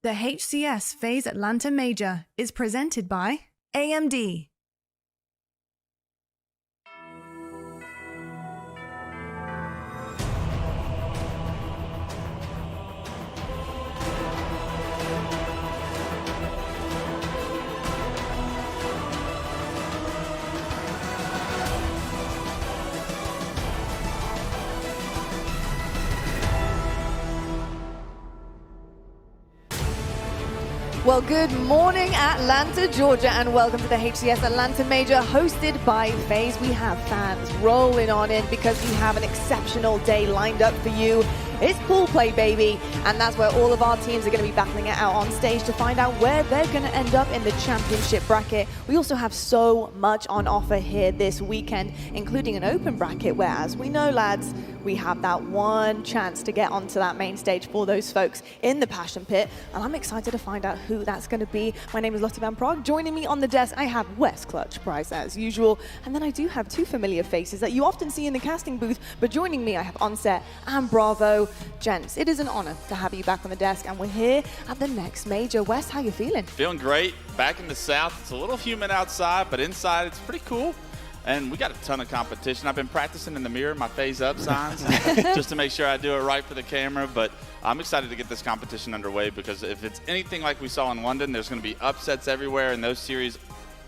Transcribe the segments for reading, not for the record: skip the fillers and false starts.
The HCS FaZe Atlanta Major is presented by AMD. Well, good morning, Atlanta, Georgia, and welcome to the HCS Atlanta Major, hosted by FaZe. We have fans rolling on in because we have an exceptional day lined up for you. It's pool play, baby, and that's where all of our teams are going to be battling it out on stage to find out where they're going to end up in the championship bracket. We also have so much on offer here this weekend, including an open bracket where, as we know, lads, we have that one chance to get onto that main stage for those folks in the Passion Pit, and I'm excited to find out who that's going to be. My name is Lotte Van Praag. Joining me on the desk, I have Wes Clutch Price as usual, and then I do have two familiar faces that you often see in the casting booth, but joining me, I have Onset and Bravo. Gents, it is an honor to have you back on the desk, and we're here at the next major. Wes, how you feeling? Feeling great. Back in the South, it's a little humid outside, but inside it's pretty cool. And we got a ton of competition. I've been practicing in the mirror, my FaZe up signs, just to make sure I do it right for the camera. But I'm excited to get this competition underway because if it's anything like we saw in London, there's going to be upsets everywhere. In those series,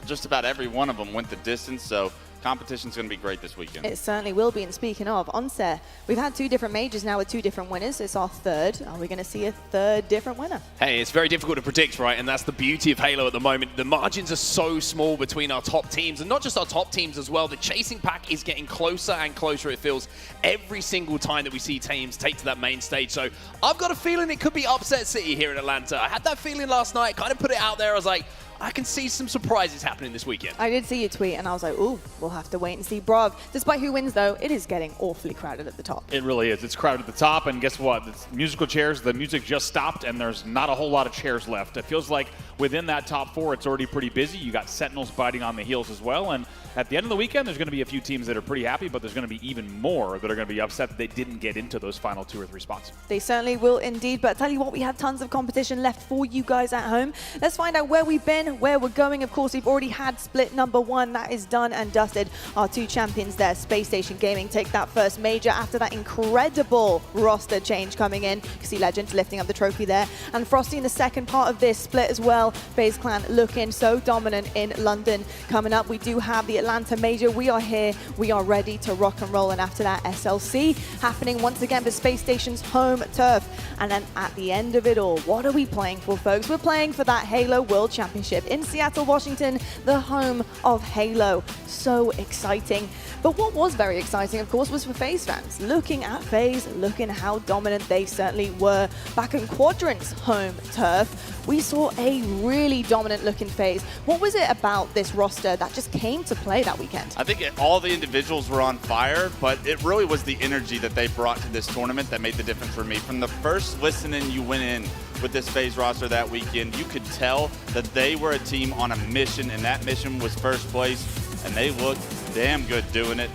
just about every one of them went the distance. So competition's going to be great this weekend. It certainly will be. And speaking of, Onset, we've had two different majors now with two different winners. It's our third. Are we going to see a third different winner? Hey, it's very difficult to predict, right? And that's the beauty of Halo at the moment. The margins are so small between our top teams, and not just our top teams as well. The chasing pack is getting closer and closer, it feels, every single time that we see teams take to that main stage. So I've got a feeling it could be upset city here in Atlanta. I had that feeling last night, kind of put it out there. I was like, I can see some surprises happening this weekend. I did see your tweet, and I was like, ooh, we'll have to wait and see. Brav, despite who wins, though, it is getting awfully crowded at the top. It really is. It's crowded at the top, and guess what? It's musical chairs. The music just stopped, and there's not a whole lot of chairs left. It feels like within that top four, it's already pretty busy. You got Sentinels biting on the heels as well, and at the end of the weekend, there's going to be a few teams that are pretty happy, but there's going to be even more that are going to be upset that they didn't get into those final 2 or 3 spots. They certainly will indeed, but I tell you what, we have tons of competition left for you guys at home. Let's find out where we've been, where we're going. Of course, we've already had split number 1. That is done and dusted. Our two champions there, Space Station Gaming, take that first major after that incredible roster change coming in. You see Legends lifting up the trophy there. And Frosty in the second part of this split as well. FaZe Clan looking so dominant in London. Coming up, we do have the Atlanta Major. We are here. We are ready to rock and roll. And after that, SLC happening once again for Space Station's home turf. And then at the end of it all, what are we playing for, folks? We're playing for that Halo World Championship in Seattle, Washington, the home of Halo. So exciting. But what was very exciting, of course, was for FaZe fans. Looking at FaZe, looking how dominant they certainly were back in Quadrant's home turf. We saw a really dominant looking FaZe. What was it about this roster that just came to play that weekend? I think all the individuals were on fire, but it really was the energy that they brought to this tournament that made the difference for me. From the first listening you went in with this FaZe roster that weekend. You could tell that they were a team on a mission, and that mission was first place, and they looked damn good doing it.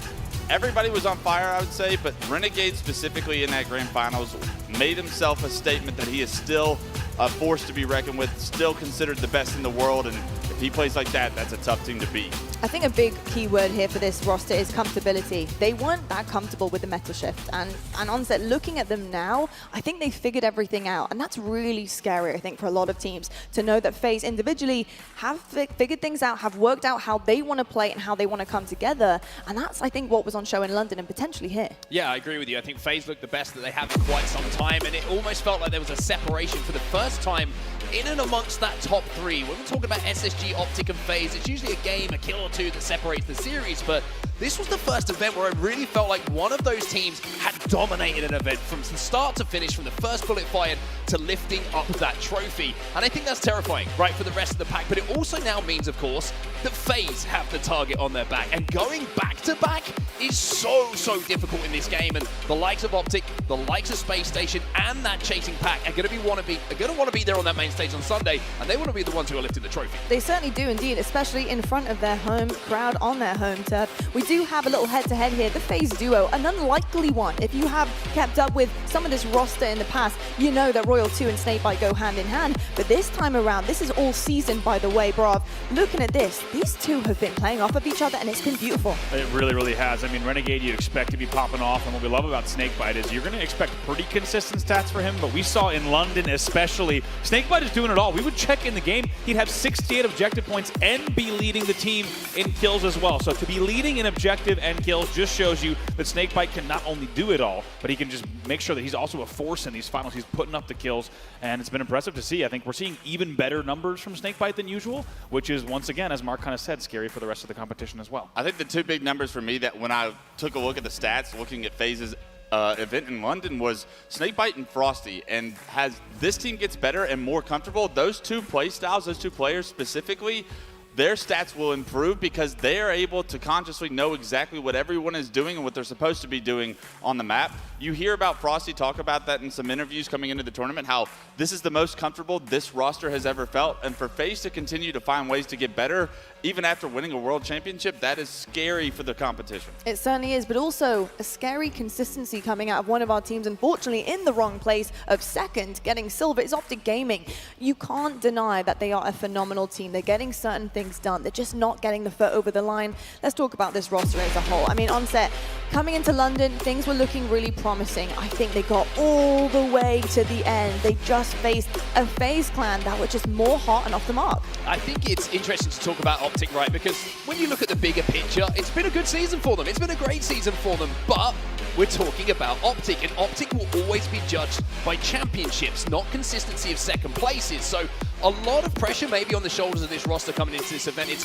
Everybody was on fire, I would say, but Renegade specifically in that grand finals made himself a statement that he is still a force to be reckoned with, still considered the best in the world, and if he plays like that, that's a tough team to beat. I think a big key word here for this roster is comfortability. They weren't that comfortable with the metal shift. And Onset, looking at them now, I think they figured everything out. And that's really scary, I think, for a lot of teams to know that FaZe individually have figured things out, have worked out how they want to play and how they want to come together. And that's, I think, what was on show in London and potentially here. Yeah, I agree with you. I think FaZe looked the best that they have in quite some time. And it almost felt like there was a separation for the first time in and amongst that top three. When we're talking about SSG, Optic, and FaZe, it's usually a game, a kill or two that separates the series, but this was the first event where it really felt like one of those teams had dominated an event from start to finish, from the first bullet fired to lifting up that trophy. And I think that's terrifying, right, for the rest of the pack. But it also now means, of course, that FaZe have the target on their back. And going back-to-back is so difficult in this game. And the likes of Optic, the likes of Space Station, and that chasing pack are going to want to be there on that main stage on Sunday, and they want to be the ones who are lifting the trophy. They certainly do indeed, especially in front of their home crowd on their home turf. We do have a little head-to-head here, the FaZe duo, an unlikely one. If you have kept up with some of this roster in the past, you know that Royal 2 and Snakebite go hand in hand. But this time around, this is all season, by the way, Brav. Looking at this, these two have been playing off of each other, and it's been beautiful. It really has. I mean, Renegade, you expect to be popping off, and what we love about Snakebite is you're going to expect pretty consistent stats for him, but we saw in London especially, Snakebite is doing it all. We would check in the game, he'd have 68 objective points and be leading the team in kills as well. So to be leading in objective and kills just shows you that Snakebite can not only do it all, but he can just make sure that he's also a force in these finals. He's putting up the kills, and it's been impressive to see. I think we're seeing even better numbers from Snakebite than usual, which is, once again, as Mark kind of said, scary for the rest of the competition as well. I think the two big numbers for me that when I took a look at the stats, looking at FaZe's event in London, was Snakebite and Frosty. And as this team gets better and more comfortable, those two play styles, those two players specifically, their stats will improve because they are able to consciously know exactly what everyone is doing and what they're supposed to be doing on the map. You hear about Frosty talk about that in some interviews coming into the tournament, how this is the most comfortable this roster has ever felt. And for FaZe to continue to find ways to get better, even after winning a world championship, that is scary for the competition. It certainly is, but also a scary consistency coming out of one of our teams, unfortunately in the wrong place of second, getting silver, is Optic Gaming. You can't deny that they are a phenomenal team. They're getting certain things done. They're just not getting the foot over the line. Let's talk about this roster as a whole. I mean, Onset, coming into London, things were looking really promising. I think they got all the way to the end. They just faced a FaZe Clan that were just more hot and off the mark. I think it's interesting to talk about Optic, right? Because when you look at the bigger picture, it's been a good season for them. It's been a great season for them, but we're talking about Optic, and Optic will always be judged by championships, not consistency of second places. So a lot of pressure maybe on the shoulders of this roster coming into this event. It's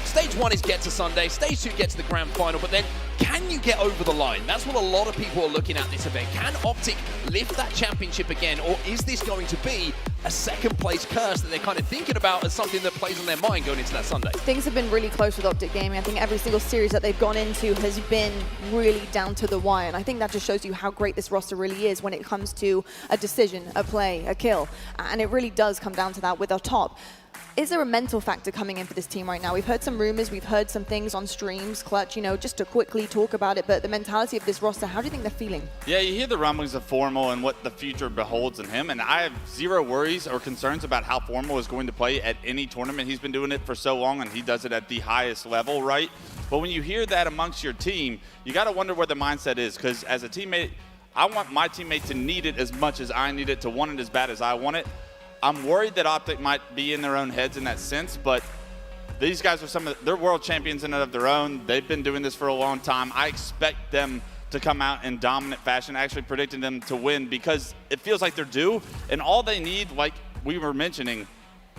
stage one is get to Sunday, stage two get to the grand final, but then can you get over the line? That's what a lot of people are looking at this event. Can Optic lift that championship again, or is this going to be a second place curse that they're kind of thinking about as something that plays on their mind going into that Sunday? Things have been really close with Optic Gaming. I think every single series that they've gone into has been really down to the wire, and I think that just shows you how great this roster really is when it comes to a decision, a play, a kill, and it really does come down to that with our top. Is there a mental factor coming in for this team right now? We've heard some rumors, we've heard some things on streams, Clutch, you know, just to quickly talk about it, but the mentality of this roster, how do you think they're feeling? Yeah, you hear the rumblings of Formal and what the future beholds in him, and I have zero worries or concerns about how Formal is going to play at any tournament. He's been doing it for so long, and he does it at the highest level, right? But when you hear that amongst your team, you got to wonder where the mindset is, because as a teammate, I want my teammate to need it as much as I need it, to want it as bad as I want it. I'm worried that Optic might be in their own heads in that sense, but these guys are they're world champions in and of their own. They've been doing this for a long time. I expect them to come out in dominant fashion, actually predicting them to win because it feels like they're due, and all they need, like we were mentioning,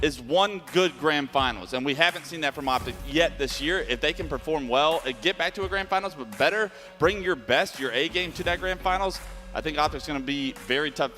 is one good grand finals, and we haven't seen that from Optic yet this year. If they can perform well and get back to a grand finals, but better, bring your best, your A game to that grand finals, I think Optic's going to be very tough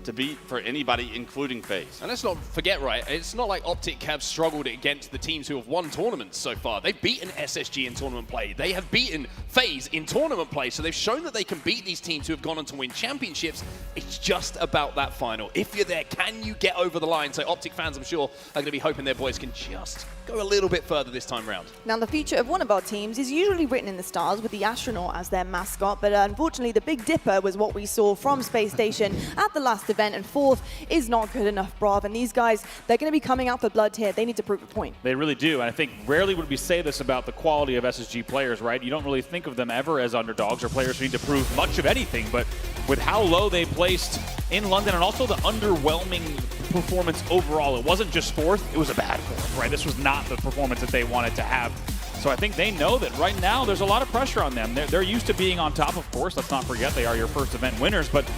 to beat for anybody, including FaZe. And let's not forget, right, it's not like Optic have struggled against the teams who have won tournaments so far. They've beaten SSG in tournament play. They have beaten FaZe in tournament play. So they've shown that they can beat these teams who have gone on to win championships. It's just about that final. If you're there, can you get over the line? So Optic fans, I'm sure, are going to be hoping their boys can just go a little bit further this time round. Now, the future of one of our teams is usually written in the stars with the astronaut as their mascot, but unfortunately, the Big Dipper was what we saw from Space Station at the last event, and fourth is not good enough, Brav. And these guys, they're going to be coming out for blood here. They need to prove a point. They really do, and I think rarely would we say this about the quality of SSG players, right? You don't really think of them ever as underdogs or players who need to prove much of anything, but with how low they placed in London and also the underwhelming performance overall, it wasn't just fourth, it was a bad fourth, right? This was not the performance that they wanted to have. So I think they know that right now there's a lot of pressure on them. They're used to being on top, of course. Let's not forget they are your first event winners, but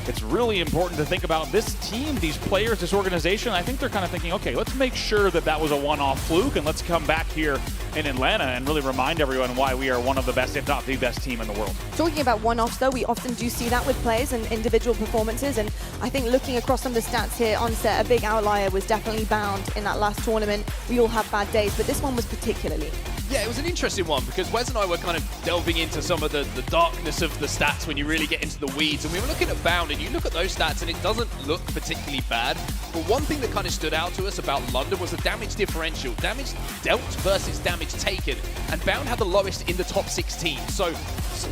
it's really important to think about this team, these players, this organization. I think they're kind of thinking, okay, let's make sure that that was a one-off fluke, and let's come back here in Atlanta and really remind everyone why we are one of the best, if not the best team in the world. Talking about one-offs, though, we often do see that with players and individual performances, and I think looking across some of the stats here on set, a big outlier was definitely Bound in that last tournament. We all have bad days, but this one was particularly. Yeah, it was an interesting one because Wes and I were kind of delving into some of the darkness of the stats when you really get into the weeds. And we were looking at Bound, and you look at those stats, and it doesn't look particularly bad. But one thing that kind of stood out to us about London was the damage differential. Damage dealt versus damage taken. And Bound had the lowest in the top 16. So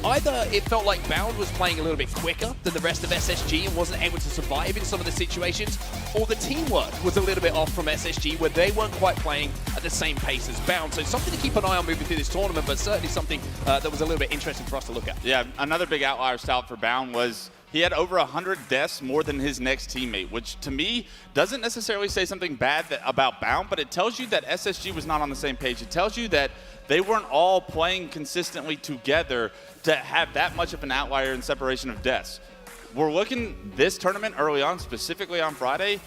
either it felt like Bound was playing a little bit quicker than the rest of SSG and wasn't able to survive in some of the situations, or the teamwork was a little bit off from SSG where they weren't quite playing at the same pace as Bound. So something to keep an eye on moving through this tournament, but certainly something that was a little bit interesting for us to look at. Yeah, another big outlier stout for Bound was he had over 100 deaths more than his next teammate, which to me doesn't necessarily say something bad about Bound, but it tells you that SSG was not on the same page. It tells you that they weren't all playing consistently together to have that much of an outlier in separation of deaths. We're looking this tournament early on, specifically on Friday,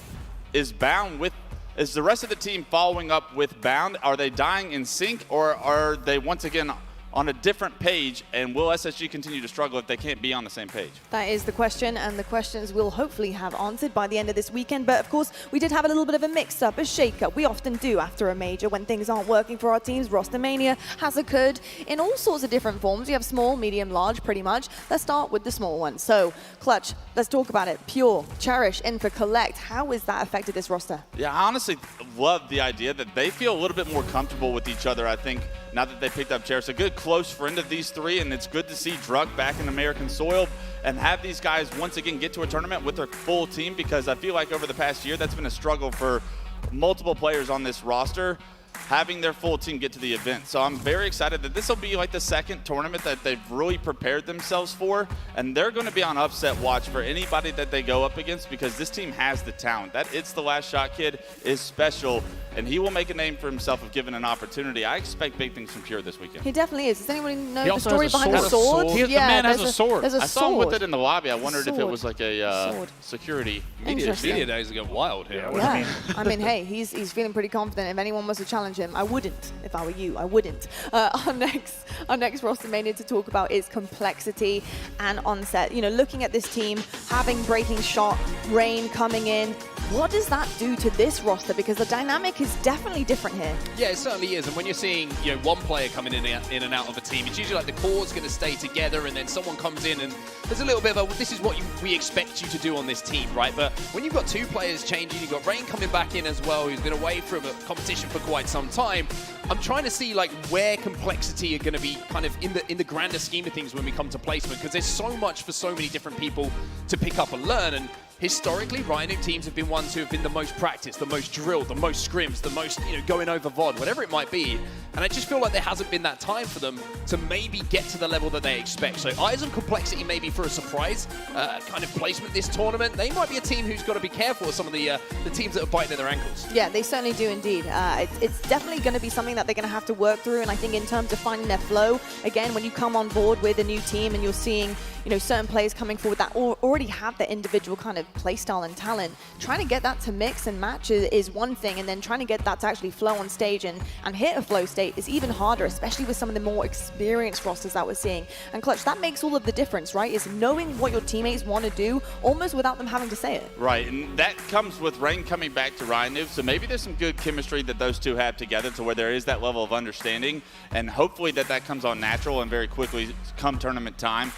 is the rest of the team following up with Bound? Are they dying in sync, or are they once again on a different page, and will SSG continue to struggle if they can't be on the same page? That is the question, and the questions we'll hopefully have answered by the end of this weekend. But of course, we did have a little bit of a mix-up, a shake-up. We often do after a major when things aren't working for our teams. Roster mania has occurred in all sorts of different forms. We have small, medium, large, pretty much. Let's start with the small one. So, Clutch, let's talk about it. Pure, Cherish, Infer, Collect. How has that affected this roster? Yeah, I honestly love the idea that they feel a little bit more comfortable with each other, I think, now that they picked up Cherish. A good close friend of these three, and it's good to see Druk back in American soil and have these guys once again get to a tournament with their full team, because I feel like over the past year that's been a struggle for multiple players on this roster, having their full team get to the event. So I'm very excited that this will be like the second tournament that they've really prepared themselves for, and they're going to be on upset watch for anybody that they go up against, because this team has the talent. That It's the Last Shot kid is special, and he will make a name for himself if given an opportunity. I expect big things from Pure this weekend. He definitely is. Does anyone know He the also story has a behind the sword. sword? The man has a sword. There's a I saw him sword. with it in the lobby. I wondered if it Sword. was like a Sword. security. Media days are going wild here. Yeah, I mean, hey, he's feeling pretty confident. If anyone was to challenge him, I wouldn't. If I were you, I wouldn't. Our next roster mania to talk about is complexity and onset. You know, looking at this team, having breaking shot, Rain coming in, what does that do to this roster? Because the dynamic is definitely different here. Yeah, it certainly is. And when you're seeing, you know, one player coming in and out of a team, it's usually like the core's going to stay together, and then someone comes in and there's a little bit of a, this is what we expect you to do on this team, right? But when you've got two players changing, you've got Rain coming back in as well, who's been away from a competition for quite some time. I'm trying to see like where complexity are going to be kind of in the grander scheme of things when we come to placement, because there's so much for so many different people to pick up and learn. And historically, Rhino teams have been ones who have been the most practiced, the most drilled, the most scrims, the most, you know, going over VOD, whatever it might be. And I just feel like there hasn't been that time for them to maybe get to the level that they expect. So eyes on complexity maybe for a surprise kind of placement this tournament. They might be a team who's got to be careful of some of the teams that are biting at their ankles. Yeah, they certainly do indeed. It's definitely going to be something that they're going to have to work through. And I think in terms of finding their flow, again, when you come on board with a new team and you're seeing, certain players coming forward that already have their individual kind of play style and talent. Trying to get that to mix and match is one thing, and then trying to get that to actually flow on stage and hit a flow state is even harder, especially with some of the more experienced rosters that we're seeing. And Clutch, that makes all of the difference, right? Is knowing what your teammates want to do almost without them having to say it. Right, and that comes with Rain coming back to Ryan Noob, so maybe there's some good chemistry that those two have together to where there is that level of understanding, and hopefully that comes on natural and very quickly come tournament time.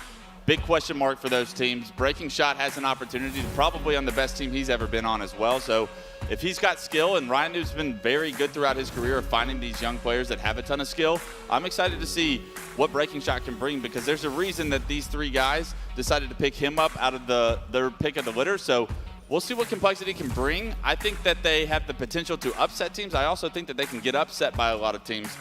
Big question mark for those teams. Breaking Shot has an opportunity to probably on the best team he's ever been on as well. So if he's got skill, and Ryan Noob's been very good throughout his career of finding these young players that have a ton of skill, I'm excited to see what Breaking Shot can bring, because there's a reason that these three guys decided to pick him up out of their pick of the litter. So we'll see what Complexity can bring. I think that they have the potential to upset teams. I also think that they can get upset by a lot of teams.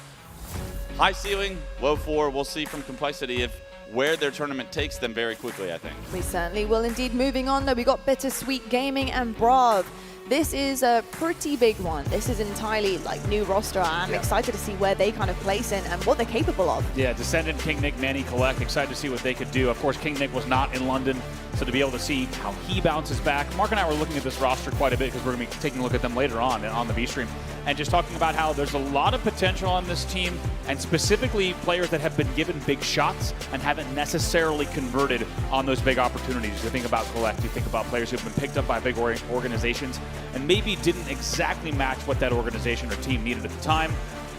High ceiling, low floor. We'll see from Complexity where their tournament takes them very quickly, I think. We certainly will indeed. Moving on, though, we got Bittersweet Gaming and Brav. This is a pretty big one. This is entirely like new roster. I'm excited to see where they kind of place in and what they're capable of. Yeah, Descendant, King Nick, Manny, Collect. Excited to see what they could do. Of course, King Nick was not in London, so to be able to see how he bounces back. Mark and I were looking at this roster quite a bit because we're going to be taking a look at them later on the B stream, and just talking about how there's a lot of potential on this team, and specifically players that have been given big shots and haven't necessarily converted on those big opportunities. You think about Collect, you think about players who've been picked up by big organizations and maybe didn't exactly match what that organization or team needed at the time.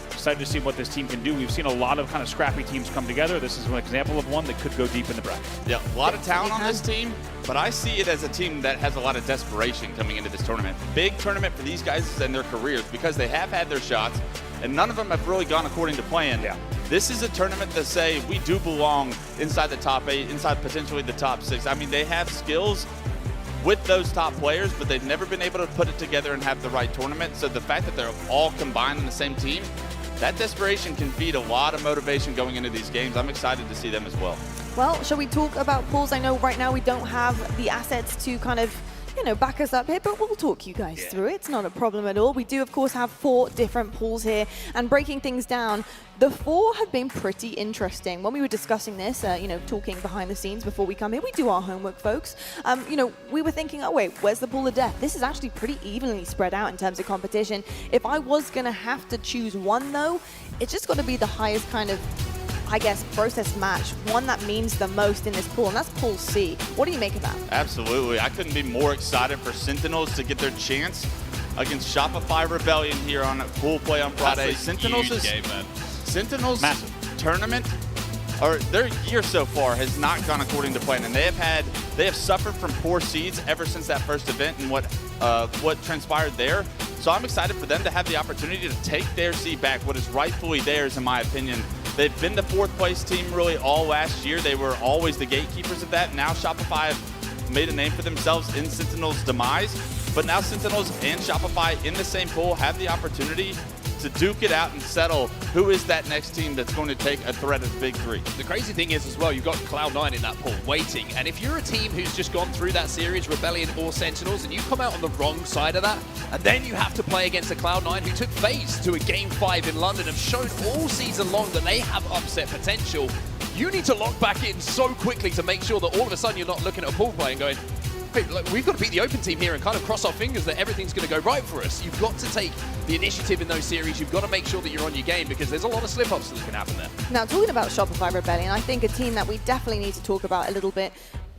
Excited to see what this team can do. We've seen a lot of kind of scrappy teams come together. This is an example of one that could go deep in the bracket. Yeah, a lot of talent on this team, but I see it as a team that has a lot of desperation coming into this tournament. Big tournament for these guys and their careers because they have had their shots, and none of them have really gone according to plan. Yeah. This is a tournament to say we do belong inside the top 8, inside potentially the top 6. I mean, they have skills with those top players, but they've never been able to put it together and have the right tournament. So the fact that they're all combined in the same team, that desperation can feed a lot of motivation going into these games. I'm excited to see them as well. Well, shall we talk about pools? I know right now we don't have the assets to kind of, back us up here, but we'll talk you guys through it. It's not a problem at all. We do, of course, have 4 different pools here, and breaking things down, the 4 have been pretty interesting. When we were discussing this, talking behind the scenes before we come here, we do our homework, folks. We were thinking, oh wait, where's the pool of death? This is actually pretty evenly spread out in terms of competition. If I was gonna have to choose one though, it's just gotta be the highest kind of, I guess, process match, one that means the most in this pool, and that's Pool C. What do you make of that? Absolutely. I couldn't be more excited for Sentinels to get their chance against Shopify Rebellion here on Pool Play on Friday. Sentinels tournament, or their year so far has not gone according to plan, and they have suffered from poor seeds ever since that first event and what transpired there. So I'm excited for them to have the opportunity to take their seed back, what is rightfully theirs in my opinion. They've been the 4th place team really all last year. They were always the gatekeepers of that. Now Shopify have made a name for themselves in Sentinel's demise, but now Sentinels and Shopify in the same pool have the opportunity to duke it out and settle who is that next team that's going to take a threat of Big 3. The crazy thing is as well, you've got Cloud9 in that pool waiting, and if you're a team who's just gone through that series, Rebellion or Sentinels, and you come out on the wrong side of that, and then you have to play against a Cloud9 who took FaZe to a Game 5 in London, have shown all season long that they have upset potential, you need to lock back in so quickly to make sure that all of a sudden you're not looking at a pool play and going, look, we've got to beat the open team here and kind of cross our fingers that everything's going to go right for us. You've got to take the initiative in those series. You've got to make sure that you're on your game because there's a lot of slip-ups that can happen there. Now, talking about Shopify Rebellion, I think a team that we definitely need to talk about a little bit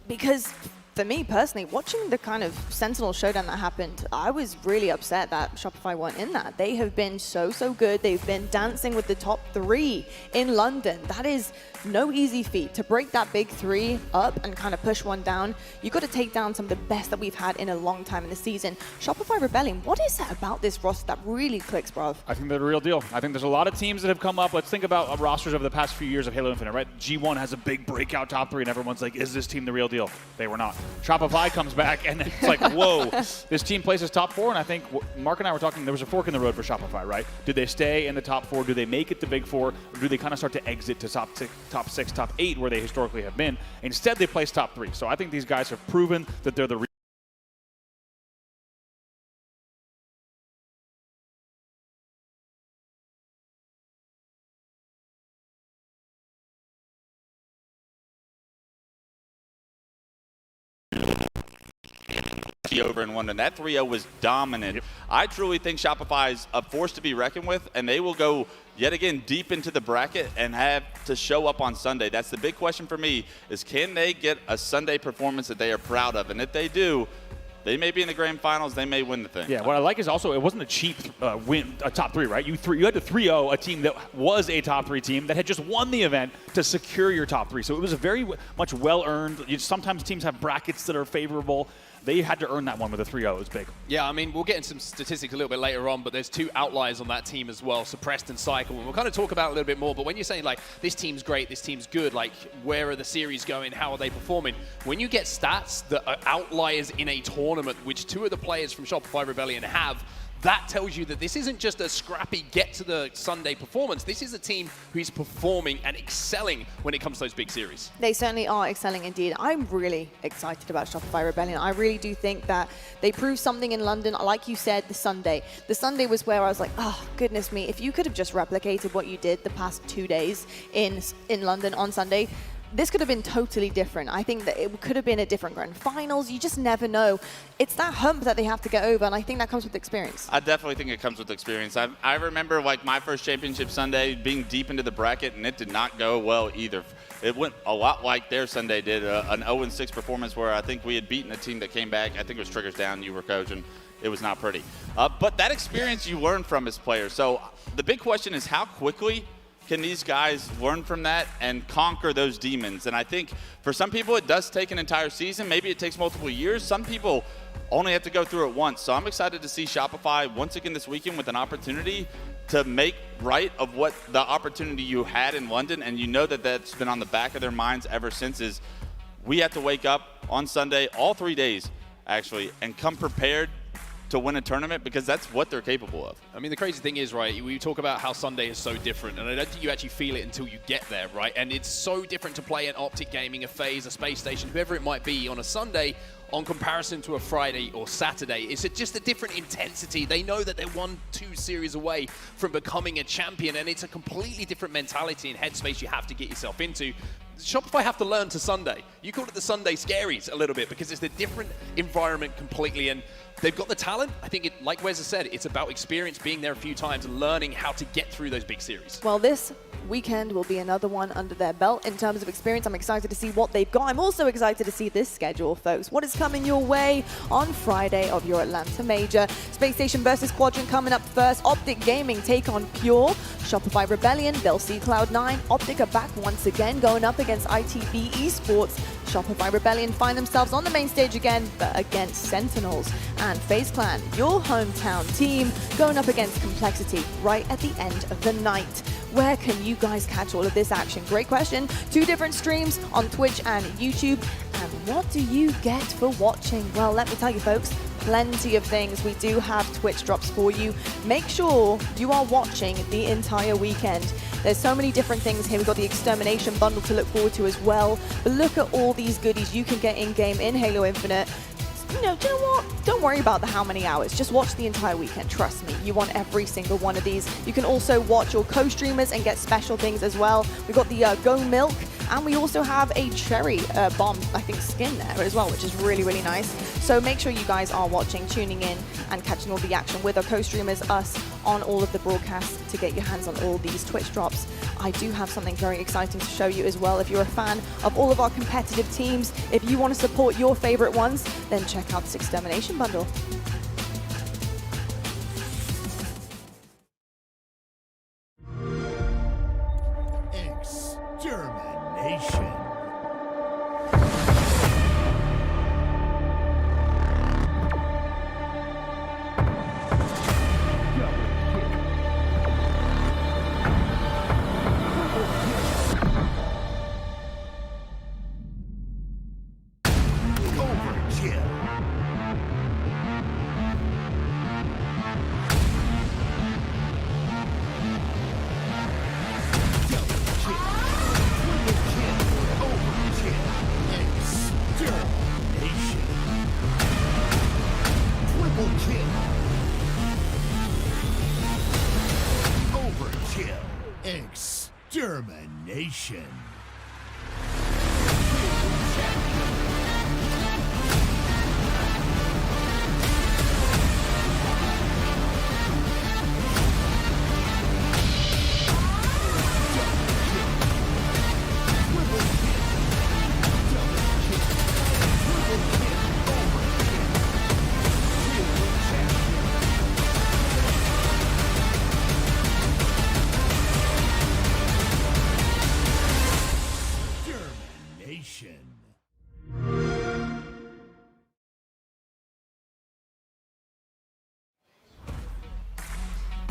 because for me personally, watching the kind of Sentinel showdown that happened, I was really upset that Shopify weren't in that. They have been so good. They've been dancing with the top 3 in London. That is no easy feat. To break that big 3 up and kind of push one down, you've got to take down some of the best that we've had in a long time in the season. Shopify Rebellion, what is it about this roster that really clicks, bro? I think they're the real deal. I think there's a lot of teams that have come up. Let's think about rosters over the past few years of Halo Infinite, right? G1 has a big breakout top 3, and everyone's like, is this team the real deal? They were not. Shopify comes back, and it's like, whoa, this team places top 4, and I think Mark and I were talking, there was a fork in the road for Shopify, right? Do they stay in the top 4? Do they make it the big 4? Or do they kind of start to exit to top 6, top 8, where they historically have been? Instead, they place top 3. So I think these guys have proven that they're the over in London. That 3-0 was dominant. Yep. I truly think Shopify is a force to be reckoned with, and they will go yet again deep into the bracket and have to show up on Sunday. That's the big question for me, is can they get a Sunday performance that they are proud of? And if they do, they may be in the grand finals. They may win the thing. Yeah, what I like is also it wasn't a cheap win, a top 3, right? You had to 3-0 a team that was a top 3 team that had just won the event to secure your top 3. So it was a very much well-earned. Sometimes teams have brackets that are favorable. They had to earn that one with a 3-0. It was big. Yeah, I mean, we'll get into some statistics a little bit later on, but there's 2 outliers on that team as well, Suppressed and Cycle. And we'll kind of talk about it a little bit more, but when you're saying, like, this team's great, this team's good, like, where are the series going, how are they performing? When you get stats that are outliers in a tournament, which 2 of the players from Shopify Rebellion have, that tells you that this isn't just a scrappy get-to-the-Sunday performance. This is a team who's performing and excelling when it comes to those big series. They certainly are excelling indeed. I'm really excited about Shopify Rebellion. I really do think that they proved something in London. Like you said, the Sunday. The Sunday was where I was like, oh, goodness me, if you could have just replicated what you did the past 2 days in London on Sunday, this could have been totally different. I think that it could have been a different grand finals. You just never know. It's that hump that they have to get over, and I think that comes with experience. I definitely think it comes with experience. I remember like my first championship Sunday being deep into the bracket, and it did not go well either. It went a lot like their Sunday did, an 0-6 performance where I think we had beaten a team that came back. I think it was Triggers Down, you were coaching. It was not pretty. But that experience you learn from as players. So the big question is how quickly can these guys learn from that and conquer those demons? And I think for some people it does take an entire season. Maybe it takes multiple years. Some people only have to go through it once. So I'm excited to see Shopify once again this weekend with an opportunity to make right of what the opportunity you had in London. And you know that that's been on the back of their minds ever since, is we have to wake up on Sunday, all 3 days actually, and come prepared to win a tournament, because that's what they're capable of. I mean, the crazy thing is, right, we talk about how Sunday is so different, and I don't think you actually feel it until you get there, right? And it's so different to play an Optic Gaming, a FaZe, a Space Station, whoever it might be on a Sunday, on comparison to a Friday or Saturday. It's just a different intensity. They know that they're 1-2 series away from becoming a champion, and it's a completely different mentality and headspace you have to get yourself into. Shopify have to learn to Sunday. You call it the Sunday scaries a little bit, because it's a different environment completely, and they've got the talent. I think, like Wes has said, it's about experience, being there a few times and learning how to get through those big series. Well, this weekend will be another one under their belt in terms of experience. I'm excited to see what they've got. I'm also excited to see this schedule, folks. What is coming your way on Friday of your Atlanta Major? Space Station versus Quadrant coming up first. Optic Gaming take on Pure. Shopify Rebellion, they'll see Cloud9. Optic are back once again, going up against ITV Esports. Shopify Rebellion find themselves on the main stage again, but against Sentinels. And FaZe Clan, your hometown team, going up against Complexity right at the end of the night. Where can you guys catch all of this action? Great question. 2 different streams on Twitch and YouTube. And what do you get for watching? Well, let me tell you, folks, plenty of things. We do have Twitch drops for you. Make sure you are watching the entire weekend. There's so many different things here. We've got the Extermination bundle to look forward to as well. But look at all these goodies you can get in-game in Halo Infinite. Do you know what? Don't worry about the how many hours. Just watch the entire weekend. Trust me, you want every single one of these. You can also watch your co-streamers and get special things as well. We've got the Go Milk, and we also have a Cherry Bomb, I think, skin there as well, which is really, really nice. So make sure you guys are watching, tuning in, and catching all the action with our co-streamers, us, on all of the broadcasts to get your hands on all these Twitch drops. I do have something very exciting to show you as well. If you're a fan of all of our competitive teams, if you want to support your favorite ones, then check out this Extermination bundle. Extermination. Extermination.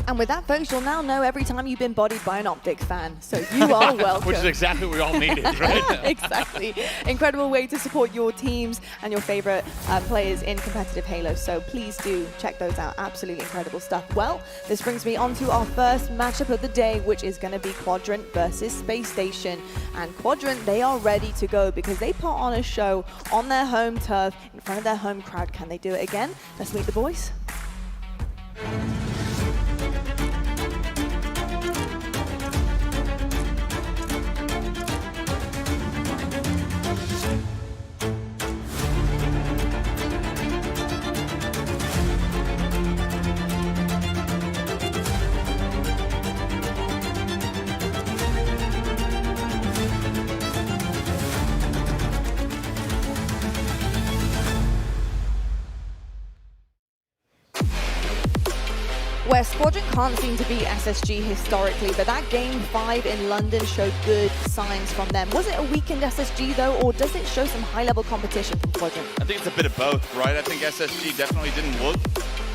And with that, folks, you'll now know every time you've been bodied by an Optic fan. So you are welcome. Which is exactly what we all needed, right? Exactly. Incredible way to support your teams and your favorite players in competitive Halo. So please do check those out. Absolutely incredible stuff. Well, this brings me on to our first matchup of the day, which is going to be Quadrant versus Space Station. And Quadrant, they are ready to go because they put on a show on their home turf in front of their home crowd. Can they do it again? Let's meet the boys. Where Squadron can't seem to beat SSG historically, but that Game 5 in London showed good signs from them. Was it a weakened SSG though, or does it show some high-level competition from Squadron? I think it's a bit of both, right? I think SSG definitely didn't look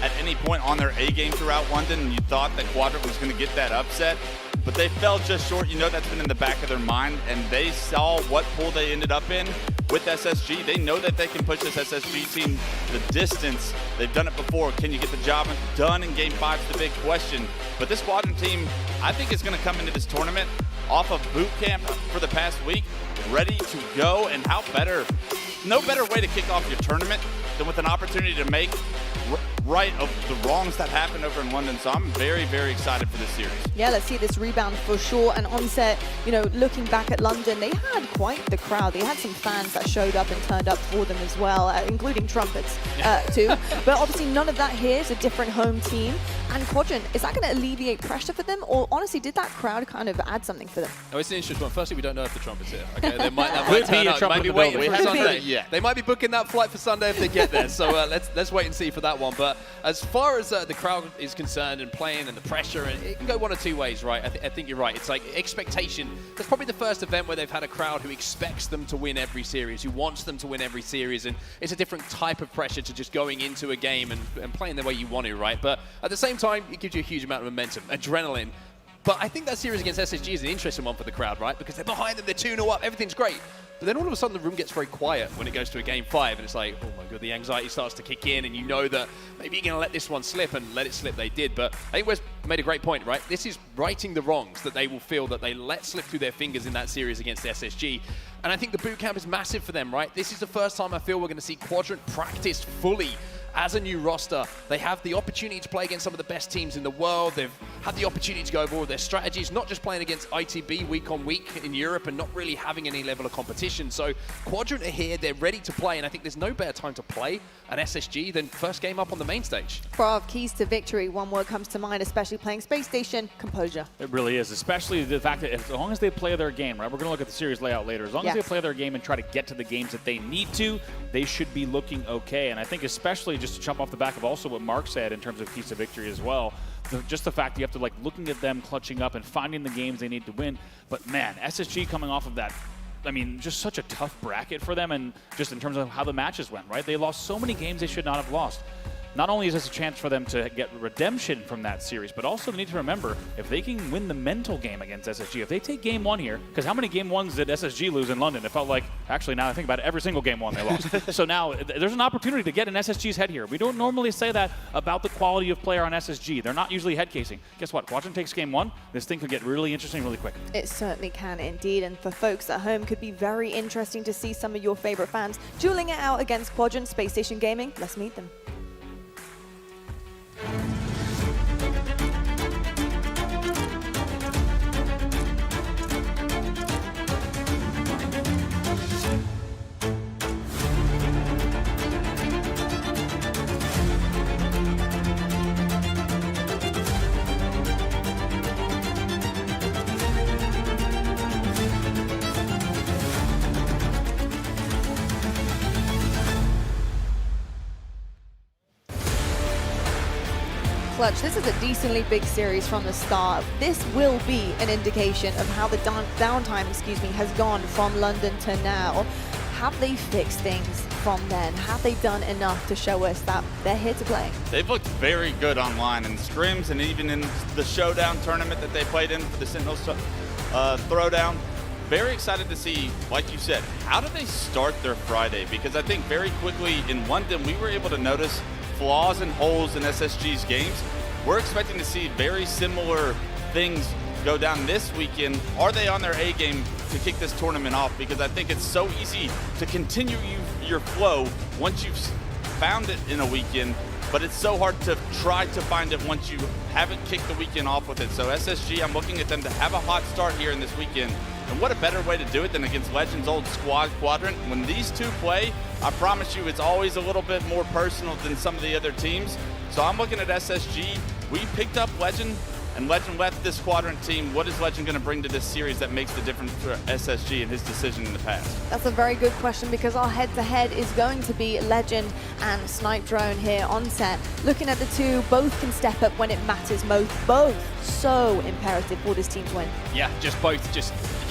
at any point on their A game throughout London, and you thought that Quadrant was going to get that upset, but they fell just short. You know that's been in the back of their mind, and they saw what pool they ended up in with SSG. They know that they can push this SSG team the distance. They've done it before. Can you get the job done in Game 5 is the big question. But this Quadrant team, I think, is going to come into this tournament off of boot camp for the past week, ready to go. And no better way to kick off your tournament than with an opportunity to make right of the wrongs that happened over in London. So I'm very, very excited for this series. Yeah, let's see this rebound for sure. And Onset, you know, looking back at London, they had quite the crowd. They had some fans that showed up and turned up for them as well, including trumpets too. But obviously none of that here is a different home team. And Quadrant, is that going to alleviate pressure for them? Or honestly, did that crowd kind of add something for them? Oh, it's an interesting one. Firstly, we don't know if the trumpet's here. Okay, they might Could turn be a up. trumpet Might be in the waiting building. for We haven't Sunday. seen it yet. They might be booking that flight for Sunday if they get there. So let's wait and see for that one. But as far as the crowd is concerned and playing and the pressure, and it can go one of two ways, right? I think you're right. It's like expectation. That's probably the first event where they've had a crowd who expects them to win every series, who wants them to win every series, and it's a different type of pressure to just going into a game and playing the way you want to, right? But at the same time, it gives you a huge amount of momentum, adrenaline. But I think that series against SSG is an interesting one for the crowd, right? Because they're behind them, they're 2-0 up, everything's great. But then all of a sudden the room gets very quiet when it goes to a Game 5, and it's like, oh my God, the anxiety starts to kick in, and you know that maybe you're going to let this one slip, and let it slip they did. But I think Wes made a great point, right? This is righting the wrongs that they will feel that they let slip through their fingers in that series against SSG. And I think the boot camp is massive for them, right? This is the first time I feel we're going to see Quadrant practice fully as a new roster. They have the opportunity to play against some of the best teams in the world. They've had the opportunity to go over all of their strategies, not just playing against ITB week on week in Europe and not really having any level of competition. So Quadrant are here, they're ready to play, and I think there's no better time to play an SSG than first game up on the main stage. Brav, keys to victory, one word comes to mind, especially playing Space Station: composure. It really is, especially the fact that as long as they play their game, right? We're going to look at the series layout later. As long as they play their game and try to get to the games that they need to, they should be looking okay. And I think especially just to jump off the back of also what Mark said in terms of keys to victory as well, just the fact that you have to like looking at them clutching up and finding the games they need to win. But man, SSG coming off of that, I mean, just such a tough bracket for them, and just in terms of how the matches went, right? They lost so many games they should not have lost. Not only is this a chance for them to get redemption from that series, but also they need to remember, if they can win the mental game against SSG, if they take Game 1 here, because how many Game 1s did SSG lose in London? It felt like, actually, now I think about it, every single Game 1 they lost. So now there's an opportunity to get in SSG's head here. We don't normally say that about the quality of player on SSG. They're not usually head casing. Guess what? Quadrant takes Game 1. This thing could get really interesting really quick. It certainly can indeed, and for folks at home, could be very interesting to see some of your favorite fans dueling it out against Quadrant Space Station Gaming. Let's meet them. Clutch, this is a decently big series from the start. This will be an indication of how the downtime, has gone from London to now. have they fixed things from then? Have they done enough to show us that they're here to play? They've looked very good online in scrims and even in the Showdown tournament that they played in for the Sentinels Throwdown. Very excited to see, like you said, how do they start their Friday? Because I think very quickly in London, we were able to notice flaws and holes in SSG's games. We're expecting to see very similar things go down this weekend. Are they on their A game to kick this tournament off? Because I think it's so easy to continue your flow once you've found it in a weekend, but it's so hard to try to find it once you haven't kicked the weekend off with it. So SSG, I'm looking at them to have a hot start here in this weekend. And what a better way to do it than against Legends' old squad quadrant. When these two play, I promise you it's always a little bit more personal than some of the other teams. So I'm looking at SSG. We picked up Legend, and Legend left this quadrant team. What is Legend going to bring to this series that makes the difference for SSG and his decision in the past? That's a very good question, because our head-to-head is going to be Legend and Snipe Drone here on set. Looking at the two, both can step up when it matters most. Both so imperative for this team to win. Yeah, both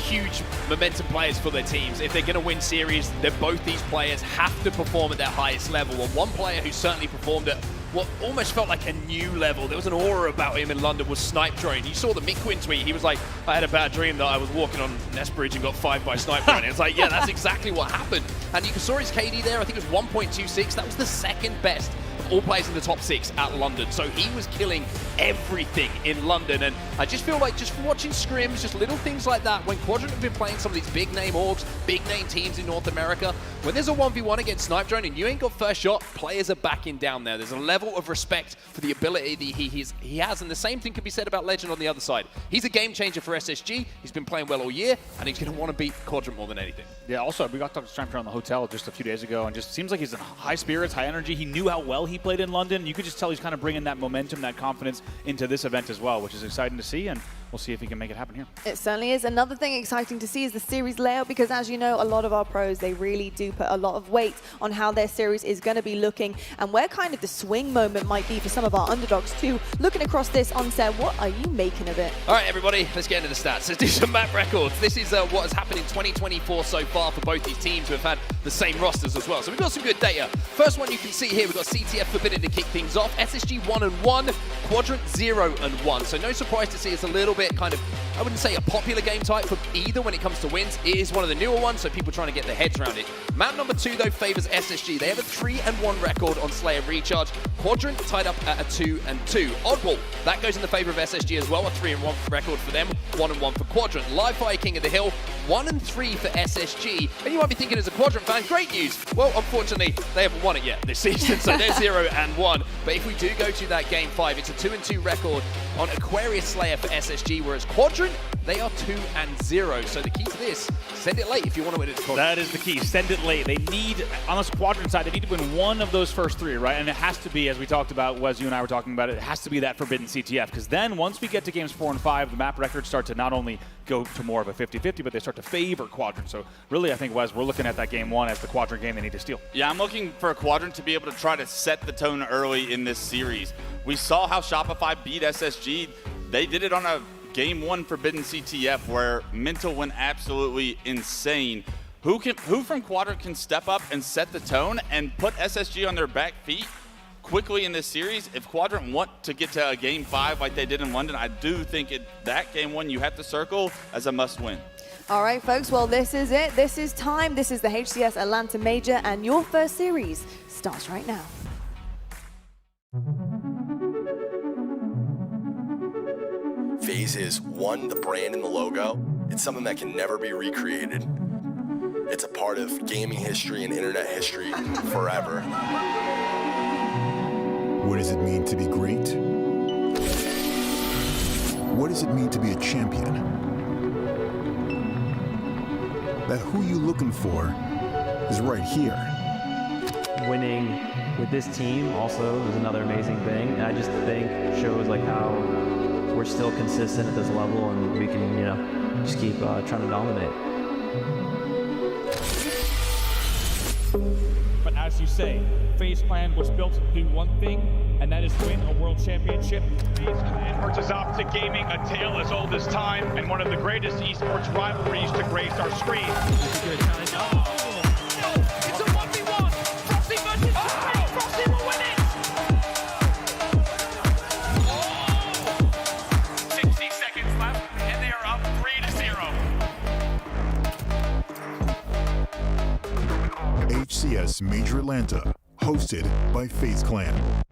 huge momentum players for their teams. If they're going to win series, then both these players have to perform at their highest level. And one player who certainly performed at what almost felt like a new level, there was an aura about him in London, was Snipe Drone. You saw the Miquin tweet. He was like, I had a bad dream that I was walking on Nest Bridge and got 5 by Snipe Drone. It's like, yeah, that's exactly what happened. And you saw his KD there. I think it was 1.26. That was the second best of all players in the top 6 at London. So he was killing everything in London. And I just feel like just from watching scrims, just little things like that, when Quadrant have been playing some of these big name orgs, big name teams in North America, when there's a 1v1 against Snipe Drone and you ain't got first shot, players are backing down there. There's a level of respect for the ability that he has, and the same thing can be said about Legend on the other side. He's a game changer for SSG. He's been playing well all year, and he's going to want to beat Quadrant more than anything. Yeah, also, we got to talk to Snipe Drone in the hotel just a few days ago, and just seems like he's in high spirits, high energy. He knew how well he played in London. You could just tell he's kind of bringing that momentum, that confidence into this event as well, which is exciting to see, and we'll see if he can make it happen here. It certainly is. Another thing exciting to see is the series layout, because as you know, a lot of our pros, they really do put a lot of weight on how their series is going to be looking and where kind of the swing moment might be for some of our underdogs too. Looking across this onset, what are you making of it? All right, everybody, let's get into the stats. Let's do some map records. This is what has happened in 2024 so far for both these teams who have had the same rosters as well. So we've got some good data. First one you can see here, we've got CTF Forbidden to kick things off. SSG 1-1, Quadrant 0-1. So no surprise to see it's a little bit kind of, I wouldn't say a popular game type for either when it comes to wins. It is one of the newer ones, so people trying to get their heads around it. Map number 2, though, favors SSG. They have a 3-1 record on Slayer Recharge. Quadrant tied up at a 2-2. Oddball, that goes in the favor of SSG as well, a 3-1 record for them, 1-1 for Quadrant. Live Fire King of the Hill, 1-3 for SSG. And you might be thinking as a Quadrant fan, great news. Well, unfortunately, they haven't won it yet this season, so they're 0-1. But if we do go to that game 5, it's a 2-2 record on Aquarius Slayer for SSG, whereas Quadrant, they are 2-0. So the key to this, send it late if you want to win it. That is the key. Send it late. They need, on this Quadrant side, they need to win one of those first 3, right? And it has to be, as we talked about, Wes, you and I were talking about it has to be that Forbidden CTF. Because then once we get to games 4 and 5, the map records start to not only go to more of a 50-50, but they start to favor Quadrant. So really, I think, Wes, we're looking at that game 1 as the Quadrant game they need to steal. Yeah, I'm looking for a Quadrant to be able to try to set the tone early in this series. We saw how Shopify beat SSG. They did it on a Game 1 Forbidden CTF where Mental went absolutely insane. Who from Quadrant can step up and set the tone and put SSG on their back feet quickly in this series? If Quadrant want to get to a Game 5 like they did in London, I do think that Game 1 you have to circle as a must-win. All right, folks, well, this is it. This is time. This is the HCS Atlanta Major, and your first series starts right now. FaZe is, 1, the brand and the logo. It's something that can never be recreated. It's a part of gaming history and internet history forever. What does it mean to be great? What does it mean to be a champion? That who you looking for is right here. Winning with this team also is another amazing thing, and I just think shows like how we're still consistent at this level, and we can, you know, just keep trying to dominate. But as you say, FaZe Clan was built to do one thing, and that is win a world championship. FaZe Clan versus Optic Gaming, a tale as old as time, and one of the greatest esports rivalries to grace our screen. HCS Major Atlanta, hosted by FaZe Clan.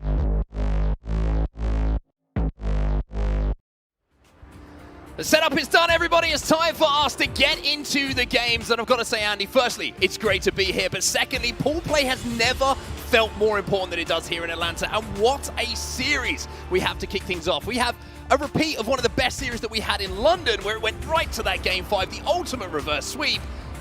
The setup is done, everybody. It's time for us to get into the games. And I've got to say, Andy, firstly, it's great to be here. But secondly, pool play has never felt more important than it does here in Atlanta. And what a series we have to kick things off. We have a repeat of one of the best series that we had in London, where it went right to that Game 5, the ultimate reverse sweep.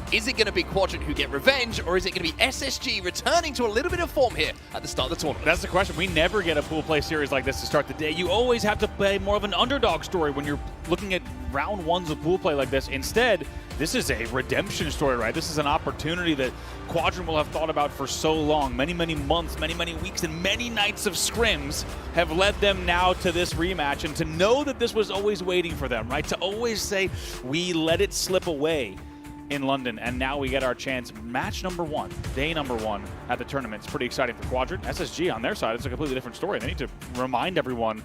Is it going to be Quadrant who get revenge, or is it going to be SSG returning to a little bit of form here at the start of the tournament? That's the question. We never get a pool play series like this to start the day. You always have to play more of an underdog story when you're looking at round ones of pool play like this. Instead, this is a redemption story, right? This is an opportunity that Quadrant will have thought about for so long. Many, many months, many, many weeks, and many nights of scrims have led them now to this rematch. And to know that this was always waiting for them, right? To always say, we let it slip away in London, and now we get our chance. Match number one, day number one at the tournament. It's pretty exciting for Quadrant. SSG on their side, it's a completely different story. They need to remind everyone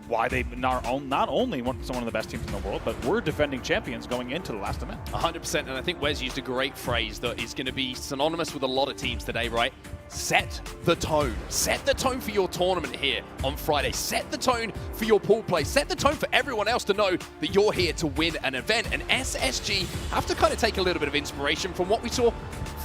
why they not only want one of the best teams in the world, but we're defending champions going into the last event. 100%, and I think Wes used a great phrase that is going to be synonymous with a lot of teams today, right? Set the tone. Set the tone for your tournament here on Friday. Set the tone for your pool play. Set the tone for everyone else to know that you're here to win an event. And SSG have to kind of take a little bit of inspiration from what we saw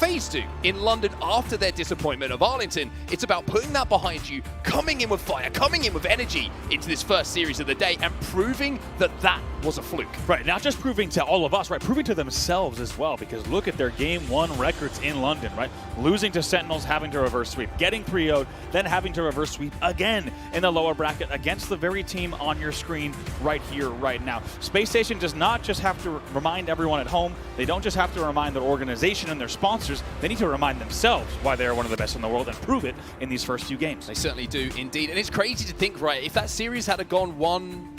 FaZe do in London after their disappointment of Arlington. It's about putting that behind you, coming in with fire, coming in with energy into this first series of the day, and proving that that was a fluke. Right, not just proving to all of us, right, proving to themselves as well, because look at their Game 1 records in London, right? Losing to Sentinels, having to reverse sweep, getting 3-0'd, then having to reverse sweep again in the lower bracket against the very team on your screen right here, right now. Space Station does not just have to remind everyone at home, they don't just have to remind their organization and their sponsors, they need to remind themselves why they're one of the best in the world and prove it in these first few games. They certainly do, indeed. And it's crazy to think, right, if that series had gone one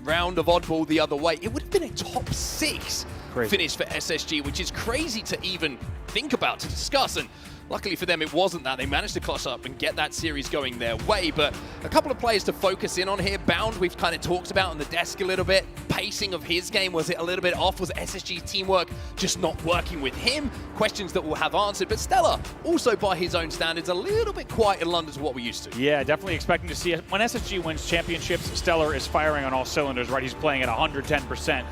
round of oddball the other way, it would have been a top 6 finish for SSG, which is crazy to even think about, to discuss. And luckily for them, it wasn't that. They managed to clutch up and get that series going their way. But a couple of players to focus in on here. Bound, we've kind of talked about on the desk a little bit. Pacing of his game, was it a little bit off? Was SSG's teamwork just not working with him? Questions that we'll have answered. But Stellar, also by his own standards, a little bit quiet in London to what we're used to. Yeah, definitely expecting to see it. When SSG wins championships, Stellar is firing on all cylinders, right? He's playing at 110%.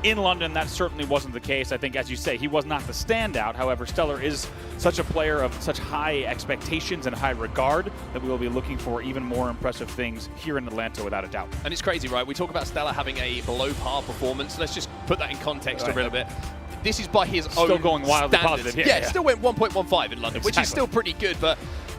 In London, that certainly wasn't the case. I think, as you say, he was not the standout. However, Stellar is such a player of such high expectations and high regard that we will be looking for even more impressive things here in Atlanta, without a doubt. And it's crazy, right? We talk about Stellar having a below-par performance. Let's just put that in context a little bit. This is by his own still going wildly standards. positive. Yeah, still went 1.15 in London, which is still pretty good, but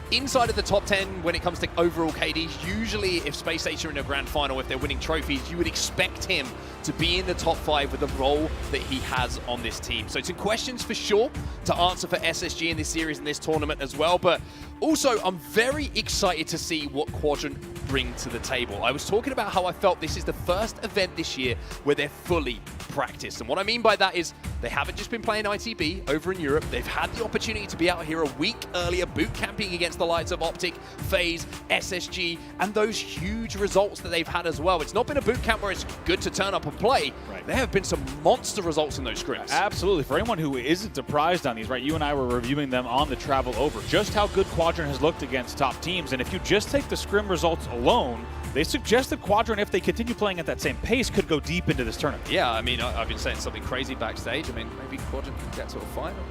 inside of the top 10 when it comes to overall KDs, usually if Space Station are in a grand final, if they're winning trophies, you would expect him to be in the top 5 with the role that he has on this team. So some questions for sure to answer for SSG in this series and this tournament as well, but also I'm very excited to see what Quadrant bring to the table. I was talking about how I felt this is the first event this year where they're fully practiced. And what I mean by that is they haven't just been playing ITB over in Europe. They've had the opportunity to be out here a week earlier, boot camping against the likes of Optic, FaZe, SSG, and those huge results that they've had as well. It's not been a boot camp where it's good to turn up and play. Right. There have been some monster results in those scrims. Absolutely. For anyone who isn't surprised on these, right, you and I were reviewing them on the travel over, just how good Quadrant has looked against top teams. And if you just take the scrim results alone, they suggest that Quadrant, if they continue playing at that same pace, could go deep into this tournament. Yeah, I mean, I've been saying something crazy backstage. I mean, maybe Quadrant can get to a final.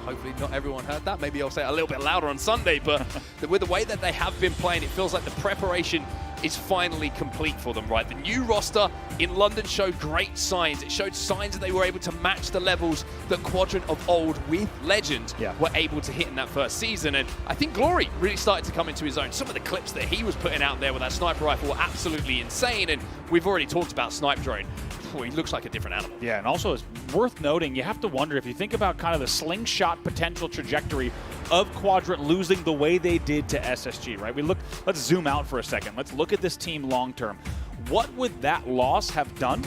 Hopefully not everyone heard that. Maybe I'll say it a little bit louder on Sunday, but with the way that they have been playing, it feels like the preparation is finally complete for them, right? The new roster in London showed great signs. It showed signs that they were able to match the levels that Quadrant of old with Legend were able to hit in that first season. And I think Glory really started to come into his own. Some of the clips that he was putting out there with that sniper rifle were absolutely insane. And we've already talked about Snipe Drone. He looks like a different animal. Yeah, and also it's worth noting, you have to wonder, if you think about kind of the slingshot potential trajectory of Quadrant losing the way they did to SSG, right? Let's zoom out for a second. Let's look at this team long term. What would that loss have done?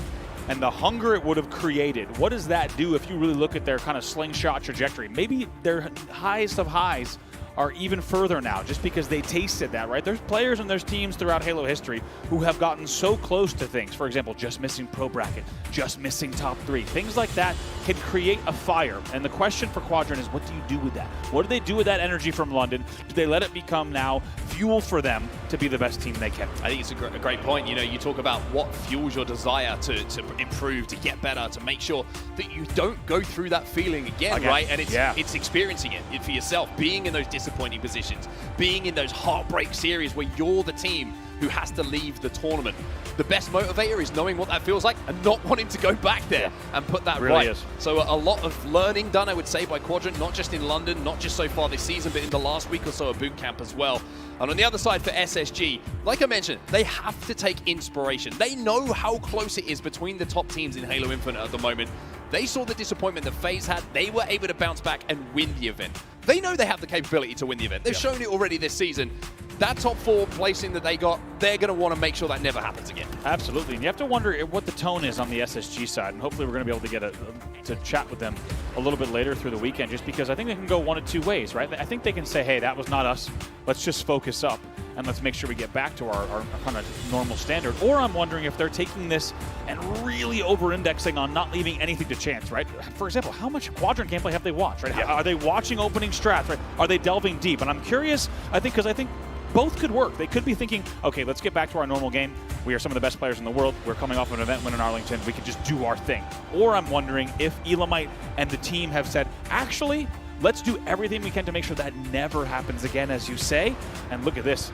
And the hunger it would have created, what does that do if you really look at their kind of slingshot trajectory? Maybe their highest of highs are even further now just because they tasted that, right? There's players and there's teams throughout Halo history who have gotten so close to things. For example, just missing pro bracket, just missing top 3. Things like that can create a fire. And the question for Quadrant is, what do you do with that? What do they do with that energy from London? Do they let it become now fuel for them to be the best team they can? I think it's a great point. You know, you talk about what fuels your desire to improve, to get better, to make sure that you don't go through that feeling again, right? And it's experiencing it for yourself, being in those disappointing positions, being in those heartbreak series where you're the team who has to leave the tournament. The best motivator is knowing what that feels like and not wanting to go back there and put that really right. Is. So a lot of learning done, I would say, by Quadrant, not just in London, not just so far this season, but in the last week or so of boot camp as well. And on the other side for SSG, like I mentioned, they have to take inspiration. They know how close it is between the top teams in Halo Infinite at the moment. They saw the disappointment that FaZe had. They were able to bounce back and win the event. They know they have the capability to win the event. They've shown it already this season. That top 4 placing that they got, they're going to want to make sure that never happens again. Absolutely. And you have to wonder what the tone is on the SSG side. And hopefully we're going to be able to get to chat with them a little bit later through the weekend, just because I think they can go one of 2 ways, right? I think they can say, hey, that was not us. Let's just focus up and let's make sure we get back to our kind of normal standard. Or I'm wondering if they're taking this and really over-indexing on not leaving anything to chance, right? For example, how much Quadrant gameplay have they watched, right? Are they watching opening strats, right? Are they delving deep? And I'm curious, because I think both could work. They could be thinking, okay, let's get back to our normal game. We are some of the best players in the world. We're coming off of an event win in Arlington. We can just do our thing. Or I'm wondering if Elamite and the team have said, actually, let's do everything we can to make sure that never happens again, as you say. And look at this.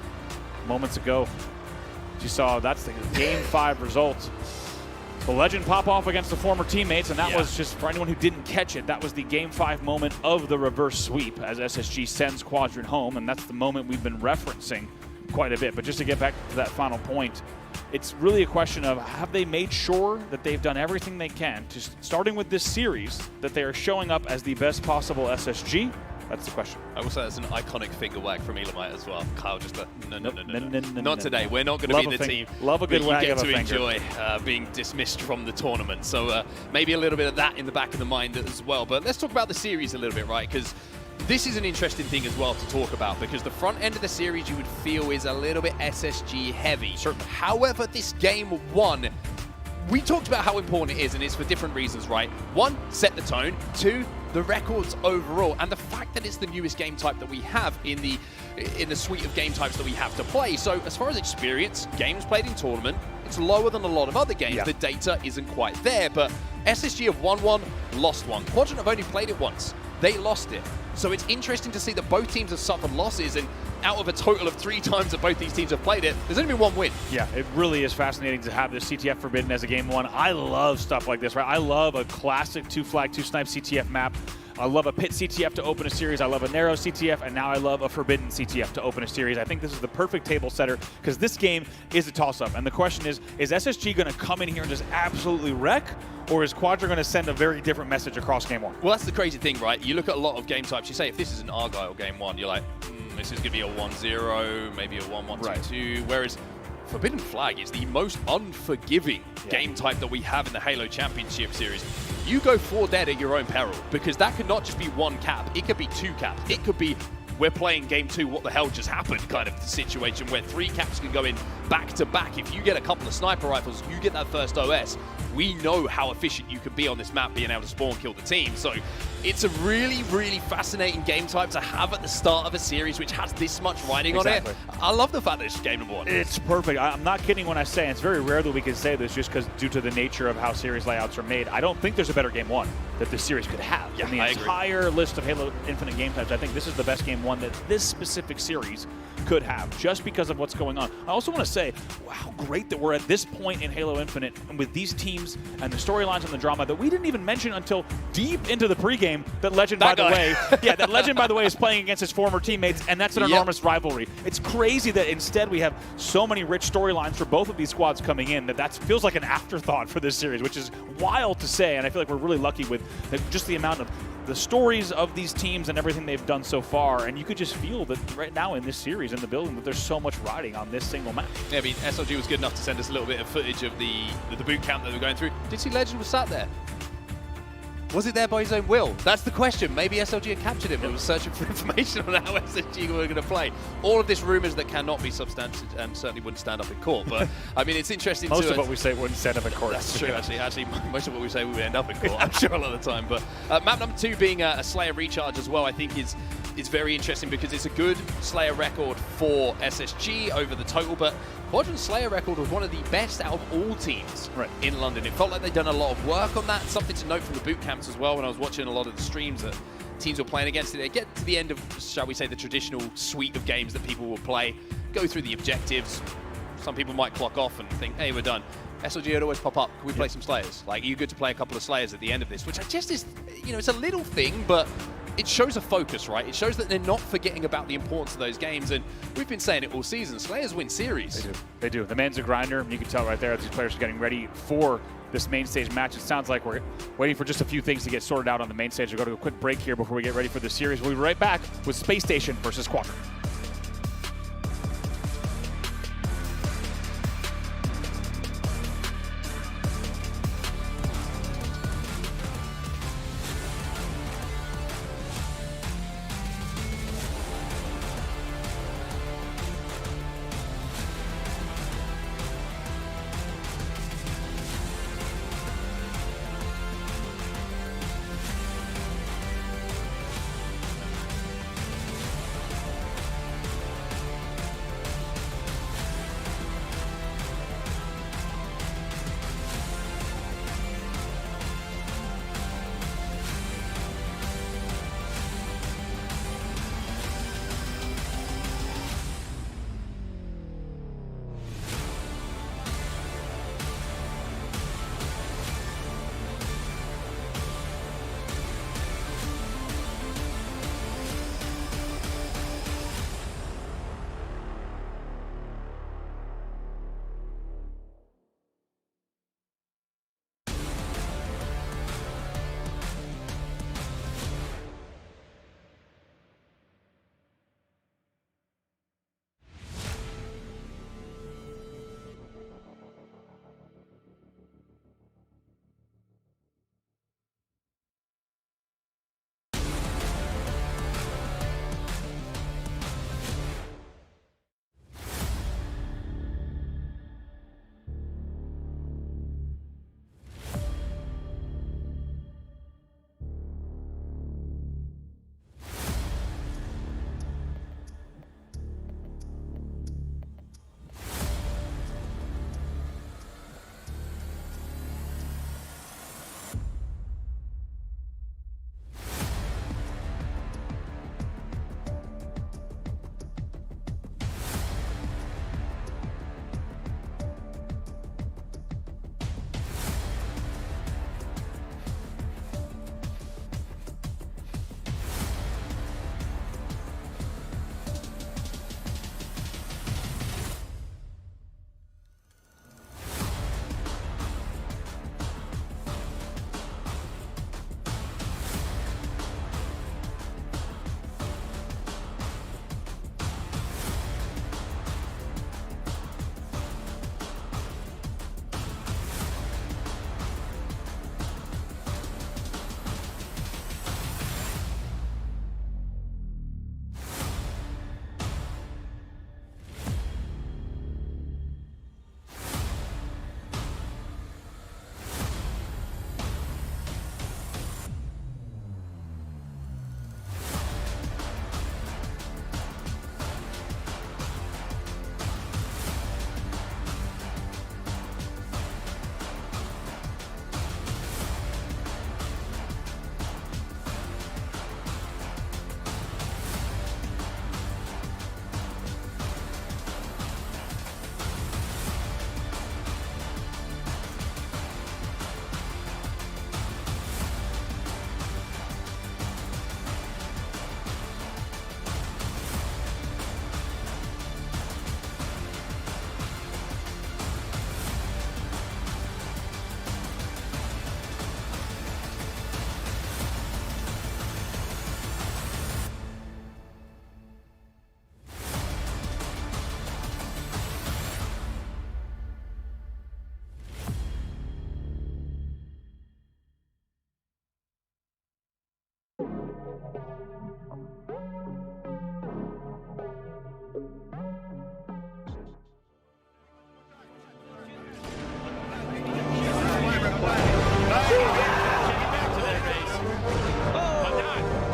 Moments ago, you saw that's the Game 5 result. The legend pop off against the former teammates, and that was just, for anyone who didn't catch it, that was the Game 5 moment of the reverse sweep as SSG sends Quadrant home, and that's the moment we've been referencing quite a bit. But just to get back to that final point, it's really a question of, have they made sure that they've done everything they can, to, starting with this series, that they are showing up as the best possible SSG? That's the question. I will say that's an iconic finger wag from Elamite as well. Kyle just no. Not today. We're not going to be the team. Love a good wag of a finger. You get to enjoy being dismissed from the tournament. So maybe a little bit of that in the back of the mind as well. But let's talk about the series a little bit, right? Because this is an interesting thing as well to talk about, because the front end of the series you would feel is a little bit SSG heavy. Certainly. However, this Game 1, we talked about how important it is, and it's for different reasons, right? 1, set the tone. 2, the records overall, and the fact that it's the newest game type that we have in the suite of game types that we have to play. So as far as experience, games played in tournament, it's lower than a lot of other games. The data isn't quite there, but SSG have won 1, lost 1. Quadrant have only played it once. They lost it. So it's interesting to see that both teams have suffered losses, and out of a total of 3 times that both these teams have played it, there's only been 1 win. Yeah, it really is fascinating to have this CTF Forbidden as a Game 1. I love stuff like this, right? I love a classic 2-flag, 2-snipe CTF map. I love a pit CTF to open a series. I love a narrow CTF, and now I love a forbidden CTF to open a series. I think this is the perfect table setter, because this game is a toss-up. And the question is SSG going to come in here and just absolutely wreck, or is Quadra going to send a very different message across Game 1? Well, that's the crazy thing, right? You look at a lot of game types. You say, if this is an Argyle Game 1, you're like, this is going to be a 1-0, maybe a 1-1-2-2. Whereas Forbidden Flag is the most unforgiving game type that we have in the Halo Championship Series. You go 4 dead at your own peril, because that could not just be 1 cap. It could be 2 caps. It could be, we're playing Game 2, what the hell just happened kind of situation, where 3 caps can go in back to back. If you get a couple of sniper rifles, you get that first OS. We know how efficient you can be on this map, being able to spawn kill the team. So it's a really, really fascinating game type to have at the start of a series which has this much riding on it. I love the fact that it's Game 1. It's perfect. I'm not kidding when I say it's very rare that we can say this, just because due to the nature of how series layouts are made. I don't think there's a better Game 1 that this series could have. Yeah, in the entire list of Halo Infinite game types, I think this is the best Game 1 that this specific series could have, just because of what's going on. I also want to say how great that we're at this point in Halo Infinite, and with these teams and the storylines and the drama that we didn't even mention until deep into the pregame, that Legend, by the way, is playing against his former teammates, and that's an enormous rivalry. It's crazy that instead we have so many rich storylines for both of these squads coming in that feels like an afterthought for this series, which is wild to say, and I feel like we're really lucky with just the amount of the stories of these teams and everything they've done so far, and you could just feel that right now in this series, in the building, that there's so much riding on this single map. Yeah, I mean, SLG was good enough to send us a little bit of footage of the boot camp that we're going through. Did you see Legend was sat there? Was it there by his own will? That's the question. Maybe SLG had captured him and was searching for information on how SLG were going to play. All of this rumours that cannot be substantiated and certainly wouldn't stand up in court. But, I mean, it's interesting Most of what we say wouldn't stand up in court. That's true, actually. Most of what we say we would end up in court, I'm sure, a lot of the time. But map number 2 being a Slayer recharge as well, I think is very interesting because it's a good Slayer record for SSG over the total, but Quadrant's Slayer record was one of the best out of all teams in London. It felt like they'd done a lot of work on that. Something to note from the boot camps as well when I was watching a lot of the streams that teams were playing against it. They get to the end of, shall we say, the traditional suite of games that people will play, go through the objectives. Some people might clock off and think, hey, we're done. SLG would always pop up, can we play some Slayers? Like, are you good to play a couple of Slayers at the end of this? Which I just is, you know, it's a little thing, but it shows a focus, right? It shows that they're not forgetting about the importance of those games, and we've been saying it all season. Slayers win series. They do. The man's a grinder. You can tell right there as these players are getting ready for this main stage match. It sounds like we're waiting for just a few things to get sorted out on the main stage. We'll go to a quick break here before we get ready for the series. We'll be right back with Space Station versus Quadrant.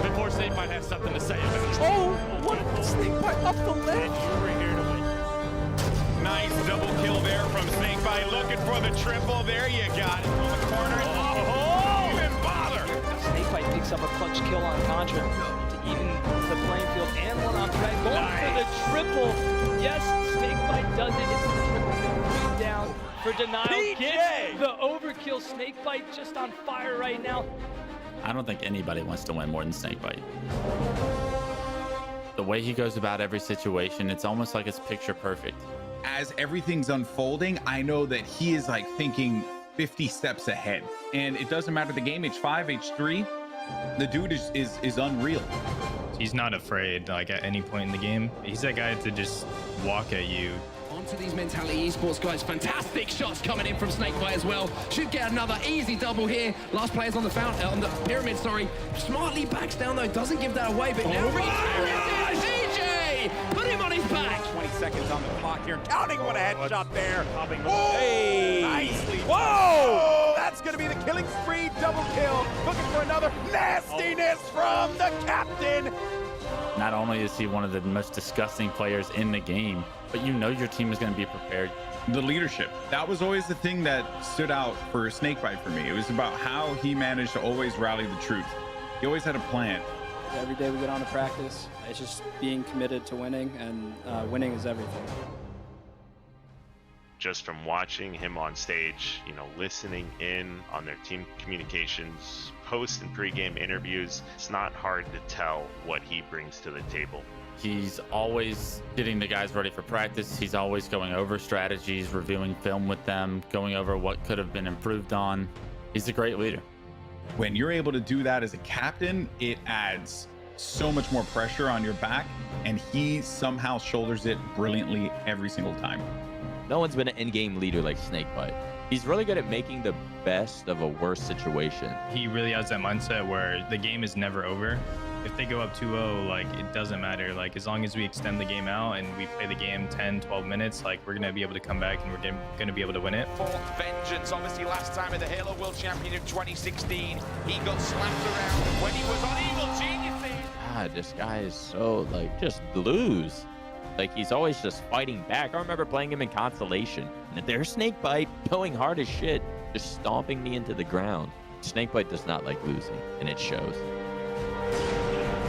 Before Snake might have something to say about it. Oh, what a Snakebite up the ledge. We're here to win. Nice double kill there from Snakebite. Looking for the triple. There you got it. On the corner. Oh, even bother. Snakebite picks up a clutch kill on Contra to even the playing field and one on Fred. Going for the triple. Yes, Snakebite does it. It's the triple kill. Down for denial. Gets the overkill. Snakebite just on fire right now. I don't think anybody wants to win more than Snakebite. The way he goes about every situation, it's almost like it's picture perfect. As everything's unfolding, I know that he is like thinking 50 steps ahead. And it doesn't matter the game, H5, H3, the dude is unreal. He's not afraid, like at any point in the game. He's that guy to just walk at you. Onto these Mentality Esports guys. Fantastic shots coming in from Snakebite as well. Should get another easy double here. Last player's on the pyramid, sorry. Smartly backs down though, doesn't give that away, but now DJ! Put him on his back. 20 seconds on the clock here. Counting one headshot there. Hey! Nicely. Whoa! That's going to be the killing spree. Double kill. Looking for another nastiness from the captain. Not only is he one of the most disgusting players in the game, but you know your team is going to be prepared. The leadership, that was always the thing that stood out for Snakebite for me. It was about how he managed to always rally the troops. He always had a plan. Every day we get on to practice, it's just being committed to winning, and winning is everything. Just from watching him on stage, you know, listening in on their team communications, post and pre-game interviews, it's not hard to tell what he brings to the table. He's always getting the guys ready for practice. He's always going over strategies, reviewing film with them, going over what could have been improved on. He's a great leader. When you're able to do that as a captain, it adds so much more pressure on your back, and he somehow shoulders it brilliantly every single time. No one's been an in-game leader like Snakebite. He's really good at making the best of a worse situation. He really has that mindset where the game is never over. If they go up 2-0, like, it doesn't matter. Like, as long as we extend the game out and we play the game 10, 12 minutes, like, we're going to be able to come back and we're going to be able to win it. Fourth vengeance, obviously last time at the Halo World Championship 2016, he got slapped around when he was on Evil Geniuses. God, this guy is so, like, just blues. Like, he's always just fighting back. I remember playing him in Constellation. And there's Snakebite going hard as shit, just stomping me into the ground. Snakebite does not like losing, and it shows.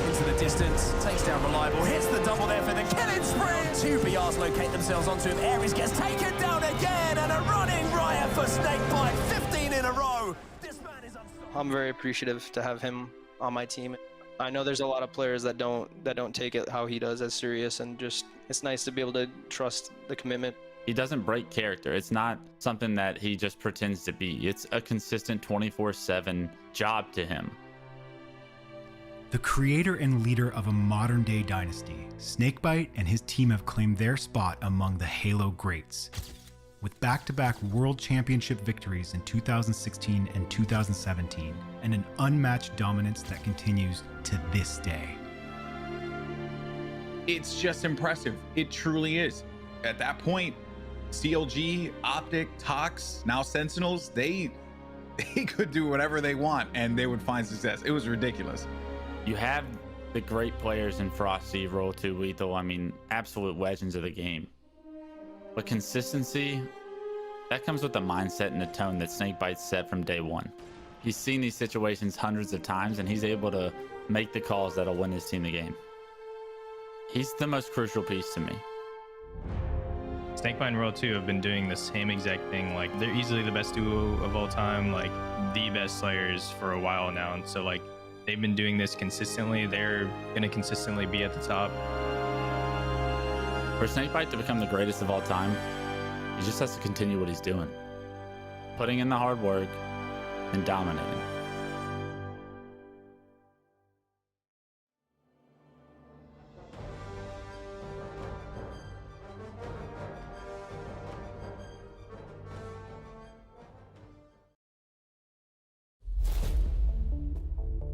Into the distance, takes down Reliable, hits the double there for the killing spree. Two BRs locate themselves onto him. Ares gets taken down again, and a running riot for Snakebite, 15 in a row. This man is unstoppable. I'm very appreciative to have him on my team. I know there's a lot of players that don't take it how he does as serious, and just it's nice to be able to trust the commitment. He doesn't break character. It's not something that he just pretends to be. It's a consistent 24/7 job to him. The creator and leader of a modern-day dynasty, Snakebite and his team have claimed their spot among the Halo greats. With back-to-back World Championship victories in 2016 and 2017, and an unmatched dominance that continues to this day. It's just impressive. It truly is. At that point, CLG, Optic, Tox, now Sentinels, they could do whatever they want and they would find success. It was ridiculous. You have the great players in Frosty, Roll 2, Lethal, I mean, absolute legends of the game. But consistency, that comes with the mindset and the tone that Snakebite set from day one. He's seen these situations hundreds of times, and he's able to make the calls that'll win his team the game. He's the most crucial piece to me. Snakebite and Royal 2 have been doing the same exact thing. Like, they're easily the best duo of all time, like the best players for a while now. And so, like, they've been doing this consistently. They're going to consistently be at the top. For Snakebite to become the greatest of all time, he just has to continue what he's doing. Putting in the hard work and dominating.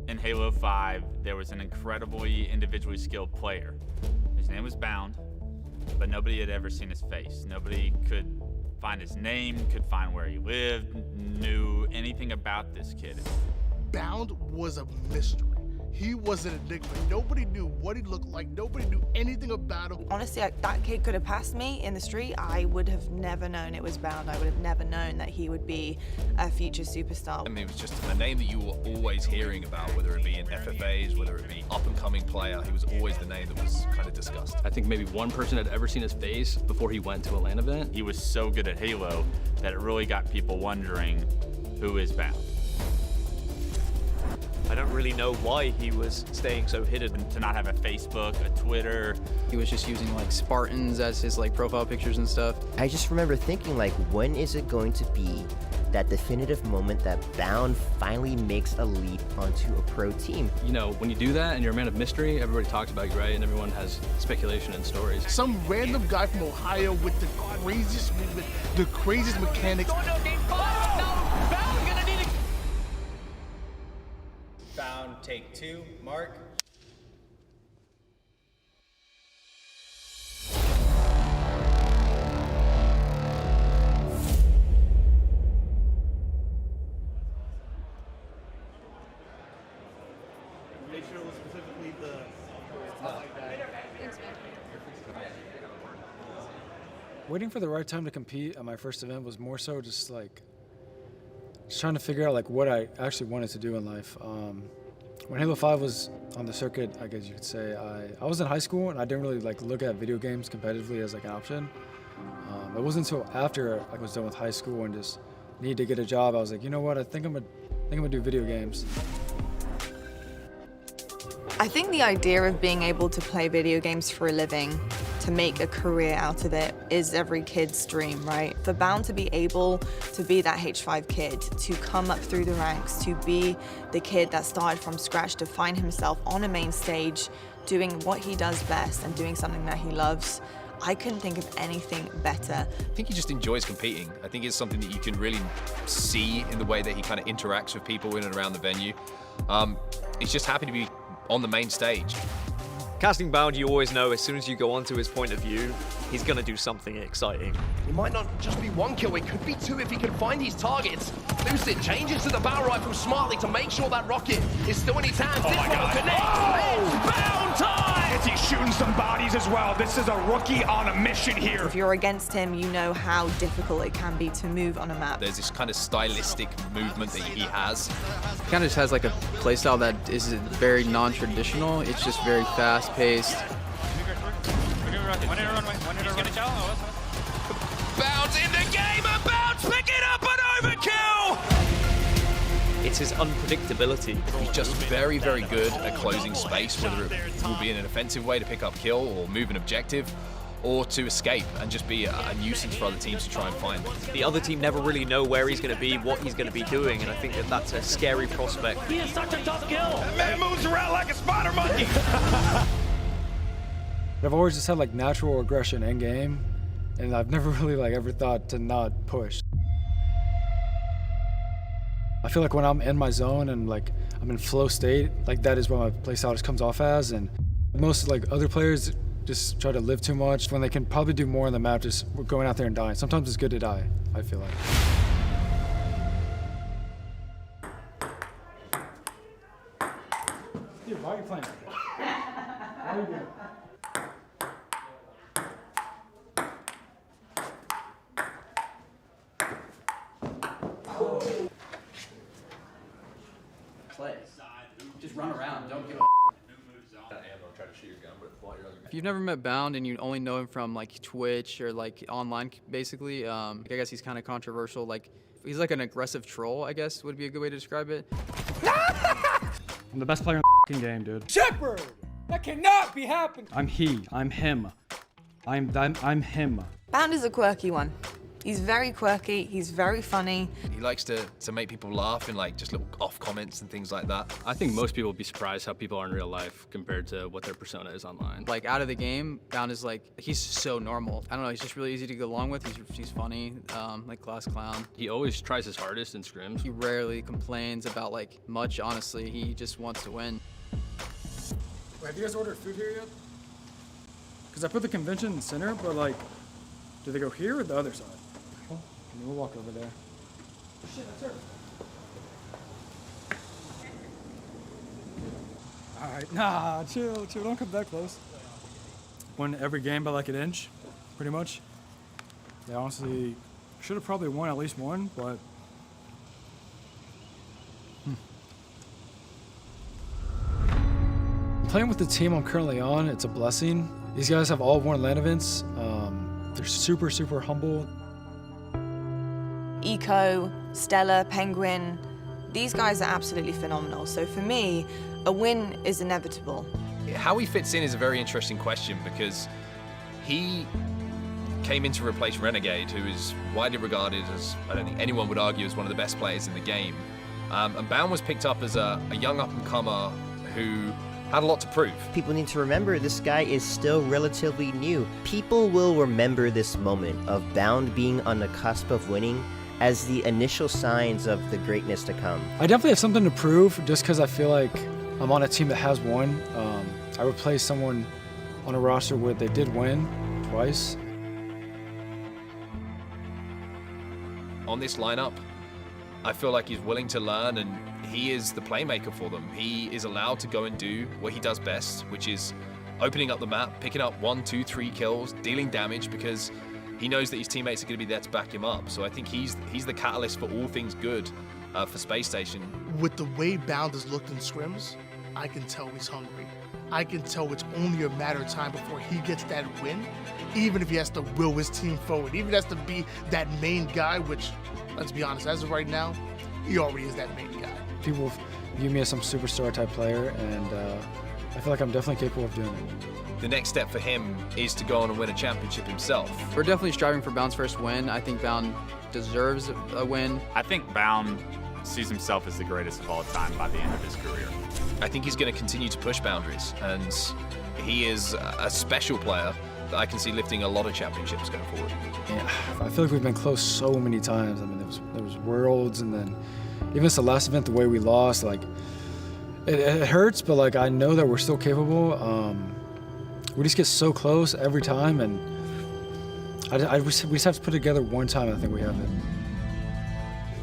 In Halo 5, there was an incredibly individually skilled player. His name was Bound, but nobody had ever seen his face. Nobody could find his name, could find where he lived, knew anything about this kid. Bound was a mystery. He was an enigma. Nobody knew what he looked like. Nobody knew anything about him. Honestly, that kid could have passed me in the street. I would have never known it was Bound. I would have never known that he would be a future superstar. I mean, it was just a name that you were always hearing about, whether it be in FFAs, whether it be up-and-coming player. He was always the name that was kind of discussed. I think maybe one person had ever seen his face before he went to a LAN event. He was so good at Halo that it really got people wondering, who is Bound? I don't really know why he was staying so hidden. To not have a Facebook, a Twitter. He was just using like Spartans as his like profile pictures and stuff. I just remember thinking like, when is it going to be that definitive moment that Bound finally makes a leap onto a pro team? You know, when you do that and you're a man of mystery, everybody talks about you, right? And everyone has speculation and stories. Some random guy from Ohio with the craziest movement, the craziest mechanics. Bound, take 2, Mark. Make sure it was specifically the Waiting for the right time to compete at my first event was more so just like trying to figure out like what I actually wanted to do in life. When Halo 5 was on the circuit, I guess you could say, I was in high school and I didn't really like look at video games competitively as like an option. It wasn't until after I was done with high school and just needed to get a job, I was like, you know what, I think I'm gonna do video games. I think the idea of being able to play video games for a living, to make a career out of it, is every kid's dream, right? For Bound to be able to be that H5 kid, to come up through the ranks, to be the kid that started from scratch, to find himself on a main stage, doing what he does best and doing something that he loves, I couldn't think of anything better. I think he just enjoys competing. I think it's something that you can really see in the way that he kind of interacts with people in and around the venue. He's just happy to be on the main stage. Casting Bound, you always know as soon as you go onto his point of view, he's going to do something exciting. It might not just be 1 kill, it could be 2 if he can find his targets. Lucid changes to the barrel rifle smartly to make sure that rocket is still in his hands. Oh my God. It's Bound time! Is he shooting some bodies as well? This is a rookie on a mission here. If you're against him, you know how difficult it can be to move on a map. There's this kind of stylistic movement that he has. He kind of just has like a playstyle that is very non-traditional. It's just very fast-paced. Bound's in the game and Bound's picking up an overkill! It's his unpredictability. He's just very, very good at closing space, whether it will be in an offensive way to pick up kill or move an objective, or to escape and just be a nuisance for other teams to try and find. The other team never really know where he's going to be, what he's going to be doing, and I think that that's a scary prospect. He is such a tough kill. That man moves around like a spider monkey. I've always just had like natural aggression in game, and I've never really like ever thought to not push. I feel like when I'm in my zone and like I'm in flow state, like that is what my playstyle just comes off as. And most like other players just try to live too much when they can probably do more on the map, just going out there and dying. Sometimes it's good to die, I feel like. Dude, why are you playing like that? Why are you doing that? Play. Just run around, don't give a If you've never met Bound and you only know him from like Twitch or like online basically, I guess he's kind of controversial. Like he's like an aggressive troll, I guess would be a good way to describe it. I'm the best player in the game, dude. Shepard! That cannot be happening! I'm him. I'm him. I'm him. Bound is a quirky one. He's very quirky, he's very funny. He likes to make people laugh in like just little off comments and things like that. I think most people would be surprised how people are in real life compared to what their persona is online. Like out of the game, Bound is like, he's so normal. I don't know, he's just really easy to get along with. He's funny, like class clown. He always tries his hardest in scrims. He rarely complains about like much, honestly. He just wants to win. Wait, have you guys ordered food here yet? Because I put the convention center, but like, do they go here or the other side? We'll walk over there. Shit, that's her. Alright, nah, chill, don't come that close. Won every game by like an inch, pretty much. They honestly should have probably won at least one, but Playing with the team I'm currently on, it's a blessing. These guys have all won LAN events. They're super, super humble. Eco, Stella, Penguin, these guys are absolutely phenomenal. So for me, a win is inevitable. How he fits in is a very interesting question because he came in to replace Renegade, who is widely regarded as, I don't think anyone would argue, as one of the best players in the game. And Bound was picked up as a young up-and-comer who had a lot to prove. People need to remember this guy is still relatively new. People will remember this moment of Bound being on the cusp of winning as the initial signs of the greatness to come. I definitely have something to prove just because I feel like I'm on a team that has won. I replaced someone on a roster where they did win twice. On this lineup, I feel like he's willing to learn and he is the playmaker for them. He is allowed to go and do what he does best, which is opening up the map, picking up 1, 2, 3 kills, dealing damage because he knows that his teammates are going to be there to back him up. So I think he's the catalyst for all things good for Space Station. With the way Bound has looked in scrims, I can tell he's hungry. I can tell it's only a matter of time before he gets that win, even if he has to will his team forward, even if he has to be that main guy, which, let's be honest, as of right now, he already is that main guy. People view me as some superstar type player, and I feel like I'm definitely capable of doing it. The next step for him is to go on and win a championship himself. We're definitely striving for Bound's first win. I think Bound deserves a win. I think Bound sees himself as the greatest of all time by the end of his career. I think he's going to continue to push boundaries, and he is a special player that I can see lifting a lot of championships going forward. Yeah, I feel like we've been close so many times. I mean, there was Worlds, and then even this the last event, the way we lost, like, it hurts, but like I know that we're still capable. We just get so close every time, and we just have to put it together one time. I think we have it.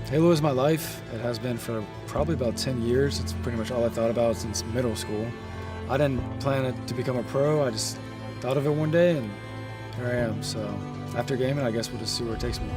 Halo is my life. It has been for probably about 10 years. It's pretty much all I thought about since middle school. I didn't plan it to become a pro. I just thought of it one day, and here I am. So after gaming, I guess we'll just see where it takes me.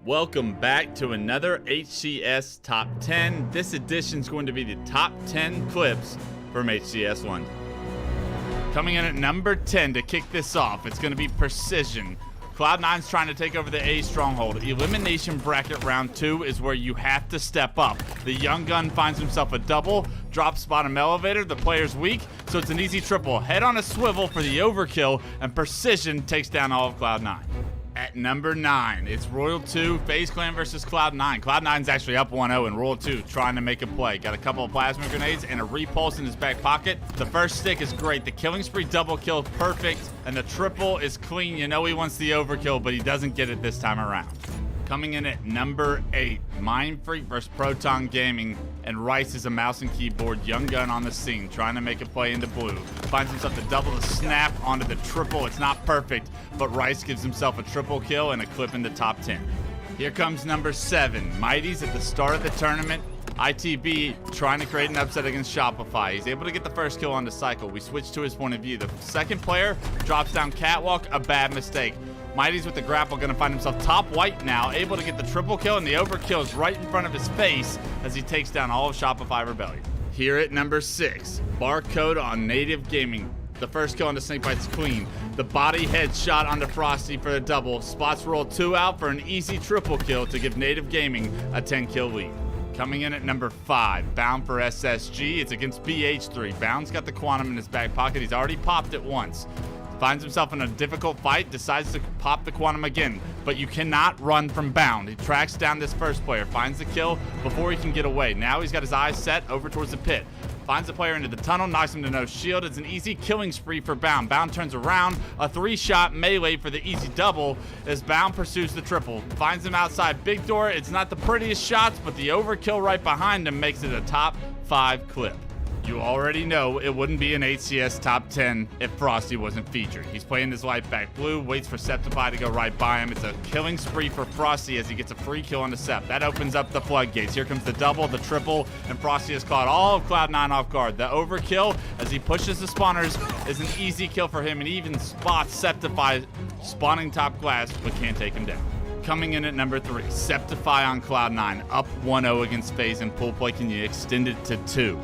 Welcome back to another HCS Top 10. This edition is going to be the top 10 clips from HCS London. Coming in at number 10 to kick this off, it's going to be Precision. Cloud9's trying to take over the A stronghold. Elimination bracket round 2 is where you have to step up. The young gun finds himself a double, drops bottom elevator, the player's weak, so it's an easy triple. Head on a swivel for the overkill, and Precision takes down all of Cloud9. At number 9, it's Royal 2, FaZe Clan versus Cloud9. Cloud9's actually up 1-0 in Royal 2, trying to make a play. Got a couple of plasma grenades and a repulse in his back pocket. The first stick is great. The killing spree double kill perfect, and the triple is clean. You know he wants the overkill, but he doesn't get it this time around. Coming in at number 8, Mindfreak versus Proton Gaming, and Rice is a mouse and keyboard young gun on the scene, trying to make a play into blue. Finds himself to double the snap onto the triple. It's not perfect, but Rice gives himself a triple kill and a clip in the top 10. Here comes number 7, Mighty's at the start of the tournament. ITB trying to create an upset against Shopify. He's able to get the first kill on the cycle. We switch to his point of view. The second player drops down catwalk, a bad mistake. Mighty's with the grapple, going to find himself top white now, able to get the triple kill, and the overkill is right in front of his face as he takes down all of Shopify Rebellion. Here at number 6, Barcode on Native Gaming. The first kill onto Snakebite's Queen. The body head shot onto Frosty for a double. Spots roll 2 out for an easy triple kill to give Native Gaming a 10-kill lead. Coming in at number 5, Bound for SSG. It's against BH3. Bound's got the Quantum in his back pocket. He's already popped it once. Finds himself in a difficult fight, decides to pop the Quantum again, but you cannot run from Bound. He tracks down this first player, finds the kill before he can get away. Now he's got his eyes set over towards the pit. Finds the player into the tunnel, knocks him to no shield. It's an easy killing spree for Bound. Bound turns around, a 3-shot melee for the easy double as Bound pursues the triple. Finds him outside Big Door. It's not the prettiest shots, but the overkill right behind him makes it a top 5 clip. You already know it wouldn't be an HCS top 10 if Frosty wasn't featured. He's playing his life back blue, waits for Septify to go right by him. It's a killing spree for Frosty as he gets a free kill on the Sep. That opens up the floodgates. Here comes the double, the triple, and Frosty has caught all of Cloud9 off guard. The overkill as he pushes the spawners is an easy kill for him, and he even spots Septify spawning top glass, but can't take him down. Coming in at number 3, Septify on Cloud9, up 1-0 against FaZe in pool play. Can you extend it to 2?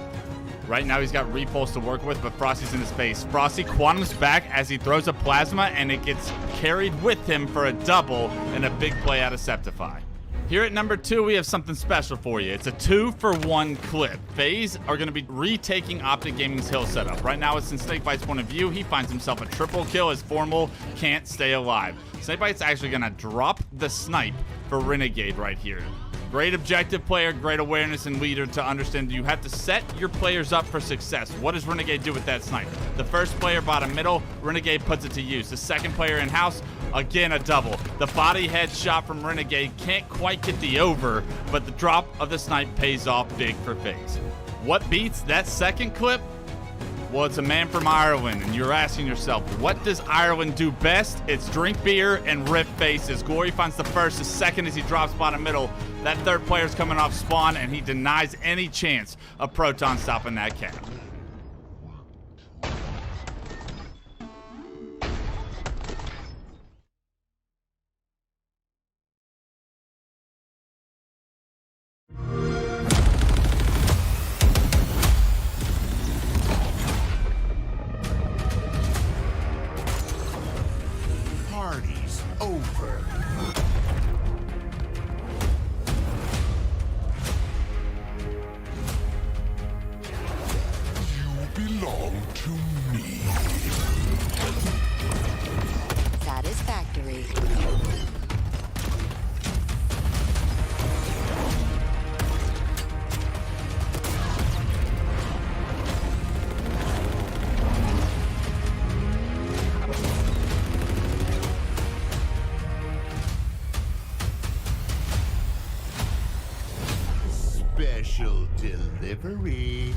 Right now he's got repulse to work with, but Frosty's in his face. Frosty Quantum's back as he throws a plasma, and it gets carried with him for a double and a big play out of Septify. Here at number 2, we have something special for you. It's a 2-for-1 clip. FaZe are going to be retaking Optic Gaming's hill setup. Right now it's in Snakebite's point of view. He finds himself a triple kill as Formal can't stay alive. Snakebite's actually going to drop the snipe for Renegade right here. Great objective player, great awareness and leader to understand you have to set your players up for success. What does Renegade do with that snipe? The first player bottom middle, Renegade puts it to use. The second player in house, again a double. The body head shot from Renegade can't quite get the over, but the drop of the snipe pays off big for FaZe. What beats that second clip? Well, it's a man from Ireland, and you're asking yourself, what does Ireland do best? It's drink beer and rip faces. Glory finds the first, the second as he drops bottom middle. That third player's coming off spawn, and he denies any chance of Proton stopping that cap. Party's over. Belong to me. Satisfactory. Special delivery.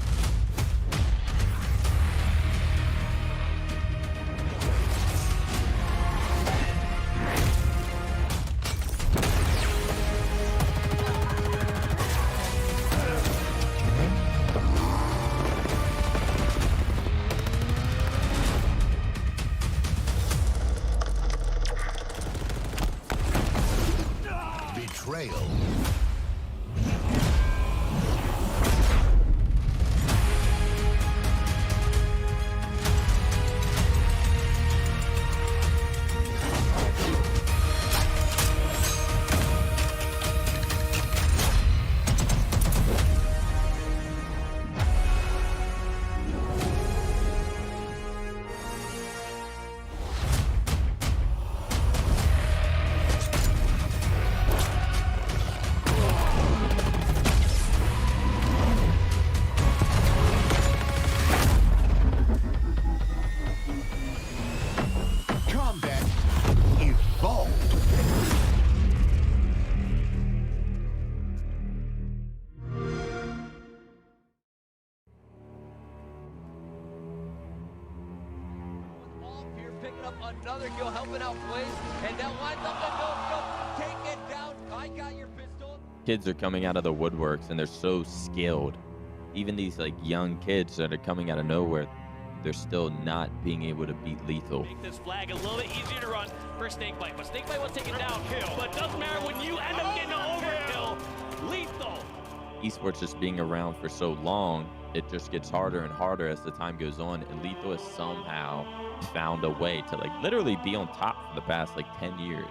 Betrayal. Combat evolved. Here picking up another kill, helping out FaZe, and that lines up the no-scope. Take it down. I got your pistol. Kids are coming out of the woodworks and they're so skilled. Even these like young kids that are coming out of nowhere, they're still not being able to beat lethal. Make this flag a little bit easier to run for Snakebite, but Snakebite was taken down. But it doesn't matter when you end up getting an overkill. Lethal esports just being around for so long, it just gets harder and harder as the time goes on. And Lethal has somehow found a way to like literally be on top for the past like 10 years.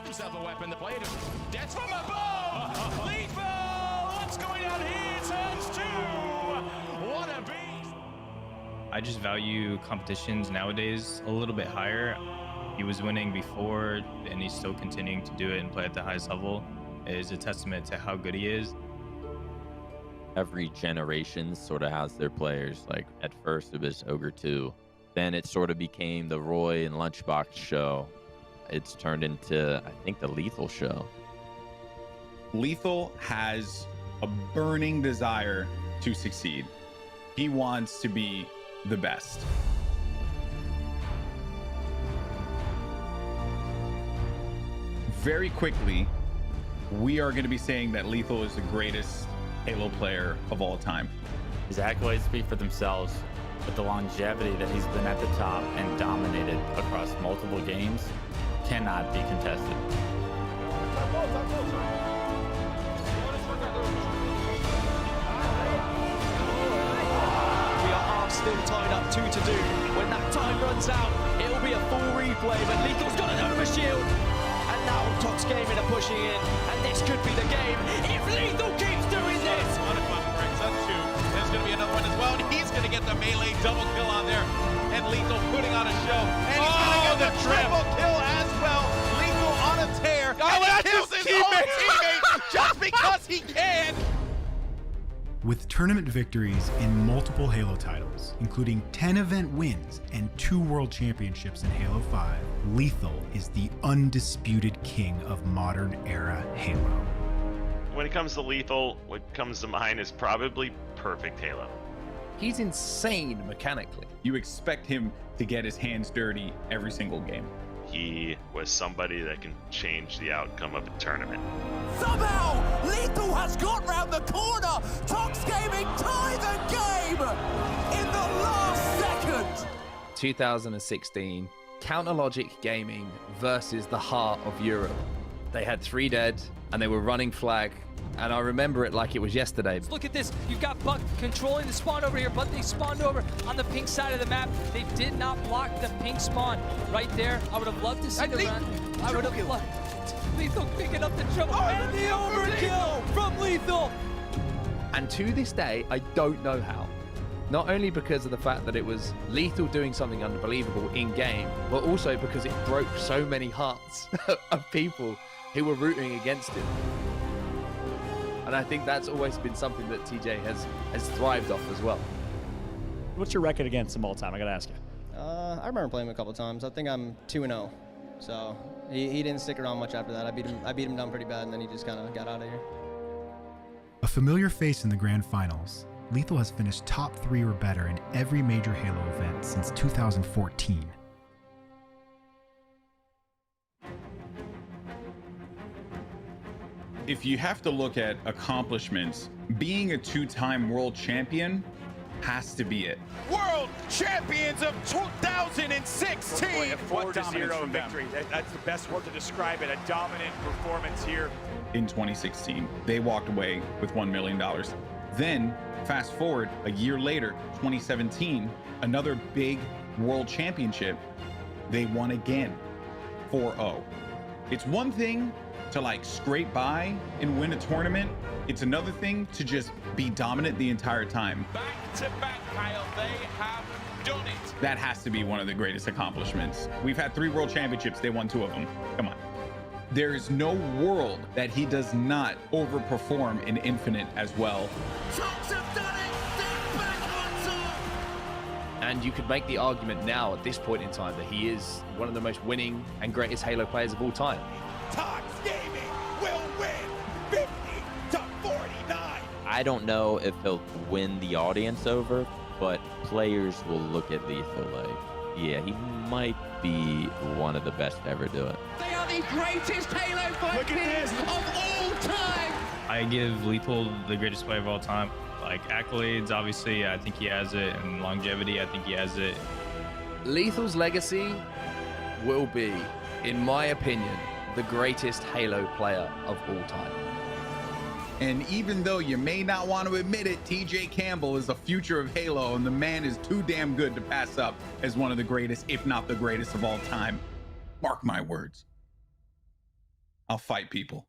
Himself a weapon. The player death from above. Lethal. What's going on here? Turns two. What a beast. I just value competitions nowadays a little bit higher. He was winning before, and he's still continuing to do it and play at the highest level. It is a testament to how good he is. Every generation sort of has their players. Like at first it was Ogre 2. Then it sort of became the Roy and Lunchbox show. It's turned into, I think, the Lethal show. Lethal has a burning desire to succeed. He wants to be the best. Very quickly, we are going to be saying that Lethal is the greatest Halo player of all time. His accolades speak for themselves, but the longevity that he's been at the top and dominated across multiple games cannot be contested. We are still tied up 2 to do. When that time runs out, it'll be a full replay, but Lethal's got an overshield. And now Tox Gaming are pushing in, and this could be the game if Lethal keeps doing this. Brings up 2. There's going to be another one as well, and he's going to get the melee double kill on there. And Lethal putting on a show. And he's going to get the triple kill as well. Lethal on a tear. Oh, and that's he kills his own teammate just because he can. With tournament victories in multiple Halo titles, including 10 event wins and 2 world championships in Halo 5, Lethal is the undisputed king of modern era Halo. When it comes to Lethal, what comes to mind is probably perfect Halo. He's insane mechanically. You expect him to get his hands dirty every single game. He was somebody that can change the outcome of a tournament. Somehow, Lethal has got round the corner. Tox Gaming tie the game in the last second. 2016, Counterlogic Gaming versus the heart of Europe. They had 3 dead, and they were running flag, and I remember it like it was yesterday. Look at this. You've got Buck controlling the spawn over here, but they spawned over on the pink side of the map. They did not block the pink spawn right there. I would have loved to see the run. I would have loved Lethal picking up the trouble. And the overkill from Lethal. And to this day, I don't know how. Not only because of the fact that it was Lethal doing something unbelievable in-game, but also because it broke so many hearts of people who were rooting against him. And I think that's always been something that TJ has thrived off as well. What's your record against him all time? I gotta ask you. I remember playing him a couple times. I think I'm 2-0. So he didn't stick around much after that. I beat him down pretty bad, and then he just kind of got out of here. A familiar face in the grand finals, Lethal has finished top 3 or better in every major Halo event since 2014. If you have to look at accomplishments, being a 2-time world champion has to be it. World champions of 2016. A 4-0 victory. That's the best word to describe it. A dominant performance here. In 2016, they walked away with $1 million. Then, fast forward a year later, 2017, another big world championship, they won again, 4-0. It's one thing to like scrape by and win a tournament. It's another thing to just be dominant the entire time. Back to back, Kyle. They have done it. That has to be one of the greatest accomplishments. We've had 3 world championships. They won 2 of them. Come on. There is no world that he does not overperform in Infinite as well. And you could make the argument now at this point in time that he is one of the most winning and greatest Halo players of all time. Tox Gaming will win 50-49. I don't know if he'll win the audience over, but players will look at Lethal like, yeah, he might be one of the best to ever do it. They are the greatest Halo players of all time. I give Lethal the greatest player of all time. Like accolades, obviously, I think he has it, and longevity, I think he has it. Lethal's legacy will be, in my opinion, the greatest Halo player of all time. And even though you may not want to admit it, TJ Campbell is the future of Halo, and the man is too damn good to pass up as one of the greatest, if not the greatest of all time. Mark my words. I'll fight people.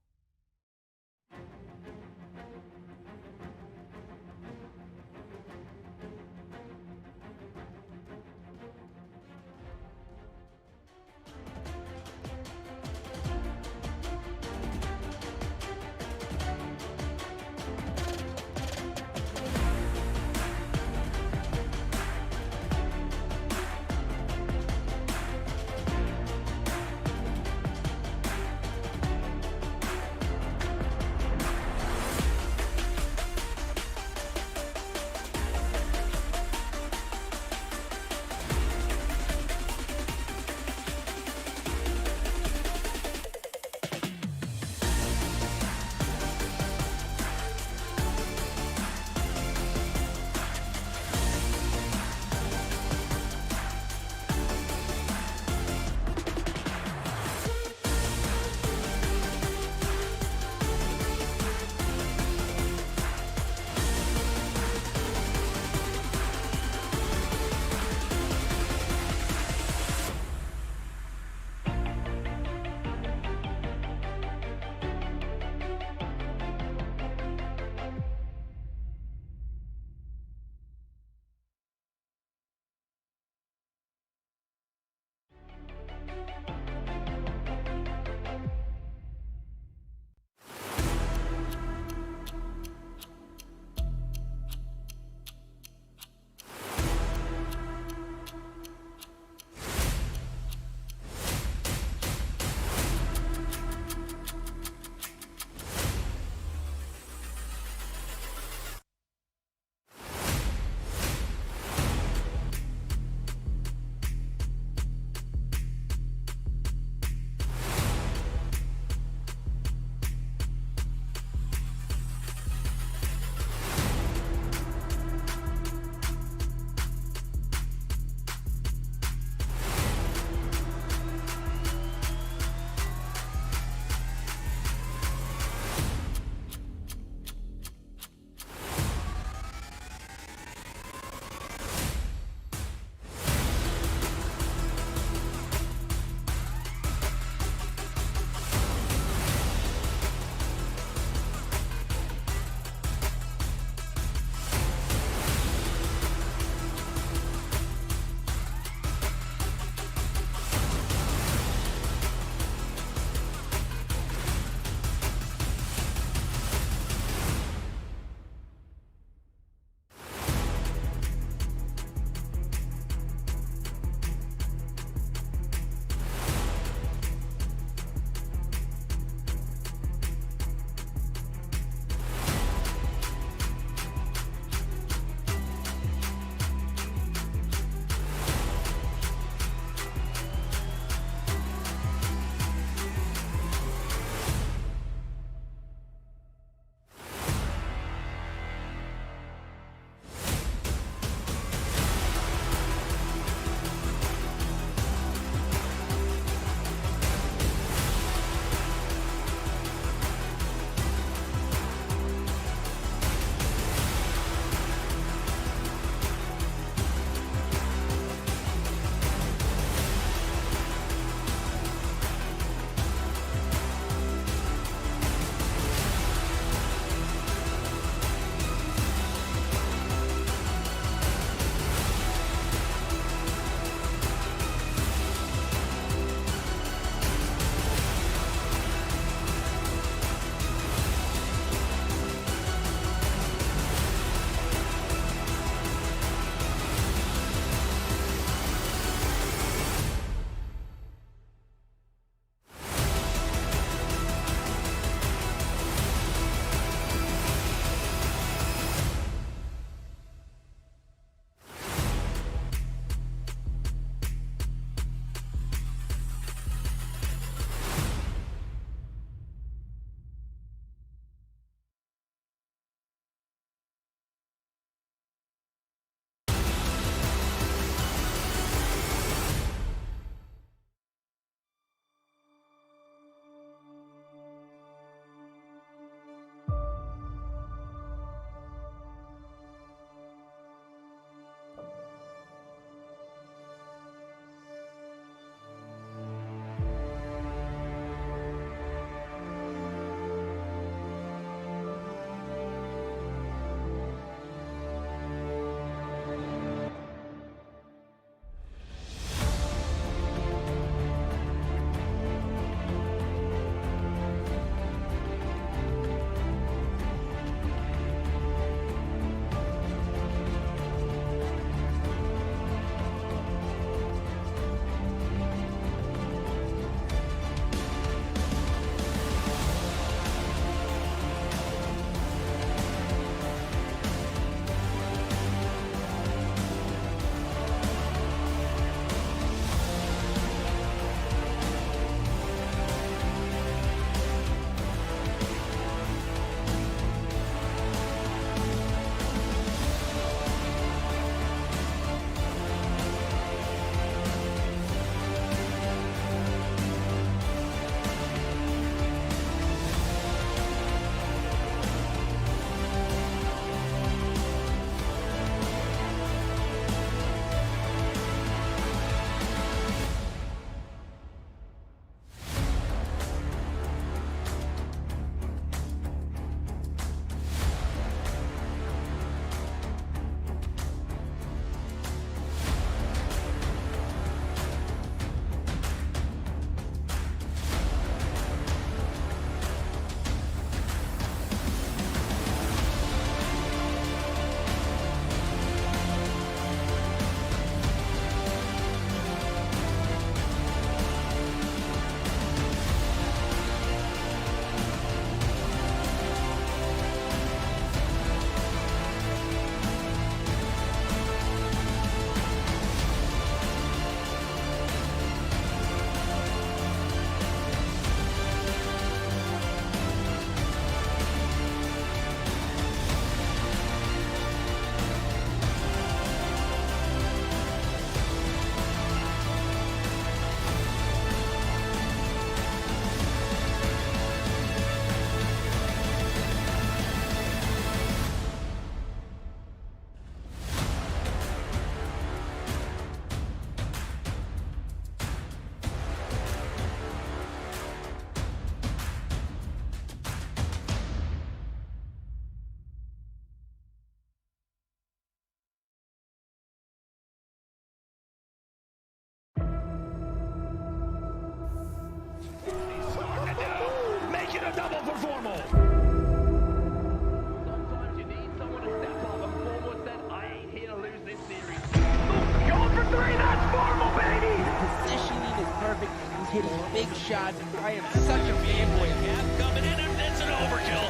hitting big shots. I am such a fanboy of him. Coming in, and it's an overkill.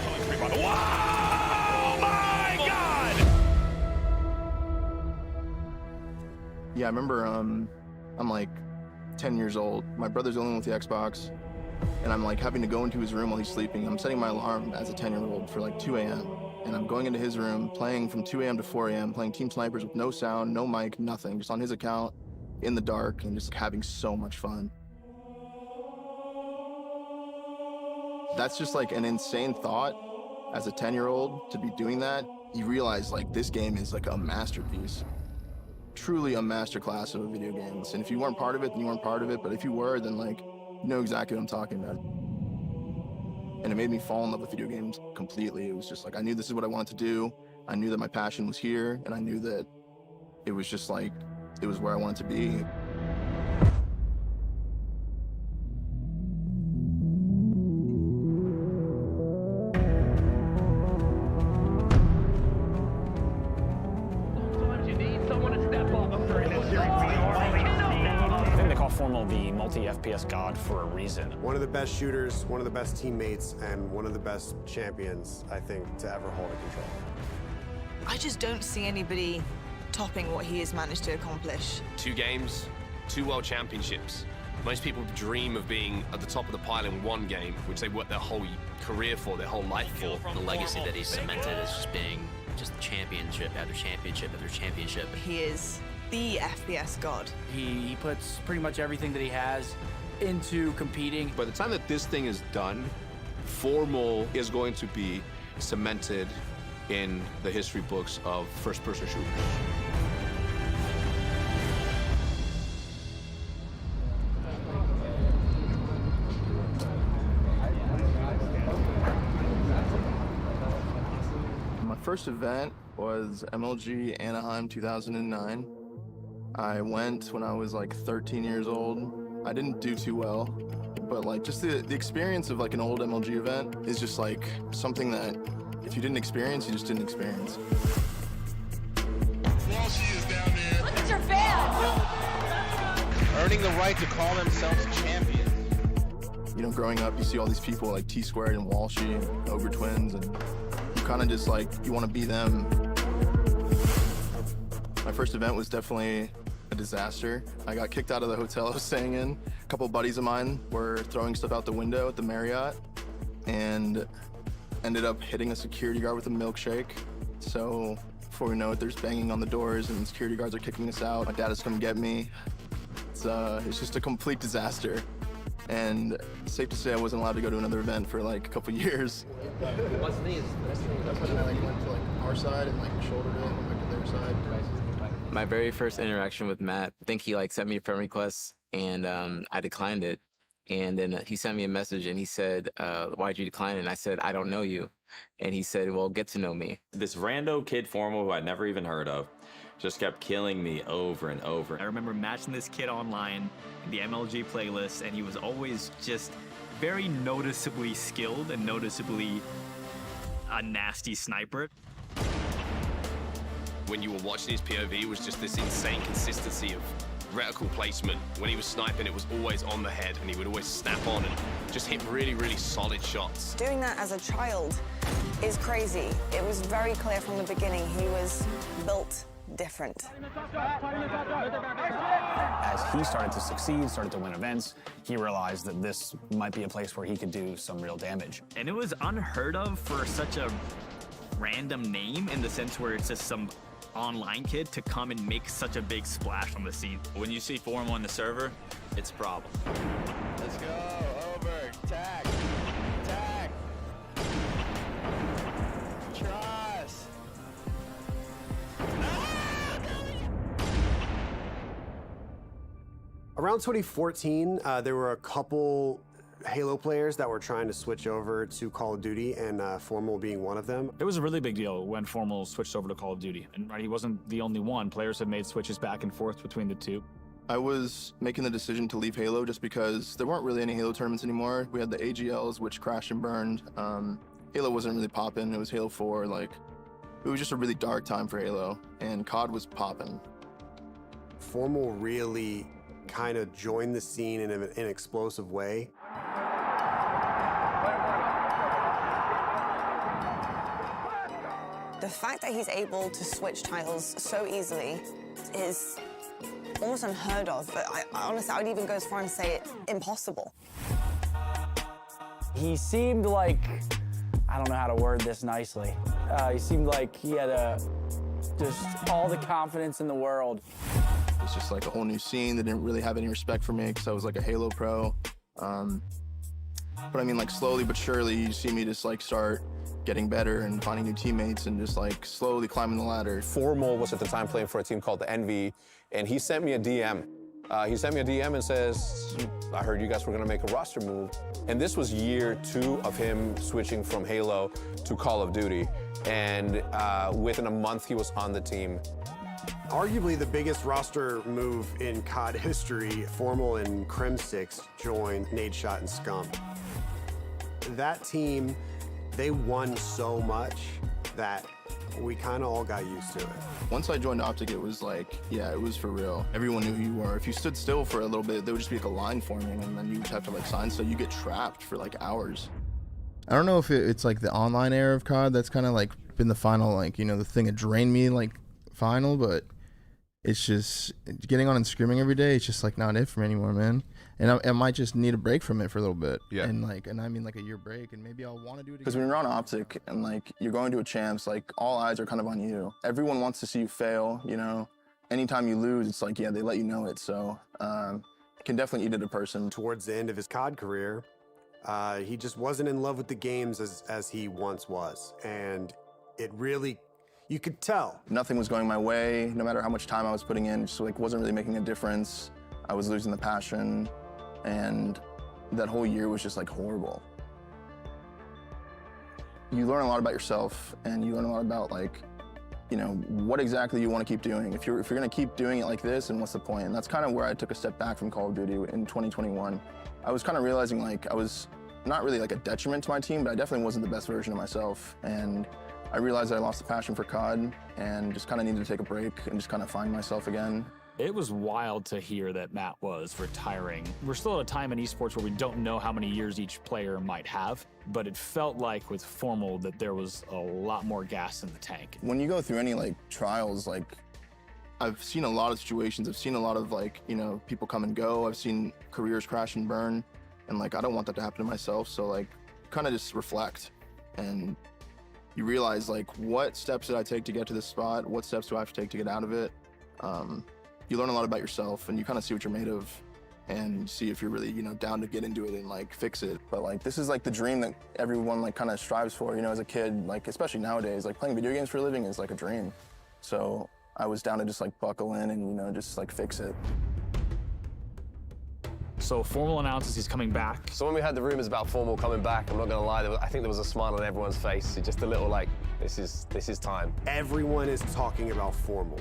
Wow, my God! Yeah, I remember I'm like 10 years old. My brother's the only one with the Xbox, and I'm like having to go into his room while he's sleeping. I'm setting my alarm as a 10-year-old for like 2 a.m. And I'm going into his room, playing from 2 a.m. to 4 a.m., playing Team Snipers with no sound, no mic, nothing, just on his account, in the dark, and just having so much fun. That's just like an insane thought as a 10-year-old to be doing that. You realize like this game is like a masterpiece. Truly a masterclass of a video game. And if you weren't part of it, then you weren't part of it. But if you were, then like, you know exactly what I'm talking about. And it made me fall in love with video games completely. It was just like, I knew this is what I wanted to do. I knew that my passion was here, and I knew that it was just like, it was where I wanted to be. I think they call Formal the multi-FPS god for a reason. One of the best shooters, one of the best teammates, and one of the best champions, I think, to ever hold a control. I just don't see anybody topping what he has managed to accomplish. 2 games, 2 world championships. Most people dream of being at the top of the pile in 1 game, which they work their whole career for, their whole life for. The legacy that he's cemented is just being just championship after championship after championship. He is the FPS god. He puts pretty much everything that he has into competing. By the time that this thing is done, Formal is going to be cemented in the history books of first-person shooters. My first event was MLG Anaheim 2009. I went when I was like 13 years old. I didn't do too well, but like just the experience of like an old MLG event is just like something that if you didn't experience, you just didn't experience. Walshy is down there. Look at your fans! Earning the right to call themselves champions. You know, growing up, you see all these people like T-Squared and Walshy and Ogre Twins, and you kind of just like, you want to be them. My first event was definitely a disaster. I got kicked out of the hotel I was staying in. A couple buddies of mine were throwing stuff out the window at the Marriott and ended up hitting a security guard with a milkshake. So before we know it, there's banging on the doors and security guards are kicking us out. My dad has come get me. It's just a complete disaster. And safe to say I wasn't allowed to go to another event for like a couple years. What's these? That's when I like went to like our side and like shouldered it and went to their side. My very first interaction with Matt, I think he like sent me a friend request and I declined it. And then he sent me a message and he said, why'd you decline it? And I said, I don't know you. And he said, well, get to know me. This rando kid Formal who I'd never even heard of just kept killing me over and over. I remember matching this kid online in the MLG playlist, and he was always just very noticeably skilled and noticeably a nasty sniper. When you were watching his POV, it was just this insane consistency of reticle placement. When he was sniping, it was always on the head, and he would always snap on and just hit really, really solid shots. Doing that as a child is crazy. It was very clear from the beginning he was built different. As he started to succeed, started to win events, he realized that this might be a place where he could do some real damage. And it was unheard of for such a random name in the sense where it's just some online kid to come and make such a big splash on the scene. When you see Formal on the server, it's a problem. Let's go. Over. Tag. Tag. Trust. Around 2014, there were a couple Halo players that were trying to switch over to Call of Duty, and Formal being one of them. It was a really big deal when Formal switched over to Call of Duty. And he wasn't the only one. Players have made switches back and forth between the two. I was making the decision to leave Halo just because there weren't really any Halo tournaments anymore. We had the AGLs, which crashed and burned. Halo wasn't really popping. It was Halo 4. Like, it was just a really dark time for Halo, and COD was popping. Formal really kind of joined the scene in an explosive way. The fact that he's able to switch titles so easily is almost unheard of, but I honestly, I would even go as far and say it's impossible. He seemed like, I don't know how to word this nicely. He seemed like he had just all the confidence in the world. It's just like a whole new scene. They didn't really have any respect for me because I was like a Halo pro. But I mean, like slowly but surely, you see me just like start getting better and finding new teammates and just like slowly climbing the ladder. Formal was at the time playing for a team called the Envy, and he sent me a DM. He sent me a DM and says, I heard you guys were gonna make a roster move. And this was year 2 of him switching from Halo to Call of Duty. And within a month, he was on the team. Arguably the biggest roster move in COD history, Formal and Crim6 joined Nadeshot and Scum. That team, they won so much that we kind of all got used to it. Once I joined Optic, it was like, yeah, it was for real. Everyone knew who you were. If you stood still for a little bit, there would just be like a line forming, and then you would have to like sign, so you get trapped for like hours. I don't know if it's like the online era of COD that's kind of like been the final, like, you know, the thing that drained me, like, final, but it's just getting on and scrimming every day. It's just like not it for me anymore, man. And I might just need a break from it for a little bit. Yeah. And I mean like a year break, and maybe I'll want to do it again. Because when you're on Optic and like you're going to a champs, like all eyes are kind of on you. Everyone wants to see you fail, you know. Anytime you lose, it's like, yeah, they let you know it. So it can definitely eat at a person. Towards the end of his COD career, he just wasn't in love with the games as he once was. And it really, you could tell. Nothing was going my way, no matter how much time I was putting in, just like wasn't really making a difference. I was losing the passion, and that whole year was just like horrible. You learn a lot about yourself, and you learn a lot about like, you know, what exactly you want to keep doing. If you're gonna keep doing it like this, then what's the point? And that's kind of where I took a step back from Call of Duty in 2021. I was kind of realizing like I was not really like a detriment to my team, but I definitely wasn't the best version of myself. And I realized that I lost the passion for COD and just kind of needed to take a break and just kind of find myself again. It was wild to hear that Matt was retiring. We're still at a time in esports where we don't know how many years each player might have, but it felt like with Formal that there was a lot more gas in the tank. When you go through any like trials, like I've seen a lot of situations. I've seen a lot of like, you know, people come and go. I've seen careers crash and burn, and like I don't want that to happen to myself. So like kind of just reflect, and you realize like what steps did I take to get to this spot? What steps do I have to take to get out of it? You learn a lot about yourself, and you kind of see what you're made of, and see if you're really, you know, down to get into it and like fix it. But like this is like the dream that everyone like kind of strives for, you know, as a kid, like especially nowadays, like playing video games for a living is like a dream. So I was down to just like buckle in and, you know, just like fix it. So Formal announces he's coming back. So when we had the rumors about Formal coming back, I'm not gonna lie, I think there was a smile on everyone's face. Just a little like, this is time. Everyone is talking about Formal.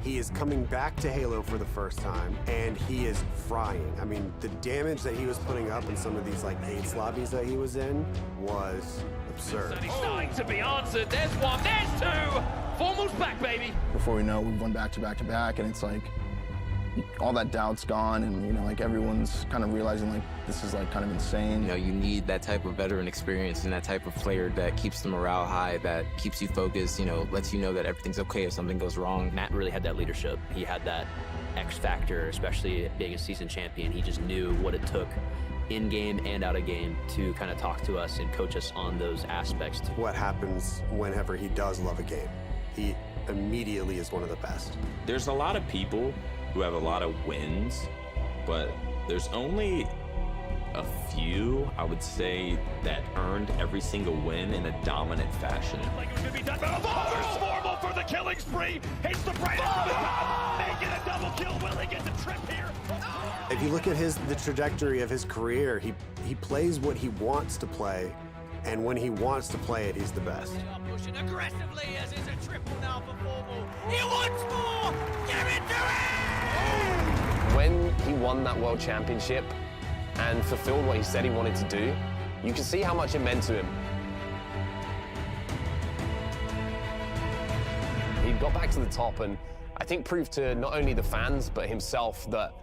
He is coming back to Halo for the first time, and he is frying. I mean, the damage that he was putting up in some of these like AIDS lobbies that he was in was absurd. It's starting to be answered. There's one, there's two. Formal's back, baby. Before we know it, we've won back to back to back, and it's like all that doubt's gone, and you know, like everyone's kind of realizing like this is like kind of insane. You know, you need that type of veteran experience and that type of player that keeps the morale high, that keeps you focused, you know, lets you know that everything's okay if something goes wrong. Matt really had that leadership. He had that X factor, especially being a season champion. He just knew what it took in game and out of game to kind of talk to us and coach us on those aspects. What happens whenever he does love a game? He immediately is one of the best. There's a lot of people who have a lot of wins, but there's only a few, I would say, that earned every single win in a dominant fashion. Like it was gonna be done, but there's Formal for the killing spree. Hits the bright from the top, making a double kill. Will he get the trip here? If you look at the trajectory of his career, he plays what he wants to play, and when he wants to play it, he's the best. Pushing aggressively as it's a triple now for Formal. He wants more. Give it to him. When he won that world championship and fulfilled what he said he wanted to do, you can see how much it meant to him. He got back to the top and I think proved to not only the fans but himself that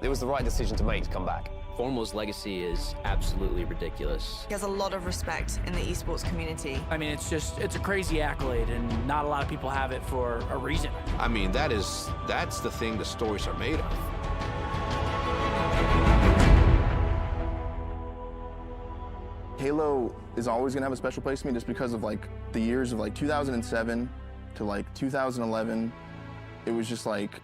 it was the right decision to make to come back. Formal's legacy is absolutely ridiculous. He has a lot of respect in the esports community. I mean, it's a crazy accolade, and not a lot of people have it for a reason. I mean, that's the thing the stories are made of. Halo is always gonna have a special place to me just because of like the years of like 2007 to like 2011. It was just like,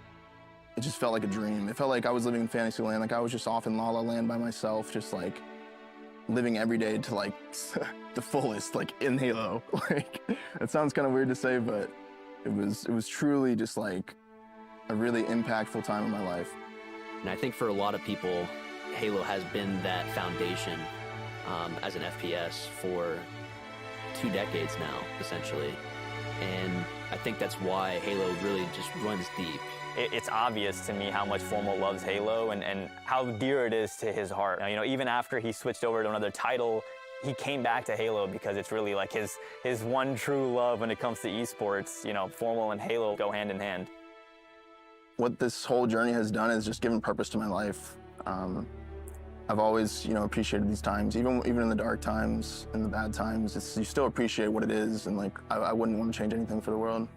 it just felt like a dream. It felt like I was living in fantasy land, like I was just off in La La Land by myself, just like living every day to like the fullest, like in Halo. Like, it sounds kind of weird to say, but it was truly just like a really impactful time in my life. And I think for a lot of people, Halo has been that foundation as an FPS for 2 decades now, essentially. And I think that's why Halo really just runs deep. It's obvious to me how much Formal loves Halo and how dear it is to his heart. You know, even after he switched over to another title, he came back to Halo because it's really like his one true love when it comes to esports. You know, Formal and Halo go hand in hand. What this whole journey has done is just given purpose to my life. I've always, appreciated these times, even in the dark times and the bad times. You still appreciate what it is, and like I wouldn't want to change anything for the world.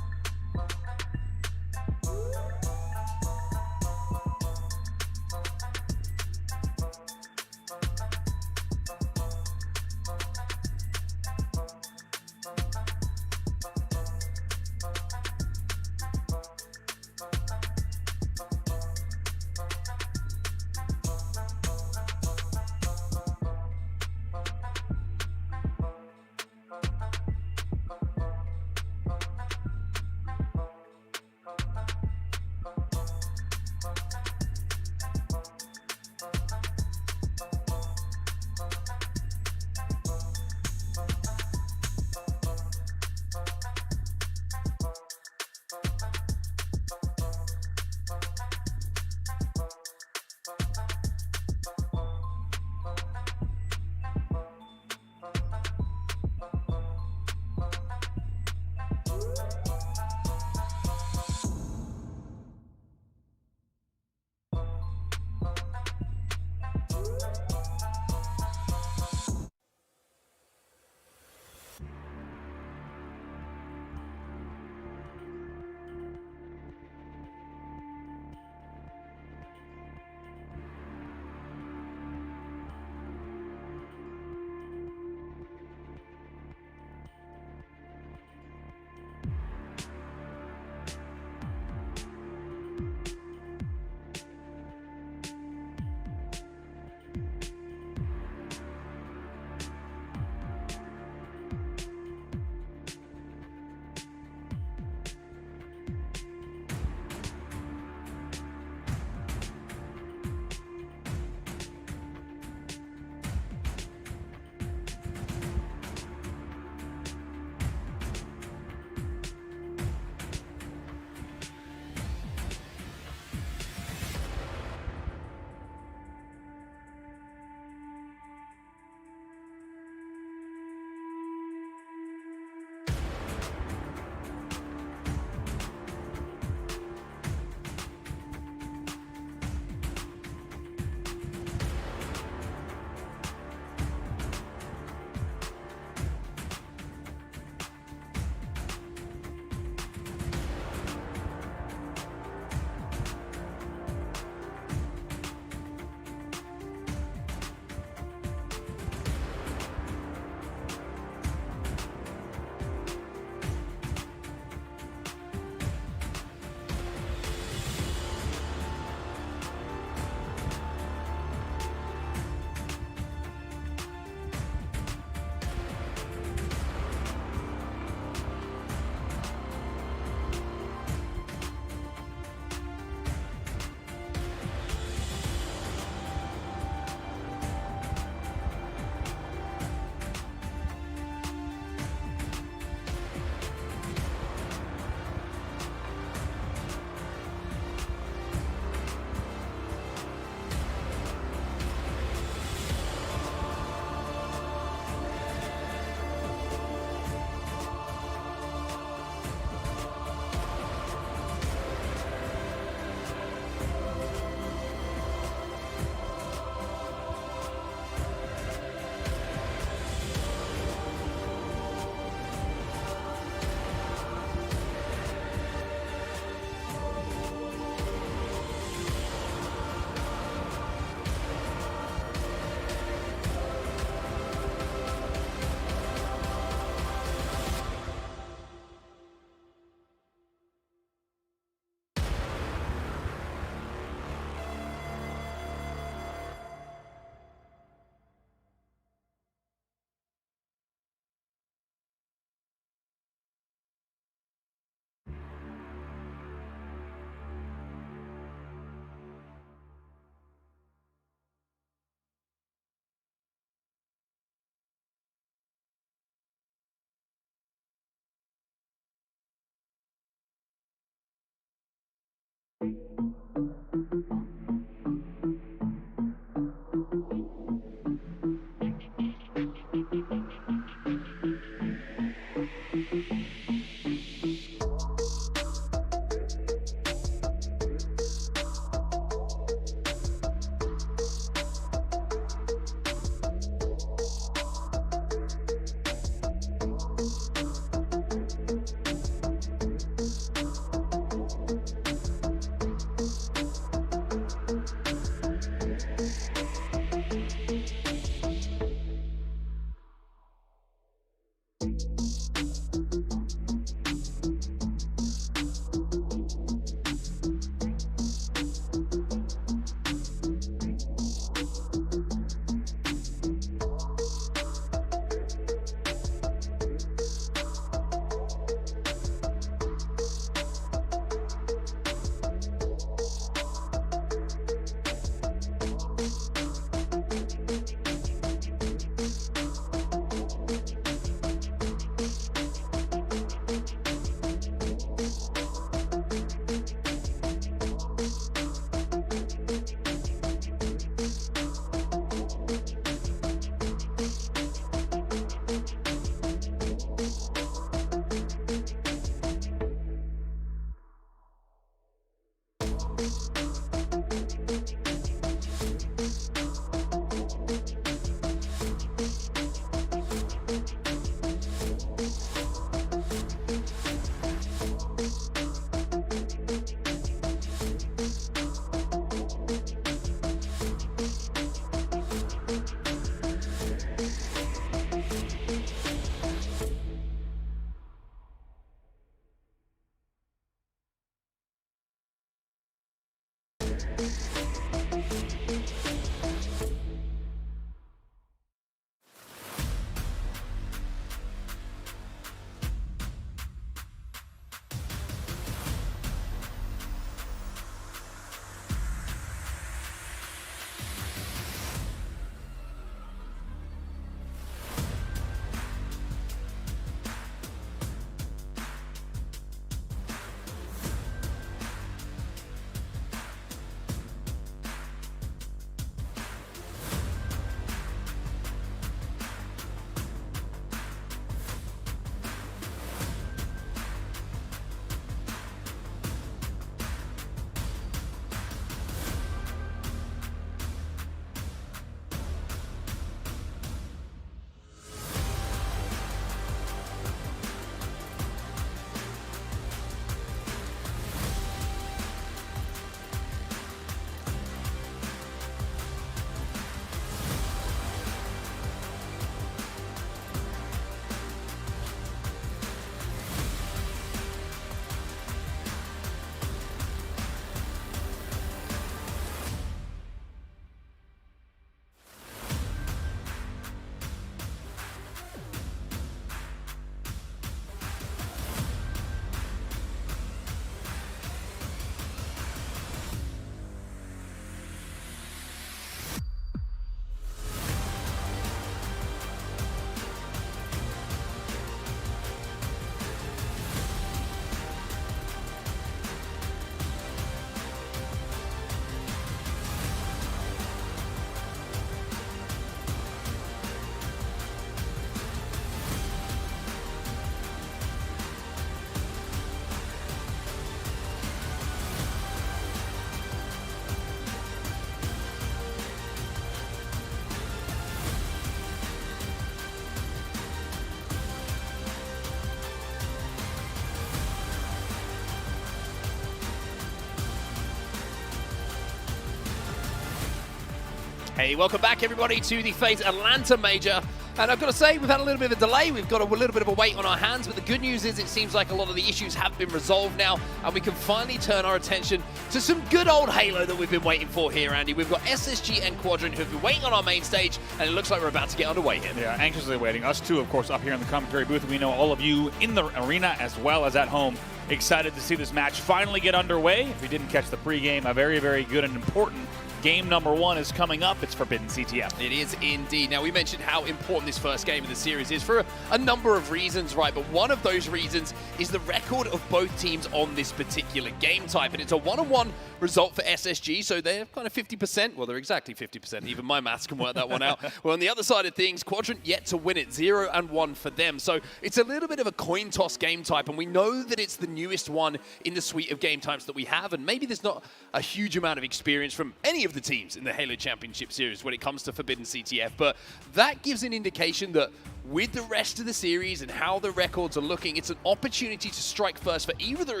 Hey, welcome back everybody to the FaZe Atlanta Major. And I've got to say, we've had a little bit of a delay. We've got a little bit of a weight on our hands, but the good news is it seems like a lot of the issues have been resolved now, and we can finally turn our attention to some good old Halo that we've been waiting for here, Andy. We've got SSG and Quadrant who have been waiting on our main stage, and it looks like we're about to get underway here. Yeah, anxiously waiting. Us too, of course, up here in the commentary booth. We know all of you in the arena as well as at home. Excited to see this match finally get underway. If you didn't catch the pregame, a very, very good and important game number 1 is coming up. It's Forbidden CTF. It is indeed. Now, we mentioned how important this first game of the series is for a number of reasons, right? But one of those reasons is the record of both teams on this particular game type. And it's a 1-on-1 result for SSG, so they're kind of 50%. Well, they're exactly 50%. Even my maths can work that one out. Well, on the other side of things, Quadrant yet to win it. 0-1 for them. So it's a little bit of a coin toss game type, and we know that it's the newest one in the suite of game types that we have. And maybe there's not a huge amount of experience from any of the teams in the Halo Championship Series when it comes to Forbidden CTF, but that gives an indication that with the rest of the series and how the records are looking, it's an opportunity to strike first for either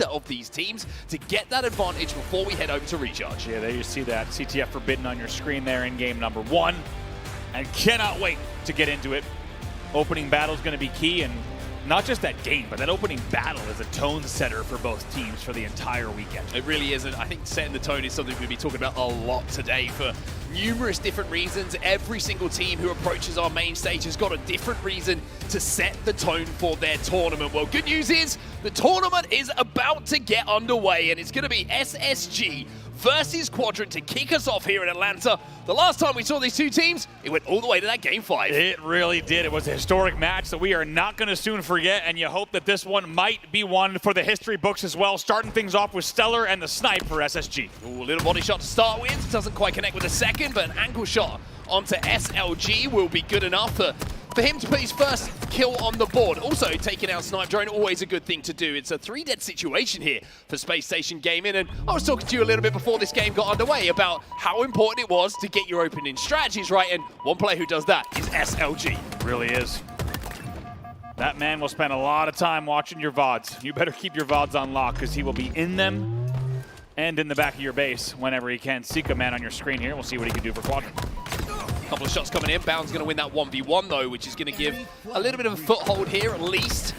of these teams to get that advantage before we head over to Recharge. Yeah, there you see that CTF Forbidden on your screen there in game number 1, and cannot wait to get into it. Opening battle is going to be key, and not just that game, but that opening battle is a tone setter for both teams for the entire weekend. It really is, and I think setting the tone is something we'll be talking about a lot today for numerous different reasons. Every single team who approaches our main stage has got a different reason to set the tone for their tournament. Well, good news is the tournament is about to get underway, and it's going to be SSG versus Quadrant to kick us off here in Atlanta. The last time we saw these two teams, it went all the way to that Game 5. It really did. It was a historic match that we are not going to soon forget, and you hope that this one might be one for the history books as well. Starting things off with Stellar and the snipe for SSG. Ooh, a little body shot to start with. Doesn't quite connect with the second, but an ankle shot onto SLG will be good enough for him to put his first kill on the board. Also, taking out Snipe Drone, always a good thing to do. It's a 3-dead situation here for Space Station Gaming, and I was talking to you a little bit before this game got underway about how important it was to get your opening strategies right, and one player who does that is SLG. Really is. That man will spend a lot of time watching your VODs. You better keep your VODs on lock, because he will be in them and in the back of your base whenever he can. Seek a man on your screen here. We'll see what he can do for Quadrant. Couple of shots coming in. Bound's going to win that 1v1 though, which is going to give a little bit of a foothold here at least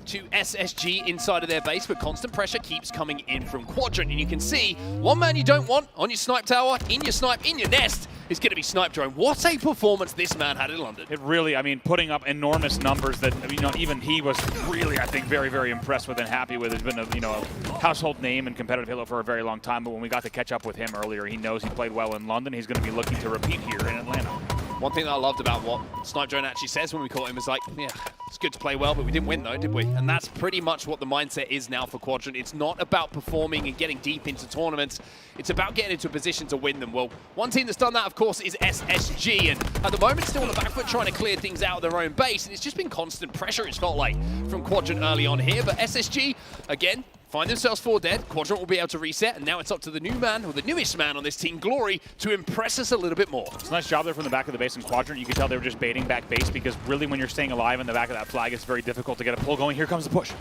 to SSG inside of their base, but constant pressure keeps coming in from Quadrant, and you can see one man you don't want on your snipe tower, in your snipe, in your nest, is going to be Snipe Drone. What a performance this man had in London. It really, I mean, putting up enormous numbers that, you know, even he was really, I think, very, very impressed with and happy with. He's been a household name in competitive Halo for a very long time, but when we got to catch up with him earlier, he knows he played well in London. He's going to be looking to repeat here in Atlanta. One thing that I loved about what Snipe Drone actually says when we caught him is like, yeah, it's good to play well, but we didn't win though, did we? And that's pretty much what the mindset is now for Quadrant. It's not about performing and getting deep into tournaments. It's about getting into a position to win them. Well, one team that's done that, of course, is SSG, and at the moment still on the back foot trying to clear things out of their own base, and it's just been constant pressure, it's felt like, from Quadrant early on here. But SSG, again, find themselves 4 dead. Quadrant will be able to reset, and now it's up to the new man, or the newest man on this team, Glory, to impress us a little bit more. It's a nice job there from the back of the base in Quadrant. You can tell they were just baiting back base, because really when you're staying alive in the back of that flag, it's very difficult to get a pull going. Here comes the push.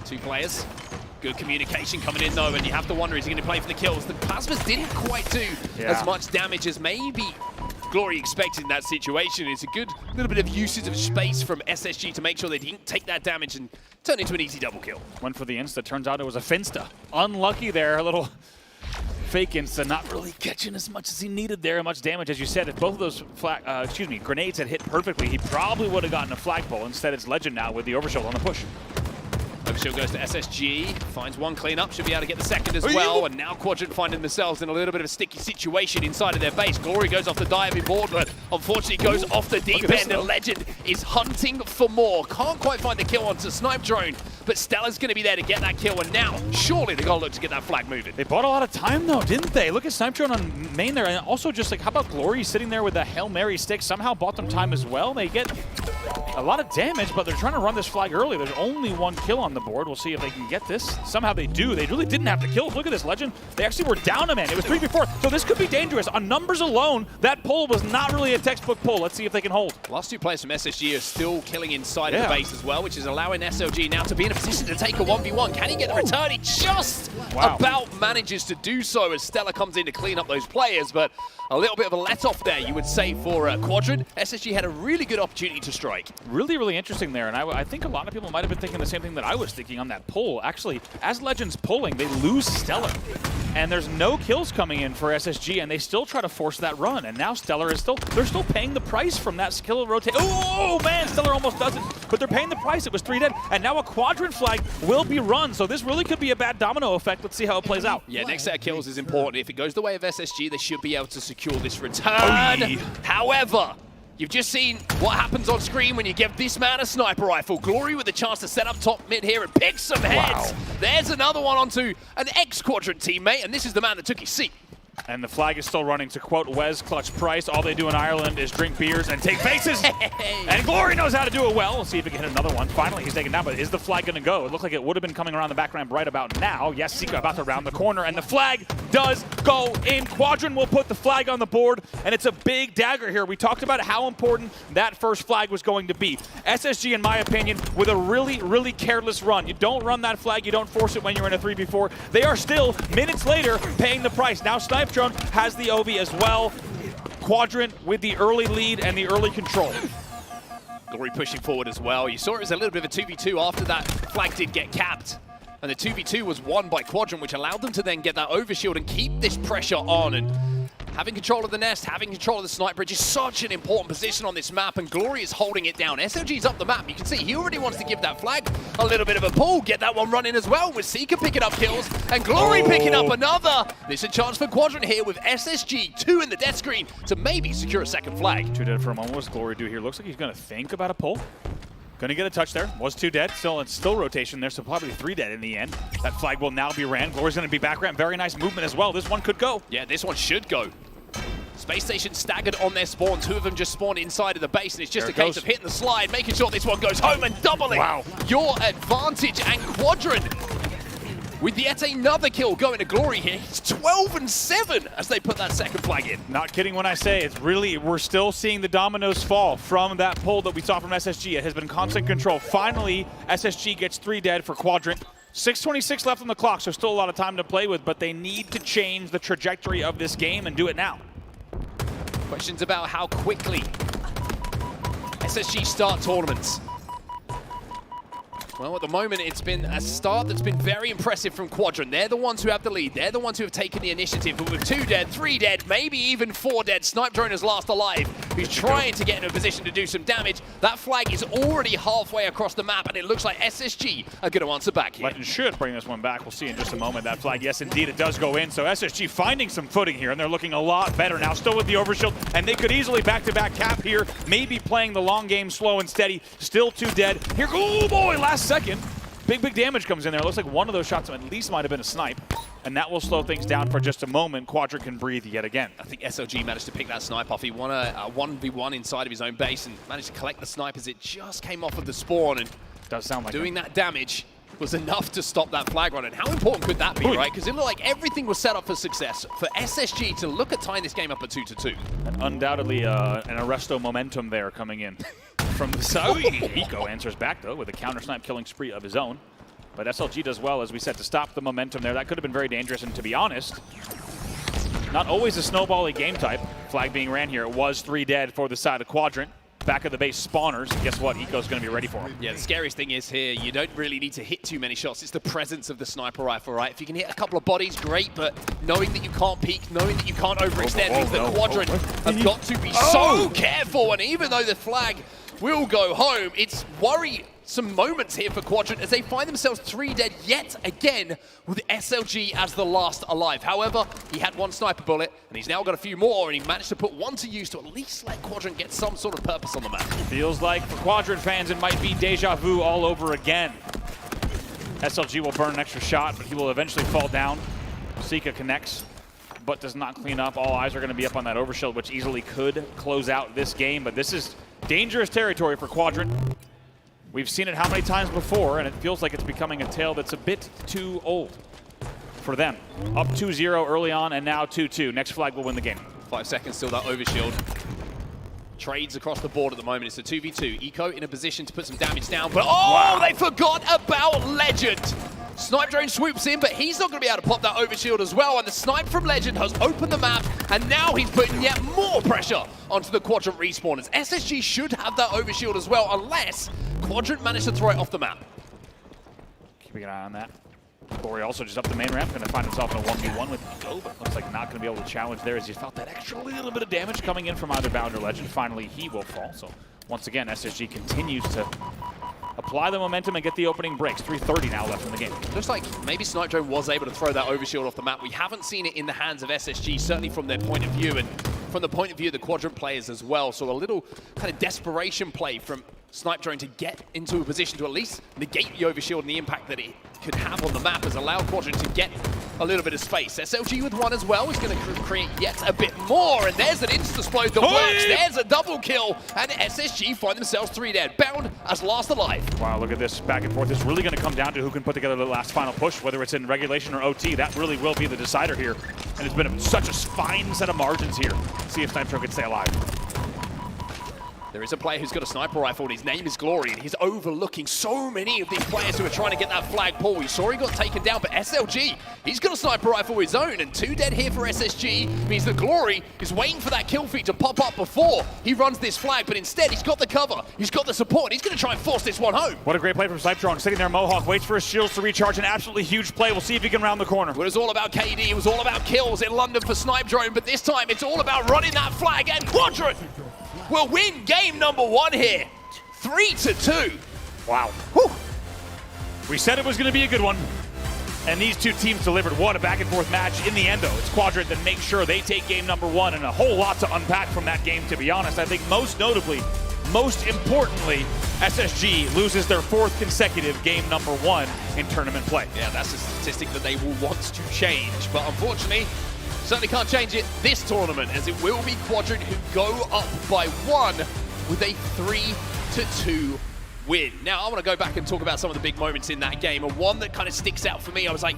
2 players. Good communication coming in though, and you have to wonder, is he going to play for the kills? The plasmas didn't quite do as much damage as maybe Glory expected in that situation. It's a good little bit of usage of space from SSG to make sure they didn't take that damage and turn into an easy double kill. Went for the insta. Turns out it was a finsta. Unlucky there. A little fake insta, not really catching as much as he needed there. Much damage, as you said. If both of those grenades had hit perfectly, he probably would have gotten a flagpole. Instead, it's Legend now with the overshield on the push. Overshield goes to SSG, finds one cleanup, should be able to get the second as well, and now Quadrant finding themselves in a little bit of a sticky situation inside of their base. Glory goes off the diving board, but unfortunately goes off the deep end, and Legend is hunting for more. Can't quite find the kill onto Snipe Drone, but Stella's going to be there to get that kill, and now surely they're going to look to get that flag moving. They bought a lot of time though, didn't they? Look at Snipe Drone on main there, and also just like, how about Glory sitting there with the Hail Mary stick? Somehow bought them time as well. They get a lot of damage, but they're trying to run this flag early. There's only 1 kill on the board. We'll see if they can get this. Somehow they do. They really didn't have to kill. Look at this, Legend. They actually were down a man. It was 3v4, so this could be dangerous. On numbers alone, that pull was not really a textbook pull. Let's see if they can hold. Last 2 players from SSG are still killing inside of the base as well, which is allowing SLG now to be in a position to take a 1v1. Can he get the return? He just about manages to do so as Stellar comes in to clean up those players, but a little bit of a let-off there, you would say, for Quadrant. SSG had a really good opportunity to strike. Really, really interesting there, and I think a lot of people might have been thinking the same thing that I was thinking on that pull. Actually, as Legends pulling, they lose Stellar, and there's no kills coming in for SSG, and they still try to force that run, and now Stellar is they're still paying the price from that skill rotate. Oh man, Stellar almost does it, but they're paying the price. It was 3 dead, and now a Quadrant flag will be run, so this really could be a bad domino effect. Let's see how it plays out. Yeah, next set of kills is important. If it goes the way of SSG, they should be able to secure this return. However, you've just seen what happens on screen when you give this man a sniper rifle. Glory with a chance to set up top mid here and pick some heads. There's another one onto an ex-Quadrant teammate, and this is the man that took his seat. And the flag is still running. To quote Wes Clutch Price, all they do in Ireland is drink beers and take faces. And Glory knows how to do it well. We'll see if he can hit another one. Finally, he's taken down, but is the flag going to go? It looked like it would have been coming around the back ramp right about now. Yes, Sika about to round the corner, and the flag does go in. Quadrant will put the flag on the board, and it's a big dagger here. We talked about how important that first flag was going to be. SSG, in my opinion, with a really, really careless run. You don't run that flag. You don't force it when you're in a 3v4. They are still, minutes later, paying the price. Now Snipe Drone has the OV as well. Quadrant with the early lead and the early control. Glory pushing forward as well. You saw it was a little bit of a 2v2 after that flag did get capped. And the 2v2 was won by Quadrant, which allowed them to then get that overshield and keep this pressure on. And having control of the nest, having control of the snipe bridge is such an important position on this map, and Glory is holding it down. SLG's up the map. You can see he already wants to give that flag a little bit of a pull, get that one running as well, with Seeker picking up kills, and Glory picking up another. There's a chance for Quadrant here with SSG, 2 in the death screen, to maybe secure a second flag. 2 dead for a moment. What's Glory do here? Looks like he's going to think about a pull. Going to get a touch there. Was 2 dead. It's still rotation there, so probably 3 dead in the end. That flag will now be ran. Glory's going to be back ramp. Very nice movement as well. This one could go. Yeah, this one should go. Space Station staggered on their spawn. 2 of them just spawned inside of the base, and it's just a case of hitting the slide, making sure this one goes home and doubling your advantage. And Quadrant, with yet another kill going to Glory here, it's 12-7 as they put that second flag in. Not kidding when I say it's really, we're still seeing the dominoes fall from that pull that we saw from SSG. It has been constant control. Finally, SSG gets 3 dead for Quadrant. 6:26 left on the clock, so still a lot of time to play with, but they need to change the trajectory of this game and do it now. Questions about how quickly SSG start tournaments. Well, at the moment, it's been a start that's been very impressive from Quadrant. They're the ones who have the lead. They're the ones who have taken the initiative. But with 2 dead, 3 dead, maybe even 4 dead, Snipe Drone is last alive, who's trying to get in a position to do some damage. That flag is already halfway across the map, and it looks like SSG are going to answer back here. Legends should bring this one back. We'll see in just a moment. That flag, yes, indeed, it does go in. So SSG finding some footing here, and they're looking a lot better now, still with the overshield, and they could easily back-to-back cap here, maybe playing the long game slow and steady. Still 2 dead. Here, oh boy, last second. Big damage comes in there. It looks like one of those shots at least might have been a snipe, and that will slow things down for just a moment. Quadrant can breathe yet again. I think SLG managed to pick that snipe off. He won a 1v1 inside of his own base and managed to collect the snipe as it just came off of the spawn, and does sound like doing that damage was enough to stop that flag run. And how important could that be, right? Because it looked like everything was set up for success for SSG to look at tying this game up at 2-2. And undoubtedly an Arresto momentum there coming in from the side. Hiko answers back, though, with a counter snipe killing spree of his own. But SLG does well, as we said, to stop the momentum there. That could have been very dangerous, and to be honest, not always a snowball-y game type. Flag being ran here. It was 3 dead for the side of Quadrant. Back of the base spawners. And guess what? Hiko's going to be ready for him. Yeah, the scariest thing is here, you don't really need to hit too many shots. It's the presence of the sniper rifle, right? If you can hit a couple of bodies, great, but knowing that you can't peek, knowing that you can't overextend, means that Quadrant have got to be so careful. And even though the flag will go home, it's worrisome moments here for Quadrant as they find themselves 3 dead yet again with SLG as the last alive. However, he had 1 sniper bullet, and he's now got a few more, and he managed to put 1 to use to at least let Quadrant get some sort of purpose on the map. Feels like for Quadrant fans, it might be deja vu all over again. SLG will burn an extra shot, but he will eventually fall down. Sika connects, but does not clean up. All eyes are going to be up on that overshield, which easily could close out this game, but this is dangerous territory for Quadrant. We've seen it how many times before, and it feels like it's becoming a tale that's a bit too old for them. Up 2-0 early on, and now 2-2. Next flag will win the game. 5 seconds till that overshield. Trades across the board at the moment. It's a 2v2. Eco in a position to put some damage down, but oh, they forgot about Legend. Snipe Drone swoops in, but he's not going to be able to pop that overshield as well, and the snipe from Legend has opened the map, and now he's putting yet more pressure onto the Quadrant respawners. SSG should have that overshield as well, unless Quadrant managed to throw it off the map. Keeping an eye on that. Glory also just up the main ramp, going to find himself in a 1v1 with Eco, but looks like not going to be able to challenge there as he felt that extra little bit of damage coming in from either Bound or Legend. Finally, he will fall. So once again, SSG continues to apply the momentum and get the opening breaks. 3:30 now left in the game. Looks like maybe Snipe Drone was able to throw that overshield off the map. We haven't seen it in the hands of SSG, certainly from their point of view, and from the point of view of the Quadrant players as well. So a little kind of desperation play from Snipe Drone to get into a position to at least negate the overshield and the impact that it could have on the map has allowed Quadrant to get a little bit of space. SLG with one as well is going to create yet a bit more, and there's an insta-explode that works. There's a double kill, and SSG find themselves 3 dead. Bound as last alive. Wow, look at this back and forth. It's really going to come down to who can put together the last final push, whether it's in regulation or OT. That really will be the decider here, and it's been such a fine set of margins here. See if Snipe Drone can stay alive. There is a player who's got a sniper rifle, and his name is Glory, and he's overlooking so many of these players who are trying to get that flag pull. We saw he got taken down, but SLG, he's got a sniper rifle of his own, and 2 dead here for SSG means that Glory is waiting for that kill feed to pop up before he runs this flag, but instead he's got the cover, he's got the support, he's going to try and force this one home. What a great play from Snipe Drone. Sitting there, Mohawk waits for his shields to recharge. An absolutely huge play. We'll see if he can round the corner. It was all about KD, it was all about kills in London for Snipe Drone, but this time it's all about running that flag, and Quadrant will win game number 1 here. 3-2. Wow. Whew. We said it was going to be a good one. And these two teams delivered. What a back and forth match in the end, though. It's Quadrant that makes sure they take game number 1, and a whole lot to unpack from that game, to be honest. I think most notably, most importantly, SSG loses their 4th consecutive game number 1 in tournament play. Yeah, that's a statistic that they will want to change, but unfortunately, certainly can't change it this tournament, as it will be Quadrant who go up by 1 with a 3-2 win. Now, I want to go back and talk about some of the big moments in that game, and one that kind of sticks out for me, I was like,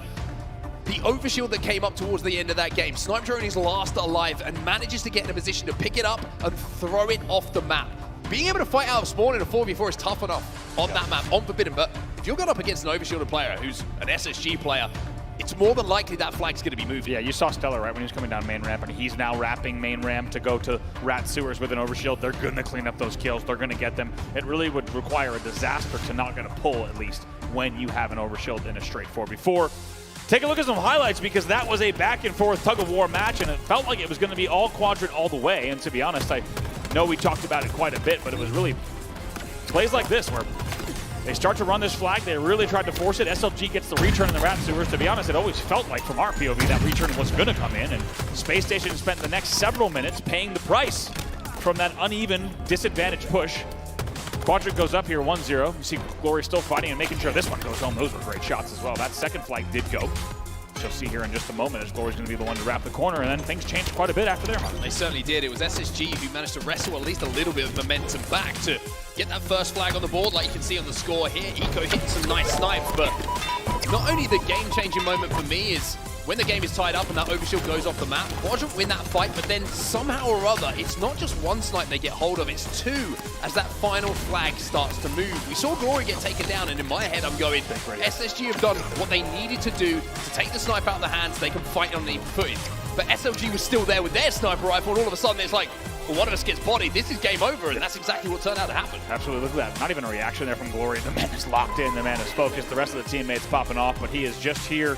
the overshield that came up towards the end of that game. Snipe Drone is last alive and manages to get in a position to pick it up and throw it off the map. Being able to fight out of spawn in a 4v4 is tough enough on that map, on Forbidden, but if you're going up against an overshielded player who's an SSG player, it's more than likely that flag's going to be moving. Yeah, you saw Stellar, right, when he was coming down main ramp, and he's now wrapping main ramp to go to Rat Sewers with an overshield. They're going to clean up those kills. They're going to get them. It really would require a disaster to not going to pull, at least, when you have an overshield in a straight 4v4. Take a look at some highlights, because that was a back-and-forth tug-of-war match, and it felt like it was going to be all Quadrant all the way. And to be honest, I know we talked about it quite a bit, but it was really plays like this where they start to run this flag. They really tried to force it. SLG gets the return in the Rat Sewers. To be honest, it always felt like from our POV that return was going to come in, and Space Station spent the next several minutes paying the price from that uneven, disadvantaged push. Quadrant goes up here 1-0. You see Glory still fighting and making sure this one goes home. Those were great shots as well. That second flag did go. You'll see here in just a moment as Glory's going to be the one to wrap the corner, and then things changed quite a bit after there. They certainly did. It was SSG who managed to wrestle at least a little bit of momentum back to get that first flag on the board, like you can see on the score here. Eco hitting some nice snipes, but not only the game-changing moment for me is when the game is tied up and that overshield goes off the map, Quadrant win that fight, but then somehow or other, it's not just one snipe they get hold of, it's 2 as that final flag starts to move. We saw Glory get taken down, and in my head I'm going, SSG have done what they needed to do to take the snipe out of the hands, they can fight on the footage. But SLG was still there with their sniper rifle, and all of a sudden it's like, well, one of us gets bodied, this is game over, and that's exactly what turned out to happen. Absolutely, look at that. Not even a reaction there from Glory. The man is locked in, the man is focused, the rest of the teammates popping off, but he is just here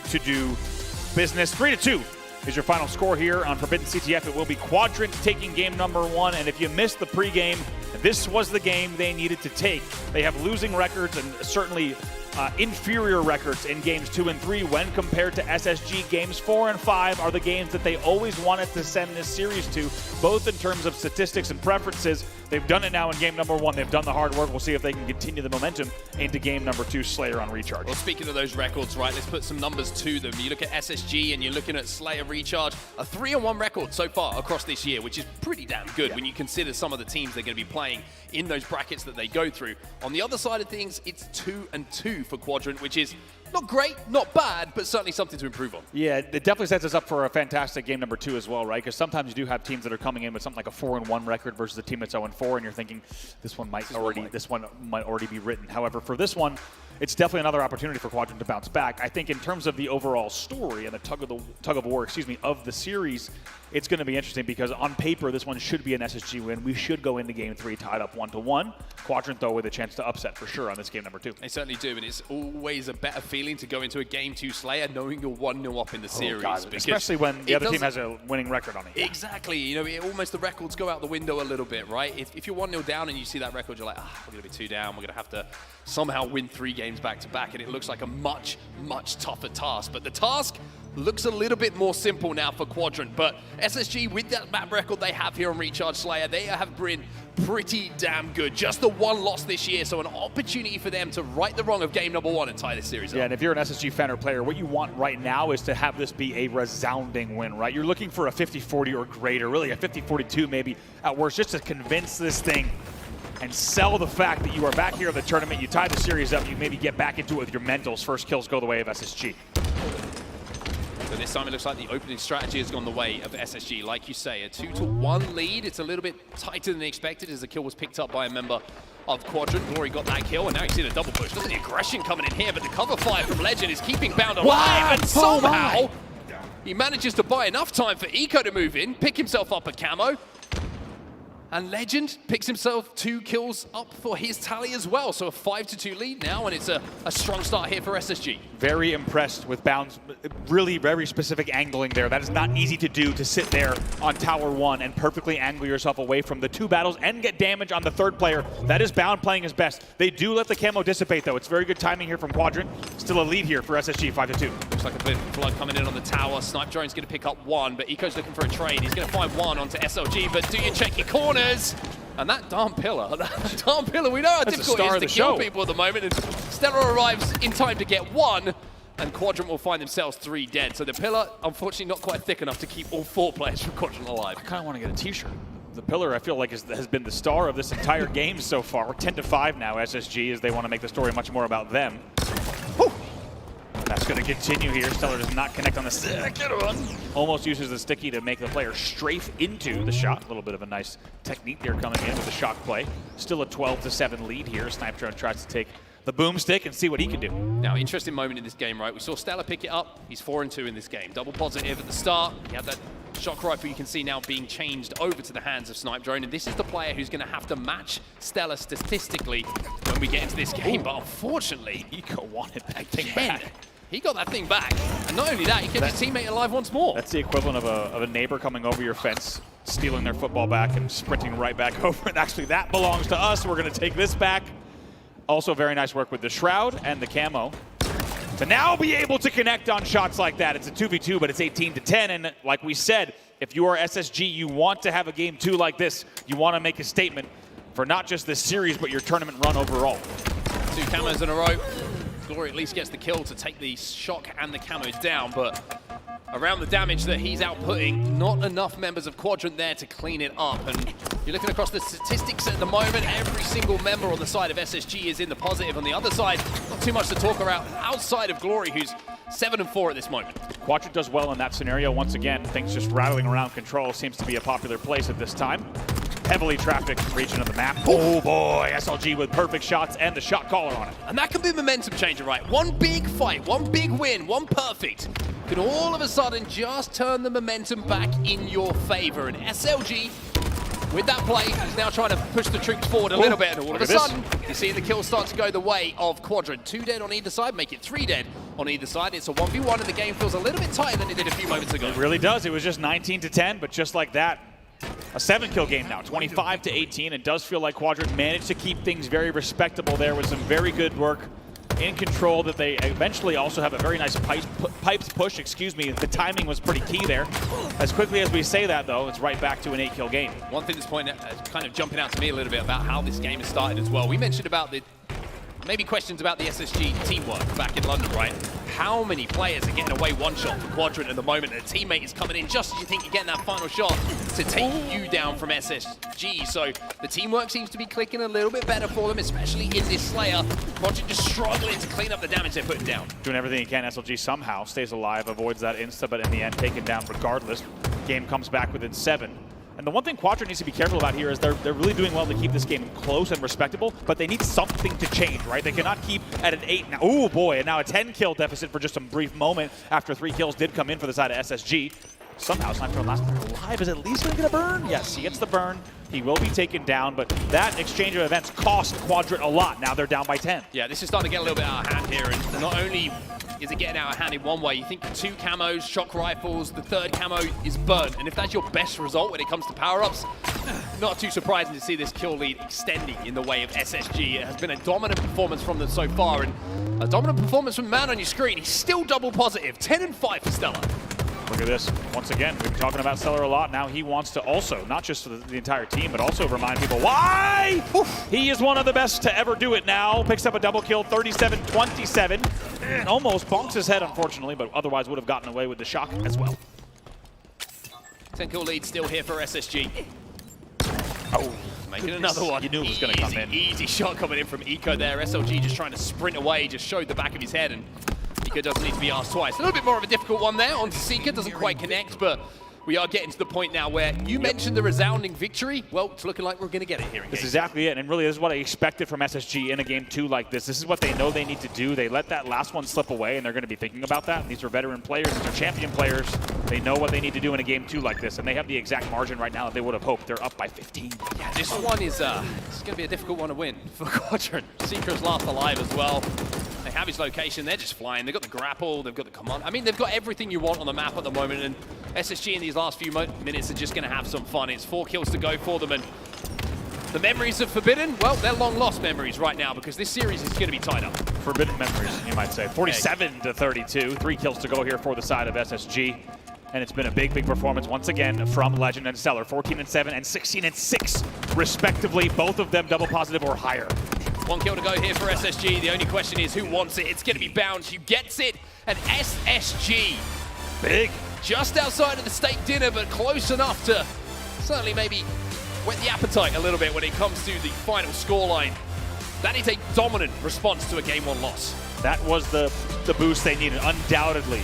to do business. 3-2 is your final score here on Forbidden CTF. It will be Quadrant taking game number 1, and if you missed the pregame, this was the game they needed to take. They have losing records and certainly inferior records in games 2 and 3 when compared to SSG. Games 4 and 5 are the games that they always wanted to send this series to, both in terms of statistics and preferences. They've done it now in game number 1. They've done the hard work. We'll see if they can continue the momentum into game number 2, Slayer on Recharge. Well, speaking of those records, right, let's put some numbers to them. You look at SSG and you're looking at Slayer Recharge, a 3-1 record so far across this year, which is pretty damn good when you consider some of the teams they're going to be playing in those brackets that they go through. On the other side of things, it's 2-2 for Quadrant, which is Not great, not bad, but certainly something to improve on. Yeah, it definitely sets us up for a fantastic game number 2 as well, right? Because sometimes you do have teams that are coming in with something like a 4-1 record versus a team that's 0-4, and you're thinking this one might already be written. However, for this one, it's definitely another opportunity for Quadrant to bounce back. I think in terms of the overall story and the tug of war, of the series, it's going to be interesting because on paper, this one should be an SSG win. We should go into game 3 tied up 1-1. Quadrant, though, with a chance to upset for sure on this game number 2. They certainly do, and it's always a better feeling to go into a game 2 Slayer knowing you're 1-0 up in the series. God, especially when the other team has a winning record on it. Exactly. You know, almost the records go out the window a little bit, right? If you're 1-0 down and you see that record, you're like, we're going to be 2 down. We're going to have to somehow win 3 games back-to-back, and it looks like a much, much tougher task. But the task looks a little bit more simple now for Quadrant, but SSG, with that map record they have here on Recharge Slayer, they have been pretty damn good. Just the 1 loss this year, so an opportunity for them to right the wrong of game number 1 and tie this series up. Yeah, and if you're an SSG fan or player, what you want right now is to have this be a resounding win, right? You're looking for a 50-40 or greater, really a 50-42 maybe at worst, just to convince this thing and sell the fact that you are back here in the tournament, you tie the series up, you maybe get back into it with your mentals. First kills go the way of SSG. So this time it looks like the opening strategy has gone the way of SSG. Like you say, a 2-1 lead. It's a little bit tighter than expected as the kill was picked up by a member of Quadrant. Glory got that kill, and now he's seen a double push. Look at the aggression coming in here, but the cover fire from Legend is keeping Bound alive, and somehow he manages to buy enough time for Eco to move in, pick himself up a camo. And Legend picks himself 2 kills up for his tally as well. So a 5-2 lead now, and it's a strong start here for SSG. Very impressed with Bound's really very specific angling there. That is not easy to do, to sit there on Tower 1 and perfectly angle yourself away from the 2 battles and get damage on the 3rd player. That is Bound playing his best. They do let the camo dissipate, though. It's very good timing here from Quadrant. Still a lead here for SSG, 5-2. Looks like a bit of flood coming in on the tower. Snipe Drone's going to pick up 1, but Eco's looking for a trade. He's going to find 1 onto SLG, but do you check your corners? And that darn pillar, we know how difficult it is to kill people at the moment. And Stellar arrives in time to get 1, and Quadrant will find themselves 3 dead. So the pillar, unfortunately, not quite thick enough to keep all 4 players from Quadrant alive. I kind of want to get a t-shirt. The pillar, I feel like, has been the star of this entire game so far. We're 10-5 now, SSG, as they want to make the story much more about them. Whew. That's going to continue here. Stellar does not connect on the second one. Almost uses the sticky to make the player strafe into the shot. A little bit of a nice technique there coming in with the shock play. Still a 12-7 lead here. Snipe Drone tries to take the boomstick and see what he can do. Now, interesting moment in this game, right? We saw Stellar pick it up. He's 4-2 in this game. Double positive at the start. He had that shock rifle you can see now being changed over to the hands of Snipe Drone, and this is the player who's going to have to match Stellar statistically when we get into this game. But unfortunately, Eco wanted that thing back. He got that thing back. And not only that, he kept his teammate alive once more. That's the equivalent of a neighbor coming over your fence, stealing their football back and sprinting right back over. And actually, that belongs to us. We're going to take this back. Also, very nice work with the Shroud and the camo to now be able to connect on shots like that. It's a 2v2, but it's 18-10. And like we said, if you are SSG, you want to have a game 2 like this. You want to make a statement for not just this series, but your tournament run overall. 2 camos in a row. Glory at least gets the kill to take the shock and the camos down, but around the damage that he's outputting, not enough members of Quadrant there to clean it up. And you're looking across the statistics at the moment, every single member on the side of SSG is in the positive. On the other side, not too much to talk about outside of Glory, who's 7-4 at this moment. Quadrant does well in that scenario. Once again, things just rattling around control seems to be a popular place at this time. Heavily trafficked region of the map. Oh boy, SLG with perfect shots and the shot caller on it. And that can be a momentum changer, right? One big fight, one big win, one perfect can all of a sudden just turn the momentum back in your favor. And SLG, with that play, is now trying to push the troops forward a little bit. And all of a sudden, you see the kills start to go the way of Quadrant. 2 dead on either side, make it 3 dead on either side. It's a 1v1, and the game feels a little bit tighter than it did a few moments ago. It really does. It was just 19-10, but just like that, a 7-kill game now, 25-18. It does feel like Quadrant managed to keep things very respectable there with some very good work in control, that they eventually also have a very nice pipes push, The timing was pretty key there. As quickly as we say that, though, it's right back to an 8-kill game. One thing that's kind of jumping out to me a little bit about how this game has started as well. We mentioned about the maybe questions about the SSG teamwork back in London, right? How many players are getting away one shot from Quadrant at the moment, and a teammate is coming in just as you think you're getting that final shot to take you down from SSG. So the teamwork seems to be clicking a little bit better for them, especially in this Slayer. Quadrant just struggling to clean up the damage they're putting down. Doing everything he can, SLG somehow stays alive, avoids that insta, but in the end taken down regardless. Game comes back within 7. And the one thing Quadrant needs to be careful about here is they're really doing well to keep this game close and respectable, but they need something to change, right? They cannot keep at an 8 now. Oh boy, and now a 10-kill deficit for just a brief moment after 3 kills did come in for the side of SSG. Somehow Sniper last player alive is at least going to get a burn. Yes, he gets the burn. He will be taken down, but that exchange of events cost Quadrant a lot. Now they're down by 10. Yeah, this is starting to get a little bit out of hand here, and not only is it getting out of hand in one way, you think 2 camos, shock rifles, the 3rd camo is burnt, and if that's your best result when it comes to power-ups, not too surprising to see this kill lead extending in the way of SSG. It has been a dominant performance from them so far, and a dominant performance from the man on your screen. He's still double positive, 10 and 5 for Stellar. Look at this. Once again, we've been talking about Stellar a lot. Now he wants to also, not just the entire team, but also remind people why he is one of the best to ever do it now. Picks up a double kill, 37-27. And almost bonks his head, unfortunately, but otherwise would have gotten away with the shock as well. 10-kill lead still here for SSG. Oh, making another one. You knew it was going to come in. Easy shot coming in from Eco there. SLG just trying to sprint away, just showed the back of his head, and Eco doesn't need to be asked twice. A little bit more of a difficult one there onto Seeker, doesn't quite connect, but we are getting to the point now where you mentioned the resounding victory. Well, it's looking like we're going to get it here in This game is exactly it, and really this is what I expected from SSG in a game 2 like this. This is what they know they need to do. They let that last one slip away, and they're going to be thinking about that. These are veteran players. These are champion players. They know what they need to do in a game 2 like this, and they have the exact margin right now that they would have hoped. They're up by 15. Yeah, this one is it's going to be a difficult one to win for Quadrant. Seeker's last alive as well. They have his location. They're just flying. They've got the grapple. They've got the command. I mean, they've got everything you want on the map at the moment, and SSG in these last few minutes are just going to have some fun. It's 4 kills to go for them, and the memories of Forbidden, well, they're long-lost memories right now because this series is going to be tied up. Forbidden memories, you might say. 47-32. 3 kills to go here for the side of SSG. And it's been a big, big performance once again from Legend and Stellar. 14-7 and 16-6, respectively. Both of them double positive or higher. 1 kill to go here for SSG. The only question is who wants it. It's going to be Bound who gets it. And SSG, big, just outside of the steak dinner, but close enough to certainly maybe whet the appetite a little bit when it comes to the final scoreline. That is a dominant response to a Game 1 loss. That was the boost they needed, undoubtedly.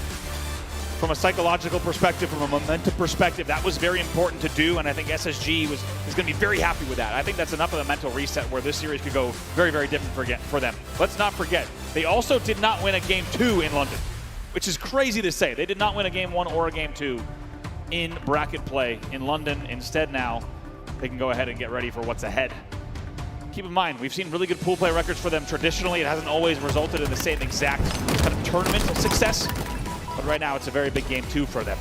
From a psychological perspective, from a momentum perspective, that was very important to do, and I think SSG is going to be very happy with that. I think that's enough of a mental reset where this series could go very, very different for them. Let's not forget, they also did not win a Game 2 in London, which is crazy to say. They did not win a Game 1 or a Game 2 in bracket play in London. Instead now, they can go ahead and get ready for what's ahead. Keep in mind, we've seen really good pool play records for them traditionally. It hasn't always resulted in the same exact kind of tournament success. But right now, it's a very big Game 2 for them.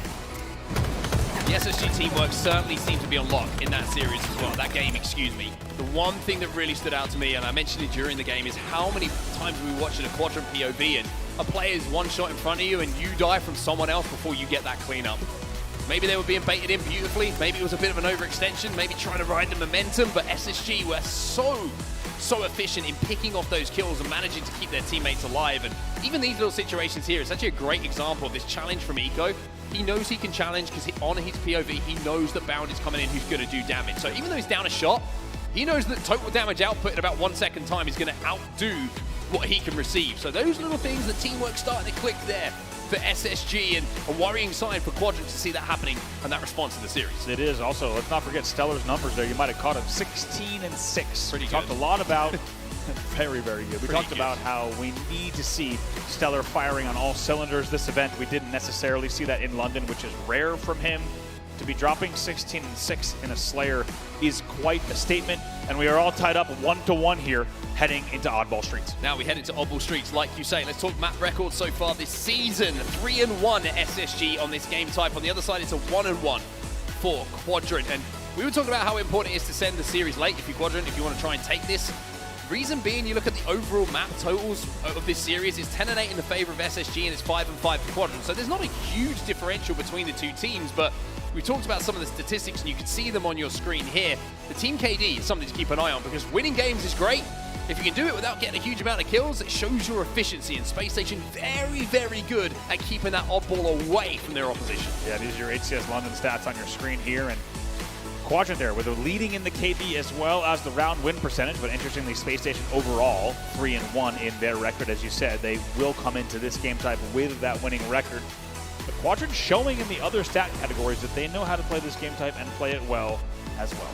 The SSG teamwork certainly seemed to be on lock in that series as well, that game, excuse me. The one thing that really stood out to me, and I mentioned it during the game, is how many times we watched a Quadrant POV and a player is one shot in front of you and you die from someone else before you get that cleanup. Maybe they were being baited in beautifully, maybe it was a bit of an overextension, maybe trying to ride the momentum, but SSG were so efficient in picking off those kills and managing to keep their teammates alive. And even these little situations here, it's actually a great example of this challenge from Eco. He knows he can challenge because on his POV, he knows that Bound is coming in who's going to do damage. So even though he's down a shot, he knows that total damage output in about 1 second time is going to outdo what he can receive. So those little things, the teamwork starting to click there for SSG, and a worrying sign for Quadrant to see that happening and that response in the series. It is also, let's not forget Stellar's numbers there. You might have caught him 16-6. Pretty good. Talked a lot about, very, very good. We talked about how we need to see Stellar firing on all cylinders this event. We didn't necessarily see that in London, which is rare from him. To be dropping 16-6 in a Slayer is quite a statement, and we are all tied up 1-1 here heading into Oddball Streets. Now we head into Oddball Streets, like you say. Let's talk map records so far this season. 3-1 SSG on this game type. On the other side, it's a 1-1 for Quadrant. And we were talking about how important it is to send the series late if you're Quadrant, if you want to try and take this. Reason being, you look at the overall map totals of this series, it's 10-8 in the favor of SSG, and it's 5-5 for Quadrant. So there's not a huge differential between the two teams, but we talked about some of the statistics, and you can see them on your screen here. The Team KD is something to keep an eye on because winning games is great, If you can do it without getting a huge amount of kills, it shows your efficiency. And Space Station very, very good at keeping that oddball away from their opposition. Yeah, these are your HCS London stats on your screen here. And Quadrant there with a leading in the KD as well as the round win percentage. But interestingly, Space Station overall 3-1 in their record. As you said, they will come into this game type with that winning record. But Quadrant showing in the other stat categories that they know how to play this game type and play it well as well.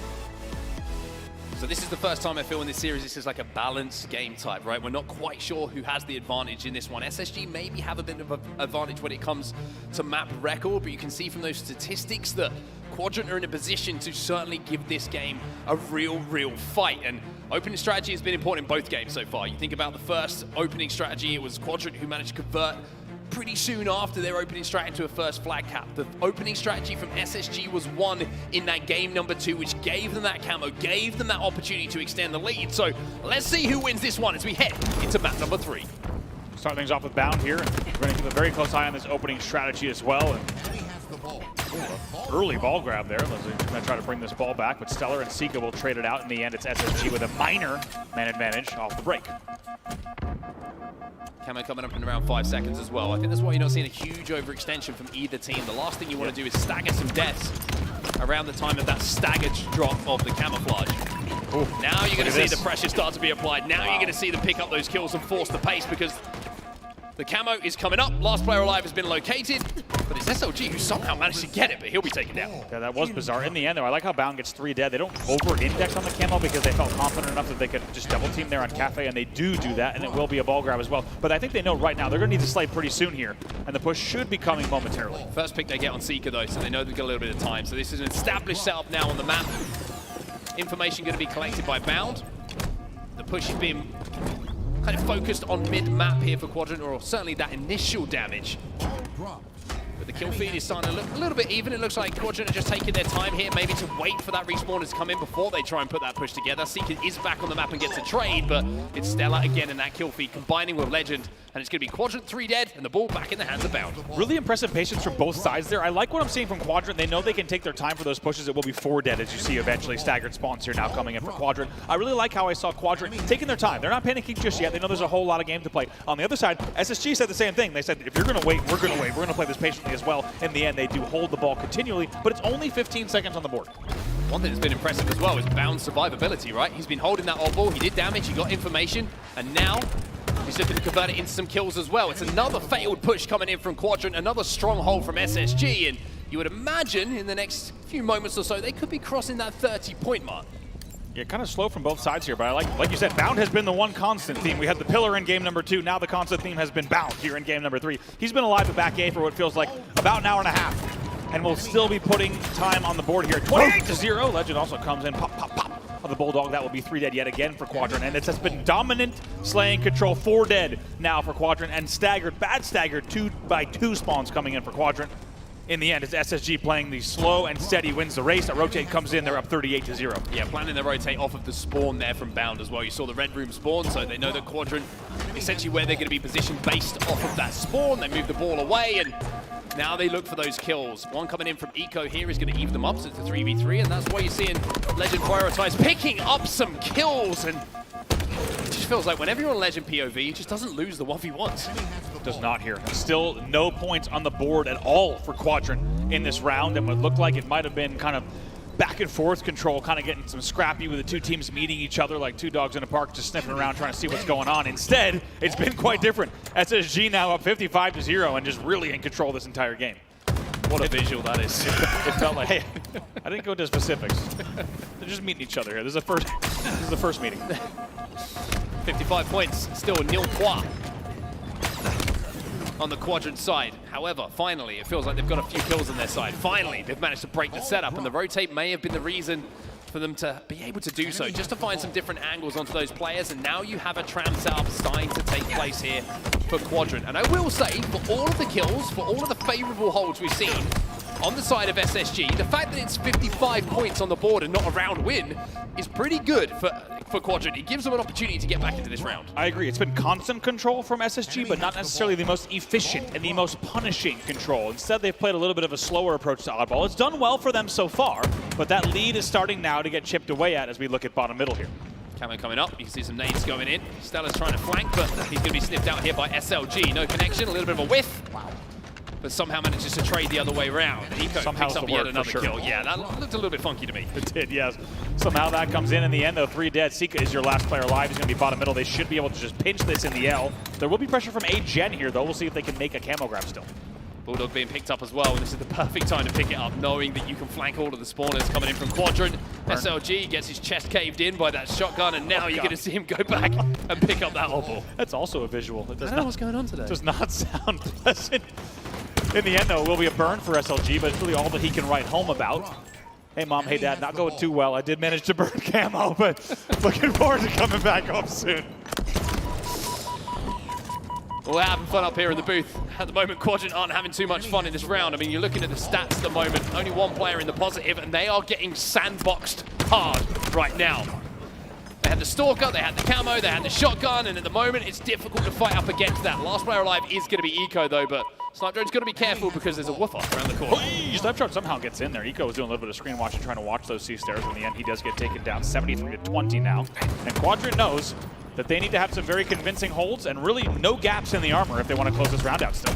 So this is the first time I feel in this series this is like a balanced game type, right? We're not quite sure who has the advantage in this one. SSG maybe have a bit of an advantage when it comes to map record, but you can see from those statistics that Quadrant are in a position to certainly give this game a real fight. And opening strategy has been important in both games so far. You think about the first opening strategy, it was Quadrant who managed to convert pretty soon after their opening strat into a first flag cap. The opening strategy from SSG was won in that game number 2, which gave them that camo, gave them that opportunity to extend the lead. So let's see who wins this one as we head into map number 3. Start things off with Bound here. We're going to keep a very close eye on this opening strategy as well. And early ball grab there. They're going to try to bring this ball back, but Stellar and Sika will trade it out. In the end, it's SSG with a minor man advantage off the break. Camo coming up in around 5 seconds as well. I think that's why you're not seeing a huge overextension from either team. The last thing you want to do is stagger some deaths around the time of that staggered drop of the camouflage. Ooh, now you're going to see the pressure start to be applied. Now you're going to see them pick up those kills and force the pace because the camo is coming up. Last player alive has been located, but it's SLG who somehow managed to get it, but he'll be taken down. Yeah, that was bizarre. In the end, though, I like how Bound gets 3 dead. They don't over-index on the camo because they felt confident enough that they could just double team there on Cafe, and they do that, and it will be a ball grab as well. But I think they know right now they're going to need to slay pretty soon here, and the push should be coming momentarily. First pick they get on Seeker, though, so they know they've got a little bit of time. So this is an established setup now on the map. Information going to be collected by Bound. The push is being kind of focused on mid-map here for Quadrant, or certainly that initial damage. But the kill feed is starting to look a little bit even. It looks like Quadrant are just taking their time here, maybe to wait for that respawn to come in before they try and put that push together. Seeker is back on the map and gets a trade, but it's Stella again in that kill feed, combining with Legend, and it's going to be Quadrant 3 dead, and the ball back in the hands of Bound. Really impressive patience from both sides there. I like what I'm seeing from Quadrant. They know they can take their time for those pushes. It will be 4 dead, as you see eventually staggered spawns here now coming in for Quadrant. I really like how I saw Quadrant taking their time. They're not panicking just yet. They know there's a whole lot of game to play. On the other side, SSG said the same thing. They said, if you're going to wait, we're going to wait. We're going to play this patiently as well. In the end, they do hold the ball continually, but it's only 15 seconds on the board. One thing that's been impressive as well is Bound's survivability, right? He's been holding that odd ball. He did damage, he got information, and now he's looking to convert it into some kills as well. It's another failed push coming in from Quadrant, another stronghold from SSG, and you would imagine in the next few moments or so, they could be crossing that 30-point mark. Yeah, kind of slow from both sides here, but I like you said, Bound has been the one constant theme. We had the Pillar in game number 2. Now the constant theme has been Bound here in game number 3. He's been alive at back A for what feels like about an hour and a half, and we'll still be putting time on the board here. 28-0. Legend also comes in, pop of the Bulldog. That will be 3 dead yet again for Quadrant, and it has been dominant slaying control. 4 dead now for Quadrant, and staggered, bad staggered 2x2 spawns coming in for Quadrant. In the end, it's SSG playing the slow and steady wins the race. A rotate comes in, they're up 38-0. Yeah, planning the rotate off of the spawn there from Bound as well. You saw the red room spawn, so they know that Quadrant, essentially where they're going to be positioned based off of that spawn. They move the ball away, and now they look for those kills. One coming in from Eco here is going to even them up, so it's a 3v3, and that's why you're seeing Legend prioritize picking up some kills, and it just feels like whenever you're on Legend POV, it just doesn't lose the 1v1s. Does not here. Still no points on the board at all for Quadrant in this round, and what looked like it might have been kind of back and forth control, kind of getting some scrappy with the two teams meeting each other like two dogs in a park, just sniffing around trying to see what's going on. Instead, it's been quite different. SSG now up 55-0 and just really in control this entire game. What a visual that is. It felt like, hey, I didn't go into specifics. They're just meeting each other here. This is the first meeting. 55 points, still nil point on the Quadrant side. However, finally, it feels like they've got a few kills on their side. Finally, they've managed to break the setup, and the rotate may have been the reason for them to be able to do so, just to find some different angles onto those players, and now you have a tram setup starting to take place here for Quadrant. And I will say, for all of the kills, for all of the favorable holds we've seen on the side of SSG, the fact that it's 55 points on the board and not a round win is pretty good for Quadrant. It gives them an opportunity to get back into this round. I agree. It's been constant control from SSG, but not necessarily the most efficient and the most punishing control. Instead, they've played a little bit of a slower approach to oddball. It's done well for them so far, but that lead is starting now to get chipped away at as we look at bottom middle here. Camo coming up. You can see some nades going in. Stella's trying to flank, but he's going to be sniffed out here by SLG. No connection, a little bit of a whiff. Wow. But somehow manages to trade the other way around. Eco picks up yet another kill. Yeah, that looked a little bit funky to me. It did, yes. Somehow that comes in the end, though. 3 dead. Sika is your last player alive. He's going to be bottom middle. They should be able to just pinch this in the L. There will be pressure from A-Gen here, though. We'll see if they can make a camo grab still. Bulldog being picked up as well, and this is the perfect time to pick it up, knowing that you can flank all of the spawners coming in from Quadrant. SLG gets his chest caved in by that shotgun, and now you're going to see him go back and pick up that obble. That's also a visual. It does I don't know what's going on today. Does not sound pleasant. In the end, though, it will be a burn for SLG, but it's really all that he can write home about. Hey, Mom, hey, Dad, not going too well. I did manage to burn camo, but looking forward to coming back up soon. Well, we're having fun up here in the booth. At the moment, Quadrant aren't having too much fun in this round. I mean, you're looking at the stats at the moment. Only one player in the positive, and they are getting sandboxed hard right now. They had the Stalker, they had the camo, they had the shotgun, and at the moment, it's difficult to fight up against that. Last player alive is going to be Eco, though, but Snipe Drone's got to be careful because there's a woofer around the corner. Snipe Drone somehow gets in there. Eco was doing a little bit of screen watching, trying to watch those C-stairs. In the end, he does get taken down 73-20 now. And Quadrant knows that they need to have some very convincing holds and really no gaps in the armor if they want to close this round out still.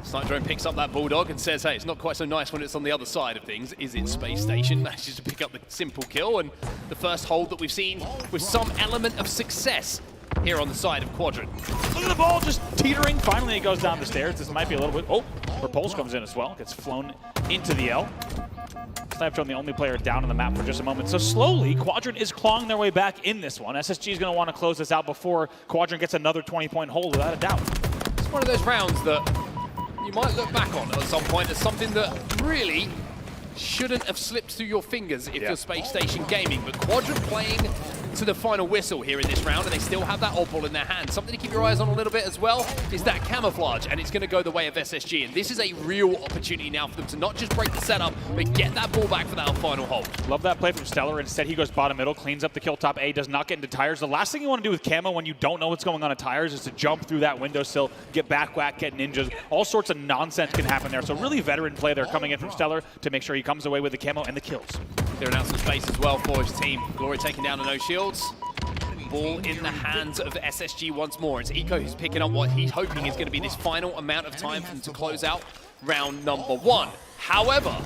Snipe Drone picks up that Bulldog and says, hey, it's not quite so nice when it's on the other side of things. Is it Space Station? Manages to pick up the simple kill, and the first hold that we've seen with some element of success here on the side of Quadrant. Look at the ball just teetering. Finally, it goes down the stairs. This might be a little bit... Oh, Repulse comes in as well. Gets flown into the L. Snipe Drone, the only player down on the map for just a moment. So slowly, Quadrant is clawing their way back in this one. SSG is going to want to close this out before Quadrant gets another 20-point hold, without a doubt. It's one of those rounds that you might look back on at some point as something that really shouldn't have slipped through your fingers if you're Space Station Gaming. But Quadrant playing to the final whistle here in this round, and they still have that oddball in their hand. Something to keep your eyes on a little bit as well is that camouflage, and it's going to go the way of SSG. And this is a real opportunity now for them to not just break the setup, but get that ball back for that final hold. Love that play from Stellar. Instead, he goes bottom middle, cleans up the kill top A, does not get into tires. The last thing you want to do with camo when you don't know what's going on at tires is to jump through that windowsill, get back whack, get ninjas. All sorts of nonsense can happen there. So really veteran play there coming in from Stellar to make sure he comes away with the camo and the kills. Clearing out some space as well for his team. Glory taking down the no shields. Ball in the hands of SSG once more. It's Eco who's picking up what he's hoping is going to be this final amount of time for them to close out round number 1. However,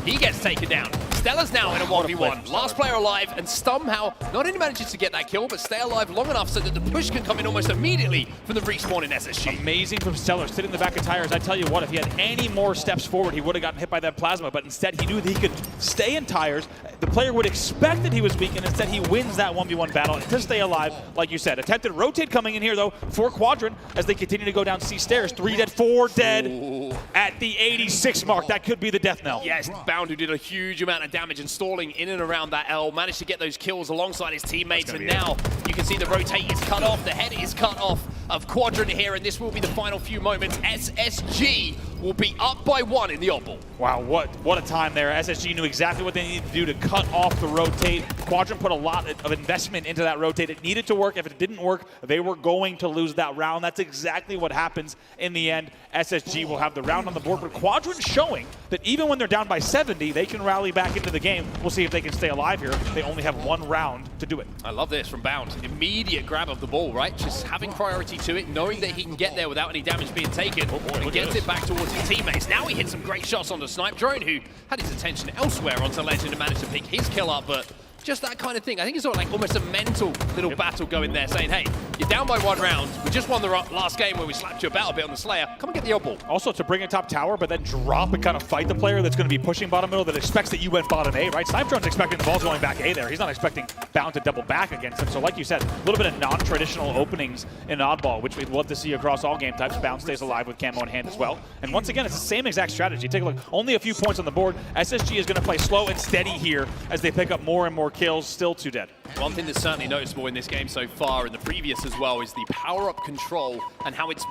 he gets taken down. Stella's now in a 1v1. Last player alive, and somehow not only manages to get that kill, but stay alive long enough so that the push can come in almost immediately from the respawn in SSG. Amazing from Stellar, sitting in the back of tires. I tell you what, if he had any more steps forward, he would have gotten hit by that plasma, but instead he knew that he could stay in tires. The player would expect that he was weak, and instead he wins that 1v1 battle to stay alive, like you said. Attempted rotate coming in here, though, for Quadrant as they continue to go down C stairs. 3 dead, 4 dead at the 86 mark. That could be the death knell. Yes, Bound, who did a huge amount of damage and stalling in and around that L, managed to get those kills alongside his teammates, and now you can see the rotate is cut off, the head is cut off of Quadrant here, and this will be the final few moments. SSG will be up by 1 in the oddball. Wow, what a time there. SSG knew exactly what they needed to do to cut off the rotate. Quadrant put a lot of investment into that rotate. It needed to work. If it didn't work, they were going to lose that round. That's exactly what happens in the end. SSG will have the round on the board, but Quadrant showing that even when they're down by 70, they can rally back into the game. We'll see if they can stay alive here. They only have 1 round to do it. I love this from Bound. Immediate grab of the ball, right? Just having priority to it, knowing that he can get there without any damage being taken, and gets it back towards his teammates. Now he hits some great shots on the Snipe Drone, who had his attention elsewhere onto Legend and managed to pick his kill up, but just that kind of thing. I think it's sort of like almost a mental little battle going there, saying, hey, you're down by 1 round. We just won the last game where we slapped you about a bit on the Slayer. Come and get the oddball. Also, to bring it top tower, but then drop and kind of fight the player that's going to be pushing bottom middle that expects that you went bottom A, right? Snipe Drone's expecting the ball's going back A there. He's not expecting Bound to double back against him. So like you said, a little bit of non-traditional openings in oddball, which we'd love to see across all game types. Bound stays alive with camo in hand as well. And once again, it's the same exact strategy. Take a look. Only a few points on the board. SSG is going to play slow and steady here as they pick up more and more kills. Still 2 dead. One thing that's certainly noticeable in this game so far, and the previous as well, is the power-up control and how it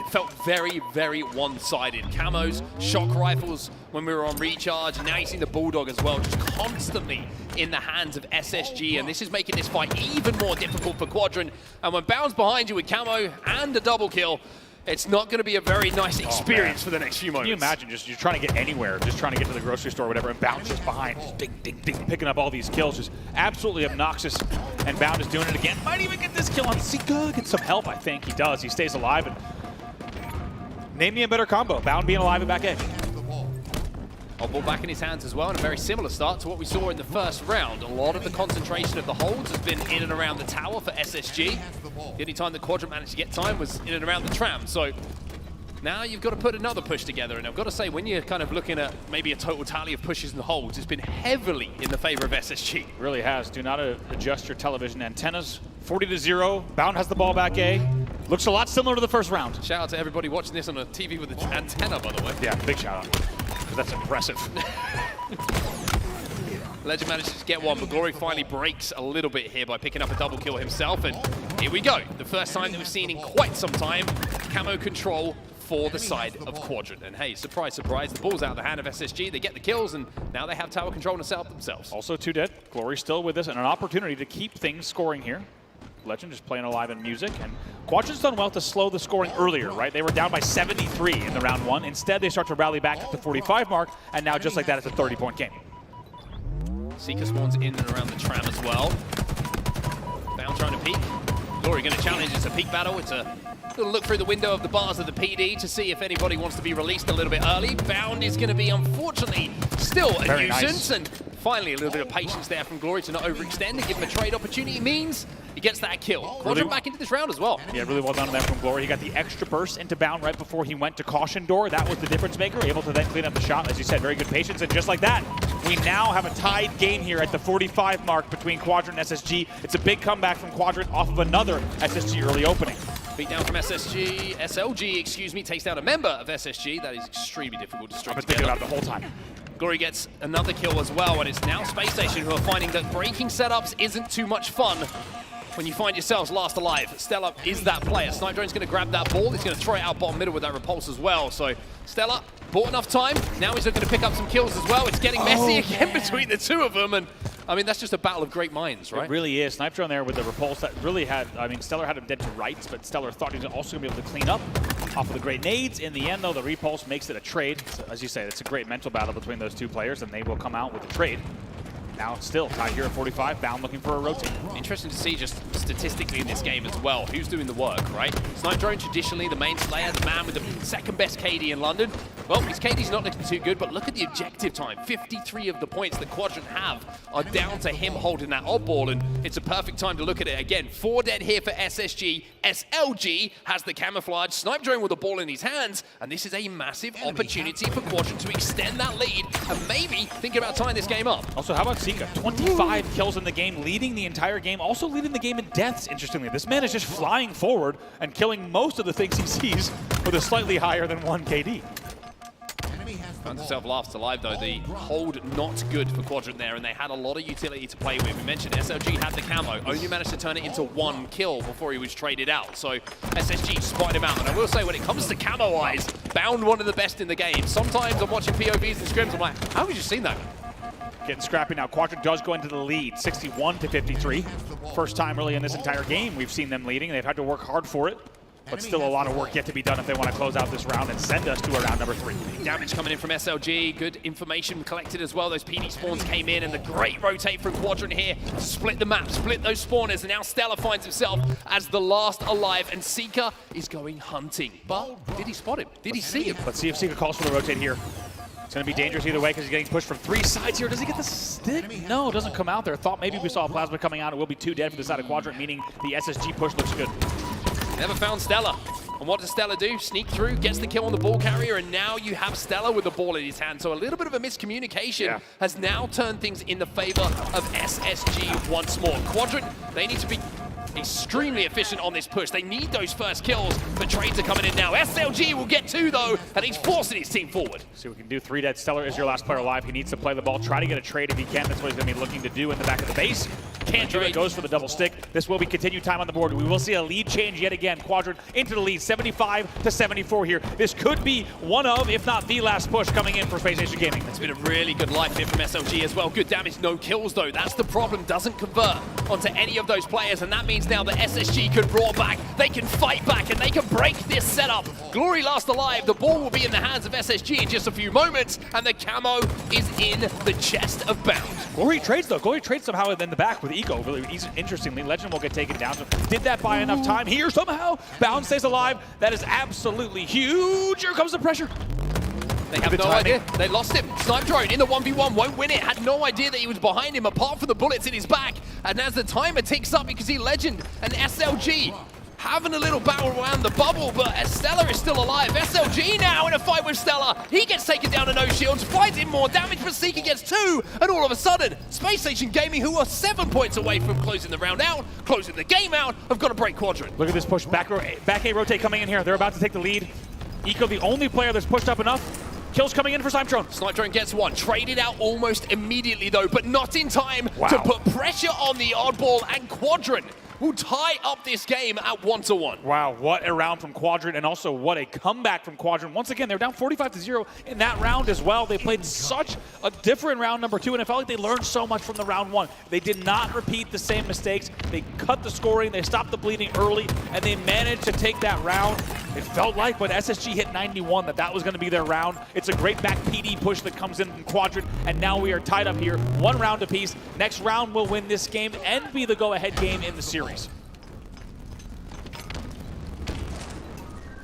felt very, very one-sided. Camos, shock rifles when we were on recharge, and now you've seen the Bulldog as well, just constantly in the hands of SSG, and this is making this fight even more difficult for Quadrant. And when Bound's behind you with camo and a double kill, it's not going to be a very nice experience for the next few moments. Can you imagine just you're trying to get anywhere, just trying to get to the grocery store or whatever, and Bound just behind, just ding, ding, ding, picking up all these kills, just absolutely obnoxious. And Bound is doing it again. Might even get this kill on Sika. Get some help, I think. He does. He stays alive. And name me a better combo. Bound being alive at back edge. Ball back in his hands as well, and a very similar start to what we saw in the first round. A lot of the concentration of the holds has been in and around the tower for SSG. The only time the Quadrant managed to get time was in and around the tram. So now you've got to put another push together, and I've got to say, when you're kind of looking at maybe a total tally of pushes and holds, it's been heavily in the favor of SSG. It really has. Do not adjust your television antennas. 40-0. Bound has the ball back A. Looks a lot similar to the first round. Shout out to everybody watching this on a TV with an antenna, by the way. Yeah, big shout out. That's impressive. Legend manages to get one, but Glory finally breaks a little bit here by picking up a double kill himself, and here we go. The first time that we've seen in quite some time, camo control for the side of Quadrant. And hey, surprise, surprise, the ball's out of the hand of SSG. They get the kills, and now they have tower control to set up themselves. Also 2 dead. Glory still with us, and an opportunity to keep things scoring here. Legend just playing alive in music, and Quadrant's done well to slow the scoring earlier, right? They were down by 73 in the round 1. Instead, they start to rally back at the 45 mark, and now just like that, it's a 30-point game. Seeker spawns in and around the tram as well. Bound trying to peek. Glory going to challenge. It's a peek battle. It's a little look through the window of the bars of the PD to see if anybody wants to be released a little bit early. Bound is going to be, unfortunately, still a Very nuisance. nice. And finally, a little bit of patience there from Glory to not overextend and give him a trade opportunity. Means he gets that kill. Quadrant back into this round as well. Yeah, really well done there from Glory. He got the extra burst into Bound right before he went to caution door. That was the difference maker, able to then clean up the shot. As you said, very good patience. And just like that, we now have a tied game here at the 45 mark between Quadrant and SSG. It's a big comeback from Quadrant off of another SSG early opening. Beat down from SLG, excuse me, takes down a member of SSG. That is extremely difficult to string I've been together. thinking about it the whole time. Glory gets another kill as well, and it's now Space Station who are finding that breaking setups isn't too much fun when you find yourselves last alive. Stella is that player. Snipe Drone's going to grab that ball. He's going to throw it out bottom middle with that repulse as well. So Stella bought enough time. Now he's looking to pick up some kills as well. It's getting messy again between the two of them, and I mean, that's just a battle of great minds, right? It really is. Snipe Drone there with the repulse that really had, I mean, Stellar had him dead to rights, but Stellar thought he was also going to be able to clean up off of the great nades. In the end, though, the repulse makes it a trade. So, as you say, it's a great mental battle between those two players, and they will come out with a trade. Now it's still tied here at 45, Bound looking for a rotate. Interesting to see just statistically in this game as well, who's doing the work, right? Snipe Drone traditionally the main slayer, the man with the second best KD in London. Well, his KD's not looking too good, but look at the objective time. 53 of the points that Quadrant have are down to him holding that odd ball, and it's a perfect time to look at it again. 4 dead here for SSG. SLG has the camouflage, Snipe Drone with the ball in his hands, and this is a massive opportunity for Quadrant to extend that lead and maybe think about tying this game up. Also, how about Sika? 25 kills in the game, leading the entire game, also leading the game in deaths, interestingly. This man is just flying forward and killing most of the things he sees with a slightly higher than 1 KD. Found himself last alive though. The hold not good for Quadrant there, and they had a lot of utility to play with. We mentioned SLG had the camo, only managed to turn it into 1 kill before he was traded out. So SSG spotted him out, and I will say when it comes to camo-wise, Bound one of the best in the game. Sometimes I'm watching POVs and scrims, I'm like, how have you seen that? Getting scrappy now. Quadrant does go into the lead, 61-53. First time really in this entire game we've seen them leading. They've had to work hard for it, but still a lot of work yet to be done if they want to close out this round and send us to a round number 3. Damage coming in from SLG, good information collected as well. Those PD spawns came in, and the great rotate from Quadrant here to split the map, split those spawners, and now Stella finds himself as the last alive, and Seeker is going hunting. But did he spot him? Did he see him? Let's see if Seeker calls for the rotate here. It's going to be dangerous either way because he's getting pushed from 3 sides here. Does he get the stick? No, it doesn't come out there. Thought maybe we saw a plasma coming out. It will be 2 dead for the side of Quadrant, meaning the SSG push looks good. Never found Stella. And what does Stella do? Sneak through, gets the kill on the ball carrier, and now you have Stella with the ball in his hand. So a little bit of a miscommunication has now turned things in the favor of SSG once more. Quadrant, they need to be extremely efficient on this push. They need those first kills, but trades are coming in now. SLG will get 2 though, and he's forcing his team forward. See what we can do. 3 dead. Stellar is your last player alive. He needs to play the ball, try to get a trade if he can. That's what he's going to be looking to do in the back of the base. Can't do it, goes for the double stick. This will be continued time on the board. We will see a lead change yet again. Quadrant into the lead, 75-74 here. This could be one of, if not the last push coming in for Space Nation Gaming. It's been a really good life here from SLG as well. Good damage, no kills though. That's the problem. Doesn't convert onto any of those players, and that means now that SSG can roar back, they can fight back, and they can break this setup. Glory last alive. The ball will be in the hands of SSG in just a few moments, and the camo is in the chest of Bound. Glory trades though. Glory trades somehow in the back with Eco. Really interestingly, Legend will get taken down. So did that buy enough time here somehow? Bound stays alive. That is absolutely huge. Here comes the pressure. They have no idea. They lost him. Snipe Drone in the 1v1, won't win it. Had no idea that he was behind him apart from the bullets in his back. And as the timer ticks up, you can see Legend and SLG having a little battle around the bubble, but Stella is still alive. SLG now in a fight with Stella. He gets taken down to no shields, finds in more damage, but Seeker gets 2, and all of a sudden, Space Station Gaming, who are 7 points away from closing the round out, closing the game out, have got to break Quadrant. Look at this push, back A rotate coming in here. They're about to take the lead. Eco, the only player that's pushed up enough. Kills coming in for Snipe Drone. Snipe Drone gets one. Traded out almost immediately, though, but not in time to put pressure on the oddball, and Quadrant will tie up this game at 1-1. Wow, what a round from Quadrant, and also what a comeback from Quadrant. Once again, they're down 45-0 in that round as well. They played such a different round number 2, and it felt like they learned so much from the round 1. They did not repeat the same mistakes. They cut the scoring, they stopped the bleeding early, and they managed to take that round. It felt like when SSG hit 91 that was going to be their round. It's a great back PD push that comes in from Quadrant, and now we are tied up here, 1 round apiece. Next round will win this game and be the go-ahead game in the series.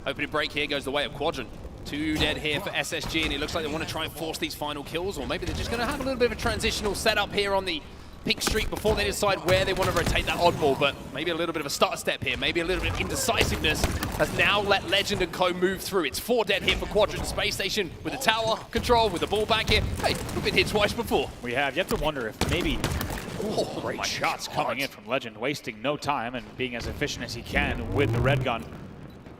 Opening break here goes the way of Quadrant. 2 dead here for SSG, and it looks like they want to try and force these final kills, or maybe they're just going to have a little bit of a transitional setup here on the pink streak before they decide where they want to rotate that oddball, but maybe a little bit of a starter step here, maybe a little bit of indecisiveness has now let Legend and Co move through. It's 4 dead here for Quadrant. Space Station with the tower control, with the ball back here. Hey, we've been hit twice before. We have. You have to wonder if maybe great shots coming in from Legend, wasting no time and being as efficient as he can with the red gun.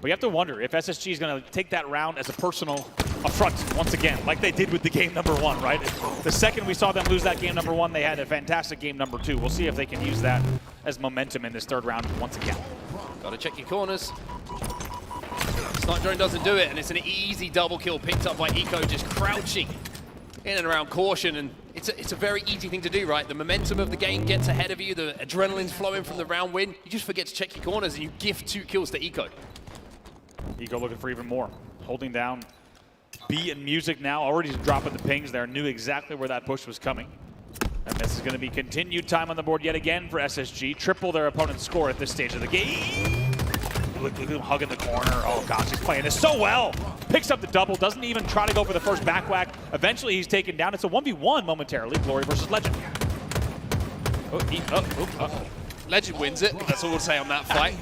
But you have to wonder if SSG is going to take that round as a personal affront once again, like they did with the game number 1, right? The second we saw them lose that game number 1, they had a fantastic game number 2. We'll see if they can use that as momentum in this 3rd round once again. Got to check your corners. Snipe Drone doesn't do it, and it's an easy double kill picked up by Eco, just crouching in and around caution, and it's a very easy thing to do, right? The momentum of the game gets ahead of you, the adrenaline's flowing from the round win. You just forget to check your corners, and you gift 2 kills to Eco. Eco looking for even more. Holding down B and Music now, already dropping the pings there, knew exactly where that push was coming. And this is going to be continued time on the board yet again for SSG. Triple their opponent's score at this stage of the game. Look at him hugging the corner. Oh gosh, he's playing this so well. Picks up the double, doesn't even try to go for the first back whack. Eventually he's taken down. It's a 1v1 momentarily, Glory versus Legend. Legend wins it, that's all we'll say on that fight.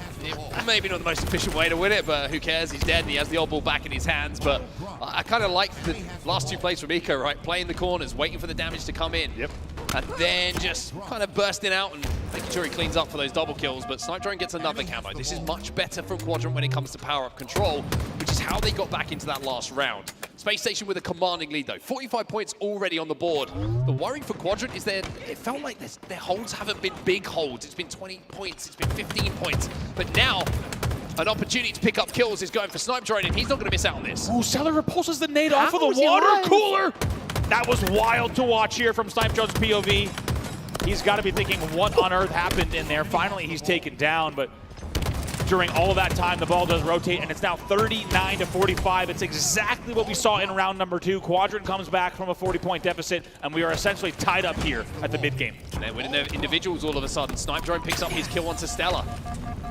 Maybe not the most efficient way to win it, but who cares? He's dead and he has the odd ball back in his hands. But I kind of like the last 2 plays from Eco, right? Playing the corners, waiting for the damage to come in. Yep. And then just kind of bursting out and making sure he cleans up for those double kills. But Snipe Drone gets another camo. This is much better from Quadrant when it comes to power-up control, which is how they got back into that last round. Space Station with a commanding lead, though. 45 points already on the board. The worry for Quadrant is that it felt like their holds haven't been big holds. It's been 20 points, it's been 15 points. But now, an opportunity to pick up kills is going for Snipe Drone, and he's not going to miss out on this. Ooh, Seller repulses the nade off of the water cooler. That was wild to watch here from Snipe Drone's POV. He's got to be thinking, what on earth happened in there? Finally, he's taken down, but during all of that time, the ball does rotate, and it's now 39-45. It's exactly what we saw in round number 2. Quadrant comes back from a 40-point deficit, and we are essentially tied up here at the mid-game. And they're winning their individuals all of a sudden. Snipe Drone picks up his kill onto Stella.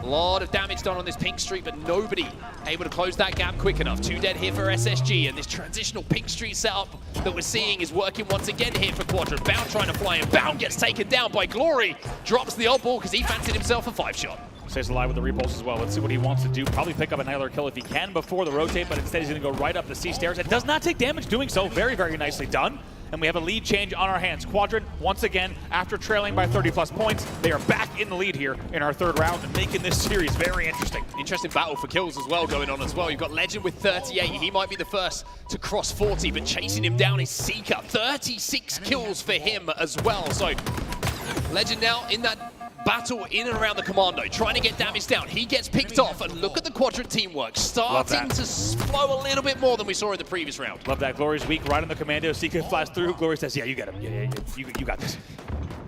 A lot of damage done on this pink streak, but nobody able to close that gap quick enough. 2 dead here for SSG, and this transitional pink streak setup that we're seeing is working once again here for Quadrant. Bound trying to fly in. Bound gets taken down by Glory. Drops the odd ball because he fancied himself a 5-shot. Stays alive with the repulse as well. Let's see what he wants to do. Probably pick up another kill if he can before the rotate, but instead he's going to go right up the C stairs. It does not take damage doing so. Very, very nicely done. And we have a lead change on our hands. Quadrant, once again, after trailing by 30+ points, they are back in the lead here in our 3rd round and making this series very interesting. Interesting battle for kills as well going on as well. You've got Legend with 38. He might be the first to cross 40, but chasing him down is Seeker. 36 kills for him as well. So Legend now in that battle in and around the commando, trying to get damage down. He gets picked off, and look at the quadrant teamwork, starting to flow a little bit more than we saw in the previous round. Love that. Glory's weak right on the commando. Sika flies through. Glory says, yeah, you get him. Yeah, you got this.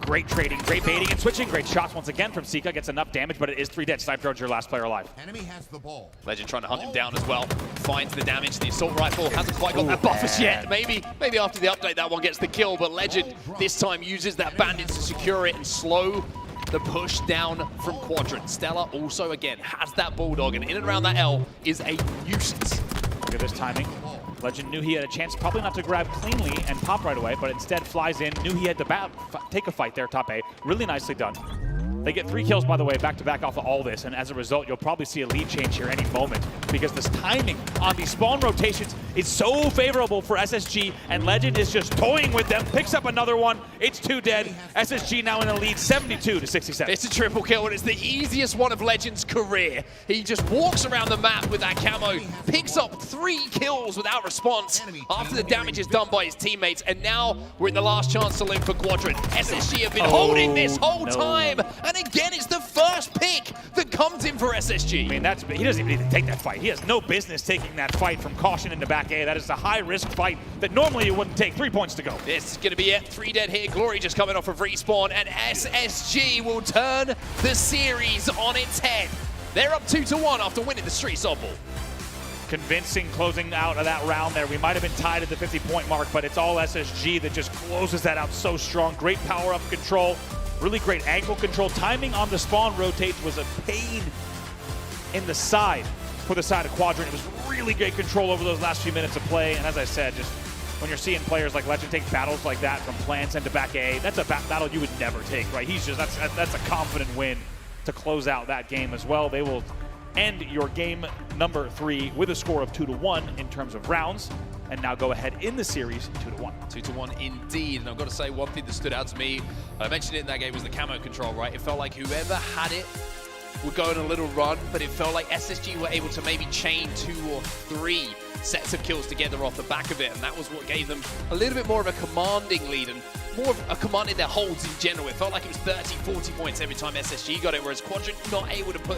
Great trading, great baiting and switching. Great shots once again from Sika. Gets enough damage, but it is 3 dead. Snipe Drone's your last player alive. Enemy has the ball. Legend trying to hunt him down as well. Finds the damage. The assault rifle hasn't quite got that buffers yet. Maybe after the update that one gets the kill, but Legend this time uses that bandage to secure it and slow the push down from Quadrant. Stella also, again, has that Bulldog, and in and around that L is a nuisance. Look at this timing. Legend knew he had a chance, probably not to grab cleanly and pop right away, but instead flies in, knew he had to take a fight there, top A. Really nicely done. They get 3 kills, by the way, back-to-back off of all this, and as a result, you'll probably see a lead change here any moment because this timing on these spawn rotations is so favorable for SSG, and Legend is just toying with them, picks up another one, it's 2 dead. SSG now in the lead, 72-67. It's a triple kill, and it's the easiest one of Legend's career. He just walks around the map with that camo, picks up 3 kills without response after the damage is done by his teammates, and now we're in the last chance to live for Quadrant. SSG have been holding this whole time, and again, it's the first pick that comes in for SSG. I mean, he doesn't even need to take that fight. He has no business taking that fight from caution into back A. That is a high-risk fight that normally you wouldn't take. 3 points to go. This is going to be it. 3 dead here. Glory just coming off of respawn, and SSG will turn the series on its head. They're up 2-1 after winning the street softball. Convincing closing out of that round there. We might have been tied at the 50-point mark, but it's all SSG that just closes that out so strong. Great power-up control. Really great angle control. Timing on the spawn rotates was a pain in the side for the side of Quadrant. It was really great control over those last few minutes of play. And as I said, just when you're seeing players like Legend take battles like that from plants into back A, that's a battle you would never take, right? That's a confident win to close out that game as well. They will end your game number 3 with a score of 2-1 in terms of rounds, and now go ahead in the series 2-1. 2-1 indeed, and I've got to say one thing that stood out to me, I mentioned it in that game, was the camo control, right? It felt like whoever had it would go on a little run, but it felt like SSG were able to maybe chain 2 or 3 sets of kills together off the back of it, and that was what gave them a little bit more of a commanding lead and more of a command in their holds in general. It felt like it was 30, 40 points every time SSG got it, whereas Quadrant not able to put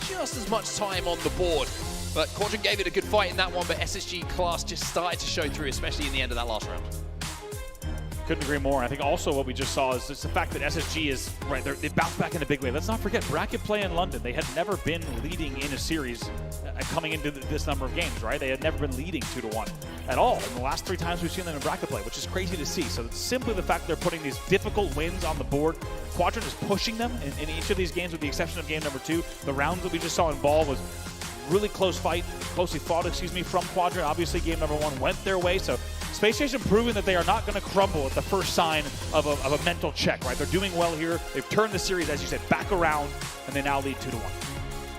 just as much time on the board. But Quadrant gave it a good fight in that one, but SSG class just started to show through, especially in the end of that last round. Couldn't agree more. I think also what we just saw is just the fact that SSG is, right, they bounced back in a big way. Let's not forget, bracket play in London. They had never been leading in a series coming into this number of games, right? They had never been leading 2-1 at all in the last 3 times we've seen them in bracket play, which is crazy to see. So it's simply the fact they're putting these difficult wins on the board. Quadrant is pushing them in each of these games with the exception of game number 2. The round that we just saw in Ball was really closely fought, from Quadrant. Obviously, game number 1 went their way, so Space Station proving that they are not going to crumble at the first sign of a mental check, right? They're doing well here. They've turned the series, as you said, back around, and they now lead 2-1.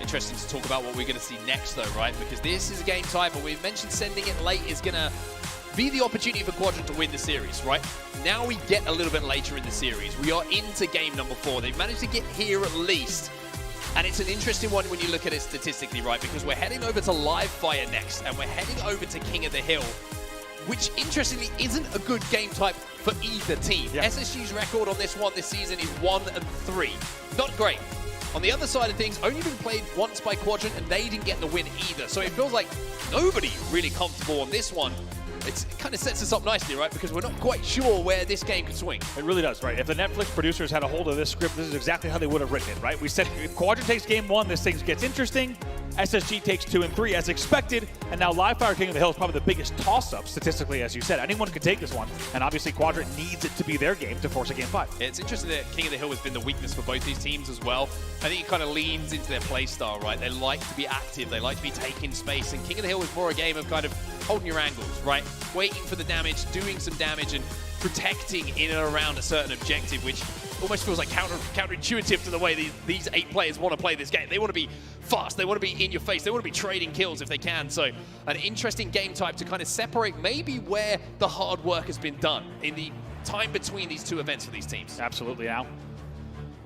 Interesting to talk about what we're going to see next, though, right? Because this is a game tie, but we mentioned sending it late is going to be the opportunity for Quadrant to win the series, right? Now we get a little bit later in the series. We are into game number 4. They've managed to get here at least. And it's an interesting one when you look at it statistically, right? Because we're heading over to Live Fire next, and we're heading over to King of the Hill, which interestingly isn't a good game type for either team. Yeah. SSG's record on this one this season is 1-3. Not great. On the other side of things, only been played once by Quadrant, and they didn't get the win either. So it feels like nobody really comfortable on this one. It kind of sets us up nicely, right? Because we're not quite sure where this game could swing. It really does, right? If the Netflix producers had a hold of this script, this is exactly how they would have written it, right? We said if Quadrant takes game 1, this thing gets interesting. SSG takes 2 and 3 as expected, and now Live Fire King of the Hill is probably the biggest toss-up statistically, as you said. Anyone could take this one, and obviously Quadrant needs it to be their game to force a game 5. It's interesting that King of the Hill has been the weakness for both these teams as well. I think it kind of leans into their play style, right? They like to be active, they like to be taking space, and King of the Hill is more a game of kind of holding your angles, right? Waiting for the damage, doing some damage, and protecting in and around a certain objective, which almost feels like counterintuitive to the way these 8 players want to play this game. They want to be fast, they want to be in your face, they want to be trading kills if they can. So an interesting game type to kind of separate maybe where the hard work has been done in the time between these 2 events for these teams. Absolutely, Al.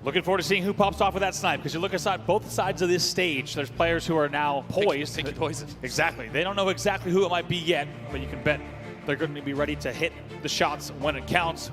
Looking forward to seeing who pops off with that snipe, because you look aside both sides of this stage, there's players who are now poised. Picking poison. Exactly. They don't know exactly who it might be yet, but you can bet they're going to be ready to hit the shots when it counts.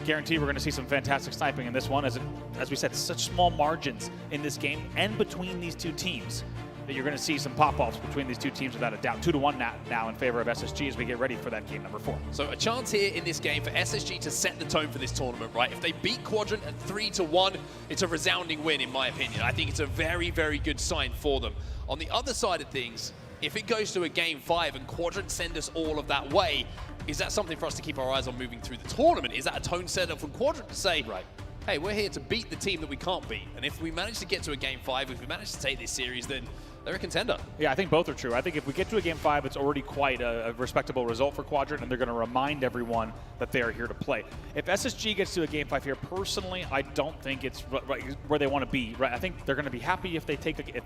guarantee we're going to see some fantastic sniping in this one. As we said, such small margins in this game and between these two teams that you're going to see some pop-offs between these two teams without a doubt. 2-1 now in favor of SSG as we get ready for that game number 4. So a chance here in this game for SSG to set the tone for this tournament, right? If they beat Quadrant at 3-1, it's a resounding win in my opinion. I think it's a very, very good sign for them. On the other side of things, if it goes to a game 5 and Quadrant send us all of that way, is that something for us to keep our eyes on moving through the tournament? Is that a tone setter from Quadrant to say, right, hey, we're here to beat the team that we can't beat. And if we manage to get to a game 5, if we manage to take this series, then they're a contender. Yeah, I think both are true. I think if we get to a game 5, it's already quite a respectable result for Quadrant, and they're going to remind everyone that they are here to play. If SSG gets to a game 5 here, personally, I don't think it's right where they want to be. Right, I think they're going to be happy if they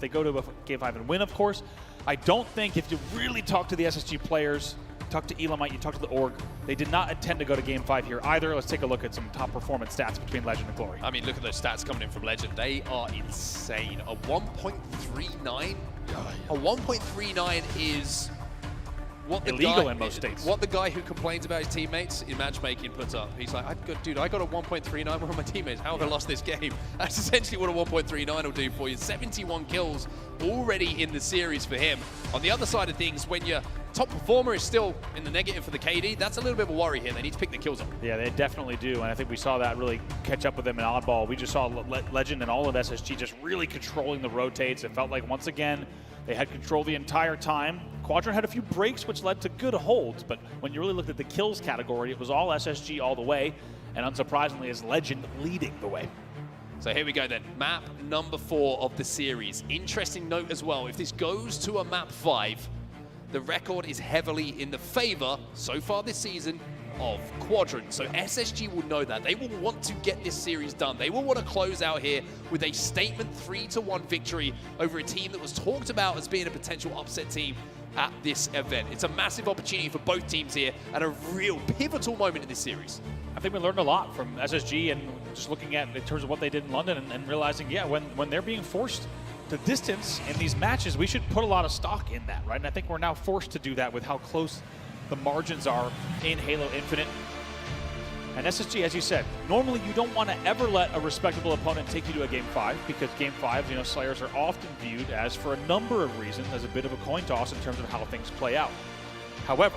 go to a game 5 and win, of course. I don't think if you really talk to the SSG players, talk to Elamite, you talk to the org, they did not intend to go to game 5 here either. Let's take a look at some top performance stats between Legend and Glory. I mean, look at those stats coming in from Legend. They are insane. A 1.39. A 1.39 is what the illegal guy, in most states. What the guy who complains about his teammates in matchmaking puts up. He's like, dude, I got a 1.39. Where are my teammates? How have I lost this game? That's essentially what a 1.39 will do for you. 71 kills already in the series for him. On the other side of things, when your top performer is still in the negative for the KD, that's a little bit of a worry here. They need to pick the kills up. Yeah, they definitely do, and I think we saw that really catch up with them in Oddball. We just saw Legend and all of SSG just really controlling the rotates. It felt like, once again, they had control the entire time. Quadrant had a few breaks, which led to good holds, but when you really looked at the kills category, it was all SSG all the way, and unsurprisingly, is Legend leading the way. So here we go then, map number 4 of the series. Interesting note as well, if this goes to a map 5, the record is heavily in the favor, so far this season, of Quadrant. So SSG will know that. They will want to get this series done. They will want to close out here with a statement 3-1 victory over a team that was talked about as being a potential upset team at this event. It's a massive opportunity for both teams here and a real pivotal moment in this series. I think we learned a lot from SSG and just looking at in terms of what they did in London and realizing, yeah, when they're being forced to distance in these matches, we should put a lot of stock in that, right? And I think we're now forced to do that with how close the margins are in Halo Infinite. And SSG, as you said, normally you don't want to ever let a respectable opponent take you to a game 5, because game 5s, Slayers are often viewed as, for a number of reasons, as a bit of a coin toss in terms of how things play out. However,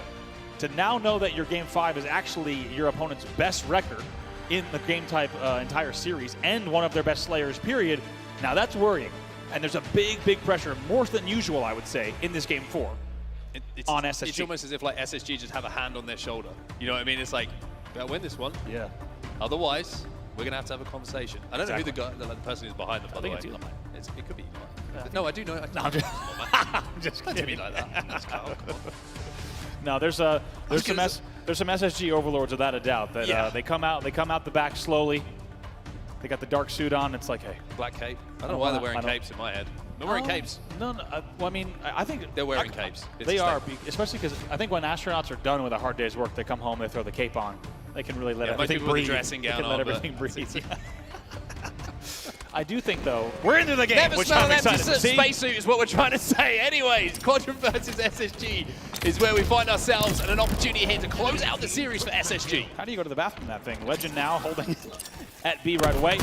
to now know that your game 5 is actually your opponent's best record in the game type entire series and one of their best Slayers, period, now that's worrying. And there's a big pressure, more than usual, I would say, in this game 4 on SSG. It's almost as if like SSG just have a hand on their shoulder. You know what I mean? It's like, we gotta win this one. Yeah. Otherwise, we're gonna have to have a conversation. I don't know who the person is behind them, by the way. I think it's Elamite. It could be Elamite. No, I do know. No, I'm just Don't do me like that. Let's go. No, there's some SSG overlords without a doubt that they come out the back slowly. They got the dark suit on. It's like, hey, black cape. I don't know why they're wearing capes in my head. They're wearing capes. No. Well, I mean, I think they're wearing capes. They are, especially because I think when astronauts are done with a hard day's work, they come home, they throw the cape on. They can really let everything breathe. Dressing gown they can let everything breathe. I do think, though, we're into the game, Never which smell I'm an excited empty to see. Spacesuit is what we're trying to say. Anyways, Quadrant versus SSG is where we find ourselves, and an opportunity here to close out the series for SSG. How do you go to the bathroom that thing? Legend now holding at B right away.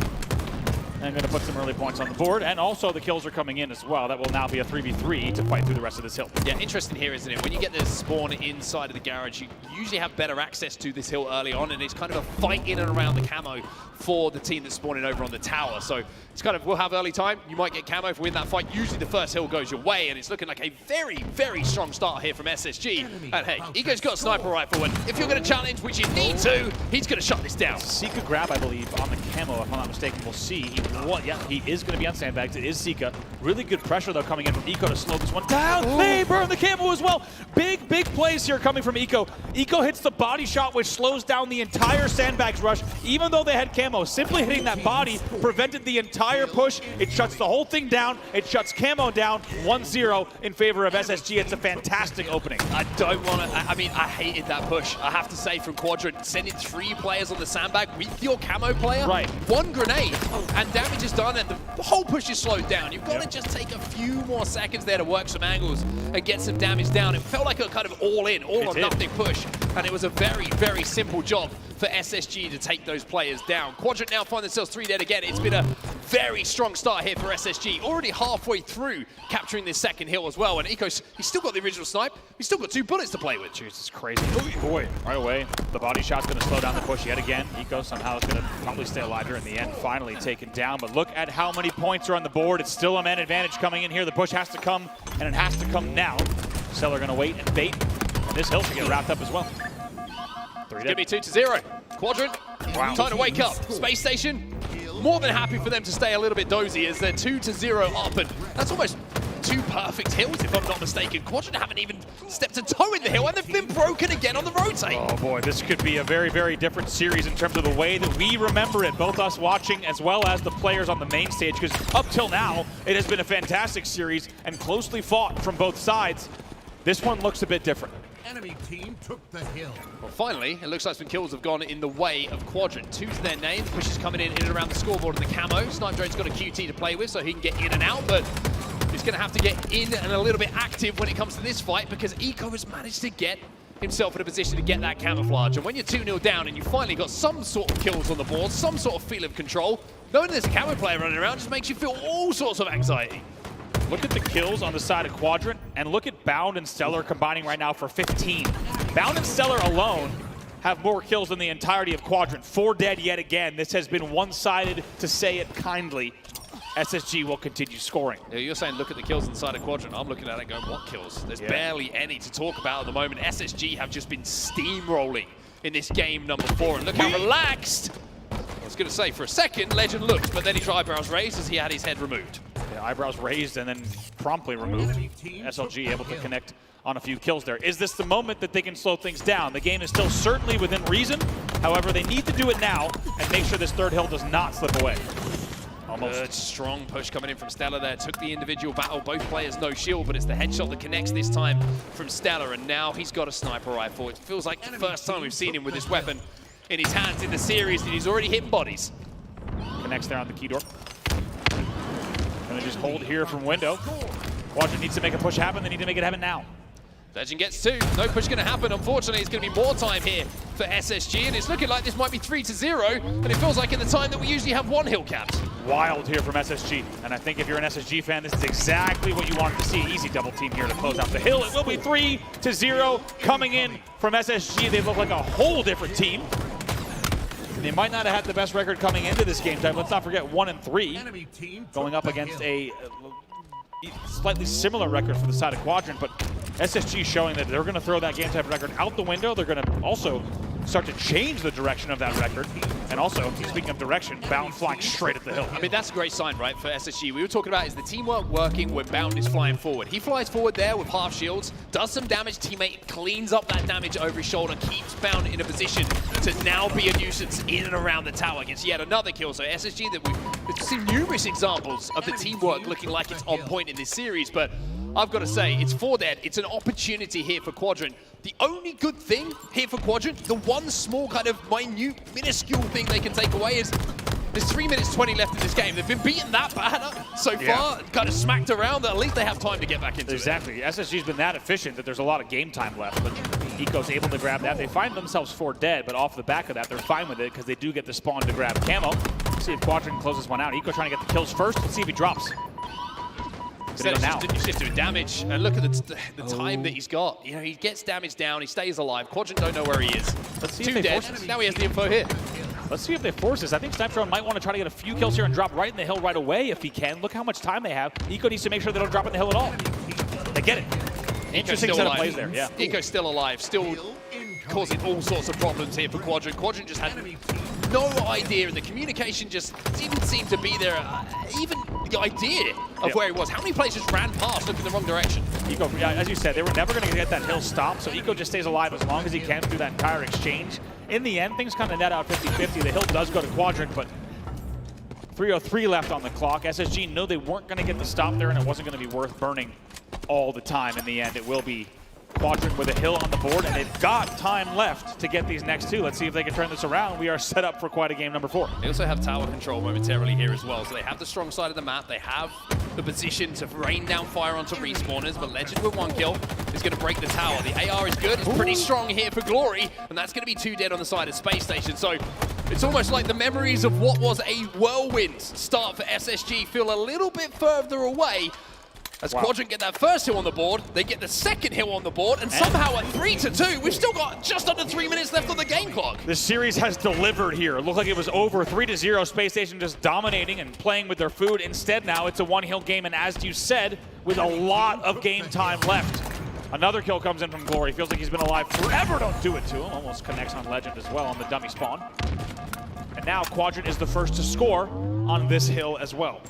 And going to put some early points on the board, and also the kills are coming in as well. That will now be a 3v3 to fight through the rest of this hill. Yeah, interesting here, isn't it? When you get the spawn inside of the garage, you usually have better access to this hill early on, and it's kind of a fight in and around the camo for the team that's spawning over on the tower. So it's kind of, we'll have early time. You might get camo if we win that fight. Usually the first hill goes your way, and it's looking like a very strong start here from SSG. And hey, Eco's got a sniper rifle, and if you're going to challenge, which you need to, he's going to shut this down. Sika grab, I believe, on the camo, if I'm not mistaken. We'll see. He is going to be on sandbags. It is Sika. Really good pressure, though, coming in from Eco to slow this one down. They burn the camo as well. Big plays here coming from Eco. Eco hits the body shot, which slows down the entire sandbags rush, even though they had camo. Simply hitting that body prevented the entire push. It shuts the whole thing down. It shuts camo down. 1-0 in favor of SSG. It's a fantastic opening. I don't want to, I mean, I hated that push. I have to say, from Quadrant, sending 3 players on the sandbag with your camo player. Right. 1 grenade, and damage is done and the whole push is slowed down. You've got to just take a few more seconds there to work some angles and get some damage down. It felt like a kind of all-in, all-or-nothing push, and it was a very, very simple job for SSG to take those players down. Quadrant now find themselves 3 dead again. It's been a very strong start here for SSG. Already halfway through capturing this second hill as well. And Eco's, he's still got the original snipe. He's still got 2 bullets to play with. Jesus, crazy. Boy, right away. The body shot's going to slow down the push yet again. Eco somehow is going to probably stay alive here in the end, finally taken down. But look at how many points are on the board. It's still a man advantage coming in here. The push has to come, and it has to come now. Stellar going to wait and bait. And this hill should get wrapped up as well. It's going to be 2-0. Quadrant, time to wake up. Space Station, more than happy for them to stay a little bit dozy as they're 2-0 up, and that's almost 2 perfect hills if I'm not mistaken. Quadrant haven't even stepped a toe in the hill and they've been broken again on the rotate. Oh boy, this could be a very, very different series in terms of the way that we remember it, both us watching as well as the players on the main stage, because up till now, it has been a fantastic series and closely fought from both sides. This one looks a bit different. Enemy team took the hill. Well, finally, it looks like some kills have gone in the way of Quadrant. 2 to their name. The push is coming in and around the scoreboard and the camo. Snipe Drone's got a QT to play with, so he can get in and out, but he's going to have to get in and a little bit active when it comes to this fight, because Eco has managed to get himself in a position to get that camouflage. And when you're 2-0 down and you finally got some sort of kills on the board, some sort of feel of control, knowing there's a camo player running around just makes you feel all sorts of anxiety. Look at the kills on the side of Quadrant, and look at Bound and Stellar combining right now for 15. Bound and Stellar alone have more kills than the entirety of Quadrant. 4 dead yet again. This has been one-sided, to say it kindly. SSG will continue scoring. Yeah, you're saying look at the kills on the side of Quadrant. I'm looking at it going, what kills? There's barely any to talk about at the moment. SSG have just been steamrolling in this game number 4, and look how relaxed. I was going to say, for a second, Legend looked, but then his eyebrows raised as he had his head removed. Yeah, eyebrows raised and then promptly removed. SLG able to connect on a few kills there. Is this the moment that they can slow things down? The game is still certainly within reason. However, they need to do it now and make sure this 3rd hill does not slip away. Almost. Good, strong push coming in from Stellar there. Took the individual battle. Both players no shield, but it's the headshot that connects this time from Stellar, and now he's got a sniper rifle. It feels like the first time we've seen him with this weapon in his hands in the series, and he's already hitting bodies. Connects there on the key door. Gonna just hold here from window. Quadrant needs to make a push happen. They need to make it happen now. Legend gets 2. No push going to happen. Unfortunately, it's going to be more time here for SSG, and it's looking like this might be 3-0, and it feels like in the time that we usually have 1 hill capped. Wild here from SSG, and I think if you're an SSG fan, this is exactly what you wanted to see. Easy double team here to close out the hill. It will be 3-0 coming in from SSG. They look like a whole different team. They might not have had the best record coming into this game time. Let's not forget 1-3, going up against a slightly similar record for the side of Quadrant, but SSG showing that they're going to throw that game type record out the window. They're going to also start to change the direction of that record. And also, speaking of direction, Bound flying straight at the hill. I mean, that's a great sign, right, for SSG. We were talking about is the teamwork working when Bound is flying forward. He flies forward there with half shields, does some damage, teammate cleans up that damage over his shoulder, keeps Bound in a position to now be a nuisance in and around the tower. Gets yet another kill. So SSG, that we've seen numerous examples of the teamwork looking like it's on point in this series, but I've got to say, it's 4 dead. It's an opportunity here for Quadrant. The only good thing here for Quadrant, the one small kind of minute, minuscule thing they can take away is there's 3 minutes 20 left in this game. They've been beaten that bad so far, kind of smacked around, that at least they have time to get back into it. Exactly. SSG's been that efficient that there's a lot of game time left, but Eco's able to grab that. They find themselves 4 dead, but off the back of that, they're fine with it because they do get the spawn to grab camo. Let's see if Quadrant closes one out. Eco trying to get the kills first. Let's see if he drops. He's just doing damage, and look at the time that he's got. You know, he gets damage down, he stays alive. Quadrant don't know where he is. Let's see 2 if they dead. force this. Now he has the info here. Let's see if they force this. I think Snipe Drone might want to try to get a few kills here and drop right in the hill right away if he can. Look how much time they have. Eco needs to make sure they don't drop in the hill at all. They get it. Interesting set of plays there, yeah. Eco's still alive, still causing all sorts of problems here for Quadrant. Quadrant just had no idea, and the communication just didn't seem to be there. Even the idea of where he was. How many players just ran past, looking the wrong direction? Eco, yeah, as you said, they were never going to get that hill stopped, so Eco just stays alive as long as he can through that entire exchange. In the end, things kind of net out 50-50. The hill does go to Quadrant, but 3:03 left on the clock. SSG knew they weren't going to get the stop there, and it wasn't going to be worth burning all the time. In the end, it will be Quadrant with a hill on the board, and they've got time left to get these next two. Let's see if they can turn this around. We are set up for quite a game number 4. They also have tower control momentarily here as well, so they have the strong side of the map. They have the position to rain down fire onto respawners, but Legend with 1 kill is going to break the tower. The AR is good. It's pretty strong here for Glory, and that's going to be 2 dead on the side of Space Station. So it's almost like the memories of what was a whirlwind start for SSG feel a little bit further away. As Quadrant get that first hill on the board, they get the second hill on the board, and somehow at 3-2, we've still got just under 3 minutes left on the game clock. The series has delivered here. It looked like it was over 3-0. Space Station just dominating and playing with their food. Instead now, it's a 1-hill game, and as you said, with a lot of game time left. Another kill comes in from Glory. Feels like he's been alive forever. Don't do it to him. Almost connects on Legend as well on the dummy spawn. And now Quadrant is the first to score on this hill as well.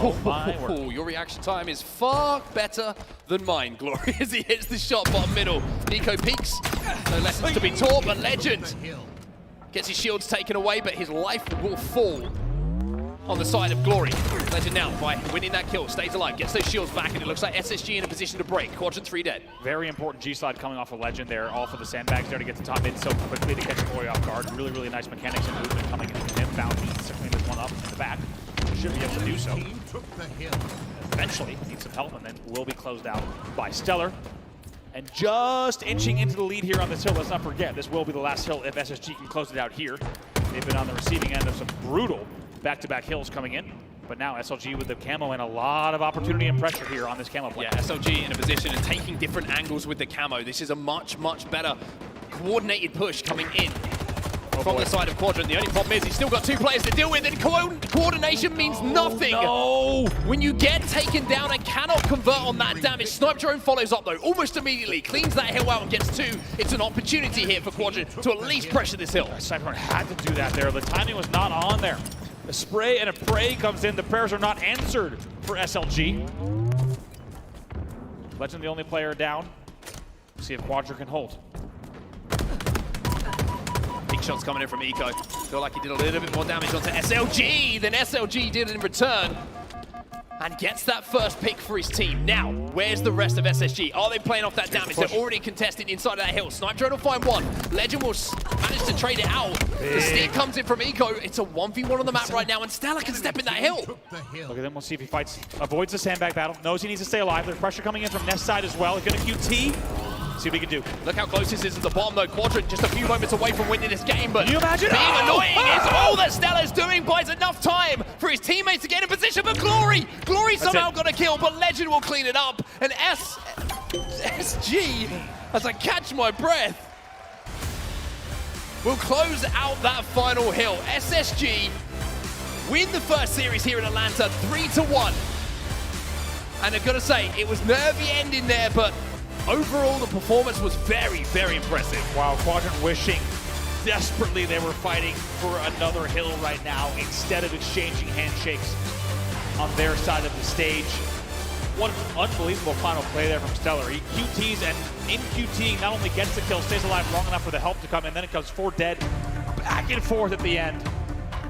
Oh my word. Your reaction time is far better than mine, Glory, as he hits the shot bottom middle. Nico peeks, no lessons to be taught, but Legend gets his shields taken away, but his life will fall on the side of Glory. Legend now, by winning that kill, stays alive, gets those shields back, and it looks like SSG in a position to break. Quadrant 3 dead. Very important G-slide coming off of Legend there, all for the sandbags there to get to top mid so quickly to catch Glory off guard. Really, really nice mechanics and movement coming in from him. Found means to clean this one up in the back. Should be able to do so. Eventually, needs some help, and then will be closed out by Stellar. And just inching into the lead here on this hill. Let's not forget, this will be the last hill if SSG can close it out here. They've been on the receiving end of some brutal back-to-back hills coming in. But now SLG with the camo and a lot of opportunity and pressure here on this camo play. Yeah, SLG in a position and taking different angles with the camo. This is a much, much better coordinated push coming in from the side of Quadrant. The only problem is he's still got 2 players to deal with, and coordination means nothing. No! When you get taken down and cannot convert on that damage, Snipe Drone follows up though, almost immediately, cleans that hill out and gets 2. It's an opportunity here for Quadrant to at least pressure this hill. Snipe Drone had to do that there. The timing was not on there. A spray and a pray comes in. The prayers are not answered for SLG. Legend the only player down. See if Quadrant can hold. Big shots coming in from Eco. Feel like he did a little bit more damage onto SLG than SLG did in return. And gets that first pick for his team. Now, where's the rest of SSG? Are they playing off that damage? They're already contested inside of that hill. Snipe Drone will find 1. Legend will manage to trade it out. The steer comes in from Eco. It's a 1v1 on the map right now, and Stellar can step in that hill. Look at him. We'll see if he fights, avoids the sandbag battle. Knows he needs to stay alive. There's pressure coming in from Nest side as well. He's going to QT. See what we can do. Look how close this is at the bottom though. Quadrant just a few moments away from winning this game, but can you imagine? Being annoying is all that Stellar's doing. Buys enough time for his teammates to get in position for Glory. Glory somehow got a kill, but Legend will clean it up. And SG, as I catch my breath, will close out that final hill. SSG win the first series here in Atlanta, 3-1. And I've got to say, it was nervy ending there, but overall, the performance was very, very impressive. Wow, Quadrant wishing desperately they were fighting for another hill right now instead of exchanging handshakes on their side of the stage. What an unbelievable final play there from Stellar. He QTs, and in QTing, not only gets the kill, stays alive long enough for the help to come in, then it comes 4 dead, back and forth at the end.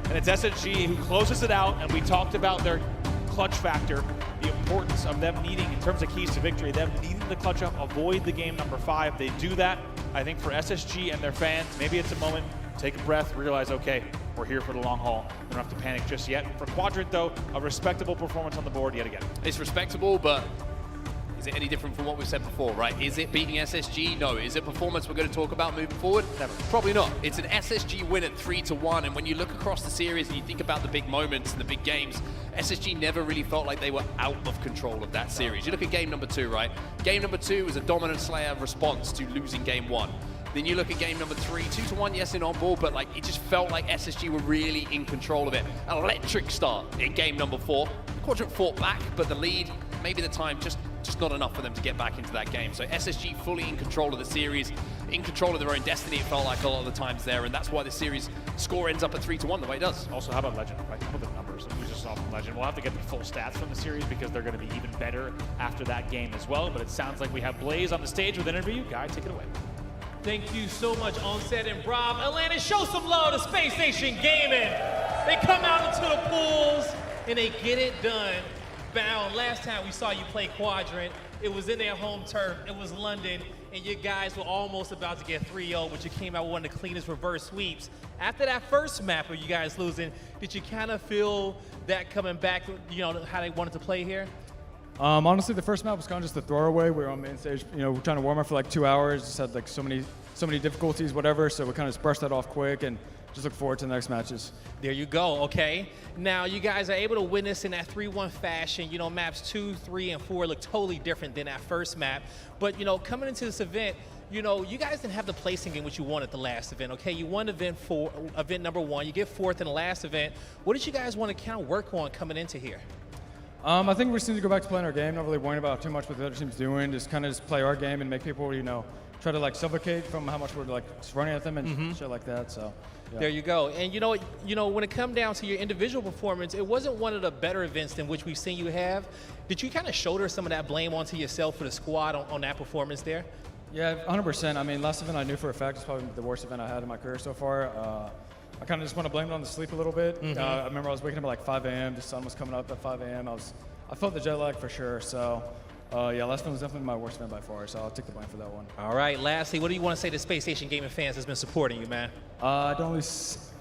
And it's SSG who closes it out, and we talked about their clutch factor, the importance of them needing, in terms of keys to victory, them needing to clutch up, avoid the game number 5. They do that. I think for SSG and their fans, maybe it's a moment, take a breath, realize, okay, we're here for the long haul. We don't have to panic just yet. For Quadrant, though, a respectable performance on the board yet again. It's respectable, but is it any different from what we've said before, right? Is it beating SSG? No. Is it performance we're going to talk about moving forward? Never. Probably not. It's an SSG win at 3-1, and when you look across the series and you think about the big moments and the big games, SSG never really felt like they were out of control of that series. You look at game number 2, right? Game number 2 was a dominant Slayer response to losing game 1. Then you look at game number 3, 2-1, yes, in on board, but like it just felt like SSG were really in control of it. Electric start in game number 4. Quadrant fought back, but the lead, maybe the time, just not enough for them to get back into that game. So SSG fully in control of the series, in control of their own destiny, it felt like a lot of the times there, and that's why the series score ends up at 3-1 the way it does. Also, how about Legend? Right? How about the numbers? We just saw from Legend. We'll have to get the full stats from the series because they're going to be even better after that game as well, but it sounds like we have Blaze on the stage with an interview. Guy, take it away. Thank you so much, Onset and Rob. Atlanta, show some love to Space Station Gaming. They come out into the pools and they get it done. Bound, last time we saw you play Quadrant, it was in their home turf, it was London, and you guys were almost about to get 3-0, but you came out with one of the cleanest reverse sweeps. After that first map of you guys losing, did you kind of feel that coming back, you know, how they wanted to play here? Honestly, the first map was kind of just a throwaway. We were on main stage, you know, we're trying to warm up for like 2 hours, just had like so many difficulties, whatever, so we kind of just brushed that off quick and just look forward to the next matches. There you go, okay. Now you guys are able to win this in that 3-1 fashion. You know, maps 2, 3, and 4 look totally different than that first map. But, you know, coming into this event, you know, you guys didn't have the placing in which you won at the last event, okay? You won event number 1, you get 4th in the last event. What did you guys want to kind of work on coming into here? I think we just need to go back to playing our game, not really worrying about too much what the other team's doing, just kind of just play our game and make people, you know, try to like suffocate from how much we're like just running at them and shit like that, so. Yeah. There you go. And you know, when it come down to your individual performance, it wasn't one of the better events than which we've seen you have. Did you kind of shoulder some of that blame onto yourself for the squad on that performance there? Yeah, 100%. I mean, last event I knew for a fact it's probably the worst event I had in my career so far. I kind of just want to blame it on the sleep a little bit. I remember I was waking up at like 5 a.m. The sun was coming up at 5 a.m. I felt the jet lag for sure. So, yeah, last event was definitely my worst event by far. So I'll take the blame for that one. All right. Lastly, what do you want to say to Space Station Gaming fans that's been supporting you, man? I don't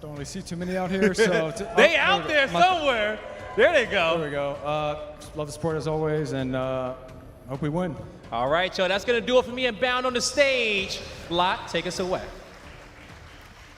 really see too many out here. So they out there somewhere. There they go. There we go. Love the support as always, and hope we win. All right, y'all. That's gonna do it for me and Bound on the stage. Lot, take us away.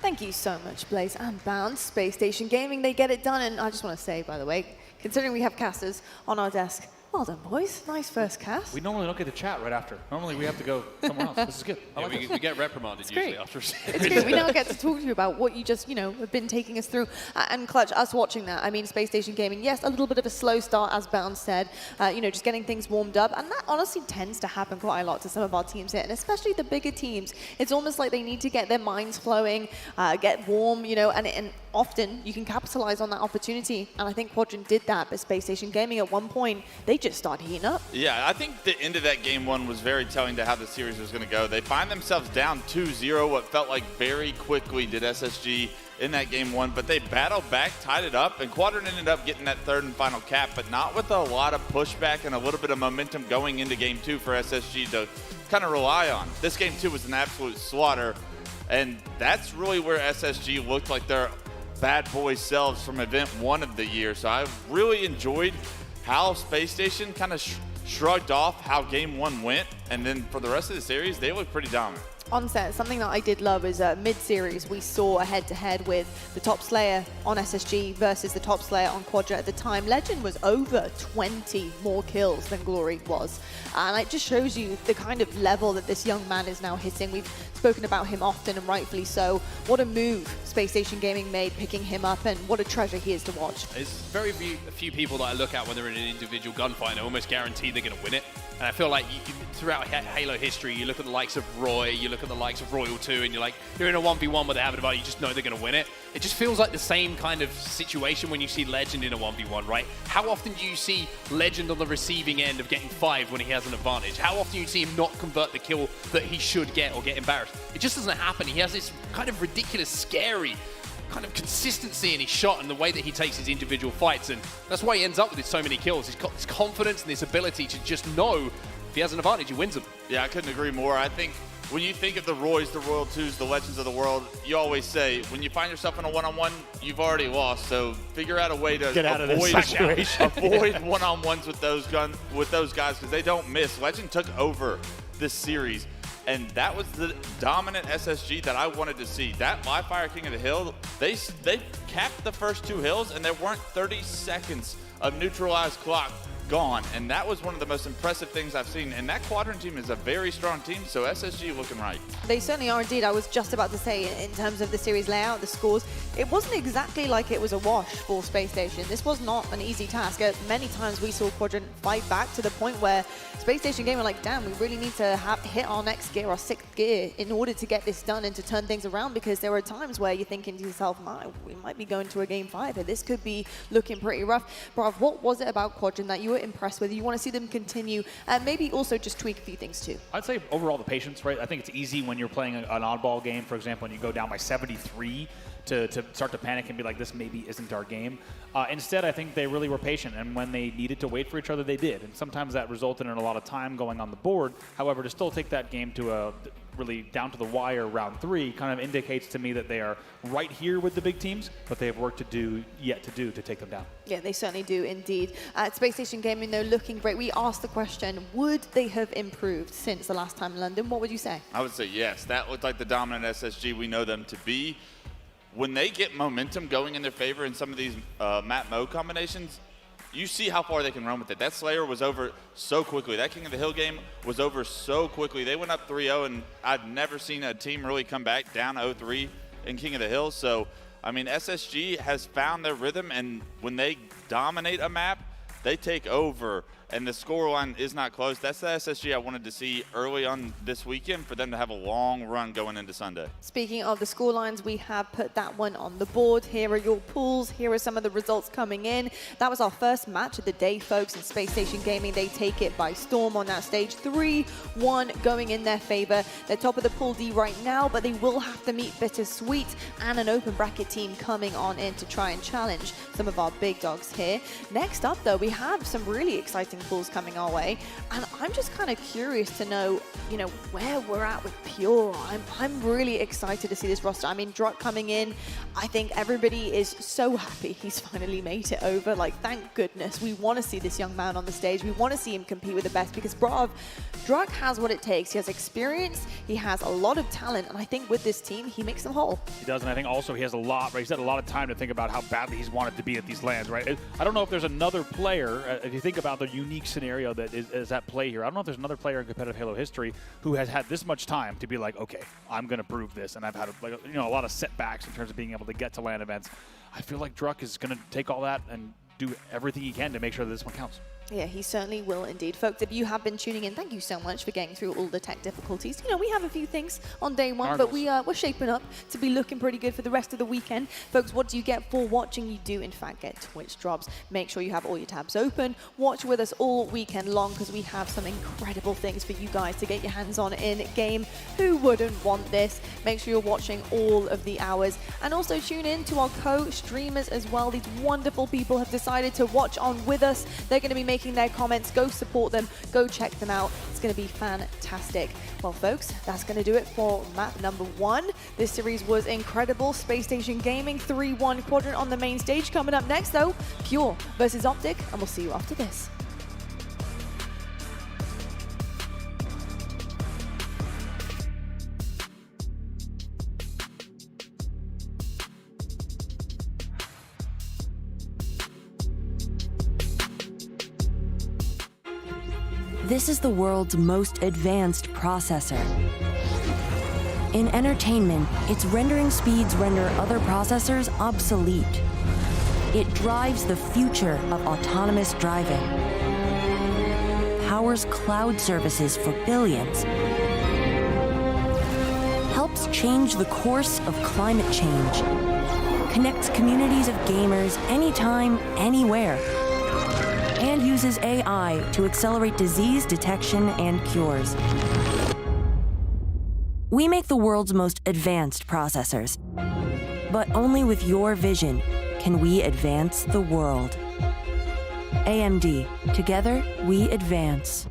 Thank you so much, Blaze and Bound. Space Station Gaming, they get it done. And I just want to say, by the way, considering we have casters on our desk, well done, boys. Nice first cast. We normally don't get to chat right after. Normally we have to go somewhere else. This is good. We get reprimanded usually after. It's good. We now get to talk to you about what you just, you know, have been taking us through. And Clutch, us watching that, I mean, Space Station Gaming, yes, a little bit of a slow start, as Bound said, you know, just getting things warmed up. And that honestly tends to happen quite a lot to some of our teams here, and especially the bigger teams. It's almost like they need to get their minds flowing, get warm, you know, and often you can capitalize on that opportunity. And I think Quadrant did that, but Space Station Gaming at one point, they just started heating up. Yeah, I think the end of that game 1 was very telling to how the series was going to go. They find themselves down 2-0, what felt like very quickly did SSG in that game 1, but they battled back, tied it up, and Quadrant ended up getting that 3rd and final cap, but not with a lot of pushback and a little bit of momentum going into game 2 for SSG to kind of rely on. This game 2 was an absolute slaughter, and that's really where SSG looked like their bad boy selves from event 1 of the year. So I really enjoyed how Space Station kind of shrugged off how game 1 went, and then for the rest of the series, they looked pretty dominant. On set, something that I did love is mid-series, we saw a head-to-head with the top Slayer on SSG versus the top Slayer on Quadra at the time. Legend was over 20 more kills than Glory was. And it just shows you the kind of level that this young man is now hitting. We've spoken about him often, and rightfully so. What a move Space Station Gaming made, picking him up, and what a treasure he is to watch. There's very few people that I look at when they're in an individual gunfight and I almost guarantee they're going to win it. And I feel like throughout Halo history, you look at the likes of Roy, you look at the likes of Royal 2, and you're like, you're in a 1v1 where they have an advantage, you just know they're going to win it. It just feels like the same kind of situation when you see Legend in a 1v1, right? How often do you see Legend on the receiving end of getting 5 when he has an advantage? How often do you see him not convert the kill that he should get or get embarrassed? It just doesn't happen. He has this kind of ridiculous, scary kind of consistency in his shot and the way that he takes his individual fights, and that's why he ends up with so many kills. He's got this confidence and this ability to just know if he has an advantage, he wins them. Yeah, I couldn't agree more. I think when you think of the Roys, the Royal 2s, the Legends of the world, you always say, when you find yourself in a one-on-one, you've already lost. So figure out a way to get out of this situation. Avoid one-on-ones with those guys because they don't miss. Legend took over this series, and that was the dominant SSG that I wanted to see. That live fire King of the Hill, they capped the first 2 hills, and there weren't 30 seconds of neutralized clock gone, and that was one of the most impressive things I've seen. And that Quadrant team is a very strong team, so SSG looking right. They certainly are indeed. I was just about to say, in terms of the series layout, the scores, it wasn't exactly like it was a wash for Space Station. This was not an easy task. Many times we saw Quadrant fight back to the point where Space Station Game were like, damn, we really need to hit our next gear, our 6th gear, in order to get this done and to turn things around, because there were times where you're thinking to yourself, we might be going to a game 5 here. This could be looking pretty rough. Brav, what was it about Quadrant that you were impressed with, you want to see them continue, and maybe also just tweak a few things too? I'd say overall the patience, right? I think it's easy when you're playing an oddball game, for example, and you go down by 73 to start to panic and be like, this maybe isn't our game. Instead, I think they really were patient, and when they needed to wait for each other, they did. And sometimes that resulted in a lot of time going on the board. However, to still take that game to a really down to the wire round 3 kind of indicates to me that they are right here with the big teams, but they have work to do to take them down. Yeah, they certainly do indeed. At Space Station Gaming, though, looking great. We asked the question, would they have improved since the last time in London? What would you say? I would say yes. That looked like the dominant SSG we know them to be. When they get momentum going in their favor in some of these map mode combinations, you see how far they can run with it. That Slayer was over so quickly. That King of the Hill game was over so quickly. They went up 3-0, and I've never seen a team really come back down 0-3 in King of the Hill. So, I mean, SSG has found their rhythm, and when they dominate a map, they take over, and the scoreline is not close. That's the SSG I wanted to see early on this weekend for them to have a long run going into Sunday. Speaking of the scorelines, we have put that one on the board. Here are your pools. Here are some of the results coming in. That was our first match of the day, folks, in Space Station Gaming. They take it by storm on that stage. 3-1 going in their favor. They're top of the pool D right now, but they will have to meet Bittersweet and an open bracket team coming on in to try and challenge some of our big dogs here. Next up, though, we have some really exciting pools coming our way, and I'm just kind of curious to know, where we're at with Pure. I'm really excited to see this roster. I mean, Druck coming in, I think everybody is so happy he's finally made it over. Like, thank goodness. We want to see this young man on the stage. We want to see him compete with the best, because Druck has what it takes. He has experience, he has a lot of talent, and I think with this team, he makes them whole. He does, and I think also he has he's had a lot of time to think about how badly he's wanted to be at these lands, right? I don't know if there's another player, if you think about the unique scenario that is at play here, I don't know if there's another player in competitive Halo history who has had this much time to be like, okay, I'm going to prove this, and I've had a lot of setbacks in terms of being able to get to LAN events. I feel like Druck is going to take all that and do everything he can to make sure that this one counts. Yeah, he certainly will indeed. Folks, if you have been tuning in, thank you so much for getting through all the tech difficulties. We have a few things on day one, but we're shaping up to be looking pretty good for the rest of the weekend. Folks, what do you get for watching? You do, in fact, get Twitch drops. Make sure you have all your tabs open. Watch with us all weekend long, because we have some incredible things for you guys to get your hands on in game. Who wouldn't want this? Make sure you're watching all of the hours. And also tune in to our co-streamers as well. These wonderful people have decided to watch on with us. They're going to be making their comments. Go support them, go check them out. It's going to be fantastic. Well, folks, that's going to do it for map number 1. This series was incredible. Space Station Gaming 3-1 quadrant on the main stage. Coming up next, though, Pure versus Optic, and we'll see you after this. This is the world's most advanced processor. In entertainment, its rendering speeds render other processors obsolete. It drives the future of autonomous driving, powers cloud services for billions, helps change the course of climate change, connects communities of gamers anytime, anywhere, and uses AI to accelerate disease detection and cures. We make the world's most advanced processors, but only with your vision can we advance the world. AMD, together we advance.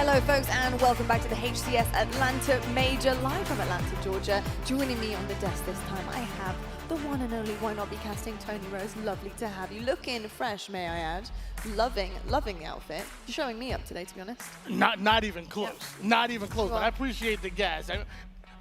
Hello, folks, and welcome back to the HCS Atlanta Major, live from Atlanta, Georgia. Joining me on the desk this time, I have the one and only Why Not Be Casting, Tony Rose. Lovely to have you. Looking fresh, may I add. Loving the outfit. You're showing me up today, to be honest. Not even close. Yep. Not even close. Well, but I appreciate the gas.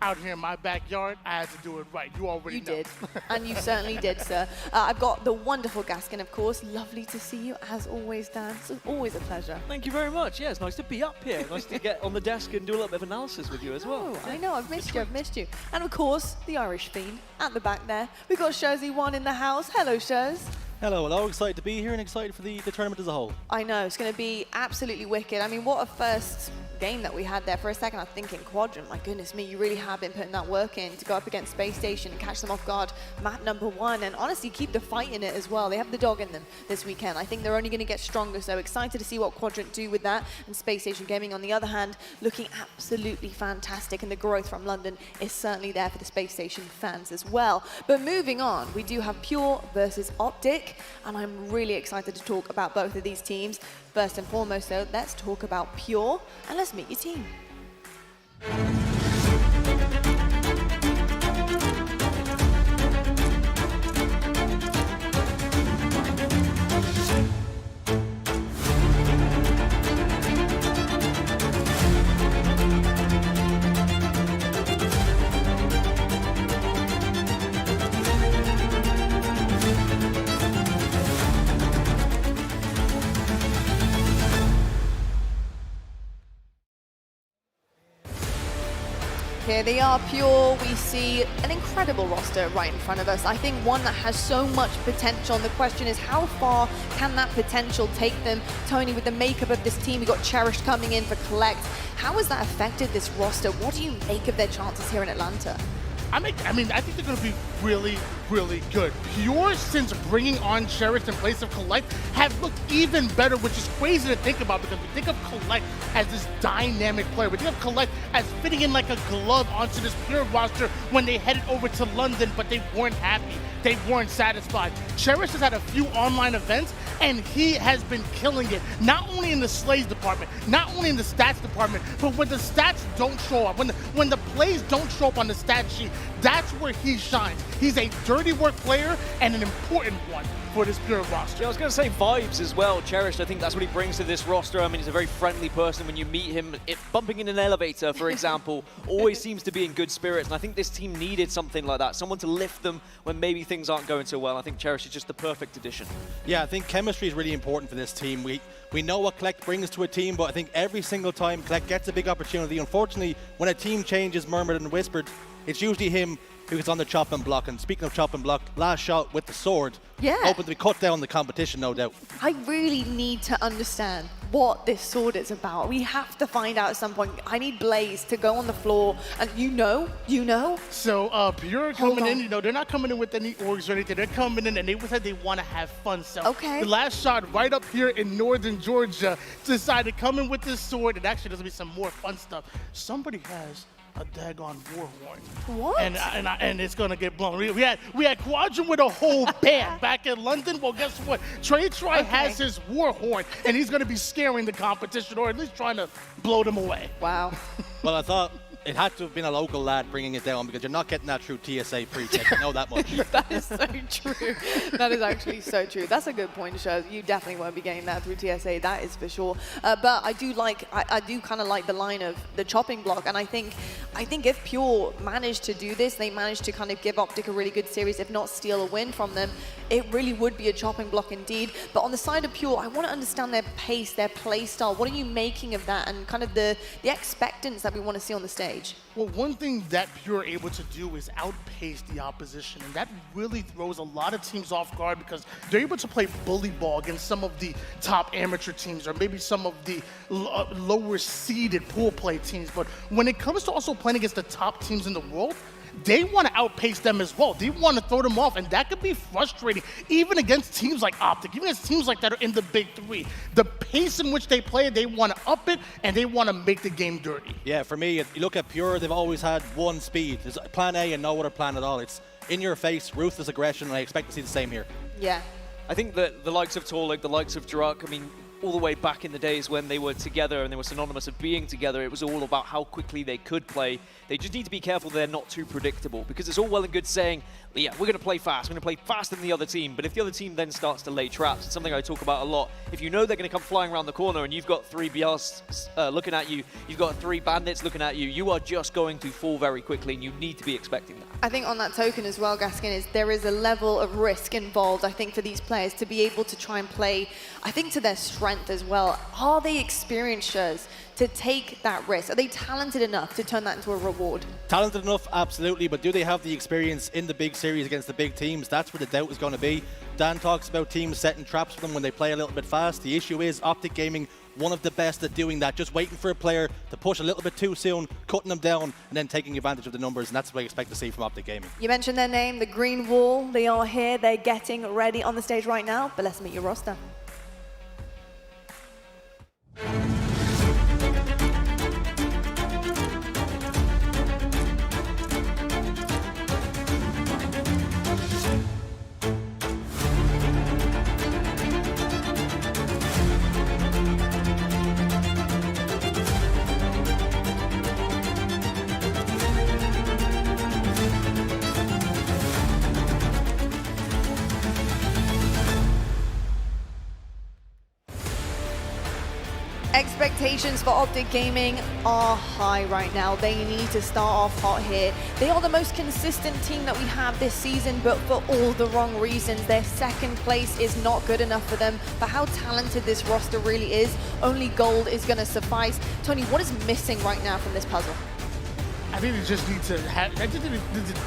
Out here in my backyard, I had to do it right. You already know. You did, and you certainly did, sir. I've got the wonderful Gaskin, of course. Lovely to see you, as always, Dan. It's always a pleasure. Thank you very much. Yeah, it's nice to be up here. Nice to get on the desk and do a little bit of analysis with you as well. I know, I've missed you. And of course, the Irish Fiend at the back there. We've got Shozy1 in the house. Hello, Shoz. Hello, excited to be here and excited for the tournament as a whole. I know, it's going to be absolutely wicked. I mean, what a first game that we had there. For a second, I was thinking Quadrant, my goodness me, you really have been putting that work in to go up against Space Station and catch them off guard. Map number 1, and honestly, keep the fight in it as well. They have the dog in them this weekend. I think they're only going to get stronger, so excited to see what Quadrant do with that. And Space Station Gaming, on the other hand, looking absolutely fantastic, and the growth from London is certainly there for the Space Station fans as well. But moving on, we do have Pure versus Optic, and I'm really excited to talk about both of these teams. First and foremost, though, let's talk about Pure, and let's meet your team. Here they are, Pure. We see an incredible roster right in front of us. I think one that has so much potential, and the question is how far can that potential take them? Tony, with the makeup of this team, we got Cherished coming in for Collect. How has that affected this roster? What do you make of their chances here in Atlanta? I think they're going to be really, really good. Pure, since bringing on Cherished in place of Collect, have looked even better, which is crazy to think about because we think of Collect as this dynamic player. We think of Collect as fitting in like a glove onto this Pure roster when they headed over to London, but they weren't happy. They weren't satisfied. Cherished has had a few online events, and he has been killing it, not only in the slays department, not only in the stats department, but when the stats don't show up, when the plays don't show up on the stat sheet, that's where he shines. He's a dirty work player and an important one for this Pure roster. Yeah, I was going to say vibes as well. Cherished, I think that's what he brings to this roster. I mean, he's a very friendly person when you meet him. Bumping in an elevator, for example, always seems to be in good spirits. And I think this team needed something like that, someone to lift them when maybe things aren't going so well. I think Cherished is just the perfect addition. Yeah, I think chemistry is really important for this team. We know what Collect brings to a team, but I think every single time Collect gets a big opportunity, unfortunately, when a team changes murmured and whispered, it's usually him who gets on the chop and block. And speaking of chop and block, last shot with the sword, hoping to cut down the competition, no doubt. I really need to understand what this sword is about. We have to find out at some point. I need Blaze to go on the floor, and you know. So Pure coming in, they're not coming in with any orgs or anything. They're coming in and they said they want to have fun. So the last shot right up here in northern Georgia decided to come in with this sword, and actually there's going to be some more fun stuff. Somebody has a daggone war horn. What? And it's gonna get blown. We had Quadrant with a whole band back in London. Well, guess what? Trey has his war horn, and he's gonna be scaring the competition, or at least trying to blow them away. Wow. Well, I thought it had to have been a local lad bringing it down because you're not getting that through TSA pre-check. I know that much. That is so true. That is actually so true. That's a good point, Show. You definitely won't be getting that through TSA. That is for sure. But I do kind of like the line of the chopping block, and I think if Pure managed to do this, they managed to kind of give Optic a really good series, if not steal a win from them. It really would be a chopping block indeed. But on the side of Pure, I want to understand their pace, their play style. What are you making of that, and kind of the expectance that we want to see on the stage? Well, one thing that Pure are able to do is outpace the opposition, and that really throws a lot of teams off guard because they're able to play bully ball against some of the top amateur teams or maybe some of the lower seeded pool play teams. But when it comes to also playing against the top teams in the world, they want to outpace them as well. They want to throw them off, and that could be frustrating, even against teams like Optic, even against teams like that are in the big three. The pace in which they play, they want to up it, and they want to make the game dirty. Yeah, for me, you look at Pure, they've always had one speed. There's plan A and no other plan at all. It's in your face, ruthless aggression, and I expect to see the same here. Yeah. I think that the likes of Torlig, the likes of Druk, I mean, all the way back in the days when they were together and they were synonymous of being together, it was all about how quickly they could play. They just need to be careful they're not too predictable, because it's all well and good saying, yeah, we're going to play fast, we're going to play faster than the other team, but if the other team then starts to lay traps, it's something I talk about a lot. If you know they're going to come flying around the corner and you've got 3 BRs looking at you, you've got 3 bandits looking at you, you are just going to fall very quickly, and you need to be expecting that. I think on that token as well, Gaskin, is there is a level of risk involved, I think, for these players to be able to try and play, I think, to their strength as well. Are they experienced to take that risk? Are they talented enough to turn that into a reward? Talented enough, absolutely, but do they have the experience in the big series against the big teams? That's where the doubt is going to be. Dan talks about teams setting traps for them when they play a little bit fast. The issue is Optic Gaming, one of the best at doing that, just waiting for a player to push a little bit too soon, cutting them down, and then taking advantage of the numbers, and that's what I expect to see from Optic Gaming. You mentioned their name, the Green Wall. They are here, they're getting ready on the stage right now, but let's meet your roster. Expectations for Optic Gaming are high right now. They need to start off hot here. They are the most consistent team that we have this season, but for all the wrong reasons. Their second place is not good enough for them. For how talented this roster really is, only gold is going to suffice. Tony, what is missing right now from this puzzle? I think they just need to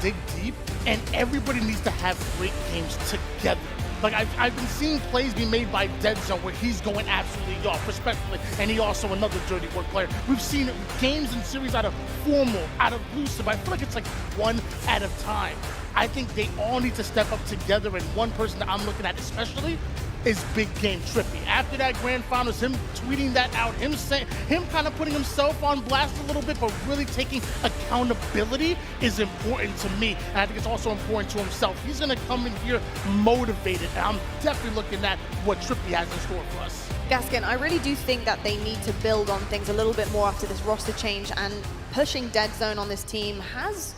dig deep, and everybody needs to have great games together. Like, I've been seeing plays be made by Dead Zone where he's going absolutely off, respectfully, and he also another dirty work player. We've seen games and series out of Formal, out of Lucid, but I feel like it's like one at a time. I think they all need to step up together, and one person that I'm looking at especially is Big Game Trippy. After that grand finals, him tweeting that out, him kind of putting himself on blast a little bit, but really taking accountability is important to me. And I think it's also important to himself. He's gonna come in here motivated, and I'm definitely looking at what Trippy has in store for us. Gaskin, I really do think that they need to build on things a little bit more after this roster change, and pushing Dead Zone on this team has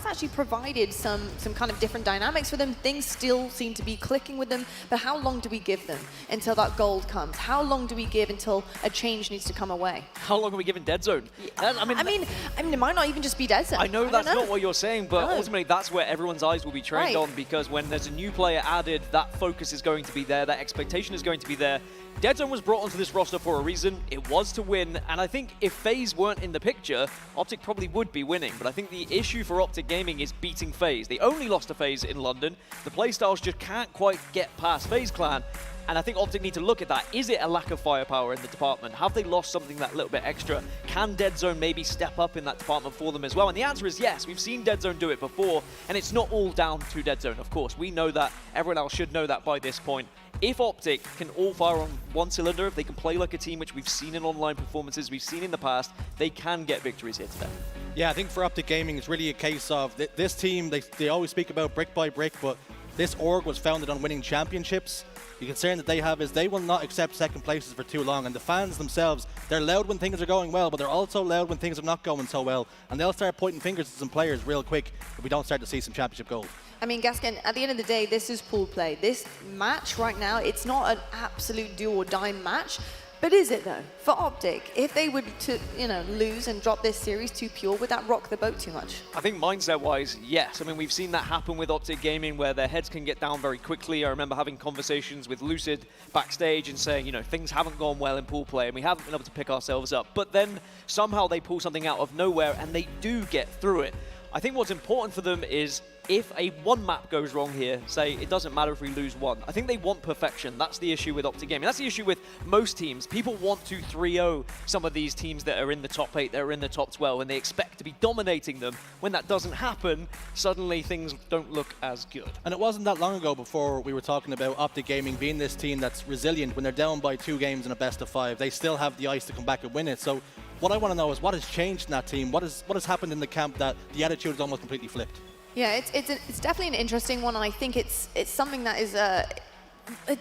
actually provided some kind of different dynamics for them. Things still seem to be clicking with them, but how long do we give them until that gold comes? How long do we give until a change needs to come away? How long are we giving Dead Zone? I mean, it might not even just be Dead Zone. I know that's not what you're saying, but ultimately that's where everyone's eyes will be trained on, because when there's a new player added, that focus is going to be there, that expectation is going to be there. Dead Zone was brought onto this roster for a reason. It was to win, and I think if FaZe weren't in the picture, Optic probably would be winning. But I think the issue for Optic Gaming is beating FaZe. They only lost to FaZe in London. The playstyles just can't quite get past FaZe Clan. And I think Optic need to look at that. Is it a lack of firepower in the department? Have they lost something that little bit extra? Can Dead Zone maybe step up in that department for them as well? And the answer is yes. We've seen Dead Zone do it before, and it's not all down to Dead Zone, of course. We know that. Everyone else should know that by this point. If Optic can all fire on one cylinder, if they can play like a team, which we've seen in online performances, we've seen in the past, they can get victories here today. Yeah, I think for Optic Gaming, it's really a case of this team, they always speak about brick by brick, but this org was founded on winning championships. The concern that they have is they will not accept second places for too long, and the fans themselves, they're loud when things are going well, but they're also loud when things are not going so well, and they'll start pointing fingers at some players real quick if we don't start to see some championship gold. I mean, Gaskin, at the end of the day, this is pool play. This match right now, it's not an absolute do or die match. But is it though? For Optic, if they were to, lose and drop this series too pure, would that rock the boat too much? I think mindset-wise, yes. I mean, we've seen that happen with Optic Gaming where their heads can get down very quickly. I remember having conversations with Lucid backstage and saying, things haven't gone well in pool play and we haven't been able to pick ourselves up. But then somehow they pull something out of nowhere and they do get through it. I think what's important for them is if a one map goes wrong here, say it doesn't matter if we lose one. I think they want perfection. That's the issue with Optic Gaming. That's the issue with most teams. People want to 3-0 some of these teams that are in the top 8, that are in the top 12, and they expect to be dominating them. When that doesn't happen, suddenly things don't look as good. And it wasn't that long ago before we were talking about Optic Gaming being this team that's resilient. When they're down by 2 games in a best of 5, they still have the ice to come back and win it. So what I want to know is what has changed in that team? What has happened in the camp that the attitude is almost completely flipped? Yeah, it's definitely an interesting one, and I think it's something that is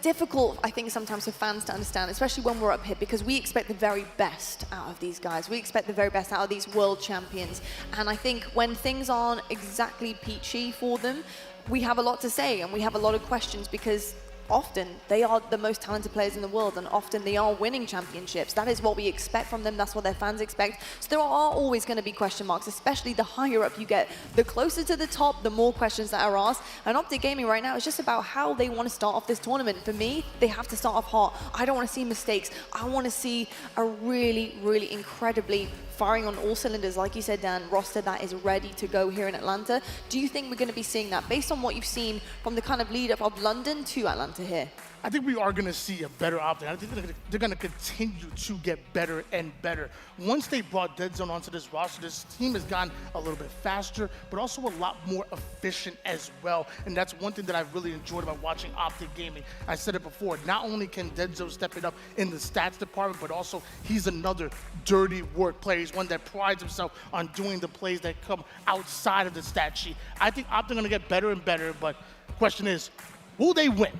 difficult, I think, sometimes for fans to understand, especially when we're up here, because we expect the very best out of these guys. We expect the very best out of these world champions. And I think when things aren't exactly peachy for them, we have a lot to say and we have a lot of questions, because often they are the most talented players in the world, and often they are winning championships. That is what we expect from them. That's what their fans expect. So there are always going to be question marks, especially the higher up you get. The closer to the top, the more questions that are asked. And Optic Gaming right now is just about how they want to start off this tournament. For me, they have to start off hot. I don't want to see mistakes. I want to see a really, really incredibly firing on all cylinders, like you said, Dan, roster that is ready to go here in Atlanta. Do you think we're going to be seeing that based on what you've seen from the kind of lead up of London to Atlanta here? I think we are going to see a better Optic. I think they're going to continue to get better and better. Once they brought Dead Zone onto this roster, this team has gotten a little bit faster, but also a lot more efficient as well. And that's one thing that I've really enjoyed about watching Optic Gaming. I said it before, not only can Dead Zone step it up in the stats department, but also he's another dirty work player. He's one that prides himself on doing the plays that come outside of the stat sheet. I think Optic are going to get better and better, but the question is, will they win?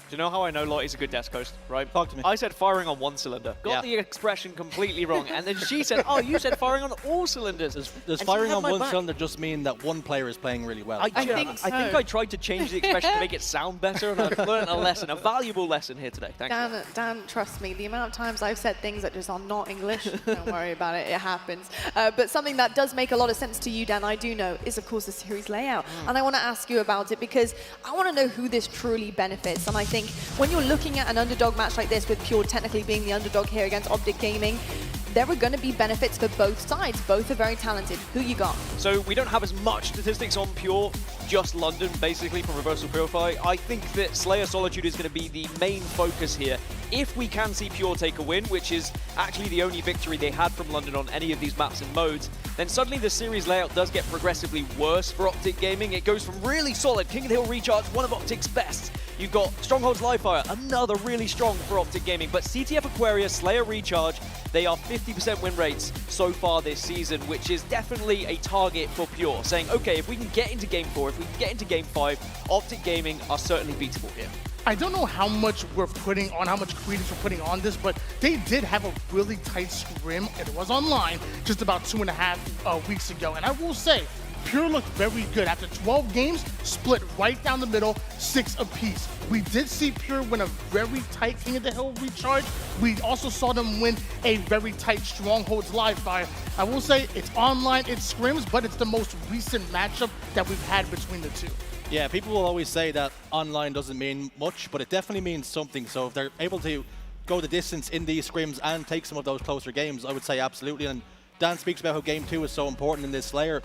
Do you know how I know Lottie's a good desk host, right? Talk to me. I said firing on one cylinder. Got the expression completely wrong. And then she said, oh, you said firing on all cylinders. Does firing on one cylinder just mean that one player is playing really well? I think I tried to change the expression to make it sound better, and I've learned a lesson, a valuable lesson here today. Thank you. Dan, trust me, the amount of times I've said things that just are not English, don't worry about it, it happens. But something that does make a lot of sense to you, Dan, I do know, is of course the series layout. And I want to ask you about it because I want to know who this truly benefits. And I think when you're looking at an underdog match like this, with Pure technically being the underdog here against Optic Gaming, there are going to be benefits for both sides. Both are very talented. Who you got? So we don't have as much statistics on Pure, just London, basically, from Reversal Purify. I think that Slayer Solitude is going to be the main focus here. If we can see Pure take a win, which is actually the only victory they had from London on any of these maps and modes, then suddenly the series layout does get progressively worse for Optic Gaming. It goes from really solid, King of the Hill Recharge, one of Optic's best. You've got Stronghold's Livefire, another really strong for Optic Gaming. But CTF Aquarius, Slayer Recharge, they are 50% win rates so far this season, which is definitely a target for Pure. Saying, okay, if we can get into Game 4, if we can get into Game 5, Optic Gaming are certainly beatable here. I don't know how much we're putting on, how much credence we're putting on this, but they did have a really tight scrim. It was online just about 2.5 weeks ago. And I will say, Pure looked very good. After 12 games, split right down the middle, 6 apiece. We did see Pure win a very tight King of the Hill Recharge. We also saw them win a very tight Strongholds Livefire. I will say it's online, it's scrims, but it's the most recent matchup that we've had between the two. Yeah, people will always say that online doesn't mean much, but it definitely means something. So if they're able to go the distance in these scrims and take some of those closer games, I would say absolutely. And Dan speaks about how Game 2 is so important in this Slayer.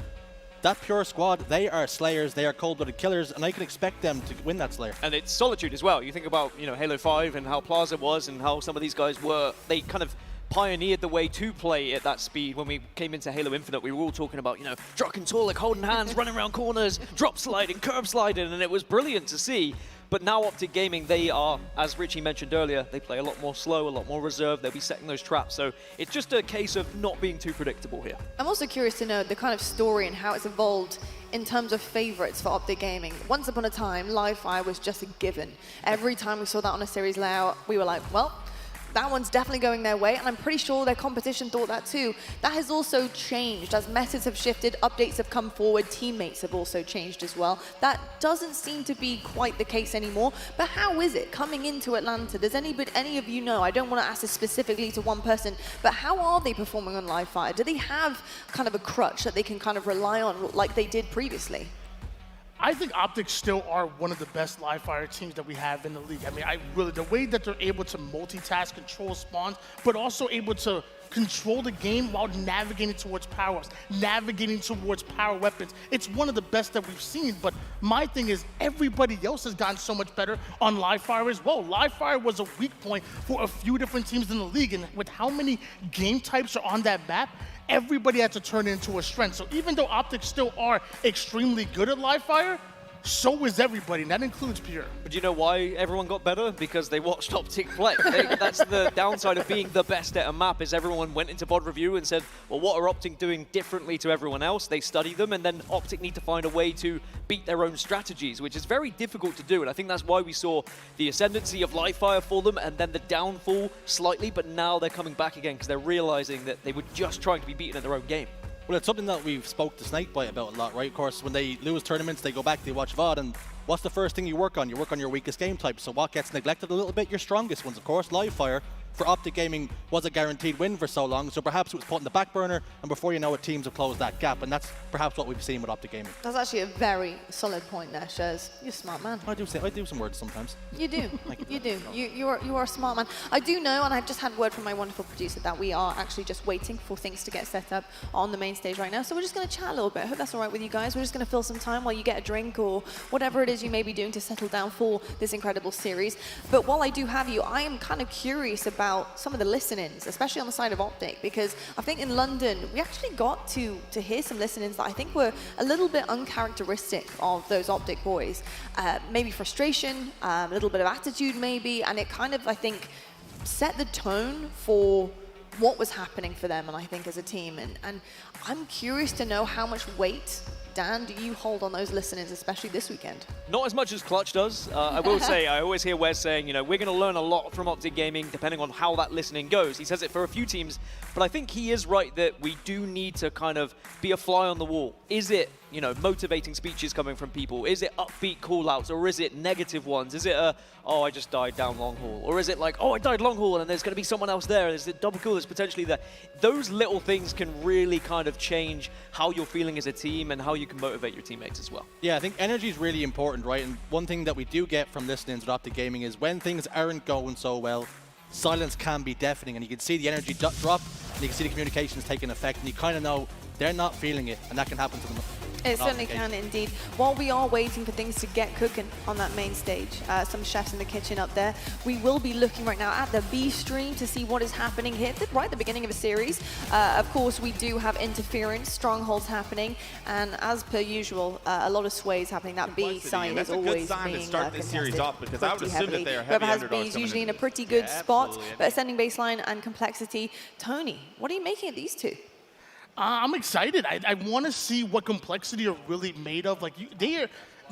That Pure squad, they are Slayers, they are cold-blooded killers, and I can expect them to win that Slayer. And it's Solitude as well. You think about, Halo 5 and how Plaza was and how some of these guys were, they kind of pioneered the way to play at that speed. When we came into Halo Infinite, we were all talking about, Druck and Torlik holding hands, running around corners, drop sliding, curb sliding, and it was brilliant to see. But now Optic Gaming, they are, as Richie mentioned earlier, they play a lot more slow, a lot more reserved. They'll be setting those traps. So it's just a case of not being too predictable here. I'm also curious to know the kind of story and how it's evolved in terms of favorites for Optic Gaming. Once upon a time, Livefire was just a given. Every time we saw that on a series layout, we were like, well, that one's definitely going their way, and I'm pretty sure their competition thought that too. That has also changed as methods have shifted, updates have come forward, teammates have also changed as well. That doesn't seem to be quite the case anymore, but how is it coming into Atlanta? Does any of you know? I don't want to ask this specifically to one person, but how are they performing on Livefire? Do they have kind of a crutch that they can kind of rely on like they did previously? I think Optic still are one of the best Livefire teams that we have in the league. I mean, the way that they're able to multitask, control spawns, but also able to control the game while navigating towards power-ups, navigating towards power weapons. It's one of the best that we've seen, but my thing is everybody else has gotten so much better on Livefire as well. Livefire was a weak point for a few different teams in the league, and with how many game types are on that map, everybody had to turn it into a strength. So even though Optic still are extremely good at Livefire, so is everybody, and that includes Pierre. But do you know why everyone got better? Because they watched Optic play. That's the downside of being the best at a map, is everyone went into VOD review and said, well, what are Optic doing differently to everyone else? They study them, and then Optic need to find a way to beat their own strategies, which is very difficult to do. And I think that's why we saw the ascendancy of Livefire for them, and then the downfall slightly, but now they're coming back again because they're realizing that they were just trying to be beaten in their own game. Well, it's something that we've spoke to Snakebite about a lot, right? Of course, when they lose tournaments, they go back, they watch VOD, and what's the first thing you work on? You work on your weakest game type. So what gets neglected a little bit? Your strongest ones, of course. Livefire for Optic Gaming was a guaranteed win for so long, so perhaps it was put in the back burner, and before you know it, teams have closed that gap, and that's perhaps what we've seen with Optic Gaming. That's actually a very solid point there, Shaz. You're a smart man. I do some words sometimes. You do. You do. You are a smart man. I do know, and I've just had word from my wonderful producer, that we are actually just waiting for things to get set up on the main stage right now. So we're just going to chat a little bit. I hope that's all right with you guys. We're just going to fill some time while you get a drink or whatever it is you may be doing to settle down for this incredible series. But while I do have you, I am kind of curious about some of the listen-ins, especially on the side of Optic, because I think in London we actually got to hear some listen-ins that I think were a little bit uncharacteristic of those Optic boys. Maybe frustration, a little bit of attitude maybe, and it kind of, I think, set the tone for what was happening for them, and I think as a team. And I'm curious to know how much weight, Dan, do you hold on those listen-ins, especially this weekend? Not as much as Clutch does. I will say, I always hear Wes saying, you know, we're going to learn a lot from Optic Gaming depending on how that listening goes. He says it for a few teams, but I think he is right that we do need to kind of be a fly on the wall. Is it, you know, motivating speeches coming from people? Is it upbeat call-outs, or is it negative ones? Is it a, oh, I just died down long haul? Or is it like, oh, I died long haul and there's going to be someone else there, there's a double kill that's potentially there? Those little things can really kind of change how you're feeling as a team and how you can motivate your teammates as well. Yeah, I think energy is really important, right? And one thing that we do get from listening to Optic Gaming is when things aren't going so well, silence can be deafening, and you can see the energy drop, and you can see the communications taking effect, and you kind of know they're not feeling it, and that can happen to them. It certainly can indeed. While we are waiting for things to get cooking on that main stage, some chefs in the kitchen up there, we will be looking right now at the B stream to see what is happening here right at the beginning of a series. Of course, we do have interference, strongholds happening, and as per usual, a lot of sways happening. That B site is always being to start this series off, because I would assume that they are heavy Whoever has B underdogs is coming usually in into a pretty good spot, but ascending baseline and complexity. Tony, what are you making of these two? I'm excited. I want to see what Complexity are really made of. Like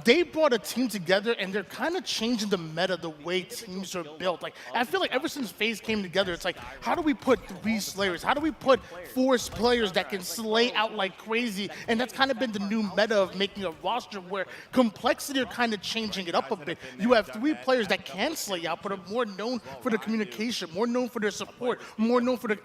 they brought a team together, and they're kind of changing the meta, the way teams are built. Like, I feel like ever since FaZe came together, it's like, how do we put 3 slayers? How do we put 4 players that can slay out like crazy? And that's kind of been the new meta of making a roster where Complexity are kind of changing it up a bit. You have 3 players that can slay out, but are more known for their communication, more known for their support, more known for their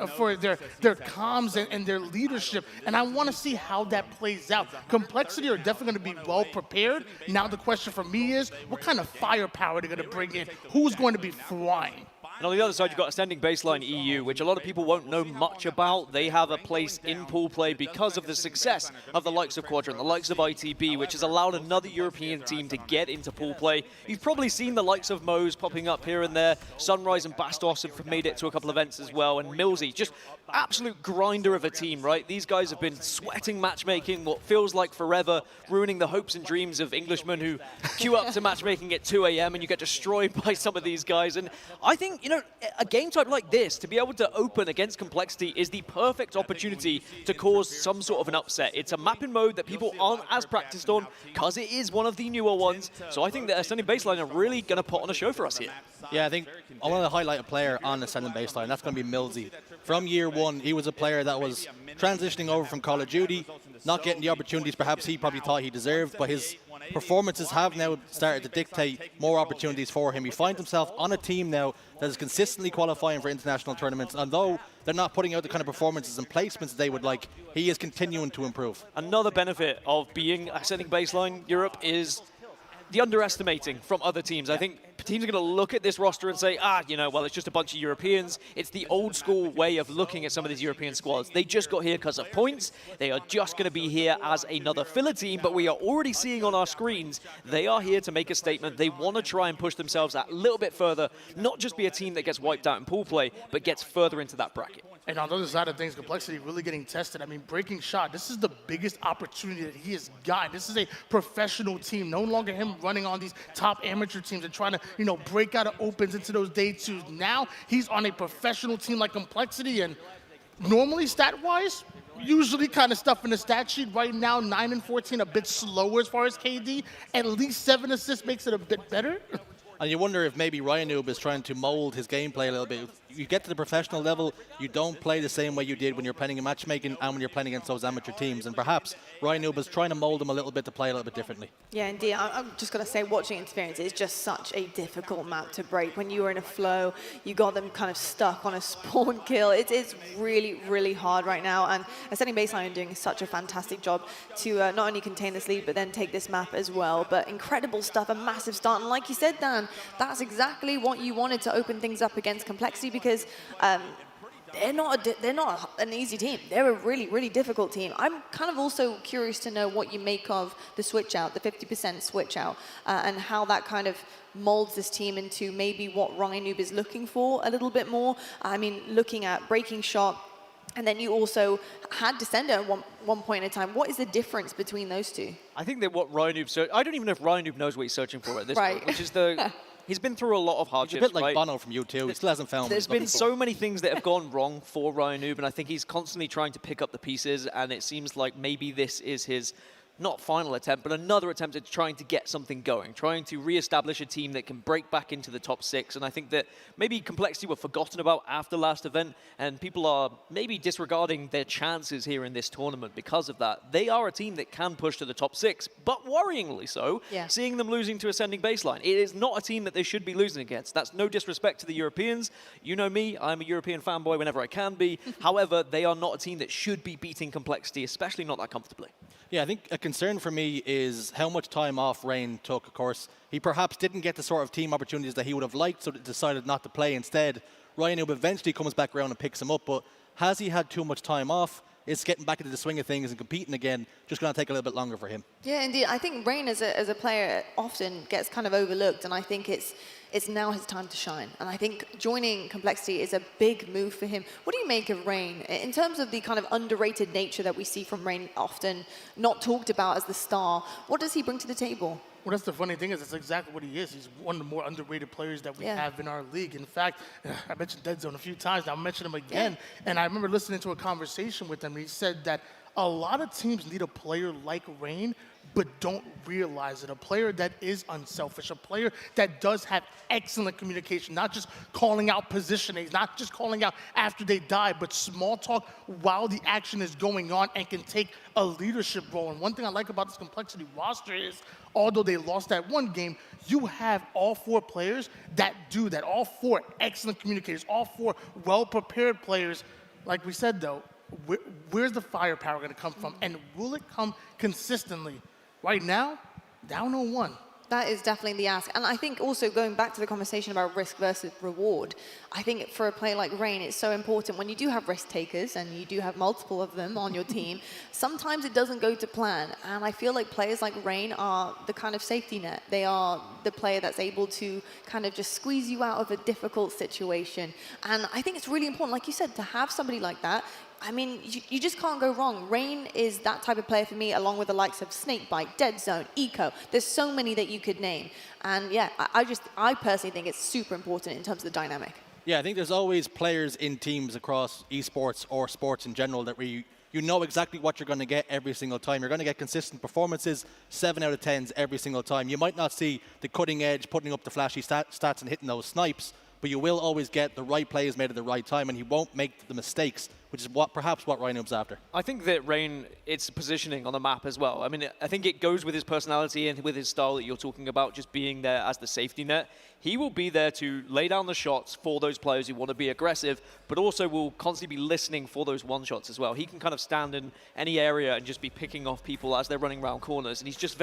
comms and their leadership. And I want to see how that plays out. Complexity are definitely going to be well prepared. Now the question for me is, what kind of firepower are they going to bring in? Who's going to be flying? And on the other side, you've got Ascending Baseline EU, which a lot of people won't know much about. They have a place in pool play because of the success of the likes of Quadrant, the likes of ITB, which has allowed another European team to get into pool play. You've probably seen the likes of Moze popping up here and there. Sunrise and Bastos have made it to a couple of events as well. And Millsy, just absolute grinder of a team, right? These guys have been sweating matchmaking, what feels like forever, ruining the hopes and dreams of Englishmen who queue up to matchmaking at 2 a.m. and you get destroyed by some of these guys. And I think, you know, a game type like this, to be able to open against Complexity, is the perfect opportunity to cause some sort of an upset. It's a mapping mode that people aren't as practiced on because it is one of the newer ones. So I think that Ascending Baseline are really going to put on a show for us here. Yeah, I think I want to highlight a player on Ascending Baseline. That's going to be Millsy. From year one, he was a player that was transitioning over from Call of Duty, not getting the opportunities perhaps he probably thought he deserved, but his performances have now started to dictate more opportunities for him. He finds himself on a team now that is consistently qualifying for international tournaments, and though they're not putting out the kind of performances and placements they would like, he is continuing to improve. Another benefit of being Ascending Baseline Europe is the underestimating from other teams. I think teams are going to look at this roster and say, well, it's just a bunch of Europeans. It's the old school way of looking at some of these European squads. They just got here because of points. They are just going to be here as another filler team, but we are already seeing on our screens, they are here to make a statement. They want to try and push themselves a little bit further, not just be a team that gets wiped out in pool play, but gets further into that bracket. And on the other side of things, Complexity really getting tested. I mean, Breaking Shot, this is the biggest opportunity that he has gotten. This is a professional team, no longer him running on these top amateur teams and trying to, break out of opens into those day twos. Now he's on a professional team like Complexity, and normally stat-wise, usually kind of stuff in the stat sheet. Right now, 9 and 14, a bit slower as far as KD. At least 7 assists makes it a bit better. And you wonder if maybe Ryan Noob is trying to mold his gameplay a little bit. You get to the professional level, you don't play the same way you did when you're playing in matchmaking and when you're playing against those amateur teams. And perhaps Ryan Noob is trying to mold him a little bit to play a little bit differently. Yeah, indeed. I'm just going to say, watching Interference is just such a difficult map to break. When you were in a flow, you got them kind of stuck on a spawn kill. It's really, really hard right now. And Ascending Baseline are doing such a fantastic job to not only contain this lead, but then take this map as well. But incredible stuff, a massive start. And like you said, Dan, that's exactly what you wanted to open things up against Complexity, because they're not an easy team. They're a really, really difficult team. I'm kind of also curious to know what you make of the switch out, the 50% switch out, and how that kind of molds this team into maybe what Ryan Noob is looking for a little bit more. I mean, looking at Breaking Shot, and then you also had Descender at one point in time. What is the difference between those two? I think that what Ryan Noob I don't even know if Ryan Noob knows what he's searching for at this point, which is he's been through a lot of hardships. He's a bit like Bono from U2. He still hasn't found. There's been so many things that have gone wrong for Ryan Noob, and I think he's constantly trying to pick up the pieces, and it seems like maybe this is his not final attempt, but another attempt at trying to get something going, trying to reestablish a team that can break back into the top 6. And I think that maybe Complexity were forgotten about after last event, and people are maybe disregarding their chances here in this tournament because of that. They are a team that can push to the top 6, but worryingly so, seeing them losing to Ascending Baseline. It is not a team that they should be losing against. That's no disrespect to the Europeans. You know me, I'm a European fanboy whenever I can be. However, they are not a team that should be beating Complexity, especially not that comfortably. Yeah, I think a concern for me is how much time off Rain took. Of course, he perhaps didn't get the sort of team opportunities that he would have liked, so decided not to play instead. Ryan Noob eventually comes back around and picks him up, but has he had too much time off? Is getting back into the swing of things and competing again just going to take a little bit longer for him? Yeah, indeed. I think Rain as a player often gets kind of overlooked, and I think it's now his time to shine. And I think joining Complexity is a big move for him. What do you make of Rain in terms of the kind of underrated nature that we see from Rain, often not talked about as the star? What does he bring to the table? Well, that's the funny thing is that's exactly what he is. He's one of the more underrated players that we have in our league. In fact, I mentioned Dead Zone a few times. Now I'm mentioning him again. And I remember listening to a conversation with him. He said that a lot of teams need a player like Rain, but don't realize it. A player that is unselfish, a player that does have excellent communication, not just calling out positioning, not just calling out after they die, but small talk while the action is going on and can take a leadership role. And one thing I like about this Complexity roster is, although they lost that one game, you have all 4 players that do that. All 4 excellent communicators, all 4 well-prepared players. Like we said, though, where's the firepower going to come from? And will it come consistently? Right now, down 0-1. That is definitely the ask. And I think also going back to the conversation about risk versus reward, I think for a player like Rain, it's so important when you do have risk takers and you do have multiple of them on your team, sometimes it doesn't go to plan. And I feel like players like Rain are the kind of safety net. They are the player that's able to kind of just squeeze you out of a difficult situation. And I think it's really important, like you said, to have somebody like that. I mean, you just can't go wrong. Rain is that type of player for me, along with the likes of Snakebite, Dead Zone, Eco. There's so many that you could name. And yeah, I personally think it's super important in terms of the dynamic. Yeah, I think there's always players in teams across esports or sports in general that you know exactly what you're going to get every single time. You're going to get consistent performances, 7 out of 10s every single time. You might not see the cutting edge, putting up the flashy stats and hitting those snipes, but you will always get the right plays made at the right time, and he won't make the mistakes which is perhaps what Rhino's after. I think that Rain, it's positioning on the map as well. I mean, I think it goes with his personality and with his style that you're talking about, just being there as the safety net. He will be there to lay down the shots for those players who want to be aggressive, but also will constantly be listening for those one-shots as well. He can kind of stand in any area and just be picking off people as they're running around corners. And he's just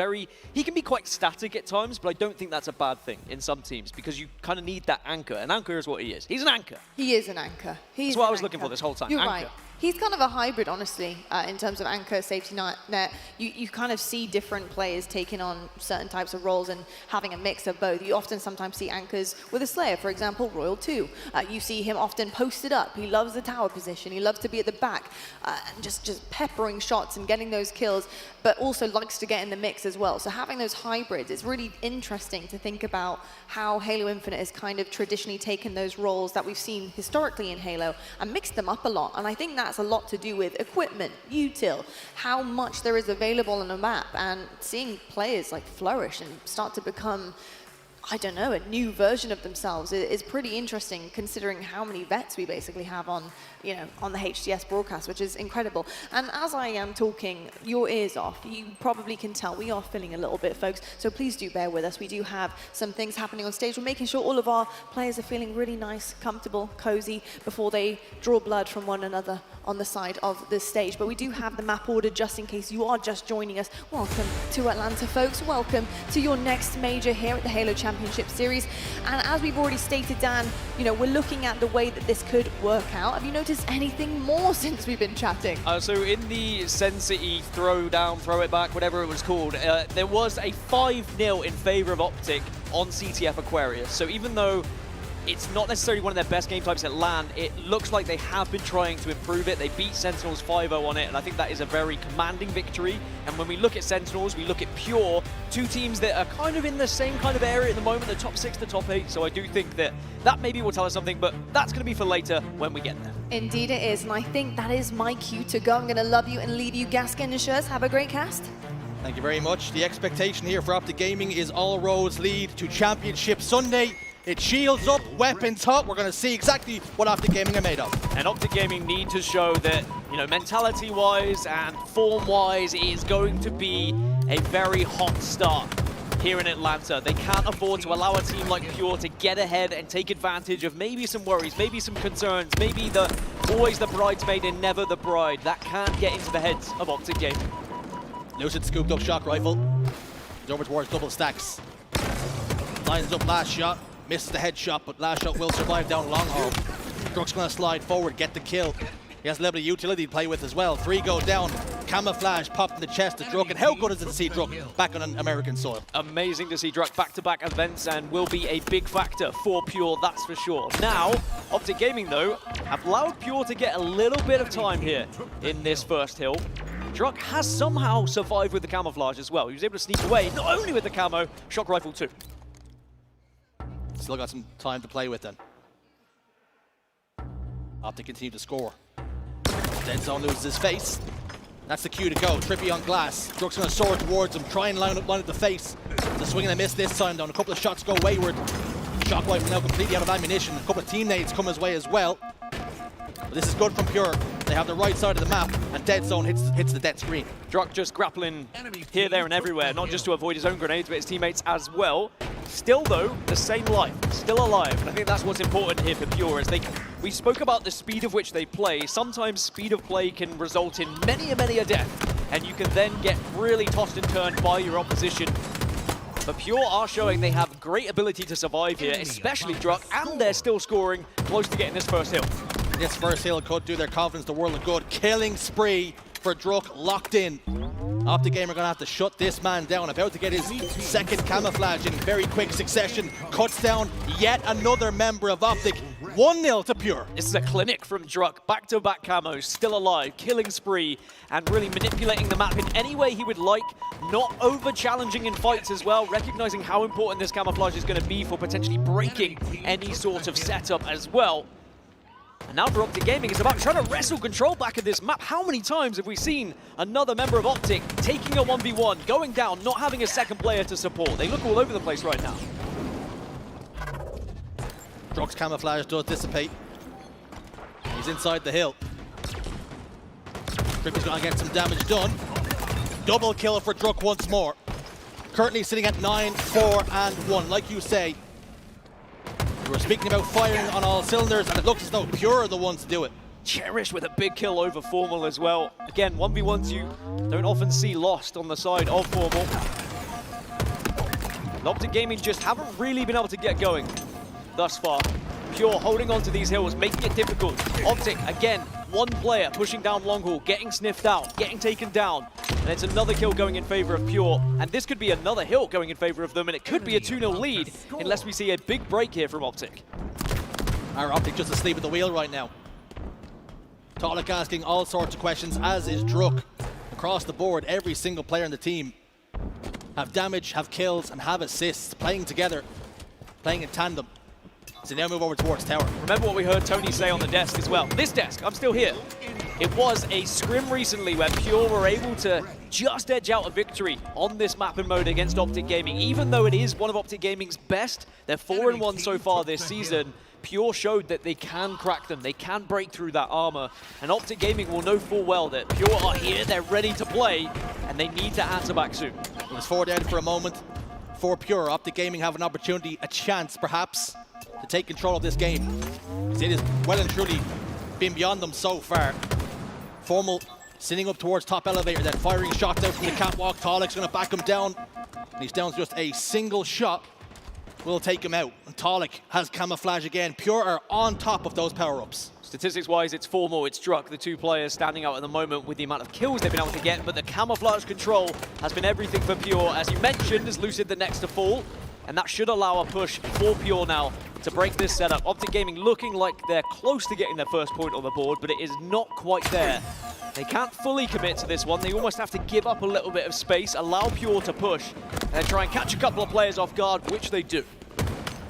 he can be quite static at times, but I don't think that's a bad thing in some teams because you kind of need that anchor. An anchor is what he is. He's an anchor. He is an anchor. That's what I was looking for this whole time. You're anchor. right. He's kind of a hybrid, honestly, in terms of anchor, safety net. You kind of see different players taking on certain types of roles and having a mix of both. You often sometimes see anchors with a Slayer, for example, Royal 2. You see him often posted up. He loves the tower position. He loves to be at the back and just peppering shots and getting those kills, but also likes to get in the mix as well. So having those hybrids, it's really interesting to think about how Halo Infinite has kind of traditionally taken those roles that we've seen historically in Halo and mixed them up a lot. And I think that's a lot to do with equipment, util, how much there is available on the map, and seeing players like flourish and start to become, I don't know, a new version of themselves is pretty interesting considering how many vets we basically have on, on the HCS broadcast, which is incredible. And as I am talking your ears off, you probably can tell we are filling a little bit, folks, so please do bear with us. We do have some things happening on stage. We're making sure all of our players are feeling really nice, comfortable, cozy before they draw blood from one another on the side of the stage. But we do have the map order just in case you are just joining us. Welcome to Atlanta, folks. Welcome to your next major here at the Halo Championship Series. And as we've already stated, Dan, we're looking at the way that this could work out. Have you noticed anything more since we've been chatting? So in the Sen City throw down, throw it back, whatever it was called, there was a 5-0 in favor of Optic on CTF Aquarius. So even though it's not necessarily one of their best game types at LAN, it looks like they have been trying to improve it. They beat Sentinels 5-0 on it, and I think that is a very commanding victory. And when we look at Sentinels, we look at Pure, two teams that are kind of in the same kind of area at the moment, the top 6 to top 8. So I do think that maybe will tell us something, but that's going to be for later when we get there. Indeed it is, and I think that is my cue to go. I'm going to love you and leave you, Gaskin and Shurs. Have a great cast. Thank you very much. The expectation here for Optic Gaming is all roads lead to Championship Sunday. It's shields up, weapons hot. We're going to see exactly what Optic Gaming are made of. And Optic Gaming need to show that, mentality-wise and form-wise, it is going to be a very hot start here in Atlanta. They can't afford to allow a team like Pure to get ahead and take advantage of maybe some worries, maybe some concerns, maybe always the bridesmaid and never the bride. That can't get into the heads of Optic Gaming. Lucid scooped up shock rifle. He's over towards double stacks. Lines up last shot. Misses the headshot, but last shot will survive down long haul. Druk's going to slide forward, get the kill. He has a level of utility to play with as well. 3 go down. Camouflage popped in the chest of Druk. And how good is it to see Druk back on American soil? Amazing to see Druk back-to-back events and will be a big factor for Pure, that's for sure. Now, Optic Gaming, though, have allowed Pure to get a little bit of time here in this first hill. Druk has somehow survived with the camouflage as well. He was able to sneak away, not only with the camo, shock rifle too. Still got some time to play with then. Optic continue to score. Dead Zone loses his face. That's the cue to go. Trippy on glass. Druk's going to soar towards him. Try and line up the face. The swing and a miss this time down. A couple of shots go wayward. Shock rifle now completely out of ammunition. A couple of team nades come his way as well. But this is good from Pure. They have the right side of the map, and Dead Zone hits the dead screen. Druk just grappling here, there, and everywhere, not just to avoid his own grenades, but his teammates as well. Still, though, the same life, still alive. And I think that's what's important here for Pure, is we spoke about the speed of which they play. Sometimes speed of play can result in many a death, and you can then get really tossed and turned by your opposition. But Pure are showing they have great ability to survive here, especially Druk, and they're still scoring close to getting this first hill. This first hill could do their confidence the world of good. Killing spree for Druk, locked in. Optic Gamer are going to have to shut this man down. About to get his second camouflage in very quick succession. Cuts down yet another member of Optic. 1-0 to Pure. This is a clinic from Druk. Back-to-back camos, still alive, killing spree, and really manipulating the map in any way he would like. Not over-challenging in fights as well, recognizing how important this camouflage is going to be for potentially breaking any sort of setup as well. And now for Optic Gaming, it's about trying to wrestle control back of this map. How many times have we seen another member of Optic taking a 1v1, going down, not having a second player to support? They look all over the place right now. Druk's camouflage does dissipate. He's inside the hill. Griffey's going to get some damage done. Double kill for Druk once more. Currently sitting at 9, 4, and 1. Like you say, we were speaking about firing on all cylinders, and it looks as though Pure are the ones to do it. Cherish with a big kill over Formal as well. Again, 1v1s you don't often see lost on the side of Formal. And Optic Gaming just haven't really been able to get going thus far. Pure holding on to these hills, making it difficult. Optic, again, one player pushing down Longhall, getting sniffed out, getting taken down. And it's another kill going in favor of Pure. And this could be another hill going in favor of them, and it could be a 2-0 lead unless we see a big break here from Optic. Our Optic just asleep at the wheel right now. Talik asking all sorts of questions, as is Druk. Across the board, every single player in the team have damage, have kills, and have assists, playing together, playing in tandem. So now move over towards tower. Remember what we heard Tony say on the desk as well. This desk, I'm still here. It was a scrim recently where Pure were able to just edge out a victory on this map and mode against Optic Gaming. Even though it is one of Optic Gaming's best, they're 4-1 so far this season. Pure showed that they can crack them, they can break through that armor, and Optic Gaming will know full well that Pure are here, they're ready to play, and they need to answer back soon. It was 4 dead for a moment for Pure. Optic Gaming have an opportunity, a chance perhaps, to take control of this game. It has well and truly been beyond them so far. Formal sitting up towards top elevator, then firing shots out from the catwalk. Talik's going to back him down, and he's down to just a single shot. Will take him out. And Talik has camouflage again. Pure are on top of those power-ups. Statistics-wise, it's Formal, it's Druk, the two players standing out at the moment with the amount of kills they've been able to get, but the camouflage control has been everything for Pure. As you mentioned, is Lucid the next to fall, and that should allow a push for Pure now to break this setup. Optic Gaming looking like they're close to getting their first point on the board, but it is not quite there. They can't fully commit to this one. They almost have to give up a little bit of space, allow Pure to push, and then try and catch a couple of players off guard, which they do.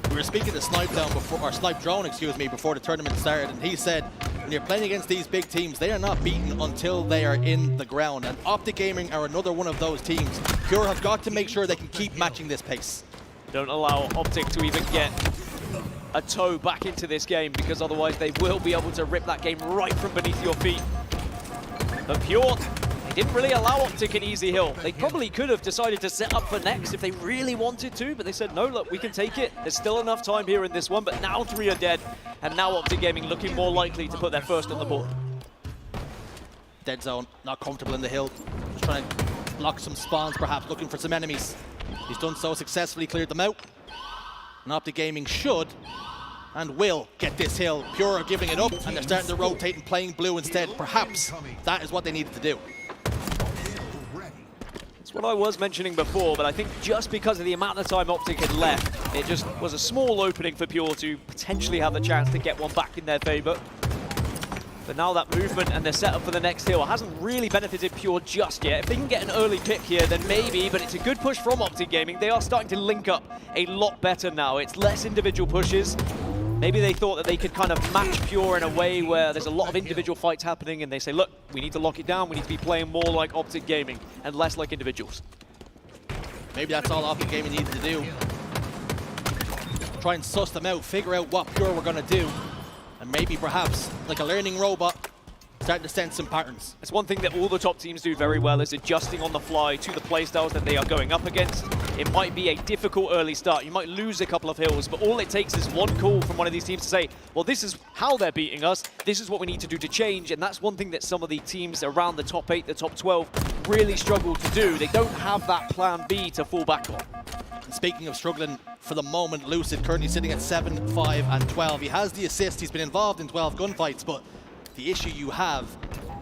We were speaking to Snipe Drone, before the tournament started, and he said when you're playing against these big teams, they are not beaten until they are in the ground. And Optic Gaming are another one of those teams. Pure have got to make sure they can keep matching this pace. Don't allow Optic to even get a toe back into this game, because otherwise they will be able to rip that game right from beneath your feet. But Pure, they didn't really allow Optic an easy hill. They probably could have decided to set up for next if they really wanted to, but they said, no, look, we can take it. There's still enough time here in this one, but now 3 are dead, and now Optic Gaming looking more likely to put their first on the board. Dead zone, not comfortable in the hill. Just trying to block some spawns, perhaps, looking for some enemies. He's done so successfully, cleared them out. And Optic Gaming should and will get this hill. Pure are giving it up, and they're starting to rotate and playing blue instead. Perhaps that is what they needed to do. It's what I was mentioning before, but I think just because of the amount of time Optic had left, it just was a small opening for Pure to potentially have the chance to get one back in their favor. But now that movement and the setup for the next hill hasn't really benefited Pure just yet. If they can get an early pick here, then maybe, but it's a good push from Optic Gaming. They are starting to link up a lot better now. It's less individual pushes. Maybe they thought that they could kind of match Pure in a way where there's a lot of individual fights happening, and they say, look, we need to lock it down. We need to be playing more like Optic Gaming and less like individuals. Maybe that's all Optic Gaming needed to do. Try and suss them out, figure out what Pure were going to do, and maybe perhaps, like a learning robot, starting to sense some patterns. It's one thing that all the top teams do very well, is adjusting on the fly to the playstyles that they are going up against. It might be a difficult early start. You might lose a couple of hills, but all it takes is one call from one of these teams to say, well, this is how they're beating us. This is what we need to do to change. And that's one thing that some of the teams around the top 8, the top 12 really struggle to do. They don't have that plan B to fall back on. And speaking of struggling for the moment, Lucid currently sitting at 7, 5, and 12. He has the assist. He's been involved in 12 gunfights, but the issue you have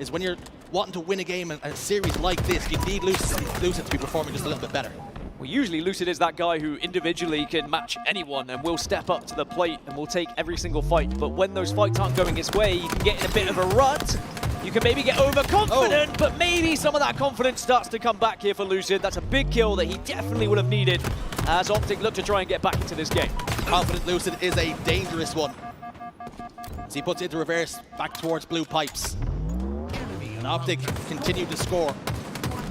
is when you're wanting to win a game in a series like this, you need Lucid to be performing just a little bit better. Well, usually Lucid is that guy who individually can match anyone and will step up to the plate and will take every single fight. But when those fights aren't going his way, you can get in a bit of a rut. You can maybe get overconfident, but maybe some of that confidence starts to come back here for Lucid. That's a big kill that he definitely would have needed as Optic look to try and get back into this game. Confident Lucid is a dangerous one, as he puts it into reverse back towards blue pipes. And Optic continue to score.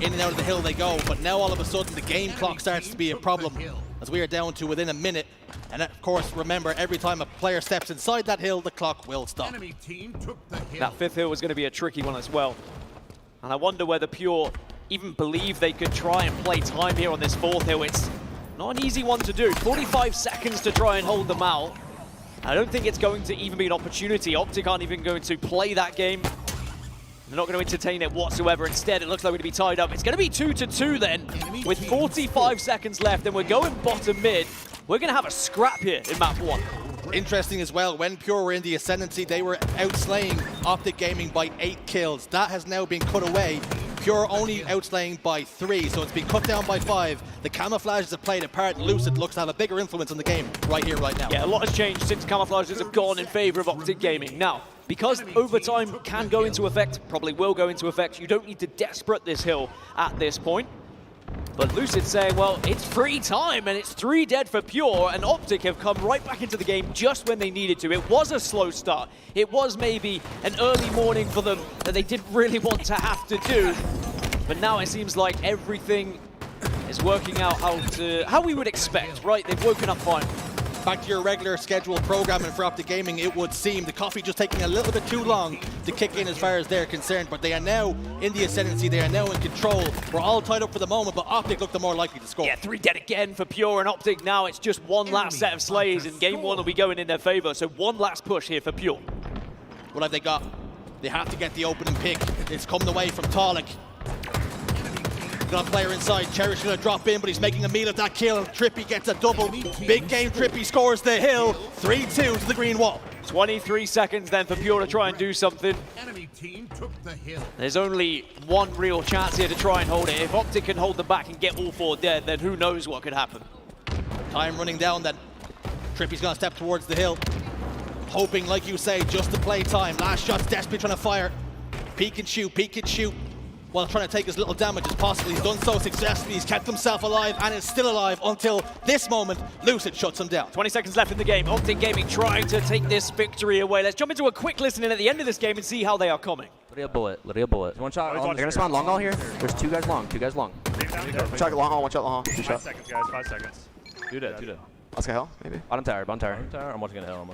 In and out of the hill they go, but now all of a sudden the game clock starts to be a problem, as we are down to within a minute. And of course, remember, every time a player steps inside that hill, the clock will stop. That 5th hill was going to be a tricky one as well. And I wonder whether Pure even believe they could try and play time here on this fourth hill. It's not an easy one to do. 45 seconds to try and hold them out. I don't think it's going to even be an opportunity. Optic aren't even going to play that game. They're not going to entertain it whatsoever. Instead, it looks like we're going to be tied up. It's going to be 2-2 then, with 45 seconds left, and we're going bottom mid. We're going to have a scrap here in map 1. Interesting as well, when Pure were in the ascendancy, they were outslaying Optic Gaming by 8 kills. That has now been cut away. Pure only outslaying by 3, so it's been cut down by 5. The camouflages have played a part. Lucid looks to have a bigger influence on the game right here, right now. Yeah, a lot has changed since camouflages have gone in favor of Optic Gaming. Now, because overtime can go into effect, probably will go into effect, you don't need to desperate this hill at this point. But Lucid saying, well, it's free time, and it's 3 dead for Pure, and Optic have come right back into the game just when they needed to. It was a slow start. It was maybe an early morning for them that they didn't really want to have to do. But now it seems like everything is working out how we would expect, right? They've woken up fine. Back to your regular scheduled programming for Optic Gaming, it would seem. The coffee just taking a little bit too long to kick in as far as they're concerned, but they are now in the ascendancy, they are now in control. We're all tied up for the moment, but Optic look the more likely to score. Yeah, 3 dead again for Pure and Optic now. It's just one last set of slays, and game 1 will be going in their favor, so one last push here for Pure. What have they got? They have to get the opening pick. It's coming away from Talik. Got a player inside. Cherish gonna drop in, but he's making a meal of that kill. Trippy gets a double. Big game. Trippy scores the hill. 3-2 to the green wall. 23 seconds then for Pure to try and do something. Enemy team took the hill. There's only one real chance here to try and hold it. If Optic can hold them back and get all 4 dead, then who knows what could happen. Time running down then. Trippy's gonna step towards the hill. Hoping, like you say, just to play time. Last shot's desperately trying to fire. Peek and shoot, while trying to take as little damage as possible. He's done so successfully. He's kept himself alive and is still alive until this moment. Lucid shuts him down. 20 seconds left in the game. Optic Gaming trying to take this victory away. Let's jump into a quick listen in at the end of this game and see how they are coming. Literally a bullet. One shot. They're gonna spawn long all here. There's 2 guys long. One shot long hall, 2 shots. 5 seconds, guys. 5 seconds. Do that. Let's go hell, maybe. Bottom tower. I'm watching it hell.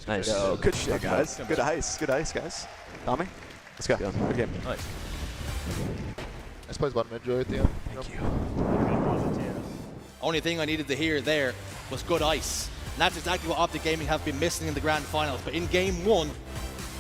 Nice. Yo, good shit, guys. Good ice, guys. Tommy, let's go. Good game. Nice. Nice plays bottom mid, Joey, at the end. Thank you. Only thing I needed to hear there was good ice. And that's exactly what Optic Gaming have been missing in the grand finals. But in game 1,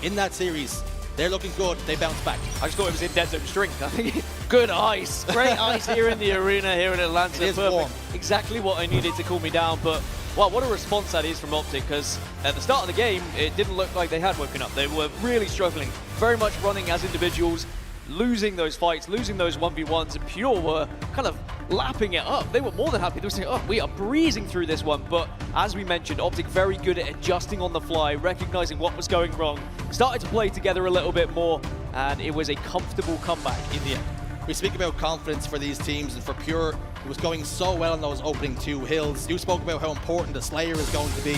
in that series, they're looking good. They bounced back. I just thought it was in Dead Zone strength. I think good ice. Great ice here in the arena here in Atlanta. It is warm. Exactly what I needed to cool me down. But wow, what a response that is from Optic, because at the start of the game, it didn't look like they had woken up. They were really struggling, very much running as individuals, losing those fights, losing those 1v1s, and Pure were kind of lapping it up. They were more than happy. They were saying, oh, we are breezing through this one. But as we mentioned, Optic very good at adjusting on the fly, recognizing what was going wrong, started to play together a little bit more, and it was a comfortable comeback in the end. We speak about confidence for these teams, and for Pure, it was going so well in those opening 2 hills. You spoke about how important the Slayer is going to be.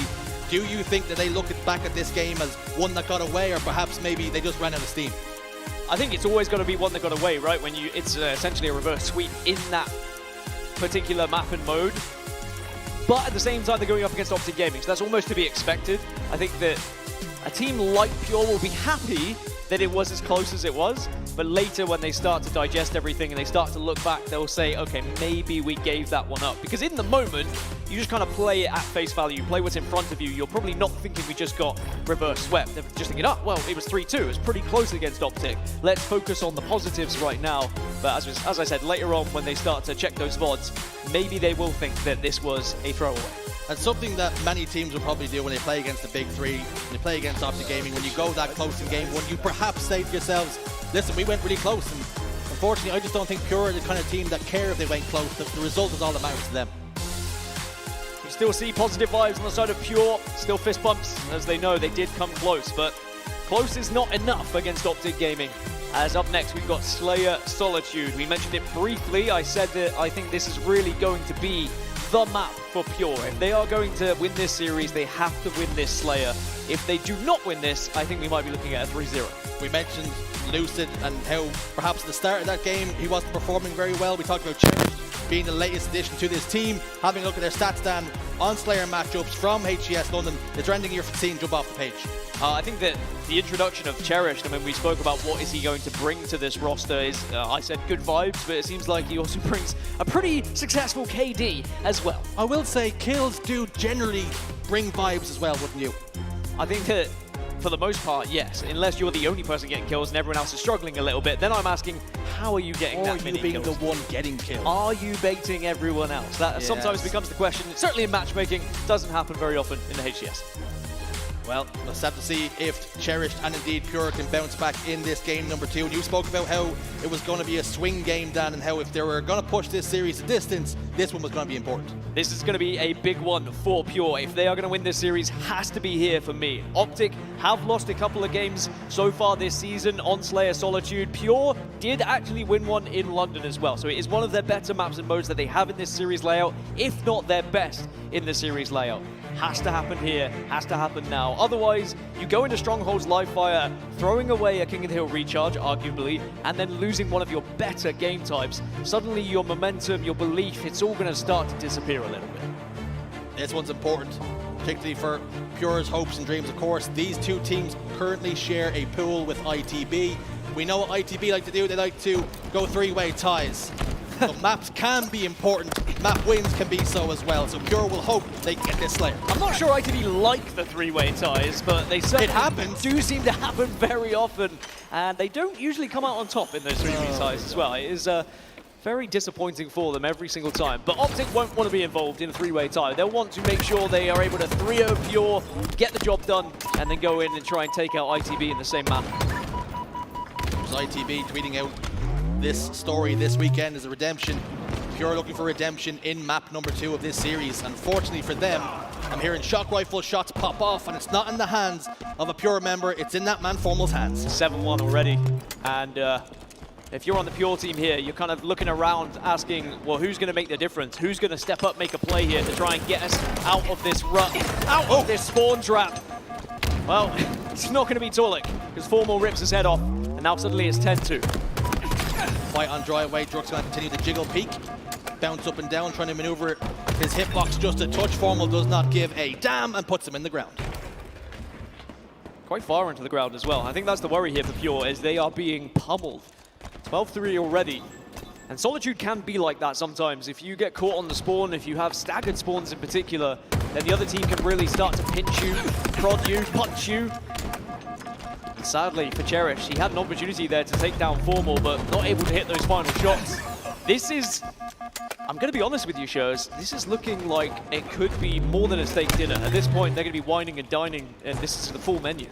Do you think that they look back at this game as one that got away, or perhaps maybe they just ran out of steam? I think it's always got to be one that got away, right? When it's essentially a reverse sweep in that particular map and mode. But at the same time, they're going up against Optic Gaming, so that's almost to be expected. I think that a team like Pure will be happy that it was as close as it was, but later when they start to digest everything and they start to look back, they'll say, okay, maybe we gave that one up. Because in the moment, you just kind of play it at face value, you play what's in front of you. You're probably not thinking we just got reverse swept. They're just thinking, oh, well, it was 3-2. It was pretty close against Optic. Let's focus on the positives right now. But as I said, later on when they start to check those VODs, maybe they will think that this was a throwaway. And something that many teams will probably do when they play against the big 3, when they play against Optic Gaming, when you go that close in game 1, you perhaps say to yourselves, listen, we went really close, and unfortunately I just don't think Pure are the kind of team that care if they went close. The result is all that matters to them. You still see positive vibes on the side of Pure, still fist bumps, as they know they did come close, but close is not enough against Optic Gaming. As up next, we've got Slayer Solitude. We mentioned it briefly. I said that I think this is really going to be the map for Pure. If they are going to win this series, they have to win this Slayer. If they do not win this, I think we might be looking at a 3-0. We mentioned Lucid and how perhaps at the start of that game he wasn't performing very well. We talked about Cherish being the latest addition to this team. Having a look at their stats, Dan, on Slayer matchups from HCS London. Is there anything you're seeing jump off the page? I think that the introduction of Cherished, I mean, we spoke about what is he going to bring to this roster is, I said good vibes, but it seems like he also brings a pretty successful KD as well. I will say kills do generally bring vibes as well, wouldn't you? I think that for the most part, yes. Unless you're the only person getting kills and everyone else is struggling a little bit, then I'm asking, how are you getting that many kills? Or you being the one getting killed? Are you baiting everyone else? That sometimes becomes the question. Certainly in matchmaking, doesn't happen very often in the HCS. Well, let's have to see if Cherished and indeed Pure can bounce back in this game number 2. And you spoke about how it was going to be a swing game, Dan, and how if they were going to push this series a distance, this one was going to be important. This is going to be a big one for Pure. If they are going to win this series, has to be here for me. Optic have lost a couple of games so far this season on Slayer Solitude. Pure did actually win one in London as well. So it is one of their better maps and modes that they have in this series layout, if not their best in the series layout. Has to happen here, has to happen now. Otherwise, you go into Stronghold's live fire, throwing away a King of the Hill recharge, arguably, and then losing one of your better game types. Suddenly your momentum, your belief, it's all going to start to disappear a little bit. This one's important, particularly for Pure's hopes and dreams, of course. These two teams currently share a pool with ITB. We know what ITB like to do. They like to go three-way ties. So maps can be important. Map wins can be so as well. So Pure will hope they get this Slayer. I'm not sure ITB like the three-way ties, but they certainly do seem to happen very often. And they don't usually come out on top in those three-way ties as well. It is very disappointing for them every single time. But Optic won't want to be involved in a three-way tie. They'll want to make sure they are able to 3-0 Pure, get the job done, and then go in and try and take out ITB in the same manner. There's ITB tweeting out this story this weekend is a redemption. Pure looking for redemption in map number 2 of this series. Unfortunately for them, I'm hearing shock rifle shots pop off, and it's not in the hands of a Pure member, it's in that man Formal's hands. 7-1 already, and if you're on the Pure team here, you're kind of looking around asking, well, who's going to make the difference? Who's going to step up, make a play here to try and get us out of this rut, out of this spawn trap? Well, it's not going to be Tulik, because Formal rips his head off, and now suddenly it's 10-2. Fight on dry away, Druk's going to continue to jiggle peek. Bounce up and down, trying to maneuver his hitbox just a touch. Formal does not give a damn and puts him in the ground. Quite far into the ground as well. I think that's the worry here for Pure, is they are being pummeled. 12-3 already. And Solitude can be like that sometimes. If you get caught on the spawn, if you have staggered spawns in particular, then the other team can really start to pinch you, prod you, punch you. And sadly for Cherish, he had an opportunity there to take down Formal, but not able to hit those final shots. This is, I'm going to be honest with you, Shurs, this is looking like it could be more than a steak dinner. At this point, they're going to be whining and dining, and this is the full menu.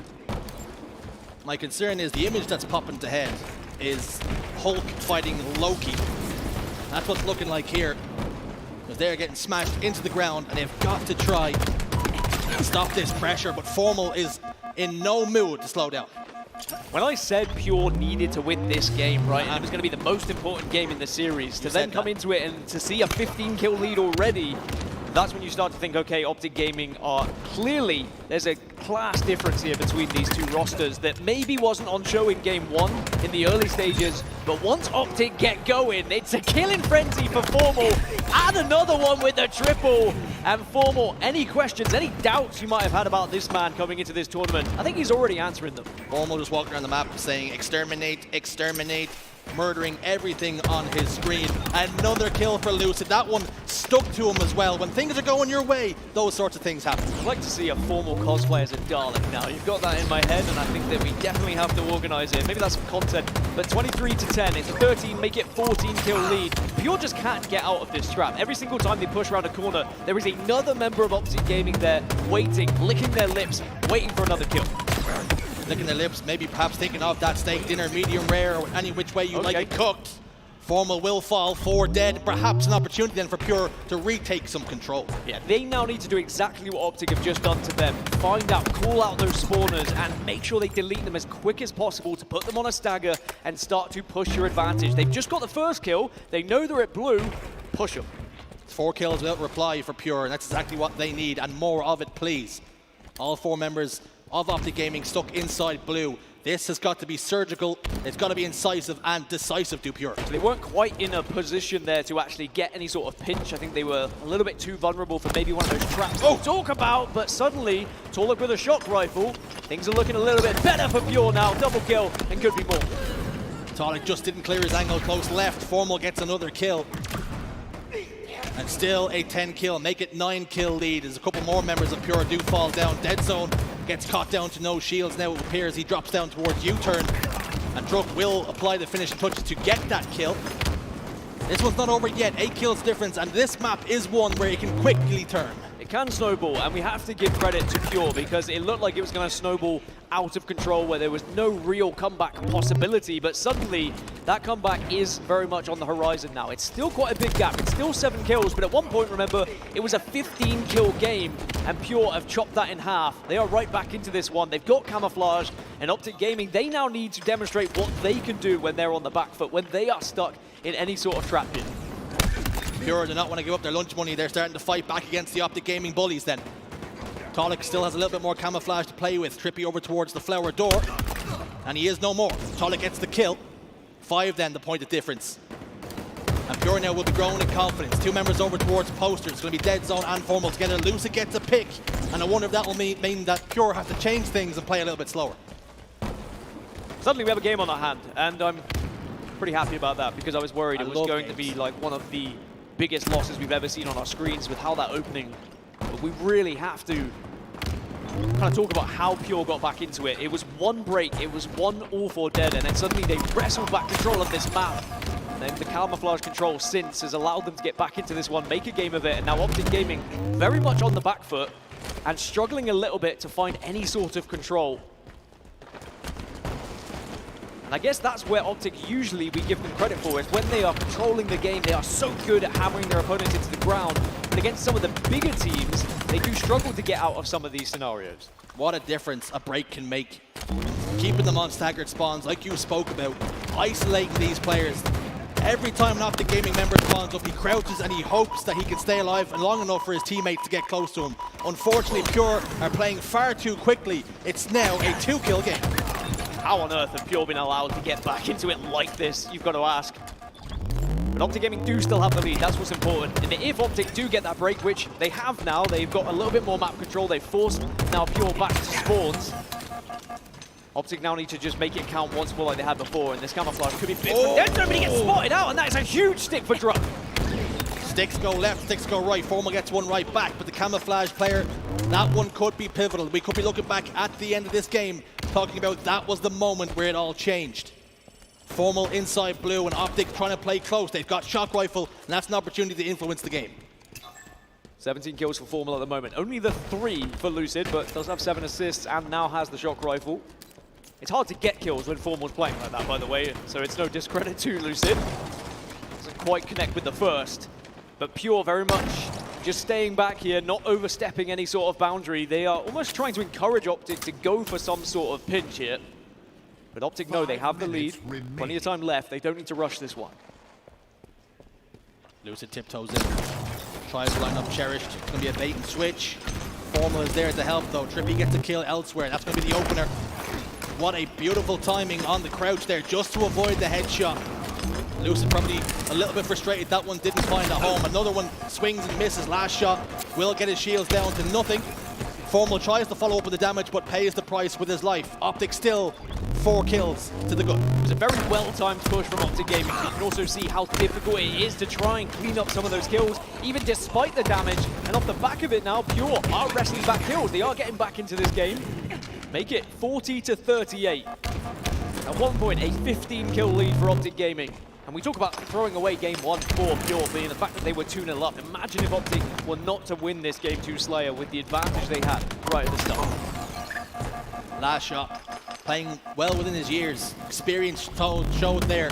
My concern is the image that's popping to head is Hulk fighting Loki. That's what's looking like here. Because they're getting smashed into the ground, and they've got to try to stop this pressure, but Formal is in no mood to slow down. When I said Pure needed to win this game, right, and it was going to be the most important game in the series, to then come into it and to see a 15-kill lead already, that's when you start to think, okay, Optic Gaming are clearly, there's a class difference here between these two rosters that maybe wasn't on show in game 1 in the early stages, but once Optic get going, it's a killing frenzy for Formal. Add another one with the triple. And Formal, any questions, any doubts you might have had about this man coming into this tournament, I think he's already answering them. Formal just walking around the map saying, exterminate, exterminate, murdering everything on his screen. Another kill for Lucid. That one stuck to him as well. When things are going your way, those sorts of things happen. I'd like to see a Formal cosplay as a Dalek now. You've got that in my head, and I think that we definitely have to organize it. Maybe that's some content, but 23-10, it's a 13, make it 14-kill lead. Pure just can't get out of this trap. Every single time they push around a corner, there is another member of Optic Gaming there waiting, licking their lips, waiting for another kill. Licking their lips, maybe perhaps thinking of that steak dinner, medium rare, or any which way you like it cooked. Formal will fall 4 dead. Perhaps an opportunity then for Pure to retake some control. Yeah, they now need to do exactly what Optic have just done to them. Find out, call out those spawners, and make sure they delete them as quick as possible to put them on a stagger and start to push your advantage. They've just got the first kill. They know they're at blue. Push them. 4 kills without reply for Pure, and that's exactly what they need, and more of it, please. All 4 members of Optic Gaming stuck inside blue. This has got to be surgical, it's got to be incisive and decisive to Pure. They weren't quite in a position there to actually get any sort of pinch. I think they were a little bit too vulnerable for maybe one of those traps we'll talk about, but suddenly, Torluk with a shock rifle, things are looking a little bit better for Pure now. Double kill, and could be more. Torluk just didn't clear his angle close left. Formal gets another kill. And still a 10 kill, make it 9 kill lead as a couple more members of Pure do fall down. Dead Zone gets caught down to no shields now, it appears. He drops down towards U-turn, and Druk will apply the finishing touches to get that kill. This one's not over yet, 8 kills difference, and this map is one where it can quickly turn. It can snowball, and we have to give credit to Pure because it looked like it was going to snowball out of control where there was no real comeback possibility, but suddenly that comeback is very much on the horizon now. It's still quite a big gap. It's still 7 kills, but at one point, remember, it was a 15-kill game, and Pure have chopped that in half. They are right back into this one. They've got Camouflage, and Optic Gaming, they now need to demonstrate what they can do when they're on the back foot, when they are stuck in any sort of trap pin. Pure do not want to give up their lunch money. They're starting to fight back against the Optic Gaming bullies then. Torluk still has a little bit more camouflage to play with. Trippy over towards the flower door, and he is no more. Torluk gets the kill. 5 then, the point of difference. And Pure now will be growing in confidence. 2 members over towards Poster. It's going to be Dead Zone and Formal together. Lucid gets a pick, and I wonder if that will mean that Pure has to change things and play a little bit slower. Suddenly we have a game on our hand, and I'm pretty happy about that because I was worried it was going to be like one of the biggest losses we've ever seen on our screens with how that opening. But we really have to kind of talk about how Pure got back into it. It was one break, it was one all for dead, and then suddenly they wrestled back control of this map. And then the camouflage control since has allowed them to get back into this one, make a game of it, and now Optic Gaming very much on the back foot and struggling a little bit to find any sort of control. And I guess that's where Optic usually we give them credit for, is when they are controlling the game, they are so good at hammering their opponents into the ground. But against some of the bigger teams, they do struggle to get out of some of these scenarios. What a difference a break can make. Keeping them on staggered spawns, like you spoke about, isolating these players. Every time an Optic Gaming member spawns up, he crouches and he hopes that he can stay alive and long enough for his teammates to get close to him. Unfortunately, Pure are playing far too quickly. It's now a 2-kill game. How on earth have Pure been allowed to get back into it like this? You've got to ask. But Optic Gaming do still have the lead, that's what's important. And if Optic do get that break, which they have now, they've got a little bit more map control, they've forced now Pure back to spawns. Optic now need to just make it count once more like they had before, and this camouflage could be big for Dead Zone, but he gets spotted out, and that is a huge stick for Druk. Sticks go left, sticks go right. Formal gets one right back, but the camouflage player, that one could be pivotal. We could be looking back at the end of this game, talking about that was the moment where it all changed. Formal inside blue and Optic trying to play close. They've got shock rifle, and that's an opportunity to influence the game. 17 kills for Formal at the moment. Only the 3 for Lucid, but does have 7 assists and now has the shock rifle. It's hard to get kills when Formal's playing like that, by the way, so it's no discredit to Lucid. Doesn't quite connect with the first. But Pure very much just staying back here, not overstepping any sort of boundary. They are almost trying to encourage Optic to go for some sort of pinch here. But Optic know they have the lead, plenty of time left. They don't need to rush this one. Lucid tiptoes in, tries to line up Cherished. It's going to be a bait and switch. Formal is there to help though. Trippy gets a kill elsewhere. That's going to be the opener. What a beautiful timing on the crouch there, just to avoid the headshot. Lucid probably a little bit frustrated that one didn't find a home. Another one swings and misses. Last shot will get his shields down to nothing. Formal tries to follow up with the damage, but pays the price with his life. Optic still 4 kills to the good. It was a very well-timed push from Optic Gaming. You can also see how difficult it is to try and clean up some of those kills, even despite the damage. And off the back of it now, Pure are wrestling back kills. They are getting back into this game. Make it 40-38. At one point, a 15-kill lead for Optic Gaming. And we talk about throwing away game 1 for Pure, being the fact that they were 2-0 up. Imagine if Optic were not to win this game 2 Slayer with the advantage they had right at the start. Last shot, playing well within his years. Experience showed there.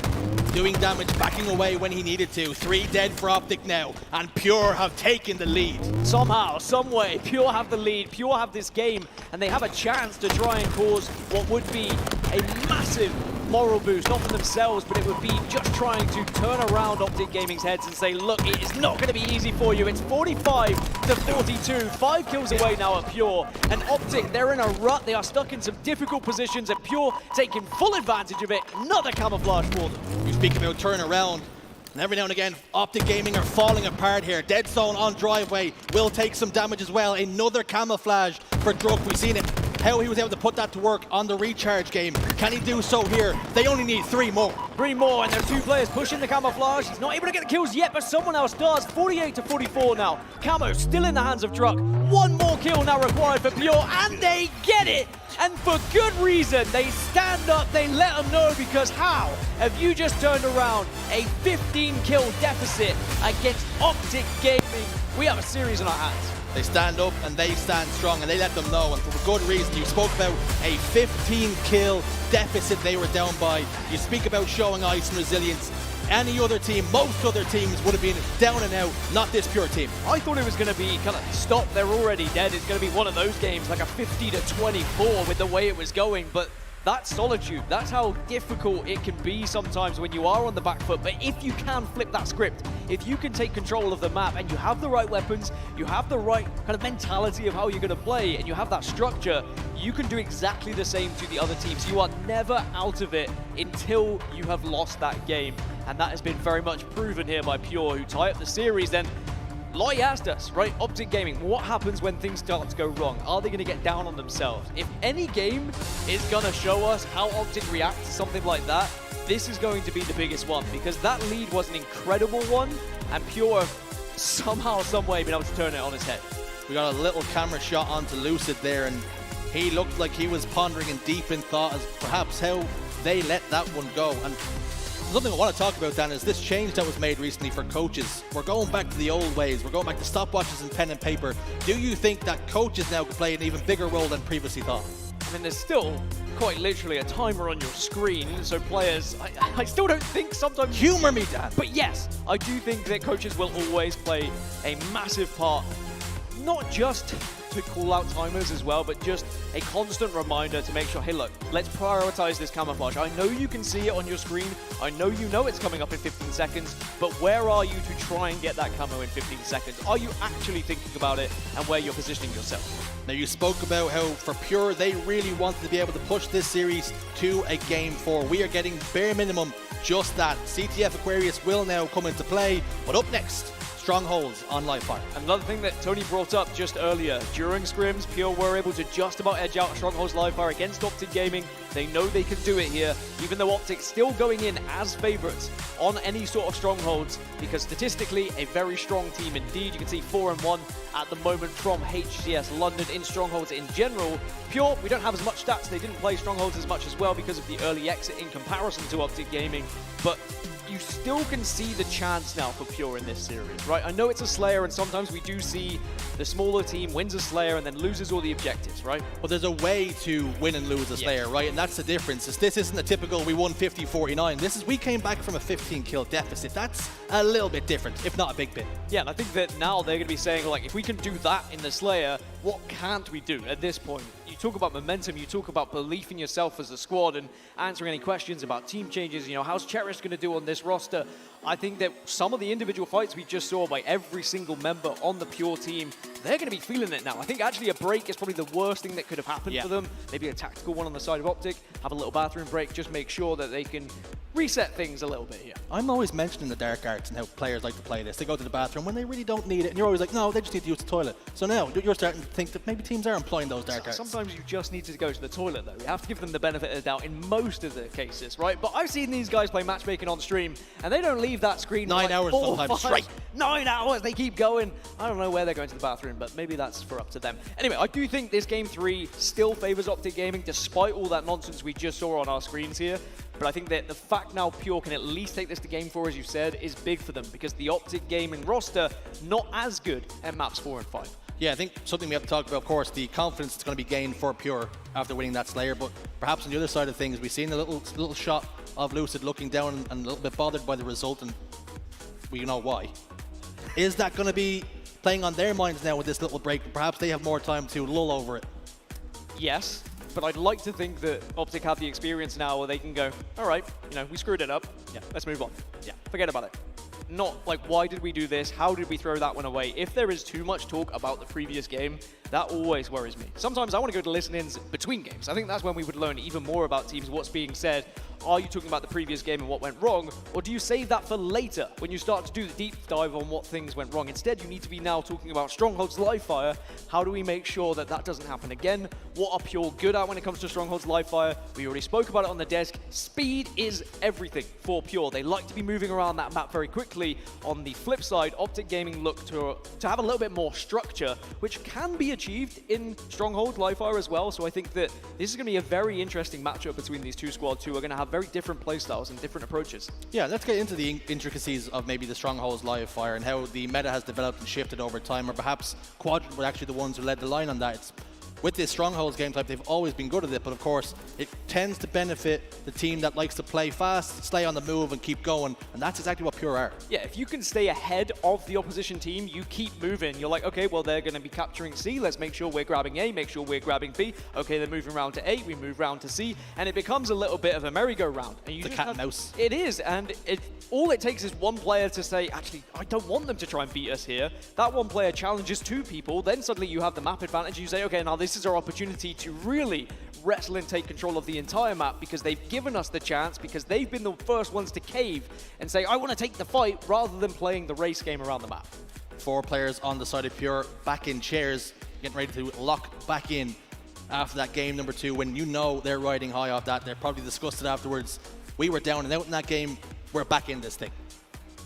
Doing damage, backing away when he needed to. 3 dead for Optic now, and Pure have taken the lead. Somehow, some way, Pure have the lead. Pure have this game, and they have a chance to try and cause what would be a massive moral boost, not for themselves, but it would be just trying to turn around Optic Gaming's heads and say, look, it is not going to be easy for you. It's 45 to 42, 5 kills away now at Pure. And Optic, they're in a rut. They are stuck in some difficult positions, and Pure taking full advantage of it. Another camouflage for them. You speak about turn around. And every now and again, Optic Gaming are falling apart here. Dead Zone on driveway will take some damage as well. Another camouflage for Druk. We've seen it, how he was able to put that to work on the recharge game. Can he do so here? They only need 3 more. 3 more, and there are 2 players pushing the camouflage. He's not able to get the kills yet, but someone else does. 48 to 44 now. Camo still in the hands of Druk. 1 more kill now required for Pure, and they get it! And for good reason. They stand up, they let them know, because how have you just turned around a 15-kill deficit against Optic Gaming? We have a series in our hands. They stand up and they stand strong, and they let them know, and for a good reason. You spoke about a 15-kill deficit they were down by. You speak about showing ice and resilience. Any other team, most other teams would have been down and out, not this Pure team. I thought it was going to be kind of stop, they're already dead. It's going to be one of those games, like a 50 to 24 with the way it was going, but that's solitude. That's how difficult it can be sometimes when you are on the back foot. But if you can flip that script, if you can take control of the map and you have the right weapons, you have the right kind of mentality of how you're going to play, and you have that structure, you can do exactly the same to the other teams. You are never out of it until you have lost that game. And that has been very much proven here by Pure, who tie up the series. Then Loi asked us, right, Optic Gaming, what happens when things start to go wrong? Are they going to get down on themselves? If any game is going to show us how Optic reacts to something like that, this is going to be the biggest one, because that lead was an incredible one, and Pure somehow, some way, been able to turn it on its head. We got a little camera shot onto Lucid there, and he looked like he was pondering and deep in thought as perhaps how they let that one go. And something I want to talk about, Dan, is this change that was made recently for coaches. We're going back to the old ways. We're going back to stopwatches and pen and paper. Do you think that coaches now can play an even bigger role than previously thought? I mean, there's still quite literally a timer on your screen, so players, I still don't think sometimes... Humor me, Dan! But yes, I do think that coaches will always play a massive part, not just to call out timers as well, but just a constant reminder to make sure, hey look, let's prioritize this camouflage. I know you can see it on your screen, I know you know it's coming up in 15 seconds, but where are you to try and get that camo in 15 seconds? Are you actually thinking about it and where you're positioning yourself? Now, you spoke about how for Pure, they really wanted to be able to push this series to a Game 4. We are getting bare minimum just that. CTF Aquarius will now come into play, but up next, Strongholds on live fire. Another thing that Tony brought up just earlier, during scrims, Pure were able to just about edge out Strongholds live fire against Optic Gaming. They know they can do it here, even though Optic's still going in as favorites on any sort of Strongholds, because statistically, a very strong team indeed. You can see 4-1 at the moment from HCS London in Strongholds in general. Pure, we don't have as much stats. They didn't play Strongholds as much as well because of the early exit in comparison to Optic Gaming, but you still can see the chance now for Pure in this series, right? I know it's a Slayer, and sometimes we do see the smaller team wins a Slayer and then loses all the objectives, right? Well, there's a way to win and lose a Slayer, right? And that's the difference. This isn't a typical we won 50-49. This is we came back from a 15-kill deficit. That's a little bit different, if not a big bit. Yeah, and I think that now they're going to be saying, like, if we can do that in the Slayer, what can't we do at this point? You talk about momentum, you talk about belief in yourself as a squad and answering any questions about team changes, you know, how's Cherish going to do on this roster? I think that some of the individual fights we just saw by every single member on the Pure team, they're going to be feeling it now. I think actually a break is probably the worst thing that could have happened for them. Maybe a tactical one on the side of Optic, have a little bathroom break, just make sure that they can reset things a little bit here. I'm always mentioning the dark arts and how players like to play this. They go to the bathroom when they really don't need it, and you're always like, no, they just need to use the toilet. So now you're starting to think that maybe teams are employing those dark arts. Sometimes you just need to go to the toilet, though. We have to give them the benefit of the doubt in most of the cases, right? But I've seen these guys play matchmaking on stream, and they don't leave that screen 9 hours sometimes straight. 9 hours, they keep going. I don't know where they're going to the bathroom, but maybe that's for up to them. Anyway, I do think this Game 3 still favors Optic Gaming, despite all that nonsense we just saw on our screens here. But I think that the fact now Pure can at least take this to Game 4, as you said, is big for them, because the Optic Gaming roster, not as good at maps 4 and 5. Yeah, I think something we have to talk about, of course, the confidence that's going to be gained for Pure after winning that Slayer. But perhaps on the other side of things, we've seen a little shot of Lucid looking down and a little bit bothered by the result, and we know why. Is that going to be playing on their minds now with this little break? Perhaps they have more time to lull over it. Yes, but I'd like to think that Optic have the experience now where they can go, all right, we screwed it up. Yeah, let's move on. Yeah, forget about it. Not like, why did we do this? How did we throw that one away? If there is too much talk about the previous game, that always worries me. Sometimes I want to go to listen-ins between games. I think that's when we would learn even more about teams, what's being said. Are you talking about the previous game and what went wrong? Or do you save that for later when you start to do the deep dive on what things went wrong? Instead, you need to be now talking about Stronghold's live fire. How do we make sure that that doesn't happen again? What are Pure good at when it comes to Stronghold's live fire? We already spoke about it on the desk. Speed is everything for Pure. They like to be moving around that map very quickly. On the flip side, Optic Gaming look to have a little bit more structure, which can be achieved in Stronghold live fire as well. So I think that this is going to be a very interesting matchup between these two squads who are going to have very different playstyles and different approaches. Yeah, let's get into the intricacies of maybe the Stronghold's live fire and how the meta has developed and shifted over time, or perhaps Quadrant were actually the ones who led the line on that. It's with this Strongholds game type, they've always been good at it, but of course, it tends to benefit the team that likes to play fast, stay on the move, and keep going, and that's exactly what Pure are. Yeah, if you can stay ahead of the opposition team, you keep moving. You're like, okay, well, they're going to be capturing C. Let's make sure we're grabbing A, make sure we're grabbing B. Okay, they're moving around to A, we move round to C, and it becomes a little bit of a merry-go-round. The cat and mouse. It is, and all it takes is one player to say, actually, I don't want them to try and beat us here. That one player challenges two people, then suddenly you have the map advantage. You say, okay, now this is our opportunity to really wrestle and take control of the entire map because they've given us the chance, because they've been the first ones to cave and say, I want to take the fight, rather than playing the race game around the map. 4 players on the side of Pure, back in chairs, getting ready to lock back in after that game number 2. When they're riding high off that, they're probably disgusted afterwards. We were down and out in that game, we're back in this thing.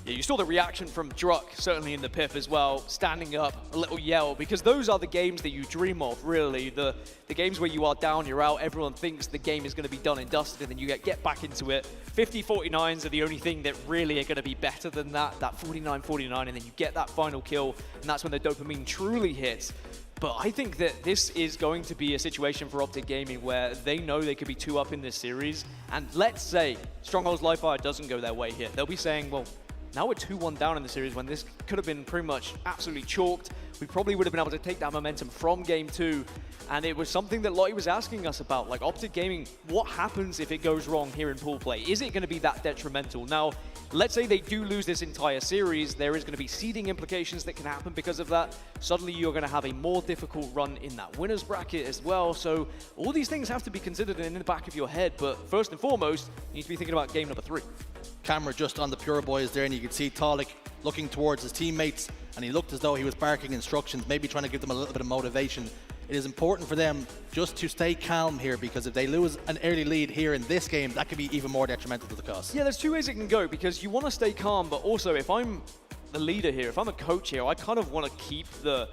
Yeah, you saw the reaction from Druck, certainly in the PIF as well, standing up, a little yell, because those are the games that you dream of, really. The games where you are down, you're out, everyone thinks the game is going to be done and dusted, and then you get back into it. 50-49s are the only thing that really are going to be better than that 49-49, and then you get that final kill, and that's when the dopamine truly hits. But I think that this is going to be a situation for Optic Gaming where they know they could be 2 up in this series, and let's say Stronghold's live fire doesn't go their way here. They'll be saying, well, now we're 2-1 down in the series when this could have been pretty much absolutely chalked. We probably would have been able to take that momentum from game 2. And it was something that Lottie was asking us about, like Optic Gaming, what happens if it goes wrong here in pool play? Is it going to be that detrimental? Now, let's say they do lose this entire series, there is going to be seeding implications that can happen because of that. Suddenly you're going to have a more difficult run in that winner's bracket as well. So all these things have to be considered in the back of your head. But first and foremost, you need to be thinking about game number 3. Camera just on the Pure boys there, and you can see Talik looking towards his teammates, and he looked as though he was barking instructions, maybe trying to give them a little bit of motivation. It is important for them just to stay calm here, because if they lose an early lead here in this game, that could be even more detrimental to the cause. Yeah, there's 2 ways it can go, because you want to stay calm, but also if I'm the leader here, if I'm a coach here, I kind of want to keep the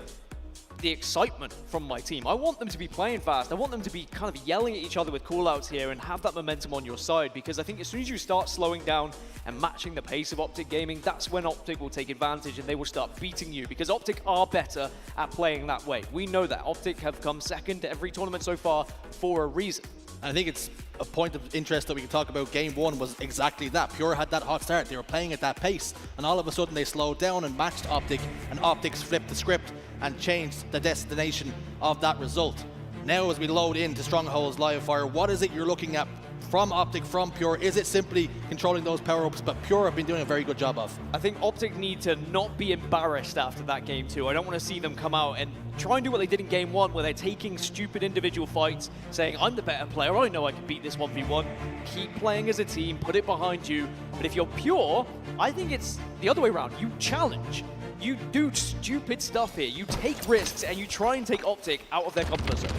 excitement from my team. I want them to be playing fast. I want them to be kind of yelling at each other with callouts here and have that momentum on your side, because I think as soon as you start slowing down and matching the pace of Optic Gaming, that's when Optic will take advantage and they will start beating you, because Optic are better at playing that way. We know that. Optic have come second to every tournament so far for a reason. I think it's a point of interest that we can talk about. Game 1 was exactly that. Pure had that hot start. They were playing at that pace, and all of a sudden they slowed down and matched Optic, and Optics flipped the script and changed the destination of that result. Now as we load into Stronghold's live fire, what is it you're looking at from Optic, from Pure? Is it simply controlling those power-ups, but Pure have been doing a very good job of? I think Optic need to not be embarrassed after that game 2. I don't want to see them come out and try and do what they did in game 1, where they're taking stupid individual fights, saying, I'm the better player, I know I can beat this 1v1. Keep playing as a team, put it behind you. But if you're Pure, I think it's the other way around. You challenge. You do stupid stuff here. You take risks and you try and take Optic out of their comfort zone.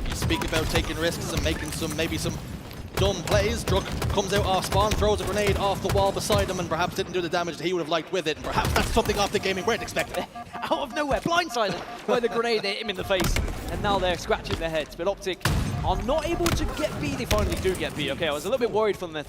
You speak about taking risks and making maybe some dumb plays. Druck comes out off spawn, throws a grenade off the wall beside him, and perhaps didn't do the damage that he would have liked with it. And perhaps that's something Optic Gaming weren't expecting. Out of nowhere, blindsided by the grenade, they hit him in the face, and now they're scratching their heads. But Optic are not able to get B. They finally do get B. Okay, I was a little bit worried for them. If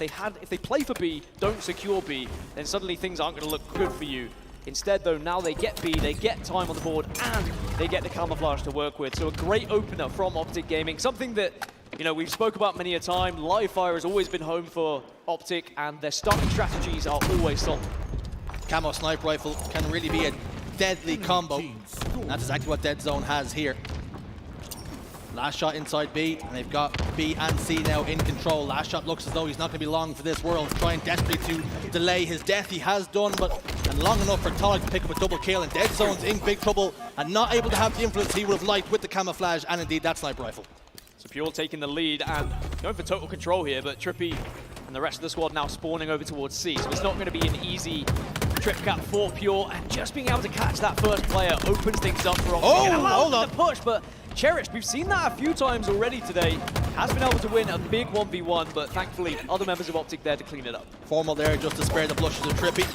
they play for B, don't secure B, then suddenly things aren't going to look good for you. Instead, though, now they get B, they get time on the board, and they get the camouflage to work with. So a great opener from Optic Gaming, something that, you know, we've spoke about many a time. Live fire has always been home for Optic, and their starting strategies are always solid. Camo sniper rifle can really be a deadly combo. And that's exactly what Dead Zone has here. Last shot inside B, and they've got B and C now in control. Last shot looks as though he's not going to be long for this world, trying desperately to delay his death. He has done, and long enough for Tolic to pick up a double kill, and Dead Zone's in big trouble and not able to have the influence he would have liked with the camouflage and indeed that sniper rifle. So Pure taking the lead and going for total control here, but Trippy and the rest of the squad now spawning over towards C. So it's not going to be an easy trip cap for Pure, and just being able to catch that first player opens things up for Optic. Hold on. The push, but Cherished, we've seen that a few times already today, has been able to win a big 1v1, but thankfully other members of Optic there to clean it up. Formal there just to spare the blushes of Trippy.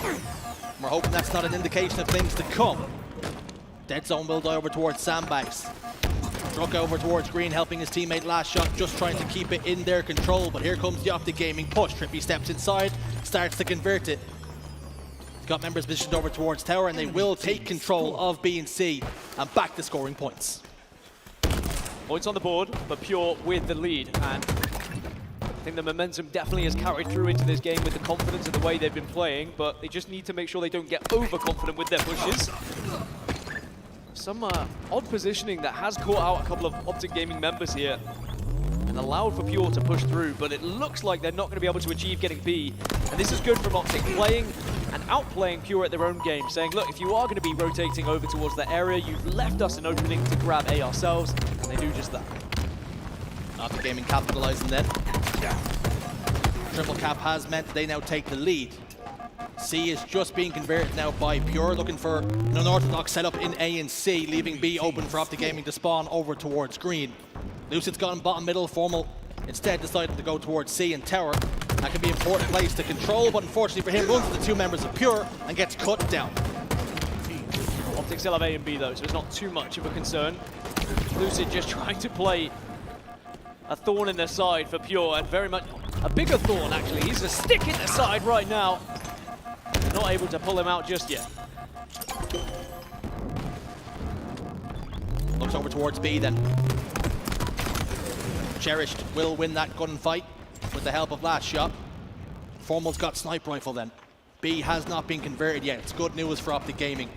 We're hoping that's not an indication of things to come. Dead Zone will die over towards Sandbags. Struck over towards Green, helping his teammate Last Shot, just trying to keep it in their control, but here comes the Optic Gaming push. Trippy steps inside, starts to convert it. Got members positioned over towards Tower, and they will take control of B and C and back to scoring points. Points on the board, but Pure with the lead, and I think the momentum definitely has carried through into this game with the confidence of the way they've been playing, but they just need to make sure they don't get overconfident with their pushes. Some odd positioning that has caught out a couple of Optic Gaming members here and allowed for Pure to push through, but it looks like they're not going to be able to achieve getting B, and this is good from Optic, playing and outplaying Pure at their own game, saying, look, if you are going to be rotating over towards that area, you've left us an opening to grab A ourselves, and they do just that. Optic Gaming capitalizing then. Triple cap has meant they now take the lead. C is just being converted now by Pure, looking for an unorthodox setup in A and C, leaving B open for Optic Gaming to spawn over towards Green. Lucid's gone bottom middle, Formal instead decided to go towards C and Tower. That can be an important place to control, but unfortunately for him, runs into the two members of Pure and gets cut down. Optic still have A and B though, so it's not too much of a concern. Lucid just trying to play a thorn in their side for Pure, and very much a bigger thorn actually. He's a stick in their side right now. Not able to pull him out just yet. Looks over towards B then. Cherished will win that gunfight with the help of Last Shot. Formal's got sniper rifle then. B has not been converted yet. It's good news for Optic Gaming.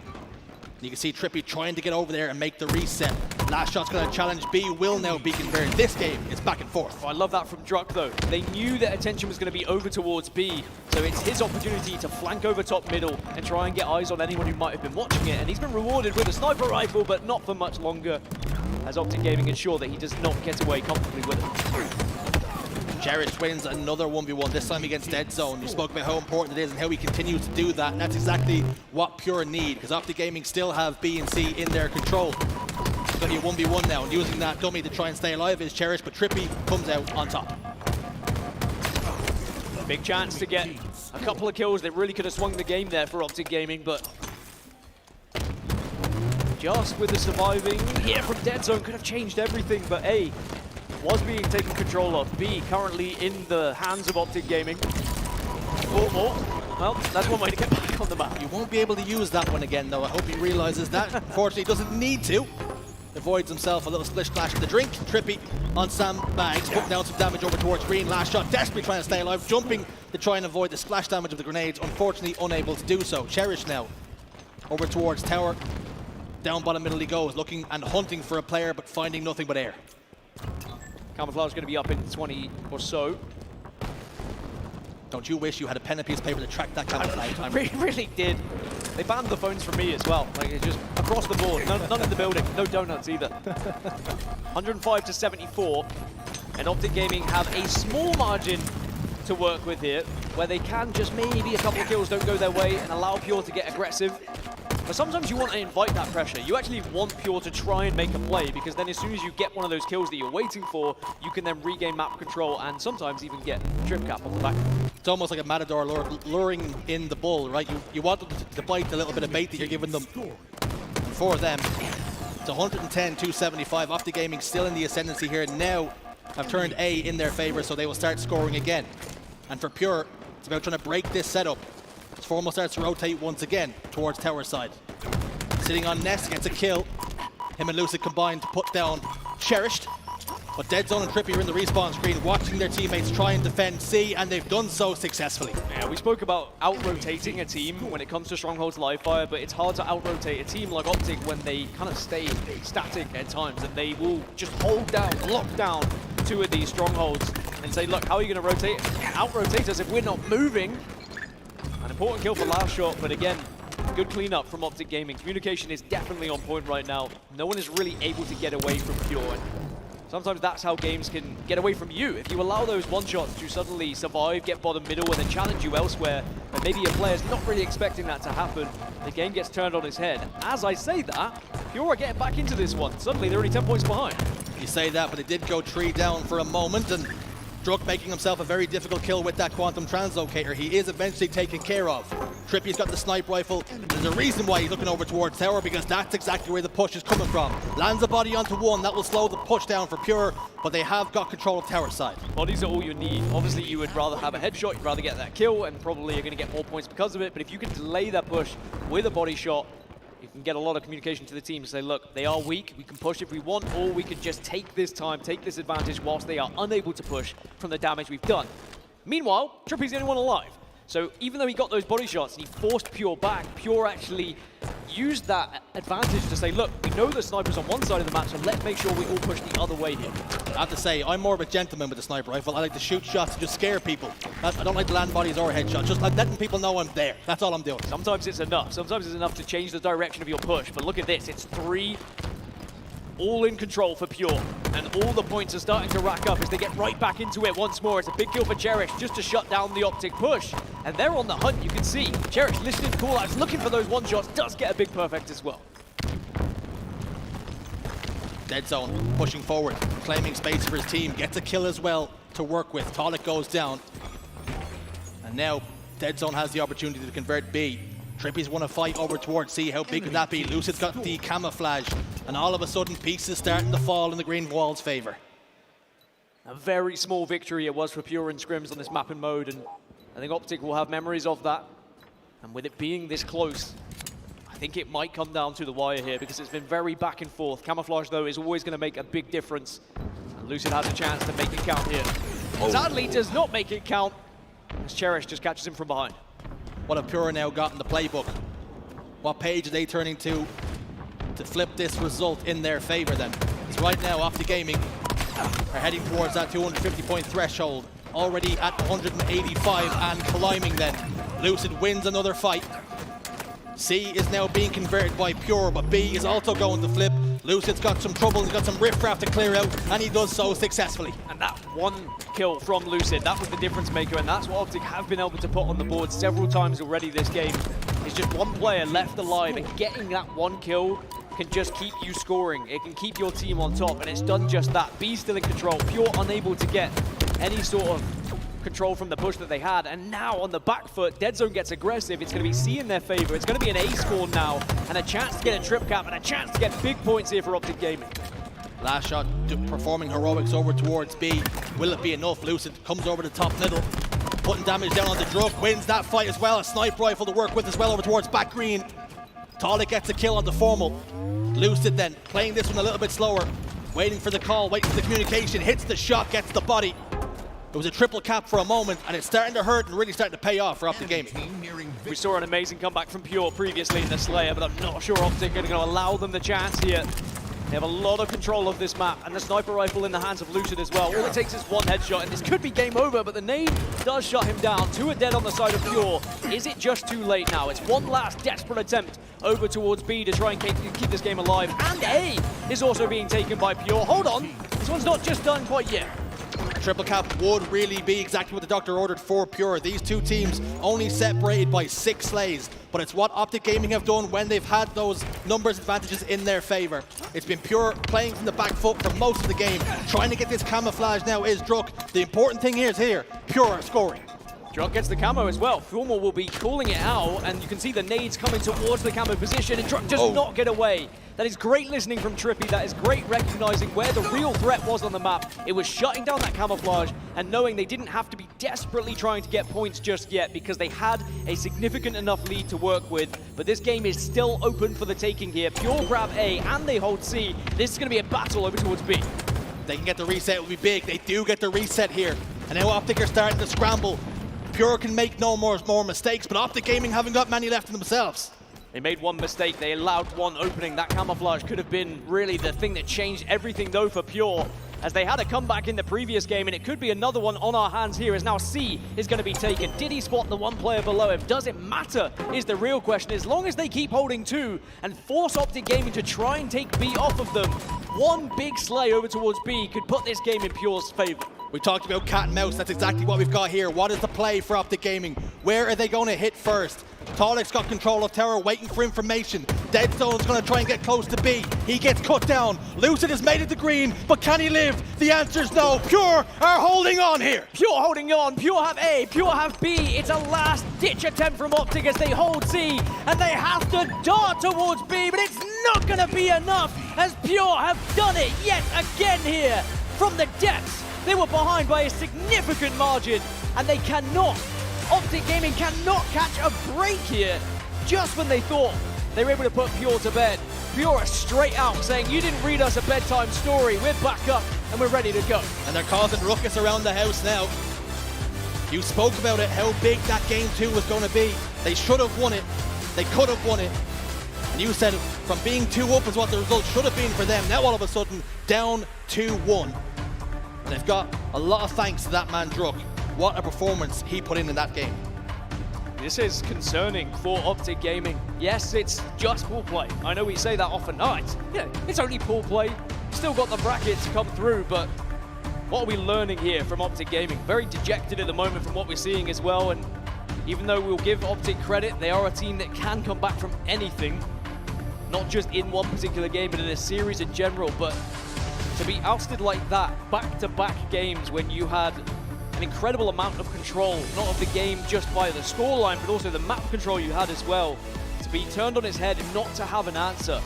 You can see Trippy trying to get over there and make the reset. Last Shot's going to challenge B, will now be converted. This game is back and forth. Oh, I love that from Druck though. They knew that attention was going to be over towards B, so it's his opportunity to flank over top middle and try and get eyes on anyone who might have been watching it. And he's been rewarded with a sniper rifle, but not for much longer, as Optic Gaming ensure that he does not get away comfortably with it. Cherished wins another 1v1, this time against Dead Zone. You spoke about how important it is and how he continues to do that, and that's exactly what Pure need, because Optic Gaming still have B and C in their control. It's going to be a 1v1 now, and using that dummy to try and stay alive is Cherished, but Trippy comes out on top. Big chance to get a couple of kills that really could have swung the game there for Optic Gaming, but just with the surviving here from Dead Zone could have changed everything, but A was being taken control of. B currently in the hands of Optic Gaming. More. Well, that's one way to get back on the map. You won't be able to use that one again, though. I hope he realizes that. Unfortunately, he doesn't need to. Avoids himself a little splish splash in the drink. Trippy on Sam Bags, putting down some damage over towards Green. Last Shot desperately trying to stay alive, jumping to try and avoid the splash damage of the grenades. Unfortunately, unable to do so. Cherish now over towards Tower. Down bottom middle he goes, looking and hunting for a player, but finding nothing but air. Camouflage is going to be up in 20 or so. Don't you wish you had a pen and piece of paper to track that camouflage? I really did. They banned the phones from me as well. Like, it's just across the board. None in the building. No donuts either. 105 to 74. And Optic Gaming have a small margin to work with here, where they can just maybe a couple of kills don't go their way and allow Pure to get aggressive. But sometimes you want to invite that pressure. You actually want Pure to try and make a play, because then as soon as you get one of those kills that you're waiting for, you can then regain map control and sometimes even get trip cap on the back. It's almost like a matador luring in the bull, right? You want them to bite the little bit of bait that you're giving them. And for them, it's 110-275. Optic Gaming still in the ascendancy here. Now have turned A in their favor, so they will start scoring again. And for Pure, it's about trying to break this setup. Formal starts to rotate once again towards Tower side. Sitting on Nest, gets a kill. Him and Lucid combined to put down Cherished. But Deadzone and Trippy are in the respawn screen watching their teammates try and defend C, and they've done so successfully. Yeah, we spoke about out-rotating a team when it comes to Stronghold's live fire, but it's hard to out-rotate a team like Optic when they kind of stay static at times, and they will just hold down, lock down 2 of these Strongholds and say, look, how are you going to rotate? Out-rotate us if we're not moving. An important kill for last shot, but again, good cleanup from Optic Gaming. Communication is definitely on point right now. No one is really able to get away from Pure. Sometimes that's how games can get away from you. If you allow those one-shots to suddenly survive, get bottom middle, and then challenge you elsewhere, and maybe your player's not really expecting that to happen, the game gets turned on its head. As I say that, Pure are getting back into this one. Suddenly, they're only 10 points behind. You say that, but it did go 3 down for a moment, and Druk making himself a very difficult kill with that Quantum Translocator. He is eventually taken care of. Trippy's got the snipe rifle. There's a reason why he's looking over towards tower, because that's exactly where the push is coming from. Lands a body onto 1, that will slow the push down for Pure, but they have got control of tower side. Bodies are all you need. Obviously, you would rather have a headshot, you'd rather get that kill, and probably you're going to get more points because of it, but if you can delay that push with a body shot, you can get a lot of communication to the team to say, look, they are weak, we can push if we want, or we can just take this time, take this advantage whilst they are unable to push from the damage we've done. Meanwhile, Trippy's the only one alive. So even though he got those body shots and he forced Pure back, Pure actually used that advantage to say, look, we know the sniper's on one side of the map, so let's make sure we all push the other way here. I have to say, I'm more of a gentleman with the sniper rifle. I like to shoot shots to just scare people. I don't like to land bodies or headshots, just like letting people know I'm there. That's all I'm doing. Sometimes it's enough. Sometimes it's enough to change the direction of your push. But look at this, it's 3 all in control for Pure, and all the points are starting to rack up as they get right back into it once more. It's a big kill for Cherish just to shut down the Optic push, and they're on the hunt. You can see Cherish listening to call-outs, looking for those one-shots, does get a big perfect as well. Deadzone pushing forward, claiming space for his team, gets a kill as well to work with. Talik goes down, and now Deadzone has the opportunity to convert B. Trippy's won a fight over towards C. How big could that be? Lucid's got the camouflage, and all of a sudden pieces starting to fall in the green wall's favor. A very small victory it was for Pure in scrims on this map and mode, and I think Optic will have memories of that. And with it being this close, I think it might come down to the wire here, because it's been very back and forth. Camouflage, though, is always going to make a big difference, and Lucid has a chance to make it count here. Sadly, does not make it count, as Cherish just catches him from behind. What have Pure now got in the playbook? What page are they turning to flip this result in their favor then? Because right now, Optic Gaming are heading towards that 250-point threshold, already at 185 and climbing then. Lucid wins another fight. C is now being converted by Pure, but B is also going to flip. Lucid's got some trouble, he's got some riffraff to clear out, and he does so successfully. And that one kill from Lucid, that was the difference maker, and that's what Optic have been able to put on the board several times already this game. It's just one player left alive, and getting that one kill can just keep you scoring. It can keep your team on top, and it's done just that. B still in control, Pure unable to get any sort of control from the push that they had, and now on the back foot, Deadzone gets aggressive. It's going to be C in their favor. It's going to be an A spawn now, and a chance to get a trip cap, and a chance to get big points here for Optic Gaming. Last shot, performing heroics over towards B. Will it be enough? Lucid comes over the top middle, putting damage down on the Druk, wins that fight as well. A snipe rifle to work with as well over towards back green. Talik gets a kill on the Formal. Lucid then playing this one a little bit slower, waiting for the call, waiting for the communication, hits the shot, gets the body. It was a triple cap for a moment, and it's starting to hurt and really starting to pay off for Optic Gaming. We saw an amazing comeback from Pure previously in the Slayer, but I'm not sure Optic are going to allow them the chance here. They have a lot of control of this map, and the sniper rifle in the hands of Lucid as well. All it takes is one headshot, and this could be game over, but the nade does shut him down. 2 are dead on the side of Pure. Is it just too late now? It's one last desperate attempt over towards B to try and keep this game alive, and A is also being taken by Pure. Hold on, this one's not just done quite yet. Triple cap would really be exactly what the doctor ordered for Pure. These two teams only separated by 6 slays, but it's what Optic Gaming have done when they've had those numbers advantages in their favor. It's been Pure playing from the back foot for most of the game. Trying to get this camouflage now is Druk. The important thing here is Pure are scoring. Druk gets the camo as well. Fulmar will be calling it out, and you can see the nades coming towards the camo position, and Druk does not get away. That is great listening from Trippy. That is great recognizing where the real threat was on the map. It was shutting down that camouflage and knowing they didn't have to be desperately trying to get points just yet, because they had a significant enough lead to work with. But this game is still open for the taking here. Pure grab A and they hold C. This is going to be a battle over towards B. they can get the reset, it will be big. They do get the reset here. And now Optic are starting to scramble. Pure can make no more mistakes, but Optic Gaming haven't got many left in themselves. They made one mistake, they allowed one opening. That camouflage could have been really the thing that changed everything though for Pure, as they had a comeback in the previous game, and it could be another one on our hands here, as now C is going to be taken. Did he spot the one player below him? Does it matter is the real question. As long as they keep holding 2 and force Optic Gaming to try and take B off of them, one big slay over towards B could put this game in Pure's favor. We talked about cat and mouse, that's exactly what we've got here. What is the play for Optic Gaming? Where are they going to hit first? Tolek's got control of Tower, waiting for information. Deadstone's going to try and get close to B. He gets cut down. Lucid has made it to green, but can he live? The answer's no. Pure are holding on here. Pure holding on. Pure have A, Pure have B. It's a last-ditch attempt from Optic as they hold C, and they have to dart towards B, but it's not going to be enough, as Pure have done it yet again here from the depths. They were behind by a significant margin, and they cannot. Optic Gaming cannot catch a break here, just when they thought they were able to put Pure to bed. Pure are straight out saying, you didn't read us a bedtime story, we're back up and we're ready to go. And they're causing ruckus around the house now. You spoke about it, how big that game 2 was going to be. They should have won it, they could have won it. And you said from being 2 up is what the result should have been for them. Now all of a sudden, down 2-1. And they've got a lot of thanks to that man Druk. What a performance he put in that game. This is concerning for Optic Gaming. Yes, it's just pool play. I know we say that often. No, it's only pool play. Still got the brackets to come through, but what are we learning here from Optic Gaming? Very dejected at the moment from what we're seeing as well, and even though we'll give Optic credit, they are a team that can come back from anything, not just in one particular game, but in a series in general. But to be ousted like that, back-to-back games when you had an incredible amount of control, not of the game just by the scoreline, but also the map control you had as well, to be turned on its head and not to have an answer.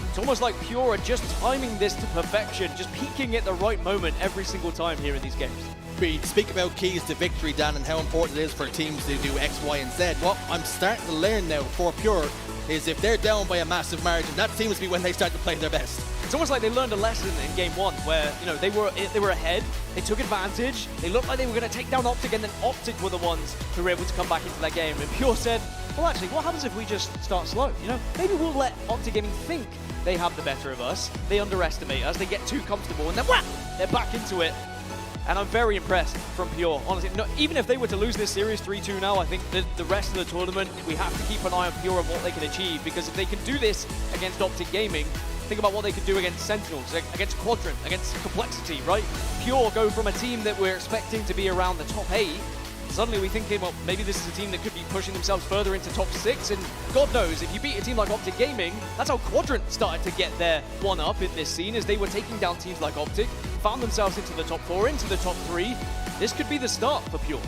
It's almost like Pure are just timing this to perfection, just peaking at the right moment every single time here in these games. We speak about keys to victory, Dan, and how important it is for teams to do X, Y, and Z. What I'm starting to learn now for Pure is if they're down by a massive margin, that seems to be when they start to play their best. It's almost like they learned a lesson in game 1 where, they were ahead, they took advantage, they looked like they were going to take down Optic, and then Optic were the ones who were able to come back into that game. And Pure said, well, actually, what happens if we just start slow? Maybe we'll let Optic Gaming think they have the better of us, they underestimate us, they get too comfortable, and then whap, they're back into it. And I'm very impressed from Pure. Honestly, even if they were to lose this series 3-2 now, I think the rest of the tournament, we have to keep an eye on Pure and what they can achieve, because if they can do this against Optic Gaming, think about what they could do against Sentinels, against Quadrant, against Complexity, right? Pure go from a team that we're expecting to be around the top 8, suddenly we're thinking, well, maybe this is a team that could be pushing themselves further into top 6, and God knows, if you beat a team like Optic Gaming, that's how Quadrant started to get their one-up in this scene, as they were taking down teams like Optic, found themselves into the top 4, into the top 3. This could be the start for Pure.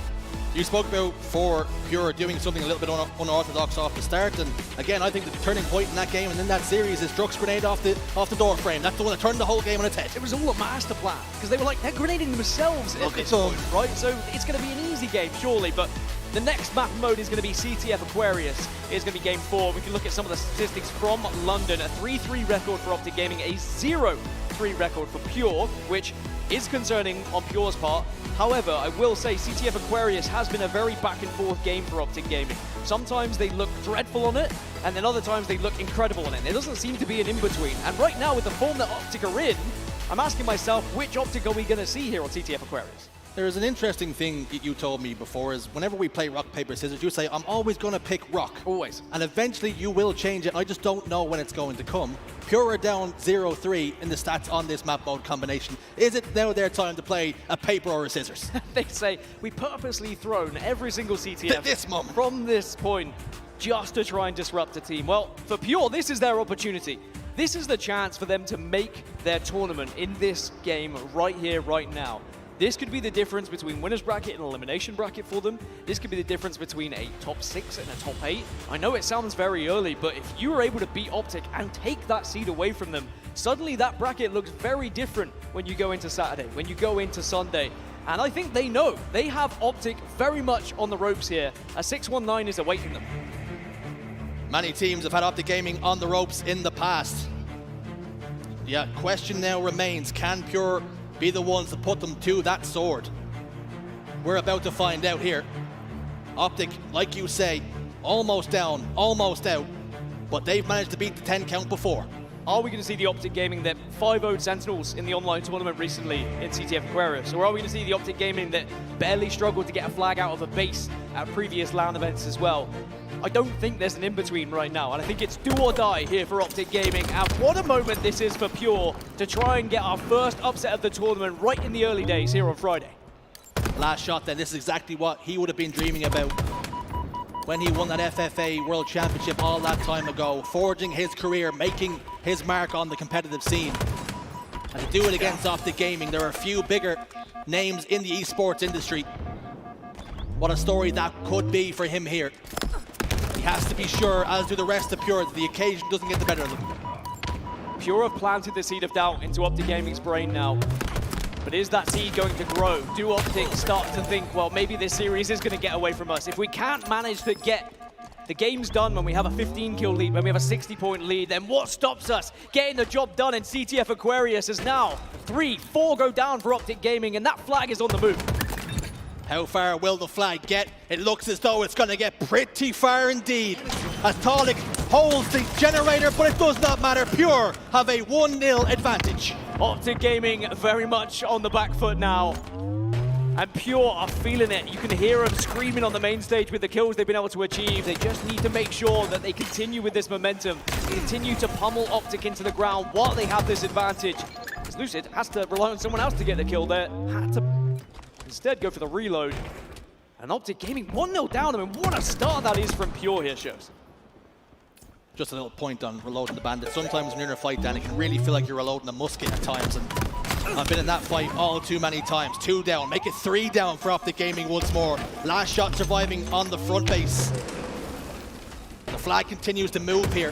You spoke about for Pure doing something a little bit unorthodox off the start, and again, I think the turning point in that game and in that series is Druk's grenade off the door frame. That's the one that turned the whole game on its head. It was all a master plan, because they were like, they're grenading themselves at this point, right? So it's going to be an easy game, surely, but the next map mode is going to be CTF Aquarius. It's going to be game 4. We can look at some of the statistics from London. A 3-3 record for Optic Gaming, a 0-3 record for Pure, which is concerning on Pure's part. However, I will say CTF Aquarius has been a very back and forth game for Optic Gaming. Sometimes they look dreadful on it, and then other times they look incredible on it. There doesn't seem to be an in-between. And right now, with the form that Optic are in, I'm asking myself, which Optic are we going to see here on CTF Aquarius? There is an interesting thing you told me before, is whenever we play rock, paper, scissors, you say, I'm always going to pick rock. Always. And eventually you will change it. I just don't know when it's going to come. Pure are down 0-3 in the stats on this map mode combination. Is it now their time to play a paper or a scissors? They say, we purposely thrown every single CTF this moment from this point just to try and disrupt a team. Well, for Pure, this is their opportunity. This is the chance for them to make their tournament in this game right here, right now. This could be the difference between winner's bracket and elimination bracket for them. This could be the difference between a top 6 and a top 8. I know it sounds very early, but if you were able to beat Optic and take that seed away from them, suddenly that bracket looks very different when you go into Saturday, when you go into Sunday. And I think they know. They have Optic very much on the ropes here. A 6-1-9 is awaiting them. Many teams have had Optic Gaming on the ropes in the past. Yeah, question now remains, can Pure be the ones to put them to that sword? We're about to find out here. Optic, like you say, almost down, almost out, but they've managed to beat the 10 count before. Are we going to see the Optic Gaming that 5-0'd Sentinels in the online tournament recently in CTF Aquarius? Or are we going to see the Optic Gaming that barely struggled to get a flag out of a base at previous LAN events as well? I don't think there's an in-between right now, and I think it's do or die here for Optic Gaming. And what a moment this is for Pure to try and get our first upset of the tournament right in the early days here on Friday. Last shot then, this is exactly what he would have been dreaming about when he won that FFA World Championship all that time ago, forging his career, making his mark on the competitive scene. And to do it against Optic Gaming, there are a few bigger names in the esports industry. What a story that could be for him here. He has to be sure, as do the rest of Pure, that the occasion doesn't get the better of them. Pure have planted the seed of doubt into Optic Gaming's brain now. But is that seed going to grow? Do Optic start to think, well, maybe this series is going to get away from us? If we can't manage to get the games done when we have a 15-kill lead, when we have a 60-point lead, then what stops us getting the job done in CTF Aquarius? As now 3-4 go down for Optic Gaming, and that flag is on the move. How far will the flag get? It looks as though it's going to get pretty far indeed, as Talik holds the generator, but it does not matter. Pure have a 1-0 advantage. Optic Gaming very much on the back foot now, and Pure are feeling it. You can hear them screaming on the main stage with the kills they've been able to achieve. They just need to make sure that they continue with this momentum, continue to pummel Optic into the ground while they have this advantage. As Lucid has to rely on someone else to get the kill there, had to instead go for the reload. And Optic Gaming 1-0 down. I mean, what a start that is from Pure here, shows. Just a little point on reloading the bandit. Sometimes when you're in a fight, Dan, it can really feel like you're reloading a musket at times. And I've been in that fight all too many times. 2 down, make it 3 down for Optic Gaming once more. Last shot surviving on the front base. The flag continues to move here.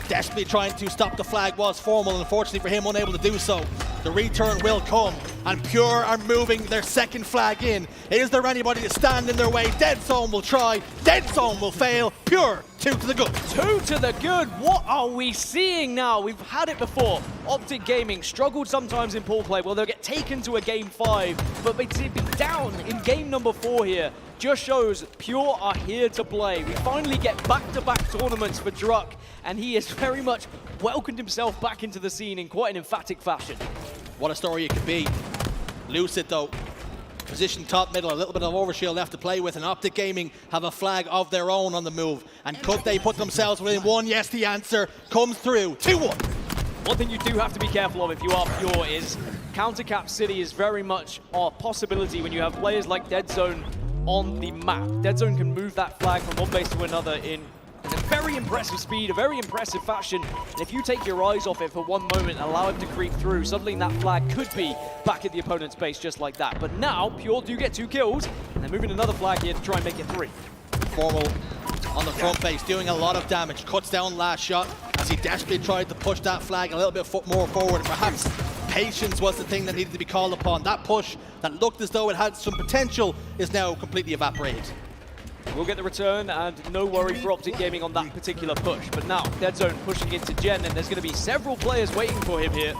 Desperately trying to stop the flag was Formal. Unfortunately for him, unable to do so. The return will come, and Pure are moving their second flag in. Is there anybody to stand in their way? Dead Zone will try, Dead Zone will fail. Pure, 2 to the good. 2 to the good. What are we seeing now? We've had it before. Optic Gaming struggled sometimes in pool play. Well, they'll get taken to a game 5, but they'd be down in game number 4 here. Just shows Pure are here to play. We finally get back-to-back tournaments for Druck, and he has very much welcomed himself back into the scene in quite an emphatic fashion. What a story it could be. Lucid, though, position top middle, a little bit of overshield left to play with, and Optic Gaming have a flag of their own on the move. And could they put themselves within 1? Yes, the answer comes through. 2-1. One thing you do have to be careful of if you are Pure is counter-cap City is very much a possibility when you have players like Dead Zone on the map. Dead Zone can move that flag from one base to another in a very impressive speed, a very impressive fashion. And if you take your eyes off it for one moment, allow him to creep through, suddenly that flag could be back at the opponent's base just like that. But now, Pure do get 2 kills, and they're moving another flag here to try and make it 3. Formal on the front base, doing a lot of damage. Cuts down last shot as he desperately tried to push that flag a little bit more forward. And perhaps patience was the thing that needed to be called upon. That push that looked as though it had some potential is now completely evaporated. We'll get the return, and no worry for Optic Gaming on that particular push. But now, Dead Zone pushing into Gen, and there's going to be several players waiting for him here.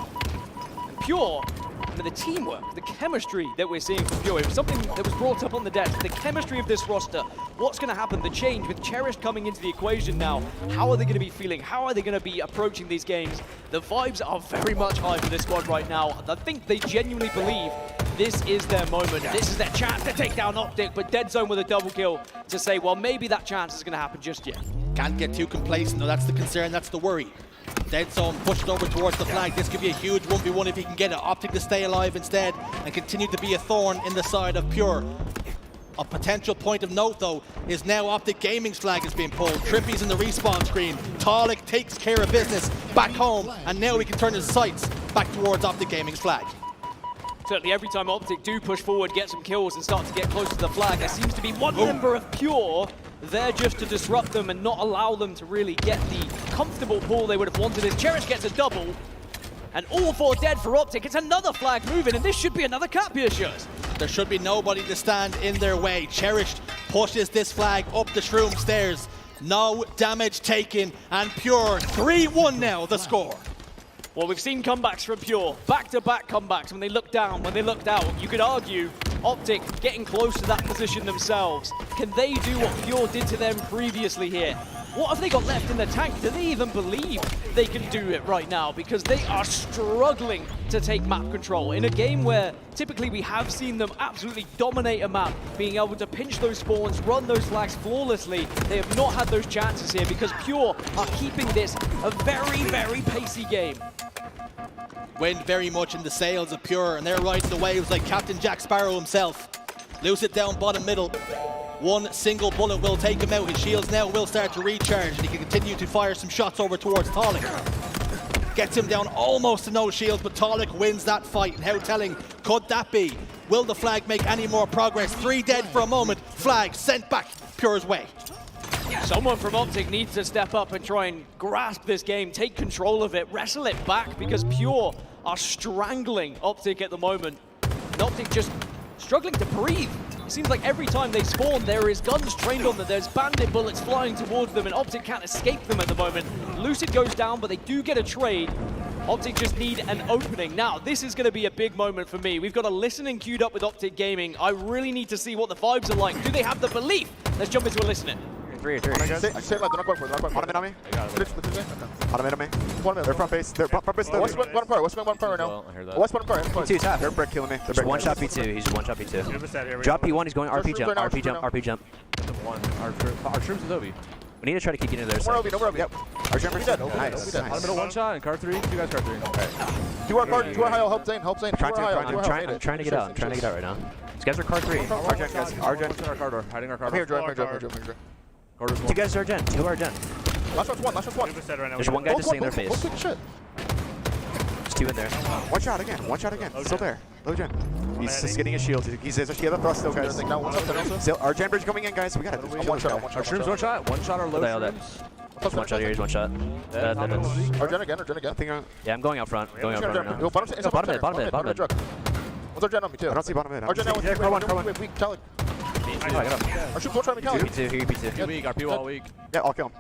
And Pure, I mean, the teamwork, the chemistry that we're seeing from Pure, it was something that was brought up on the desk. The chemistry of this roster, what's going to happen, the change with Cherished coming into the equation now. How are they going to be feeling? How are they going to be approaching these games? The vibes are very much high for this squad right now. I think they genuinely believe this is their moment. This is their chance to take down Optic, but Dead Zone with a double kill to say, well, maybe that chance is going to happen just yet. Can't get too complacent, though. That's the concern, that's the worry. Dead Zone pushed over towards the flag. This could be a huge 1v1 if he can get it. Optic to stay alive instead and continue to be a thorn in the side of Pure. A potential point of note, though, is now Optic Gaming's flag is being pulled. Trippy's in the respawn screen. Talik takes care of business back home, and now we can turn his sights back towards Optic Gaming's flag. Certainly every time Optic do push forward, get some kills and start to get close to the flag, there seems to be one member of Pure there just to disrupt them and not allow them to really get the comfortable pull they would have wanted. As Cherish gets a double, and all 4 dead for Optic. It's another flag moving, and this should be another cap here, shows. There should be nobody to stand in their way. Cherished pushes this flag up the shroom stairs. No damage taken, and Pure 3-1 now, the score. Well, we've seen comebacks from Pure, back-to-back comebacks when they looked down, when they looked out. You could argue Optic getting close to that position themselves. Can they do what Pure did to them previously here? What have they got left in the tank? Do they even believe they can do it right now? Because they are struggling to take map control in a game where typically we have seen them absolutely dominate a map, being able to pinch those spawns, run those flags flawlessly. They have not had those chances here because Pure are keeping this a very, very pacey game. Wind very much in the sails of Pure, and they're riding the waves like Captain Jack Sparrow himself. Loose it down bottom middle. One single bullet will take him out. His shields now will start to recharge, and he can continue to fire some shots over towards Talik. Gets him down almost to no shields, but Talik wins that fight. And how telling could that be? Will the flag make any more progress? 3 dead for a moment. Flag sent back Pure's way. Someone from Optic needs to step up and try and grasp this game, take control of it, wrestle it back, because Pure are strangling Optic at the moment. And Optic just struggling to breathe. It seems like every time they spawn, there is guns trained on them, there's bandit bullets flying towards them, and Optic can't escape them at the moment. Lucid goes down, but they do get a trade. Optic just need an opening. Now, this is going to be a big moment for me. We've got a listening queued up with Optic Gaming. I really need to see what the vibes are like. Do they have the belief? Let's jump into a listening. Say left, they're not going for it. Automate on me. Automate on me. They're front base. They're front base. What's one part? What's one part right now? What's one part? P2 tap. They're brick killing me. He's one shot P2. He's one shot P2. Drop P1. He's going RP jump. RP jump. RP jump. Our troops is Obi. We need to try to keep getting into their side. No Obi. Yep. Our jumper's dead. Nice. On the middle, one shot, and car 3. 2 guys, car 3. Okay. 2 on card. 2 on high. Help Zane. Help Zane. I'm trying to get out. I'm trying to get out right now. These guys are car 3. Argent guys. Argent. Our car door. Hiding our car I'm door. here, Joy. 2 guys are Gen. 2 are Gen. Last one's one. There's one guy just sitting in their face. Shit. There's 2 in there. One shot again. Still there. Low Gen. He's just getting his shield. He has a thrust still, guys. Still, our Gen bridge coming in, guys. We got it. One shot. Our shrooms, one shot. One shot, our low shrooms. He's one shot here. He's one shot. Our Gen again. Yeah, I'm going out front. Going out front right now. Bottom mid. What's our Gen on me, too? I don't see bottom mid. Our Gen now. Car one. Weak. Tally. Our troops won't try to be Cali. P2. Weak. Our P wall weak. Yeah, I'll kill him.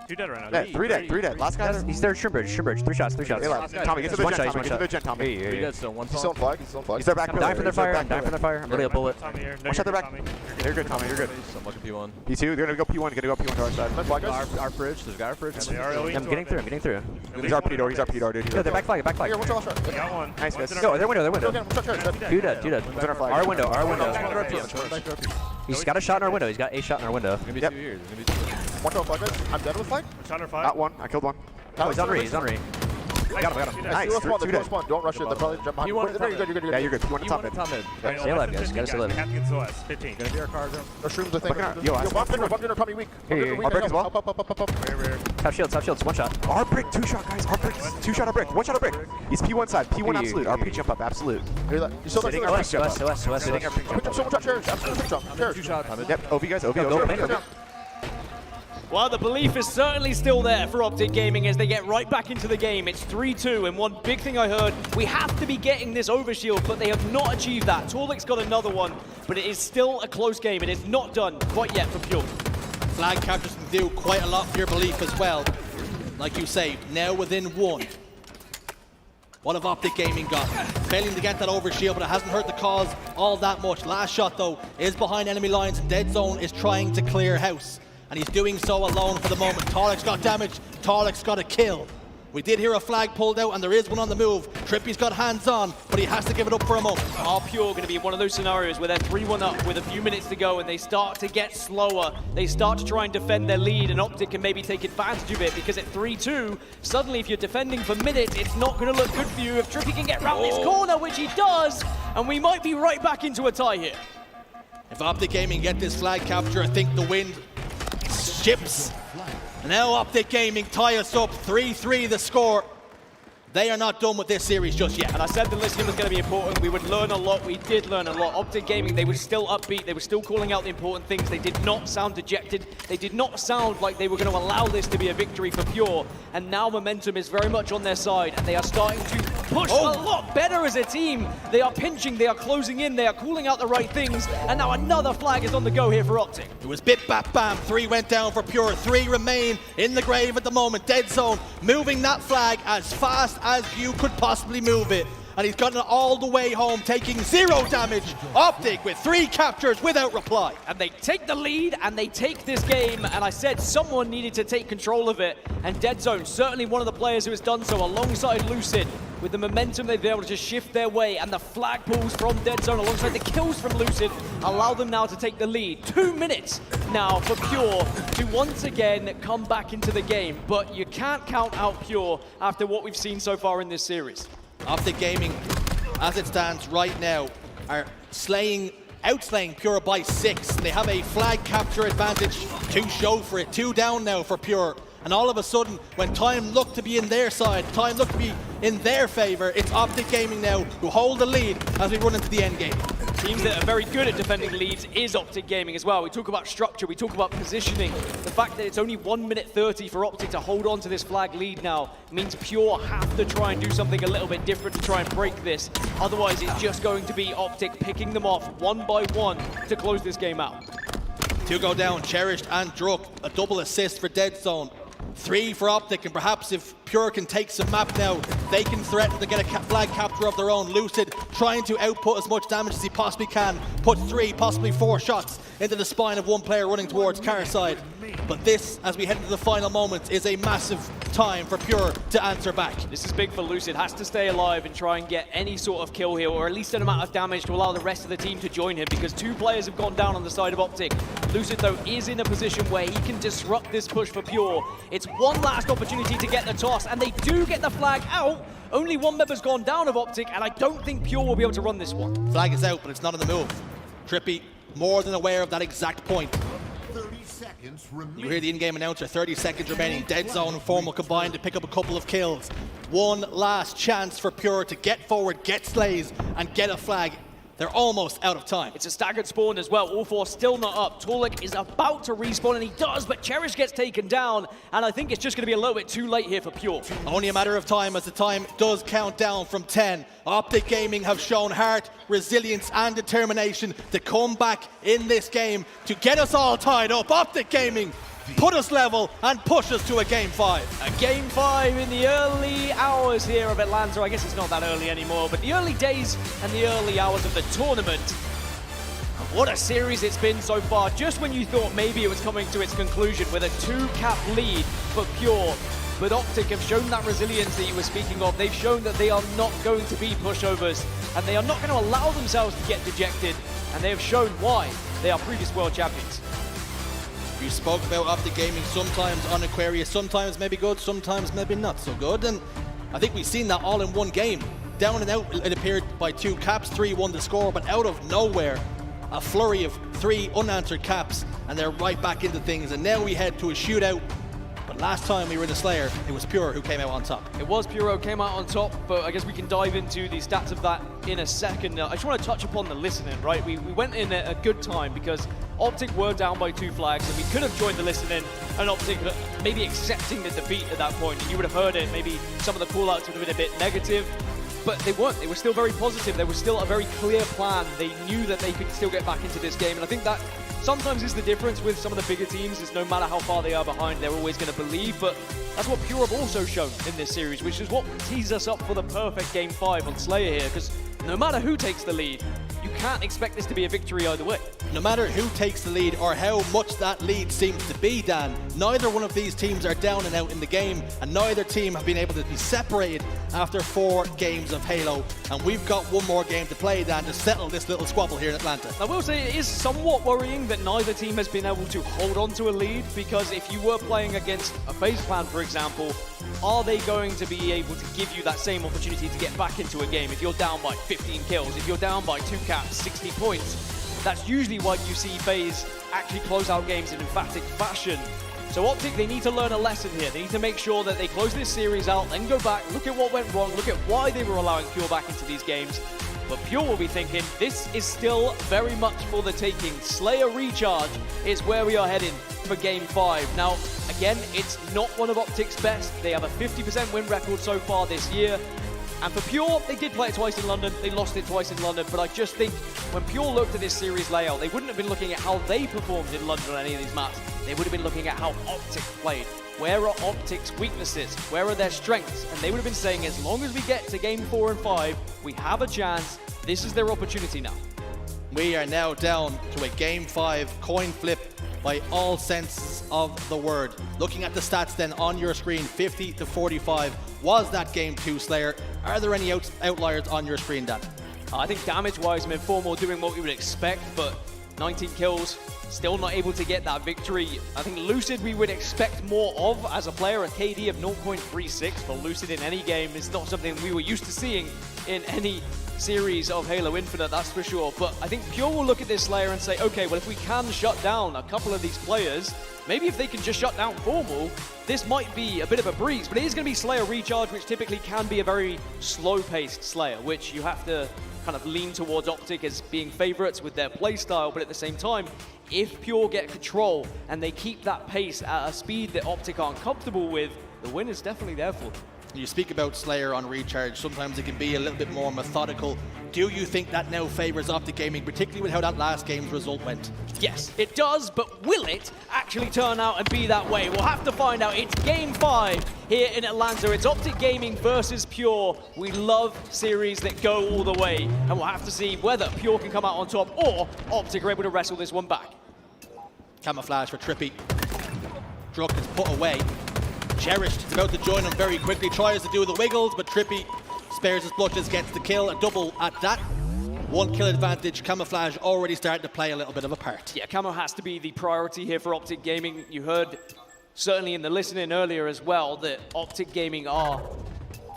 2 dead right now. Yeah, 3 dead. Last guy. He's there. Shroom bridge. 3 shots. Tommy, get to the Gen. Get to the Gen, Tommy. He's dead still. One He's still on flag. He's there back. I'm dying from their fire. I'm ready to bullet. One shot their back. You're good, Tommy. You're good. I'm looking P1. P2. They're gonna go P1. Gonna go P1 to our side. Our fridge. There's a guy our fridge. I'm getting through. He's our P door, dude. Yeah, they're back flag. Here, one shot. Got one. Nice, guys. No, their window. Two dead. What's on our flag? Our window. He's got a shot in our window. He's got a shot in our window. It's gonna be 2 years. It's gonna be 2 years. One shot flag, guys. I'm dead with flag. Got one. I killed one. Oh, he's on re. I got him. Nice. Don't rush it. They're probably jump behind. You're good. Yeah, you're good. You want to top mid. Stay alive, guys. Gotta stay alive. Have to get to the west. 15. Gonna be our car. Our shrooms, I think. Yo, bump dinner, Tommy weak. Our brick as well. Up. Top shields. One shot. Our brick, 2 shot, guys. Our brick, 2 shot of brick. 1 shot of brick. He's P1 side. P1 absolute. Our P jump up, absolute. You're still West. Sitting our pick jump. So much cherish. Absolute pick jump. Cherish. 2 shots. Yep. OV guys. OV. Well, the belief is certainly still there for Optic Gaming as they get right back into the game. It's 3-2, and one big thing I heard, we have to be getting this overshield, but they have not achieved that. Torlik's got another one, but it is still a close game. It is not done quite yet for Pure. Flag captures can do quite a lot for your belief as well. Like you say, now within 1. What have Optic Gaming got? Failing to get that overshield, but it hasn't hurt the cause all that much. Last shot, though, is behind enemy lines. Dead Zone is trying to clear house, and he's doing so alone for the moment. Tarlik's got damage. Tarlik's got a kill. We did hear a flag pulled out, and there is one on the move. Trippy's got hands on, but he has to give it up for a moment. Are Pure going to be one of those scenarios where they're 3-1 up with a few minutes to go and they start to get slower? They start to try and defend their lead, and Optic can maybe take advantage of it, because at 3-2, suddenly if you're defending for minutes, it's not going to look good for you if Trippy can get round this corner, which he does, and we might be right back into a tie here. If Optic Gaming get this flag capture, I think the wind ships. And now Optic Gaming tie us up 3-3 the score. They are not done with this series just yet. And I said the listening was going to be important. We would learn a lot. We did learn a lot. Optic Gaming, they were still upbeat. They were still calling out the important things. They did not sound dejected. They did not sound like they were going to allow this to be a victory for Pure. And now momentum is very much on their side, and they are starting to pushed a lot better as a team. They are pinching, they are closing in, they are calling out the right things, and now another flag is on the go here for Optic. It was bip, bap, bam. 3 went down for Pure. 3 remain in the grave at the moment. Dead zone, moving that flag as fast as you could possibly move it. And he's gotten it all the way home, taking 0 damage. Optic with 3 captures without reply. And they take the lead, and they take this game, and I said someone needed to take control of it, and Dead Zone, certainly one of the players who has done so alongside Lucid. With the momentum, they've been able to just shift their way, and the flag pulls from Dead Zone alongside the kills from Lucid allow them now to take the lead. 2 minutes now for Pure to once again come back into the game, but you can't count out Pure after what we've seen so far in this series. Optic Gaming, as it stands right now, are outslaying Pure by 6. They have a flag capture advantage to show for it. 2 down now for Pure. And all of a sudden, when time looked to be in their side, time looked to be in their favor, it's Optic Gaming now who hold the lead as we run into the end game. Teams that are very good at defending leads is Optic Gaming as well. We talk about structure, we talk about positioning. The fact that it's only 1 minute 30 for Optic to hold on to this flag lead now means Pure have to try and do something a little bit different to try and break this. Otherwise, it's just going to be Optic picking them off one by one to close this game out. 2 go down, Cherished and Druk, a double assist for Dead Zone. 3 for Optic, and perhaps if Pure can take some map now, they can threaten to get a flag capture of their own. Lucid trying to output as much damage as he possibly can. Put 3, possibly 4 shots into the spine of one player running towards Carside. But this, as we head into the final moments, is a massive time for Pure to answer back. This is big for Lucid. Has to stay alive and try and get any sort of kill here, or at least an amount of damage to allow the rest of the team to join him, because 2 players have gone down on the side of Optic. Lucid, though, is in a position where he can disrupt this push for Pure. It's one last opportunity to get the toss, and they do get the flag out. Only 1 member's gone down of Optic, and I don't think Pure will be able to run this one. Flag is out, but it's not on the move. Trippy, more than aware of that exact point. 30 seconds remaining. You hear the in-game announcer, 30 seconds remaining. Dead Zone and Formal combined to pick up a couple of kills. One last chance for Pure to get forward, get slays, and get a flag. They're almost out of time. It's a staggered spawn as well. All 4 still not up. Torlik is about to respawn, and he does, but Cherish gets taken down, and I think it's just going to be a little bit too late here for Pure. Only a matter of time as the time does count down from 10. Optic Gaming have shown heart, resilience, and determination to come back in this game to get us all tied up. Optic Gaming put us level and push us to a Game 5. A Game 5 in the early hours here of Atlanta. I guess it's not that early anymore, but the early days and the early hours of the tournament. What a series it's been so far. Just when you thought maybe it was coming to its conclusion with a 2-cap lead for Pure. But Optic have shown that resilience that you were speaking of. They've shown that they are not going to be pushovers, and they are not going to allow themselves to get dejected, and they have shown why they are previous world champions. You spoke about Optic Gaming sometimes on Aquarius, sometimes maybe good, sometimes maybe not so good, and I think we've seen that all in one game. Down and out it appeared by 2 caps, 3 won the score, but out of nowhere, a flurry of 3 unanswered caps, and they're right back into things, and now we head to a shootout. But last time we were in the Slayer, it was Pure who came out on top. It was Pure who came out on top, but I guess we can dive into the stats of that in a second. I just want to touch upon the listening, right? We went in at a good time because Optic were down by 2 flags, and we could have joined the listening, and Optic maybe accepting the defeat at that point. You would have heard it, maybe some of the call-outs would have been a bit negative, but they weren't. They were still very positive. There was still a very clear plan. They knew that they could still get back into this game, and I think that sometimes is the difference with some of the bigger teams, is no matter how far they are behind, they're always going to believe, but that's what Pure have also shown in this series, which is what tees us up for the perfect Game 5 on Slayer here, because no matter who takes the lead, you can't expect this to be a victory either way. No matter who takes the lead or how much that lead seems to be, Dan, neither one of these teams are down and out in the game, and neither team have been able to be separated after 4 games of Halo, and we've got one more game to play, Dan, to settle this little squabble here in Atlanta. I will say it is somewhat worrying that neither team has been able to hold on to a lead, because if you were playing against a FaZe Clan, for example, are they going to be able to give you that same opportunity to get back into a game if you're down by 15 kills, if you're down by 2 caps, 60 points? That's usually why you see FaZe actually close out games in emphatic fashion. So Optic, they need to learn a lesson here. They need to make sure that they close this series out, then go back, look at what went wrong, look at why they were allowing Pure back into these games. But Pure will be thinking, this is still very much for the taking. Slayer Recharge is where we are heading for Game 5. Now, again, it's not one of Optic's best. They have a 50% win record so far this year. And for Pure, they did play it twice in London, they lost it twice in London, but I just think when Pure looked at this series layout, they wouldn't have been looking at how they performed in London on any of these maps. They would have been looking at how Optic played. Where are Optic's weaknesses? Where are their strengths? And they would have been saying, as long as we get to game 4 and 5, we have a chance. This is their opportunity now. We are now down to a game 5 coin flip by all senses of the word. Looking at the stats then on your screen, 50 to 45. Was that game 2, Slayer? Are there any outliers on your screen, Dan? I think damage-wise, Formal doing what we would expect, but 19 kills, still not able to get that victory. I think Lucid we would expect more of as a player. A KD of 0.36 for Lucid in any game is not something we were used to seeing in any series of Halo Infinite, that's for sure. But I think Pure will look at this Slayer and say, okay, well, if we can shut down a couple of these players, maybe if they can just shut down Formal, this might be a bit of a breeze. But it is going to be Slayer Recharge, which typically can be a very slow-paced Slayer, which you have to kind of lean towards Optic as being favorites with their playstyle. But at the same time, if Pure get control and they keep that pace at a speed that Optic aren't comfortable with, the win is definitely there for them. You speak about Slayer on Recharge, sometimes it can be a little bit more methodical. Do you think that now favors Optic Gaming, particularly with how that last game's result went? Yes, it does, but will it actually turn out and be that way? We'll have to find out. It's game 5 here in Atlanta. It's Optic Gaming versus Pure. We love series that go all the way, and we'll have to see whether Pure can come out on top or Optic are able to wrestle this one back. Camouflage for Trippy. Druk is put away. Cherished is about to join him very quickly, tries to do the wiggles, but Trippy spares his blushes, gets the kill, a double at that. 1 kill advantage, Camouflage already starting to play a little bit of a part. Yeah, Camo has to be the priority here for Optic Gaming. You heard, certainly in the listening earlier as well, that Optic Gaming are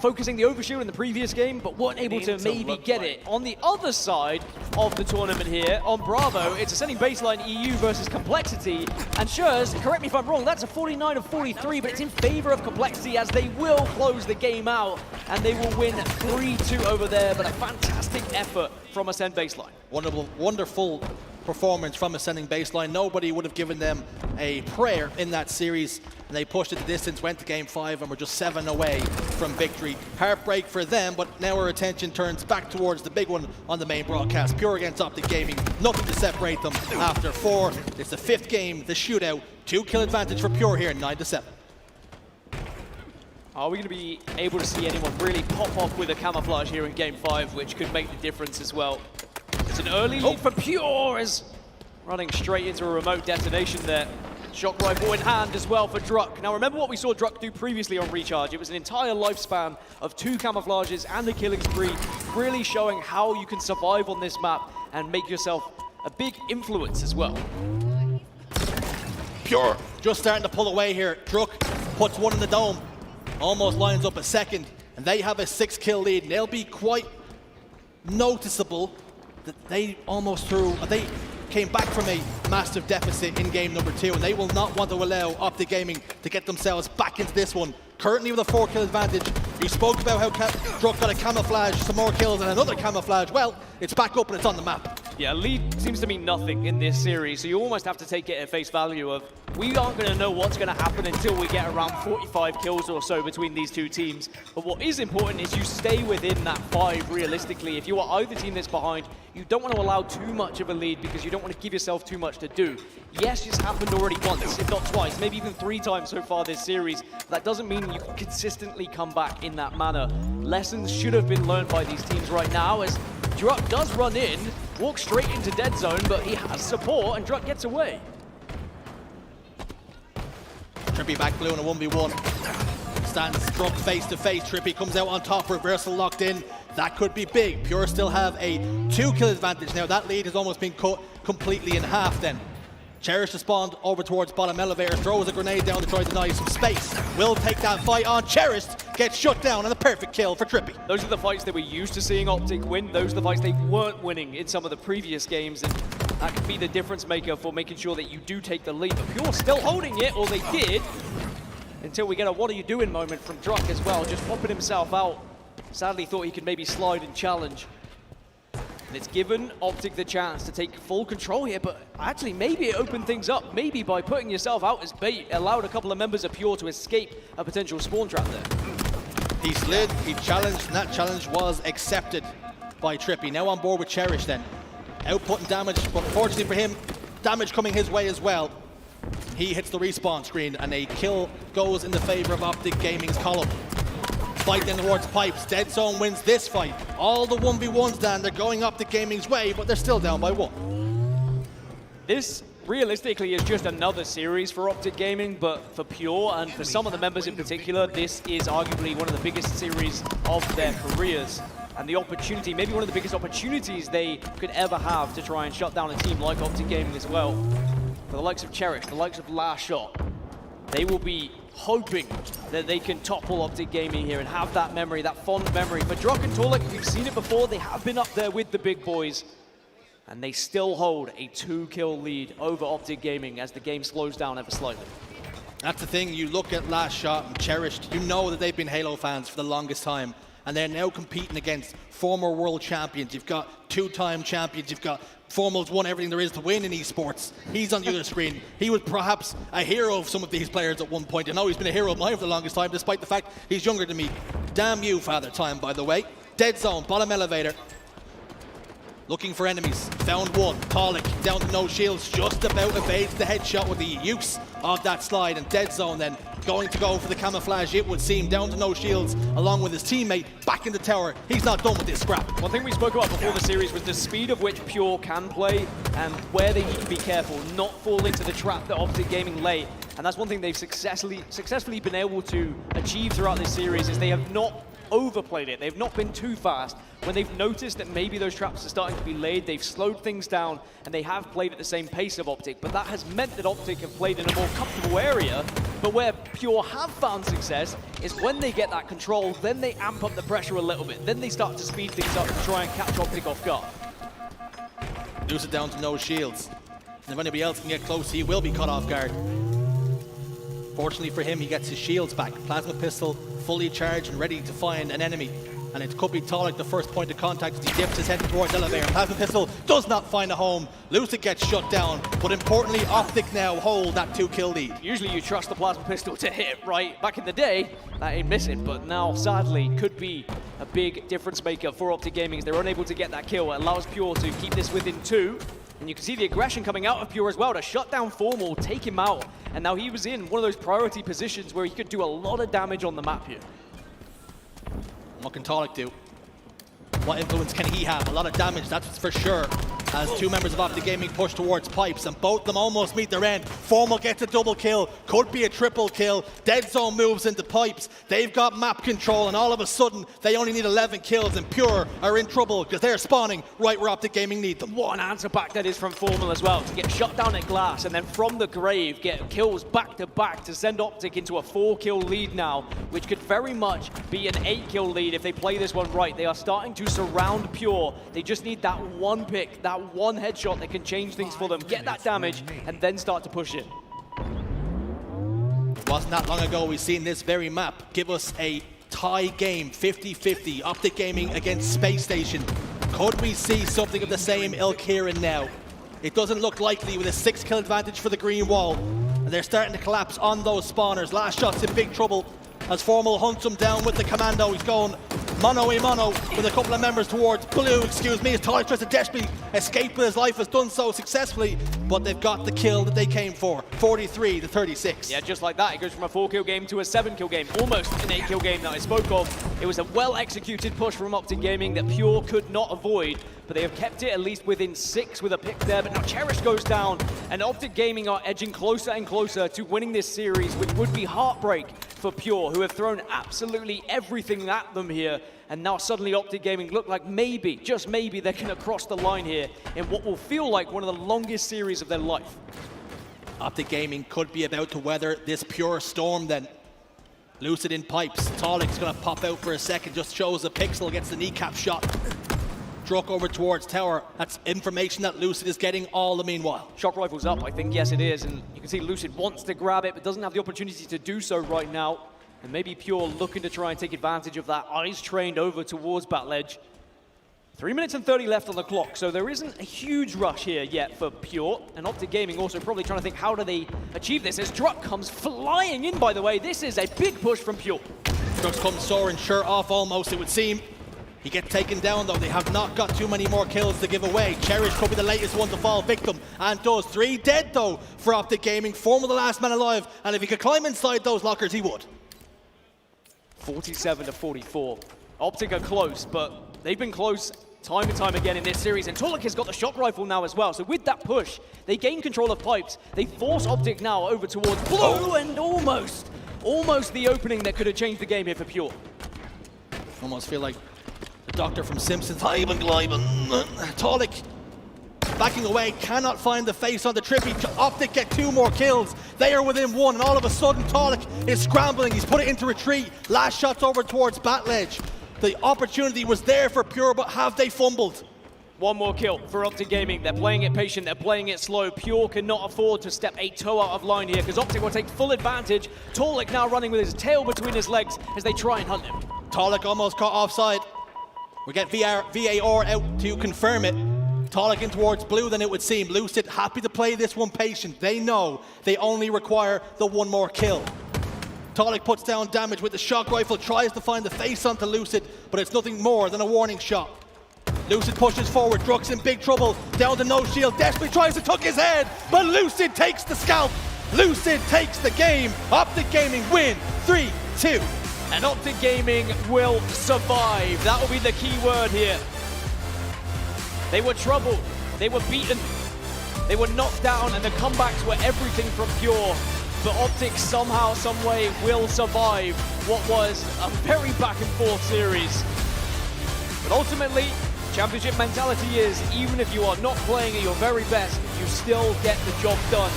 focusing the overshield in the previous game, but weren't able to maybe get it. On the other side of the tournament here, on Bravo, it's ascending baseline EU versus Complexity. And Shurs, correct me if I'm wrong, that's a 49 of 43, but it's in favor of Complexity as they will close the game out, and they will win 3-2 over there, but a fantastic effort from Ascend baseline. Wonderful performance from Ascending baseline. Nobody would have given them a prayer in that series, and they pushed it the distance, went to game 5, and were just 7 away from victory. Heartbreak for them, but now our attention turns back towards the big one on the main broadcast. Pure against Optic Gaming, nothing to separate them after 4. It's the 5th game, the shootout. 2 kill advantage for Pure here, 9-7. Are we going to be able to see anyone really pop off with a camouflage here in game 5, which could make the difference as well? It's an early lead for Pure as running straight into a remote detonation there. Shock rifle in hand as well for Druk. Now remember what we saw Druk do previously on Recharge. It was an entire lifespan of 2 camouflages and a killing spree, really showing how you can survive on this map and make yourself a big influence as well. Pure just starting to pull away here. Druk puts 1 in the dome, almost lines up a 2nd, and they have a 6-kill lead. And they'll be quite noticeable that they almost they came back from a massive deficit in game number 2, and they will not want to allow Optic Gaming to get themselves back into this one. Currently with a 4-kill advantage. You spoke about how Druk got a camouflage, some more kills, and another camouflage. Well, it's back up and it's on the map. Yeah, lead seems to mean nothing in this series, so you almost have to take it at face value of we aren't going to know what's going to happen until we get around 45 kills or so between these two teams. But what is important is you stay within that 5 realistically. If you are either team that's behind, you don't want to allow too much of a lead because you don't want to give yourself too much to do. Yes, it's happened already once, if not twice, maybe even 3 times so far this series. That doesn't mean you can consistently come back in that manner. Lessons should have been learned by these teams right now as Druk does run in, walks straight into dead zone, but he has support and Druk gets away. Trippy back blue in a 1v1. Stands Druk face to face. Trippy comes out on top, reversal locked in. That could be big. Pure still have a 2-kill advantage now. That lead has almost been cut completely in half then. Cherish spawned over towards bottom elevator, throws a grenade down to try to deny some space. Will take that fight on. Cherish gets shut down and a perfect kill for Trippy. Those are the fights that we're used to seeing Optic win. Those are the fights they weren't winning in some of the previous games, and that could be the difference maker for making sure that you do take the lead. But Pure still holding it, or they did, until we get a what are you doing moment from Druk as well, just popping himself out. Sadly thought he could maybe slide and challenge. And it's given Optic the chance to take full control here, but actually maybe it opened things up. Maybe by putting yourself out as bait, allowed a couple of members of Pure to escape a potential spawn trap there. He slid, he challenged, and that challenge was accepted by Trippy. Now on board with Cherish then. Outputting damage, but unfortunately for him, damage coming his way as well. He hits the respawn screen, and a kill goes in the favor of Optic Gaming's column. Fight then towards Pipes. Dead Zone wins this fight. All the 1v1s down, they're going Optic Gaming's way, but they're still down by 1. This realistically is just another series for Optic Gaming, but for Pure and for some of the members in particular, this is arguably one of the biggest series of their careers. And the opportunity, maybe one of the biggest opportunities they could ever have to try and shut down a team like Optic Gaming as well. For the likes of Cherish, the likes of Last Shot, they will be hoping that they can topple Optic Gaming here and have that memory, that fond memory. For Drock and Torlik, we've seen it before, they have been up there with the big boys, and they still hold a 2-kill lead over Optic Gaming as the game slows down ever slightly. That's the thing, you look at Last Shot and Cherished, you know that they've been Halo fans for the longest time, and they're now competing against former world champions. You've got 2-time champions, you've got Formal's won everything there is to win in esports. He's on the other screen. He was perhaps a hero of some of these players at one point. I know he's been a hero of mine for the longest time, despite the fact he's younger than me. Damn you, Father Time, by the way. Dead Zone, bottom elevator. Looking for enemies. Found one. Talik down to no shields. Just about evades the headshot with the use of that slide. And Dead Zone then going to go for the camouflage, it would seem. Down to no shields, along with his teammate, back in the tower. He's not done with this scrap. One thing we spoke about before the series was the speed of which Pure can play and where they need to be careful, not fall into the trap that Optic Gaming lay. And that's one thing they've successfully been able to achieve throughout this series, is they have not overplayed it. They've not been too fast. When they've noticed that maybe those traps are starting to be laid, they've slowed things down and they have played at the same pace of Optic. But that has meant that Optic have played in a more comfortable area. But where Pure have found success is when they get that control, then they amp up the pressure a little bit. Then they start to speed things up to try and catch Optic off guard. Lose it down to no shields. And if anybody else can get close, he will be caught off guard. Fortunately for him, he gets his shields back. Plasma pistol fully charged and ready to find an enemy. And it could be Talik, the first point of contact, as he dips his head towards elevator. Plasma pistol does not find a home. Lucid gets shut down, but importantly, Optic now hold that 2-kill lead. Usually you trust the plasma pistol to hit, right? Back in the day, that ain't missing, but now, sadly, could be a big difference maker for Optic Gaming as they're unable to get that kill. It allows Pure to keep this within 2. And you can see the aggression coming out of Pure as well to shut down Formal, take him out. And now he was in one of those priority positions where he could do a lot of damage on the map here. What can Talik do? What influence can he have? A lot of damage, that's for sure. As two members of Optic Gaming push towards Pipes, and both of them almost meet their end. Formal gets a double kill, could be a triple kill. Dead Zone moves into Pipes. They've got map control, and all of a sudden, they only need 11 kills, and Pure are in trouble because they're spawning right where Optic Gaming need them. What an answer back that is from Formal as well, to get shut down at glass, and then from the grave, get kills back to back to send Optic into a 4-kill lead now, which could very much be an 8-kill lead if they play this one right. They are starting to surround Pure. They just need that one pick, that one headshot that can change things for them, get that damage, and then start to push it. It wasn't that long ago we've seen this very map give us a tie game, 50-50, Optic Gaming against Space Station. Could we see something of the same ilk here and now? It doesn't look likely with a 6-kill advantage for the green wall, and they're starting to collapse on those spawners. Last Shot's in big trouble as Formal hunts him down with the commando. He's going mano-a-mano with a couple of members towards blue, as Talik tries to desperately escape with his life, has done so successfully, but they've got the kill that they came for, 43-36. Yeah, just like that, it goes from a 4-kill game to a 7-kill game, almost an 8-kill game that I spoke of. It was a well-executed push from Optic Gaming that Pure could not avoid, but they have kept it at least within 6 with a pick there, but now Cherish goes down, and Optic Gaming are edging closer and closer to winning this series, which would be heartbreak for Pure, who have thrown absolutely everything at them here, and now suddenly Optic Gaming look like maybe, just maybe, they're going to cross the line here in what will feel like one of the longest series of their life. Optic Gaming could be about to weather this Pure storm then. Lucid in Pipes. Talik's going to pop out for a second, just shows a pixel, gets the kneecap shot. Druck over towards tower. That's information that Lucid is getting all the meanwhile. Shock rifle's up, I think, yes it is, and you can see Lucid wants to grab it, but doesn't have the opportunity to do so right now. And maybe Pure looking to try and take advantage of that. Eyes trained over towards Batledge. 3 minutes and 30 left on the clock, so there isn't a huge rush here yet for Pure. And Optic Gaming also probably trying to think, how do they achieve this? As Druck comes flying in, by the way. This is a big push from Pure. Strux comes soaring, shirt off almost, it would seem. He gets taken down though. They have not got too many more kills to give away. Cherish could be the latest one to fall victim, and does. 3 dead though for Optic Gaming. Formal the last man alive, and if he could climb inside those lockers, he would. 47 to 44. Optic are close, but they've been close time and time again in this series, and Torlik has got the shock rifle now as well. So with that push, they gain control of pipes. They force Optic now over towards Blue, and almost the opening that could have changed the game here for Pure. Almost feel like the doctor from Simpsons. Torlik backing away, cannot find the face on the trippy. Optic get 2 more kills. They are within 1, and all of a sudden Torlik is scrambling. He's put it into retreat. Last shot's over towards Batledge. The opportunity was there for Pure, but have they fumbled? 1 more kill for Optic Gaming. They're playing it patient, they're playing it slow. Pure cannot afford to step a toe out of line here, because Optic will take full advantage. Torlik now running with his tail between his legs as they try and hunt him. Torlik almost caught offside. We get VAR out to confirm it. Torlik in towards Blue, then it would seem. Lucid happy to play this one patient. They know they only require the 1 more kill. Torlik puts down damage with the shock rifle, tries to find the face onto Lucid, but it's nothing more than a warning shot. Lucid pushes forward, Drux in big trouble, down to no shield, desperately tries to tuck his head, but Lucid takes the scalp. Lucid takes the game. Optic Gaming win 3-2. And Optic Gaming will survive. That will be the key word here. They were troubled, they were beaten, they were knocked down, and the comebacks were everything from Pure. But Optic somehow, someway will survive what was a very back and forth series. But ultimately, championship mentality is, even if you are not playing at your very best, you still get the job done.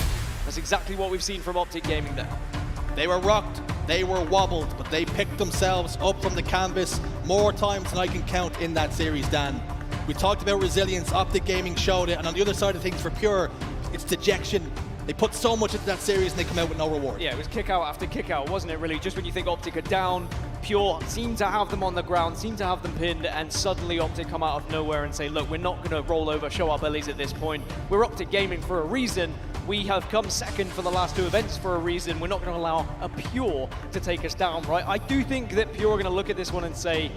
That's exactly what we've seen from Optic Gaming there. They were rocked, they were wobbled, but they picked themselves up from the canvas more times than I can count in that series, Dan. We talked about resilience, Optic Gaming showed it, and on the other side of things for Pure, it's dejection. They put so much into that series and they come out with no reward. Yeah, it was kick out after kick out, wasn't it really? Just when you think Optic are down, Pure seem to have them on the ground, seem to have them pinned, and suddenly Optic come out of nowhere and say, look, we're not going to roll over, show our bellies at this point. We're Optic Gaming for a reason. We have come second for the last 2 events for a reason. We're not going to allow a Pure to take us down, right? I do think that Pure are going to look at this one and say,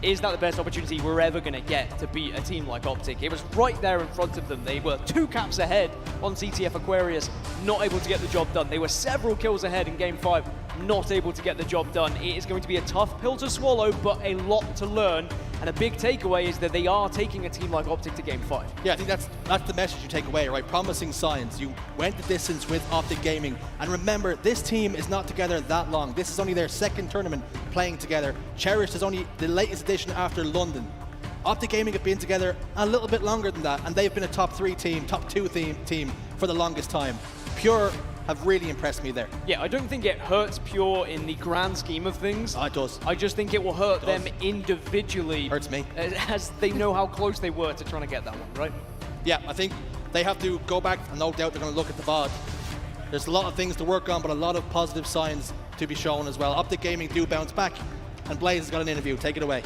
is that the best opportunity we're ever going to get to beat a team like Optic? It was right there in front of them. They were 2 caps ahead on CTF Aquarius, not able to get the job done. They were several kills ahead in Game 5, not able to get the job done. It is going to be a tough pill to swallow, but a lot to learn. And a big takeaway is that they are taking a team like Optic to Game 5. Yeah, I think that's the message you take away, right? Promising signs. You went the distance with Optic Gaming. And remember, this team is not together that long. This is only their 2nd tournament playing together. Cherish is only the latest edition after London. Optic Gaming have been together a little bit longer than that, and they've been a top 3 team, top 2 team for the longest time. Pure have really impressed me there. Yeah, I don't think it hurts Pure in the grand scheme of things. It does. I just think it will hurt them individually. Hurts me. As they know how close they were to trying to get that one, right? Yeah, I think they have to go back, and no doubt they're going to look at the VOD. There's a lot of things to work on, but a lot of positive signs to be shown as well. Optic Gaming do bounce back, and Blaze has got an interview. Take it away.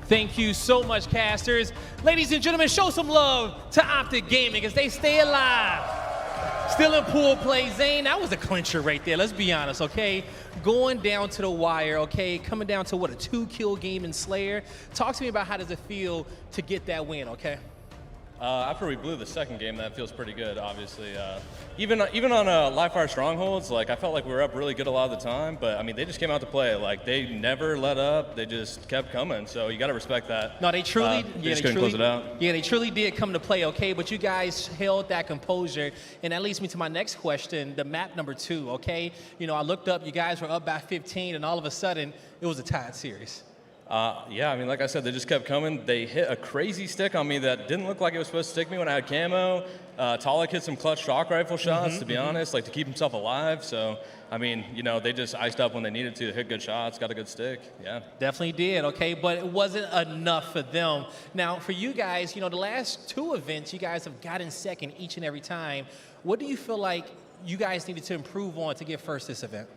Thank you so much, casters. Ladies and gentlemen, show some love to Optic Gaming as they stay alive. Still in pool play, Zane. That was a clincher right there. Let's be honest, okay? Going down to the wire, okay? Coming down to, what, a 2-kill game in Slayer. Talk to me about how does it feel to get that win, okay? After we blew the 2nd game, that feels pretty good, obviously. Even on live fire strongholds, like I felt like we were up really good a lot of the time, but I mean, they just came out to play. Like they never let up, they just kept coming. So you got to respect that. No, they truly, they just couldn't close it out. Yeah, they truly did come to play, okay? But you guys held that composure, and that leads me to my next question, the map number 2, okay? You know, I looked up, you guys were up by 15, and all of a sudden, it was a tied series. Yeah, I mean, like I said, they just kept coming. They hit a crazy stick on me that didn't look like it was supposed to stick me when I had camo. Torlik hit some clutch shock rifle shots, to be honest, like to keep himself alive. So, I mean, you know, they just iced up when they needed to, hit good shots, got a good stick, yeah. Definitely did, okay, but it wasn't enough for them. Now, for you guys, you know, the last 2 events, you guys have gotten second each and every time. What do you feel like you guys needed to improve on to get first this event?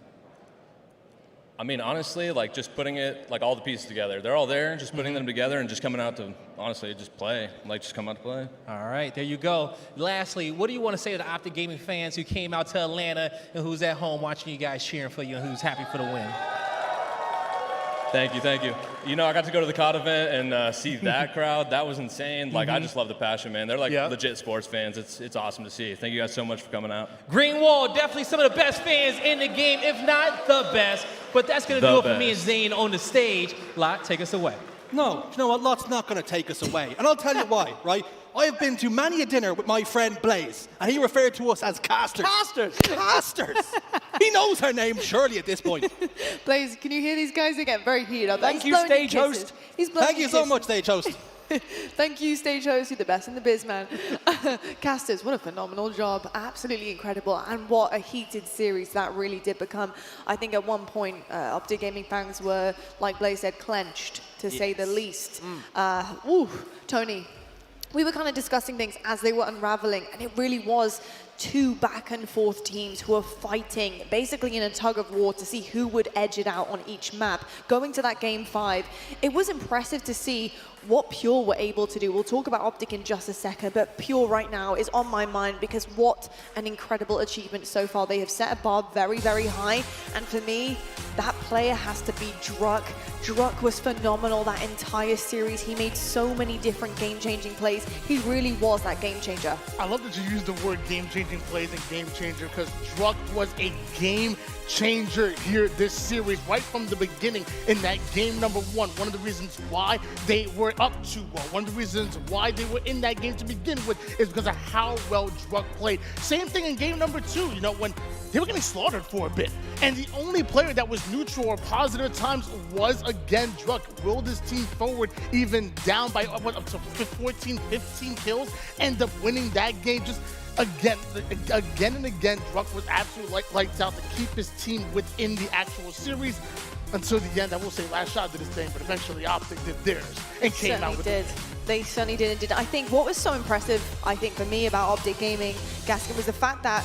I mean, honestly, like just putting it, like all the pieces together. They're all there, just putting them together and just coming out to, honestly, just play. Like, just come out to play. All right, there you go. Lastly, what do you want to say to the Optic Gaming fans who came out to Atlanta and who's at home watching you guys cheering for you and who's happy for the win? Thank you, thank you. You know, I got to go to the COD event and see that crowd. That was insane. Like, I just love the passion, man. They're like legit sports fans. It's awesome to see. Thank you guys so much for coming out. Green Wall, definitely some of the best fans in the game, if not the best. But that's going to do it for me and Zane on the stage. Lot, take us away. No, you know what? Lot's not going to take us away. And I'll tell you why, right? I have been to many a dinner with my friend Blaze, and he referred to us as casters. Casters! Casters! He knows her name, surely, at this point. Blaze, can you hear these guys? They get very heated up. Thank you, stage host. Thank you so much, stage host. Thank you, stage host. You're the best in the biz, man. Casters, what a phenomenal job. Absolutely incredible. And what a heated series that really did become. I think at one point, Optic Gaming fans were, like Blaze said, clenched, to say the least. Tony, we were kind of discussing things as they were unraveling, and it really was two back and forth teams who are fighting basically in a tug of war to see who would edge it out on each map. Going to that game 5, it was impressive to see what Pure were able to do. We'll talk about Optic in just a second, but Pure right now is on my mind because what an incredible achievement so far. They have set a bar very, very high, and for me, that player has to be Druck. Druck was phenomenal that entire series. He made so many different game-changing plays. He really was that game changer. I love that you use the word game-changing plays and game changer because Druck was a game changer here this series right from the beginning in that game number 1. One of the reasons why they were up 2-1, one of the reasons why they were in that game to begin with is because of how well Druck played. Same thing in game number 2, you know, when they were getting slaughtered for a bit. And the only player that was neutral or positive at times was, again, Druck. Willed his team forward, even down by up to 14, 15 kills. End up winning that game just again and again. Druck was absolutely lights out to keep his team within the actual series. Until the end, I will say last shot did his thing, but eventually Optic did theirs and came out with it. They certainly did. I think what was so impressive, I think, for me about Optic Gaming, Gaskin, was the fact that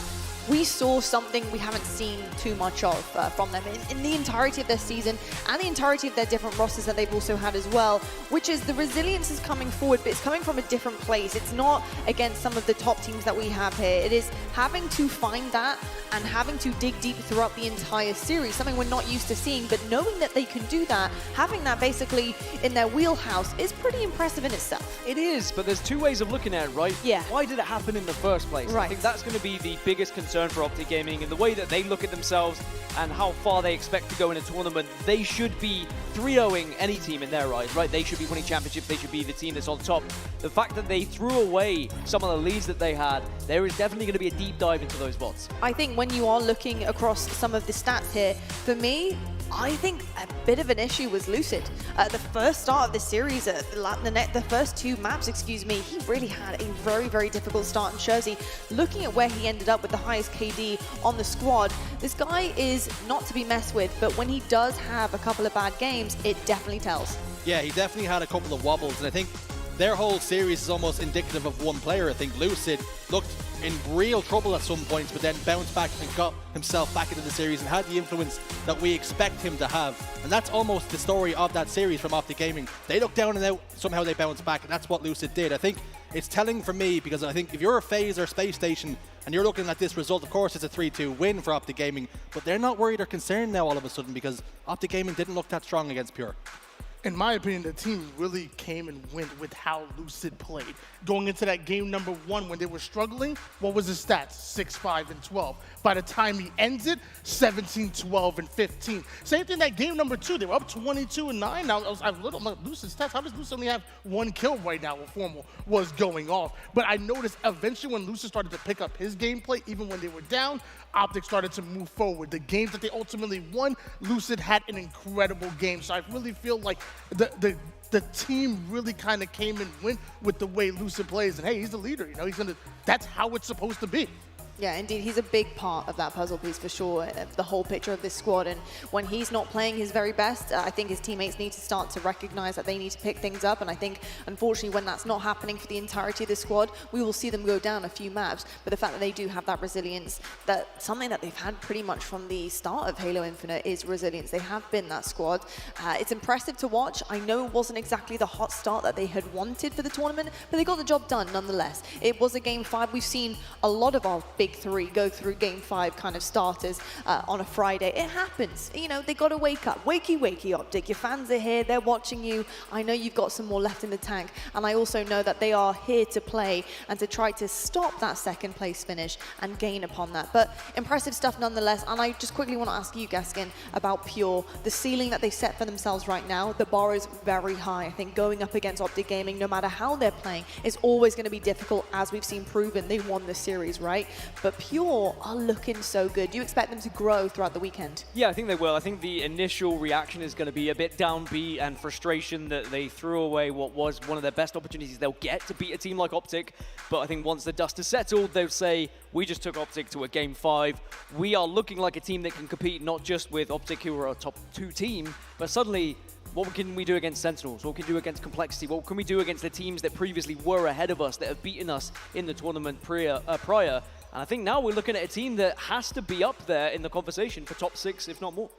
we saw something we haven't seen too much of from them in the entirety of their season and the entirety of their different rosters that they've also had as well, which is the resilience is coming forward, but it's coming from a different place. It's not against some of the top teams that we have here. It is having to find that and having to dig deep throughout the entire series, something we're not used to seeing, but knowing that they can do that, having that basically in their wheelhouse is pretty impressive in itself. It is, but there's two ways of looking at it, right? Yeah. Why did it happen in the first place? Right. I think that's going to be the biggest concern for Optic Gaming in the way that they look at themselves and how far they expect to go in a tournament. They should be 3-0ing any team in their eyes, right? They should be winning championships. They should be the team that's on top. The fact that they threw away some of the leads that they had, there is definitely going to be a deep dive into those bots. I think when you are looking across some of the stats here, for me, I think a bit of an issue was Lucid. The first start of the series, the first 2 maps, he really had a very, very difficult start in Jersey. Looking at where he ended up with the highest KD on the squad, this guy is not to be messed with, but when he does have a couple of bad games, it definitely tells. Yeah, he definitely had a couple of wobbles, and I think their whole series is almost indicative of one player. I think Lucid looked in real trouble at some points, but then bounced back and got himself back into the series and had the influence that we expect him to have. And that's almost the story of that series from Optic Gaming. They look down and out, somehow they bounce back, and that's what Lucid did. I think it's telling for me because I think if you're a FaZe or Space Station and you're looking at this result, of course it's a 3-2 win for Optic Gaming, but they're not worried or concerned now all of a sudden because Optic Gaming didn't look that strong against Pure. In my opinion, the team really came and went with how Lucid played. Going into that game number 1 when they were struggling, what was his stats? 6, 5, and 12. By the time he ends it, 17, 12, and 15. Same thing that game number 2. They were up 22 and 9. Now I'm like, Lucid's stats, how does Lucid only have 1 kill right now when Formal was going off? But I noticed eventually when Lucid started to pick up his gameplay, even when they were down, Optic started to move forward. The games that they ultimately won, Lucid had an incredible game. So I really feel like the team really kind of came and went with the way Lucid plays. And hey, he's the leader, you know, that's how it's supposed to be. Yeah, indeed, he's a big part of that puzzle piece for sure, the whole picture of this squad. And when he's not playing his very best, I think his teammates need to start to recognize that they need to pick things up. And I think, unfortunately, when that's not happening for the entirety of the squad, we will see them go down a few maps. But the fact that they do have that resilience, that something that they've had pretty much from the start of Halo Infinite is resilience. They have been that squad. It's impressive to watch. I know it wasn't exactly the hot start that they had wanted for the tournament, but they got the job done nonetheless. It was a game 5. We've seen a lot of our big big three go through game 5 kind of starters on a Friday. It happens. You know, they got to wake up. Wakey, wakey, Optic. Your fans are here. They're watching you. I know you've got some more left in the tank. And I also know that they are here to play and to try to stop that second place finish and gain upon that. But impressive stuff nonetheless. And I just quickly want to ask you, Gaskin, about Pure. The ceiling that they set for themselves right now, the bar is very high. I think going up against Optic Gaming, no matter how they're playing, is always going to be difficult, as we've seen proven. They won the series, right? But Pure are looking so good. Do you expect them to grow throughout the weekend? Yeah, I think they will. I think the initial reaction is going to be a bit downbeat and frustration that they threw away what was one of their best opportunities they'll get to beat a team like Optic. But I think once the dust has settled, they'll say, we just took Optic to a game 5. We are looking like a team that can compete not just with Optic, who are a top 2 team, but suddenly, what can we do against Sentinels? What can we do against Complexity? What can we do against the teams that previously were ahead of us, that have beaten us in the tournament prior? And I think now we're looking at a team that has to be up there in the conversation for top 6, if not more.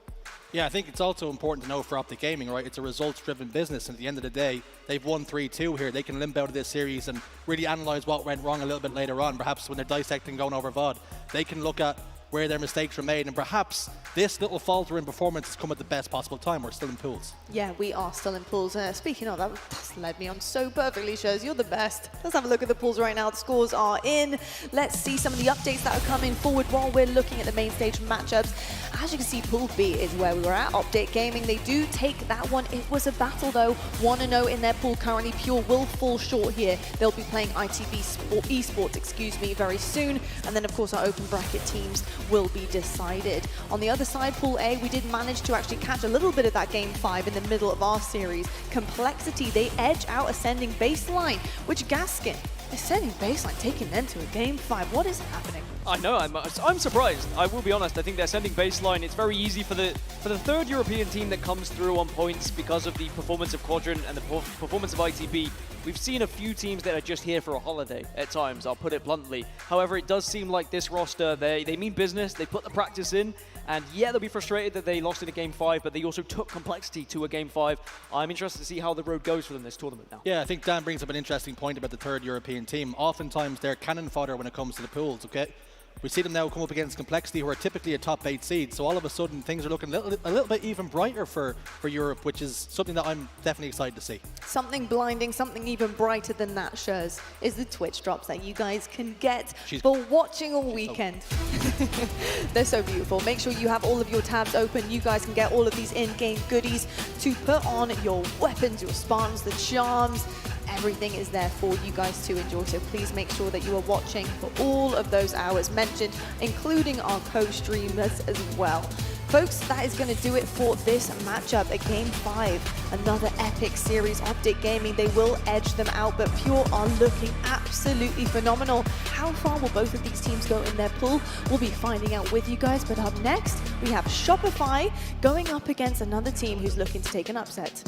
Yeah, I think it's also important to know for Optic Gaming, right? It's a results-driven business, and at the end of the day, they've won 3-2 here. They can limp out of this series and really analyze what went wrong a little bit later on. Perhaps when they're dissecting going over VOD, they can look at where their mistakes were made, and perhaps this little falter in performance has come at the best possible time. We're still in pools. Yeah, we are still in pools. Speaking of, that's led me on so perfectly, Shows. You're the best. Let's have a look at the pools right now. The scores are in. Let's see some of the updates that are coming forward while we're looking at the main stage matchups. As you can see, Pool B is where we were at. Optic Gaming, they do take that one. It was a battle, though. 1-0 in their pool currently. Pure will fall short here. They'll be playing ITV Esports, very soon. And then, of course, our open bracket teams will be decided. On the other side, Pool A, we did manage to actually catch a little bit of that game 5 in the middle of our series. Complexity, they edge out Ascending Baseline, which Gaskin, Ascending Baseline taking them to a game 5. What is happening? I know, I'm surprised. I will be honest. I think they're sending baseline. It's very easy for the third European team that comes through on points because of the performance of Quadrant and the performance of ITB. We've seen a few teams that are just here for a holiday at times, I'll put it bluntly. However, it does seem like this roster, they mean business, they put the practice in, and yeah, they'll be frustrated that they lost in a game 5, but they also took Complexity to a game 5. I'm interested to see how the road goes for them this tournament now. Yeah, I think Dan brings up an interesting point about the third European team. Oftentimes, they're cannon fodder when it comes to the pools, okay? We see them now come up against Complexity, who are typically a top 8 seed. So all of a sudden, things are looking a little bit even brighter for Europe, which is something that I'm definitely excited to see. Something blinding, something even brighter than that, Shows, is the Twitch drops that you guys can get for watching all weekend. They're so beautiful. Make sure you have all of your tabs open. You guys can get all of these in-game goodies to put on your weapons, your Spartans, the charms. Everything is there for you guys to enjoy, so please make sure that you are watching for all of those hours mentioned, including our co-streamers as well. Folks, that is going to do it for this matchup at Game 5. Another epic series. Optic Gaming, they will edge them out, but Pure are looking absolutely phenomenal. How far will both of these teams go in their pool? We'll be finding out with you guys, but up next, we have Shopify going up against another team who's looking to take an upset.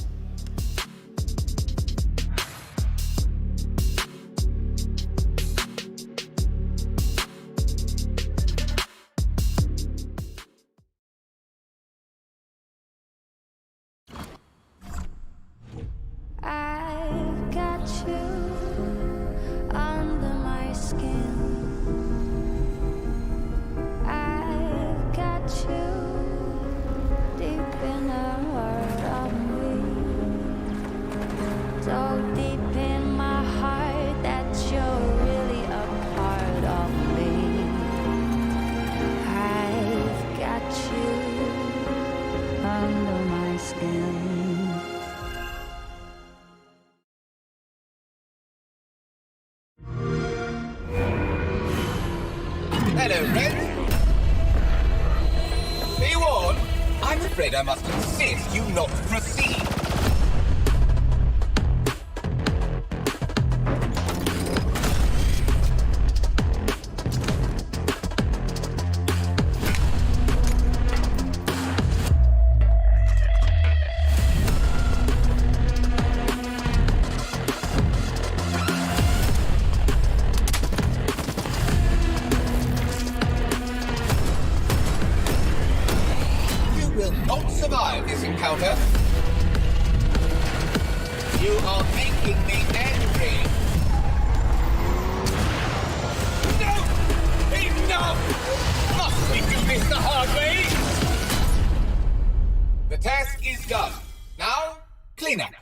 I've got you under my skin. I've got you deep in the heart of me. So deep in my heart that you're really a part of me. I've got you under my skin. Hello, Red. Be warned, I'm afraid I must insist you not proceed. Survive this encounter. You are making me angry. No! Ugly! The task is done. Now, clean up.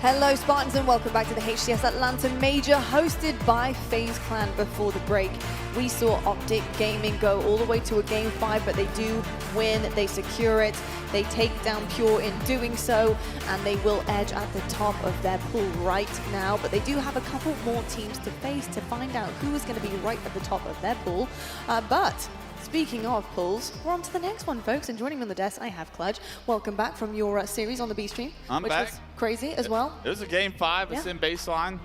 Hello Spartans and welcome back to the HCS Atlanta Major hosted by FaZe Clan. Before the break, we saw Optic Gaming go all the way to a Game 5, but they do win, they secure it, they take down Pure in doing so, and they will edge at the top of their pool right now. But they do have a couple more teams to face to find out who is going to be right at the top of their pool. But speaking of pools, we're on to the next one, folks. And joining me on the desk, I have Clutch. Welcome back from your series on the B stream. I'm which back. Was crazy as well. It was a Game 5. It's Yeah. in baseline.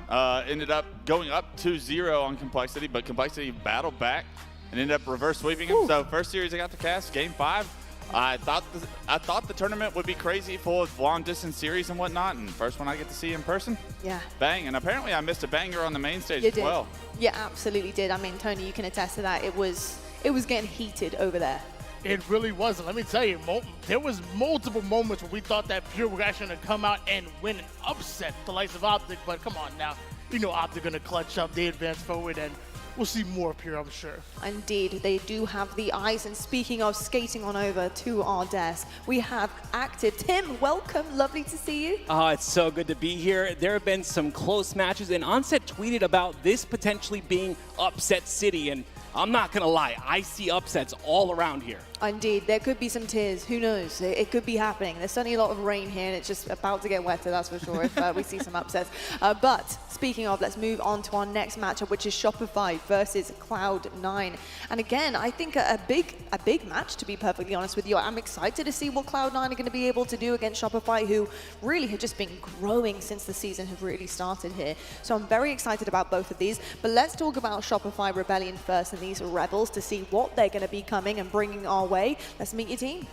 Ended up going up 2-0 on Complexity, but Complexity battled back and ended up reverse sweeping him. So first series I got to cast, Game 5. I thought the tournament would be crazy, full of long distance series and whatnot, and first one I get to see in person. Yeah. Bang, and apparently I missed a banger on the main stage You as did. well. Yeah, absolutely did. I mean, Tony, you can attest to that. It was getting heated over there. It really was. Let me tell you, there was multiple moments where we thought that Pure were actually going to come out and win and upset the likes of Optic, but come on now. You know Optic going to clutch up, they advance forward, and we'll see more up here, I'm sure. Indeed, they do have the eyes. And speaking of skating on over to our desk, we have Active. Tim, welcome. Lovely to see you. Oh, it's so good to be here. There have been some close matches, and Onset tweeted about this potentially being upset city, and I'm not going to lie, I see upsets all around here. Indeed, there could be some tears. Who knows? It could be happening. There's certainly a lot of rain here, and it's just about to get wetter, that's for sure, if we see some upsets. But speaking of, let's move on to our next matchup, which is Shopify versus Cloud9. And again, I think a big match, to be perfectly honest with you. I'm excited to see what Cloud9 are going to be able to do against Shopify, who really have just been growing since the season have really started here. So I'm very excited about both of these. But let's talk about Shopify Rebellion first and these Rebels to see what they're going to be coming and bringing our way. Let's meet your team.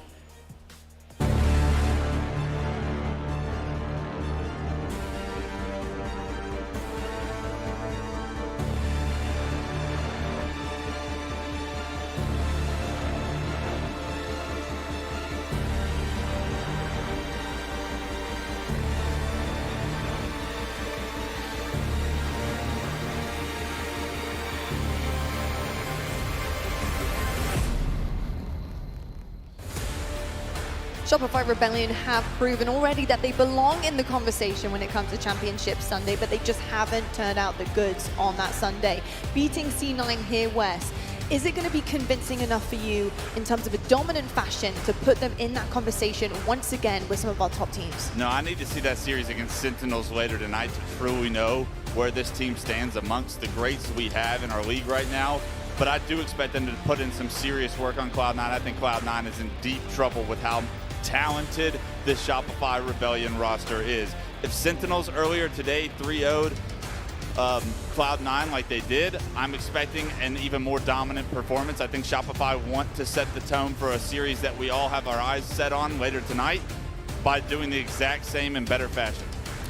Shopify Rebellion have proven already that they belong in the conversation when it comes to Championship Sunday, but they just haven't turned out the goods on that Sunday. Beating C9 here, Wes, is it going to be convincing enough for you in terms of a dominant fashion to put them in that conversation once again with some of our top teams? No, I need to see that series against Sentinels later tonight to truly know where this team stands amongst the greats we have in our league right now. But I do expect them to put in some serious work on Cloud9. I think Cloud9 is in deep trouble with how talented this Shopify Rebellion roster is. If Sentinels earlier today 3-0'd Cloud9 like they did, I'm expecting an even more dominant performance. I think Shopify want to set the tone for a series that we all have our eyes set on later tonight by doing the exact same in better fashion.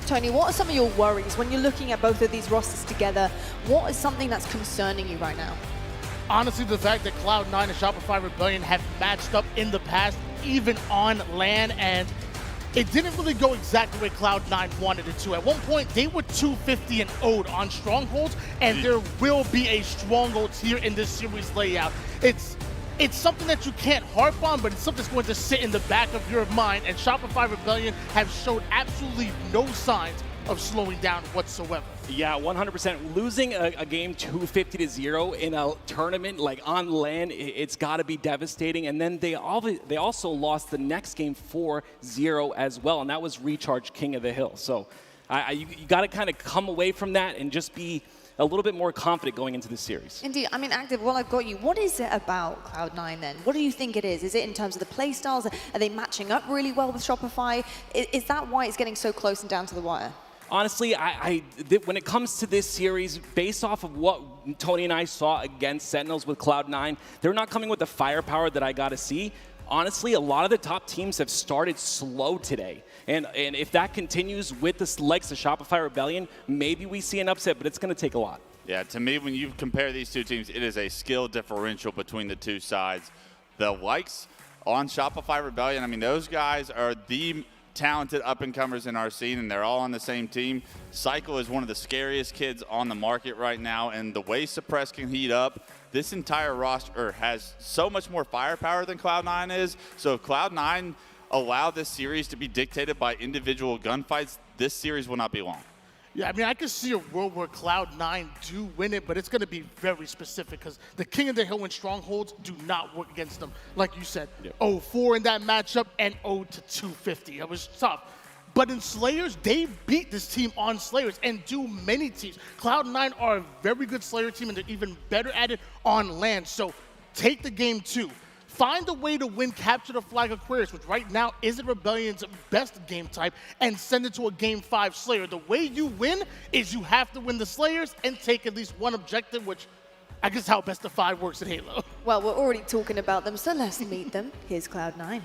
Tony, what are some of your worries when you're looking at both of these rosters together? What is something that's concerning you right now? Honestly, the fact that Cloud9 and Shopify Rebellion have matched up in the past, even on LAN, and it didn't really go exactly the way Cloud9 wanted it to. At one point, they were 250-0 on Strongholds, and there will be a Strongholds here in this series layout. It's something that you can't harp on, but it's something that's going to sit in the back of your mind, and Shopify Rebellion have showed absolutely no signs of slowing down whatsoever. Yeah, 100%. Losing a game 250-0 in a tournament like on LAN, it's got to be devastating. And then they also lost the next game 4-0 as well, and that was Recharge King of the Hill. So you got to kind of come away from that and just be a little bit more confident going into this series. Indeed. I mean, Active, while I've got you, what is it about Cloud9 then? What do you think it is? Is it in terms of the play styles? Are they matching up really well with Shopify? Is that why it's getting so close and down to the wire? Honestly, when it comes to this series, based off of what Tony and I saw against Sentinels with Cloud9, they're not coming with the firepower that I got to see. Honestly, a lot of the top teams have started slow today. And if that continues with the legs of Shopify Rebellion, maybe we see an upset, but it's going to take a lot. Yeah, to me, when you compare these two teams, it is a skill differential between the two sides. The likes on Shopify Rebellion, I mean, those guys are the talented up-and-comers in our scene, and they're all on the same team. Cycle is one of the scariest kids on the market right now, and the way Suppress can heat up, this entire roster has so much more firepower than Cloud9 is. So if Cloud9 allow this series to be dictated by individual gunfights, this series will not be long. Yeah, I mean, I can see a world where Cloud9 do win it, but it's going to be very specific because the King of the Hill and Strongholds do not work against them. Like you said, 0-4 in that matchup and 0-250. It was tough. But in Slayers, they beat this team on Slayers and do many teams. Cloud9 are a very good Slayer team, and they're even better at it on LAN. So take the game 2. Find a way to win Capture the Flag Aquarius, which right now isn't Rebellion's best game type, and send it to a Game 5 Slayer. The way you win is you have to win the Slayers and take at least one objective, which I guess how best of 5 works in Halo. Well, we're already talking about them, so let's meet them. Here's Cloud9.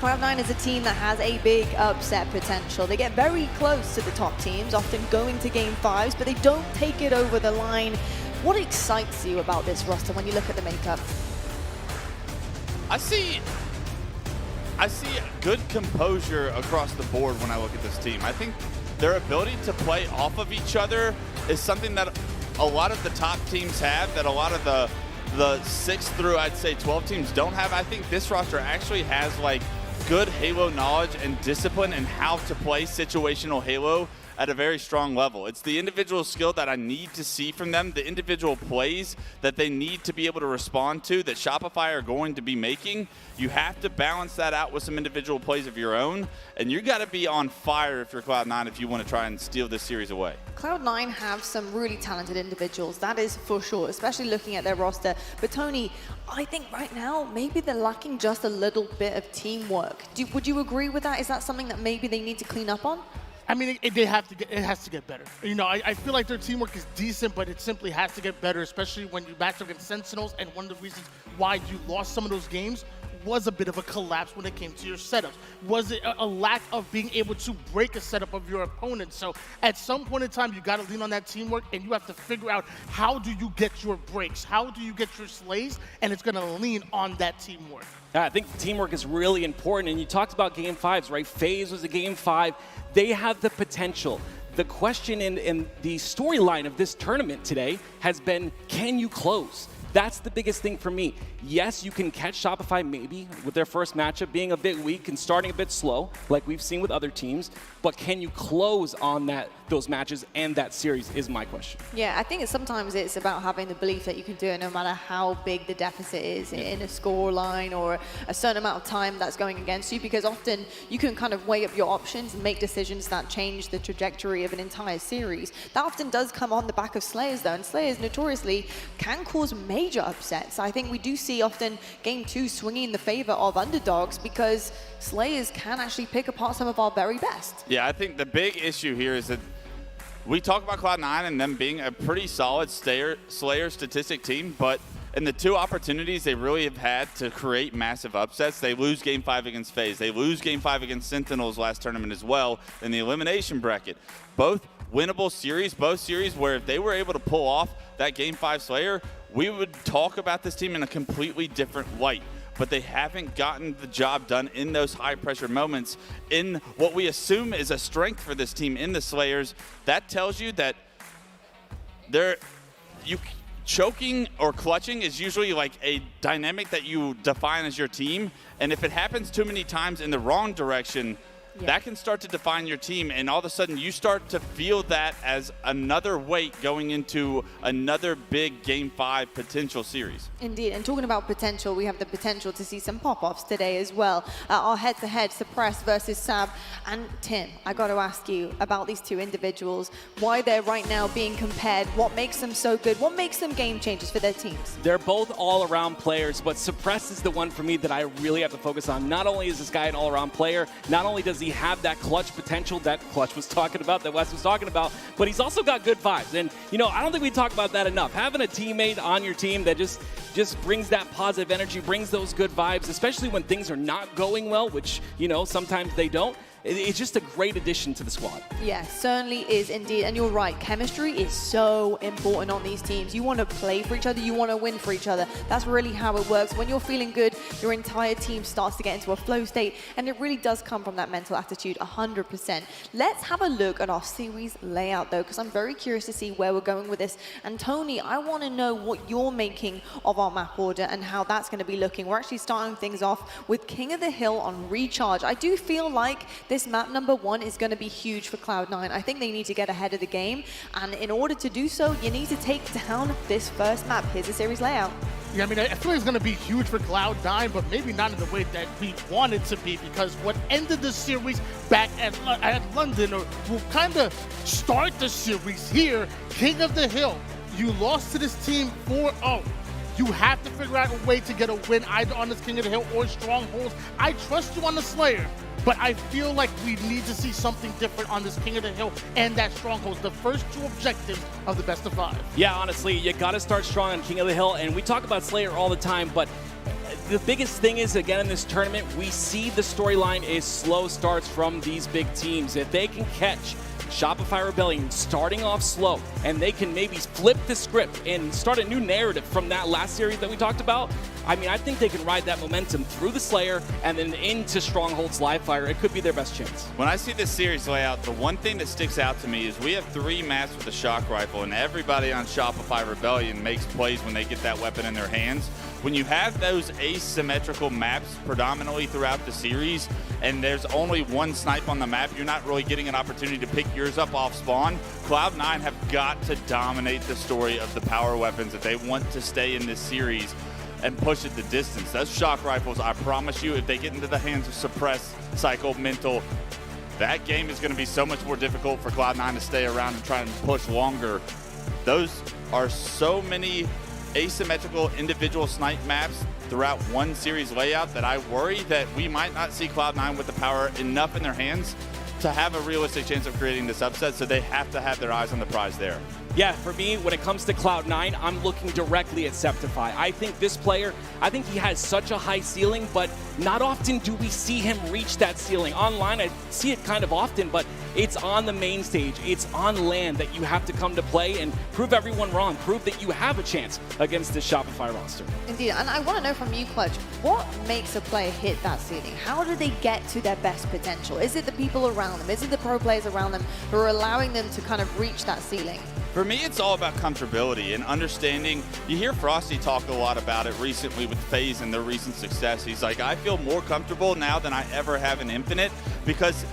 Cloud9 is a team that has a big upset potential. They get very close to the top teams, often going to game 5s, but they don't take it over the line. What excites you about this roster when you look at the makeup? I see good composure across the board when I look at this team. I think their ability to play off of each other is something that a lot of the top teams have, that a lot of the 6 through, I'd say, 12 teams don't have. I think this roster actually has like good Halo knowledge and discipline and how to play situational Halo at a very strong level. It's the individual skill that I need to see from them, the individual plays that they need to be able to respond to, that Shopify are going to be making. You have to balance that out with some individual plays of your own, and you got to be on fire if you're Cloud9 if you want to try and steal this series away. Cloud9 have some really talented individuals, that is for sure, especially looking at their roster. But Tony, I think right now, maybe they're lacking just a little bit of teamwork. Would you agree with that? Is that something that maybe they need to clean up on? I mean, it has to get better. You know, I feel like their teamwork is decent, but it simply has to get better, especially when you match up against Sentinels. And one of the reasons why you lost some of those games was a bit of a collapse when it came to your setups. Was it a lack of being able to break a setup of your opponent? So at some point in time, you got to lean on that teamwork, and you have to figure out how do you get your breaks? How do you get your slays? And it's going to lean on that teamwork. I think teamwork is really important, and you talked about game 5s, right? FaZe was a game 5. They have the potential. The question in the storyline of this tournament today has been, can you close? That's the biggest thing for me. Yes, you can catch Shopify maybe with their first matchup being a bit weak and starting a bit slow, like we've seen with other teams, but can you close on those matches and that series is my question. Yeah, I think sometimes it's about having the belief that you can do it no matter how big the deficit is in a score line or a certain amount of time that's going against you, because often you can kind of weigh up your options and make decisions that change the trajectory of an entire series. That often does come on the back of Slayers though, and Slayers notoriously can cause major upsets. I think we do see often game 2 swinging in the favor of underdogs because Slayers can actually pick apart some of our very best. Yeah, I think the big issue here is that we talk about Cloud9 and them being a pretty solid Slayer statistic team, but in the 2 opportunities they really have had to create massive upsets, they lose game 5 against FaZe. They lose game 5 against Sentinels last tournament as well in the elimination bracket. Both winnable series, both series where if they were able to pull off that game 5 Slayer, we would talk about this team in a completely different light. But they haven't gotten the job done in those high-pressure moments in what we assume is a strength for this team in the Slayers. That tells you that choking or clutching is usually like a dynamic that you define as your team. And if it happens too many times in the wrong direction, that can start to define your team, and all of a sudden you start to feel that as another weight going into another big Game 5 potential series. Indeed, and talking about potential, we have the potential to see some pop-offs today as well. Our head-to-head, Suppress versus Sab. And Tim, I got to ask you about these 2 individuals, why they're right now being compared, what makes them so good, what makes them game changers for their teams? They're both all-around players, but Suppress is the one for me that I really have to focus on. Not only is this guy an all-around player, not only does he have that clutch potential that Clutch was talking about, that Wes was talking about, but he's also got good vibes. And, you know, I don't think we talk about that enough. Having a teammate on your team that just brings that positive energy, brings those good vibes, especially when things are not going well, which, you know, sometimes they don't. It's just a great addition to the squad. Yeah, certainly is indeed. And you're right, chemistry is so important on these teams. You want to play for each other, you want to win for each other. That's really how it works. When you're feeling good, your entire team starts to get into a flow state, and it really does come from that mental attitude 100%. Let's have a look at our series layout though, because I'm very curious to see where we're going with this. And Tony, I want to know what you're making of our map order and how that's going to be looking. We're actually starting things off with King of the Hill on Recharge. I do feel like this map number 1 is going to be huge for Cloud9. I think they need to get ahead of the game, and in order to do so, you need to take down this first map. Here's the series layout. Yeah, I mean, I feel like it's going to be huge for Cloud9, but maybe not in the way that we want it to be, because what ended the series back at London, or will kind of start the series here, King of the Hill. You lost to this team 4-0. You have to figure out a way to get a win either on this King of the Hill or Strongholds. I trust you on the Slayer, but I feel like we need to see something different on this King of the Hill and that Strongholds, the first 2 objectives of the best of 5. Yeah, honestly, you got to start strong on King of the Hill, and we talk about Slayer all the time, but the biggest thing is, again, in this tournament, we see the storyline is slow starts from these big teams. If they can catch Shopify Rebellion starting off slow, and they can maybe flip the script and start a new narrative from that last series that we talked about, I mean, I think they can ride that momentum through the Slayer and then into Stronghold's live fire. It could be their best chance. When I see this series layout, the one thing that sticks out to me is we have 3 maps with the shock rifle, and everybody on Shopify Rebellion makes plays when they get that weapon in their hands. When you have those asymmetrical maps predominantly throughout the series, and there's only one snipe on the map, you're not really getting an opportunity to pick yours up off spawn. Cloud9 have got to dominate the story of the power weapons if they want to stay in this series and push it the distance. Those shock rifles, I promise you, if they get into the hands of Suppress, Psycho, Mental, that game is going to be so much more difficult for Cloud9 to stay around and try and push longer. Those are so many asymmetrical individual snipe maps throughout one series layout that I worry that we might not see Cloud9 with the power enough in their hands to have a realistic chance of creating this upset, so they have to have their eyes on the prize there. Yeah, for me, when it comes to Cloud9, I'm looking directly at Septify. I think this player, I think he has such a high ceiling, but not often do we see him reach that ceiling. Online, I see it kind of often, but it's on the main stage. It's on land that you have to come to play and prove everyone wrong. Prove that you have a chance against this Shopify roster. Indeed, and I want to know from you, Clutch, what makes a player hit that ceiling? How do they get to their best potential? Is it the people around them? Is it the pro players around them who are allowing them to kind of reach that ceiling? For me, it's all about comfortability and understanding. You hear Frosty talk a lot about it recently with FaZe and their recent success. He's like, I feel more comfortable now than I ever have in Infinite because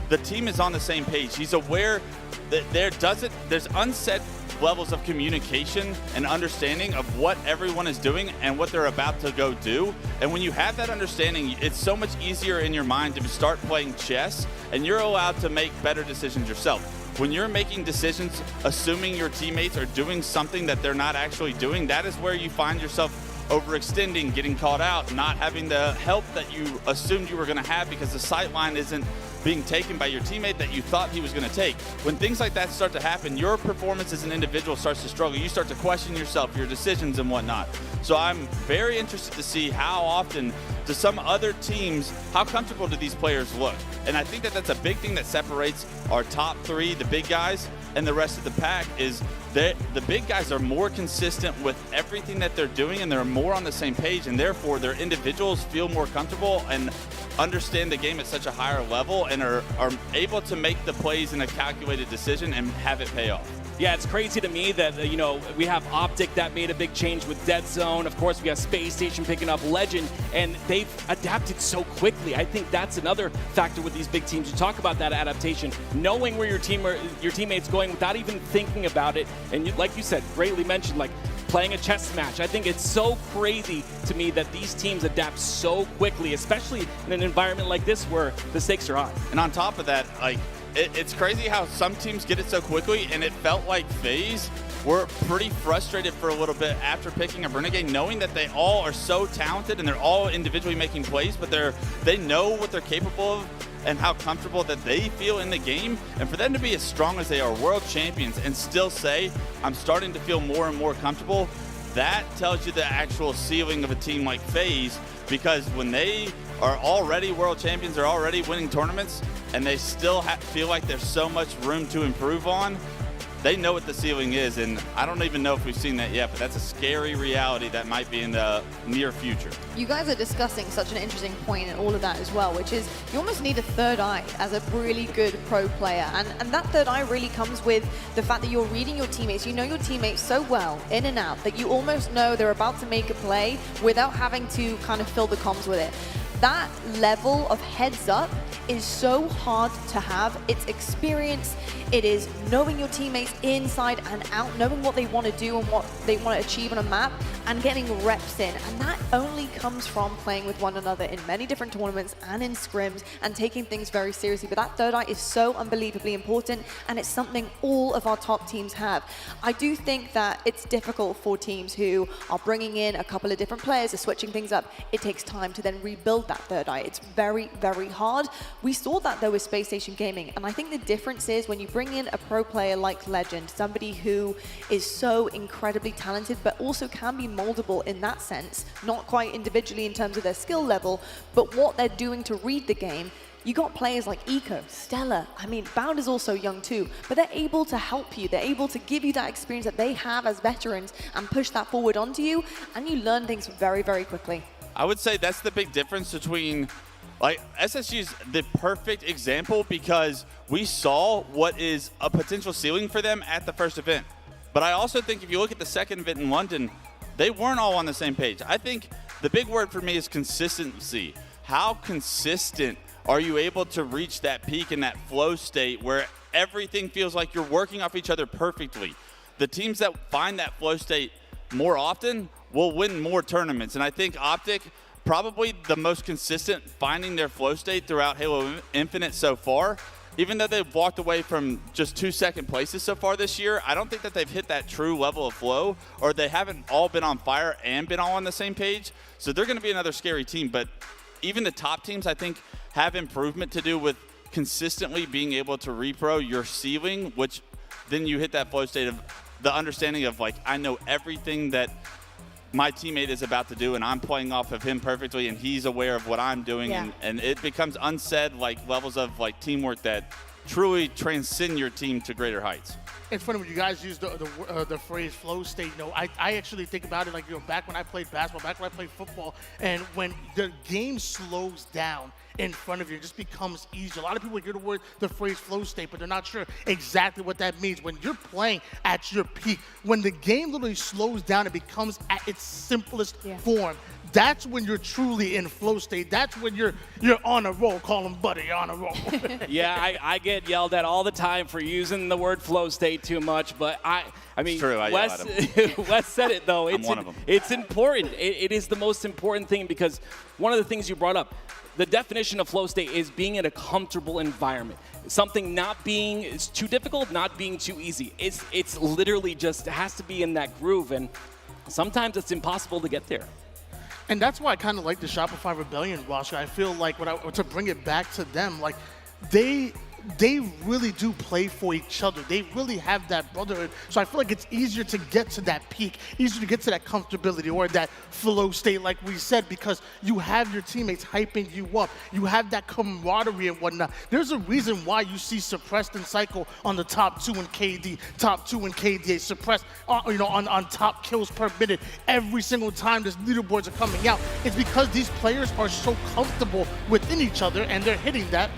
the team is on the same page. He's aware that there's unsaid levels of communication and understanding of what everyone is doing and what they're about to go do. And when you have that understanding, it's so much easier in your mind to start playing chess, and you're allowed to make better decisions yourself. When you're making decisions, assuming your teammates are doing something that they're not actually doing, that is where you find yourself overextending, getting caught out, not having the help that you assumed you were going to have because the sight line isn't being taken by your teammate that you thought he was going to take. When things like that start to happen, your performance as an individual starts to struggle. You start to question yourself, your decisions and whatnot. So I'm very interested to see how often do some other teams, how comfortable do these players look? And I think that that's a big thing that separates our top 3, the big guys, and the rest of the pack is that the big guys are more consistent with everything that they're doing and they're more on the same page, and therefore their individuals feel more comfortable and understand the game at such a higher level and are able to make the plays in a calculated decision and have it pay off. Yeah, it's crazy to me that, we have Optic that made a big change with Dead Zone. Of course, we have Space Station picking up Legend, and they've adapted so quickly. I think that's another factor with these big teams. You talk about that adaptation, knowing where your teammate's going without even thinking about it. And like you said, greatly mentioned, like playing a chess match. I think it's so crazy to me that these teams adapt so quickly, especially in an environment like this where the stakes are high. And on top of that, it's crazy how some teams get it so quickly, and it felt like FaZe were pretty frustrated for a little bit after picking up Renegade, knowing that they all are so talented and they're all individually making plays, but they know what they're capable of and how comfortable that they feel in the game. And for them to be as strong as they are, world champions, and still say, I'm starting to feel more and more comfortable, that tells you the actual ceiling of a team like FaZe, because when they are already world champions, they're already winning tournaments, and they still feel like there's so much room to improve on, they know what the ceiling is, and I don't even know if we've seen that yet, but that's a scary reality that might be in the near future. You guys are discussing such an interesting point in all of that as well, which is you almost need a third eye as a really good pro player. And that third eye really comes with the fact that you're reading your teammates. You know your teammates so well, in and out, that you almost know they're about to make a play without having to kind of fill the comms with it. That level of heads up is so hard to have. It's experience, it is knowing your teammates inside and out, knowing what they want to do and what they want to achieve on a map, and getting reps in. And that only comes from playing with one another in many different tournaments and in scrims and taking things very seriously. But that third eye is so unbelievably important, and it's something all of our top teams have. I do think that it's difficult for teams who are bringing in a couple of different players, are switching things up. It takes time to then rebuild that third eye. It's very, very hard. We saw that though with Space Station Gaming, and I think the difference is when you bring in a pro player like Legend, somebody who is so incredibly talented but also can be moldable in that sense, not quite individually in terms of their skill level, but what they're doing to read the game. You got players like Eco, Stella, I mean, Bound is also young too, but they're able to help you. They're able to give you that experience that they have as veterans and push that forward onto you, and you learn things very, very quickly. I would say that's the big difference between, like, SSG is the perfect example because we saw what is a potential ceiling for them at the first event. But I also think if you look at the second event in London, they weren't all on the same page. I think the big word for me is consistency. How consistent are you able to reach that peak and that flow state where everything feels like you're working off each other perfectly? The teams that find that flow state more often will win more tournaments. And I think Optic, probably the most consistent finding their flow state throughout Halo Infinite so far. Even though they've walked away from just 2 second places so far this year, I don't think that they've hit that true level of flow, or they haven't all been on fire and been all on the same page. So they're going to be another scary team. But even the top teams, I think, have improvement to do with consistently being able to repro your ceiling, which then you hit that flow state of the understanding of, like, I know everything that my teammate is about to do, and I'm playing off of him perfectly, and he's aware of what I'm doing, and it becomes unsaid, like, levels of, like, teamwork that truly transcend your team to greater heights. It's funny when you guys use the phrase flow state. You know, I actually think about it like, you know, back when I played basketball, back when I played football, and when the game slows down in front of you, it just becomes easier. A lot of people hear the phrase flow state, but they're not sure exactly what that means. When you're playing at your peak, when the game literally slows down, it becomes at its simplest form. That's when you're truly in flow state. That's when you're on a roll. Call him buddy, you're on a roll. Yeah, I get yelled at all the time for using the word flow state too much, but I mean, it's true, I yell at him. Wes said it though. I'm one of them. It's important. It is the most important thing because one of the things you brought up, the definition of flow state is being in a comfortable environment. Something not being too difficult, not being too easy. It's literally just, it has to be in that groove, and sometimes it's impossible to get there. And that's why I kind of like the Shopify Rebellion roster. I feel like to bring it back to them, like they really do play for each other. They really have that brotherhood. So I feel like it's easier to get to that peak, easier to get to that comfortability or that flow state, like we said, because you have your teammates hyping you up. You have that camaraderie and whatnot. There's a reason why you see Suppressed and Cycle on the top 2 in KD, top 2 in KDA, Suppressed on top kills per minute every single time these leaderboards are coming out. It's because these players are so comfortable within each other and they're hitting that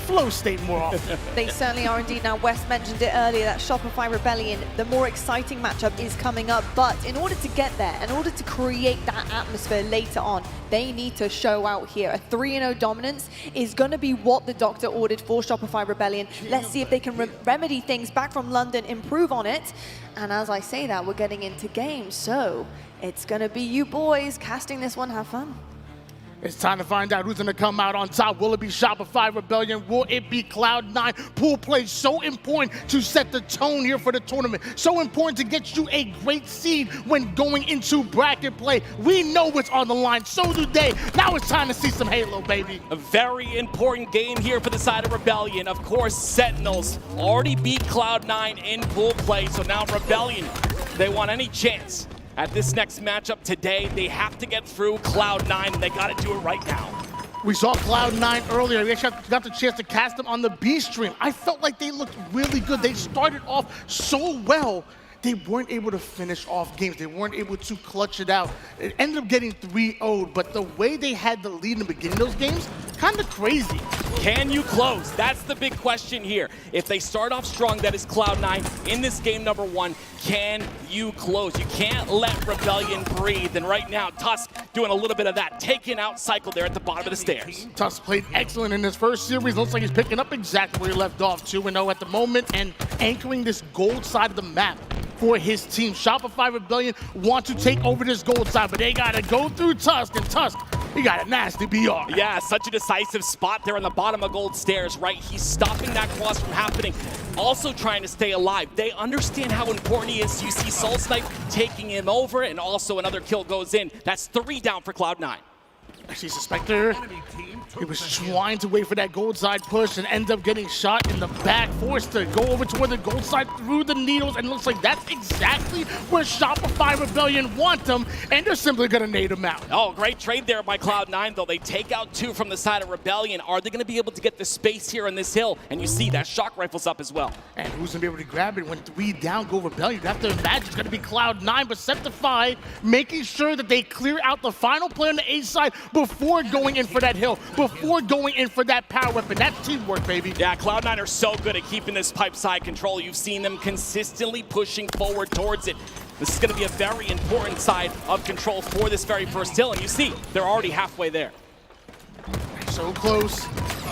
flow state more often. They certainly are indeed. Now, Wes mentioned it earlier, that Shopify Rebellion, the more exciting matchup is coming up, but in order to get there, in order to create that atmosphere later on, they need to show out here. A 3-0 dominance is going to be what the doctor ordered for Shopify Rebellion. Let's see if they can remedy things back from London, improve on it, and as I say that, we're getting into games, so it's going to be you boys casting this one. Have fun. It's time to find out who's going to come out on top. Will it be Shopify Rebellion? Will it be Cloud9? Pool play so important to set the tone here for the tournament. So important to get you a great seed when going into bracket play. We know what's on the line. So do they. Now it's time to see some Halo, baby. A very important game here for the side of Rebellion. Of course, Sentinels already beat Cloud9 in pool play. So now Rebellion, they want any chance at this next matchup today. They have to get through Cloud9, and they got to do it right now. We saw Cloud9 earlier. We actually got the chance to cast them on the B stream. I felt like they looked really good. They started off so well. They weren't able to finish off games. They weren't able to clutch it out. It ended up getting 3-0'd, but the way they had the lead in the beginning of those games, kind of crazy. Can you close? That's the big question here. If they start off strong, that is Cloud9 in this game number 1. Can you close? You can't let Rebellion breathe. And right now, Tusk doing a little bit of that, taking out Cycle there at the bottom of the stairs. Tusk played excellent in his first series. Looks like he's picking up exactly where he left off, 2-0 at the moment, and anchoring this gold side of the map for his team. Shopify Rebellion want to take over this gold side, but they gotta go through Tusk, and Tusk, he got a nasty BR. Yeah, such a decisive spot there on the bottom of gold stairs, right? He's stopping that cross from happening, also trying to stay alive. They understand how important he is. You see Soul Snipe taking him over, and also another kill goes in. That's 3 down for Cloud9. I see Suspector. He was trying to wait for that gold side push and end up getting shot in the back, forced to go over to where the gold side threw the needles, and looks like that's exactly where Shopify Rebellion want them, and they're simply gonna nade him out. Oh, great trade there by Cloud9, though. They take out 2 from the side of Rebellion. Are they gonna be able to get the space here on this hill? And you see that shock rifle's up as well. And who's gonna be able to grab it when 3 down go Rebellion? You have to imagine it's gonna be Cloud9, but Septify making sure that they clear out the final player on the A side before going in for that hill, before going in for that power weapon. That's teamwork, baby. Yeah, Cloud9 are so good at keeping this pipe side control. You've seen them consistently pushing forward towards it. This is going to be a very important side of control for this very first hill, and you see, they're already halfway there. So close.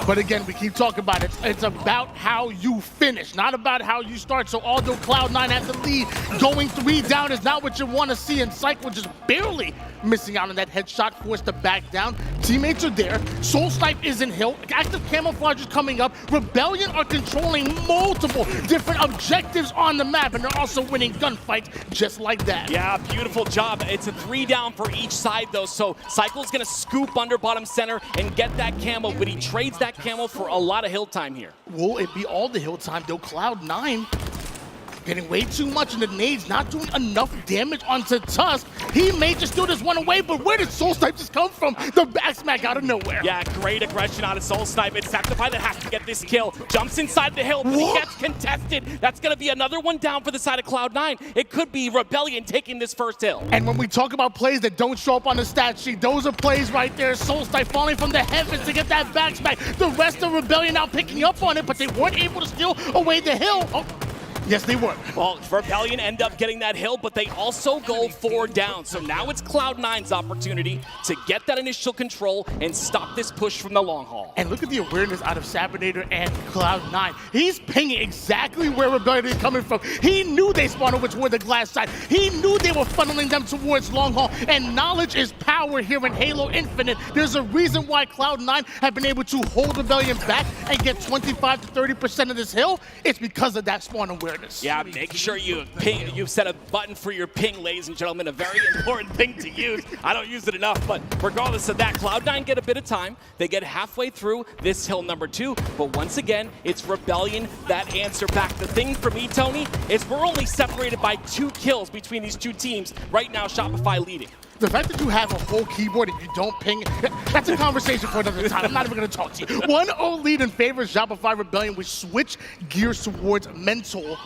But again, we keep talking about it. It's about how you finish, not about how you start. So although Cloud9 has the lead, going 3 down is not what you want to see. And Cycle just barely missing out on that headshot, forced to back down. Teammates are there. Soul Snipe is in hill. Active Camouflage is coming up. Rebellion are controlling multiple different objectives on the map, and they're also winning gunfights just like that. Yeah, beautiful job. It's a 3 down for each side, though. So Cycle's going to scoop under bottom center and get that camo, but he trades that camo for a lot of hill time here. Will it be all the hill time, though? Cloud9 getting way too much, and the nades not doing enough damage onto Tusk. He may just steal this one away, but where did Soul Snipe just come from? The back smack out of nowhere. Yeah, great aggression out of Soul Snipe. It's Septify that has to get this kill. Jumps inside the hill, but he gets contested. That's going to be another one down for the side of Cloud9. It could be Rebellion taking this first hill. And when we talk about plays that don't show up on the stat sheet, those are plays right there. Soul Snipe falling from the heavens to get that back smack. The rest of Rebellion now picking up on it, but they weren't able to steal away the hill. Oh. Yes, they were. Well, Rebellion end up getting that hill, but they also go 4 down. So now it's Cloud9's opportunity to get that initial control and stop this push from the long haul. And look at the awareness out of Sabinator and Cloud9. He's pinging exactly where Rebellion is coming from. He knew they spawned over toward the glass side. He knew they were funneling them towards long haul. And knowledge is power here in Halo Infinite. There's a reason why Cloud9 have been able to hold Rebellion back and get 25 to 30% of this hill. It's because of that spawn awareness. Yeah, make sure you ping. You've set a button for your ping, ladies and gentlemen. A very important thing to use. I don't use it enough, but regardless of that, Cloud9 get a bit of time. They get halfway through this hill number 2, but once again, it's Rebellion that answer back. The thing for me, Tony, is we're only separated by 2 kills between these 2 teams. Right now, Shopify leading. The fact that you have a whole keyboard and you don't ping, that's a conversation for another time. I'm not even going to talk to you. 1-0 lead in favor of Shopify Rebellion, which switch gears towards mental.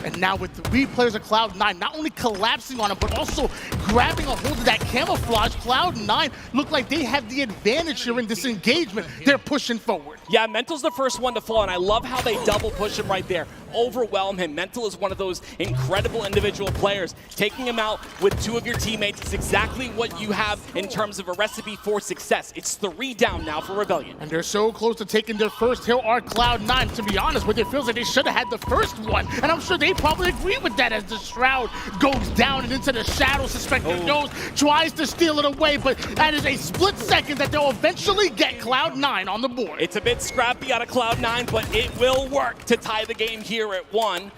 And now with 3 players of Cloud9, not only collapsing on him, but also grabbing a hold of that camouflage, Cloud9 look like they have the advantage here in this engagement. They're pushing forward. Yeah, Mental's the first one to fall, and I love how they double push him right there. Overwhelm him. Mental is one of those incredible individual players. Taking him out with 2 of your teammates is exactly what you have in terms of a recipe for success. It's 3 down now for Rebellion. And they're so close to taking their first hill are Cloud9. To be honest with you, it feels like they should have had the first one. And I'm sure they probably agree with that as the Shroud goes down and into the shadow. Suspector goes, tries to steal it away, but that is a split second that they'll eventually get Cloud9 on the board. It's a bit scrappy out of Cloud9, but it will work to tie the game here at 1.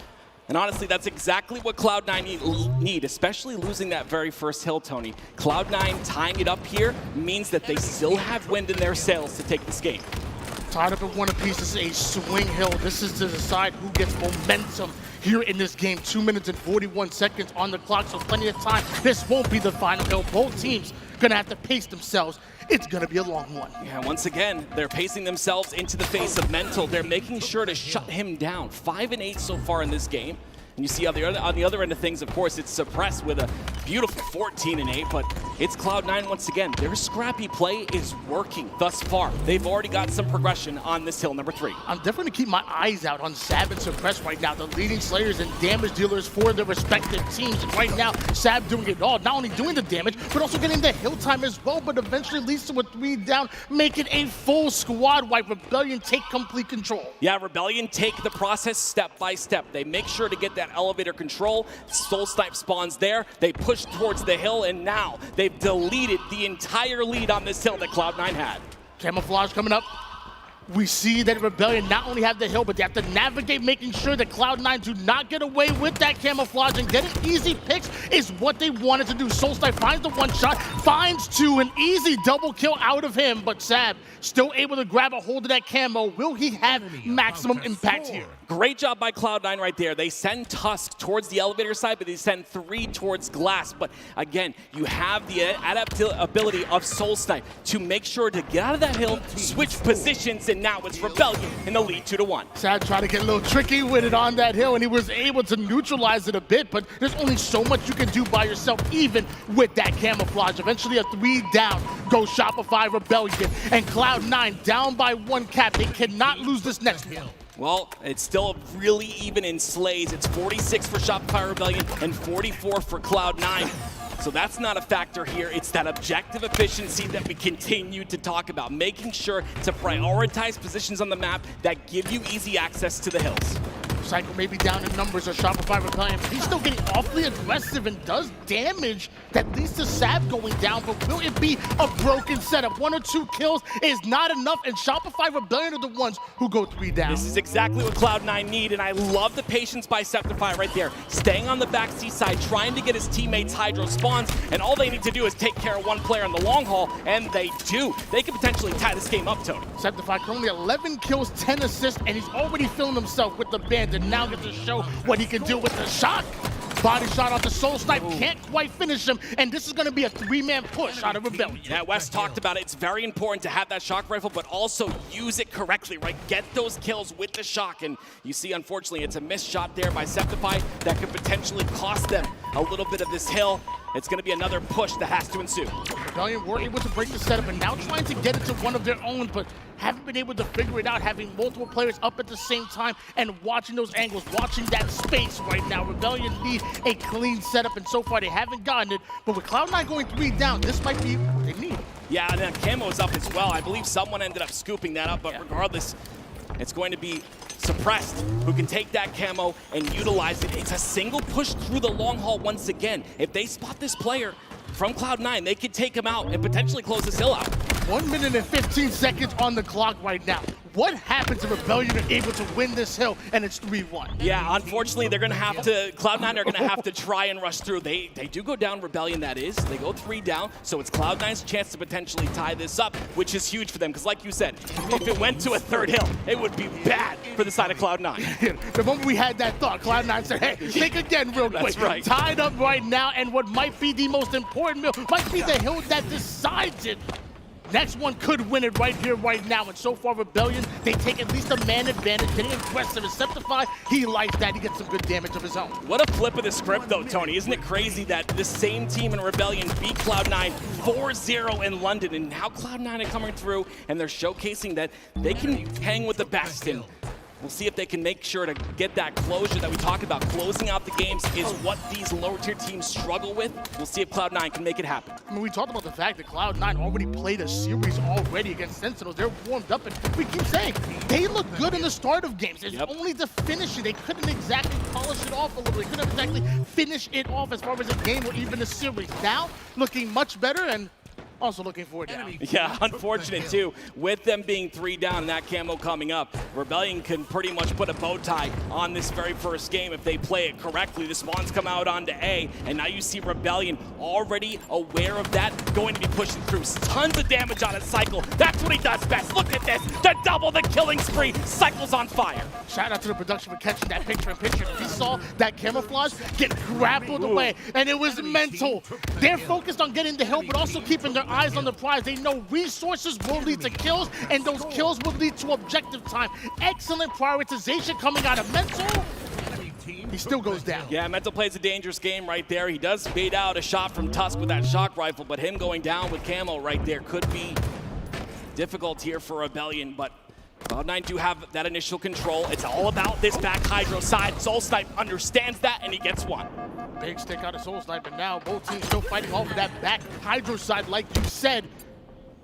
And honestly, that's exactly what Cloud9 need, especially losing that very first hill, Tony. Cloud9 tying it up here means that they still have wind in their sails to take this game. Tied up at 1 apiece. This is a swing hill. This is to decide who gets momentum here in this game. 2 minutes and 41 seconds on the clock, so plenty of time. This won't be the final hill. Both teams gonna have to pace themselves. It's gonna be a long one. Yeah, once again, they're pacing themselves into the face of Mental. They're making sure to shut him down. 5 and 8 so far in this game. And you see on the other end of things, of course, it's suppressed with a beautiful 14 and 8, but it's Cloud9 once again. Their scrappy play is working thus far. They've already got some progression on this hill number 3. I'm definitely going to keep my eyes out on Sab and Suppress right now, the leading slayers and damage dealers for their respective teams. And right now, Sab doing it all, not only doing the damage, but also getting the hill time as well, but eventually leads to a 3 down, making a full squad wipe. Rebellion take complete control. Yeah, Rebellion take the process step by step. They make sure to get that elevator control. Soul Snipe spawns there. They push towards the hill, and now they've deleted the entire lead on this hill that Cloud9 had. Camouflage coming up. we see that Rebellion not only have the hill, but they have to navigate making sure that Cloud9 do not get away with that camouflage, and getting easy picks is what they wanted to do. Soulsnipe finds the one shot, finds two, an easy double kill out of him, but Sab still able to grab a hold of that camo. Will he have maximum impact here? Great job by Cloud9 right there. They send Tusk towards the elevator side, but they send 3 towards Glass. But again, you have the adaptability of Soulsnipe to make sure to get out of that hill, switch positions, and now it's Rebellion in the lead 2-1. Sad trying to get a little tricky with it on that hill, and he was able to neutralize it a bit, but there's only so much you can do by yourself, even with that camouflage. Eventually a 3 down goes Shopify Rebellion, and Cloud9 down by 1 cap. They cannot lose this next one. Well, it's still really even in slays. It's 46 for Shopify Rebellion and 44 for Cloud9. So that's not a factor here. It's that objective efficiency that we continue to talk about, making sure to prioritize positions on the map that give you easy access to the hills. Cycle may be down in numbers of Shopify Rebellion, but he's still getting awfully aggressive and does damage that leads to Sab going down. But will it be a broken setup? 1 or 2 kills is not enough, and Shopify Rebellion are the ones who go 3 down. This is exactly what Cloud9 need, and I love the patience by Septify right there. Staying on the back C side, trying to get his teammates Hydro spawns, and all they need to do is take care of 1 player in the long haul, and they do. They could potentially tie this game up, Tony. Septify currently 11 kills, 10 assists, and he's already filling himself with the band, and now gets to show what he can do with the shot. Body shot off the Soulsnipe, can't quite finish him, and this is going to be a 3-man push out of Rebellion. Yeah, Wes talked about it. It's very important to have that shock rifle, but also use it correctly, right? Get those kills with the shock, and you see, unfortunately, it's a missed shot there by Septify that could potentially cost them a little bit of this hill. It's going to be another push that has to ensue. Rebellion were able to break the setup, and now trying to get it to one of their own, but haven't been able to figure it out, having multiple players up at the same time and watching those angles, watching that space right now. Rebellion need a clean setup, and so far they haven't gotten it, but with Cloud9 going 3 down, this might be what they need. Yeah, and that camo is up as well. I believe someone ended up scooping that up, but regardless, it's going to be Suppressed, who can take that camo and utilize it. It's a single push through the long haul once again. If they spot this player from Cloud9, they could take him out and potentially close this hill out. 1 minute and 15 seconds on the clock right now. What happens if Rebellion are able to win this hill and it's 3-1? Yeah, unfortunately, they're going to have to, Cloud9 are going to have to try and rush through. They do go down Rebellion, that is. They go 3 down, so it's Cloud9's chance to potentially tie this up, which is huge for them, because like you said, if it went to a 3rd hill, it would be bad for the side of Cloud9. The moment we had that thought, Cloud9 said, hey, think again real quick. That's right. Tied up right now, and what might be the most important hill might be the hill that decides it. Next one could win it right here, right now. And so far, Rebellion, they take at least a man advantage, getting aggressive. And Septify, he likes that. He gets some good damage of his own. What a flip of the script, though, Tony. Isn't it crazy that the same team in Rebellion beat Cloud9 4-0 in London, and now Cloud9 are coming through, and they're showcasing that they can hang with the best. And we'll see if they can make sure to get that closure that we talked about. Closing out the games is what these lower-tier teams struggle with. We'll see if Cloud9 can make it happen. I mean, we talked about the fact that Cloud9 already played a series already against Sentinels. They're warmed up, and we keep saying they look good in the start of games. It's only the finishing. They couldn't exactly polish it off a little. They couldn't exactly finish it off as far as a game or even a series. Now, looking much better, and also looking forward to it. Yeah, unfortunate too. With them being 3 down and that camo coming up, Rebellion can pretty much put a bow tie on this very first game if they play it correctly. The spawns come out onto A, and now you see Rebellion already aware of that, going to be pushing through. Tons of damage on a Cycle. That's what he does best. Look at this, to double the killing spree. Cycle's on fire. Shout out to the production for catching that picture-in-picture. We saw that camouflage get grappled away, and it was mental. They're focused on getting the hill, but also keeping their eyes on the prize. They know resources will lead to kills, and those kills will lead to objective time. Excellent prioritization coming out of Mental. He still goes down. Yeah, Mental plays a dangerous game right there. He does bait out a shot from Tusk with that shock rifle, but him going down with camo right there could be difficult here for Rebellion, but Cloud9 do have that initial control. It's all about this back Hydro side. Soulsnipe understands that, and he gets one. Big stick out of Soulsnipe, and now both teams still fighting off of that back Hydro side, like you said.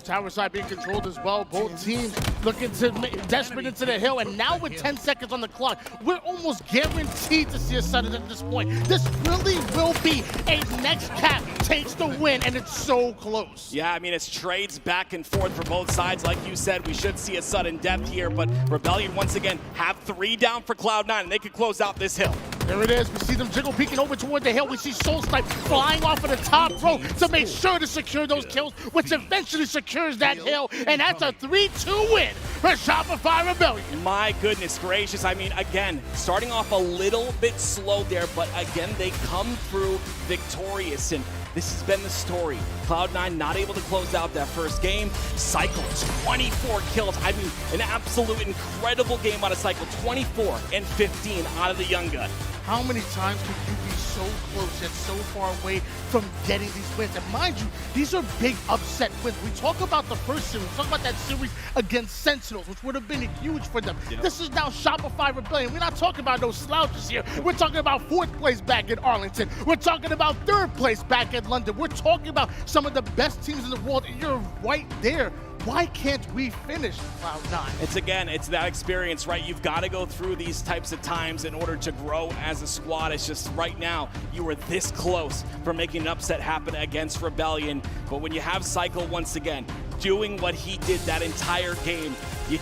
Tower side being controlled as well. Both teams looking to desperate into the hill, and now with 10 seconds on the clock, we're almost guaranteed to see a sudden at this point. This really will be a next cap takes the win, and it's so close. Yeah, I mean, it's trades back and forth for both sides. Like you said, we should see a sudden death here, but Rebellion once again have 3 down for Cloud9, and they could close out this hill. There it is. We see them jiggle peeking over toward the hill. We see Soul Snipe flying off of the top row to make sure to secure those kills, which eventually secures that hill. And that's a 3-2 win for Shopify Rebellion. My goodness gracious. I mean, again, starting off a little bit slow there, but again, they come through victorious. And this has been the story. Cloud9 not able to close out that first game. Cycle, 24 kills. I mean, an absolute incredible game out of Cycle. 24 and 15 out of the young gun. How many times can you be so close yet so far away from getting these wins? And mind you, these are big upset wins. We talk about the first series, we talk about that series against Sentinels, which would have been huge for them. Yep. This is now Shopify Rebellion. We're not talking about those slouches here. We're talking about 4th place back in Arlington. We're talking about 3rd place back in London. We're talking about some of the best teams in the world, and you're right there. Why can't we finish Cloud9? It's that experience, right? You've got to go through these types of times in order to grow as a squad. It's just right now, you were this close from making an upset happen against Rebellion. But when you have Cycle once again, doing what he did that entire game, you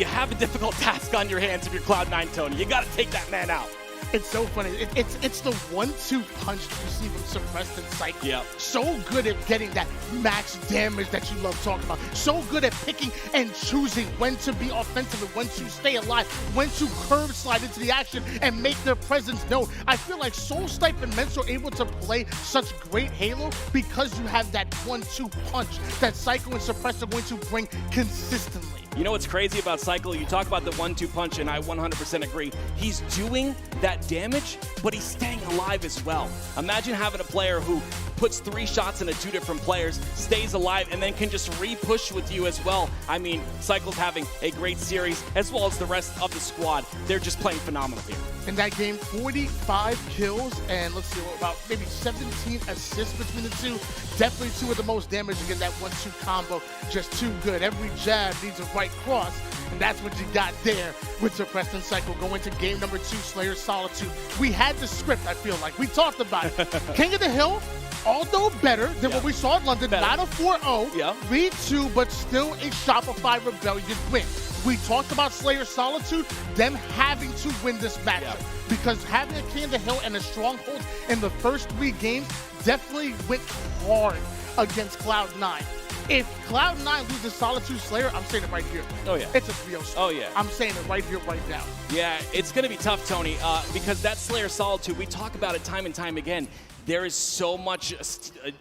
have a difficult task on your hands if you're Cloud9, Tony. You got to take that man out. It's so funny. It's the 1-2 punch that you see from Suppressed and Cycle. Yep. So good at getting that max damage that you love talking about. So good at picking and choosing when to be offensive and when to stay alive, when to curve slide into the action and make their presence known. I feel like Soul Snipe and Mens are able to play such great Halo because you have that 1-2 punch that Cycle and Suppressed are going to bring consistently. You know what's crazy about Cycle? You talk about the 1-2 punch, and I 100% agree. He's doing that damage, but he's staying alive as well. Imagine having a player who puts 3 shots into 2 different players, stays alive, and then can just re-push with you as well. I mean, Cycle's having a great series, as well as the rest of the squad. They're just playing phenomenal here. In that game, 45 kills, and let's see, about maybe 17 assists between the two. Definitely 2 of the most damage against that 1-2 combo. Just too good. Every jab needs a right cross, and that's what you got there with Suppressed and Cycle. Going to game number 2, Slayer Solitude. We had the script, I feel like. We talked about it. King of the Hill, although better than what we saw in London, not a 4-0, 3-2, but still a Shopify Rebellion win. We talked about Slayer Solitude, them having to win this matchup because having a King of the Hill and a stronghold in the first 3 games definitely went hard against Cloud9. If Cloud9 loses Solitude Slayer, I'm saying it right here. Oh, yeah. It's a 3-0. Oh, yeah. I'm saying it right here, right now. Yeah, it's going to be tough, Tony, because that Slayer Solitude, we talk about it time and time again. There is so much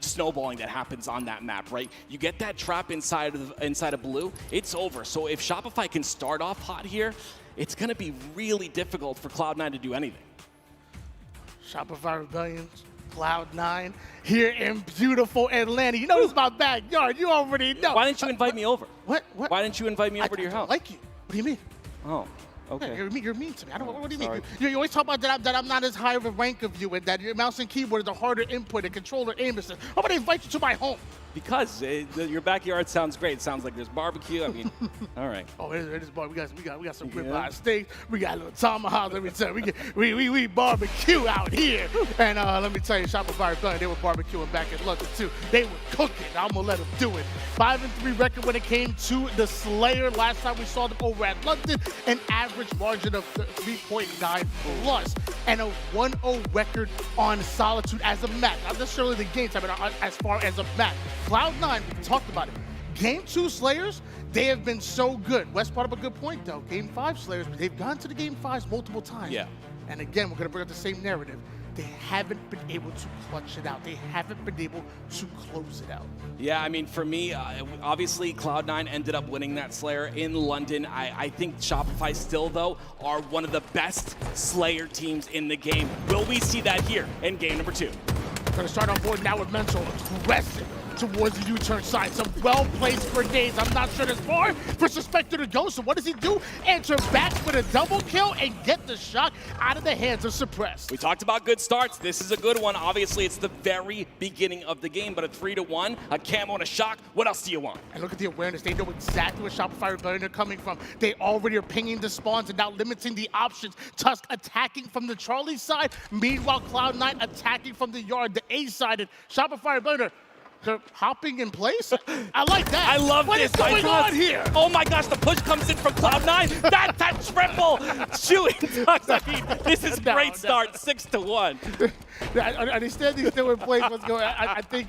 snowballing that happens on that map, right? You get that trap inside of blue, it's over. So if Shopify can start off hot here, it's going to be really difficult for Cloud9 to do anything. Shopify Rebellion, Cloud9, here in beautiful Atlanta. You know this is my backyard. You already know. Why didn't you invite me over? What? Why didn't you invite me over to your house? I like you. What do you mean? Oh. Okay. Yeah, you're mean to me. What do you mean? You always talk about that I'm not as high of a rank of you and that your mouse and keyboard is a harder input and controller aim assist. How about I invite you to my home? Because your backyard sounds great. It sounds like there's barbecue. I mean, all right. Oh, it is barbecue. We got some ribeye steaks. We got a little tomahawk. Let me tell you, we barbecue out here. And let me tell you, Shopify Rebellion, they were barbecuing back in London too. They were cooking. I'm gonna let them do it. 5-3 record when it came to the Slayer. Last time we saw them over at London, an average margin of 3.9 plus, and a 1-0 record on Solitude as a map. Not necessarily the game time, but as far as a map. Cloud9, we talked about it. Game 2 Slayers, they have been so good. Wes brought up a good point, though. Game 5 Slayers, they've gone to the Game 5s multiple times. Yeah. And again, we're going to bring up the same narrative. They haven't been able to clutch it out. They haven't been able to close it out. Yeah, I mean, for me, obviously, Cloud9 ended up winning that Slayer in London. I think Shopify still, though, are one of the best Slayer teams in the game. Will we see that here in game number 2? Going to start on board now with Mental. Aggressive. towards the U-turn side. Some well-placed grenades. I'm not sure there's more for Suspector to go, so what does he do? Enter back with a double kill and get the shot out of the hands of Suppressed. We talked about good starts. This is a good one. Obviously, it's the very beginning of the game, but a 3-1, a camo and a shock. What else do you want? And look at the awareness. They know exactly where Shopify Rebellion are coming from. They already are pinging the spawns and now limiting the options. Tusk attacking from the Charlie side. Meanwhile, Cloud9 attacking from the yard, the A side. And Shopify Rebellion, they're hopping in place. I like that. I love what this. What is going on here? Oh my gosh, the push comes in from Cloud9. That's a triple shooting Tusk. I mean, this is a great start, 6-1. Are they standing still in place? What's going on? I think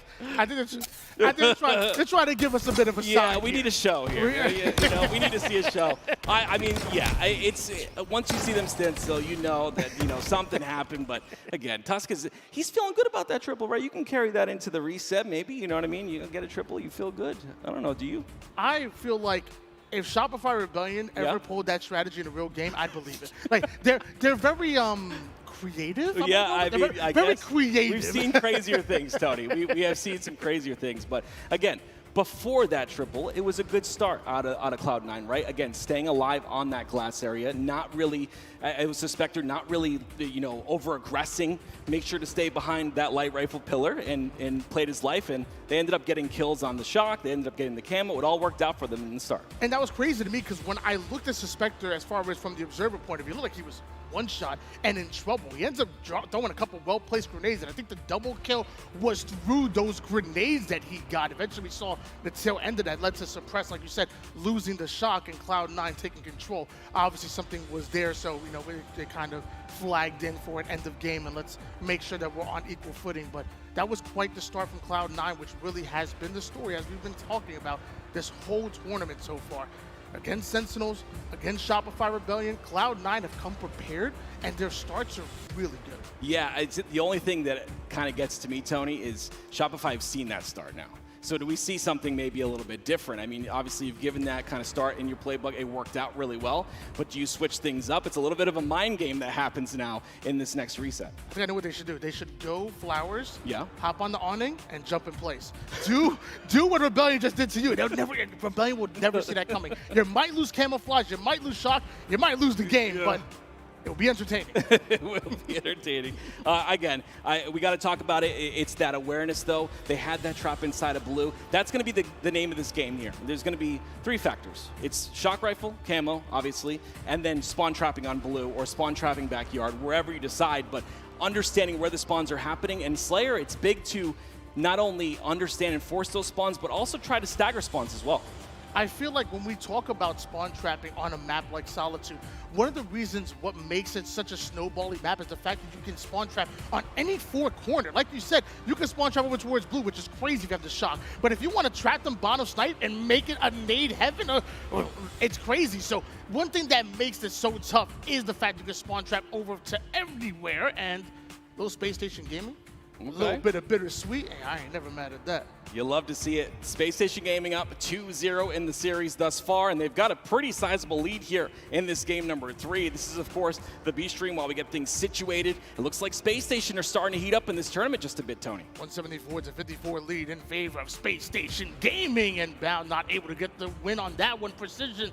they're trying to give us a bit of a sign. Yeah, we need a show here. You know, we need to see a show. I mean, yeah, it's once you see them stand still, you know that something happened. But again, Tusk he's feeling good about that triple, right? You can carry that into the reset, maybe. You know what I mean? You get a triple, you feel good. I don't know. Do you? I feel like if Shopify Rebellion ever pulled that strategy in a real game, I'd believe it. Like they're very creative. Yeah, I very guess creative. We've seen crazier things, Tony. We have seen some crazier things, but again, before that triple, it was a good start out of Cloud9, right? Again, staying alive on that glass area, not really, it was Suspector, not really, over-aggressing. Make sure to stay behind that light rifle pillar and played his life, and they ended up getting kills on the shock. They ended up getting the camo. It all worked out for them in the start. And that was crazy to me because when I looked at Suspector as far as from the observer point of view, it looked like he was one shot and in trouble. He ends up throwing a couple well-placed grenades, and I think the double kill was through those grenades that he got. Eventually we saw the tail end of that led to Suppress, like you said, losing the shock and Cloud9 taking control. Obviously something was there, so they kind of flagged in for an end of game, and let's make sure that we're on equal footing. But that was quite the start from Cloud9, which really has been the story as we've been talking about this whole tournament so far. Against Sentinels, against Shopify Rebellion, Cloud9 have come prepared, and their starts are really good. Yeah, the only thing that kind of gets to me, Tony, is Shopify have seen that start now. So do we see something maybe a little bit different? I mean, obviously you've given that kind of start in your playbook. It worked out really well, but do you switch things up? It's a little bit of a mind game that happens now in this next reset. I think I know what they should do. They should go Flowers, yeah, hop on the awning, and jump in place. Do what Rebellion just did to you. Rebellion will never see that coming. You might lose camouflage, you might lose shock, you might lose the game, but it will be entertaining. It will be entertaining. Again, we got to talk about it. It's that awareness, though. They had that trap inside of blue. That's going to be the name of this game here. There's going to be 3 factors. It's shock rifle, camo, obviously, and then spawn trapping on blue or spawn trapping backyard, wherever you decide. But understanding where the spawns are happening. And Slayer, it's big to not only understand and force those spawns, but also try to stagger spawns as well. I feel like when we talk about spawn trapping on a map like Solitude, one of the reasons what makes it such a snowbally map is the fact that you can spawn trap on any 4 corner. Like you said, you can spawn trap over towards blue, which is crazy if you have the shock. But if you want to trap them bottom snipe and make it a nade heaven, it's crazy. So one thing that makes this so tough is the fact you can spawn trap over to everywhere, and little Space Station Gaming. A little bit of bittersweet. Hey, I ain't never mad at that. You love to see it. Space Station Gaming up 2-0 in the series thus far, and they've got a pretty sizable lead here in this game number 3. This is, of course, the B stream while we get things situated. It looks like Space Station are starting to heat up in this tournament just a bit, Tony. 174-54 lead in favor of Space Station Gaming, and Bound not able to get the win on that one. Precision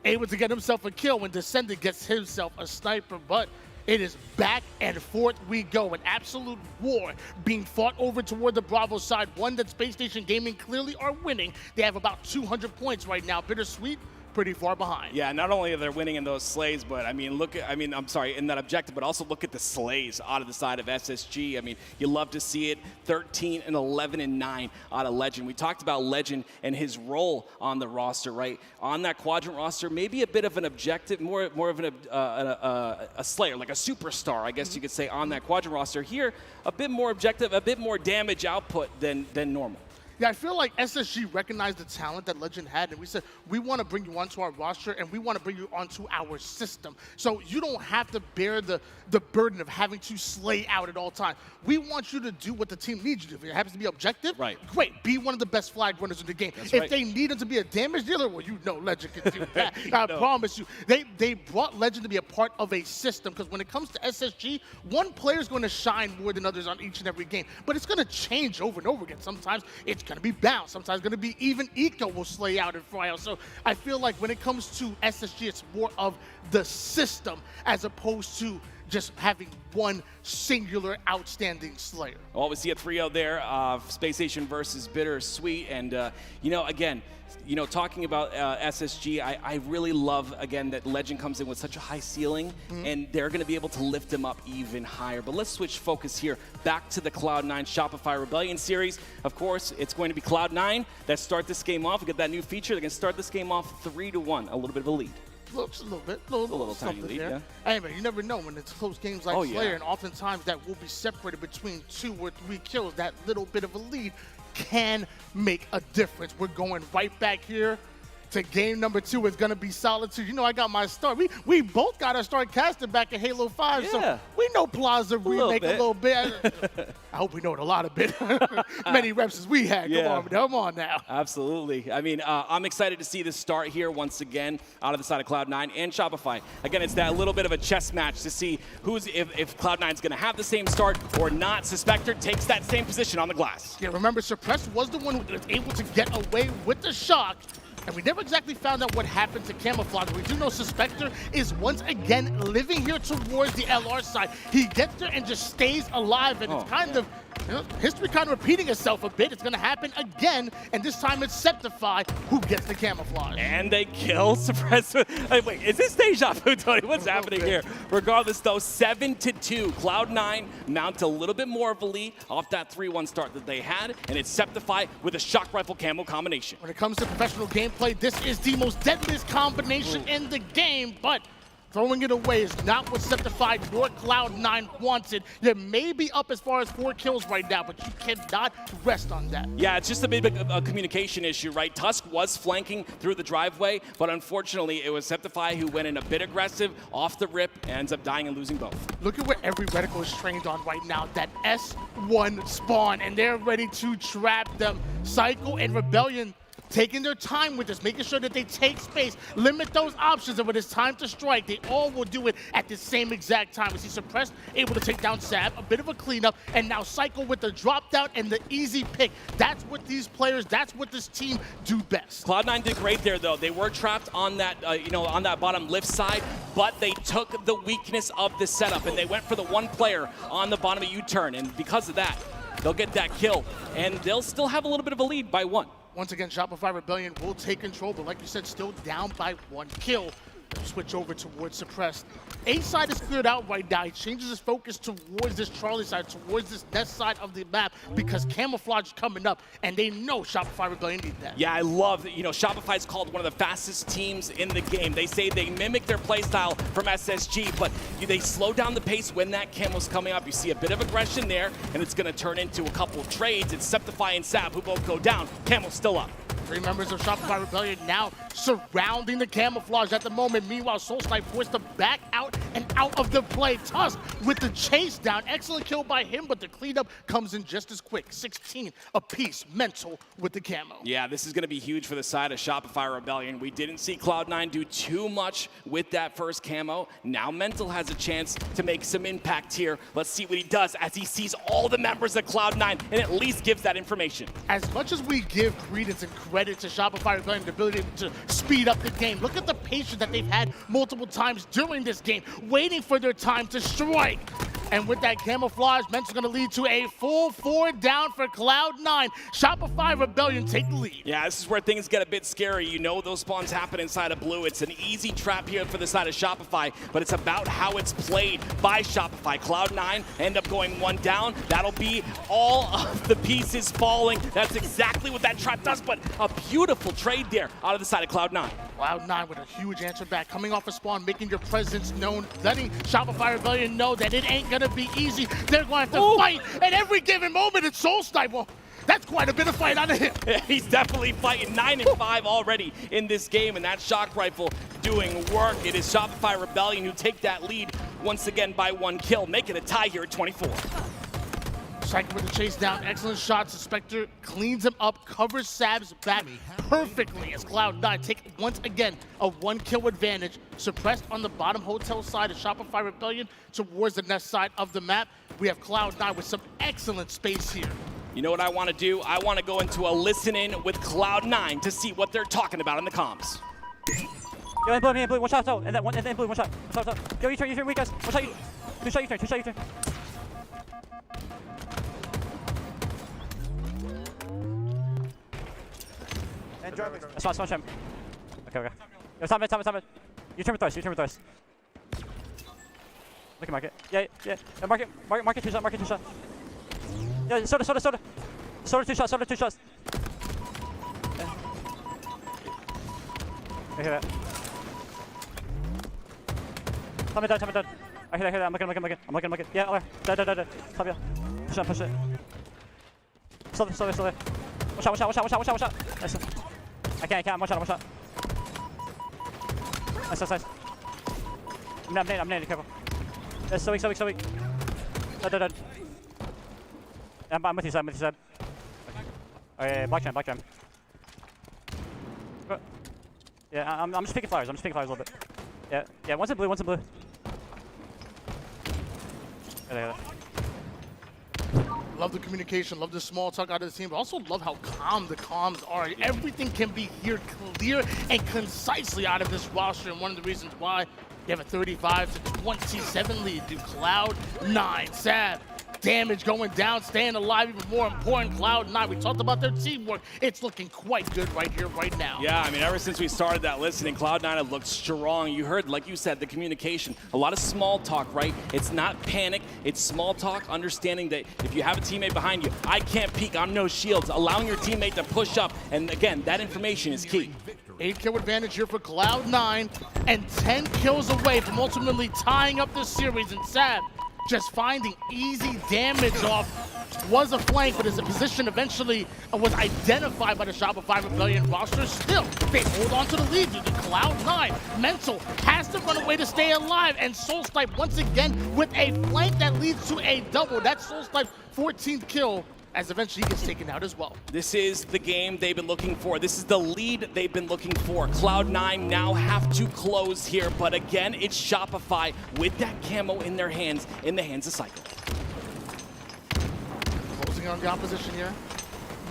able to get himself a kill when Descendant gets himself a sniper, but it is back and forth we go. An absolute war being fought over toward the Bravo side. One that Space Station Gaming clearly are winning. They have about 200 points right now. Bittersweet, pretty far behind. Yeah, not only are they winning in those slays, but in that objective, but also look at the slays out of the side of SSG. I mean, you love to see it. 13 and 11 and 9 out of Legend. We talked about Legend and his role on the roster, right? On that quadrant roster, maybe a bit of an objective, more of a slayer, like a superstar, I guess you could say, on that quadrant roster. Here, a bit more objective, a bit more damage output than normal. Yeah, I feel like SSG recognized the talent that Legend had, and we said, we want to bring you onto our roster, and we want to bring you onto our system. So you don't have to bear the burden of having to slay out at all times. We want you to do what the team needs you to do. If it happens to be objective, right, great. Be one of the best flag runners in the game. That's if right. they need him to be a damage dealer, well, you know Legend can do that. I promise you. They brought Legend to be a part of a system, because when it comes to SSG, one player is going to shine more than others on each and every game. But it's going to change over and over again. Sometimes it's going to be Bounce. Sometimes going to be even Eco will slay out in Fryo. So I feel like when it comes to SSG, it's more of the system as opposed to just having one singular outstanding Slayer. Well, we see a 3-0 there, Space Station versus Bittersweet. And, you know, again, you know, talking about SSG, I really love, again, that Legend comes in with such a high ceiling, and they're going to be able to lift them up even higher. But let's switch focus here back to the Cloud9 Shopify Rebellion series. Of course, it's going to be Cloud9 that start this game off. We got that new feature. They're going to start this game off 3-1, a little bit of a lead. Looks a little bit, a little tiny lead, there. yeah. Hey, man, you never know when it's close games like Slayer, and oftentimes that will be separated between 2 or 3 kills. That little bit of a lead can make a difference. We're going right back here to game number 2. It's going to be Solitude. You know, I got my start. We both got our start casting back in Halo 5, so we know Plaza remake a little bit. I hope we know it a lot of bit. Many reps as we had. Come on now. Absolutely. I mean, I'm excited to see this start here once again out of the side of Cloud9 and Shopify. Again, it's that little bit of a chess match to see if Cloud9's going to have the same start or not. Suspector takes that same position on the glass. Yeah, remember, Suppressed was the one who was able to get away with the shock. And we never exactly found out what happened to Camouflage. We do know Suspector is once again living here towards the LR side. He gets there and just stays alive, and it's kind of, you know, history kind of repeating itself a bit. It's going to happen again, and this time it's Septify who gets the Camouflage. And they kill Suppressed. Wait, is this deja vu, Tony? What's happening here? Regardless, though, 7-2. Cloud9 mount a little bit more of a lead off that 3-1 start that they had, and it's Septify with a shock rifle camo combination. When it comes to professional gameplay, this is the most deadliest combination in the game, but throwing it away is not what Septified nor Cloud9 wanted. They may be up as far as 4 kills right now, but you cannot rest on that. Yeah, it's just a bit of a communication issue, right? Tusk was flanking through the driveway, but unfortunately it was Septify who went in a bit aggressive off the rip and ends up dying and losing both. Look at where every reticle is trained on right now, that S1 spawn, and they're ready to trap them. Cycle and Rebellion taking their time with this, making sure that they take space, limit those options, and when it's time to strike, they all will do it at the same exact time. We see Suppressed able to take down Sab, a bit of a cleanup, and now Cycle with the drop down and the easy pick. That's what these players, that's what this team do best. Cloud9 did great there, though. They were trapped on that, on that bottom lift side, but they took the weakness of the setup, and they went for the one player on the bottom of U-turn, and because of that, they'll get that kill, and they'll still have a little bit of a lead by 1. Once again, Shopify Rebellion will take control, but like you said, still down by 1 kill. Switch over towards Suppressed. A side is cleared out right now. He changes his focus towards this Charlie side, towards this nest side of the map, because Camouflage is coming up, and they know Shopify Rebellion need that. Yeah, I love that. You know, Shopify's called one of the fastest teams in the game. They say they mimic their playstyle from SSG, but they slow down the pace when that camo's coming up. You see a bit of aggression there, and it's going to turn into a couple of trades. It's Septify and Sab who both go down. Camo's still up. 3 members of Shopify Rebellion now surrounding the Camouflage at the moment. Meanwhile, Soulsnipe forced to back out and out of the play. Tusk with the chase down. Excellent kill by him, but the cleanup comes in just as quick. 16 apiece, Mental with the camo. Yeah, this is going to be huge for the side of Shopify Rebellion. We didn't see Cloud9 do too much with that first camo. Now Mental has a chance to make some impact here. Let's see what he does as he sees all the members of Cloud9 and at least gives that information. As much as we give credence and credit to Shopify Rebellion, the ability to speed up the game, look at the patience that they've had multiple times during this game, waiting for their time to strike. And with that Camouflage, Mental's going to lead to a full 4 down for Cloud9. Shopify Rebellion take the lead. Yeah, this is where things get a bit scary. You know those spawns happen inside of blue. It's an easy trap here for the side of Shopify, but it's about how it's played by Shopify. Cloud9 end up going 1 down. That'll be all of the pieces falling. That's exactly what that trap does, but a beautiful trade there out of the side of Cloud9. Cloud9 with a huge answer back, coming off a spawn, making your presence known, letting Shopify Rebellion know that it ain't gonna be easy. They're going to have to fight at every given moment. It's Soulsnipe. Well, that's quite a bit of fight out of him. He's definitely fighting. 9 and 5 already in this game, and that shock rifle doing work. It is Shopify Rebellion who take that lead once again by 1 kill, making a tie here at 24. Cycle with the chase down, excellent shot. Suspector cleans him up, covers Sab's back perfectly as Cloud9 take once again a 1 kill advantage. Suppressed on the bottom hotel side of Shopify Rebellion towards the nest side of the map. We have Cloud9 with some excellent space here. You know what I want to do? I want to go into a listen-in with Cloud9 to see what they're talking about in the comms. Yo, in blue, one shot, so, and then blue, one shot. Yo, you turn, weak guys. One shot, two shot, you turn. And German. That's one shot. Okay. Yo, stop it. You turn with throws. Look at market. Yeah. Market two shot. Yeah, soda. Soda two shots. Yeah. I hear that. Time it down. I hear that. I'm looking. Yeah, over. Dead. Top you. Push it. Still there. One shot. Nice. I can't. One shot. Nice. I'm nading, careful. That's so weak. Dead. I'm with you, Seb. Okay, black jam. Yeah, I'm just picking flowers. A little bit. Yeah. One's in blue. There. Love the communication, love the small talk out of the team, but also love how calm the comms are. Everything can be heard clear and concisely out of this roster, and one of the reasons why they have a 35-27 lead to Cloud9. Sad. Damage going down, staying alive, even more important, Cloud9. We talked about their teamwork. It's looking quite good right here, right now. Yeah, I mean, ever since we started that listening, Cloud9 have looked strong. You heard, like you said, the communication. A lot of small talk, right? It's not panic, it's small talk, understanding that if you have a teammate behind you, I can't peek, I'm no shields, allowing your teammate to push up. And again, that information is key. 8-kill advantage here for Cloud9, and 10 kills away from ultimately tying up this series. And Sad, just finding easy damage off was a flank, but his position eventually was identified by the Shopify Rebellion roster. Still, they hold on to the lead due to Cloud9. Mental has to run away to stay alive, and Soulsnipe once again with a flank that leads to a double. That's Soulsnipe's 14th kill, as eventually he gets taken out as well. This is the game they've been looking for. This is the lead they've been looking for. Cloud9 now have to close here, but again, it's Shopify with that camo in their hands, in the hands of Cycle. Closing on the opposition here.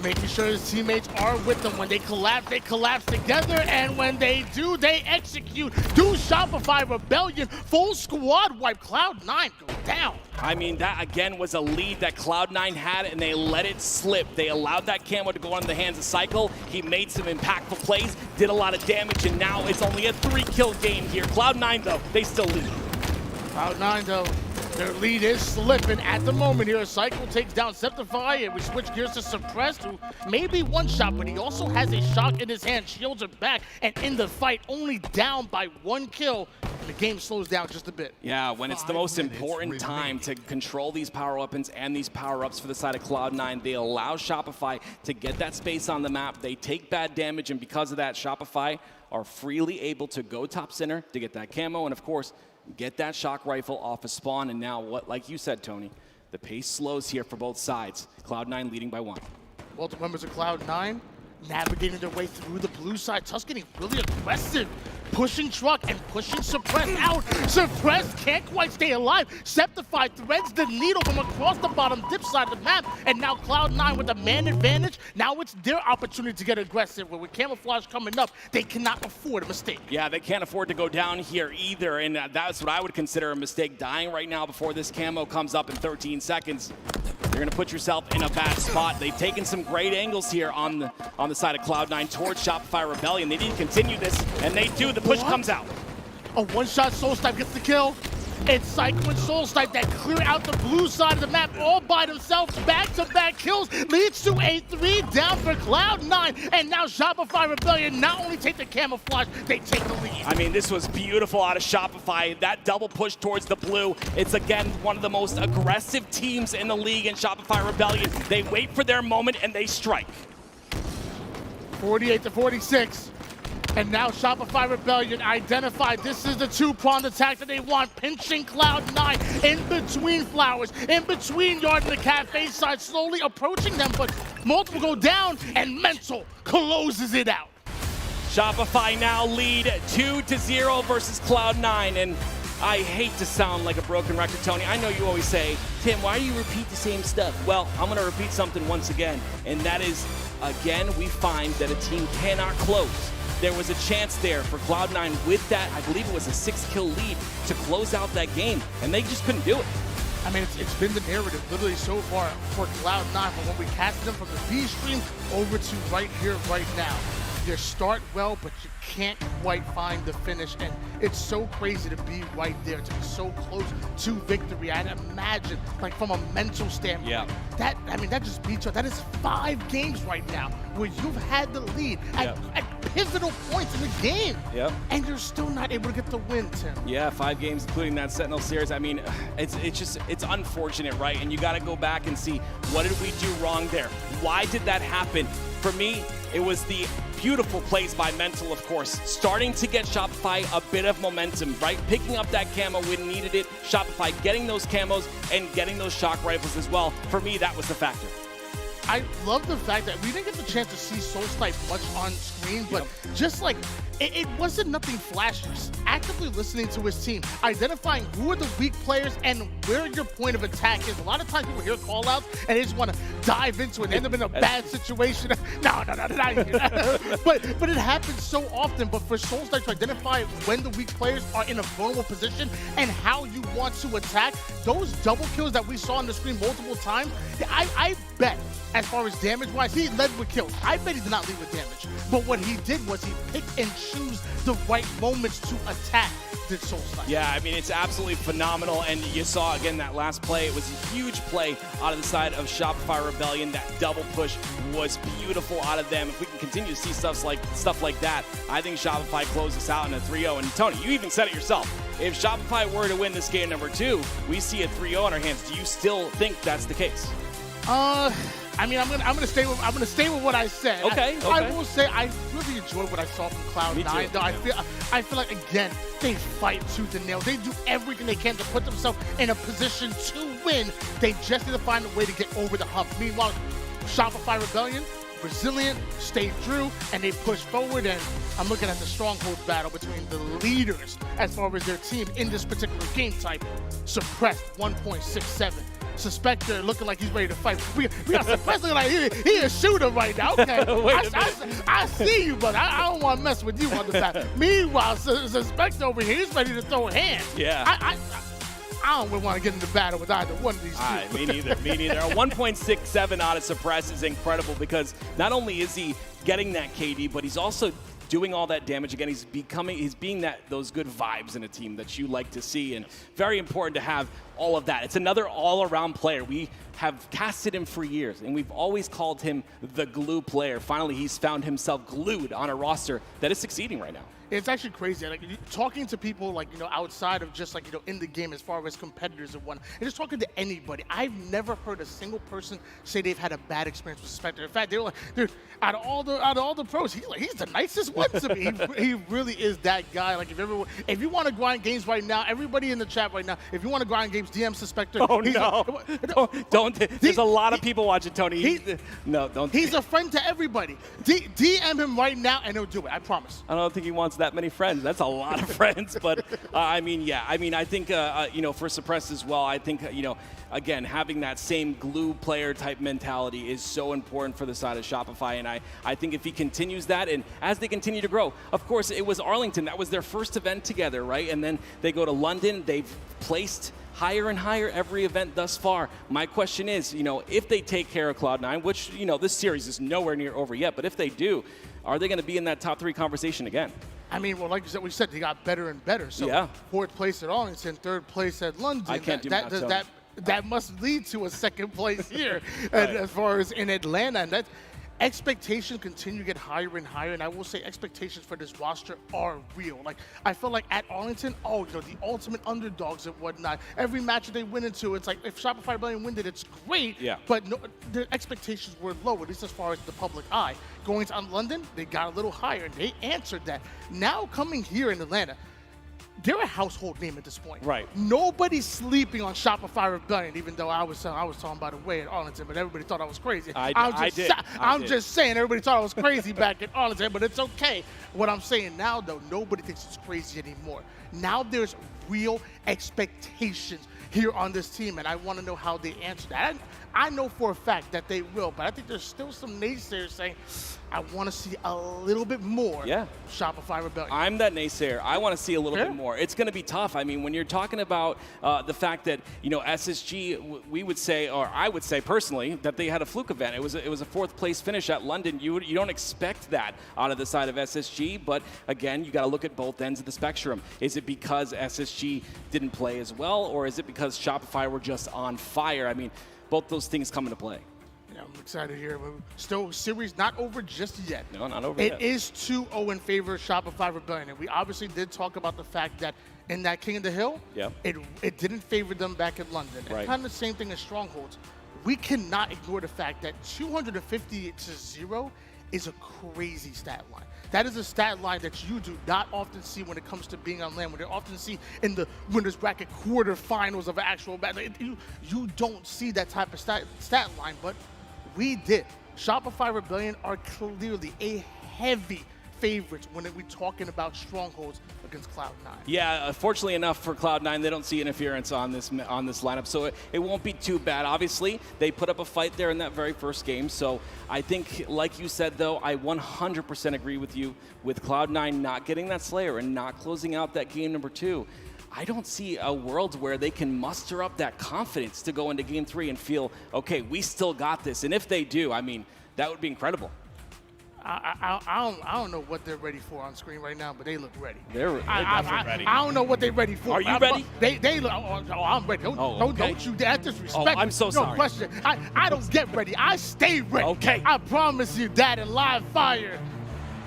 Making sure his teammates are with them. When they collapse together, and when they do, they execute. Do Shopify Rebellion, full squad wipe. Cloud9 go down. I mean, that again was a lead that Cloud9 had, and they let it slip. They allowed that camo to go on the hands of Cycle. He made some impactful plays, did a lot of damage, and now it's only a 3-kill game here. Cloud9, though, they still lead. Cloud9, though, their lead is slipping at the moment here. Cycle takes down Septify, and we switch gears to Suppressed, who may be one shot, but he also has a shot in his hand. Shields are back, and in the fight, only down by 1 kill. And the game slows down just a bit. Yeah, when it's the most important time to control these power weapons and these power-ups for the side of Cloud9, they allow Shopify to get that space on the map. They take bad damage, and because of that, Shopify are freely able to go top center to get that camo, and of course, get that shock rifle off a spawn. And now, what, like you said, Tony, the pace slows here for both sides. Cloud9 leading by 1. Multiple members of Cloud9 navigating their way through the blue side. Tusk getting really aggressive, pushing Truck and pushing Suppressed out. Suppressed can't quite stay alive. Septify threads the needle from across the bottom dip side of the map, and now Cloud9 with the man advantage. Now it's their opportunity to get aggressive. With camouflage coming up, they cannot afford a mistake. Yeah, they can't afford to go down here either, and that's what I would consider a mistake. Dying right now before this camo comes up in 13 seconds. You're going to put yourself in a bad spot. They've taken some great angles here on the side of Cloud9 towards Shopify Rebellion. They need to continue this, and they do. The push comes out. A one-shot Soulsnipe gets the kill. It's Cycle and Soulsnipe that clear out the blue side of the map all by themselves. Back-to-back kills leads to a 3 down for Cloud9. And now Shopify Rebellion not only take the camouflage, they take the lead. I mean, this was beautiful out of Shopify. That double push towards the blue. It's, again, one of the most aggressive teams in the league in Shopify Rebellion. They wait for their moment, and they strike. 48-46. And now Shopify Rebellion identified this is the 2-pronged attack that they want. Pinching Cloud9 in between flowers, in between Yard and the cafe side, slowly approaching them, but multiple go down, and Mental closes it out. Shopify now lead 2-0 versus Cloud9, and I hate to sound like a broken record, Tony. I know you always say, Tim, why do you repeat the same stuff? Well, I'm going to repeat something once again, and that is, again, we find that a team cannot close. There was a chance there for Cloud9 with that, I believe it was a 6-kill lead to close out that game, and they just couldn't do it. I mean, it's been the narrative literally so far for Cloud9, but when we casted them from the B stream over to right here, right now, you start well, but you can't quite find the finish, and it's so crazy to be right there, to be so close to victory. I'd imagine, like from a mental standpoint, that just beats you. That is 5 games right now where you've had the lead at pivotal points in the game, and you're still not able to get the win, Tim. Yeah, 5 games, including that Sentinel series. I mean, it's unfortunate, right? And you got to go back and see, what did we do wrong there? Why did that happen? For me, it was the beautiful plays by Mental, of course, starting to get Shopify a bit of momentum, right? Picking up that camo when needed it, Shopify getting those camos and getting those shock rifles as well. For me, that was the factor. I love the fact that we didn't get the chance to see Solstice much on screen, but just like, it wasn't nothing flashy. Just actively listening to his team, identifying who are the weak players and where your point of attack is. A lot of times people hear call-outs and they just want to dive into it and end up in a bad situation. No, but it happens so often. But for Solstice to identify when the weak players are in a vulnerable position and how you want to attack, those double kills that we saw on the screen multiple times, I bet, as far as damage-wise, he led with kills. I bet he did not lead with damage. But what he did was he picked and chose the right moments to attack the Solstice. Yeah, I mean, it's absolutely phenomenal. And you saw, again, that last play. It was a huge play out of the side of Shopify Rebellion. That double push was beautiful out of them. If we can continue to see stuff like that, I think Shopify closes out in a 3-0. And Tony, you even said it yourself. If Shopify were to win this game number 2, we see a 3-0 in our hands. Do you still think that's the case? I mean, I'm gonna stay with what I said. Okay. I will say I really enjoyed what I saw from Cloud9. Though I feel like, again, they fight tooth and nail. They do everything they can to put themselves in a position to win. They just need to find a way to get over the hump. Meanwhile, Shopify Rebellion, resilient, stayed true, and they pushed forward. And I'm looking at the stronghold battle between the leaders as far as their team in this particular game type. Suppressed 1.67. Suspector looking like he's ready to fight. We got Suppressor looking like he a shooter right now. Okay, I see you, but I don't want to mess with you on the side. Meanwhile, Suspector over here, he's ready to throw a hand. Yeah. I don't really want to get into battle with either one of these two. Me neither. A 1.67 out of Suppress is incredible because not only is he getting that KD, but he's also doing all that damage. Again, he's being those good vibes in a team that you like to see, and very important to have all of that. It's another all-around player. We have casted him for years, and we've always called him the glue player. Finally, he's found himself glued on a roster that is succeeding right now. It's actually crazy. Like talking to people, like outside of just like in the game, as far as competitors and whatnot, and just talking to anybody. I've never heard a single person say they've had a bad experience with Spectre. In fact, they were like, dude, out of all the pros, he's the nicest one to me. He really is that guy. Like if you want to grind games right now, everybody in the chat right now, if you want to grind games, DM Suspector. Oh no! Don't. There's a lot of people watching, Tony. Don't. He's a friend to everybody. DM him right now, and he'll do it. I promise. I don't think he wants that many friends. That's a lot of friends. But I think for Suppress as well, I think again, having that same glue player type mentality is so important for the side of Shopify. And I think if he continues that, and as they continue to grow, of course, it was Arlington. That was their first event together, right? And then they go to London. They've placed higher and higher every event thus far. My question is, if they take care of Cloud9, which, this series is nowhere near over yet, but if they do, are they going to be in that top 3 conversation again? I mean, well, like we said, they got better and better. So 4th place at Arlington, 3rd place at London. I can't do that must lead to a 2nd place here as far as in Atlanta. And that expectations continue to get higher and higher. And I will say expectations for this roster are real. Like, I feel like at Arlington, the ultimate underdogs and whatnot. Every match that they win into, it's like if Shopify Rebellion win it, it's great. Yeah. But the expectations were low, at least as far as the public eye. Going to London, they got a little higher, and they answered that. Now coming here in Atlanta, they're a household name at this point. Right. Nobody's sleeping on Shopify Rebellion, even though I was talking about it way at Arlington, but everybody thought I was crazy. I'm just saying, everybody thought I was crazy back at Arlington, but it's okay. What I'm saying now, though, nobody thinks it's crazy anymore. Now there's real expectations here on this team, and I want to know how they answer that. I know for a fact that they will, but I think there's still some naysayers saying, I want to see a little bit more Shopify Rebellion. I'm that naysayer. I want to see a little bit more. It's going to be tough. I mean, when you're talking about the fact that, you know, SSG, we would say, or I would say personally, that they had a fluke event. It was a fourth place finish at London. You don't expect that out of the side of SSG, but again, you got to look at both ends of the spectrum. Is it because SSG didn't play as well, or is it because Shopify were just on fire? I mean, both those things come into play. Yeah, I'm excited here. Still, series not over just yet. No, not over yet. It is 2-0 in favor of Shopify Rebellion. And we obviously did talk about the fact that in that King of the Hill, it didn't favor them back in London. Right. And kind of the same thing as Strongholds. We cannot ignore the fact that 250-0 is a crazy stat line. That is a stat line that you do not often see when it comes to being on land, when you often see in the winners bracket quarterfinals of an actual battle. You don't see that type of stat line, but we did. Shopify Rebellion are clearly a heavy favorites when we're talking about Strongholds against Cloud9. Yeah, fortunately enough for Cloud9, they don't see interference on this lineup, so it won't be too bad. Obviously, they put up a fight there in that very first game, so I think, like you said, though, I 100% agree with you with Cloud9 not getting that Slayer and not closing out that game number 2. I don't see a world where they can muster up that confidence to go into game 3 and feel, okay, we still got this. And if they do, I mean, that would be incredible. I don't know what they're ready for on screen right now, but they look ready. They're definitely ready. I don't know what they're ready for. Are you ready? They look. Oh, I'm ready. Don't you dare disrespect. Oh, I'm so sorry. No question. I don't get ready. I stay ready. Okay. I promise you that in live fire.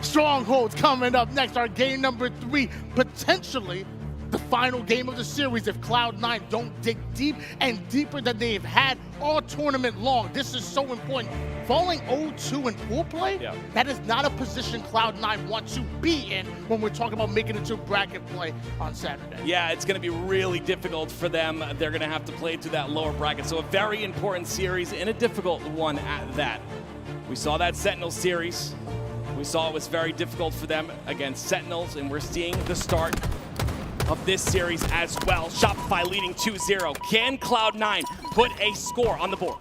Strongholds coming up next. Our game number 3, potentially the final game of the series if Cloud9 don't dig deep and deeper than they've had all tournament long. This is so important. Falling 0-2 in pool play, that is not a position Cloud9 want to be in when we're talking about making it to bracket play on Saturday. Yeah, it's going to be really difficult for them. They're going to have to play through that lower bracket. So a very important series and a difficult one at that. We saw that Sentinel series. We saw it was very difficult for them against Sentinels, and we're seeing the start of this series as well. Shopify leading 2-0. Can Cloud9 put a score on the board?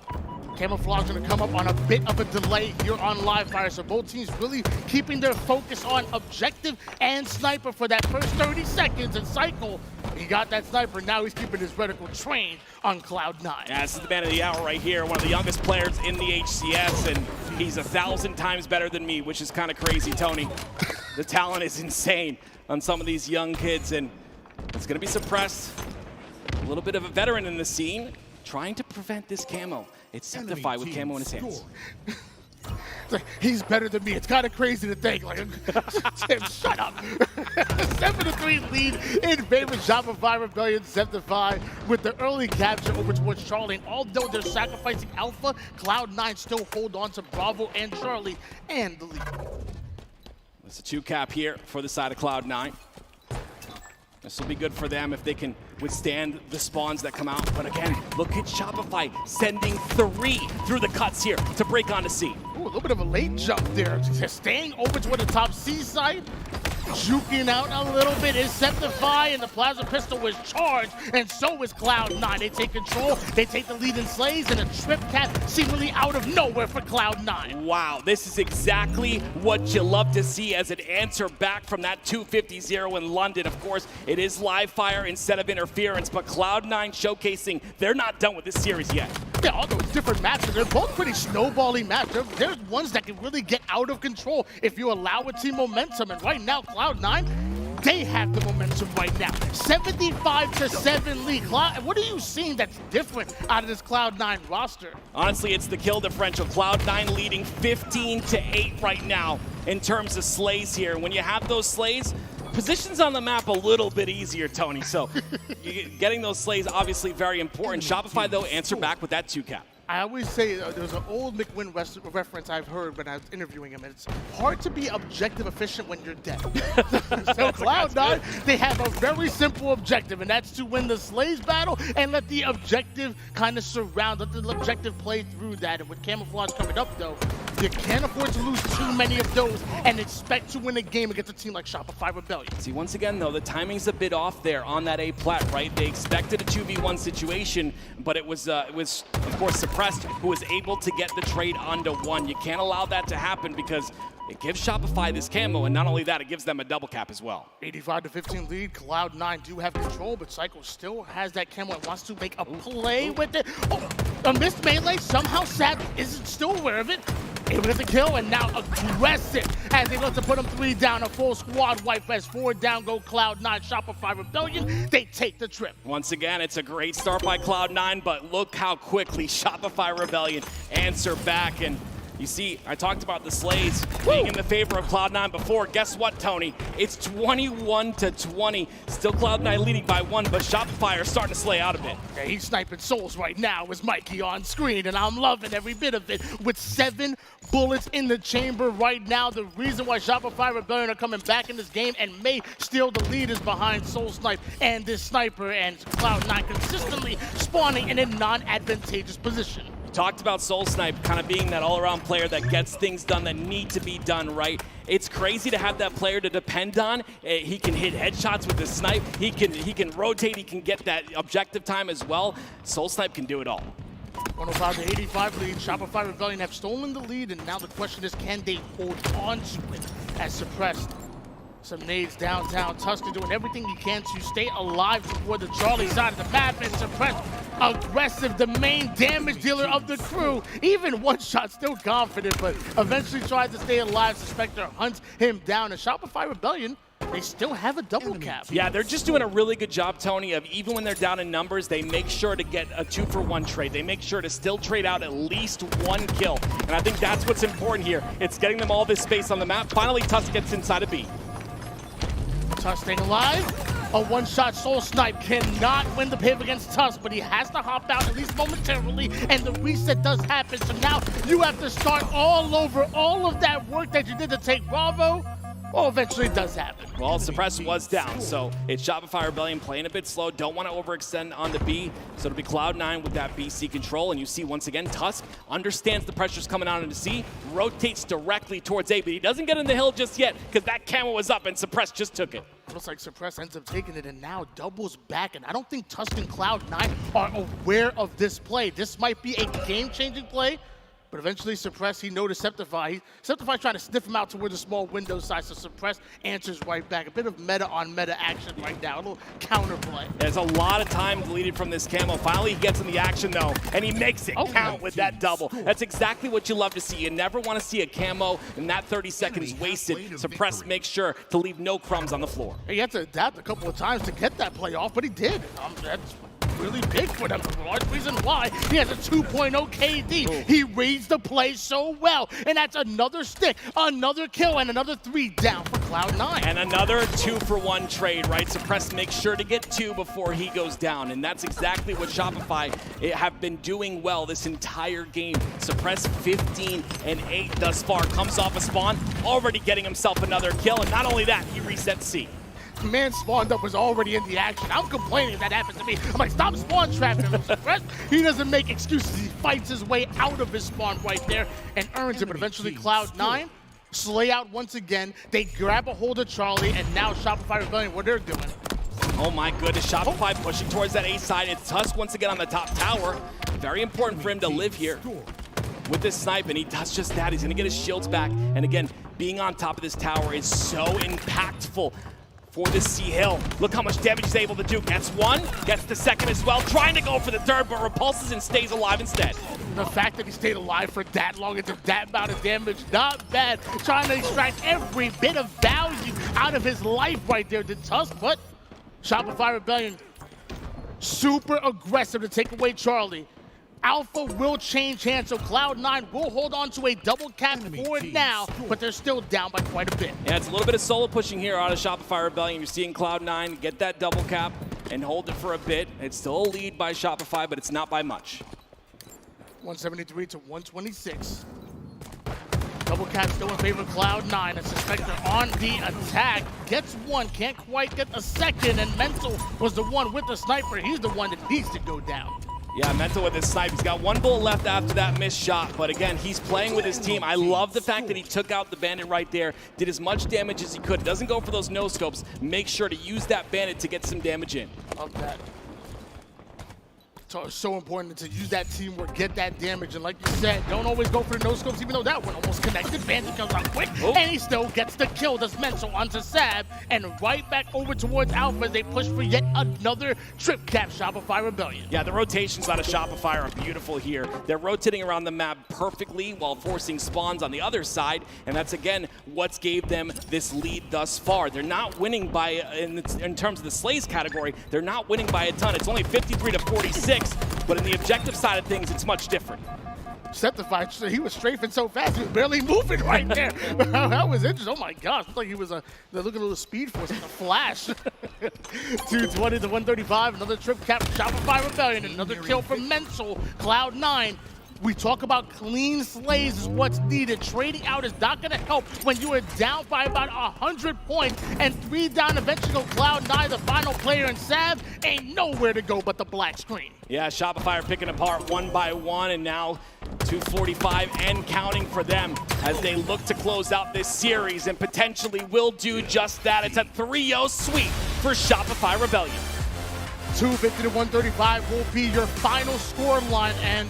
Camouflage going to come up on a bit of a delay here on live fire, so both teams really keeping their focus on objective and sniper for that first 30 seconds. And Cycle, he got that sniper, now he's keeping his reticle trained on Cloud9. Yeah, this is the man of the hour right here, one of the youngest players in the HCS, and he's 1,000 times better than me, which is kind of crazy, Tony. The talent is insane on some of these young kids, and it's going to be suppressed. A little bit of a veteran in the scene, trying to prevent this camo. It's Septify with camo in his hands. He's better than me. It's kind of crazy to think. Like, Tim, shut up. 7-3 lead in favor of Shopify Rebellion. Septify with the early capture over towards Charlie. And although they're sacrificing Alpha, Cloud9 still hold on to Bravo and Charlie and the lead. It's a 2-cap here for the side of Cloud9. This will be good for them if they can withstand the spawns that come out. But again, look at Shopify sending 3 through the cuts here to break onto C. Ooh, a little bit of a late jump there. Just staying over toward the top C side. Juking out a little bit is Septify, and the Plasma Pistol was charged, and so is Cloud9. They take control, they take the lead in slays, and a trip cap seemingly out of nowhere for Cloud9. Wow, this is exactly what you love to see as an answer back from that 250-0 in London. Of course, it is live fire instead of interference, but Cloud9 showcasing they're not done with this series yet. Yeah, all those different maps, they're both pretty snowballing maps. There's ones that can really get out of control if you allow a team momentum, and right now, Cloud9, they have the momentum right now. 75-7 lead. What are you seeing that's different out of this Cloud9 roster? Honestly, it's the kill differential. Cloud9 leading 15-8 right now in terms of slays here. When you have those slays, positions on the map a little bit easier, Tony. So getting those slays obviously very important. Shopify, though, answer back with that 2-cap. I always say there's an old McWin reference I've heard when I was interviewing him, and it's hard to be objective efficient when you're dead. So Cloud9, they have a very simple objective, and that's to win the Slays battle and let the objective kind of surround, let the objective play through that. And with Camouflage coming up, though, you can't afford to lose too many of those and expect to win a game against a team like Shopify Rebellion. See, once again, though, the timing's a bit off there on that A plat, right? They expected a 2v1 situation, but it was of course, Suppressed, who was able to get the trade onto 1. You can't allow that to happen because it gives Shopify this camo, and not only that, it gives them a double cap as well. 85-15 lead. Cloud9 do have control, but Psycho still has that camo and wants to make a play with it. Oh, a missed melee. Somehow Sad isn't still aware of it. Able to get the kill, and now aggressive as they look to put him 3 down. A full squad wipe as 4 down go Cloud9. Shopify Rebellion, they take the trip. Once again, it's a great start by Cloud9, but look how quickly Shopify Rebellion answer back. And you see, I talked about the Slays being in the favor of Cloud9 before. Guess what, Tony? It's 21-20. Still Cloud9 leading by 1, but Shopify are starting to slay out a bit. Yeah, he's sniping souls right now with Mikey on screen, and I'm loving every bit of it. With 7 bullets in the chamber right now, the reason why Shopify Rebellion are coming back in this game and may steal the lead is behind Soul Snipe and this sniper, and Cloud9 consistently spawning in a non-advantageous position. Talked about Soul Snipe kind of being that all-around player that gets things done that need to be done right. It's crazy to have that player to depend on. He can hit headshots with the snipe. He can rotate. He can get that objective time as well. Soul Snipe can do it all. 105-85 lead. Shopify Rebellion have stolen the lead, and now the question is, can they hold on to it as Suppressed? Some nades downtown. Tusker doing everything he can to stay alive toward the Charlie side of the map, and Suppressed aggressive, the main damage dealer of the crew. Even one shot, still confident, but eventually tries to stay alive. Suspector hunts him down, and Shopify Rebellion, they still have a double cap. Yeah, they're just doing a really good job, Tony, of even when they're down in numbers, they make sure to get a 2-for-1 trade. They make sure to still trade out at least 1 kill. And I think that's what's important here. It's getting them all this space on the map. Finally, Tusk gets inside a B. Tusk staying alive. A one-shot Soul Snipe cannot win the pave against Tusk, but he has to hop out at least momentarily, and the reset does happen. So now you have to start all over. All of that work that you did to take Bravo, well, eventually it does happen. Well, Suppress was down, so it's Shopify Rebellion playing a bit slow. Don't want to overextend on the B, so it'll be Cloud9 with that BC control. And you see, once again, Tusk understands the pressure's coming out into C, rotates directly towards A, but he doesn't get in the hill just yet because that camo was up and Suppress just took it. Looks like Suppress ends up taking it and now doubles back, and I don't think Tusk and Cloud9 are aware of this play. This might be a game-changing play, but eventually Suppress, he noticed Septify. Septify trying to sniff him out toward the small window side, so Suppress answers right back. A bit of meta-on-meta action right now, a little counterplay. There's a lot of time deleted from this camo. Finally, he gets in the action, though, and he makes it count with that double. That's exactly what you love to see. You never want to see a camo and that 30 seconds wasted. Suppress makes sure to leave no crumbs on the floor. He had to adapt a couple of times to get that play off, but he did. That's really big for them. The large reason why he has a 2.0 KD. Ooh. He reads the play so well, and that's another stick, another kill, and another 3 down for Cloud9. And another 2-for-1 trade, right? Suppress makes sure to get 2 before he goes down, and that's exactly what Shopify have been doing well this entire game. Suppress 15-8 thus far, comes off a spawn, already getting himself another kill, and not only that, he resets C. Man spawned up was already in the action. I'm complaining if that happens to me. I'm like, stop spawn trapping him. He doesn't make excuses. He fights his way out of his spawn right there and earns it. But eventually Cloud9 slay out once again. They grab a hold of Charlie, and now Shopify Rebellion, what they're doing. Oh my goodness, Shopify pushing towards that A side. It's Tusk once again on the top tower. Very important for him to live here with this snipe, and he does just that. He's gonna get his shields back. And again, being on top of this tower is so impactful for this C hill. Look how much damage he's able to do. Gets 1, gets the 2nd as well, trying to go for the 3rd, but repulses and stays alive instead. The fact that he stayed alive for that long and did that amount of damage, not bad. Trying to extract every bit of value out of his life right there. Did Tusk, but Shopify Rebellion super aggressive to take away Charlie. Alpha will change hands, so Cloud9 will hold on to a double cap for it now, but they're still down by quite a bit. Yeah, it's a little bit of solo pushing here out of Shopify Rebellion. You're seeing Cloud9 get that double cap and hold it for a bit. It's still a lead by Shopify, but it's not by much. 173 to 126. Double cap still in favor of Cloud9. And Suspector on the attack. Gets one, can't quite get a second. And Mental was the one with the sniper. He's the one that needs to go down. Yeah, Mental with his snipe. He's got one bullet left after that missed shot. But again, he's playing with his team. I love the fact that he took out the bandit right there, did as much damage as he could. Doesn't go for those no-scopes. Make sure to use that bandit to get some damage in. Love that. It's so important to use that teamwork, get that damage, and like you said, don't always go for the no-scopes, even though that one almost connected. Bandit comes out quick, and he still gets the kill. Does Mental onto Sab, and right back over towards Alpha as they push for yet another trip cap Shopify Rebellion. Yeah, the rotations out of Shopify are beautiful here. They're rotating around the map perfectly while forcing spawns on the other side, and that's, again, what's gave them this lead thus far. They're not winning by, in terms of the Slays category, they're not winning by a ton. It's only 53 to 46. But in the objective side of things, it's much different. Septified, he was strafing so fast, he was barely moving right there. That was interesting. Oh my gosh, looked like he was look at a little speed force in a flash. 220 to 135, another trip cap Shopify Rebellion, another kill from Mental, Cloud9. We talk about clean slays is what's needed. Trading out is not going to help when you are down by about 100 points and 3 down. Eventually go Cloud9, the final player, and Sav ain't nowhere to go but the black screen. Yeah, Shopify are picking apart one by one, and now 245 and counting for them as they look to close out this series and potentially will do just that. It's a 3-0 sweep for Shopify Rebellion. 250 to 135 will be your final score line, and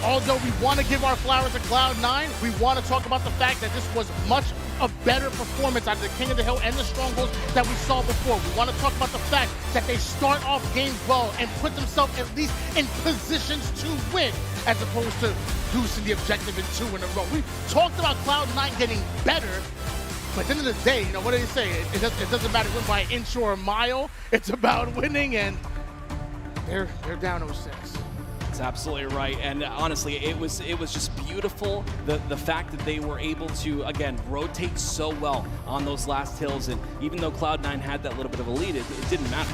although we want to give our flowers to Cloud9, we want to talk about the fact that this was much a better performance out of the King of the Hill and the Strongholds that we saw before. We want to talk about the fact that they start off games well and put themselves at least in positions to win, as opposed to losing the objective in 2 in a row. We talked about Cloud9 getting better, but at the end of the day, you know, what do they say? It doesn't matter win by an inch or a mile. It's about winning, and they're down 06. That's absolutely right, and honestly, it was just beautiful, the fact that they were able to, again, rotate so well on those last hills, and even though Cloud9 had that little bit of a lead, it didn't matter.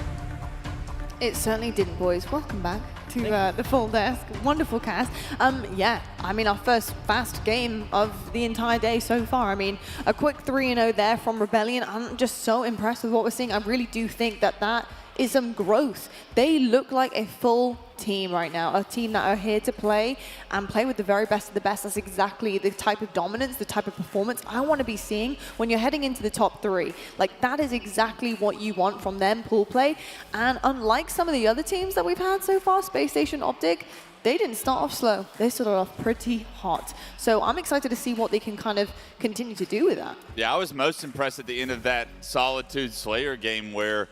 It certainly didn't, boys. Welcome back to the full desk. Wonderful cast. Yeah, I mean, our first fast game of the entire day so far. I mean, a quick 3-0 there from Rebellion. I'm just so impressed with what we're seeing. I really do think that is some growth. They look like a full team right now, a team that are here to play and play with the very best of the best. That's exactly the type of dominance, the type of performance I want to be seeing when you're heading into the top 3. Like, that is exactly what you want from them, pool play. And unlike some of the other teams that we've had so far, Space Station, Optic, they didn't start off slow. They started off pretty hot. So I'm excited to see what they can kind of continue to do with that. Yeah, I was most impressed at the end of that Solitude Slayer game where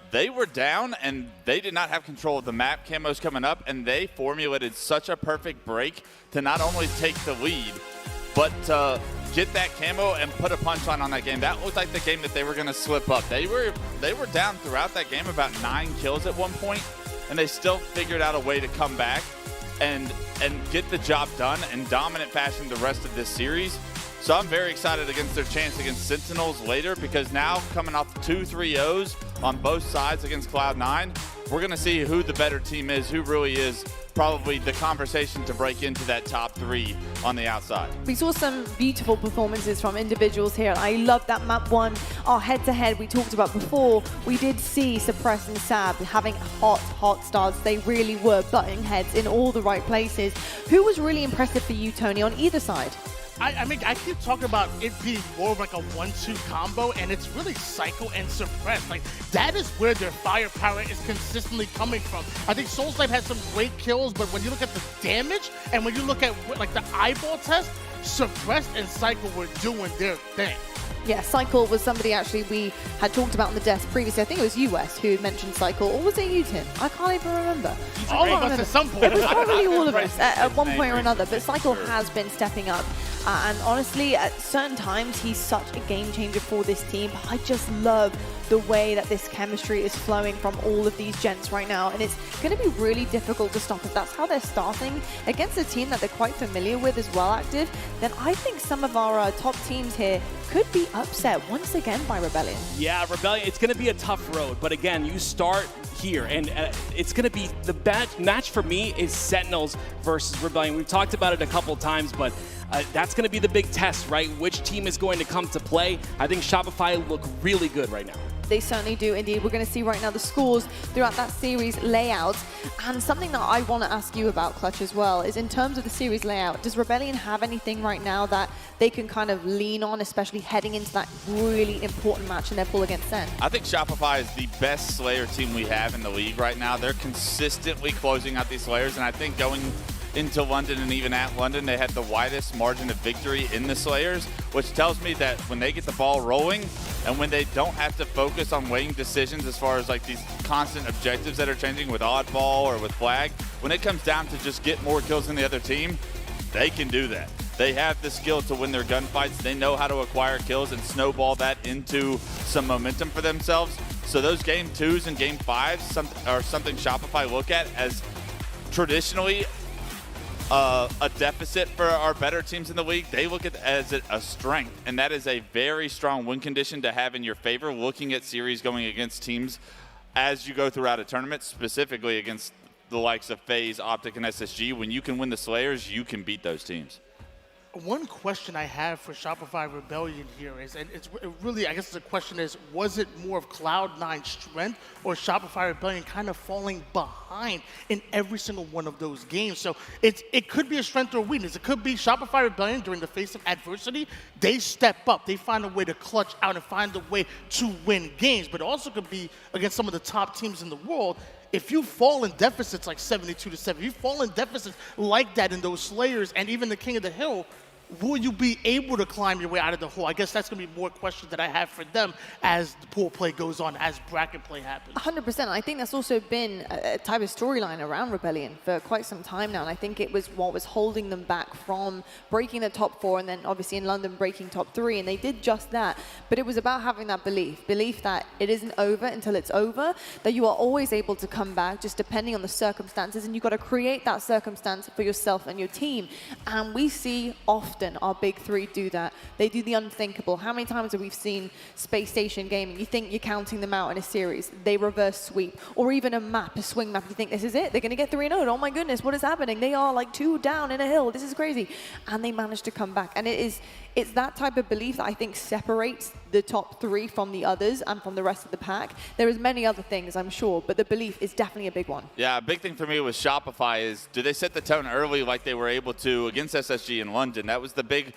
they were down and they did not have control of the map. Camo's coming up, and they formulated such a perfect break to not only take the lead, but to get that camo and put a punchline on that game. That looked like the game that they were going to slip up. They were down throughout that game, about 9 kills at one point, and they still figured out a way to come back and get the job done in dominant fashion the rest of this series. So I'm very excited against their chance against Sentinels later, because now coming off 2 3-0s on both sides against Cloud9, we're going to see who the better team is, who really is probably the conversation to break into that top 3 on the outside. We saw some beautiful performances from individuals here. I love that map 1, our head-to-head we talked about before. We did see Suppress and Sab having hot starts. They really were butting heads in all the right places. Who was really impressive for you, Tony, on either side? I mean, I keep talking about it being more of like a 1-2 combo, and it's really Psycho and Suppress. Like, that is where their firepower is consistently coming from. I think Soulslife had some great kills, but when you look at the damage and when you look at like the eyeball test, Suppress and Psycho were doing their thing. Yeah, Cycle was somebody actually we had talked about on the desk previously. I think it was you, Wes, who mentioned Cycle, or was it you, Tim? I can't even remember. All of us at some point. It was probably all of us at one point or another, but Cycle has been stepping up. And honestly, at certain times, he's such a game changer for this team. But I just love the way that this chemistry is flowing from all of these gents right now. And it's going to be really difficult to stop if that's how they're starting against a team that they're quite familiar with as well, Active. Then I think some of our top teams here could be upset once again by Rebellion. Yeah, Rebellion, it's going to be a tough road. But again, you start here, and it's going to be the match for me is Sentinels versus Rebellion. We've talked about it a couple times, but that's going to be the big test, right? Which team is going to come to play? I think Shopify look really good right now. They certainly do indeed. We're going to see right now the scores throughout that series layout. And something that I want to ask you about, Clutch, as well, is in terms of the series layout, does Rebellion have anything right now that they can kind of lean on, especially heading into that really important match in their pool against Sen? I think Shopify is the best Slayer team we have in the league right now. They're consistently closing out these Slayers, and I think going into London and even at London, they had the widest margin of victory in the Slayers, which tells me that when they get the ball rolling and when they don't have to focus on weighing decisions as far as like these constant objectives that are changing with oddball or with flag, when it comes down to just get more kills than the other team, they can do that. They have the skill to win their gunfights. They know how to acquire kills and snowball that into some momentum for themselves. So those game 2s and game 5s are something Shopify look at as traditionally a deficit for our better teams in the league. They look at it as a strength, and that is a very strong win condition to have in your favor looking at series going against teams as you go throughout a tournament, specifically against the likes of FaZe, Optic, and SSG. When you can win the Slayers, you can beat those teams. One question I have for Shopify Rebellion here is, and it's really, I guess the question is, was it more of Cloud9's strength or Shopify Rebellion kind of falling behind in every single one of those games? So it could be a strength or a weakness. It could be Shopify Rebellion during the face of adversity. They step up. They find a way to clutch out and find a way to win games. But it also could be against some of the top teams in the world. If you fall in deficits like 72-7, if you fall in deficits like that in those Slayers and even the King of the Hill, will you be able to climb your way out of the hole? I guess that's going to be more questions that I have for them as the pool play goes on, as bracket play happens. 100%. I think that's also been a type of storyline around Rebellion for quite some time now, and I think it was what was holding them back from breaking the top 4 and then obviously in London breaking top 3, and they did just that. But it was about having that belief that it isn't over until it's over, that you are always able to come back just depending on the circumstances, and you've got to create that circumstance for yourself and your team. And we see often our big 3 do that. They do the unthinkable. How many times have we seen Space Station Gaming? You think you're counting them out in a series. They reverse sweep. Or even a map, a swing map. You think this is it. They're going to get 3-0. Oh my goodness, what is happening? They are like 2 down in a hill. This is crazy. And they manage to come back. And it's that type of belief that I think separates the top 3 from the others and from the rest of the pack. There is many other things, I'm sure, but the belief is definitely a big one. Yeah, a big thing for me with Shopify is, do they set the tone early like they were able to against SSG in London? That was the big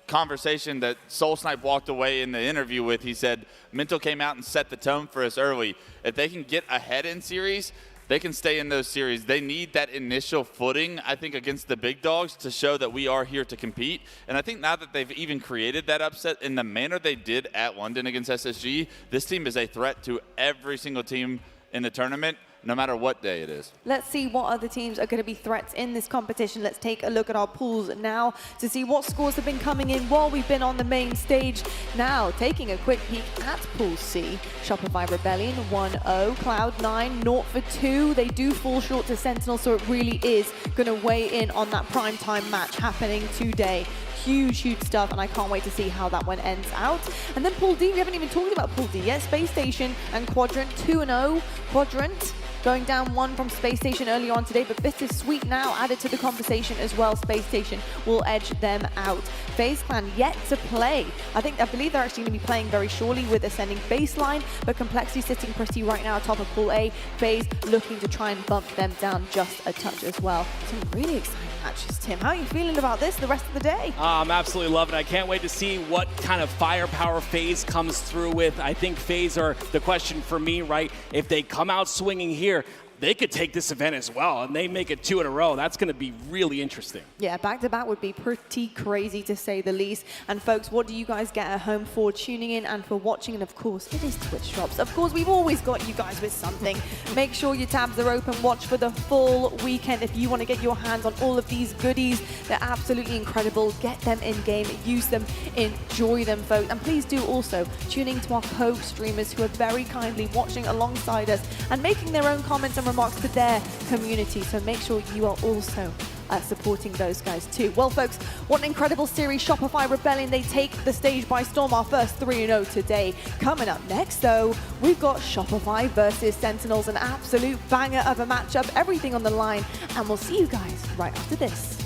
conversation that Soul Snipe walked away in the interview with. He said, Mental came out and set the tone for us early. If they can get ahead in series, they can stay in those series. They need that initial footing, I think, against the big dogs to show that we are here to compete. And I think now that they've even created that upset in the manner they did at London against SSG, this team is a threat to every single team in the tournament, no matter what day it is. Let's see what other teams are going to be threats in this competition. Let's take a look at our pools now to see what scores have been coming in while we've been on the main stage. Now, taking a quick peek at Pool C, Shopify Rebellion 1-0, Cloud9 0 for 2. They do fall short to Sentinel, so it really is going to weigh in on that primetime match happening today. Huge stuff, and I can't wait to see how that one ends out. And then Pool D, we haven't even talked about Pool D yet. Space Station and Quadrant 2-0. Quadrant going down 1 from Space Station earlier on today, but Bittersweet now added to the conversation as well. Space Station will edge them out. FaZe Clan yet to play. I believe they're actually going to be playing very shortly with Ascending Baseline, but Complexity sitting pretty right now atop of Pool A. FaZe looking to try and bump them down just a touch as well. Some really exciting matches, Tim. How are you feeling about this the rest of the day? I'm absolutely loving it. I can't wait to see what kind of firepower FaZe comes through with. I think FaZe are the question for me, right? If they come out swinging here, they could take this event as well, and they make it 2 in a row. That's going to be really interesting. Yeah, back-to-back would be pretty crazy to say the least. And folks, what do you guys get at home for tuning in and for watching? And of course, it is Twitch Drops. Of course, we've always got you guys with something. Make sure your tabs are open. Watch for the full weekend if you want to get your hands on all of these goodies. They're absolutely incredible. Get them in-game, use them, enjoy them, folks. And please do also tune in to our co-streamers who are very kindly watching alongside us and making their own comments and remarks to their community. So make sure you are also supporting those guys too. Well, folks, what an incredible series. Shopify Rebellion, they take the stage by storm. Our first 3-0 today. Coming up next, though, we've got Shopify versus Sentinels, an absolute banger of a matchup. Everything on the line, and we'll see you guys right after this.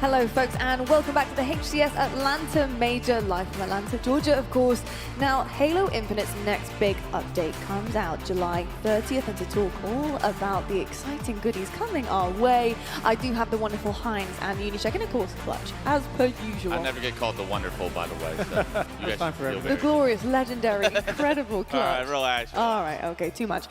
Hello, folks, and welcome back to the HCS Atlanta Major, live from Atlanta, Georgia, of course. Now, Halo Infinite's next big update comes out July 30th, and to talk all about the exciting goodies coming our way, I do have the wonderful Heinz and Unicheck, and of course, Clutch, as per usual. I never get called the wonderful, by the way. So you guys feel The very glorious, legendary, incredible Clutch. All right, relax. All right, okay, too much.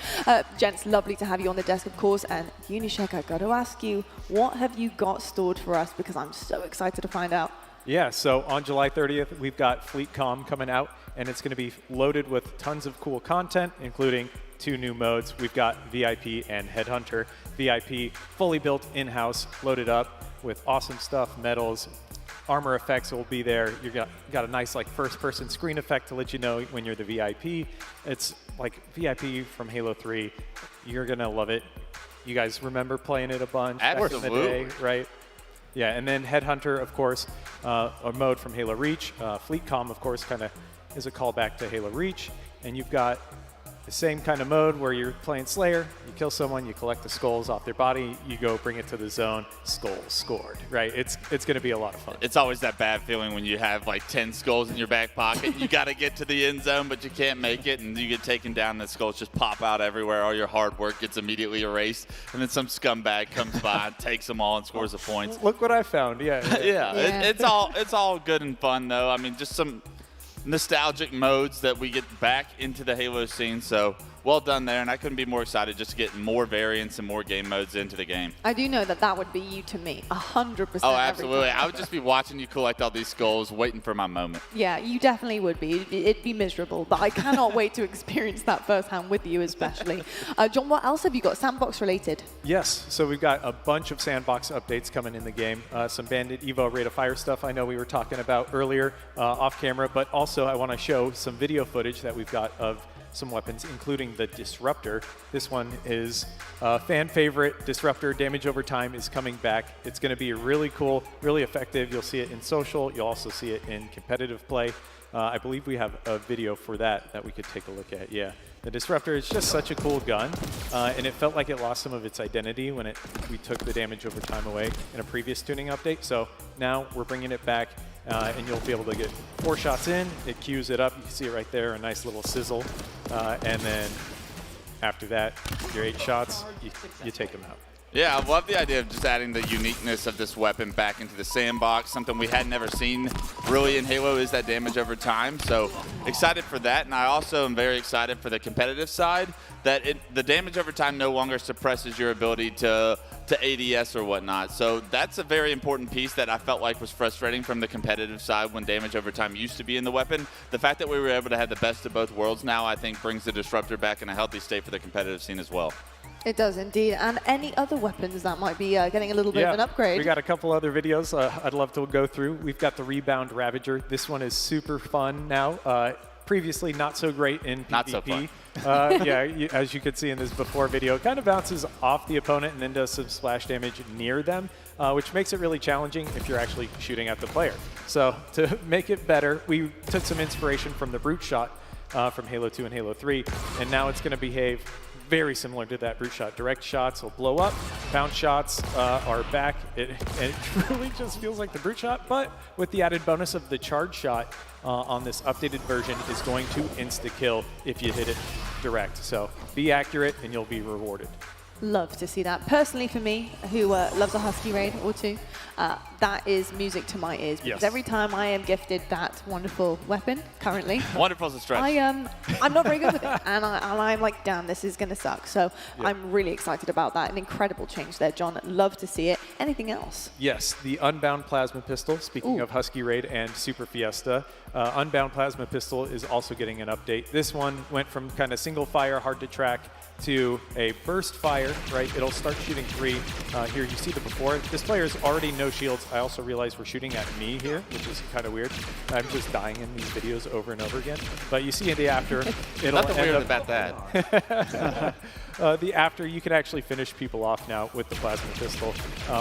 Gents, lovely to have you on the desk, of course, and Unicheck, I got to ask you, what have you got stored for us? Because I'm so excited to find out. Yeah, so on July 30th, we've got FleetCom coming out, and it's going to be loaded with tons of cool content, including 2 new modes. We've got VIP and Headhunter. VIP, fully built in-house, loaded up with awesome stuff, medals, armor effects will be there. You've got a nice like first-person screen effect to let you know when you're the VIP. It's like VIP from Halo 3. You're going to love it. You guys remember playing it a bunch back in the day, right? Yeah, and then Headhunter, of course, a mode from Halo Reach. FleetCom, of course, kind of is a callback to Halo Reach. And you've got the same kind of mode where you're playing Slayer. You kill someone, you collect the skulls off their body, you go bring it to the zone, skulls scored, right? It's going to be a lot of fun. It's always that bad feeling when you have like 10 skulls in your back pocket. You got to get to the end zone, but you can't make it, and you get taken down, the skulls just pop out everywhere. All your hard work gets immediately erased, and then some scumbag comes by and takes them all and scores the points. Look what I found, yeah. It's all good and fun, though. I mean, just some nostalgic modes that we get back into the Halo scene, so well done there, and I couldn't be more excited just to get more variants and more game modes into the game. I do know that would be you to me, 100%. Oh, absolutely. I would just be watching you collect all these skulls, waiting for my moment. Yeah, you definitely would be. It'd be miserable, but I cannot wait to experience that firsthand with you especially. John, what else have you got sandbox related? Yes, so we've got a bunch of sandbox updates coming in the game. Some Bandit Evo Rate of Fire stuff I know we were talking about earlier off camera, but also I want to show some video footage that we've got of some weapons, including the Disruptor. This one is a fan favorite. Disruptor, damage over time, is coming back. It's going to be really cool, really effective. You'll see it in social. You'll also see it in competitive play. I believe we have a video for that we could take a look at. Yeah, the Disruptor is just such a cool gun, and it felt like it lost some of its identity when we took the damage over time away in a previous tuning update. So now we're bringing it back. And you'll be able to get 4 shots in, it queues it up, you can see it right there, a nice little sizzle, and then after that, your 8 shots, you take them out. Yeah, I love the idea of just adding the uniqueness of this weapon back into the sandbox. Something we had never seen really in Halo is that damage over time. So excited for that, and I also am very excited for the competitive side, that the damage over time no longer suppresses your ability to ADS or whatnot. So that's a very important piece that I felt like was frustrating from the competitive side when damage over time used to be in the weapon. The fact that we were able to have the best of both worlds now, I think, brings the Disruptor back in a healthy state for the competitive scene as well. It does indeed. And any other weapons that might be getting a little bit of an upgrade? We got a couple other videos I'd love to go through. We've got the Rebound Ravager. This one is super fun now. Previously not so great in PvP. Not so fun. Yeah, as you could see in this before video, it kind of bounces off the opponent and then does some splash damage near them, which makes it really challenging if you're actually shooting at the player. So to make it better, we took some inspiration from the Brute Shot from Halo 2 and Halo 3, and now it's going to behave very similar to that Brute Shot. Direct shots will blow up, bounce shots are back. It really just feels like the Brute Shot, but with the added bonus of the Charge Shot on this updated version is going to insta-kill if you hit it direct. So be accurate and you'll be rewarded. Love to see that. Personally, for me, who loves a Husky raid or two, that is music to my ears. Because every time I am gifted that wonderful weapon, currently, wonderful is a stretch. I'm not very good with it, and I'm like, damn, this is gonna suck. So I'm really excited about that. An incredible change there, John. Love to see it. Anything else? Yes, the Unbound Plasma Pistol. Speaking of Husky Raid and Super Fiesta, Unbound Plasma Pistol is also getting an update. This one went from kind of single fire, hard to track, to a burst fire, right? It'll start shooting 3. Here you see the before. This player's already no shields. I also realize we're shooting at me here, which is kind of weird. I'm just dying in these videos over and over again. But you see in the after, it'll Nothing weird about that. The after, you can actually finish people off now with the plasma pistol,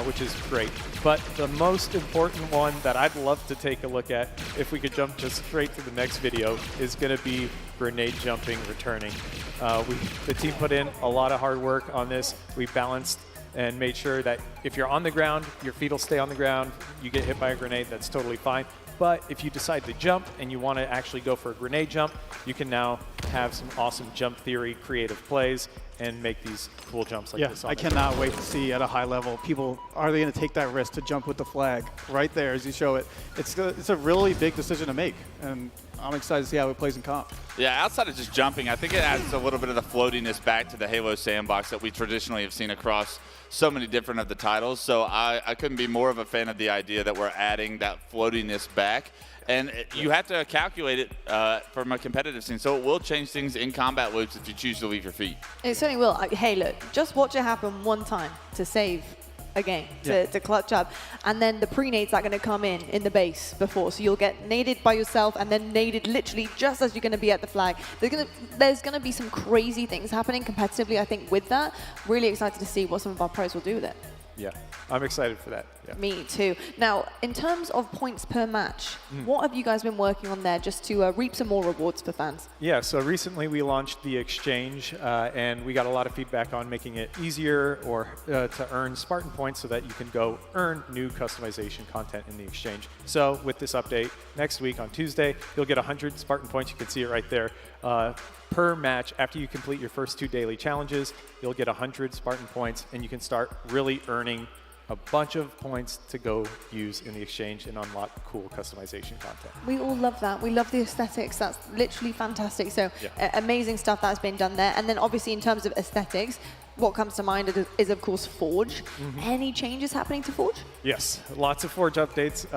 which is great. But the most important one that I'd love to take a look at, if we could jump just straight to the next video, is going to be grenade jumping returning. The team put in a lot of hard work on this. We balanced and made sure that if you're on the ground, your feet will stay on the ground. You get hit by a grenade, that's totally fine. But if you decide to jump and you want to actually go for a grenade jump, you can now have some awesome jump theory creative plays and make these cool jumps like this. I cannot wait to see at a high level, people, are they going to take that risk to jump with the flag right there as you show it? It's a really big decision to make, and I'm excited to see how it plays in comp. Yeah, outside of just jumping, I think it adds a little bit of the floatiness back to the Halo sandbox that we traditionally have seen across so many different of the titles. So I couldn't be more of a fan of the idea that we're adding that floatiness back. And you have to calculate it from a competitive scene. So it will change things in combat loops if you choose to leave your feet. It certainly will. Hey, look, just watch it happen one time to save a game, to clutch up. And then the pre-nades are going to come in the base before. So you'll get naded by yourself and then naded literally just as you're going to be at the flag. There's going to be some crazy things happening competitively, I think, with that. Really excited to see what some of our pros will do with it. Yeah, I'm excited for that. Yeah. Me too. Now, in terms of points per match, what have you guys been working on there just to reap some more rewards for fans? Yeah, so recently we launched the exchange, and we got a lot of feedback on making it easier or to earn Spartan points so that you can go earn new customization content in the exchange. So with this update, next week on Tuesday, you'll get 100 Spartan points. You can see it right there. Per match, after you complete your first 2 daily challenges, you'll get 100 Spartan points, and you can start really earning a bunch of points to go use in the exchange and unlock cool customization content. We all love that. We love the aesthetics. That's literally fantastic. So amazing stuff that's been done there. And then obviously in terms of aesthetics, what comes to mind is of course Forge. Any changes happening to Forge? Yes, lots of Forge updates.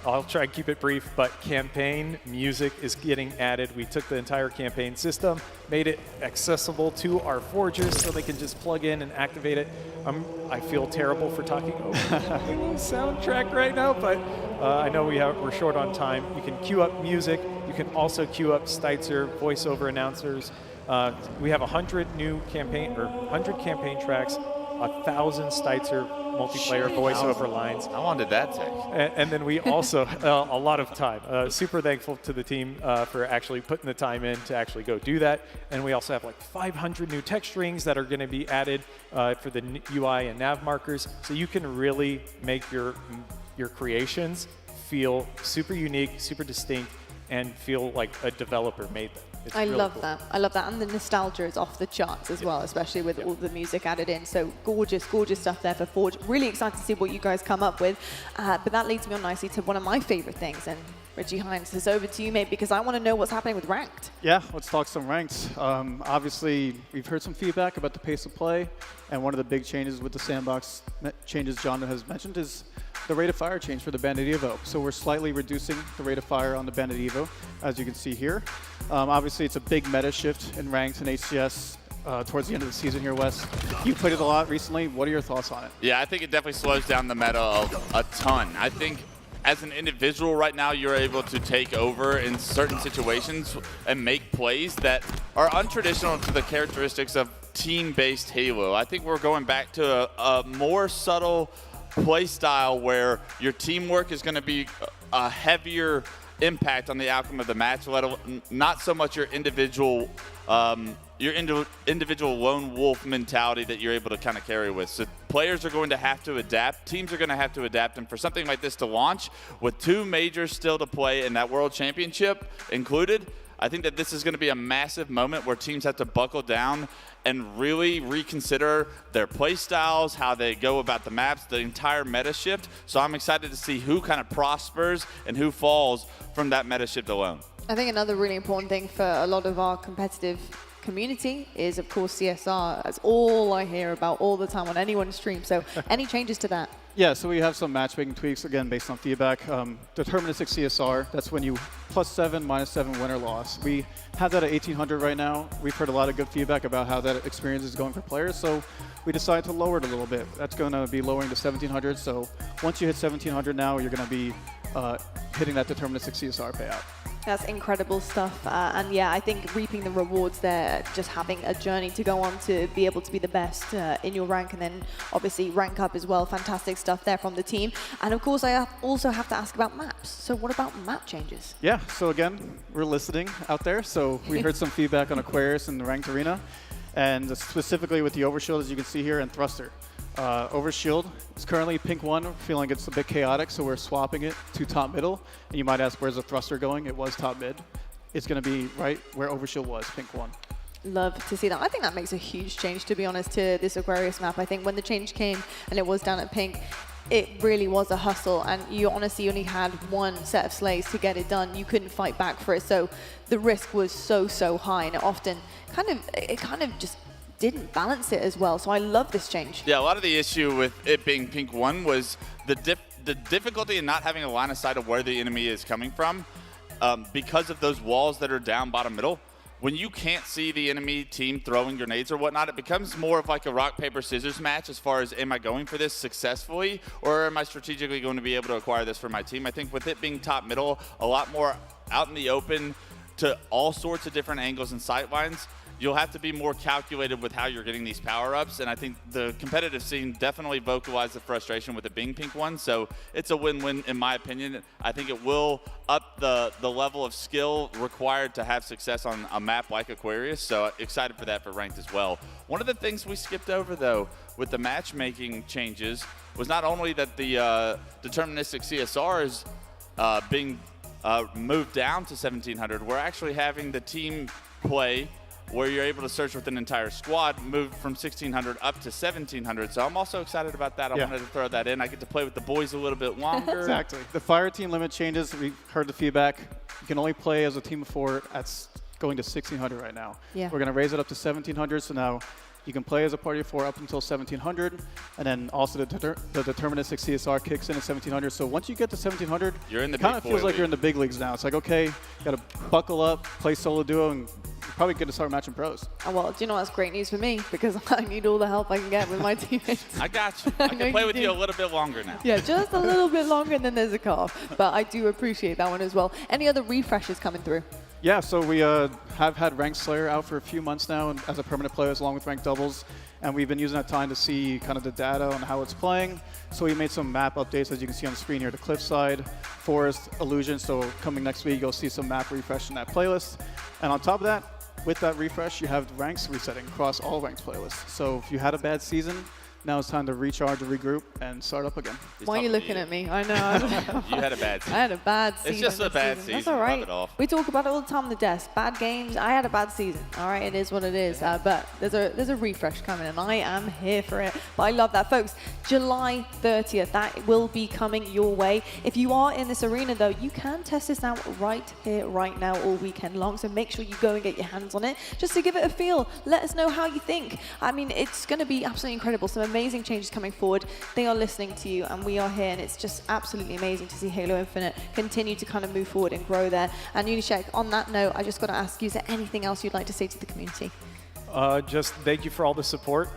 I'll try and keep it brief, but campaign music is getting added. We took the entire campaign system, made it accessible to our Forgers so they can just plug in and activate it. I feel terrible for talking over the soundtrack right now, but I know we're short on time. You can queue up music. You can also queue up Steitzer voiceover announcers. We have 100 new campaign campaign tracks, 1,000 Steitzer multiplayer voiceover lines. How long did that take? And then we also, a lot of time. Super thankful to the team for actually putting the time in to actually go do that. And we also have like 500 new text strings that are going to be added for the UI and nav markers. So you can really make your creations feel super unique, super distinct, and feel like a developer made them. I love that. I love that. And the nostalgia is off the charts as well, especially with all the music added in. So gorgeous, gorgeous stuff there for Forge. Really excited to see what you guys come up with. But that leads me on nicely to one of my favorite things. And Richie Hines, this is over to you, mate, because I want to know what's happening with Ranked. Yeah, let's talk some Ranked. Obviously, we've heard some feedback about the pace of play. And one of the big changes with the sandbox changes John has mentioned is the rate of fire change for the Bandit Evo. So we're slightly reducing the rate of fire on the Bandit Evo, as you can see here. Obviously, it's a big meta shift in Ranked and HCS towards the end of the season here, Wes. You played it a lot recently. What are your thoughts on it? Yeah, I think it definitely slows down the meta a ton. I think as an individual right now, you're able to take over in certain situations and make plays that are untraditional to the characteristics of team-based Halo. I think we're going back to a more subtle play style where your teamwork is going to be a heavier impact on the outcome of the match, not so much your individual lone wolf mentality that you're able to kind of carry with. So players are going to have to adapt, teams are going to have to adapt, and for something like this to launch with 2 majors still to play and that World Championship included, I think that this is going to be a massive moment where teams have to buckle down and really reconsider their play styles, how they go about the maps, the entire meta shift. So I'm excited to see who kind of prospers and who falls from that meta shift alone. I think another really important thing for a lot of our competitive community is, of course, CSR. That's all I hear about all the time on anyone's stream. So any changes to that? Yeah, so we have some matchmaking tweaks, again, based on feedback. Deterministic CSR, that's when you +7, -7 win or loss. We have that at 1800 right now. We've heard a lot of good feedback about how that experience is going for players, so we decided to lower it a little bit. That's going to be lowering to 1700, so once you hit 1700 now, you're going to be hitting that deterministic CSR payout. That's incredible stuff. And yeah, I think reaping the rewards there, just having a journey to go on to be able to be the best in your rank, and then obviously rank up as well. Fantastic stuff there from the team. And of course, I also have to ask about maps. So what about map changes? Yeah, so again, we're listening out there. So we heard some feedback on Aquarius and the Ranked Arena, and specifically with the Overshield, as you can see here, and Thruster. Overshield is currently pink 1. We're feeling it's a bit chaotic, so we're swapping it to top middle. And you might ask, where's the thruster going? It was top mid. It's going to be right where Overshield was, pink 1. Love to see that. I think that makes a huge change, to be honest, to this Aquarius map. I think when the change came and it was down at pink, it really was a hustle, and you honestly only had one set of slays to get it done. You couldn't fight back for it, so the risk was so high, and it often kind of just didn't balance it as well. So I love this change. Yeah, a lot of the issue with it being pink 1 was the difficulty in not having a line of sight of where the enemy is coming from, because of those walls that are down bottom middle. When you can't see the enemy team throwing grenades or whatnot, it becomes more of like a rock, paper, scissors match as far as, am I going for this successfully, or am I strategically going to be able to acquire this for my team? I think with it being top middle, a lot more out in the open to all sorts of different angles and sight lines, you'll have to be more calculated with how you're getting these power-ups, and I think the competitive scene definitely vocalized the frustration with it being pink 1, so it's a win-win in my opinion. I think it will up the level of skill required to have success on a map like Aquarius, so excited for that for ranked as well. One of the things we skipped over, though, with the matchmaking changes was not only that the deterministic CSR is being moved down to 1700, we're actually having the team play where you're able to search with an entire squad, moved from 1600 up to 1700. So I'm also excited about that. I wanted to throw that in. I get to play with the boys a little bit longer. Exactly. The fire team limit changes. We heard the feedback. You can only play as a team of 4 at going to 1600 right now. Yeah. We're going to raise it up to 1700. So now you can play as a party of 4 up until 1700. And then also the deterministic CSR kicks in at 1700. So once you get to 1700, you're in the it kind of feels like you're in the big leagues now. It's like, okay, you got to buckle up, play solo duo, and probably good to start matching pros. Oh, well, do you know that's great news for me, because I need all the help I can get with my teammates. I got you. I can play with you a little bit longer now. Yeah, just a little bit longer, and then there's a cutoff. But I do appreciate that one as well. Any other refreshes coming through? Yeah, so we have had Ranked Slayer out for a few months now and as a permanent player along with Ranked Doubles. And we've been using that time to see kind of the data on how it's playing. So we made some map updates, as you can see on the screen here, to Cliffside, Forest, Illusion. So coming next week, you'll see some map refresh in that playlist. And on top of that, with that refresh, you have the ranks resetting across all ranks playlists. So if you had a bad season, now it's time to recharge, regroup, and start up again. Why are you looking at me? I know. You had a bad season. I had a bad season. It's just a bad season. That's all right. Rub it off. We talk about it all the time on the desk. Bad games. I had a bad season. All right, it is what it is. But there's a refresh coming, and I am here for it. But I love that, folks. July 30th, that will be coming your way. If you are in this arena, though, you can test this out right here, right now, all weekend long. So make sure you go and get your hands on it, just to give it a feel. Let us know how you think. I mean, it's going to be absolutely incredible. Some amazing changes coming forward. They are listening to you, and we are here, and it's just absolutely amazing to see Halo Infinite continue to kind of move forward and grow there. And Unishek, on that note, I just got to ask you, is there anything else you'd like to say to the community? Just thank you for all the support.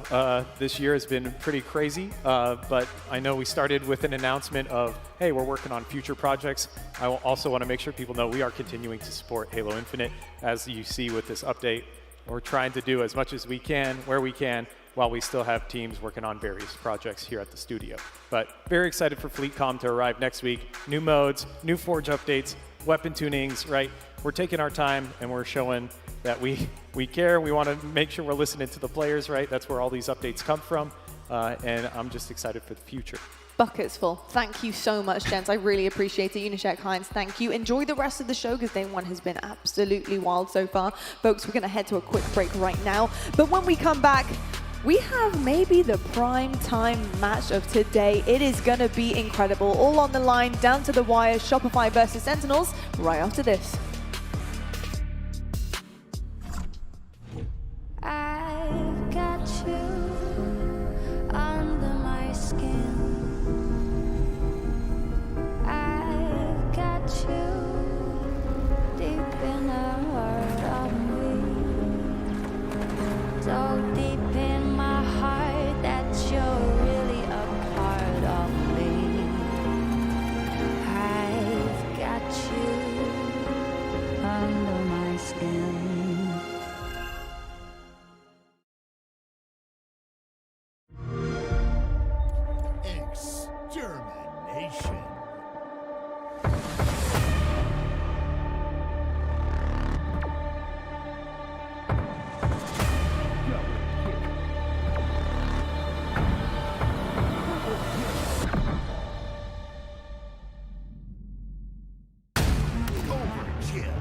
This year has been pretty crazy, but I know we started with an announcement of, hey, we're working on future projects. I also want to make sure people know we are continuing to support Halo Infinite. As you see with this update, we're trying to do as much as we can, where we can, while we still have teams working on various projects here at the studio. But very excited for FleetCom to arrive next week. New modes, new Forge updates, weapon tunings, right? We're taking our time, and we're showing that we care. We want to make sure we're listening to the players, right? That's where all these updates come from, and I'm just excited for the future. Buckets full. Thank you so much, gents. I really appreciate it. Unishek, Heinz, thank you. Enjoy the rest of the show, because day one has been absolutely wild so far. Folks, we're going to head to a quick break right now. But when we come back, we have maybe the prime time match of today. It is going to be incredible. All on the line, down to the wire, Shopify versus Sentinels, right after this. I've got you under my skin. I've got you deep in the heart of me. So deep in my heart that you're really a part of me. I've got you under my skin. Extermination. kill.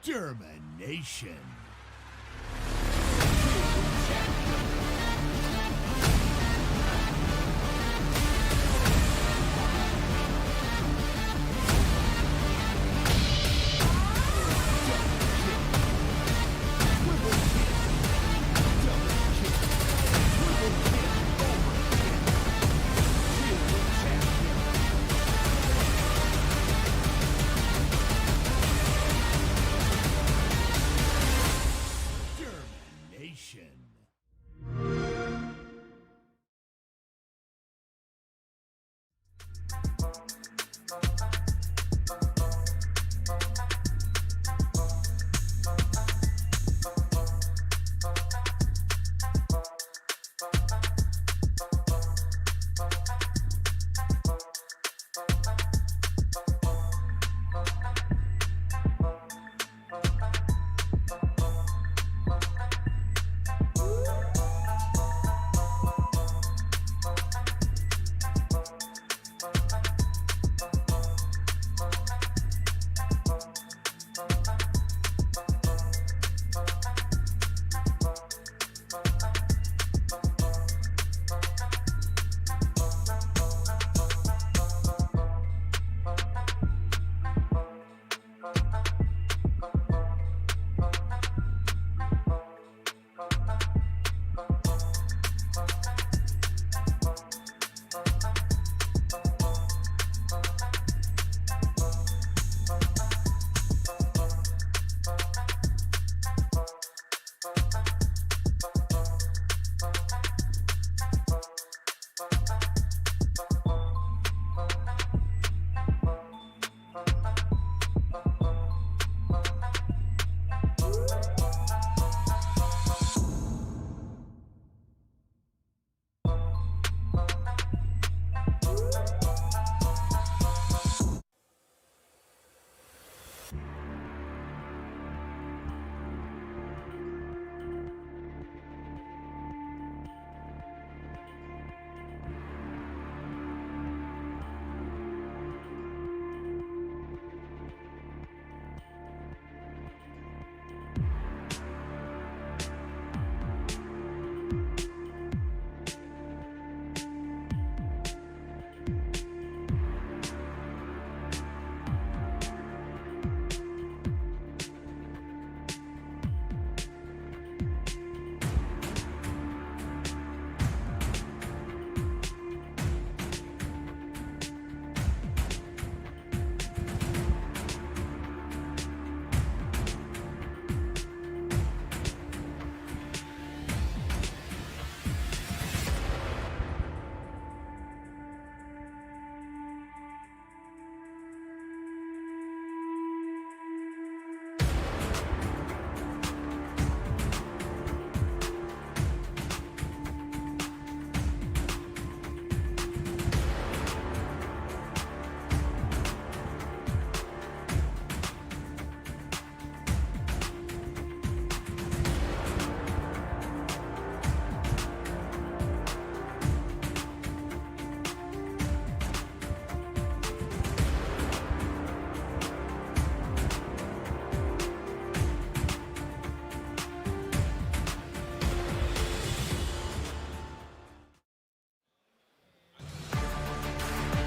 Extermination.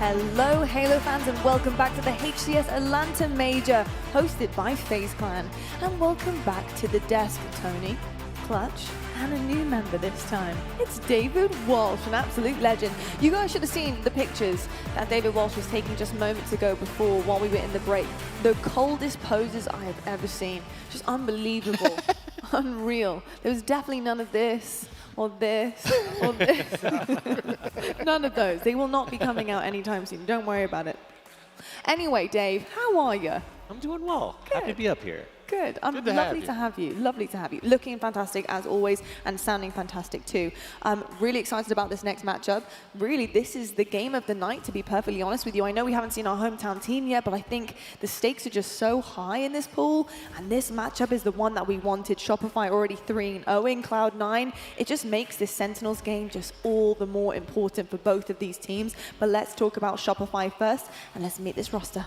Hello Halo fans and welcome back to the HCS Atlanta Major, hosted by FaZe Clan. And welcome back to the desk, Tony, Clutch, and a new member this time. It's David Walsh, an absolute legend. You guys should have seen the pictures that David Walsh was taking just moments ago before while we were in the break. The coldest poses I have ever seen. Just unbelievable. Unreal. There was definitely none of this. Or this, or this. None of those. They will not be coming out anytime soon. Don't worry about it. Anyway, Dave, how are you? I'm doing well. Happy to be up here. Good. Good to Lovely have to have you. Lovely to have you. Looking fantastic as always and sounding fantastic too. Really excited about this next matchup. Really, this is the game of the night, to be perfectly honest with you. I know we haven't seen our hometown team yet, but I think the stakes are just so high in this pool, and this matchup is the one that we wanted. Shopify already 3-0 in Cloud9. It just makes this Sentinels game just all the more important for both of these teams. But let's talk about Shopify first, and let's meet this roster.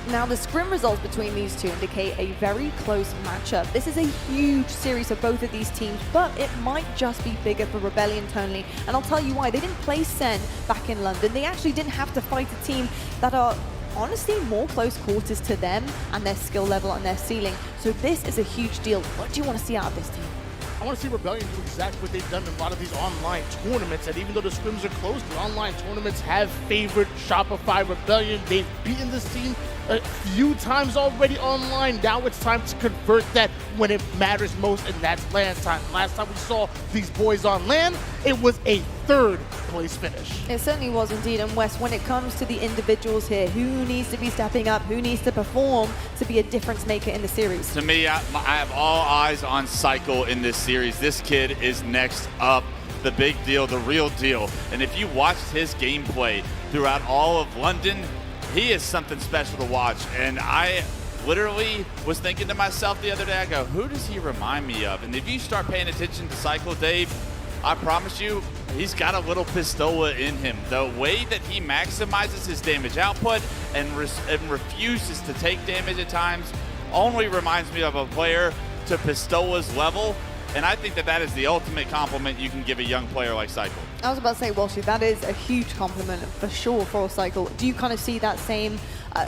Now, the scrim results between these two indicate a very close matchup. This is a huge series for both of these teams, but it might just be bigger for Rebellion Tonally. And I'll tell you why. They didn't play Sen back in London. They actually didn't have to fight a team that are honestly more close quarters to them and their skill level and their ceiling. So this is a huge deal. What do you want to see out of this team? I want to see Rebellion do exactly what they've done in a lot of these online tournaments. And even though the scrims are closed, the online tournaments have favored Shopify. Rebellion, they've beaten this team a few times already online. Now it's time to convert that when it matters most, and that's LAN time. Last time we saw these boys on LAN, it was a third place finish. It certainly was indeed. And Wes, when it comes to the individuals here, who needs to be stepping up, who needs to perform to be a difference maker in the series? To me, I have all eyes on Cycle in this series. This kid is next up. The big deal, the real deal. And if you watched his gameplay throughout all of London, he is something special to watch. And I literally was thinking to myself the other day, I go, who does he remind me of? And if you start paying attention to Cycle, Dave, I promise you, he's got a little Pistola in him. The way that he maximizes his damage output and refuses to take damage at times only reminds me of a player to Pistola's level. And I think that that is the ultimate compliment you can give a young player like Cycle. I was about to say, Walshy, that is a huge compliment for sure for Cycle. Do you kind of see that same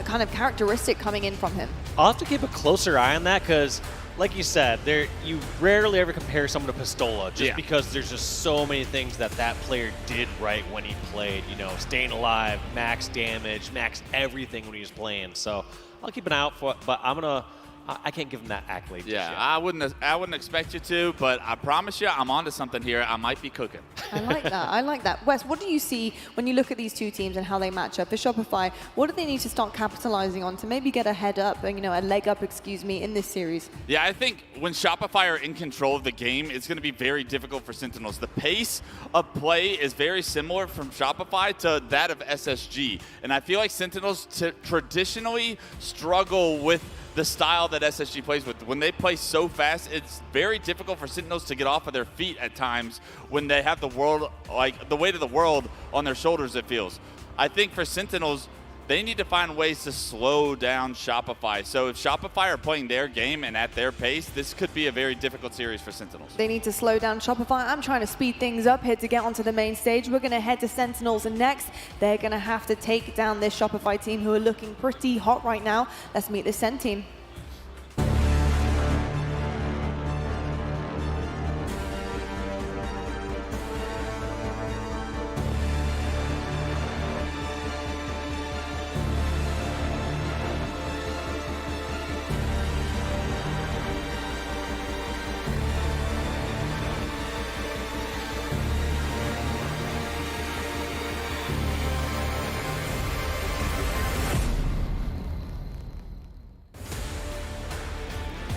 kind of characteristic coming in from him? I'll have to keep a closer eye on that because, like you said, you rarely ever compare someone to Pistola just because there's just so many things that player did right when he played. You know, staying alive, max damage, max everything when he was playing. So I'll keep an eye out for it, but I can't give him that accolade. Yeah, just yet. I wouldn't expect you to, but I promise you, I'm onto something here. I might be cooking. I like that. I like that. Wes, what do you see when you look at these two teams and how they match up? For Shopify, what do they need to start capitalizing on to maybe get a head up, a leg up, in this series? Yeah, I think when Shopify are in control of the game, it's going to be very difficult for Sentinels. The pace of play is very similar from Shopify to that of SSG, and I feel like Sentinels traditionally struggle with the style that SSG plays with. When they play so fast, it's very difficult for Sentinels to get off of their feet at times when they have the world, like the weight of the world on their shoulders, it feels. I think for Sentinels, they need to find ways to slow down Shopify. So if Shopify are playing their game and at their pace, this could be a very difficult series for Sentinels. They need to slow down Shopify. I'm trying to speed things up here to get onto the main stage. We're going to head to Sentinels, and next, they're going to have to take down this Shopify team who are looking pretty hot right now. Let's meet the Sen team.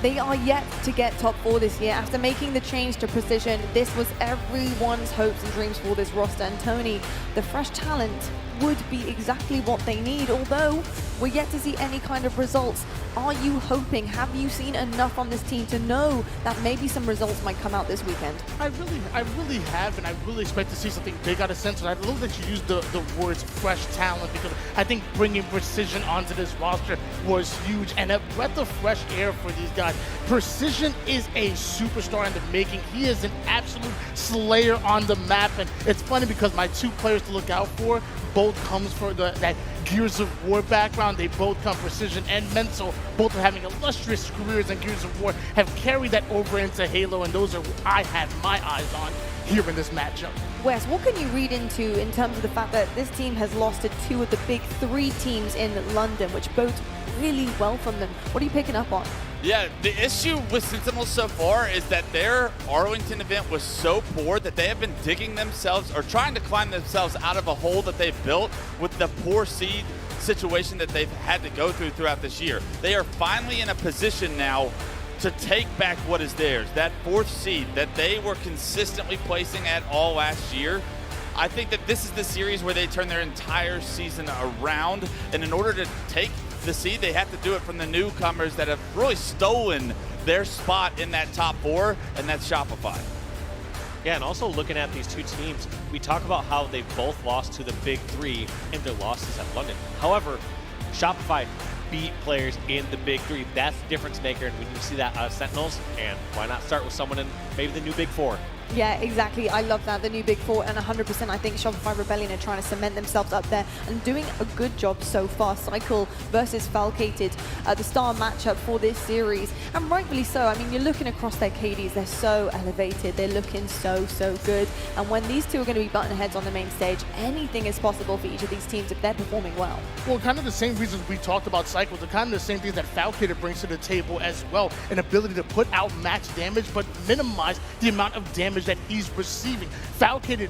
They are yet to get top 4 this year. After making the change to precision, this was everyone's hopes and dreams for this roster. And Tony, the fresh talent would be exactly what they need, although we're yet to see any kind of results. Are you hoping, have you seen enough on this team to know that maybe some results might come out this weekend? I really have, and I really expect to see something big out of Sentinels. I love that you used the words fresh talent, because I think bringing precision onto this roster was huge and a breath of fresh air for these guys. Precision is a superstar in the making. He is an absolute slayer on the map, and it's funny because my two players to look out for both comes for that Gears of War background. They both come precision and mental. Both are having illustrious careers in Gears of War, have carried that over into Halo, and those are what I had my eyes on here in this matchup. Wes, what can you read into in terms of the fact that this team has lost to two of the big three teams in London, which bodes really well from them? What are you picking up on? Yeah, the issue with Sentinels so far is that their Arlington event was so poor that they have been digging themselves or trying to climb themselves out of a hole that they've built with the poor seed situation that they've had to go through throughout this year. They are finally in a position now to take back what is theirs, that 4th seed that they were consistently placing at all last year. I think that this is the series where they turn their entire season around, and in order to take the seed, they have to do it from the newcomers that have really stolen their spot in that top 4, and that's Shopify. Yeah, and also looking at these two teams, we talk about how they both lost to the big 3 in their losses at London. However, Shopify beat players in the big 3. That's the difference maker, and when you see that out of Sentinels, and why not start with someone in maybe the new big 4? Yeah, exactly. I love that, the new big 4, and 100% I think Shopify Rebellion are trying to cement themselves up there and doing a good job so far. Cycle versus Falcated, the star matchup for this series, and rightfully so. I mean, you're looking across their KDs, they're so elevated, they're looking so good, and when these two are going to be button heads on the main stage, anything is possible for each of these teams if they're performing well. Well, kind of the same reasons we talked about Cycle, the kind of the same things that Falcated brings to the table as well, an ability to put out max damage, but minimize the amount of damage that he's receiving. Falcated,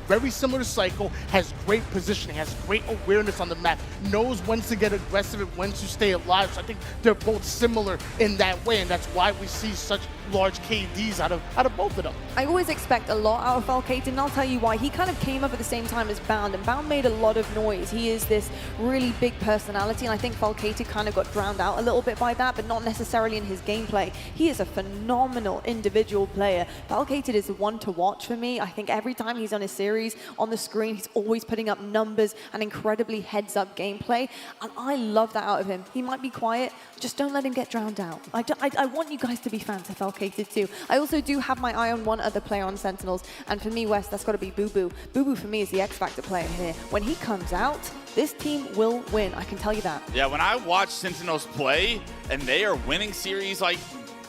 very similar to Cycle, has great positioning, has great awareness on the map, knows when to get aggressive and when to stay alive. So I think they're both similar in that way, and that's why we see such large KDs out of both of them. I always expect a lot out of Falcated, and I'll tell you why. He kind of came up at the same time as Bound, and Bound made a lot of noise. He is this really big personality, and I think Falcated kind of got drowned out a little bit by that, but not necessarily in his gameplay. He is a phenomenal individual player. Falcated is the one to watch for me. I think every time he's on his series, on the screen, he's always putting up numbers and incredibly heads-up gameplay, and I love that out of him. He might be quiet, just don't let him get drowned out. I want you guys to be fans of Falcated too. I also do have my eye on one other player on Sentinels, and for me, Wes, that's got to be Boo-Boo. Boo-Boo for me is the X-Factor player here. When he comes out, this team will win, I can tell you that. Yeah, when I watch Sentinels play and they are winning series like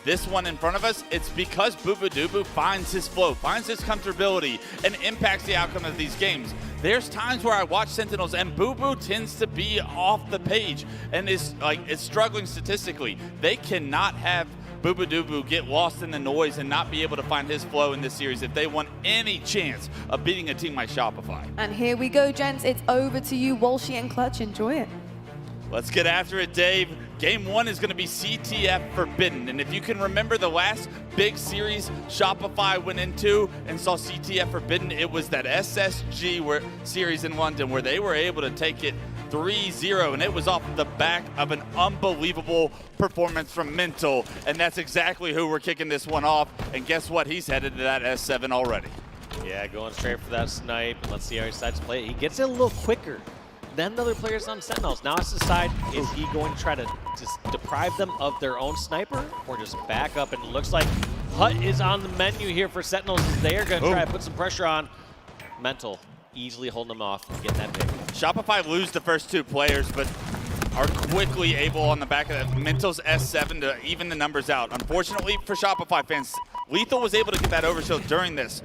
this one in front of us, it's because Boo-Boo finds his flow, finds his comfortability, and impacts the outcome of these games. There's times where I watch Sentinels and Boo-Boo tends to be off the page and is struggling statistically. They cannot have Boo-Boo get lost in the noise and not be able to find his flow in this series if they want any chance of beating a team like Shopify. And here we go, gents. It's over to you, Walshy and Clutch. Enjoy it. Let's get after it, Dave. Game 1 is going to be CTF Forbidden. And if you can remember the last big series Shopify went into and saw CTF Forbidden, it was that SSG series in London where they were able to take it 3-0, and it was off the back of an unbelievable performance from Mental, and that's exactly who we're kicking this one off. And guess what? He's headed to that S7 already. Yeah, going straight for that snipe, and let's see how he decides to play it. He gets it a little quicker than the other players on Sentinels. Now it's decide, is he going to try to just deprive them of their own sniper or just back up? And it looks like Hut is on the menu here for Sentinels. They are going to try to put some pressure on Mental, easily holding them off and getting that pick. Shopify lose the first 2 players, but are quickly able on the back of that Mental's S7 to even the numbers out. Unfortunately for Shopify fans, Lethal was able to get that overshield during this.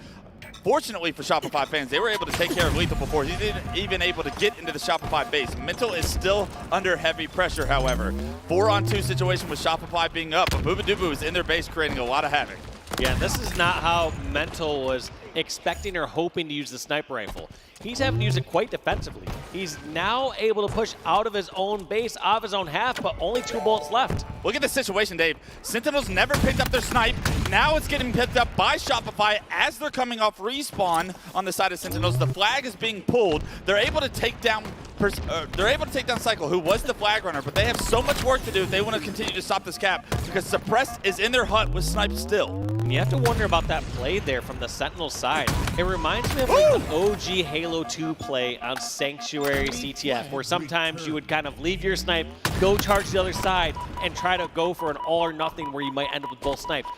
Fortunately for Shopify fans, they were able to take care of Lethal before he didn't even able to get into the Shopify base. Mental is still under heavy pressure, however. 4-on-2 situation with Shopify being up, but Boo-Boo is in their base creating a lot of havoc. Yeah, this is not how Mental was expecting or hoping to use the sniper rifle. He's having to use it quite defensively. He's now able to push out of his own base, out of his own half, but only 2 bullets left. Look at the situation, Dave. Sentinels never picked up their snipe. Now it's getting picked up by Shopify as they're coming off respawn on the side of Sentinels. The flag is being pulled. They're able to take down Cycle, who was the flag runner, but they have so much work to do if they want to continue to stop this cap because Suppressed is in their hut with snipe still. And you have to wonder about that play there from the Sentinel side. It reminds me of like the OG Halo 2 play on Sanctuary CTF, where sometimes you would kind of leave your snipe, go charge the other side, and try to go for an all or nothing where you might end up with both snipes.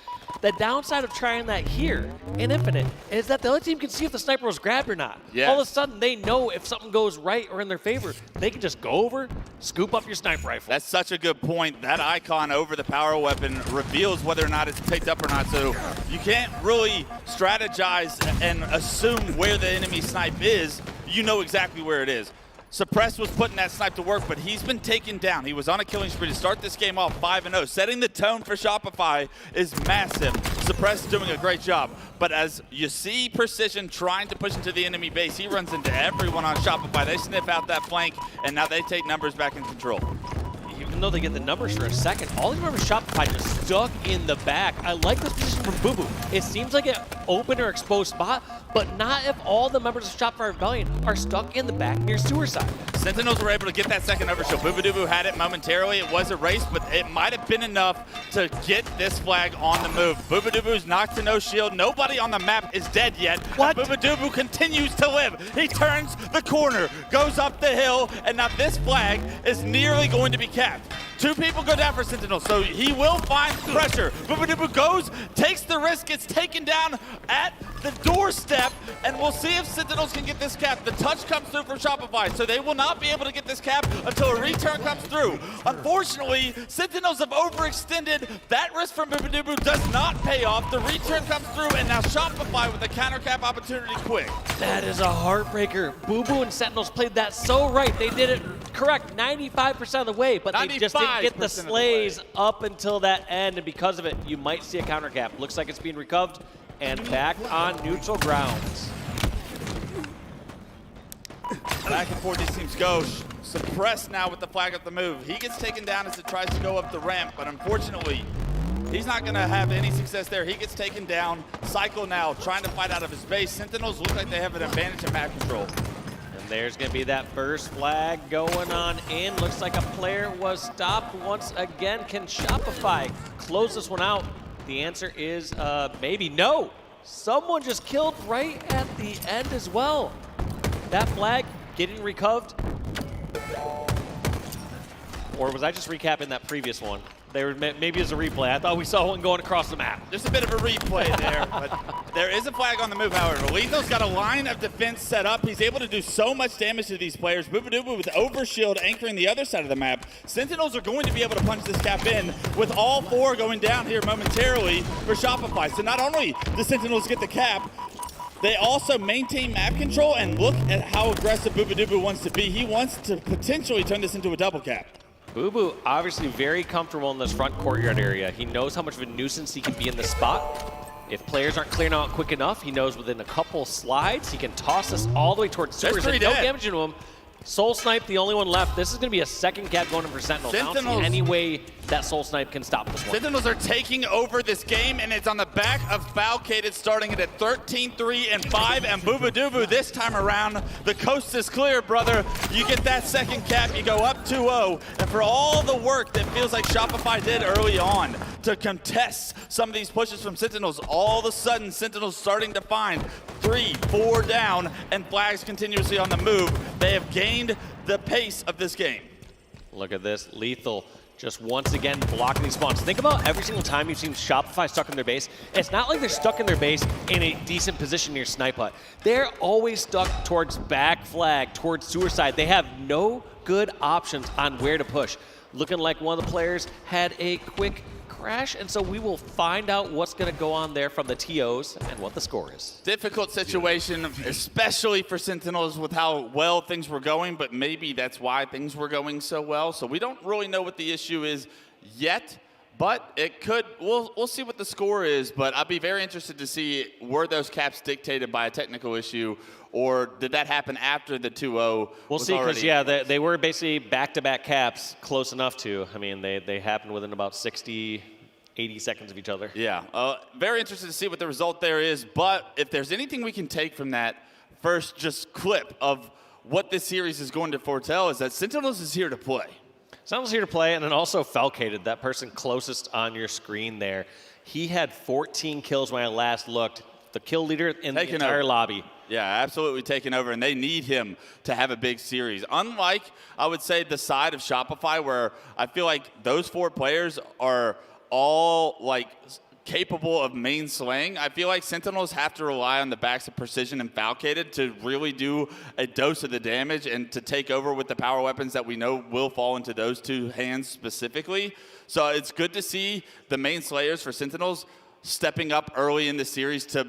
The downside of trying that here in Infinite is that the other team can see if the sniper was grabbed or not. Yes. All of a sudden, they know if something goes right or in their favor, they can just go over, scoop up your sniper rifle. That's such a good point. That icon over the power weapon reveals whether or not it's picked up or not. So you can't really strategize and assume where the enemy snipe is. You know exactly where it is. Suppress was putting that snipe to work, but he's been taken down. He was on a killing spree to start this game off 5-0. Setting the tone for Shopify is massive. Suppress is doing a great job. But as you see Precision trying to push into the enemy base, he runs into everyone on Shopify. They sniff out that flank, and now they take numbers back in control. Even though they get the numbers for a second, all these members of Shopify just stuck in the back. I like this position from Boo Boo. It seems like an open or exposed spot, but not if all the members of Shopify Rebellion are stuck in the back near sewer side. Sentinels were able to get that second overshield. Boo had it momentarily. It was a race, but it might have been enough to get this flag on the move. Boo knocked to no shield. Nobody on the map is dead yet. What? Boo continues to live. He turns the corner, goes up the hill, and now this flag is nearly going to be capped. 2 people go down for Sentinel, so he will find pressure. Boo goes, takes the risk, gets taken down at the doorstep, and we'll see if Sentinels can get this cap. The touch comes through from Shopify, so they will not be able to get this cap until a return comes through. Unfortunately, Sentinels have overextended. That risk from Boo does not pay off. The return comes through, and now Shopify with the counter cap opportunity quick. That is a heartbreaker. Boo and Sentinels played that so right. They did it correct 95% of the way, but they just didn't get the slays up until that end, and because of it, you might see a counter cap. Looks like it's being recovered and back on neutral grounds. Back and forth these teams go. Suppressed now with the flag up the move. He gets taken down as it tries to go up the ramp, but unfortunately, he's not going to have any success there. He gets taken down. Cycle now trying to fight out of his base. Sentinels look like they have an advantage in map control. And there's going to be that first flag going on in. Looks like a player was stopped once again. Can Shopify close this one out? The answer is maybe no. Someone just killed right at the end as well. That flag getting recovered. Or was I just recapping that previous one? Maybe it's a replay. I thought we saw one going across the map. Just a bit of a replay there, but there is a flag on the move, however. Lethal's got a line of defense set up. He's able to do so much damage to these players. Boo with overshield anchoring the other side of the map. Sentinels are going to be able to punch this cap in with all 4 going down here momentarily for Shopify. So not only do Sentinels get the cap, they also maintain map control, and look at how aggressive Boo wants to be. He wants to potentially turn this into a double cap. Boo obviously very comfortable in this front courtyard area. He knows how much of a nuisance he can be in this spot. If players aren't clearing out quick enough, he knows within a couple slides, he can toss us all the way towards sewers and no damage to him. Soul Snipe, the only one left. This is going to be a second cap going in for Sentinels. I don't see any way that Soul Snipe can stop this one. Sentinels are taking over this game, and it's on the back of Falcated, starting it at 13-3-5, and Boo this time around. The coast is clear, brother. You get that second cap, you go up 2-0, and for all the work that feels like Shopify did early on to contest some of these pushes from Sentinels, all of a sudden Sentinels starting to find 3, 4 down, and flags continuously on the move. They have gained the pace of this game. Look at this, Lethal just once again blocking these spawns. Think about every single time you've seen Shopify stuck in their base. It's not like they're stuck in their base in a decent position near Snipe Hut. They're always stuck towards back flag, towards suicide. They have no good options on where to push. Looking like one of the players had a quick crash, and so we will find out what's going to go on there from the TOs and what the score is. Difficult situation, especially for Sentinels with how well things were going, but maybe that's why things were going so well. So we don't really know what the issue is yet, but it could, we'll see what the score is, but I'd be very interested to see, were those caps dictated by a technical issue, or did that happen after the 2-0? We'll see, because, yeah, they were basically back-to-back caps close enough to. I mean, they happened within about 60, 80 seconds of each other. Yeah, very interested to see what the result there is, but if there's anything we can take from that first just clip of what this series is going to foretell, is that Sentinels is here to play. Sentinels here to play, and then also Falcated, that person closest on your screen there. He had 14 kills when I last looked. The kill leader in the entire lobby. Yeah, absolutely taking over, and they need him to have a big series. Unlike, I would say, the side of Shopify, where I feel like those 4 players are all like capable of main slaying, I feel like Sentinels have to rely on the backs of Precision and Falcated to really do a dose of the damage and to take over with the power weapons that we know will fall into those two hands specifically. So it's good to see the main slayers for Sentinels stepping up early in the series to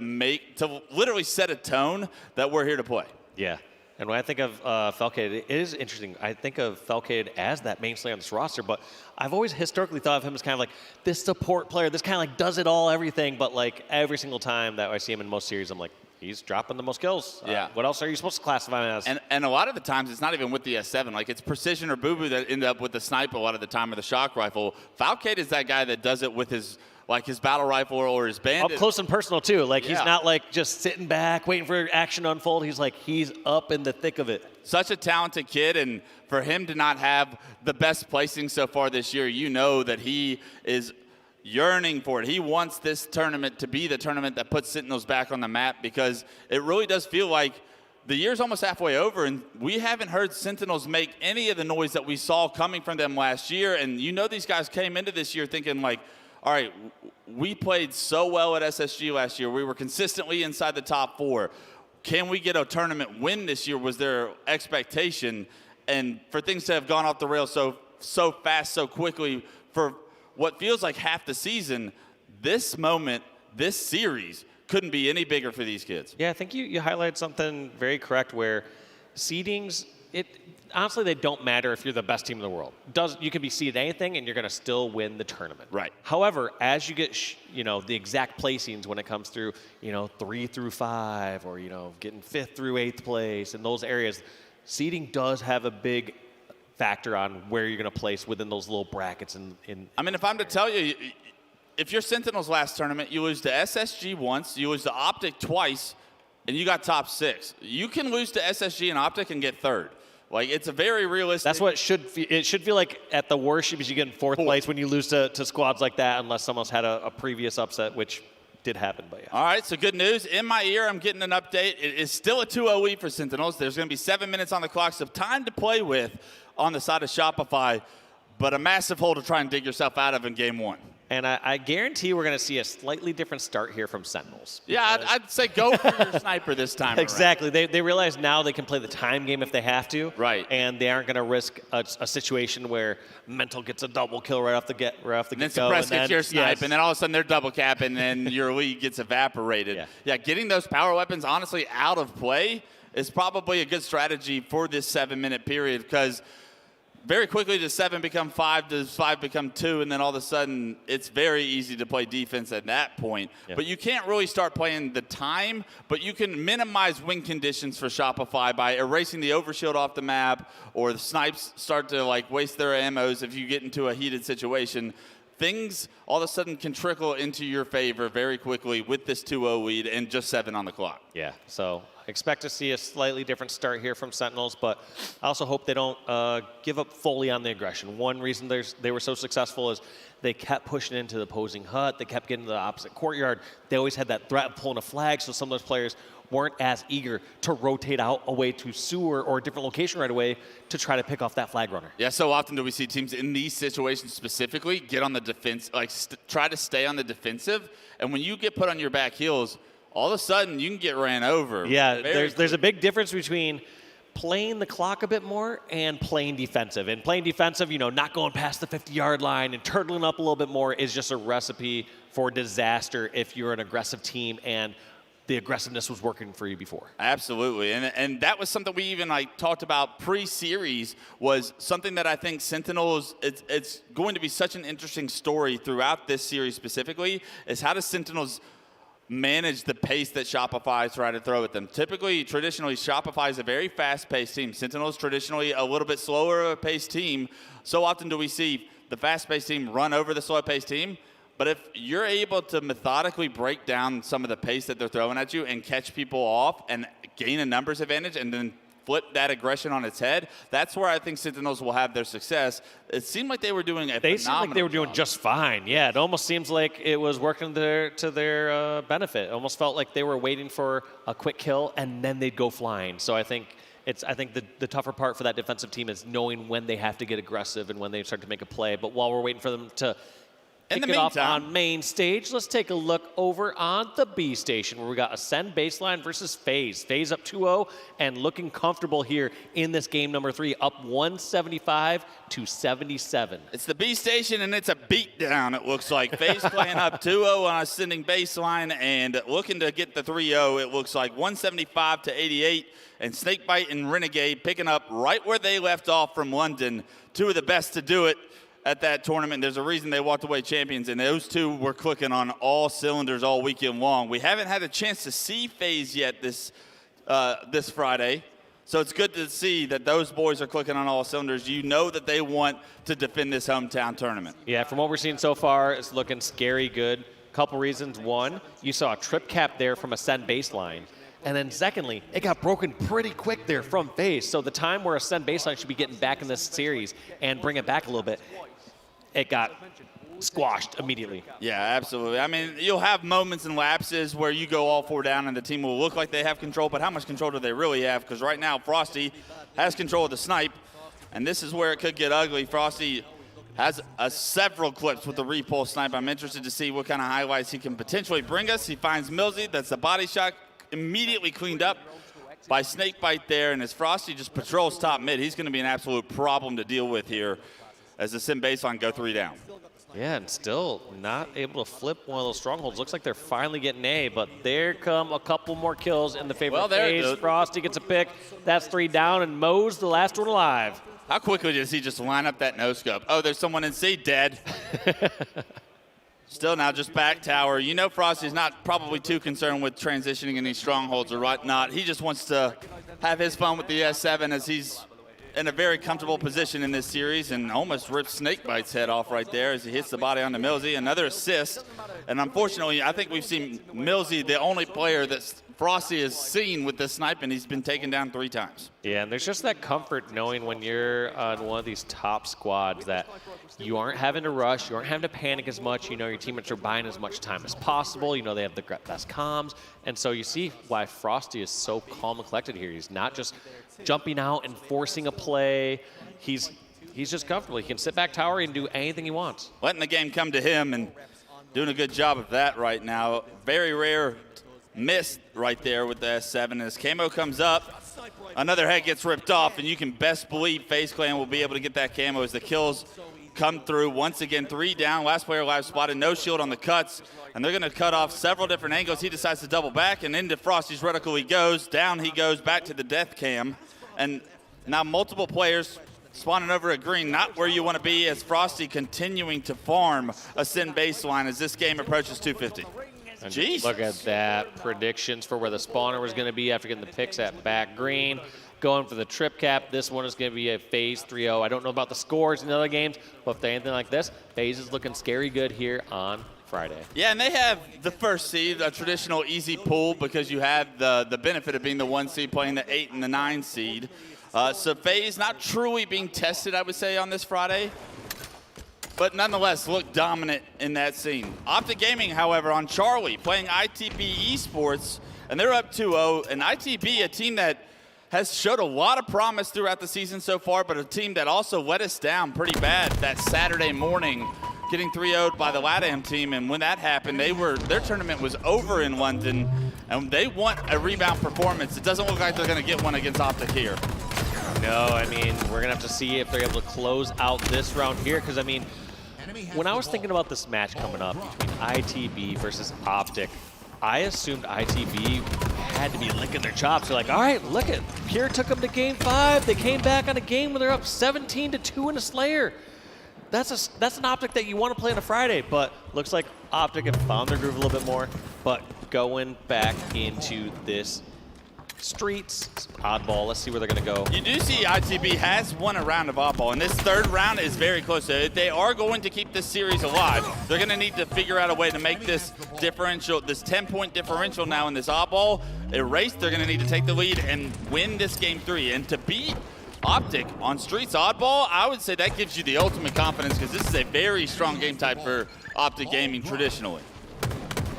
literally set a tone that we're here to play. Yeah. And when I think of Falcated, it is interesting. I think of Falcated as that main slayer on this roster, but I've always historically thought of him as kind of like this support player, this kind of like does it all, everything, but like every single time that I see him in most series, I'm like, he's dropping the most kills. Yeah. What else are you supposed to classify him as? And a lot of the times, it's not even with the S7. Like, it's Precision or Boo Boo that end up with the sniper a lot of the time or the shock rifle. Falcated is that guy that does it with his battle rifle or his bandit. Up close and personal, too. Like, he's not, like, just sitting back, waiting for action to unfold. He's like, he's up in the thick of it. Such a talented kid, and for him to not have the best placing so far this year, you know that he is yearning for it. He wants this tournament to be the tournament that puts Sentinels back on the map, because it really does feel like the year's almost halfway over, and we haven't heard Sentinels make any of the noise that we saw coming from them last year. And you know these guys came into this year thinking like, all right, we played so well at SSG last year. We were consistently inside the top 4. Can we get a tournament win this year was their expectation. And for things to have gone off the rails so fast, so quickly, for what feels like half the season, this moment, this series, couldn't be any bigger for these kids. Yeah, I think you highlighted something very correct where seedings, honestly, they don't matter if you're the best team in the world. You can be seeded anything, and you're going to still win the tournament. Right. However, as you get, the exact placings when it comes through, 3 through 5, or getting 5th through 8th place, in those areas, seeding does have a big factor on where you're going to place within those little brackets. I mean, if I'm to tell you, if you're Sentinels last tournament, you lose to SSG once, you lose to Optic twice, and you got top 6. You can lose to SSG and Optic and get 3rd. Like, it's a very realistic. That's what it should feel like at the worst. You get in 4th place when you lose to squads like that, unless someone's had a previous upset, which did happen. But yeah. All right, so good news. In my ear, I'm getting an update. It is still a 2-0 lead for Sentinels. There's going to be 7 minutes on the clock, so time to play with on the side of Shopify, but a massive hole to try and dig yourself out of in game 1. And I guarantee we're going to see a slightly different start here from Sentinels. Yeah, I'd say go for your sniper this time. Exactly. They realize now they can play the time game if they have to. Right. And they aren't going to risk a situation where Mental gets a double kill right off the get-go. And then Suppress gets your snipe, and then all of a sudden they're double cap, and then your lead gets evaporated. Yeah, getting those power weapons, honestly, out of play is probably a good strategy for this 7-minute period, because very quickly does 7 become 5, does 5 become 2, and then all of a sudden it's very easy to play defense at that point. Yeah. But you can't really start playing the time, but you can minimize win conditions for Shopify by erasing the overshield off the map, or the snipes start to waste their ammos if you get into a heated situation. Things all of a sudden can trickle into your favor very quickly with this 2-0 lead and just 7 on the clock. Yeah, so expect to see a slightly different start here from Sentinels, but I also hope they don't give up fully on the aggression. One reason they were so successful is they kept pushing into the opposing hut. They kept getting to the opposite courtyard. They always had that threat of pulling a flag, so some of those players weren't as eager to rotate out away to sewer or a different location right away to try to pick off that flag runner. Yeah, so often do we see teams in these situations specifically get on the defense, try to stay on the defensive, and when you get put on your back heels, all of a sudden you can get ran over. Yeah, there's a big difference between playing the clock a bit more and playing defensive. And playing defensive, not going past the 50-yard line and turtling up a little bit more is just a recipe for disaster if you're an aggressive team and the aggressiveness was working for you before. Absolutely, and that was something we even talked about pre-series, was something that I think Sentinels, it's going to be such an interesting story throughout this series specifically, is how does Sentinels manage the pace that Shopify is trying to throw at them. Traditionally, Shopify is a very fast-paced team. Sentinels traditionally a little bit slower of a paced team. So often do we see the fast-paced team run over the slow-paced team. But if you're able to methodically break down some of the pace that they're throwing at you and catch people off and gain a numbers advantage and then flip that aggression on its head, that's where I think Sentinels will have their success. It seemed like they were doing a They seemed like they were doing just fine. Yeah, it almost seems like it was working to their benefit. It almost felt like they were waiting for a quick kill and then they'd go flying. So I think the tougher part for that defensive team is knowing when they have to get aggressive and when they start to make a play. But while we're waiting for them to In the Kick it off meantime- on main stage. Let's take a look over on the B station where we got Ascend Baseline versus FaZe. FaZe up 2-0 and looking comfortable here in this game number 3, up 175-77. It's the B station, and it's a beatdown, it looks like. FaZe Clan up 2-0 on Ascending Baseline and looking to get the 3-0. It looks like 175-88. And Snakebite and Renegade picking up right where they left off from London. Two of the best to do it at that tournament. There's a reason they walked away champions, and those two were clicking on all cylinders all weekend long. We haven't had a chance to see FaZe yet this Friday, so it's good to see that those boys are clicking on all cylinders. You know that they want to defend this hometown tournament. Yeah, from what we're seeing so far, it's looking scary good. Couple reasons. One, you saw a trip cap there from Ascend Baseline. And then secondly, it got broken pretty quick there from FaZe. So the time where Ascend Baseline should be getting back in this series and bring it back a little bit, it got squashed immediately. Yeah, absolutely. I mean, you'll have moments and lapses where you go all 4 down and the team will look like they have control, but how much control do they really have? Because right now, Frosty has control of the snipe, and this is where it could get ugly. Frosty has several clips with the repulse snipe. I'm interested to see what kind of highlights he can potentially bring us. He finds Millsy. That's the body shot immediately cleaned up by Snakebite there, and as Frosty just patrols top mid, he's going to be an absolute problem to deal with here as the Sim Baseline go 3 down. Yeah, and still not able to flip one of those strongholds. Looks like they're finally getting A, but there come a couple more kills in the favor of FaZe. Frosty gets a pick. That's 3 down, and Mo's the last one alive. How quickly does he just line up that no-scope? Oh, there's someone in C, dead. Still now just back tower. You know Frosty's not probably too concerned with transitioning any strongholds or whatnot. He just wants to have his fun with the S7 as he's in a very comfortable position in this series and almost rips Snakebite's head off right there as he hits the body onto Millsy. Another assist. And unfortunately, I think we've seen Millsy, the only player that Frosty has seen with this snipe, and he's been taken down 3 times. Yeah, and there's just that comfort knowing when you're on one of these top squads that you aren't having to rush, you aren't having to panic as much. You know your teammates are buying as much time as possible. You know they have the best comms. And so you see why Frosty is so calm and collected here. He's not just jumping out and forcing a play. He's just comfortable. He can sit back tower and do anything he wants. Letting the game come to him and doing a good job of that right now. Very rare miss right there with the S7. As Camo comes up, another head gets ripped off, and you can best believe FaZe Clan will be able to get that Camo as the kills come through. Once again, 3 down. Last player alive spotted. No shield on the cuts, and they're going to cut off several different angles. He decides to double back, and into Frosty's reticle he goes. Down he goes back to the death cam, and now multiple players spawning over at green, not where you want to be, as Frosty continuing to farm Ascend Baseline as this game approaches 250. Jeez. Look at that. Predictions for where the spawner was going to be after getting the picks at back green. Going for the trip cap. This one is going to be a FaZe 3-0. I don't know about the scores in the other games, but if they're anything like this, FaZe is looking scary good here on Friday. Yeah, and they have the first seed, a traditional easy pull, because you have the benefit of being the 1 seed playing the 8 and the 9 seed. So FaZe not truly being tested, I would say, on this Friday, but nonetheless look dominant in that scene. Optic Gaming, however, on Charlie, playing ITB Esports, and they're up 2-0. And ITB, a team that has showed a lot of promise throughout the season so far, but a team that also let us down pretty bad that Saturday morning, getting 3-0'd by the LATAM team. And when that happened, their tournament was over in London, and they want a rebound performance. It doesn't look like they're going to get one against Optic here. No, I mean, we're going to have to see if they're able to close out this round here, because, I mean, when I was thinking about this match coming up between ITB versus Optic, I assumed ITB had to be licking their chops. They're like, all right, look it. Pure took them to game 5. They came back on a game where they're up 17-2 in a Slayer. That's an Optic that you want to play on a Friday, but looks like Optic have found their groove a little bit more. But going back into this Streets oddball, let's see where they're going to go. You do see ITB has won a round of oddball, and this 3rd round is very close. So if they are going to keep this series alive, they're going to need to figure out a way to make this differential, this 10-point differential now in this oddball erased. They're going to need to take the lead and win this game 3. And to beat Optic on Streets oddball, I would say that gives you the ultimate confidence, because this is a very strong game type for Optic Gaming traditionally.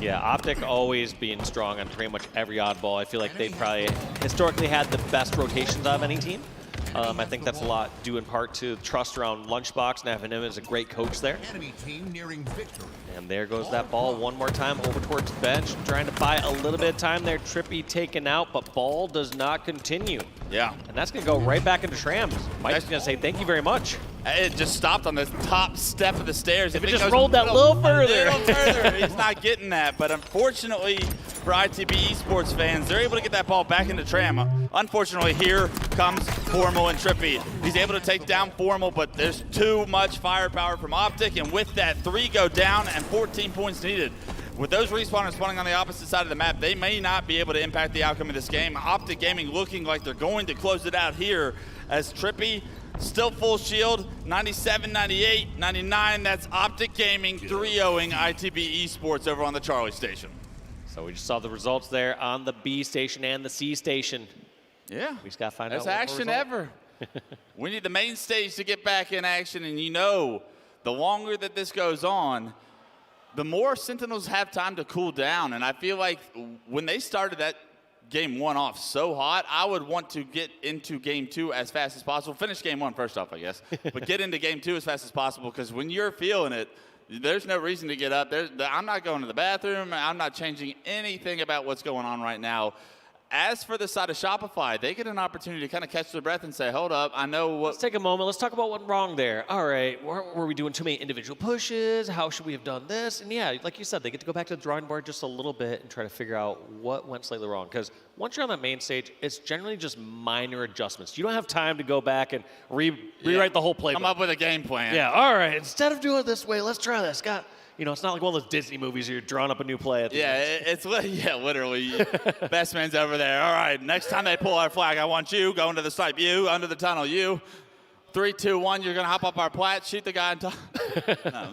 Yeah, Optic always being strong on pretty much every oddball. I feel like they've probably historically had the best rotations out of any team. I think that's a lot due in part to trust around Lunchbox and having him as a great coach there. Enemy team nearing victory. And there goes that ball one more time over towards bench, trying to buy a little bit of time there. Trippy taken out, but ball does not continue. Yeah. And that's going to go right back into Trams. Mike's going to say thank you very much. It just stopped on the top step of the stairs. If it just rolled that little further. He's not getting that. But unfortunately for ITB Esports fans, they're able to get that ball back into Tram. Unfortunately, here comes Formal and Trippy. He's able to take down Formal, but there's too much firepower from Optic. And with that, 3 go down and 14 points needed. With those respawners spawning on the opposite side of the map, they may not be able to impact the outcome of this game. Optic Gaming looking like they're going to close it out here as Trippy still full shield, 97, 98, 99. That's Optic Gaming 3-0ing ITB Esports over on the Charlie station. So we just saw the results there on the B station and the C station. Yeah. We just got to find out. That's action ever. We need the main stage to get back in action, and you know, the longer that this goes on, the more Sentinels have time to cool down. And I feel like when they started that game 1 off so hot, I would want to get into game 2 as fast as possible. Finish game 1 first off, I guess. But get into game 2 as fast as possible, because when you're feeling it, there's no reason to get up. I'm not going to the bathroom. I'm not changing anything about what's going on right now. As for the side of Shopify, they get an opportunity to kind of catch their breath and say, hold up, I know what... Let's take a moment. Let's talk about what went wrong there. All right, were we doing too many individual pushes? How should we have done this? And yeah, like you said, they get to go back to the drawing board just a little bit and try to figure out what went slightly wrong. Because once you're on that main stage, it's generally just minor adjustments. You don't have time to go back and rewrite the whole playbook. Come up with a game plan. Yeah, all right, instead of doing it this way, let's try this. You know, it's not like one of those Disney movies where you're drawing up a new play at the end. It's literally. Best man's over there. All right, next time they pull our flag, I want you going to the snipe, you under the tunnel, you. 3, 2, 1. You're gonna hop up our plat, shoot the guy on top.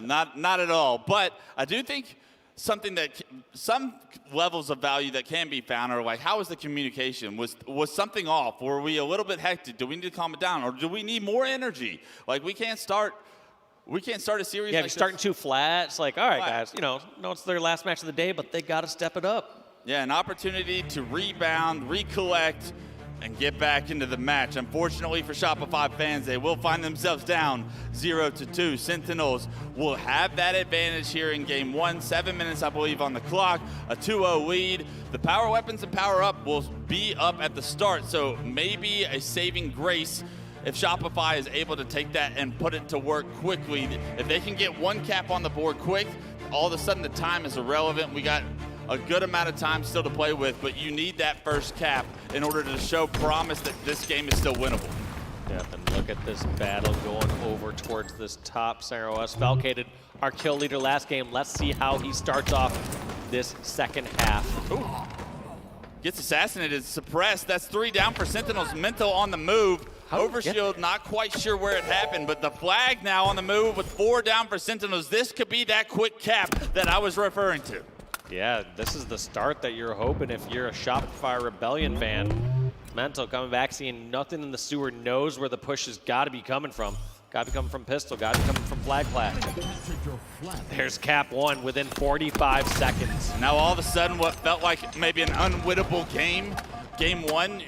No, not at all. But I do think something that some levels of value that can be found are like, how was the communication? Was something off? Were we a little bit hectic? Do we need to calm it down, or do we need more energy? Like we can't start a series. Yeah, like if you're starting too flat, it's like, all right, Flat. guys, you know, it's their last match of the day, but they got to step it up. Yeah, an opportunity to rebound, recollect, and get back into the match. Unfortunately for Shopify fans, they will find themselves down 0-2. Sentinels will have that advantage here in game 1. 7 minutes, I believe, on the clock. A 2-0 lead. The power weapons and power up will be up at the start, so maybe a saving grace if Shopify is able to take that and put it to work quickly. If they can get 1 cap on the board quick, all of a sudden the time is irrelevant. We got a good amount of time still to play with, but you need that first cap in order to show promise that this game is still winnable. Yep, and look at this battle going over towards this top Center OS. Falcated, our kill leader last game. Let's see how he starts off this second half. Ooh. Gets assassinated, suppressed. That's 3 down for Sentinels. Mental on the move. Overshield, not quite sure where it happened, but the flag now on the move with 4 down for Sentinels. This could be that quick cap that I was referring to. Yeah, this is the start that you're hoping if you're a Shopify Rebellion fan. Mental coming back, seeing nothing in the sewer, knows where the push has got to be coming from. Got to be coming from pistol, got to be coming from flag plat. There's cap 1 within 45 seconds. Now all of a sudden what felt like maybe an unwinnable game 1,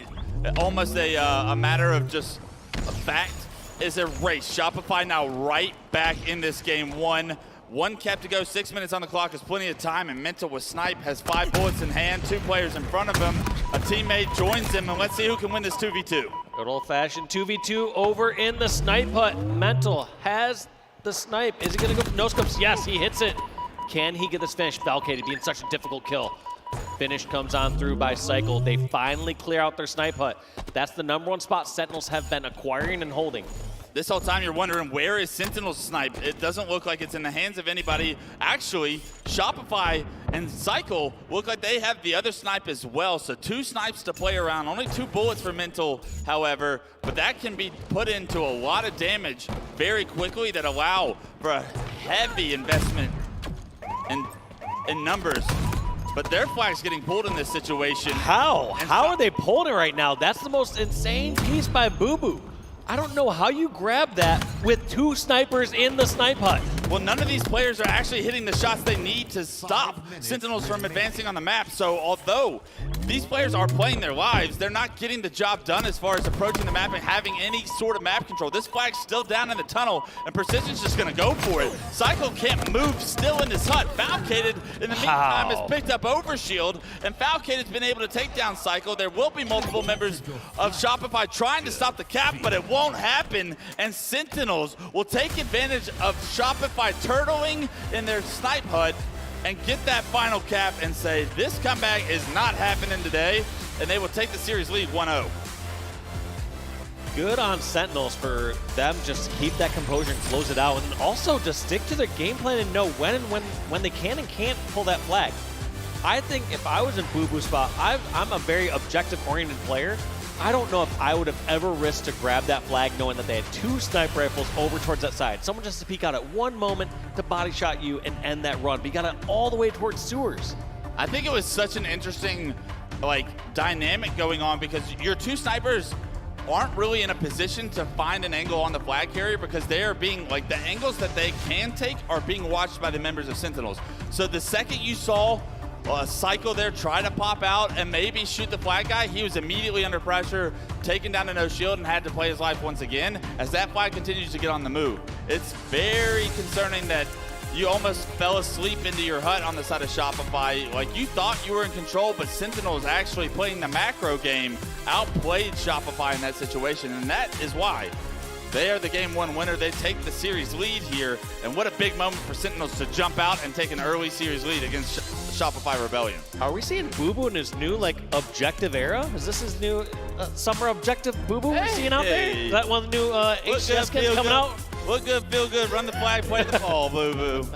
almost a matter of just a fact, is erased. Shopify now right back in this game 1. 1 cap to go, 6 minutes on the clock is plenty of time, and Mental with Snipe has 5 bullets in hand, 2 players in front of him. A teammate joins him, and let's see who can win this 2v2. Good old-fashioned 2v2 over in the snipe hut. Mental has the snipe. Is he gonna go for no scopes? Yes, he hits it. Can he get this finish? Valkated being such a difficult kill. Finish comes on through by Cycle. They finally clear out their snipe hut. That's the #1 spot Sentinels have been acquiring and holding. This whole time you're wondering, where is Sentinel's snipe? It doesn't look like it's in the hands of anybody. Actually, Shopify and Cycle look like they have the other snipe as well. So 2 snipes to play around. Only 2 bullets for Mental, however. But that can be put into a lot of damage very quickly that allow for a heavy investment in numbers. But their flag's getting pulled in this situation. How? How are they pulling it right now? That's the most insane piece by Boo Boo. I don't know how you grab that with 2 snipers in the snipe hut. Well, none of these players are actually hitting the shots they need to stop Sentinels from advancing on the map. So although these players are playing their lives. They're not getting the job done as far as approaching the map and having any sort of map control. This flag's still down in the tunnel, and Precision's just going to go for it. Cycle can't move, still in his hut. Falcated, in the meantime, has picked up Overshield, and Falcated's been able to take down Cycle. There will be multiple members of Shopify trying to stop the cap, but it won't happen, and Sentinels will take advantage of Shopify turtling in their snipe hut and get that final cap and say, this comeback is not happening today, and they will take the series lead 1-0. Good on Sentinels for them just to keep that composure and close it out, and also to stick to their game plan and know when they can and can't pull that flag. I think if I was in Boo Boo spot, I'm a very objective-oriented player. I don't know if I would have ever risked to grab that flag knowing that they had 2 sniper rifles over towards that side. Someone just to peek out at one moment to body shot you and end that run, but you got it all the way towards sewers. I think it was such an interesting dynamic going on because your 2 snipers aren't really in a position to find an angle on the flag carrier because they are being, the angles that they can take are being watched by the members of Sentinels. So the second you saw Cycle there try to pop out and maybe shoot the flag guy, he was immediately under pressure, taken down to no shield, and had to play his life once again as that flag continues to get on the move. It's very concerning that you almost fell asleep into your hut on the side of Shopify. You thought you were in control, but Sentinels actually playing the macro game outplayed Shopify in that situation, and that is why they are the Game 1 winner. They take the series lead here, and what a big moment for Sentinels to jump out and take an early series lead against Shopify Rebellion. Are we seeing Boo Boo in his new objective era? Is this his new summer objective Boo Boo we're seeing out there? Is that one of the new HCS kids coming out? Look good, feel good, run the flag, play the ball, Boo Boo.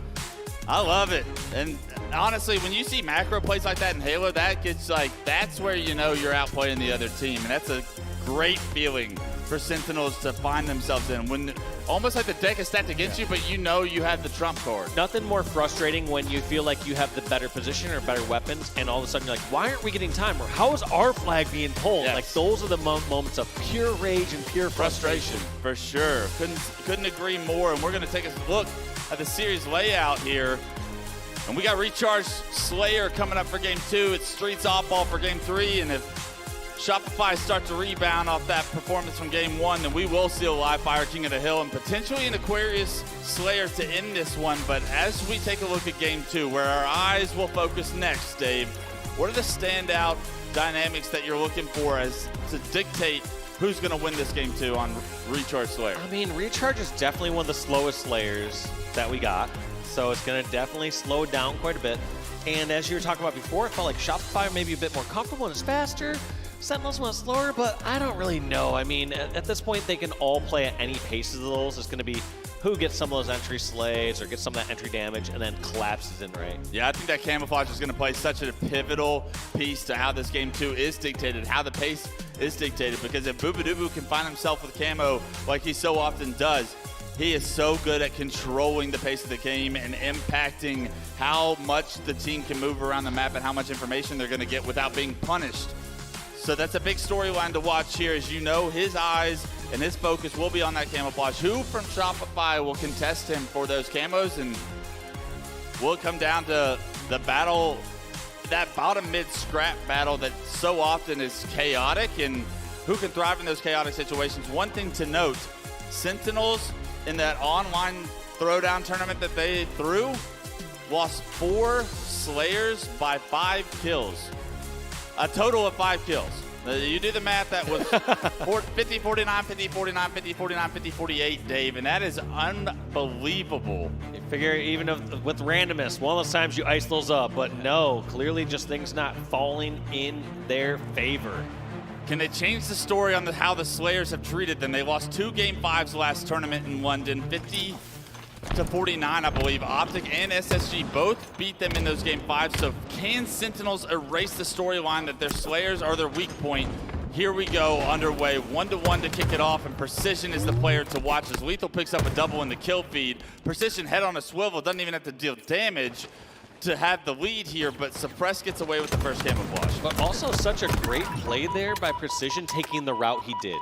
I love it. And honestly, when you see macro plays like that in Halo, that gets that's where you know you're outplaying the other team, and that's a great feeling for Sentinels to find themselves in, when almost like the deck is stacked against you, but you know you have the trump card. Nothing more frustrating when you feel like you have the better position or better weapons, and all of a sudden you're like, why aren't we getting time? Or how is our flag being pulled? Yes. Those are the moments of pure rage and pure frustration. For sure. Couldn't agree more. And we're going to take a look at the series layout here. And we got Recharge Slayer coming up for Game 2. It's Streets off ball for Game 3. And if Shopify start to rebound off that performance from Game 1, then we will see a live fire King of the Hill and potentially an Aquarius Slayer to end this one. But as we take a look at Game 2, where our eyes will focus next, Dave, what are the standout dynamics that you're looking for as to dictate who's going to win this Game 2 on Recharge Slayer? I mean, Recharge is definitely one of the slowest Slayers that we got, so it's going to definitely slow down quite a bit. And as you were talking about before, it felt like Shopify may be a bit more comfortable and it's faster. Sentinels went slower, but I don't really know. I mean, at this point, they can all play at any pace of those. It's going to be who gets some of those entry slays or gets some of that entry damage and then collapses in, right? Yeah, I think that camouflage is going to play such a pivotal piece to how this Game 2 is dictated, how the pace is dictated, because if Boobadooboo can find himself with camo like he so often does, he is so good at controlling the pace of the game and impacting how much the team can move around the map and how much information they're going to get without being punished. So that's a big storyline to watch here. As you know, his eyes and his focus will be on that camouflage. Who from Shopify will contest him for those camos? And will it come down to the battle, that bottom mid scrap battle that so often is chaotic, and who can thrive in those chaotic situations? One thing to note, Sentinels in that online throwdown tournament that they threw lost 4 Slayers by 5 kills. A total of 5 kills. You do the math, that was 50, 49, 50, 49, 50, 49, 50, 48, Dave, and that is unbelievable. You figure even with randomness, one of those times you ice those up, but no, clearly just things not falling in their favor. Can they change the story on how the Slayers have treated them? They lost 2 Game 5s last tournament in London, 50 to 49, I believe. Optic and SSG both beat them in those Game 5s. So can Sentinels erase the storyline that their Slayers are their weak point? Here we go, underway, 1-1 to kick it off, and Precision is the player to watch as Lethal picks up a double in the kill feed. Precision head on a swivel, doesn't even have to deal damage to have the lead here, but Suppress gets away with the first camouflage. But also such a great play there by Precision taking the route he did.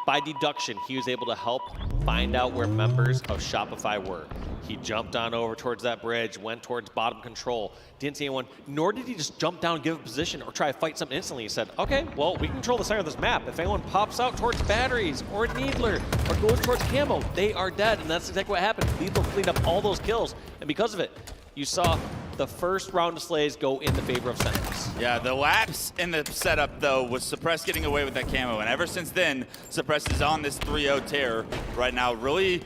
by deduction, he was able to help find out where members of Shopify were. He jumped on over towards that bridge, went towards bottom control, didn't see anyone, nor did he just jump down, give a position, or try to fight something instantly. He said, okay, well, we control the center of this map. If anyone pops out towards batteries or Needler or goes towards camo, they are dead, and that's exactly what happened. Lethal cleaned up all those kills, and because of it, you saw the first round of slays go in the favor of Sentinels. Yeah, the lapse in the setup, though, was Suppress getting away with that camo. And ever since then, Suppress is on this 3-0 tear right now, really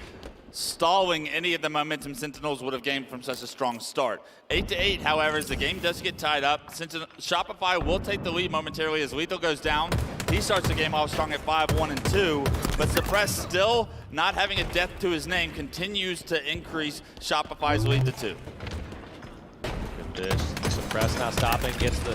stalling any of the momentum Sentinels would have gained from such a strong start. 8-8, however, as the game does get tied up, Shopify will take the lead momentarily as Lethal goes down. He starts the game off strong at 5-1-2, but Suppress, still not having a death to his name, continues to increase Shopify's lead to 2. Suppress not stopping, gets the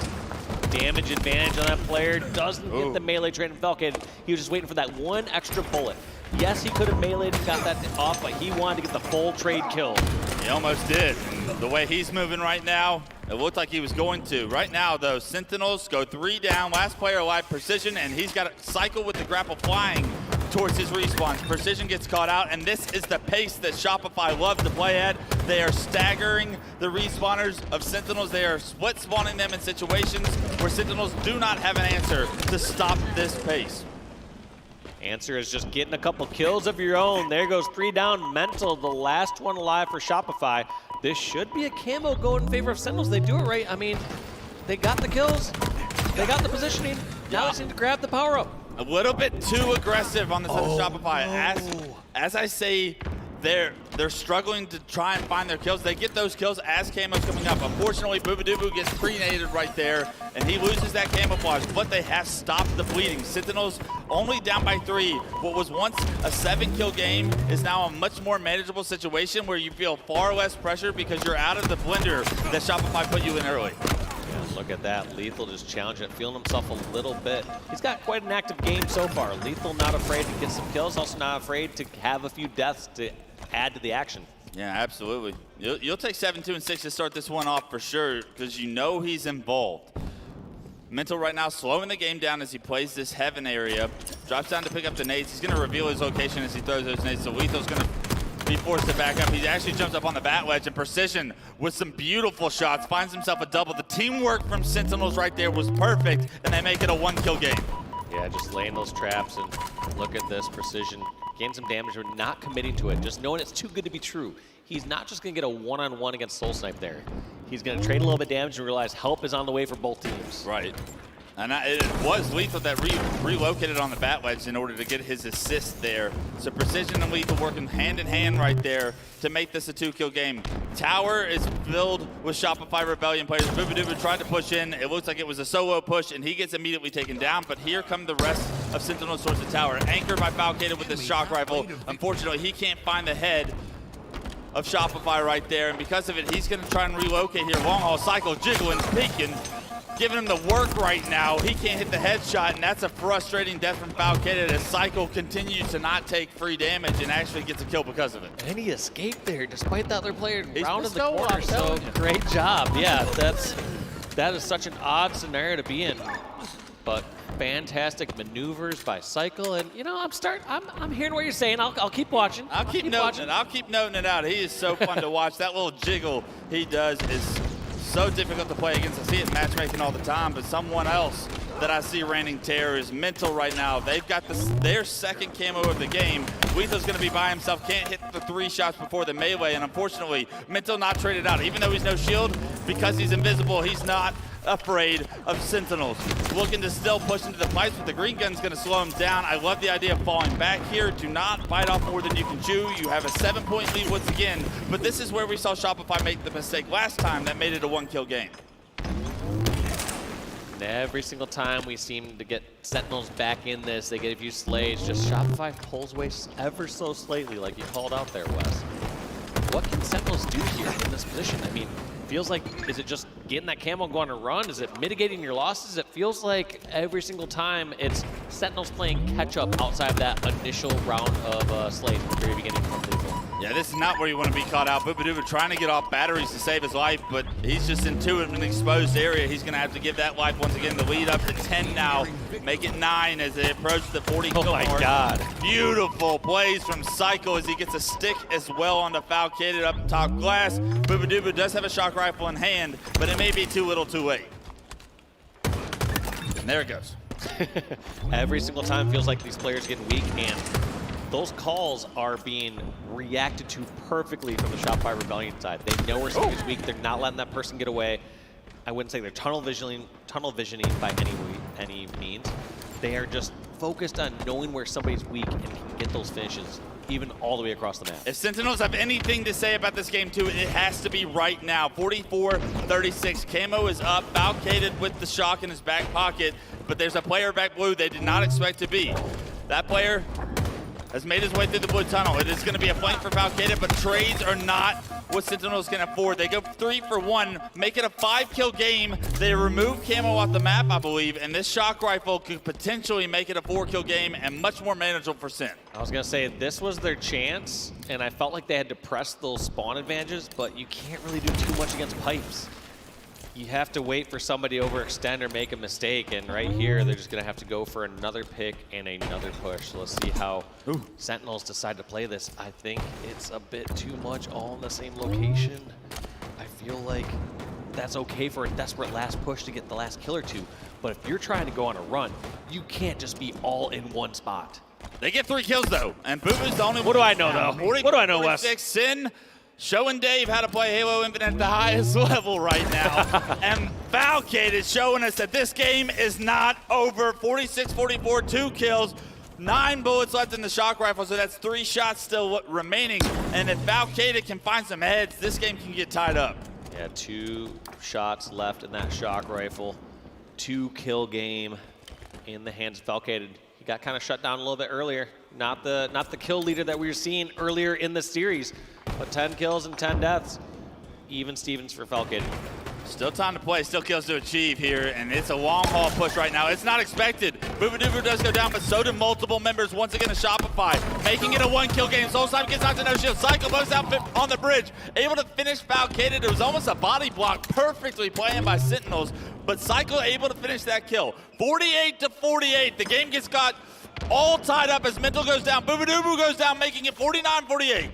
damage advantage on that player, doesn't get the melee trade from Falcon. He was just waiting for that one extra bullet. Yes, he could have meleeed and got that off, but he wanted to get the full trade kill. He almost did. The way he's moving right now, it looked like he was going to. Right now, though, Sentinels go 3 down, last player alive, Precision, and he's got a cycle with the grapple flying towards his respawns. Precision gets caught out, and this is the pace that Shopify loves to play at. They are staggering the respawners of Sentinels. They are split spawning them in situations where Sentinels do not have an answer to stop this pace. Answer is just getting a couple kills of your own. There goes 3 down. Mental, the last one alive for Shopify. This should be a camo going in favor of Sentinels. They do it right. I mean, they got the kills. They got the positioning. Now they need to grab the power-up. A little bit too aggressive on the side of Shopify. As I say, they're struggling to try and find their kills. They get those kills as camo's coming up. Unfortunately, Boobadooboo gets pre-naded right there, and he loses that camouflage, but they have stopped the bleeding. Sentinels only down by 3. What was once a 7-kill game is now a much more manageable situation where you feel far less pressure because you're out of the blender that Shopify put you in early. Look at that. Lethal just challenging it, feeling himself a little bit. He's got quite an active game so far. Lethal not afraid to get some kills, also not afraid to have a few deaths to add to the action. Yeah, absolutely. You'll take 7-2 and 6 to start this one off for sure because you know he's involved. Mental right now slowing the game down as he plays this heaven area. Drops down to pick up the nades. He's going to reveal his location as he throws those nades, so Lethal's going to be forced to back up. He actually jumps up on the bat wedge, and Precision with some beautiful shots finds himself a double. The teamwork from Sentinels right there was perfect, and they make it a 1-kill game. Yeah, just laying those traps, and look at this. Precision getting some damage, but not committing to it, just knowing it's too good to be true. He's not just going to get a one-on-one against Soul Snipe there. He's going to trade a little bit of damage and realize help is on the way for both teams. Right. And it was Lethal that relocated on the bat wedge in order to get his assist there. So Precision and Lethal working hand in hand right there to make this a 2-kill game. Tower is filled with Shopify Rebellion players. Boobadooboo tried to push in. It looks like it was a solo push, and he gets immediately taken down. But here come the rest of Sentinels towards the tower. Anchored by Falcated with the shock rifle. Unfortunately, he can't find the head of Shopify right there. And because of it, he's going to try and relocate here. Long haul cycle, jiggling, peeking. Giving him the work right now. He can't hit the headshot, and that's a frustrating death from Falcated as Cycle continues to not take free damage and actually gets a kill because of it. And he escaped there despite that other player rounded the corner, so great job. Yeah, that is such an odd scenario to be in. But fantastic maneuvers by Cycle, and you know, I'm hearing what you're saying. I'll keep watching. I'll keep noting it out. He is so fun to watch. That little jiggle he does is so difficult to play against. I see it in matchmaking all the time, but someone else that I see reigning terror is Mental right now. They've got their second camo of the game. Lethal's going to be by himself, can't hit the 3 shots before the melee, and unfortunately, Mental not traded out. Even though he's no shield, because he's invisible, he's not afraid of Sentinels. Looking to still push into the pipes, but the green gun's going to slow him down. I love the idea of falling back here. Do not bite off more than you can chew. You have a 7-point lead once again, but this is where we saw Shopify make the mistake last time that made it a 1-kill game. And every single time we seem to get Sentinels back in this, they get a few slays. Just Shopify pulls away ever so slightly, like you called out there, Wes. What can Sentinels do here in this position? I mean, feels like, is it just getting that camo going to run? Is it mitigating your losses? It feels like every single time it's Sentinels playing catch up outside of that initial round of slays at the very beginning from Lethal. Yeah, this is not where you want to be caught out. Booba trying to get off batteries to save his life, but he's just into an exposed area. He's going to have to give that life once again. The lead up to 10 now. Make it 9 as they approach the 40 kill mark. Oh my God. Beautiful plays from Cycle as he gets a stick as well on the Falcated up top glass. Booba does have a shock rifle in hand, but it may be too little too late. And there it goes. Every single time feels like these players get weak, and those calls are being reacted to perfectly from the Shopify Rebellion side. They know where somebody's weak. They're not letting that person get away. I wouldn't say they're tunnel visioning by any means. They are just focused on knowing where somebody's weak and can get those finishes, even all the way across the map. If Sentinels have anything to say about this game too, it has to be right now. 44-36, Camo is up, Falcated with the shock in his back pocket, but there's a player back blue they did not expect to be. That player has made his way through the blue tunnel. It is going to be a flank for Falcated, but trades are not what Sentinels can afford. They go 3 for 1, make it a 5-kill game. They remove Camo off the map, I believe, and this shock rifle could potentially make it a 4-kill game and much more manageable for Sent. I was going to say, this was their chance, and I felt like they had to press those spawn advantages, but you can't really do too much against pipes. You have to wait for somebody to overextend or make a mistake, and right here, they're just going to have to go for another pick and another push. So let's see how Sentinels decide to play this. I think it's a bit too much all in the same location. I feel like that's okay for a desperate last push to get the last kill or two, but if you're trying to go on a run, you can't just be all in one spot. They get 3 kills, though, and Booba's the only one. What do I know, though? What do I know, Wes? Sin showing Dave how to play Halo Infinite at the highest level right now. And Falcade is showing us that this game is not over. 46-44, 2 kills, 9 bullets left in the shock rifle, so that's 3 shots still remaining. And if Falcade can find some heads, this game can get tied up. Yeah, 2 shots left in that shock rifle. 2-kill game in the hands of Falcated. He got kind of shut down a little bit earlier. Not the kill leader that we were seeing earlier in the series, but 10 kills and 10 deaths. Even Stevens for Falcated. Still time to play, still kills to achieve here, and it's a long haul push right now. It's not expected. Booba does go down, but so do multiple members once again of Shopify, making it a 1-kill game. Soulstime gets out to no shield. Cycle moves out on the bridge, able to finish Falcated. It was almost a body block, perfectly playing by Sentinels, but Cycle able to finish that kill. 48-48, the game gets got all tied up as Mental goes down. Booba goes down, making it 49-48.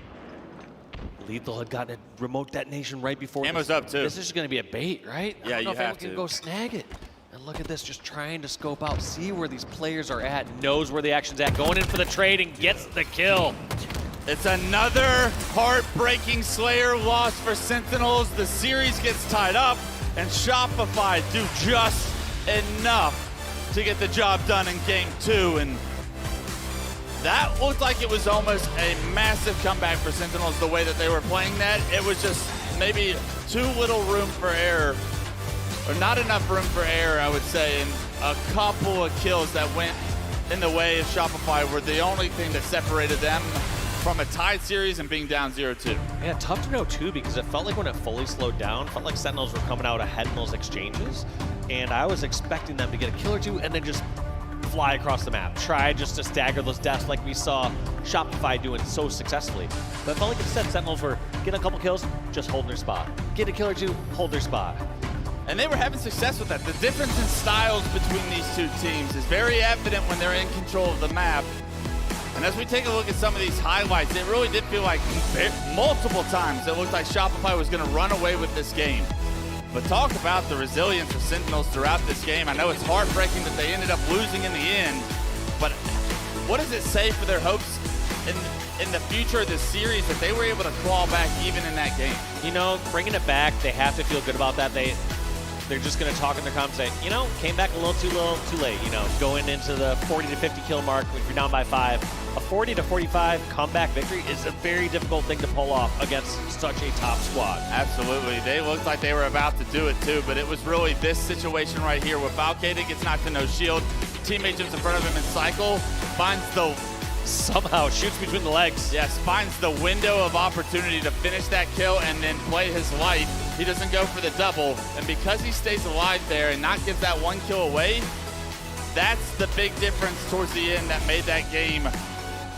Lethal had gotten a remote detonation right before. Ammo's up too. This is just going to be a bait, right? Yeah, you have to. I don't know if anyone can go snag it. And look at this, just trying to scope out, see where these players are at, knows where the action's at, going in for the trade and gets the kill. It's another heartbreaking Slayer loss for Sentinels. The series gets tied up, and Shopify do just enough to get the job done in game 2. And that looked like it was almost a massive comeback for Sentinels, the way that they were playing that. It was just maybe too little room for error, or not enough room for error, I would say, and a couple of kills that went in the way of Shopify were the only thing that separated them from a tied series and being down 0-2. Yeah, tough to know too, because it felt like when it fully slowed down, felt like Sentinels were coming out ahead in those exchanges, and I was expecting them to get a kill or two and then just fly across the map, try just to stagger those deaths like we saw Shopify doing so successfully. But it felt like instead Sentinels were getting a couple kills, just holding their spot. Get a kill or two, hold their spot. And they were having success with that. The difference in styles between these two teams is very evident when they're in control of the map. And as we take a look at some of these highlights, it really did feel like multiple times it looked like Shopify was going to run away with this game. But talk about the resilience of Sentinels throughout this game. I know it's heartbreaking that they ended up losing in the end, but what does it say for their hopes in the future of this series that they were able to claw back even in that game? You know, bringing it back, they have to feel good about that. They're just going to talk in their comments saying, you know, came back a little too late, you know, going into the 40 to 50 kill mark if you're down by 5. A 40 to 45 comeback victory is a very difficult thing to pull off against such a top squad. Absolutely. They looked like they were about to do it too, but it was really this situation right here where Falcated gets knocked to no shield. Teammate jumps in front of him and Cycle finds the... Somehow shoots between the legs. Yes, finds the window of opportunity to finish that kill and then play his life. He doesn't go for the double, and because he stays alive there and not gives that 1 kill away, that's the big difference towards the end that made that game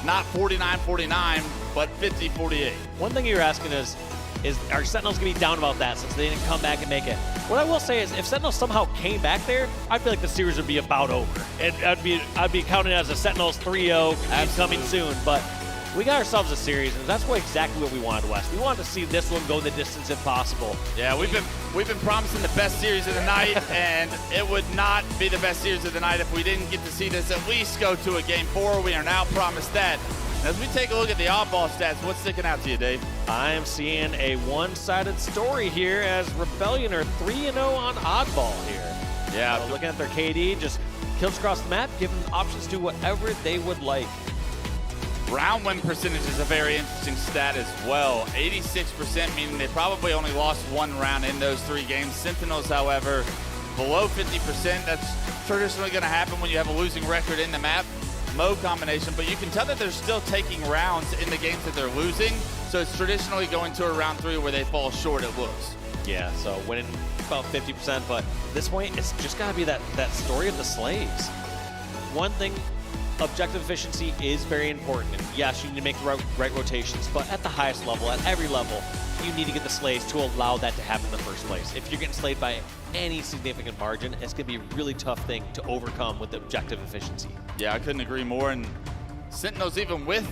not 49-49, but 50-48. One thing you're asking is are Sentinels going to be down about that since they didn't come back and make it? What I will say is if Sentinels somehow came back there, I feel like the series would be about over. I'd be counting it as a Sentinels 3-0 coming soon, but we got ourselves a series, and that's exactly what we wanted, Wes. We wanted to see this one go the distance if possible. Yeah, we've been promising the best series of the night, and it would not be the best series of the night if we didn't get to see this at least go to a Game 4. We are now promised that. As we take a look at the oddball stats, what's sticking out to you, Dave? I am seeing a one-sided story here as Rebellion are 3-0 on oddball here. Yeah. Looking at their KD, just kills across the map, giving options to whatever they would like. Round win percentage is a very interesting stat as well. 86%, meaning they probably only lost one round in those 3 games. Sentinels, however, below 50%. That's traditionally going to happen when you have a losing record in the map mode combination, but you can tell that they're still taking rounds in the games that they're losing, so it's traditionally going to a round 3 where they fall short, it looks. Yeah, so winning about 50%, but at this point, it's just got to be that story of the slaves. One thing, objective efficiency is very important, and yes, you need to make the right rotations, but at the highest level, at every level, you need to get the slays to allow that to happen in the first place. If you're getting slayed by any significant margin, it's going to be a really tough thing to overcome with objective efficiency. Yeah, I couldn't agree more, and Sentinels, even with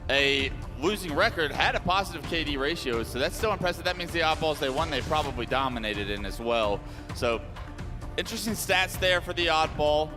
a losing record, had a positive KD ratio, so that's still impressive. That means the oddballs they won, they probably dominated in as well. So, interesting stats there for the oddball.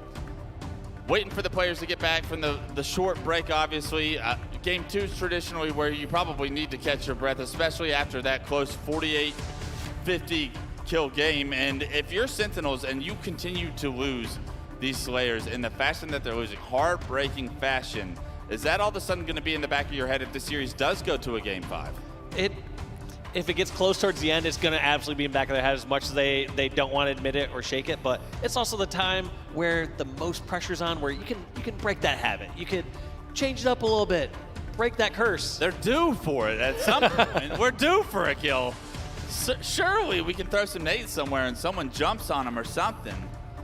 Waiting for the players to get back from the short break, obviously. Game 2 is traditionally where you probably need to catch your breath, especially after that close 48-50 kill game. And if you're Sentinels and you continue to lose these Slayers in the fashion that they're losing, heartbreaking fashion, is that all of a sudden going to be in the back of your head if the series does go to a Game 5? If it gets close towards the end, it's going to absolutely be in the back of their head as much as they don't want to admit it or shake it. But it's also the time where the most pressure's on, where you can break that habit. You could change it up a little bit, break that curse. They're due for it at some point. We're due for a kill. Surely we can throw some nades somewhere and someone jumps on them or something.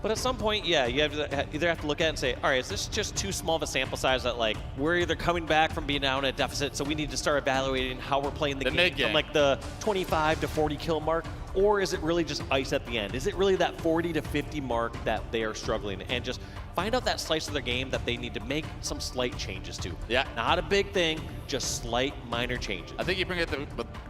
But at some point, yeah, you either have to look at it and say, all right, is this just too small of a sample size that, like, we're either coming back from being down at deficit, so we need to start evaluating how we're playing the game from, like, the 25 to 40 kill mark, or is it really just ice at the end? Is it really that 40 to 50 mark that they are struggling? And just find out that slice of their game that they need to make some slight changes to. Yeah. Not a big thing, just slight, minor changes. I think you bring it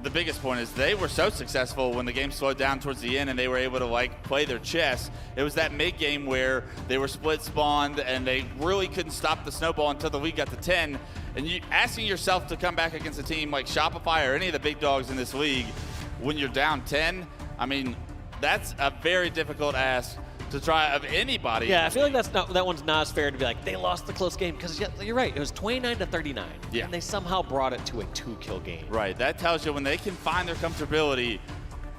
the biggest point is they were so successful when the game slowed down towards the end and they were able to, like, play their chess. It was that mid-game where they were split spawned and they really couldn't stop the snowball until the league got to 10. And you asking yourself to come back against a team like Shopify or any of the big dogs in this league when you're down 10, I mean, that's a very difficult ask to try of anybody. Yeah, I feel like that one's not as fair to be like, they lost the close game, because you're right, it was 29 to 39. Yeah. And they somehow brought it to a 2-kill game. Right, that tells you when they can find their comfortability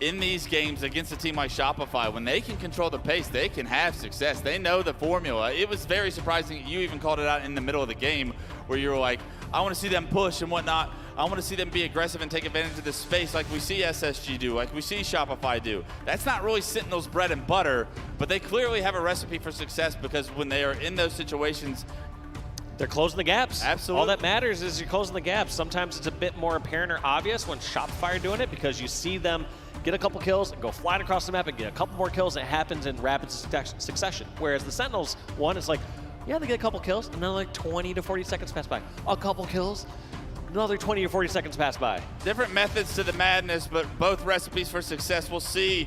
in these games against a team like Shopify, when they can control the pace, they can have success. They know the formula. It was very surprising. You even called it out in the middle of the game where you were like, I want to see them push and whatnot. I want to see them be aggressive and take advantage of this space like we see SSG do, like we see Shopify do. That's not really Sentinel's bread and butter, but they clearly have a recipe for success because when they are in those situations, they're closing the gaps. Absolutely. All that matters is you're closing the gaps. Sometimes it's a bit more apparent or obvious when Shopify are doing it because you see them get a couple kills and go flying across the map and get a couple more kills, and it happens in rapid succession. Whereas the Sentinels one, it's like, yeah, they get a couple kills, and then like 20 to 40 seconds pass by. A couple kills, another 20 or 40 seconds pass by. Different methods to the madness, but both recipes for success. We'll see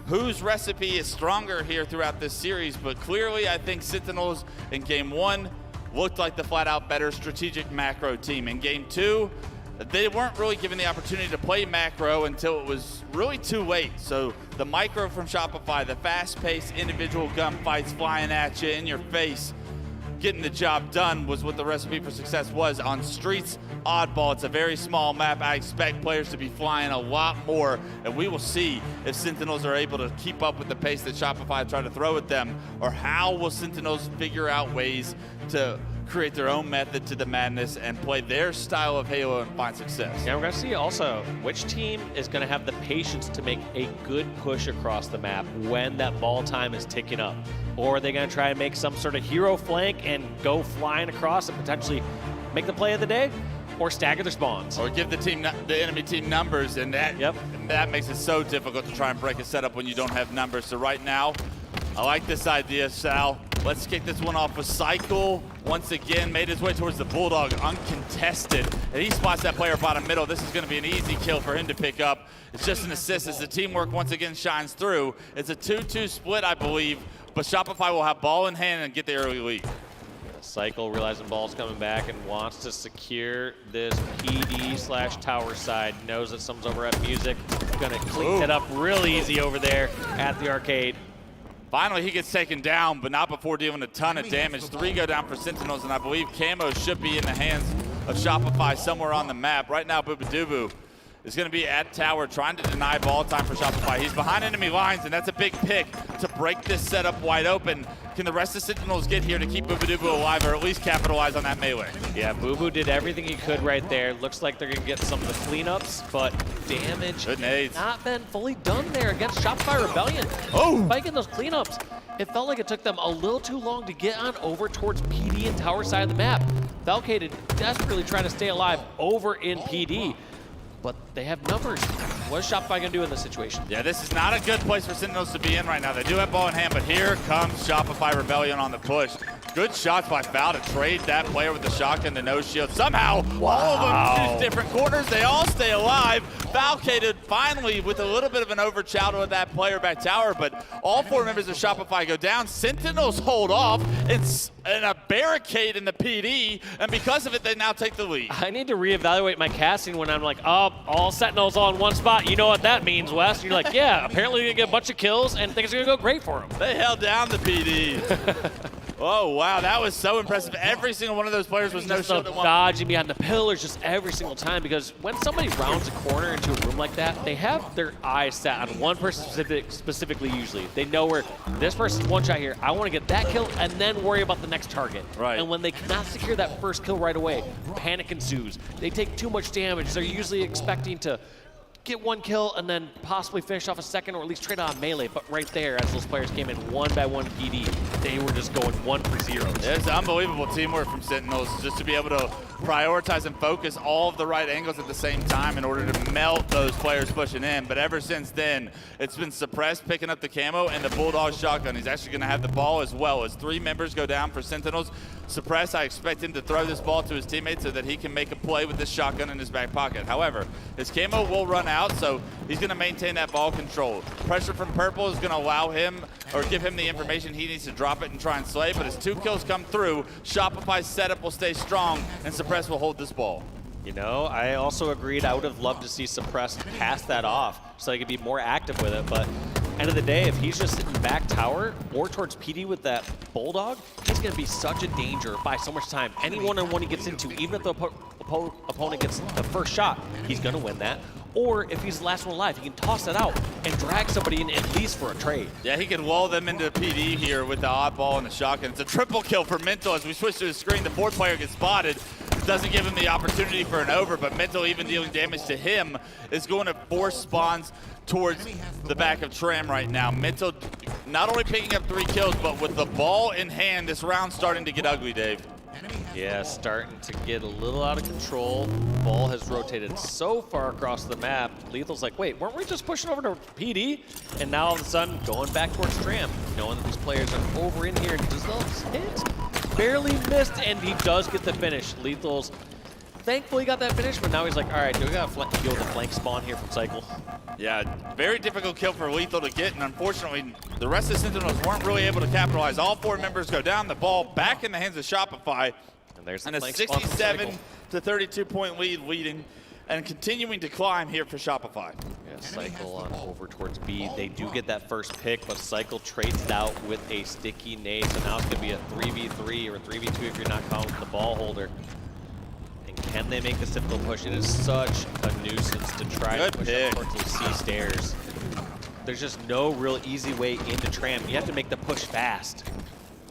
whose recipe is stronger here throughout this series, but clearly I think Sentinels in Game 1 looked like the flat-out better strategic macro team. In Game 2, they weren't really given the opportunity to play macro until it was really too late. So the micro from Shopify, the fast-paced individual gunfights flying at you in your face, getting the job done was what the recipe for success was. On Streets, Oddball, it's a very small map. I expect players to be flying a lot more, and we will see if Sentinels are able to keep up with the pace that Shopify try to throw at them, or how will Sentinels figure out ways to create their own method to the madness and play their style of Halo and find success. Yeah, we're going to see also which team is going to have the patience to make a good push across the map when that ball time is ticking up. Or are they going to try and make some sort of hero flank and go flying across and potentially make the play of the day or stagger their spawns. Or give the enemy team numbers, and that makes it so difficult to try and break a setup when you don't have numbers. So right now, I like this idea, Sal. Let's kick this one off with Cycle. Once again, made his way towards the Bulldog, uncontested. And he spots that player bottom middle. This is going to be an easy kill for him to pick up. It's just an assist as the teamwork once again shines through. It's a 2-2 split, I believe, but Shopify will have ball in hand and get the early lead. Cycle realizing ball's coming back and wants to secure this PD/tower side. Knows that someone's over at music. Gonna clean it up real easy over there at the arcade. Finally, he gets taken down, but not before dealing a ton of damage. 3 go down for Sentinels, and I believe Camo should be in the hands of Shopify somewhere on the map. Right now, Boobadooboo is going to be at tower trying to deny ball time for Shopify. He's behind enemy lines, and that's a big pick to break this setup wide open. Can the rest of Sentinels get here to keep Boobadooboo alive or at least capitalize on that melee? Yeah, Boo Boo did everything he could right there. Looks like they're going to get some of the cleanups, but damage not been fully done there against Shopify Rebellion. Oh! Spiking those cleanups. It felt like it took them a little too long to get on over towards PD and tower side of the map. Falcated desperately trying to stay alive over in PD. But they have numbers. What is Shopify going to do in this situation? Yeah, this is not a good place for Sentinels to be in right now. They do have ball in hand, but here comes Shopify Rebellion on the push. Good shots by Foul to trade that player with the shotgun to no shield. Somehow, all of them choose different corners. They all stay alive. Falcated finally with a little bit of an overshadow of that player back tower, but all 4 members of Shopify go down. Sentinels hold off. It's in a barricade in the PD, and because of it, they now take the lead. I need to reevaluate my casting when I'm like, oh, all Sentinels all in one spot. You know what that means, Wes? And you're like, yeah, apparently you're going to get a bunch of kills, and things are going to go great for them. They held down the PD. Oh, wow, that was so impressive. Every single one of those players was no shield at one. Dodging behind the pillars just every single time, because when somebody rounds a corner into a room like that, they have their eyes set on one person specifically usually. They know where this person's one shot here. I want to get that kill and then worry about the next target. Right. And when they cannot secure that first kill right away, panic ensues. They take too much damage. They're usually expecting to get 1 kill and then possibly finish off a second or at least trade on melee. But right there, as those players came in 1 by 1 PD, they were just going 1 for 0. It's unbelievable teamwork from Sentinels just to be able to prioritize and focus all of the right angles at the same time in order to melt those players pushing in. But ever since then, it's been Suppressed picking up the camo and the Bulldog shotgun. He's actually going to have the ball as well as 3 members go down for Sentinels. Suppressed, I expect him to throw this ball to his teammates so that he can make a play with this shotgun in his back pocket. However, his camo will run out, so he's going to maintain that ball control. Pressure from Purple is going to allow him or give him the information he needs to drop it and try and slay, but as 2 kills come through, Shopify's setup will stay strong and Suppressed will hold this ball. You know, I also agreed I would have loved to see Suppressed pass that off so he could be more active with it, but end of the day, if he's just sitting back tower or towards PD with that Bulldog, he's going to be such a danger by so much time. Any one-on-one he gets into, even if the opponent gets the first shot, he's going to win that. Or if he's the last one alive, he can toss it out and drag somebody in at least for a trade. Yeah, he can lull them into PD here with the oddball and the shotgun. It's a triple kill for Mental as we switch to the screen. The 4th player gets spotted. It doesn't give him the opportunity for an over, but Mental, even dealing damage to him, is going to force spawns towards the back of Tram right now. Mental not only picking up 3 kills, but with the ball in hand, this round's starting to get ugly, Dave. Yeah, starting to get a little out of control. Ball has rotated so far across the map. Lethal's like, wait, weren't we just pushing over to PD? And now all of a sudden, going back towards Tram, knowing that these players are over in here. Does those hit? Barely missed, and he does get the finish. Lethal's thankfully got that finish, but now he's like, all right, do we got to deal with the flank spawn here from Cycle? Yeah, very difficult kill for Lethal to get, and unfortunately, the rest of the Sentinels weren't really able to capitalize. All 4 members go down, the ball back in the hands of Shopify, and there's a 67 to 32 point leading, and continuing to climb here for Shopify. Yeah, Cycle on over towards B. They do get that first pick, but Cycle trades it out with a sticky nade, so now it's going to be a 3v3 or a 3v2 if you're not counting the ball holder. Can they make this difficult push? It is such a nuisance to try to push up towards those C stairs. There's just no real easy way into Tram. You have to make the push fast.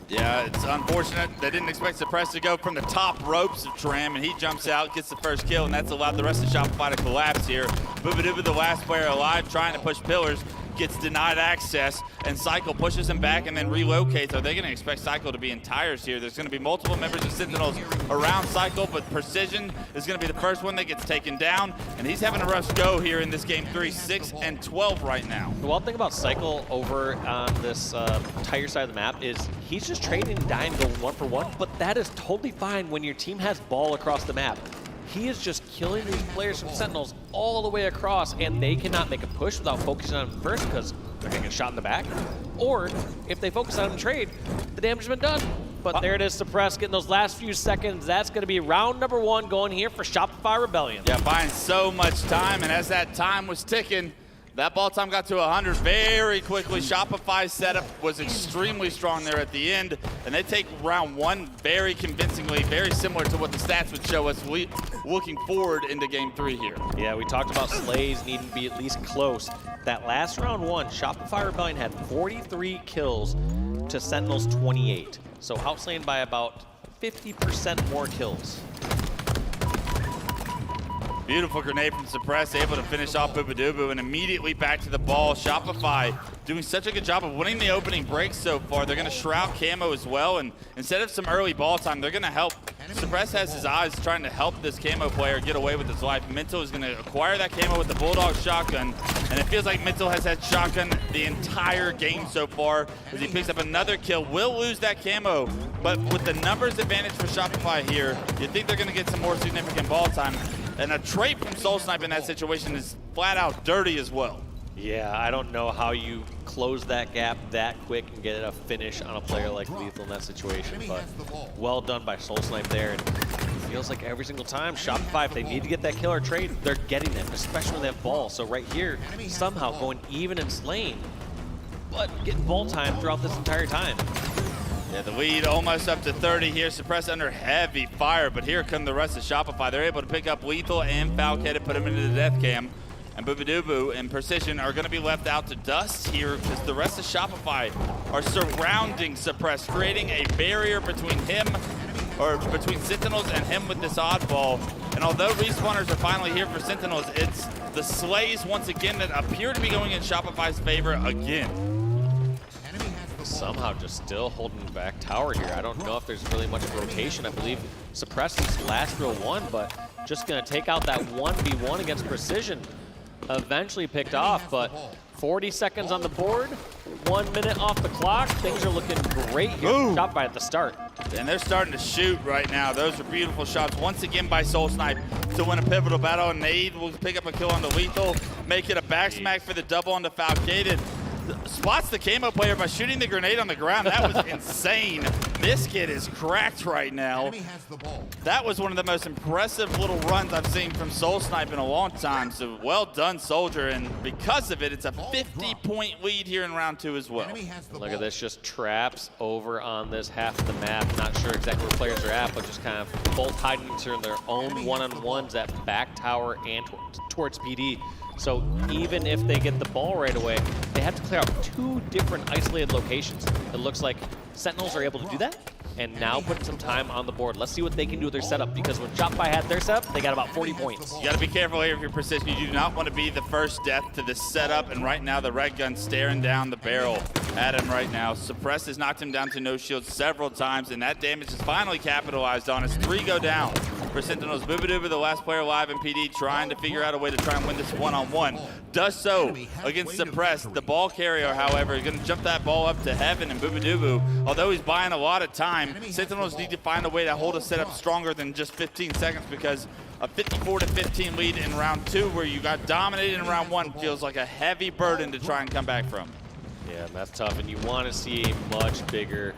Yeah, it's unfortunate. They didn't expect Suppressed to go from the top ropes of Tram, and he jumps out, gets the first kill, and that's allowed the rest of Shopify to collapse here. Boobadooboo, the last player alive, trying to push pillars. gets denied access, and Cycle pushes him back and then relocates. Are they going to expect Cycle to be in tires here? There's going to be multiple members of Sentinels around Cycle, but Precision is going to be the first one that gets taken down, and he's having a rough go here in this game 3, 6 and 12 right now. The wild thing about Cycle over on this tire side of the map is he's just trading and dying, going 1-for-1, but that is totally fine when your team has ball across the map. He is just killing these players from Sentinels all the way across, and they cannot make a push without focusing on him first because they're going to get shot in the back. Or if they focus on him and trade, the damage has been done. But there it is, Suppress getting those last few seconds. That's going to be round number 1 going here for Shopify Rebellion. Yeah, buying so much time, and as that time was ticking, that ball time got to 100 very quickly. Shopify's setup was extremely strong there at the end, and they take round 1 very convincingly, very similar to what the stats would show us looking forward into game 3 here. Yeah, we talked about Slays needing to be at least close. That last round 1, Shopify Rebellion had 43 kills to Sentinel's 28. So outslaying by about 50% more kills. Beautiful grenade from Suppress, able to finish off Boobadooboo, and immediately back to the ball. Shopify doing such a good job of winning the opening break so far. They're going to shroud Camo as well, and instead of some early ball time, they're going to help. Suppress has his eyes trying to help this Camo player get away with his life. Mental is going to acquire that Camo with the Bulldog shotgun, and it feels like Mental has had shotgun the entire game so far as he picks up another kill. Will lose that Camo, but with the numbers advantage for Shopify here, you think they're going to get some more significant ball time. And a trait from Soul Snipe in that situation is flat out dirty as well. Yeah, I don't know how you close that gap that quick and get a finish on a player like Lethal in that situation, but well done by Soul Snipe there. And it feels like every single time, Shopify, if they need to get that kill or trade, they're getting it, especially when they have ball. So right here, somehow going even and slaying, but getting ball time throughout this entire time. Yeah, the lead almost up to 30 here. Suppress under heavy fire, but here come the rest of Shopify. They're able to pick up Lethal and Falcon and put him into the death cam. And Boobadooboo and Precision are going to be left out to dust here because the rest of Shopify are surrounding Suppress, creating a barrier between him, or between Sentinels and him with this oddball. And although respawners are finally here for Sentinels, it's the Slays once again that appear to be going in Shopify's favor again. Somehow just still holding back tower here. I don't know if there's really much rotation. I believe Suppress is last real 1, but just going to take out that 1v1 against Precision. Eventually picked off, but 40 seconds on the board, 1 minute off the clock. Things are looking great here. Shopify at the start. And they're starting to shoot right now. Those are beautiful shots once again by Soul Snipe to win a pivotal battle. And Nade will pick up a kill on the Lethal, make it a back smack for the double on the Falcated. Spots the Camo player by shooting the grenade on the ground. That was insane. This kid is cracked right now. That was one of the most impressive little runs I've seen from Soul Snipe in a long time. So well done, Soldier. And because of it, it's a 50-point lead here in round 2 as well. Look at this, just traps over on this half of the map. Not sure exactly where players are at, but just kind of both hiding in their own one-on-ones at back tower and towards PD. So even if they get the ball right away, they have to clear out 2 different isolated locations. It looks like Sentinels are able to do that, and now putting some time on the board. Let's see what they can do with their setup, because when Shopify had their setup, they got about 40 points. You got to be careful here if you're Precision. You do not want to be the first death to this setup, and right now the red gun's staring down the barrel at him right now. Suppress has knocked him down to no shield several times, and that damage is finally capitalized on as 3 go down for Sentinels. Boobadooboo, the last player alive in PD, trying to figure out a way to try and win this one-on-one. Does so against Suppress. The ball carrier, however, is going to jump that ball up to heaven, and Boobadooboo, although he's buying a lot of time, Sentinels need to find a way to hold a setup stronger than just 15 seconds, because a 54-15 lead in round 2 where you got dominated in round 1 feels like a heavy burden to try and come back from. Yeah, that's tough, and you want to see a much bigger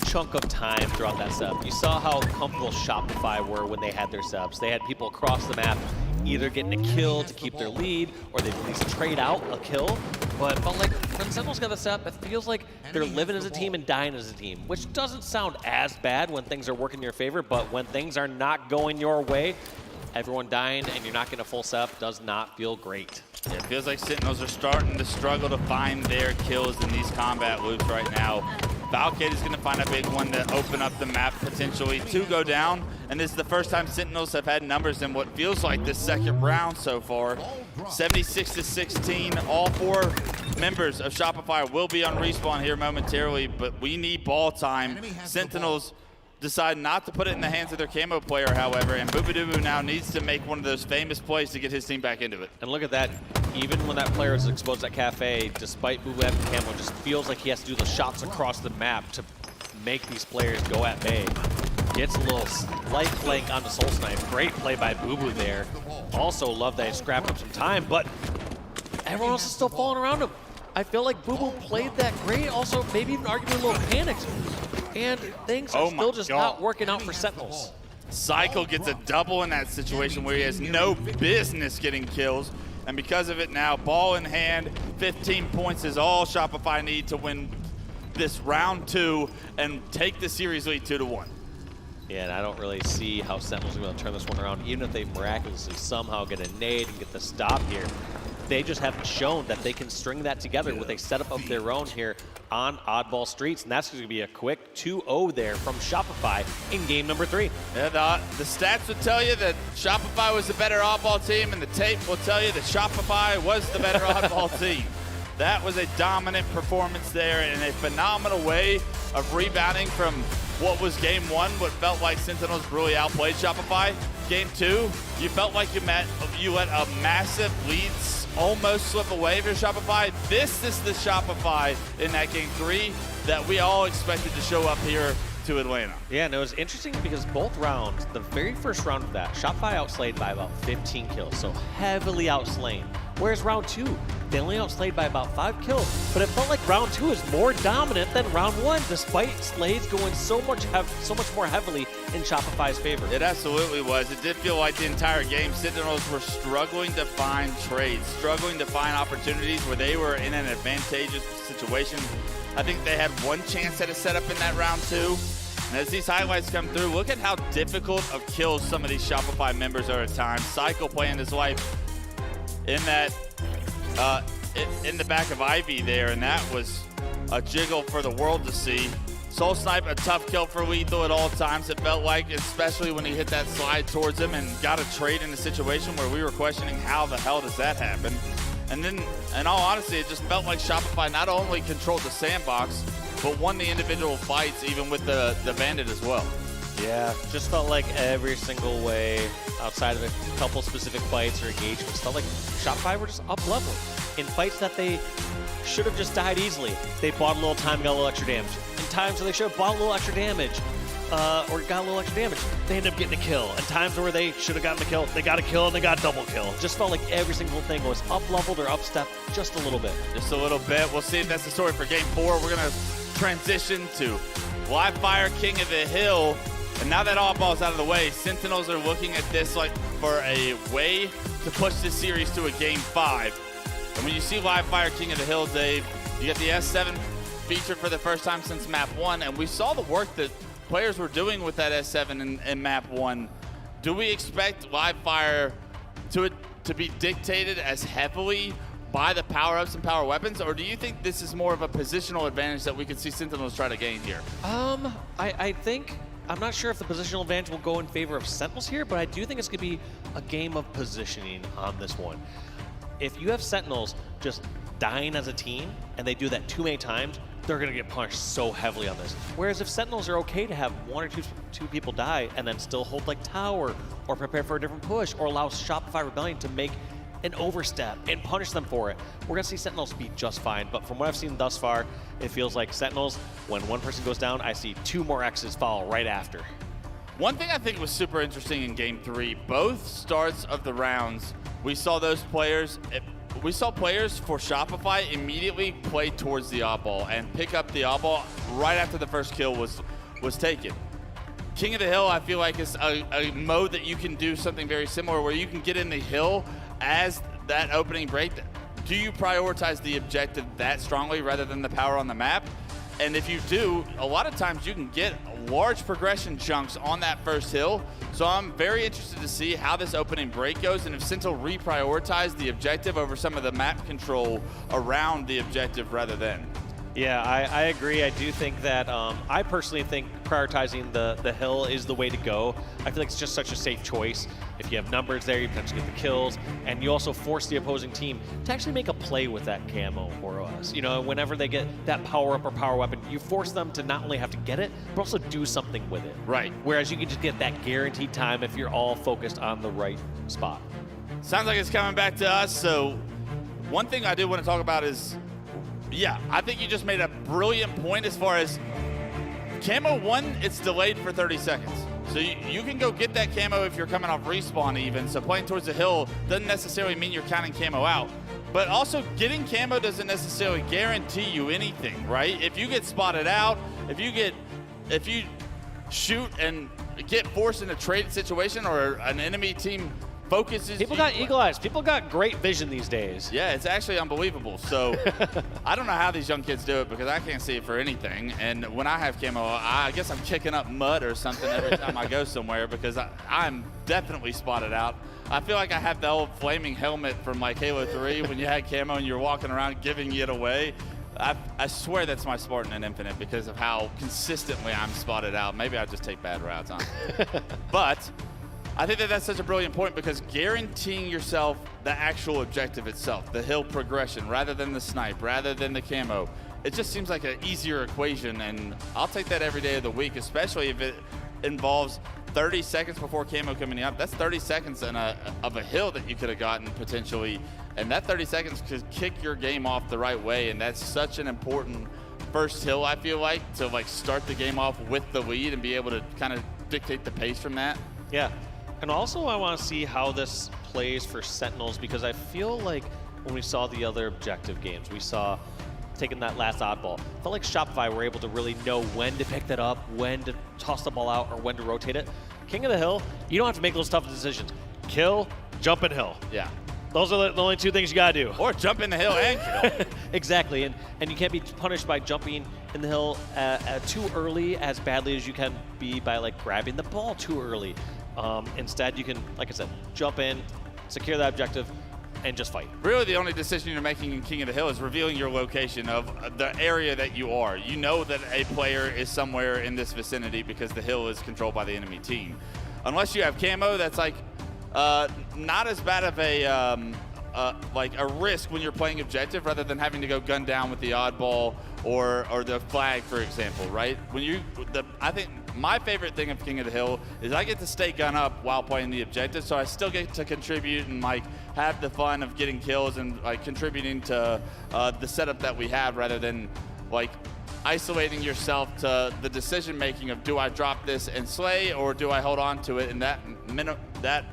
chunk of time throughout that setup. You saw how comfortable Shopify were when they had their setups. They had people across the map either getting a kill to keep their lead, or they'd at least trade out a kill. But like when Sentinels got the setup, it feels like they're living as a team and dying as a team, which doesn't sound as bad when things are working in your favor, but when things are not going your way, everyone dying and you're not getting a full setup does not feel great. Yeah, it feels like Sentinels are starting to struggle to find their kills in these combat loops right now. Falcade is going to find a big one to open up the map potentially. 2 go down, and this is the first time Sentinels have had numbers in what feels like the second round so far. 76-16. All 4 members of Shopify will be on respawn here momentarily, but we need ball time. Sentinels decide not to put it in the hands of their camo player, however, and Boobadooboo now needs to make one of those famous plays to get his team back into it. And look at that. Even when that player is exposed at Cafe, despite Boo having camo, just feels like he has to do the shots across the map to make these players go at bay. Gets a little light flank onto Soul Snipe. Great play by Boo Boo there. Also love that he scrapped up some time, but everyone else is still falling around him. I feel like Boo Boo played that great. Also, maybe even arguably a little panicked. And things are still just not working out for Sentinels. Cycle gets a double in that situation where he has no business getting kills. And because of it now, ball in hand, 15 points is all Shopify need to win this round 2 and take the series lead 2-1. Yeah, and I don't really see how Sentinels are going to turn this one around, even if they miraculously somehow get a nade and get the stop here. They just haven't shown that they can string that together with a setup of their own here on Oddball Streets, and that's going to be a quick 2-0 there from Shopify in game number 3. Yeah, the stats would tell you that Shopify was the better oddball team, and the tape will tell you that Shopify was the better oddball team. That was a dominant performance there in a phenomenal way of rebounding from what was game 1, what felt like Sentinels really outplayed Shopify. Game 2, you felt like you let a massive lead almost slip away for Shopify. This is the Shopify in that game 3 that we all expected to show up here to Atlanta. Yeah, and it was interesting because both rounds, the very first round of that, Shopify outslayed by about 15 kills, so heavily outslain. Whereas round 2, they only outslayed by about 5 kills, but it felt like round 2 is more dominant than round 1, despite Slays going so much more heavily in Shopify's favor. It absolutely was. It did feel like the entire game, Sentinels were struggling to find trades, struggling to find opportunities where they were in an advantageous situation. I think they had one chance at a setup in that round 2. And as these highlights come through, look at how difficult of kills some of these Shopify members are at times. Cycle playing his life in that, in the back of Ivy there, and that was a jiggle for the world to see. Soul Snipe, a tough kill for Lethal at all times, it felt like, especially when he hit that slide towards him and got a trade in a situation where we were questioning how the hell does that happen. And then, in all honesty, it just felt like Shopify not only controlled the sandbox, but won the individual fights, even with the Bandit as well. Yeah, just felt like every single way, outside of a couple specific fights or engagements, felt like Shopify were just up-leveling in fights that they should have just died easily. They bought a little time and got a little extra damage. In times where they should have bought a little extra damage, or got a little extra damage, they ended up getting a kill. And times where they should have gotten a kill, they got a kill and they got a double kill. Just felt like every single thing was up-leveled or up-stepped just a little bit. Just a little bit. We'll see if that's the story for Game 4. We're going to transition to Live Fire King of the Hill. And now that all ball's out of the way, Sentinels are looking at this like for a way to push this series to a Game 5. And when you see Live Fire King of the Hill, Dave, you get the S7 featured for the first time since Map 1, and we saw the work that players were doing with that S7 in Map 1. Do we expect Live Fire to be dictated as heavily by the power-ups and power weapons, or do you think this is more of a positional advantage that we could see Sentinels try to gain here? I think, I'm not sure if the positional advantage will go in favor of Sentinels here, but I do think it's going to be a game of positioning on this one. If you have Sentinels just dying as a team, and they do that too many times, they're going to get punished so heavily on this. Whereas if Sentinels are okay to have one or two people die and then still hold like tower or prepare for a different push or allow Shopify Rebellion to make an overstep and punish them for it, we're going to see Sentinels be just fine. But from what I've seen thus far, it feels like Sentinels, when one person goes down, I see 2 more X's follow right after. One thing I think was super interesting in Game 3, both starts of the rounds, we saw players for Shopify immediately play towards the oddball and pick up the oddball right after the first kill was taken. King of the Hill, I feel like, is a mode that you can do something very similar where you can get in the hill as that opening break. Do you prioritize the objective that strongly rather than the power on the map? And if you do, a lot of times you can get large progression chunks on that first hill. So I'm very interested to see how this opening break goes and if Sentinel reprioritize the objective over some of the map control around the objective rather than. Yeah, I agree. I do think that I personally think prioritizing the hill is the way to go. I feel like it's just such a safe choice. If you have numbers there, you potentially get the kills, and you also force the opposing team to actually make a play with that camo or us. You know, whenever they get that power up or power weapon, you force them to not only have to get it, but also do something with it. Right. Whereas you can just get that guaranteed time if you're all focused on the right spot. Sounds like it's coming back to us. So one thing I do want to talk about is, yeah, I think you just made a brilliant point as far as camo 1, it's delayed for 30 seconds. So you can go get that camo if you're coming off respawn even. So playing towards the hill doesn't necessarily mean you're counting camo out. But also getting camo doesn't necessarily guarantee you anything, right? If you get spotted out, if you shoot and get forced in a trade situation or an enemy team focuses. People got eagle eyes. People got great vision these days. Yeah, it's actually unbelievable. So I don't know how these young kids do it because I can't see it for anything. And when I have camo, I guess I'm kicking up mud or something every time I go somewhere because I'm definitely spotted out. I feel like I have the old flaming helmet from like Halo 3 when you had camo and you're walking around giving it away. I swear that's my Spartan in Infinite because of how consistently I'm spotted out. Maybe I just take bad routes on it. But I think that that's such a brilliant point because guaranteeing yourself the actual objective itself, the hill progression, rather than the snipe, rather than the camo, it just seems like an easier equation, and I'll take that every day of the week, especially if it involves 30 seconds before camo coming up. That's 30 seconds of a hill that you could have gotten potentially, and that 30 seconds could kick your game off the right way, and that's such an important first hill, I feel like, to like start the game off with the lead and be able to kind of dictate the pace from that. Yeah. And also I want to see how this plays for Sentinels because I feel like when we saw the other objective games, we saw taking that last oddball. Felt like Shopify were able to really know when to pick that up, when to toss the ball out, or when to rotate it. King of the Hill, you don't have to make those tough decisions. Kill, jump and hill. Yeah. Those are the only two things you got to do. Or jump in the hill and kill. Exactly, and you can't be punished by jumping in the hill too early as badly as you can be by like grabbing the ball too early. Instead, you can, like I said, jump in, secure that objective, and just fight. Really, the only decision you're making in King of the Hill is revealing your location of the area that you are. You know that a player is somewhere in this vicinity because the hill is controlled by the enemy team. Unless you have camo, that's like not as bad of a risk when you're playing objective rather than having to go gun down with the oddball or the flag, for example, right? I think my favorite thing of King of the Hill is I get to stay gun up while playing the objective, so I still get to contribute and like have the fun of getting kills and like contributing to the setup that we have rather than like isolating yourself to the decision making of do I drop this and slay or do I hold on to it, and that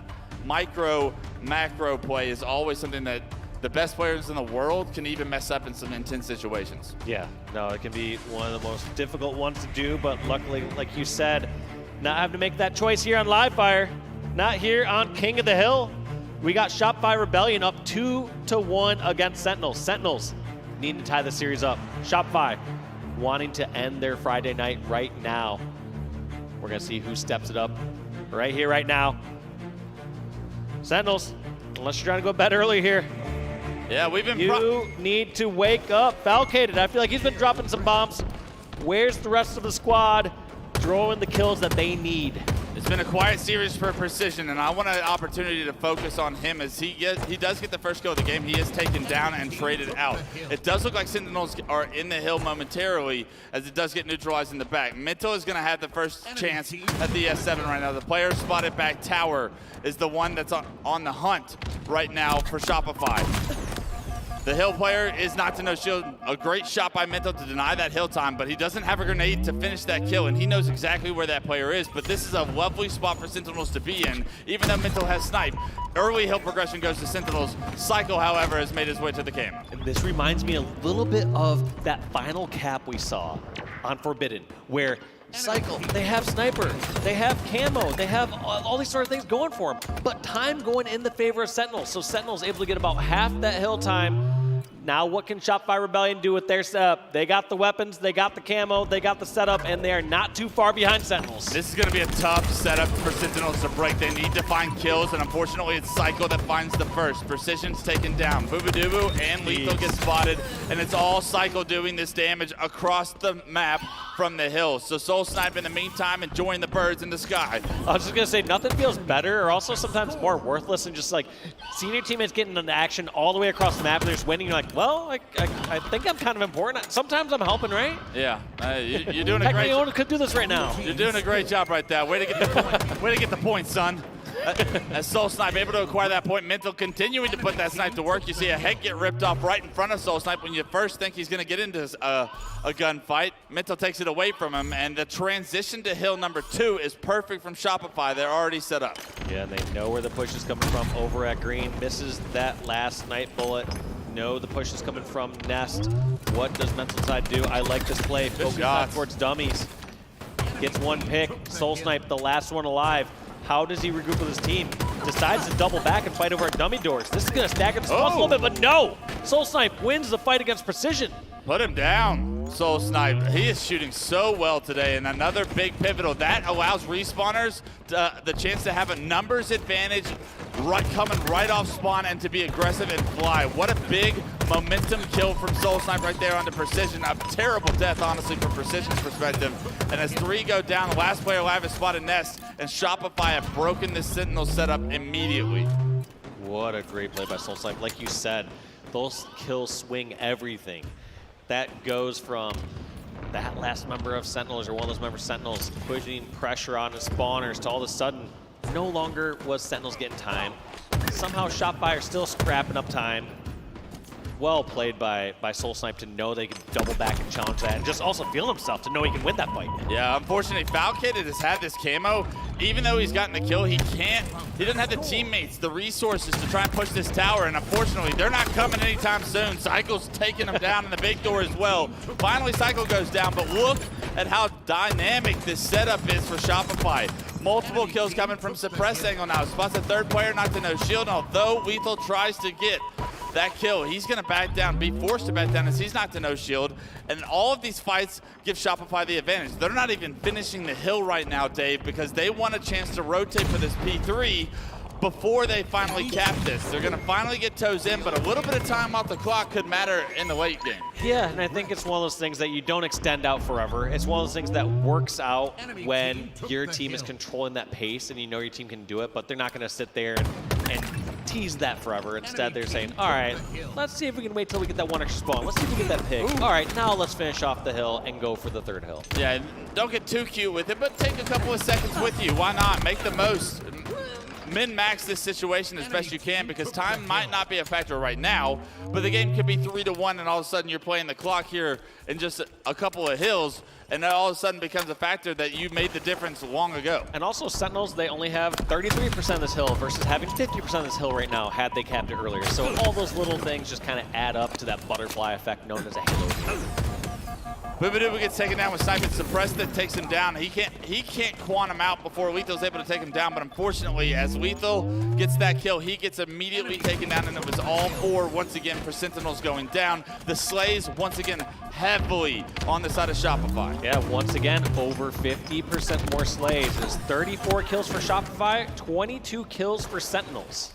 micro macro play is always something that the best players in the world can even mess up in some intense situations. Yeah, no, it can be one of the most difficult ones to do, but luckily, like you said, not having to make that choice here on Livefire, not here on King of the Hill. We got Shopify Rebellion up 2-1 against Sentinels. Sentinels need to tie the series up. Shopify wanting to end their Friday night right now. We're gonna see who steps it up right here, right now. Sentinels, unless you're trying to go to bed early here. Yeah, we've been. You need to wake up. Falcated, I feel like he's been dropping some bombs. Where's the rest of the squad throwing the kills that they need? It's been a quiet series for Precision, and I want an opportunity to focus on him as he does get the first kill of the game. He is taken down and traded out. It does look like Sentinels are in the hill momentarily as it does get neutralized in the back. Minto is going to have the first chance at the S7 right now. The player spotted back tower is the one that's on the hunt right now for Shopify. The hill player is not to no shield. A great shot by Minto to deny that hill time, but he doesn't have a grenade to finish that kill, and he knows exactly where that player is, but this is a lovely spot for Sentinels to be in, even though Minto has snipe. Early hill progression goes to Sentinels. Cycle, however, has made his way to the camp. And this reminds me a little bit of that final cap we saw on Forbidden, where Cycle, they have sniper, they have camo, they have all these sort of things going for them, but time going in the favor of Sentinels. So Sentinels able to get about half that hill time, Now what can Shopify Rebellion do with their setup? They got the weapons, they got the camo, they got the setup, and they are not too far behind Sentinels. This is going to be a tough setup for Sentinels to break. They need to find kills, and unfortunately it's Psycho that finds the first. Precision's taken down. Boobadooboo and Lethal get spotted, and it's all Psycho doing this damage across the map from the hills. So Soul Snipe in the meantime enjoying the birds in the sky. I was just going to say, nothing feels better or also sometimes more worthless than just like seeing your teammates getting into action all the way across the map and they're just winning. You're like, well, I think I'm kind of important. Sometimes I'm helping, right? Yeah, you're doing a great job. Could do this right now. You're doing a great job right there. Way to get the point. Way to get the point, son. As Soul Snipe able to acquire that point, Mental continuing to put that snipe to work. You see a head get ripped off right in front of Soul Snipe when you first think he's going to get into a gunfight. Mental takes it away from him, and the transition to hill number 2 is perfect from Shopify. They're already set up. Yeah, they know where the push is coming from over at green. Misses that last snipe bullet. Know the push is coming from Nest. What does Mental Side do? I like this play. Focus out towards dummies. Gets one pick. Soul Snipe, the last one alive. How does he regroup with his team? Decides to double back and fight over at dummy doors. This is going to stagger the spawns a little bit, but no! Soul Snipe wins the fight against Precision. Put him down, Soul Snipe. He is shooting so well today, and another big pivotal. That allows respawners the chance to have a numbers advantage coming right off spawn and to be aggressive and fly. What a big momentum kill from Soul Snipe right there onto Precision. A terrible death, honestly, from Precision's perspective. And as 3 go down, the last player alive is spotted Nest, and Shopify have broken this Sentinel setup immediately. What a great play by Soul Snipe. Like you said, those kills swing everything. That goes from that last member of Sentinels, or one of those members of Sentinels, putting pressure on his spawners to all of a sudden, no longer was Sentinels getting time. Somehow Shopify are still scrapping up time. Well played by Soul Snipe to know they can double back and challenge that, and just also feel himself to know he can win that fight. Yeah, unfortunately, Falcated has had this camo. Even though he's gotten the kill, he doesn't have the teammates, the resources to try and push this tower, and unfortunately, they're not coming anytime soon. Psycho's taking him down in the big door as well. Finally, Psycho goes down, but look at how dynamic this setup is for Shopify. Multiple kills coming from Suppress angle now. Spots a third player, not to no shield, although Lethal tries to get that kill. He's going to back down, be forced to back down as he's not to no shield. And all of these fights give Shopify the advantage. They're not even finishing the hill right now, Dave, because they want a chance to rotate for this P3 before they finally cap this. They're going to finally get toes in, but a little bit of time off the clock could matter in the late game. Yeah, and I think it's one of those things that you don't extend out forever. It's one of those things that works out when your team is controlling that pace and you know your team can do it, but they're not going to sit there and tease that forever. Instead, they're saying, all right, let's see if we can wait till we get that one extra spawn. Let's see if we get that pick. All right, now let's finish off the hill and go for the third hill. Yeah, don't get too cute with it, but take a couple of seconds with you. Why not? Make the most. Min-max this situation as best you can, because time might not be a factor right now, but the game could be 3-1 and all of a sudden you're playing the clock here in just a couple of hills, and that all of a sudden becomes a factor that you made the difference long ago. And also Sentinels, they only have 33% of this hill versus having 50% of this hill right now had they capped it earlier. So all those little things just kind of add up to that butterfly effect known as a Halo effect. Boobadooboo gets taken down with Snipe and Suppressed that takes him down. He can't quantum out before Lethal's able to take him down, but unfortunately, as Lethal gets that kill, he gets immediately taken down, and it was all 4 once again for Sentinels going down. The slays once again heavily on the side of Shopify. Yeah, once again, over 50% more slays. There's 34 kills for Shopify, 22 kills for Sentinels.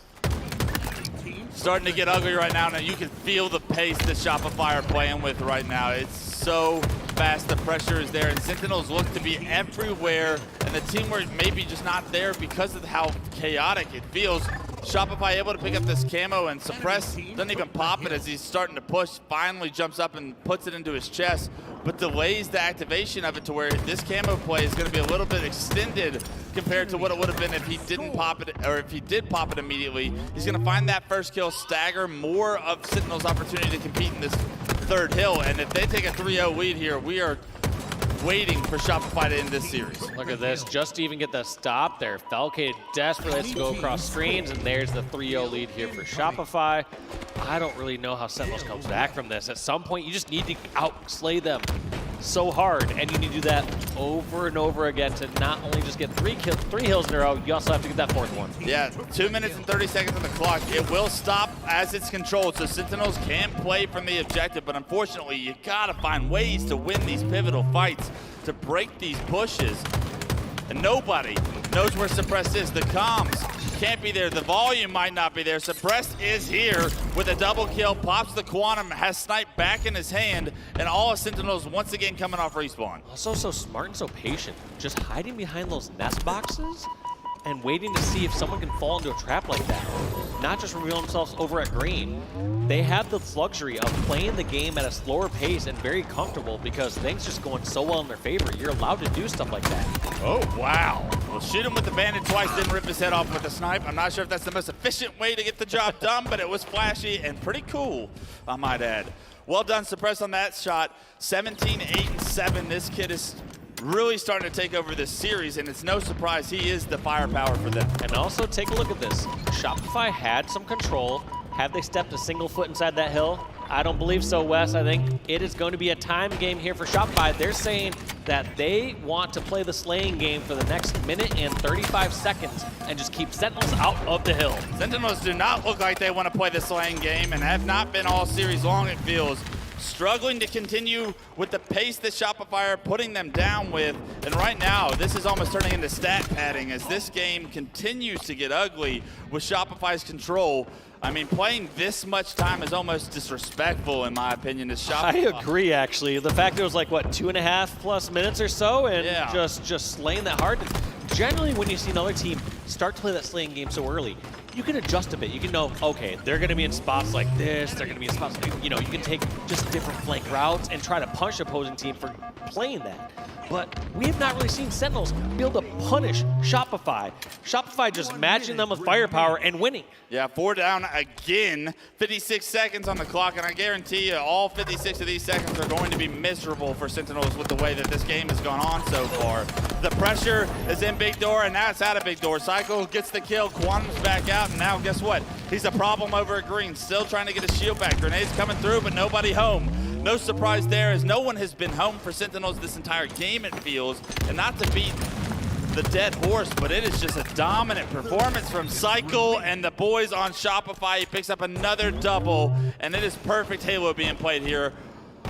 Starting to get ugly right now, and you can feel the pace that Shopify are playing with right now. It's so fast, the pressure is there, and Sentinels look to be everywhere, and the teamwork maybe just not there because of how chaotic it feels. Shopify able to pick up this camo, and Suppress doesn't even pop it as he's starting to push, finally jumps up and puts it into his chest, but delays the activation of it to where this camo play is going to be a little bit extended compared to what it would have been if he didn't pop it, or if he did pop it immediately. He's going to find that first kill, stagger more of Sentinel's opportunity to compete in this third hill, and if they take a 3-0 lead here, we are waiting for Shopify to end this series. Look at this, just to even get the stop there. Falcated desperately has to go across screens, and there's the 3-0 lead here for Shopify. I don't really know how Sentinels comes back from this. At some point, you just need to outslay them. so hard, and you need to do that over and over again to not only just get three hills in a row, you also have to get that fourth one. Yeah, 2 minutes and 30 seconds on the clock. It will stop as it's controlled, so Sentinels can play from the objective, but unfortunately, you gotta find ways to win these pivotal fights, to break these pushes. And nobody knows where Suppressed is. The comms can't be there. The volume might not be there. Suppressed is here with a double kill, pops the Quantum, has Snipe back in his hand, and all of Sentinels once again coming off respawn. Also so smart and so patient. Just hiding behind those nest boxes and waiting to see if someone can fall into a trap like that. Not just reveal themselves over at green. They have the luxury of playing the game at a slower pace and very comfortable because things just going so well in their favor. You're allowed to do stuff like that. Oh, wow. Well, shoot him with the bandit twice, then rip his head off with a snipe. I'm not sure if that's the most efficient way to get the job done, but it was flashy and pretty cool, I might add. Well done, Suppress, on that shot. 17, 8, and 7. This kid is really starting to take over this series, and it's no surprise he is the firepower for them. And also take a look at this. Shopify had some control. Have they stepped a single foot inside that hill? I don't believe so, Wes. I think it is going to be a time game here for Shopify. They're saying that they want to play the slaying game for the next minute and 35 seconds and just keep Sentinels out of the hill. Sentinels do not look like they want to play the slaying game and have not been all series long, it feels. Struggling to continue with the pace that Shopify are putting them down with. And right now, this is almost turning into stat padding as this game continues to get ugly with Shopify's control. I mean, playing this much time is almost disrespectful, in my opinion, to Shopify. I agree, actually. The fact it was like, what, 2.5+ minutes or so, and just slaying that hard. Generally, when you see another team start to play that slaying game so early, you can adjust a bit. You can know, okay, they're going to be in spots like this. They're going to be in spots like, you know, you can take just different flank routes and try to punish opposing team for playing that. But we have not really seen Sentinels be able to punish Shopify. Shopify just matching them with firepower and winning. Yeah, 4 down again. 56 seconds on the clock, and I guarantee you all 56 of these seconds are going to be miserable for Sentinels with the way that this game has gone on so far. The pressure is in Big Door, and now it's out of Big Door. Cycle gets the kill, Quantum's back out, and now guess what? He's a problem over at green, still trying to get his shield back. Grenades coming through, but nobody home. No surprise there, as no one has been home for Sentinels this entire game, it feels. And not to beat the dead horse, but it is just a dominant performance from Cycle and the boys on Shopify. He picks up another double, and it is perfect Halo being played here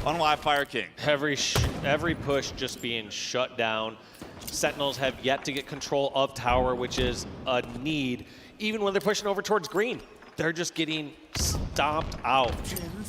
on Live Fire King. Every push just being shut down. Sentinels have yet to get control of tower, which is a need. Even when they're pushing over towards green, they're just getting stomped out.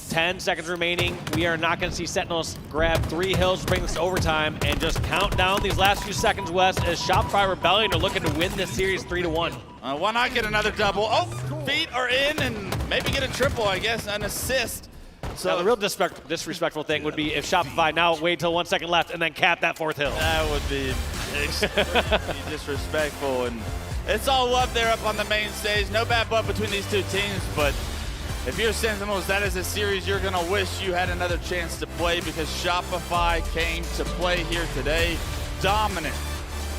10 seconds remaining. We are not going to see Sentinels grab 3 hills, bring this to overtime, and just count down these last few seconds, Wes, as Shopify Rebellion are looking to win this series 3-1. Why not get another double? Oh, feet are in, and maybe get a triple, I guess, an assist. So now, the real disrespectful thing would be if Shopify now wait till 1 second left and then cap that 4th hill. That would be extremely disrespectful. And it's all love there up on the main stage. No bad blood between these two teams, but if you're Sentinels, that is a series you're going to wish you had another chance to play because Shopify came to play here today. Dominant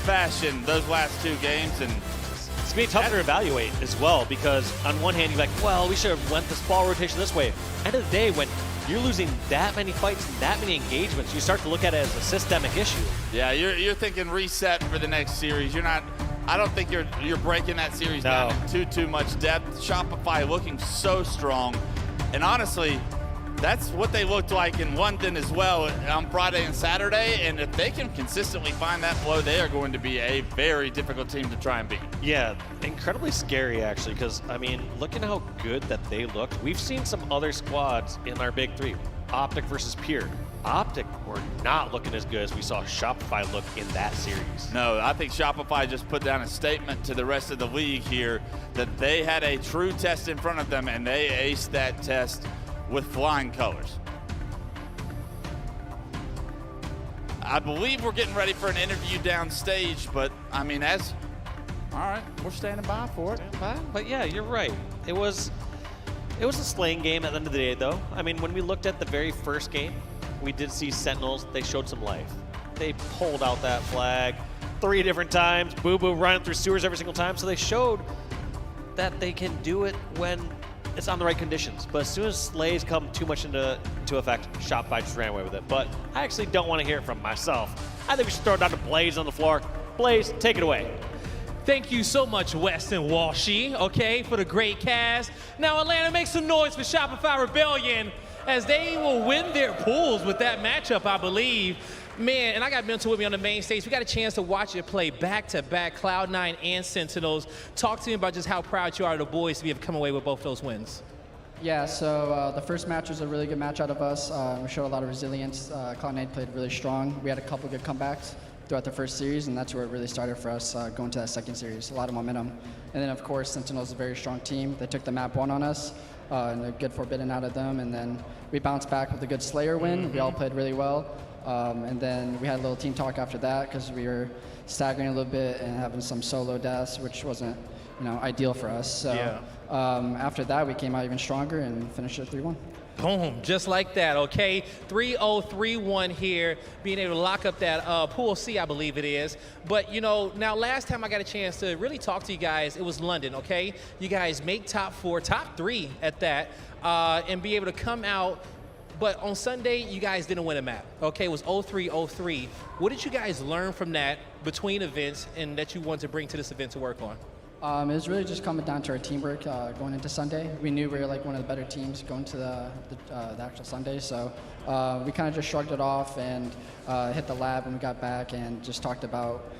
fashion those last 2 games. And it's going to be tough to evaluate as well because on one hand, you're like, well, we should have went this ball rotation this way. End of the day, when you're losing that many fights and that many engagements, you start to look at it as a systemic issue. Yeah, you're thinking reset for the next series. You're not. I don't think you're breaking that series down in too much depth. Shopify looking so strong, and honestly, that's what they looked like in London as well on Friday and Saturday. And if they can consistently find that flow, they are going to be a very difficult team to try and beat. Yeah, incredibly scary actually, because I mean, looking how good that they looked. We've seen some other squads in our big 3, Optic versus Pure. Optic were not looking as good as we saw Shopify look in that series. No, I think Shopify just put down a statement to the rest of the league here that they had a true test in front of them and they aced that test with flying colors. I believe we're getting ready for an interview downstage, but I mean, all right, we're standing by for it. But yeah, you're right. It was a slaying game at the end of the day, though. I mean, when we looked at the very first game, we did see Sentinels. They showed some life. They pulled out that flag 3 different times. Boo Boo running through sewers every single time. So they showed that they can do it when it's on the right conditions. But as soon as slays come too much into effect, Shopify just ran away with it. But I actually don't want to hear it from myself. I think we should throw it down to Blaze on the floor. Blaze, take it away. Thank you so much, Weston Walshy, okay, for the great cast. Now, Atlanta, make some noise for Shopify Rebellion as they will win their pools with that matchup, I believe. Man, and I got Mental with me on the main stage. We got a chance to watch it play back-to-back, Cloud9 and Sentinels. Talk to me about just how proud you are of the boys to be able to come away with both those wins. Yeah, so the first match was a really good match out of us. We showed a lot of resilience. Cloud9 played really strong. We had a couple good comebacks throughout the first series, and that's where it really started for us going to that second series. A lot of momentum. And then, of course, Sentinels is a very strong team. They took the map 1 on us, and a good Forbidden out of them. And then we bounced back with a good Slayer win. We all played really well. And then we had a little team talk after that because we were staggering a little bit and having some solo deaths, which wasn't, ideal for us. So after that, we came out even stronger and finished it 3-1. Boom, just like that, okay? 3-0, 3-1 here, being able to lock up that Pool C, I believe it is. But, now last time I got a chance to really talk to you guys, it was London, okay? You guys make top 4, top 3 at that, and be able to come out. But on Sunday, you guys didn't win a map, okay? It was 0-3-0-3. What did you guys learn from that between events and that you wanted to bring to this event to work on? It was really just coming down to our teamwork going into Sunday. We knew we were like one of the better teams going to the actual Sunday, so we kind of just shrugged it off and hit the lab when we got back and just talked about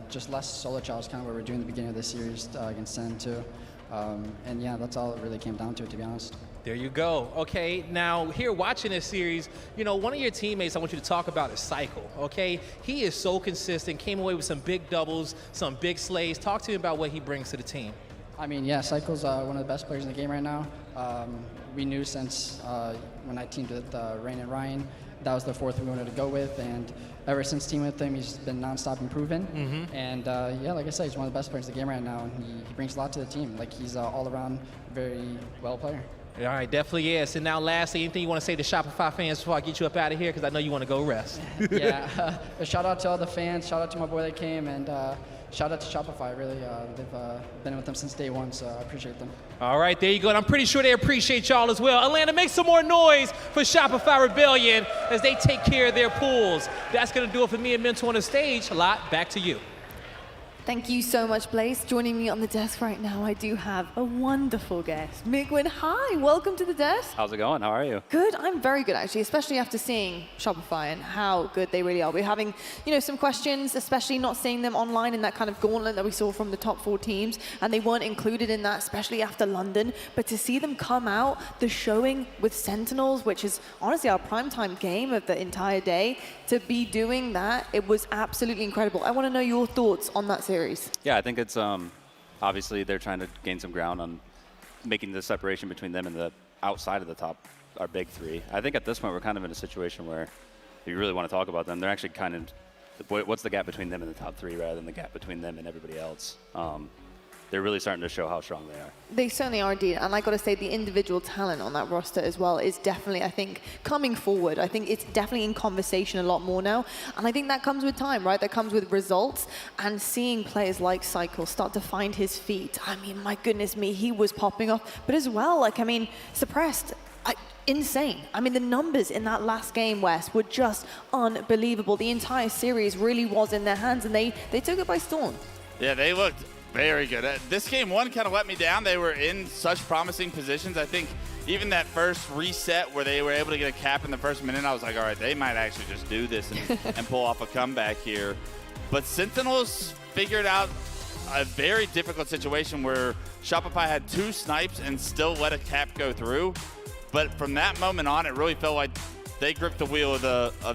just less solo challenge, kind of what we were doing at the beginning of the series against Sen too. And yeah, that's all it really came down to be honest. There you go. Okay, now here watching this series, one of your teammates I want you to talk about is Cycle, okay? He is so consistent, came away with some big doubles, some big slays. Talk to me about what he brings to the team. I mean, yeah, Cycle's one of the best players in the game right now. We knew since when I teamed with Rain and Ryan, that was the 4th we wanted to go with, and ever since teaming with him, he's been nonstop improving. And yeah, like I said, he's one of the best players in the game right now, and he brings a lot to the team. Like, he's all-around very well player. All right, definitely is. And now lastly, anything you want to say to Shopify fans before I get you up out of here? Because I know you want to go rest. Yeah, shout out to all the fans, shout out to my boy that came, and shout out to Shopify, really. They've been with them since day 1, so I appreciate them. All right, there you go. And I'm pretty sure they appreciate y'all as well. Atlanta, make some more noise for Shopify Rebellion as they take care of their pools. That's going to do it for me and Mentor on the stage. A lot, back to you. Thank you so much, Blaze. Joining me on the desk right now, I do have a wonderful guest. Migwin, hi, welcome to the desk. How's it going? How are you? Good, I'm very good actually, especially after seeing Shopify and how good they really are. We're having, some questions, especially not seeing them online in that kind of gauntlet that we saw from the top 4 teams, and they weren't included in that, especially after London. But to see them come out, the showing with Sentinels, which is honestly our primetime game of the entire day, to be doing that, it was absolutely incredible. I want to know your thoughts on that series. Yeah, I think it's obviously they're trying to gain some ground on making the separation between them and the outside of the top, our big 3. I think at this point we're kind of in a situation where if you really want to talk about them, they're actually kind of, what's the gap between them and the top 3 rather than the gap between them and everybody else. They're really starting to show how strong they are. They certainly are indeed, and I got to say the individual talent on that roster as well is definitely, I think, coming forward. I think it's definitely in conversation a lot more now, and I think that comes with time, right? That comes with results, and seeing players like Cycle start to find his feet. I mean, my goodness me, he was popping off, but as well, Suppressed. Insane. I mean, the numbers in that last game, Wes, were just unbelievable. The entire series really was in their hands, and they took it by storm. Yeah, they looked very good. This game 1 kind of let me down. They were in such promising positions. I think even that first reset where they were able to get a cap in the first minute, I was like, all right, they might actually just do this and pull off a comeback here. But Sentinels figured out a very difficult situation where Shopify had 2 snipes and still let a cap go through. But from that moment on, it really felt like they gripped the wheel of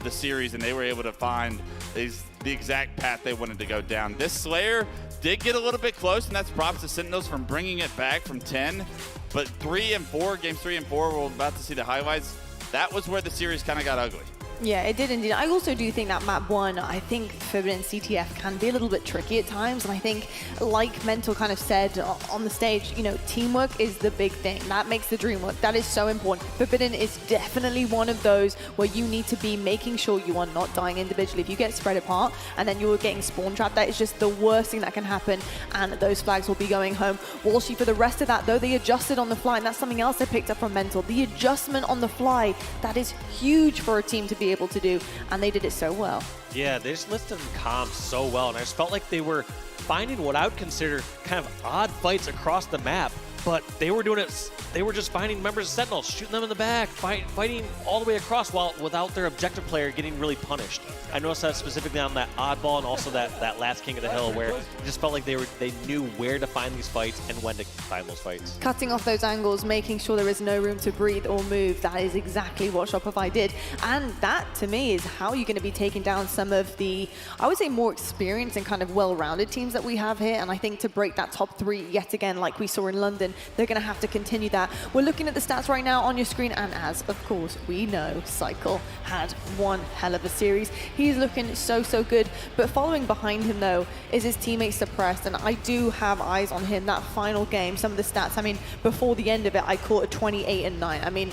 the series, and they were able to find the exact path they wanted to go down. This Slayer did get a little bit close, and that's props to Sentinels from bringing it back from 10. But 3 and 4, games 3 and 4, we're about to see the highlights. That was where the series kind of got ugly. Yeah, it did indeed. I also do think that map 1, I think Forbidden CTF can be a little bit tricky at times. And I think, like Mental kind of said on the stage, you know, teamwork is the big thing. That makes the dream work. That is so important. Forbidden is definitely one of those where you need to be making sure you are not dying individually. If you get spread apart and then you're getting spawn trapped, that is just the worst thing that can happen. And those flags will be going home. Walshy, for the rest of that, though, they adjusted on the fly. And that's something else I picked up from Mental. The adjustment on the fly, that is huge for a team to be able to do, and they did it so well. Yeah, they just listed comms so well, and I just felt like they were finding what I would consider kind of odd fights across the map, but they were doing it, they were just finding members of Sentinels, shooting them in the back, fighting all the way across without their objective player getting really punished. I noticed that specifically on that oddball and also that last King of the Hill, where it just felt like they knew where to find these fights and when to find those fights. Cutting off those angles, making sure there is no room to breathe or move, that is exactly what Shopify did. And that, to me, is how you're going to be taking down some of the, I would say, more experienced and kind of well-rounded teams that we have here. And I think to break that top 3 yet again, like we saw in London, they're going to have to continue that. We're looking at the stats right now on your screen, and as, of course, we know, Cycle had one hell of a series. He's looking so good, but following behind him, though, is his teammate Suppressed, and I do have eyes on him. That final game, some of the stats, I mean, before the end of it, I caught a 28 and 9. I mean,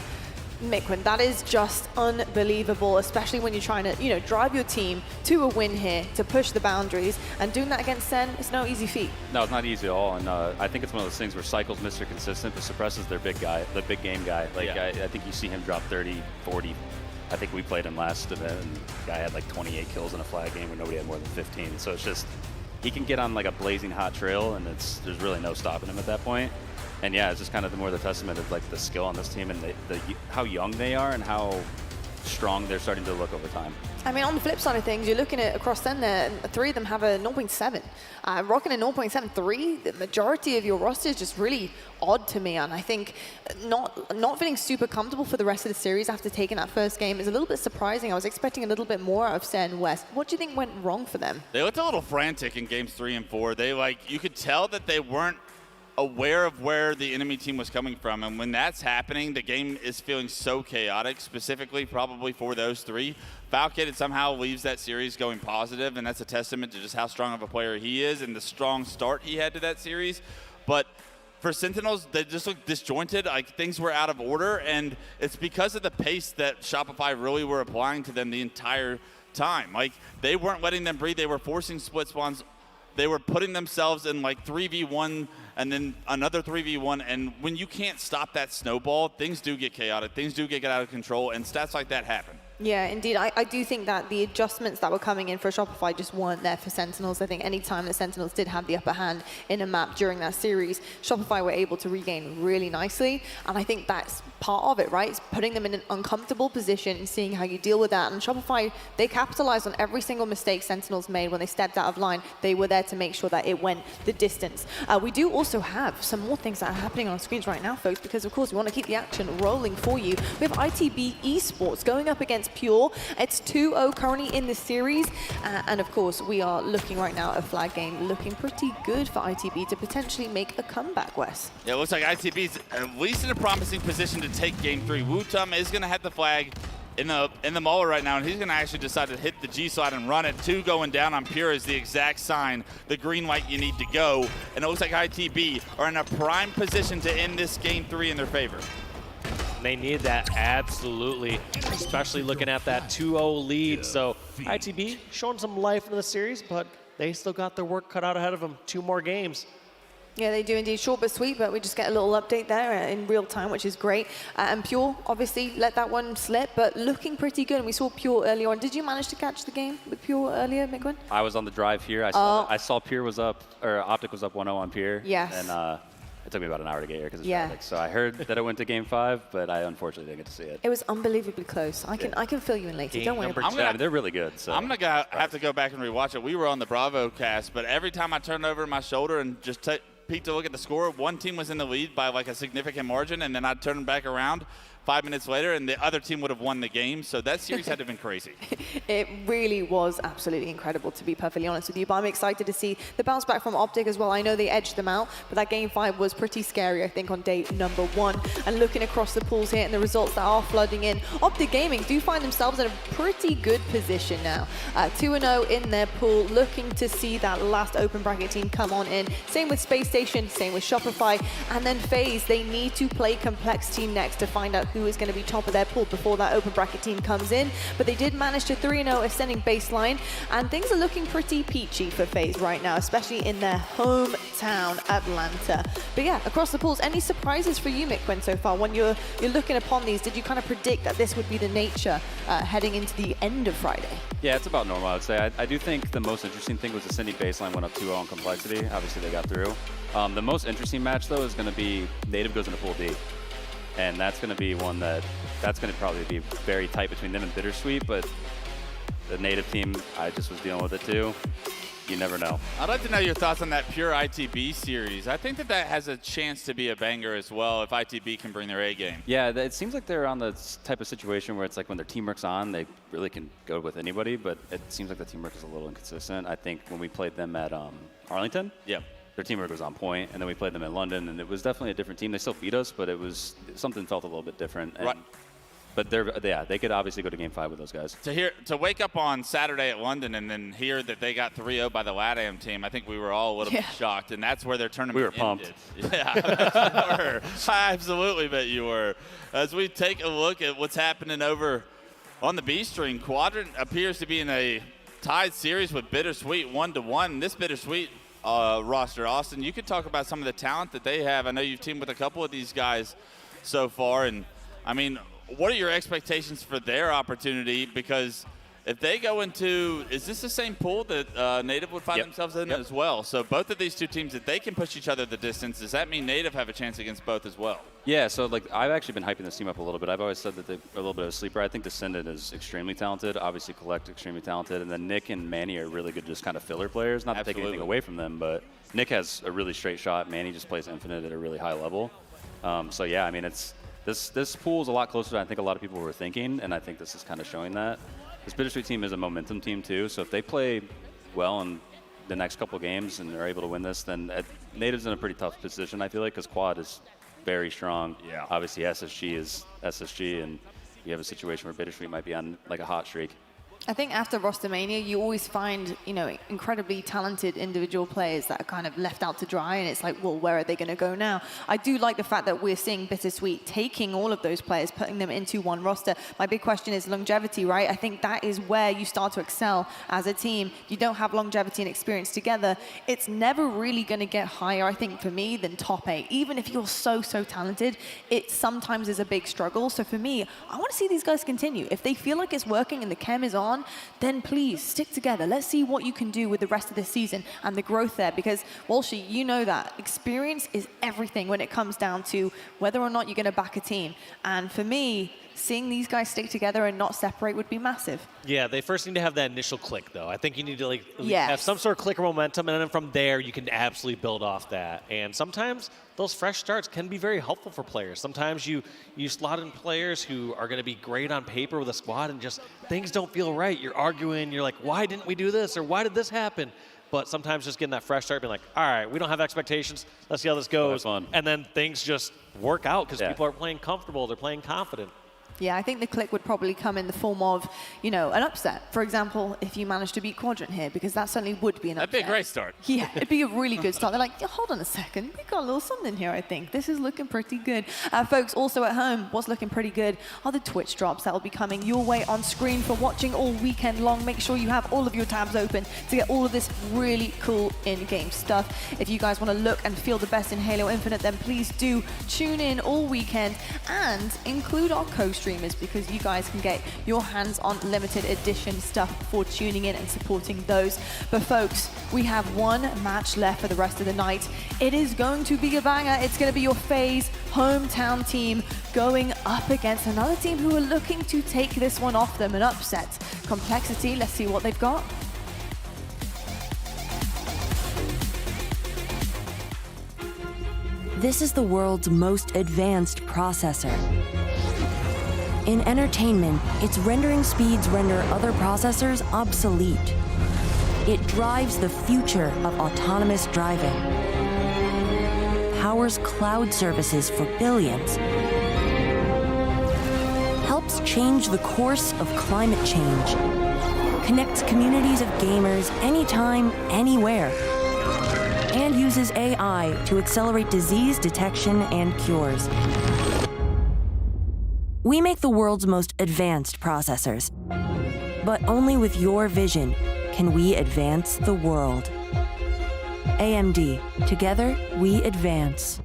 Miquin, that is just unbelievable, especially when you're trying to, you know, drive your team to a win here, to push the boundaries, and doing that against Sen is no easy feat. No, it's not easy at all, and I think it's one of those things where Cycle's Mr. Consistent, but Suppress is their big guy, the big game guy. Like, yeah. I think you see him drop 30, 40. I think we played him last event, and the guy had like 28 kills in a flag game where nobody had more than 15. So it's just, he can get on like a blazing hot trail, and there's really no stopping him at that point. And yeah, it's just kind of the testament of like the skill on this team and how young they are and how strong they're starting to look over time. I mean, on the flip side of things, you're looking at across them there, 3 of them have a 0.7. Rocking a 0.73, the majority of your roster is just really odd to me. And I think not feeling super comfortable for the rest of the series after taking that first game is a little bit surprising. I was expecting a little bit more out of Sen West. What do you think went wrong for them? They looked a little frantic in games 3 and 4. You could tell that they weren't aware of where the enemy team was coming from, and when that's happening, the game is feeling so chaotic, specifically probably for those 3. Falcated somehow leaves that series going positive, and that's a testament to just how strong of a player he is and the strong start he had to that series. But for Sentinels, they just looked disjointed, like things were out of order, and it's because of the pace that Shopify really were applying to them the entire time. Like, they weren't letting them breathe, they were forcing split spawns. They were putting themselves in like 3v1 and then another 3v1, and when you can't stop that snowball, things do get chaotic, things do get out of control, and stats like that happen. Yeah, indeed. I do think that the adjustments that were coming in for Shopify just weren't there for Sentinels. I think any time that Sentinels did have the upper hand in a map during that series, Shopify were able to regain really nicely. And I think that's part of it, right? It's putting them in an uncomfortable position and seeing how you deal with that. And Shopify, they capitalized on every single mistake Sentinels made when they stepped out of line. They were there to make sure that it went the distance. We do also have some more things that are happening on screens right now, folks, because of course we want to keep the action rolling for you. We have ITB Esports going up against Pure. It's 2-0 currently in the series. And of course, we are looking right now at a flag game looking pretty good for ITB to potentially make a comeback, Wes. Yeah, it looks like ITB's at least in a promising position to take game 3. Wu-Tum is going to have the flag in the Mauler right now, and he's going to actually decide to hit the G-slide and run it. 2 going down on Pure is the exact sign, the green light you need to go. And it looks like ITB are in a prime position to end this game 3 in their favor. They need that, absolutely, especially looking at that 2-0 lead. So ITB showing some life in the series, but they still got their work cut out ahead of them. 2 more games. Yeah, they do indeed. Short but sweet, but we just get a little update there in real time, which is great. And Pure, obviously, let that one slip, but looking pretty good. And we saw Pure earlier on. Did you manage to catch the game with Pure earlier, Miquin? I was on the drive here. I saw Pure was up, or Optic was up 1-0 on Pure. Yes. And it took me about an hour to get here because of traffic. So I heard that it went to game 5, but I unfortunately didn't get to see it. It was unbelievably close. I can fill you in later. Game Don't worry about it. They're really good. So. I'm going to have to go back and rewatch it. We were on the Bravo cast, but every time I turned over my shoulder and just peeked to look at the score, one team was in the lead by like a significant margin, and then I'd turn back around. 5 minutes later, and the other team would have won the game. So that series had to have been crazy. It really was absolutely incredible, to be perfectly honest with you. But I'm excited to see the bounce back from Optic as well. I know they edged them out, but that game 5 was pretty scary, I think, on day number 1. And looking across the pools here and the results that are flooding in, Optic Gaming do find themselves in a pretty good position now. 2-0 in their pool, looking to see that last open bracket team come on in. Same with Space Station, same with Shopify, and then FaZe. They need to play Complex Team next to find out who is going to be top of their pool before that open bracket team comes in. But they did manage to 3-0 ascending baseline, and things are looking pretty peachy for FaZe right now, especially in their hometown, Atlanta. But yeah, across the pools, any surprises for you, Miquin, so far? When you're looking upon these, did you kind of predict that this would be the nature heading into the end of Friday? Yeah, it's about normal, I would say. I do think the most interesting thing was ascending baseline went up 2-0 on complexity. Obviously, they got through. The most interesting match, though, is going to be Native goes into Pool D. And that's going to be one that's going to probably be very tight between them and Bittersweet. But the Native team, I just was dealing with it, too. You never know. I'd like to know your thoughts on that pure ITB series. I think that has a chance to be a banger as well if ITB can bring their A game. Yeah, it seems like they're on the type of situation where it's like when their teamwork's on, they really can go with anybody. But it seems like the teamwork is a little inconsistent. I think when we played them at Arlington, their teamwork was on point, and then we played them in London, and it was definitely a different team. They still beat us, but it was something felt a little bit different. And, right. But they could obviously go to Game 5 with those guys. To wake up on Saturday at London and then hear that they got 3-0 by the LATAM team, I think we were all a little bit shocked, and that's where their tournament We were pumped. Yeah, I bet you were. I absolutely bet you were. As we take a look at what's happening over on the B string, Quadrant appears to be in a tied series with Bittersweet 1-1. This Bittersweet roster, Austin, you could talk about some of the talent that they have. I know you've teamed with a couple of these guys so far, and I mean, what are your expectations for their opportunity? Because if they go into, is this the same pool that Native would find themselves in as well? So both of these two teams, if they can push each other the distance, does that mean Native have a chance against both as well? Yeah, so like I've actually been hyping this team up a little bit. I've always said that they're a little bit of a sleeper. I think Descendant is extremely talented. Obviously, Collect extremely talented, and then Nick and Manny are really good, just kind of filler players. Not to take anything away from them, but Nick has a really straight shot. Manny just plays Infinite at a really high level. So yeah, I mean, this pool is a lot closer than I think a lot of people were thinking, and I think this is kind of showing that. This Bittersweet team is a momentum team too, so if they play well in the next couple games and are able to win this, then Native's in a pretty tough position, I feel like, because Quad is very strong. Yeah. Obviously, SSG is SSG, and you have a situation where Bittersweet might be on like a hot streak. I think after Rostermania, you always find, incredibly talented individual players that are kind of left out to dry, and it's like, well, where are they going to go now? I do like the fact that we're seeing Bittersweet taking all of those players, putting them into one roster. My big question is longevity, right? I think that is where you start to excel as a team. You don't have longevity and experience together. It's never really going to get higher, I think, for me, than top 8. Even if you're so talented, it sometimes is a big struggle. So for me, I want to see these guys continue. If they feel like it's working and the chem is on, then please stick together. Let's see what you can do with the rest of the season and the growth there, because Walshy, you know that experience is everything when it comes down to whether or not you're going to back a team. And for me, seeing these guys stick together and not separate would be massive. Yeah, they first need to have that initial click, though. I think you need to have some sort of click or momentum, and then from there you can absolutely build off that. And sometimes those fresh starts can be very helpful for players. Sometimes you slot in players who are going to be great on paper with a squad, and just things don't feel right. You're arguing. You're like, why didn't we do this, or why did this happen? But sometimes just getting that fresh start, being like, all right, we don't have expectations. Let's see how this goes. And then things just work out because people are playing comfortable. They're playing confident. Yeah, I think the click would probably come in the form of, an upset. For example, if you manage to beat Quadrant here, because that certainly would be an upset. That'd be a great start. Yeah, it'd be a really good start. They're like, hold on a second, we got a little something here, I think. This is looking pretty good. Folks, also at home, what's looking pretty good are the Twitch drops that will be coming your way on screen for watching all weekend long. Make sure you have all of your tabs open to get all of this really cool in-game stuff. If you guys want to look and feel the best in Halo Infinite, then please do tune in all weekend and include our co-streamers, because you guys can get your hands on limited edition stuff for tuning in and supporting those. But folks, we have one match left for the rest of the night. It is going to be a banger. It's going to be your FaZe hometown team going up against another team who are looking to take this one off them, an upset. Complexity, let's see what they've got. This is the world's most advanced processor. In entertainment, its rendering speeds render other processors obsolete. It drives the future of autonomous driving, powers cloud services for billions, helps change the course of climate change, connects communities of gamers anytime, anywhere, and uses AI to accelerate disease detection and cures. We make the world's most advanced processors, but only with your vision can we advance the world. AMD, together we advance.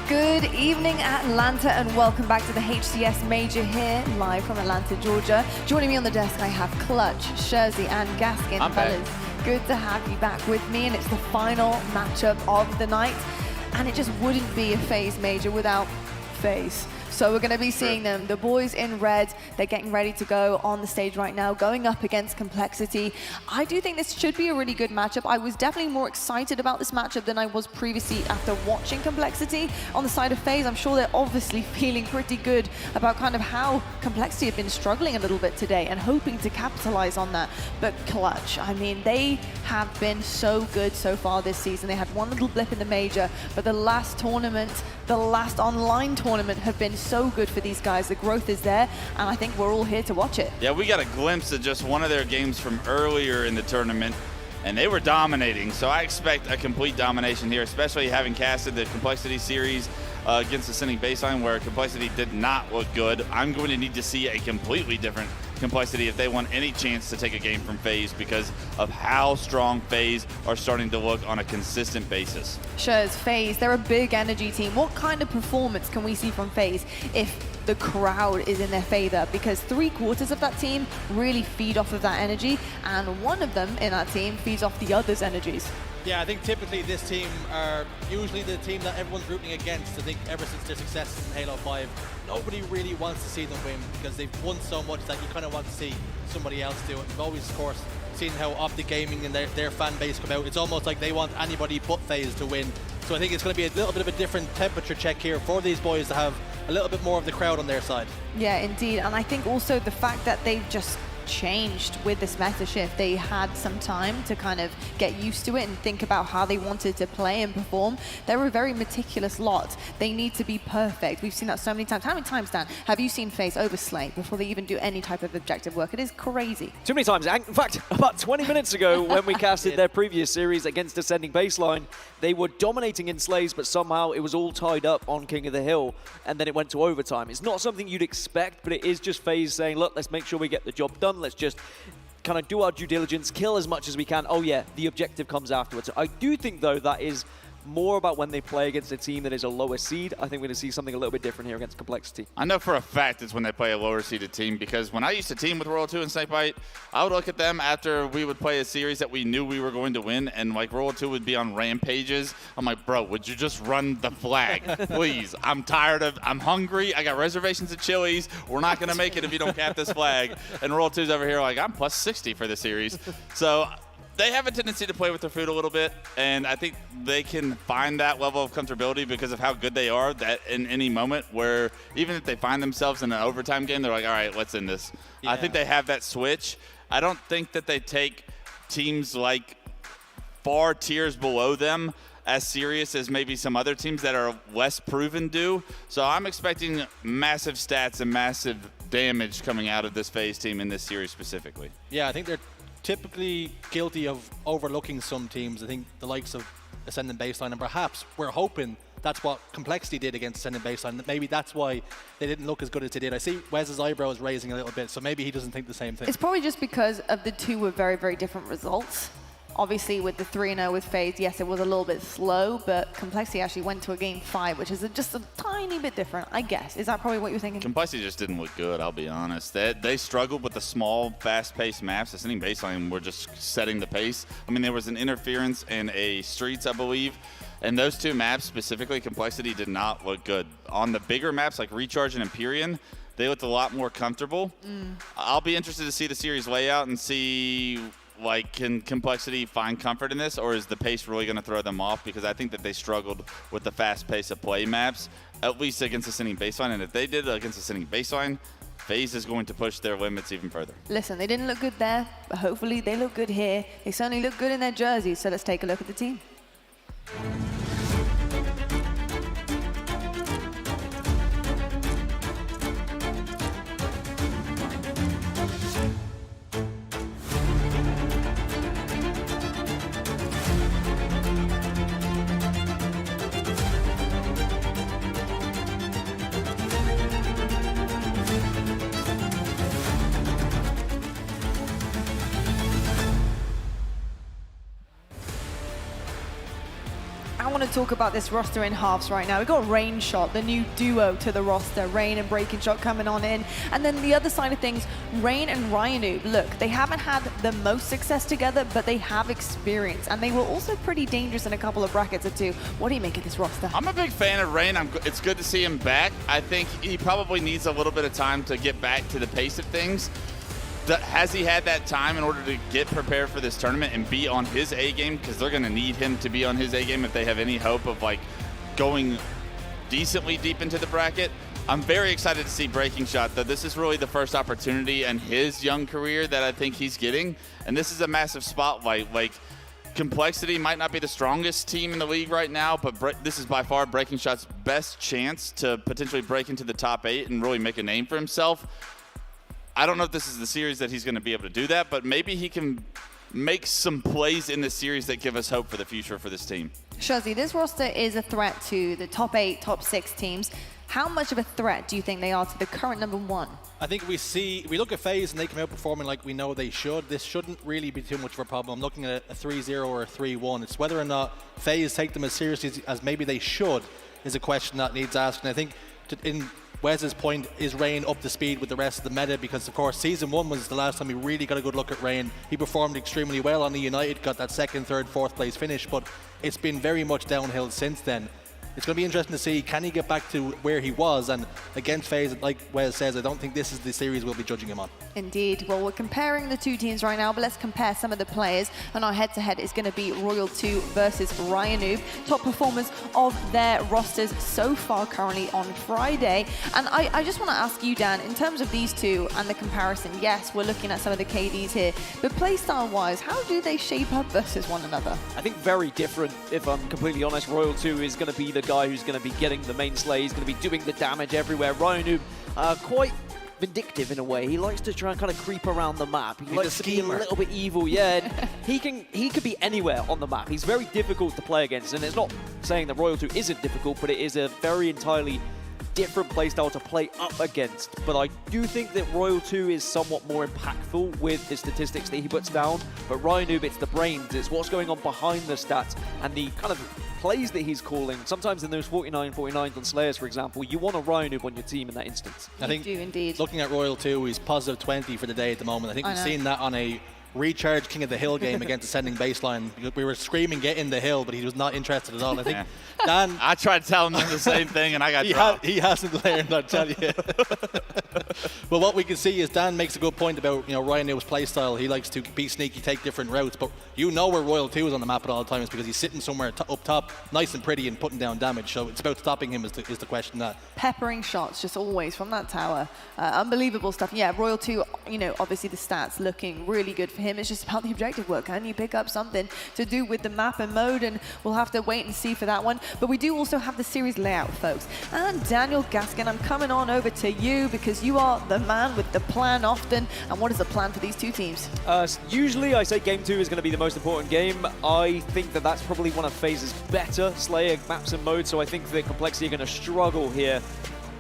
Good evening, Atlanta, and welcome back to the HCS Major here, live from Atlanta, Georgia. Joining me on the desk, I have Clutch, Sherzy, and Gaskin. I'm back. Fellas, good to have you back with me, and it's the final matchup of the night. And it just wouldn't be a FaZe Major without FaZe. So we're going to be seeing them, the boys in red. They're getting ready to go on the stage right now, going up against Complexity. I do think this should be a really good matchup. I was definitely more excited about this matchup than I was previously after watching Complexity. On the side of FaZe, I'm sure they're obviously feeling pretty good about kind of how Complexity have been struggling a little bit today and hoping to capitalize on that. But Clutch, I mean, they have been so good so far this season. They had one little blip in the major, but the last tournament, the last online tournament have been so good for these guys. The growth is there, and I think we're all here to watch it. Yeah, we got a glimpse of just one of their games from earlier in the tournament, and they were dominating. So I expect a complete domination here, especially having casted the Complexity series against Ascending Baseline, where Complexity did not look good. I'm going to need to see a completely different Complexity if they want any chance to take a game from FaZe because of how strong FaZe are starting to look on a consistent basis. Sure, FaZe, they're a big energy team. What kind of performance can we see from FaZe if the crowd is in their favor? Because 3/4 of that team really feed off of that energy, and one of them in that team feeds off the other's energies. Yeah, I think typically this team are usually the team that everyone's rooting against. I think ever since their success in Halo 5, nobody really wants to see them win because they've won so much that you kind of want to see somebody else do it. We've always, of course, seen how Optic Gaming and their fan base come out. It's almost like they want anybody but FaZe to win. So I think it's going to be a little bit of a different temperature check here for these boys to have a little bit more of the crowd on their side. Yeah, indeed. And I think also the fact that they've just changed with this meta shift. They had some time to kind of get used to it and think about how they wanted to play and perform. They're a very meticulous lot. They need to be perfect. We've seen that so many times. How many times, Dan, have you seen FaZe overslay before they even do any type of objective work? It is crazy. Too many times. In fact, about 20 minutes ago, when we casted their previous series against Ascending Baseline, they were dominating in slays, but somehow it was all tied up on King of the Hill, and then it went to overtime. It's not something you'd expect, but it is just FaZe saying, look, let's make sure we get the job done. Let's just kind of do our due diligence, kill as much as we can. Oh yeah, the objective comes afterwards. I do think, though, that is more about when they play against a team that is a lower seed. I think we're going to see something a little bit different here against Complexity. I know for a fact it's when they play a lower seeded team, because when I used to team with Royal 2 and Snakebite, I would look at them after we would play a series that we knew we were going to win, and like Royal 2 would be on rampages. I'm like, bro, would you just run the flag? Please. I'm hungry. I got reservations at Chili's. We're not going to make it if you don't cap this flag. And Royal 2's over here like, I'm plus 60 for the series. So they have a tendency to play with their food a little bit, and I think they can find that level of comfortability because of how good they are, that in any moment where even if they find themselves in an overtime game, they're like, all right, let's end this. Yeah. I think they have that switch. I don't think that they take teams like far tiers below them as serious as maybe some other teams that are less proven do. So I'm expecting massive stats and massive damage coming out of this FaZe team in this series specifically. Yeah, I think they're typically guilty of overlooking some teams. I think the likes of Ascending Baseline, and perhaps we're hoping that's what Complexity did against Ascending Baseline. Maybe that's why they didn't look as good as they did. I see Wes's eyebrows raising a little bit, so maybe he doesn't think the same thing. It's probably just because of the two were very, very different results. Obviously, with the 3-0 with FaZe, yes, it was a little bit slow, but Complexity actually went to a game 5, which is just a tiny bit different, I guess. Is that probably what you're thinking? Complexity just didn't look good, I'll be honest. They struggled with the small, fast-paced maps. Ascending Baseline were just setting the pace. I mean, there was an interference in a Streets, I believe, and those two maps specifically, Complexity did not look good. On the bigger maps like Recharge and Empyrean, they looked a lot more comfortable. I'll be interested to see the series layout and see, like, can Complexity find comfort in this, or is the pace really going to throw them off? Because I think that they struggled with the fast pace of play maps, at least against Ascending Baseline. And if they did it against Ascending Baseline, FaZe is going to push their limits even further. Listen, they didn't look good there, but hopefully they look good here. They certainly look good in their jerseys, so let's take a look at the team. want to talk about this roster in halves right now. We've got Rain Shot, the new duo to the roster. Rain and Breaking Shot coming on in. And then the other side of things, Rain and Ryanu. Look, they haven't had the most success together, but they have experience. And they were also pretty dangerous in a couple of brackets or two. What do you make of this roster? I'm a big fan of Rain. It's good to see him back. I think he probably needs a little bit of time to get back to the pace of things. Has he had that time in order to get prepared for this tournament and be on his A game? Because they're going to need him to be on his A game if they have any hope of like going decently deep into the bracket. I'm very excited to see Breaking Shot, though. This is really the first opportunity in his young career that I think he's getting. And this is a massive spotlight. Like, Complexity might not be the strongest team in the league right now, but this is by far Breaking Shot's best chance to potentially break into the top 8 and really make a name for himself. I don't know if this is the series that he's going to be able to do that, but maybe he can make some plays in this series that give us hope for the future for this team. Shuzzy, this roster is a threat to the top 8, top 6 teams. How much of a threat do you think they are to the current #1? I think if we look at FaZe and they come out performing like we know they should, this shouldn't really be too much of a problem. I'm looking at a 3-0 or a 3-1. It's whether or not FaZe take them as seriously as maybe they should is a question that needs asking. I think in Wes's point, is Rain up to speed with the rest of the meta? Because, of course, Season 1 was the last time we really got a good look at Rain. He performed extremely well on the United, got that 2nd, 3rd, 4th place finish, but it's been very much downhill since then. It's going to be interesting to see, can he get back to where he was? And against FaZe, like Wes says, I don't think this is the series we'll be judging him on. Indeed. Well, we're comparing the two teams right now, but let's compare some of the players. And our head-to-head is going to be Royal 2 versus Ryanu, top performers of their rosters so far currently on Friday. And I just want to ask you, Dan, in terms of these two and the comparison, yes, we're looking at some of the KDs here, but playstyle-wise, how do they shape up versus one another? I think very different, if I'm completely honest. Royal 2 is going to be the guy who's going to be getting the main slay. He's going to be doing the damage everywhere. Ryanu, quite vindictive in a way. He likes to try and kind of creep around the map. He likes to be a little bit evil, yeah. he could be anywhere on the map. He's very difficult to play against, and it's not saying that Royal 2 isn't difficult, but it is a very entirely different playstyle to play up against. But I do think that Royal 2 is somewhat more impactful with the statistics that he puts down. But Ryanu, it's the brains, it's what's going on behind the stats and the kind of plays that he's calling. Sometimes in those 49-49s on Slayers, for example, you want a Ryanu on your team in that instance. I think do indeed. Looking at Royal 2, he's positive 20 for the day at the moment. I think we've seen that on a recharge King of the Hill game against Ascending Baseline. We were screaming, get in the hill, but he was not interested at all. I think Dan... I tried telling him the same thing, and I got dropped. He hasn't learned, I tell you. But what we can see is Dan makes a good point about, Ryanu's play style. He likes to be sneaky, take different routes, but where Royal 2 is on the map at all times because he's sitting somewhere up top, nice and pretty, and putting down damage. So it's about stopping him is the question. That peppering shots just always from that tower. Unbelievable stuff. Yeah, Royal 2, obviously the stats looking really good for him. It's just about the objective work. Can you pick up something to do with the map and mode? And we'll have to wait and see for that one. But we do also have the series layout, folks. And Daniel Gaskin, I'm coming on over to you because you are the man with the plan often. And what is the plan for these two teams? Usually I say Game 2 is going to be the most important game. I think that that's probably one of FaZe's better Slayer maps and modes. So I think that Complexity are going to struggle here.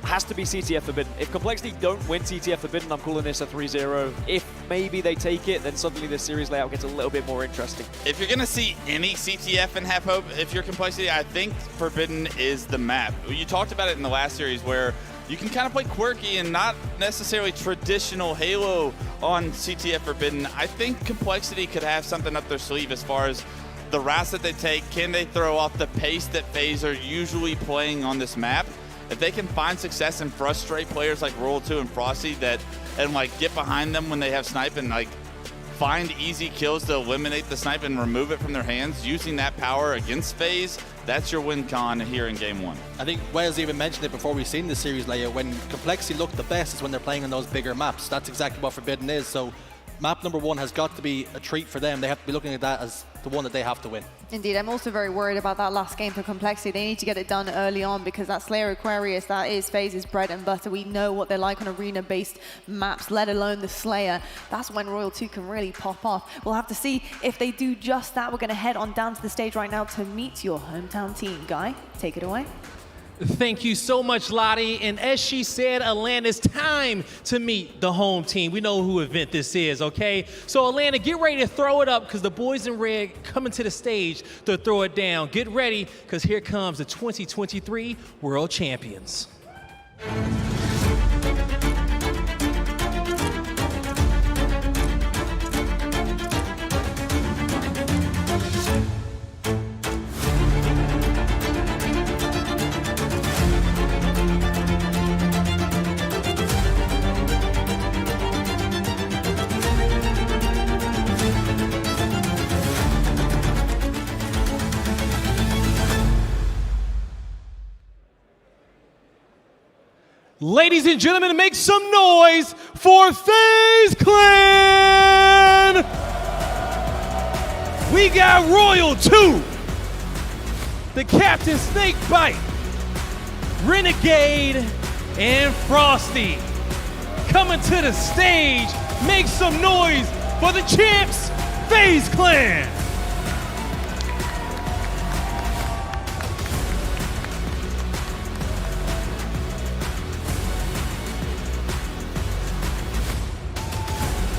Has to be CTF Forbidden. If Complexity don't win CTF Forbidden, I'm calling this a 3-0. If maybe they take it, then suddenly this series layout gets a little bit more interesting. If you're going to see any CTF and have hope, if you're Complexity, I think Forbidden is the map. You talked about it in the last series where you can kind of play quirky and not necessarily traditional Halo on CTF Forbidden. I think Complexity could have something up their sleeve as far as the routes that they take. Can they throw off the pace that FaZe are usually playing on this map? If they can find success and frustrate players like Royal 2 and Frosty and get behind them when they have snipe and find easy kills to eliminate the snipe and remove it from their hands, using that power against FaZe, that's your win con here in Game 1. I think Wes even mentioned it before we've seen the series layout. When Complexity look the best is when they're playing on those bigger maps. That's exactly what Forbidden is. So map number 1 has got to be a treat for them. They have to be looking at that as the one that they have to win. Indeed, I'm also very worried about that last game for Complexity. They need to get it done early on because that Slayer Aquarius, that is FaZe's bread and butter. We know what they're like on arena-based maps, let alone the Slayer. That's when Royal 2 can really pop off. We'll have to see if they do just that. We're going to head on down to the stage right now to meet your hometown team. Guy, take it away. Thank you so much, Lottie. And as she said, Atlanta, it's time to meet the home team. We know who event this is, okay? So Atlanta, get ready to throw it up because the boys in red coming to the stage to throw it down. Get ready because here comes the 2023 World Champions. Ladies and gentlemen, make some noise for FaZe Clan! We got Royal 2, the Captain Snakebite, Renegade, and Frosty. Coming to the stage, make some noise for the champs, FaZe Clan!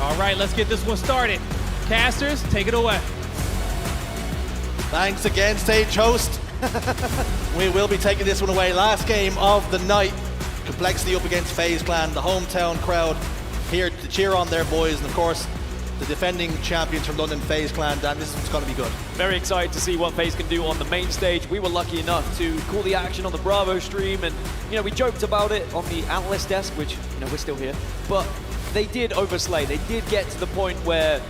All right, let's get this one started. Casters, take it away. Thanks again, stage host. We will be taking this one away. Last game of the night. Complexity up against FaZe Clan, the hometown crowd here to cheer on their boys. And of course, the defending champions from London, FaZe Clan. Dan, this one's going to be good. Very excited to see what FaZe can do on the main stage. We were lucky enough to call the action on the Bravo stream. And, we joked about it on the analyst desk, which, we're still here. But they did overslay. They did get to the point where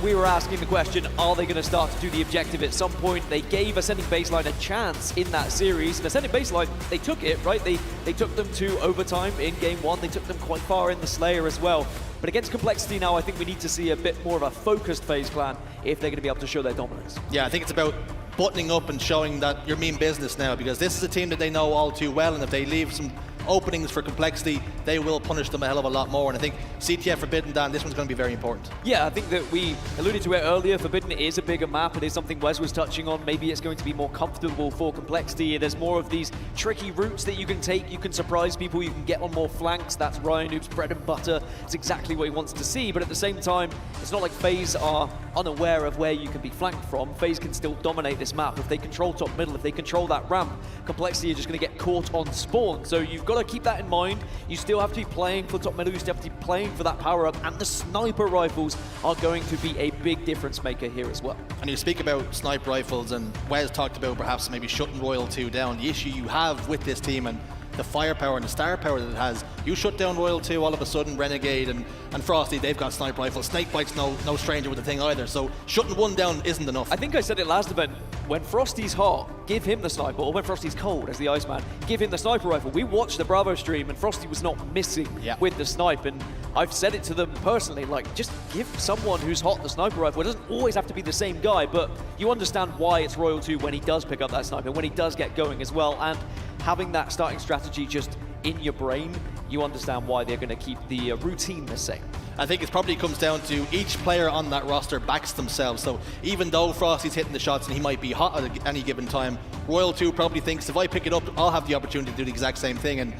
we were asking the question, are they going to start to do the objective at some point? They gave Ascending Baseline a chance in that series. And Ascending Baseline, they took it, right? They took them to overtime in game one. They took them quite far in the Slayer as well. But against Complexity now, I think we need to see a bit more of a focused FaZe Clan if they're going to be able to show their dominance. Yeah, I think it's about buttoning up and showing that you're mean business now, because this is a team that they know all too well, and if they leave some openings for Complexity, they will punish them a hell of a lot more. And I think CTF Forbidden, Dan, this one's going to be very important. Yeah, I think that we alluded to it earlier. Forbidden is a bigger map. It is something Wes was touching on. Maybe it's going to be more comfortable for Complexity. There's more of these tricky routes that you can take. You can surprise people. You can get on more flanks. That's Ryan Noob's bread and butter. It's exactly what he wants to see. But at the same time, it's not like FaZe are unaware of where you can be flanked from. FaZe can still dominate this map. If they control top middle, if they control that ramp, Complexity are just going to get caught on spawn. So you've got to keep that in mind. You still have to be playing for top middle. You still have to be playing for that power up. And the sniper rifles are going to be a big difference maker here as well. And you speak about sniper rifles, and Wes talked about perhaps maybe shutting Royal 2 down. The issue you have with this team and the firepower and the star power that it has, you shut down Royal 2, all of a sudden Renegade and Frosty, they've got sniper rifles. Snakebite's no stranger with the thing either, so shutting one down isn't enough. I think I said it last event, when Frosty's hot, give him the sniper, or when Frosty's cold as the Iceman, give him the sniper rifle. We watched the Bravo stream and Frosty was not missing with the snipe, and I've said it to them personally, like, just give someone who's hot the sniper rifle. It doesn't always have to be the same guy, but you understand why it's Royal 2 when he does pick up that sniper, when he does get going as well, and having that starting strategy just in your brain, you understand why they're going to keep the routine the same. I think it probably comes down to each player on that roster backs themselves. So even though Frosty's hitting the shots and he might be hot at any given time, Royal 2 probably thinks if I pick it up, I'll have the opportunity to do the exact same thing. And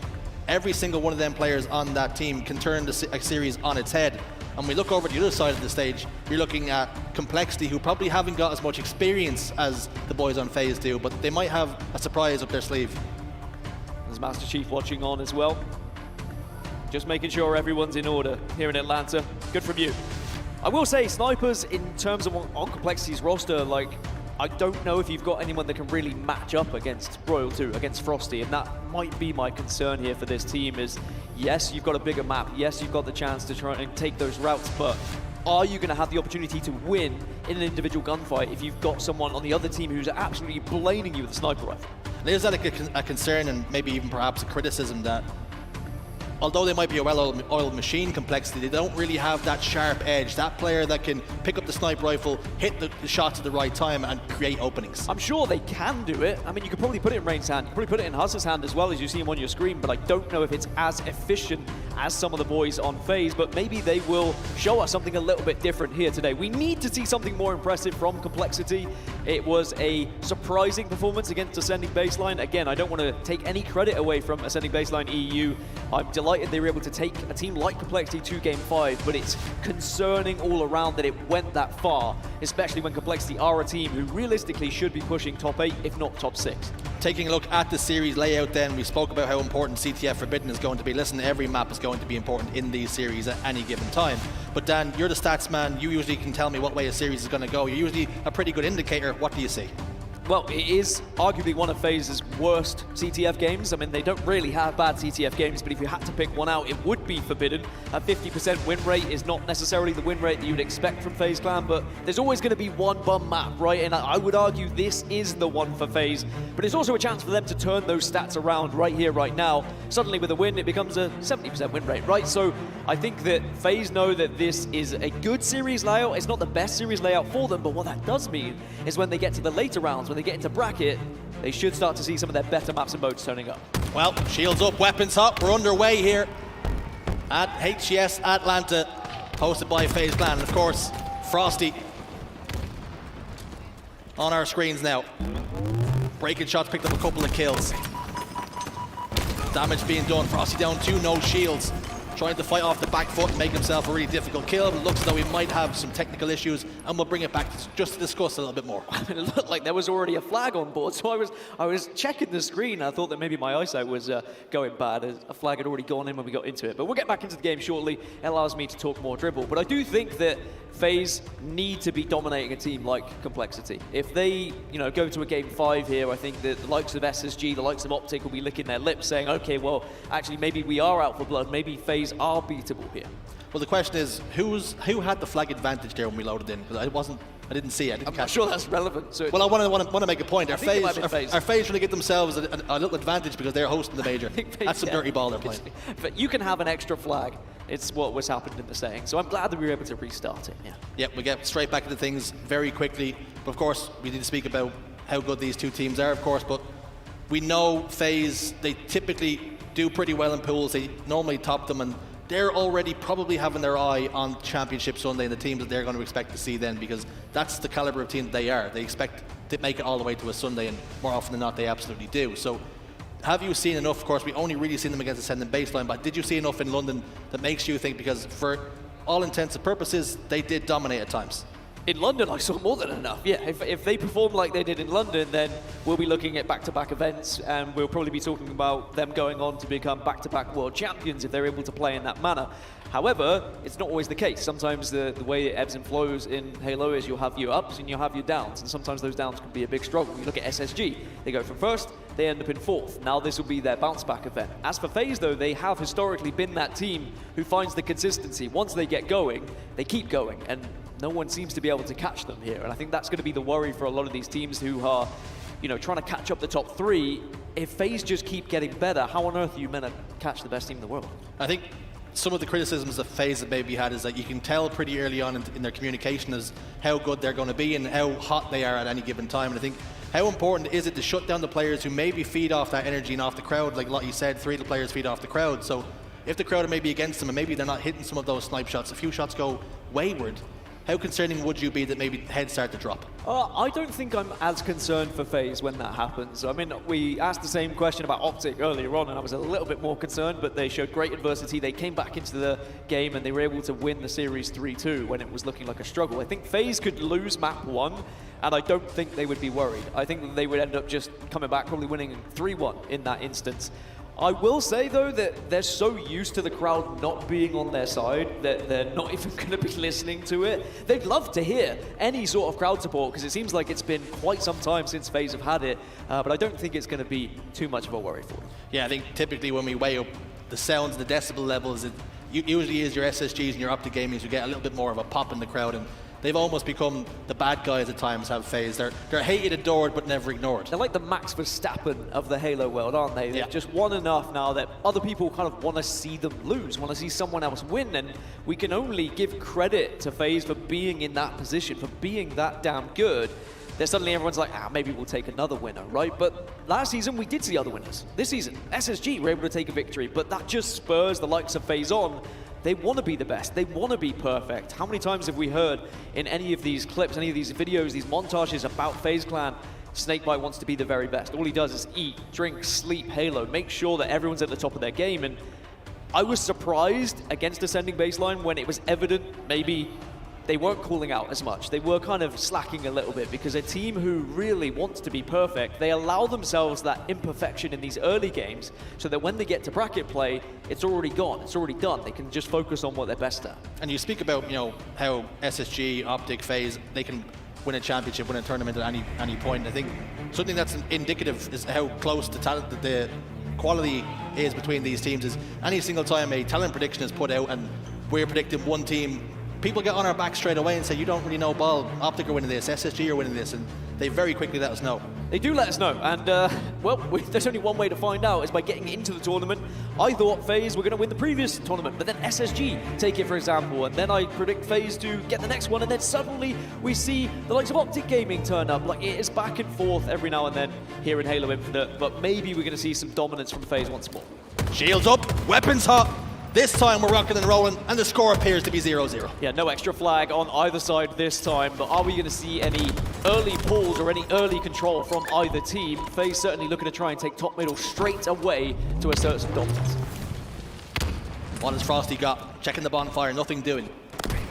every single one of them players on that team can turn the series on its head. And we look over the other side of the stage, you're looking at Complexity, who probably haven't got as much experience as the boys on FaZe do, but they might have a surprise up their sleeve. There's Master Chief watching on as well. Just making sure everyone's in order here in Atlanta. Good from you. I will say, snipers, in terms of on Complexity's roster, like, I don't know if you've got anyone that can really match up against Royal 2, against Frosty, and that might be my concern here for this team is, yes, you've got a bigger map, yes, you've got the chance to try and take those routes, but are you going to have the opportunity to win in an individual gunfight if you've got someone on the other team who's absolutely blading you with a sniper rifle? There's that a concern and maybe even perhaps a criticism that although they might be a well-oiled machine, Complexity, they don't really have that sharp edge, that player that can pick up the sniper rifle, hit the shots at the right time and create openings. I'm sure they can do it. I mean, you could probably put it in Rain's hand, you could probably put it in Huzz's hand as well as you see him on your screen, but I don't know if it's as efficient as some of the boys on FaZe, but maybe they will show us something a little bit different here today. We need to see something more impressive from Complexity. It was a surprising performance against Ascending Baseline. Again, I don't want to take any credit away from Ascending Baseline EU. I'm delighted they were able to take a team like Complexity to Game 5, but it's concerning all around that it went that far, especially when Complexity are a team who realistically should be pushing top 8, if not top 6. Taking a look at the series layout then, we spoke about how important CTF Forbidden is going to be. Listen, every map is going to be important in these series at any given time. But Dan, you're the stats man. You usually can tell me what way a series is going to go. You're usually a pretty good indicator. What do you see? Well, it is arguably one of FaZe's worst CTF games. I mean, they don't really have bad CTF games, but if you had to pick one out, it would be Forbidden. A 50% win rate is not necessarily the win rate that you would expect from FaZe Clan, but there's always going to be one bum map, right? And I would argue this is the one for FaZe, but it's also a chance for them to turn those stats around right here, right now. Suddenly with a win, it becomes a 70% win rate, right? So I think that FaZe know that this is a good series layout. It's not the best series layout for them, but what that does mean is when they get to the later rounds, when they get into bracket, they should start to see some of their better maps and modes turning up. Well, shields up, weapons up. We're underway here at HCS Atlanta, hosted by FaZe Clan. And of course, Frosty on our screens now. Breaking shots, picked up a couple of kills. Damage being done. Frosty down 2, no shields. Trying to fight off the back foot and make himself a really difficult kill, but it looks as though he might have some technical issues, and we'll bring it back just to discuss a little bit more. I mean, it looked like there was already a flag on board, so I was checking the screen. I thought that maybe my eyesight was going bad, as a flag had already gone in when we got into it. But we'll get back into the game shortly. It allows me to talk more dribble. But I do think that FaZe need to be dominating a team like Complexity. If they, go to a Game 5 here, I think that the likes of SSG, the likes of Optic will be licking their lips saying, okay, well, actually, maybe we are out for blood. Maybe FaZe are beatable here. Well, the question is, who had the flag advantage there when we loaded in? Because I didn't see it. I'm not sure that's relevant. So well, I want to make a point. Are FaZe trying to get themselves a little advantage because they're hosting the major? That's some dirty ball they're playing. But you can have an extra flag. It's what was happening in the saying. So I'm glad that we were able to restart it. Yeah. Yep, we get straight back into things very quickly. But of course, we need to speak about how good these two teams are, of course. But we know FaZe, they typically do pretty well in pools. They normally top them, and they're already probably having their eye on Championship Sunday and the teams that they're going to expect to see then, because that's the caliber of team that they are. They expect to make it all the way to a Sunday, and more often than not, they absolutely do. So have you seen enough? Of course, we only really seen them against Ascending Baseline, but did you see enough in London that makes you think, because for all intents and purposes, they did dominate at times? In London, I saw more than enough. Yeah, if they perform like they did in London, then we'll be looking at back-to-back events, and we'll probably be talking about them going on to become back-to-back world champions if they're able to play in that manner. However, it's not always the case. Sometimes the way it ebbs and flows in Halo is you'll have your ups and you'll have your downs, and sometimes those downs can be a big struggle. You look at SSG, they go from first, they end up in fourth. Now this will be their bounce-back event. As for FaZe, though, they have historically been that team who finds the consistency. Once they get going, they keep going, and no one seems to be able to catch them here. And I think that's going to be the worry for a lot of these teams who are, trying to catch up the top 3. If FaZe just keep getting better, how on earth are you meant to catch the best team in the world? I think some of the criticisms that FaZe have maybe had is that you can tell pretty early on in their communication as how good they're going to be and how hot they are at any given time. And I think, how important is it to shut down the players who maybe feed off that energy and off the crowd? Like Lottie said, 3 of the players feed off the crowd. So if the crowd are maybe against them and maybe they're not hitting some of those snipe shots, a few shots go wayward, how concerning would you be that maybe heads start to drop? I don't think I'm as concerned for FaZe when that happens. I mean, we asked the same question about Optic earlier on, and I was a little bit more concerned, but they showed great adversity. They came back into the game, and they were able to win the series 3-2 when it was looking like a struggle. I think FaZe could lose map 1, and I don't think they would be worried. I think that they would end up just coming back, probably winning 3-1 in that instance. I will say, though, that they're so used to the crowd not being on their side that they're not even going to be listening to it. They'd love to hear any sort of crowd support, because it seems like it's been quite some time since FaZe have had it, but I don't think it's going to be too much of a worry for them. Yeah, I think typically when we weigh up the sounds, the decibel levels, it usually is your SSGs and your Optic Gamings who get a little bit more of a pop in the crowd, and they've almost become the bad guys at times, have FaZe. They're hated, adored, but never ignored. They're like the Max Verstappen of the Halo world, aren't they? They've just won enough now that other people kind of want to see them lose, want to see someone else win, and we can only give credit to FaZe for being in that position, for being that damn good. then suddenly everyone's like, maybe we'll take another winner, right? But last season, we did see other winners. This season, SSG were able to take a victory, but that just spurs the likes of FaZe on. They want to be the best. They want to be perfect. How many times have we heard in any of these clips, any of these videos, these montages about FaZe Clan, Snakebite wants to be the very best. All he does is eat, drink, sleep, Halo, make sure that everyone's at the top of their game. And I was surprised against Ascending Baseline when it was evident maybe they weren't calling out as much. They were kind of slacking a little bit because a team who really wants to be perfect, they allow themselves that imperfection in these early games so that when they get to bracket play, it's already gone, it's already done. They can just focus on what they're best at. And you speak about, how SSG, Optic, FaZe, they can win a championship, win a tournament at any point. I think something that's indicative is how close the talent, the quality is between these teams. Is any single time a talent prediction is put out and we're predicting one team, people get on our back straight away and say, you don't really know ball, Optic are winning this, SSG are winning this, and they very quickly let us know. They do let us know, and there's only one way to find out, is by getting into the tournament. I thought FaZe were going to win the previous tournament, but then SSG take it, for example, and then I predict FaZe to get the next one, and then suddenly we see the likes of Optic Gaming turn up. Like, it is back and forth every now and then here in Halo Infinite, but maybe we're going to see some dominance from FaZe once more. Shields up, weapons hot. This time we're rocking and rolling, and the score appears to be 0-0. Yeah, no extra flag on either side this time, but are we going to see any early pulls or any early control from either team? FaZe certainly looking to try and take top middle straight away to assert some dominance. What has Frosty got? Checking the bonfire, nothing doing.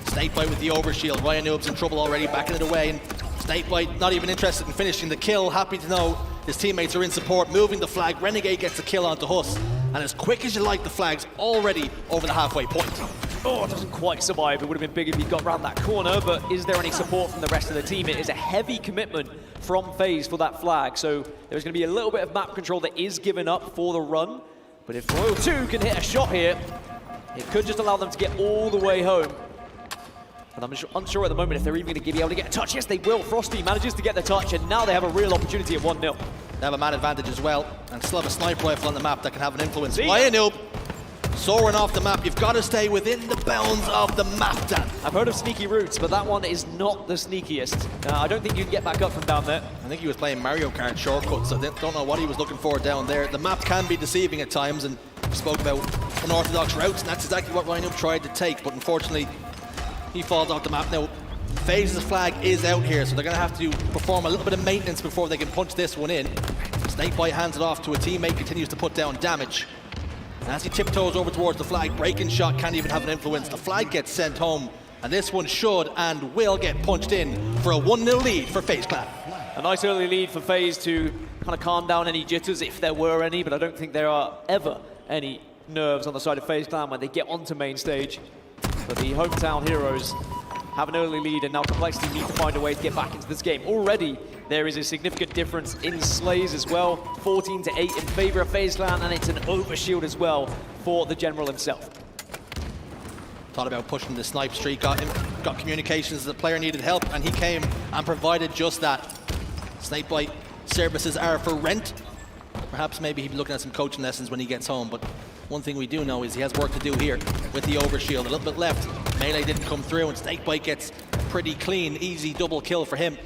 Snakebite with the overshield. Ryan Noob's in trouble already, backing it away, and Snakebite not even interested in finishing the kill. Happy to know his teammates are in support, moving the flag. Renegade gets the kill onto Huss. And as quick as you like, the flag's already over the halfway point. Oh, it doesn't quite survive. It would have been big if he got around that corner, but is there any support from the rest of the team? It is a heavy commitment from FaZe for that flag, so there's going to be a little bit of map control that is given up for the run. But if Royal 2 can hit a shot here, it could just allow them to get all the way home. But I'm unsure at the moment if they're even going to be able to get a touch. Yes, they will. Frosty manages to get the touch, and now they have a real opportunity at 1-0. They have a man advantage as well, and still have a sniper rifle on the map that can have an influence. Ryan Noob soaring off the map. You've got to stay within the bounds of the map, Dan. I've heard of sneaky routes, but that one is not the sneakiest. I don't think you can get back up from down there. I think he was playing Mario Kart shortcuts, so I don't know what he was looking for down there. The map can be deceiving at times, and we spoke about unorthodox routes, and that's exactly what Ryan Noob tried to take, but unfortunately, he falls off the map. Now, FaZe's flag is out here, so they're going to have to perform a little bit of maintenance before they can punch this one in. Snakebite hands it off to a teammate, continues to put down damage. And as he tiptoes over towards the flag, breaking shot can't even have an influence. The flag gets sent home, and this one should and will get punched in for a 1-0 lead for FaZe Clan. A nice early lead for FaZe to kind of calm down any jitters, if there were any, but I don't think there are ever any nerves on the side of FaZe Clan when they get onto main stage. But the hometown heroes have an early lead, and now Complexity need to find a way to get back into this game. Already, there is a significant difference in slays as well. 14-8 in favor of FaZe Clan, and it's an overshield as well for the General himself. Thought about pushing the snipe streak, got communications that the player needed help, and he came and provided just that. Snakebite services are for rent. Perhaps maybe he'd be looking at some coaching lessons when he gets home, but one thing we do know is he has work to do here with the overshield. A little bit left. Melee didn't come through, and Snakebite gets a pretty clean, easy double kill for him.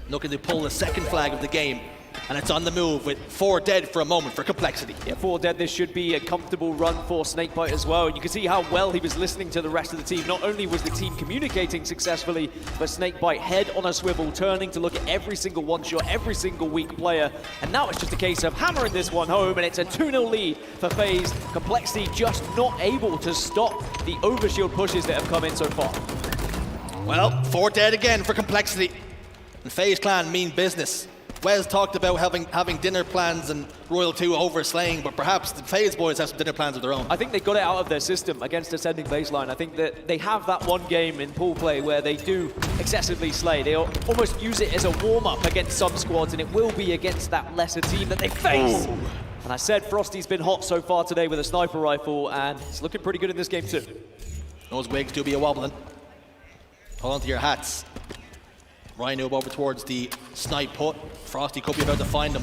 Looking to pull the second flag of the game, and it's on the move with 4 dead for a moment for Complexity. Yeah, 4 dead. This should be a comfortable run for Snakebite as well. And you can see how well he was listening to the rest of the team. Not only was the team communicating successfully, but Snakebite head on a swivel, turning to look at every single one-shot, every single weak player. And now it's just a case of hammering this one home, and it's a 2-0 lead for FaZe. Complexity just not able to stop the overshield pushes that have come in so far. Well, 4 dead again for Complexity. And FaZe Clan mean business. Wes talked about having dinner plans and Royal 2 overslaying, but perhaps the FaZe boys have some dinner plans of their own. I think they got it out of their system against Ascending Baseline. I think that they have that one game in pool play where they do excessively slay. They almost use it as a warm-up against some squads, and it will be against that lesser team that they face. Ooh. And I said Frosty's been hot so far today with a sniper rifle, and it's looking pretty good in this game too. Those wigs do be a wobbling. Hold on to your hats. Ryan Noob over towards the snipe put. Frosty could be about to find him.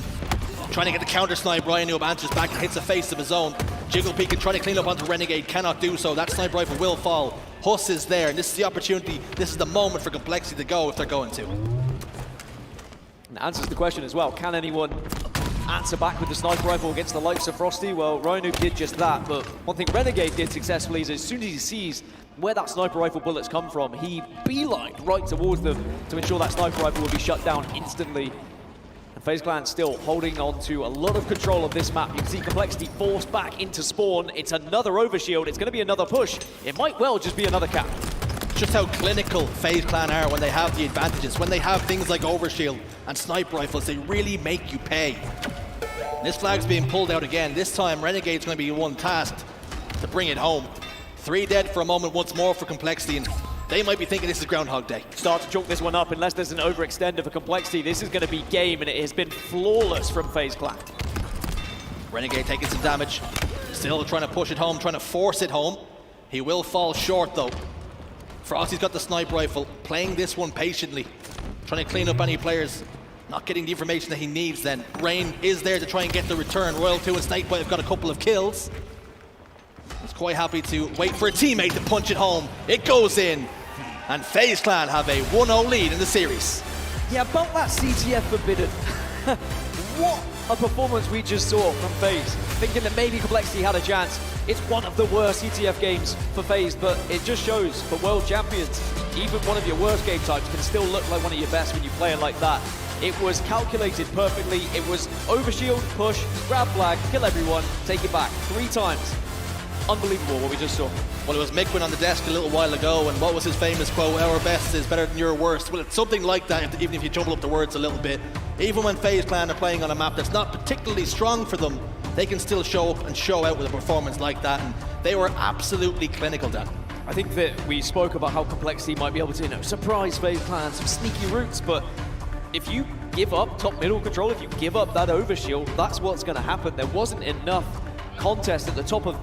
Trying to get the counter snipe. Ryan Noob answers back and hits the face of his own. Jiggle peek and trying to clean up onto Renegade. Cannot do so. That sniper rifle will fall. Huss is there, and this is the opportunity. This is the moment for Complexity to go if they're going to. And that answers the question as well. Can anyone answer back with the sniper rifle against the likes of Frosty? Well, Rhino did just that, but one thing Renegade did successfully is as soon as he sees where that sniper rifle bullets come from, he beelined right towards them to ensure that sniper rifle would be shut down instantly. And FaZe Clan still holding on to a lot of control of this map. You can see Complexity forced back into spawn. It's another overshield. It's going to be another push. It might well just be another cap. Just how clinical FaZe Clan are when they have the advantages. When they have things like overshield and sniper rifles, they really make you pay. This flag's being pulled out again. This time, Renegade's going to be one tasked to bring it home. 3 dead for a moment once more for Complexity, and they might be thinking this is Groundhog Day. Start to chalk this one up unless there's an overextender for Complexity. This is going to be game, and it has been flawless from FaZe Clan. Renegade taking some damage. Still trying to push it home, trying to force it home. He will fall short, though. Frosty's got the sniper rifle, playing this one patiently, trying to clean up any players, not getting the information that he needs then. Rain is there to try and get the return. Royal 2 and Snakebite have got a couple of kills. He's quite happy to wait for a teammate to punch it home. It goes in, and FaZe Clan have a 1-0 lead in the series. Yeah, about that CTF Forbidden. What a performance we just saw from FaZe. Thinking that maybe Complexity had a chance. It's one of the worst CTF games for FaZe, but it just shows for world champions, even one of your worst game types can still look like one of your best when you play it like that. It was calculated perfectly. It was overshield, push, grab flag, kill everyone, take it back 3 times. Unbelievable what we just saw. Well, it was Mikwin on the desk a little while ago, and what was his famous quote, "Our best is better than your worst." Well, it's something like that, even if you jumble up the words a little bit. Even when FaZe Clan are playing on a map that's not particularly strong for them, they can still show up and show out with a performance like that, and they were absolutely clinical, Dan. I think that we spoke about how Complexity might be able to, surprise FaZe Clan, some sneaky routes, but if you give up top-middle control, if you give up that overshield, that's what's going to happen. There wasn't enough contest at the top of,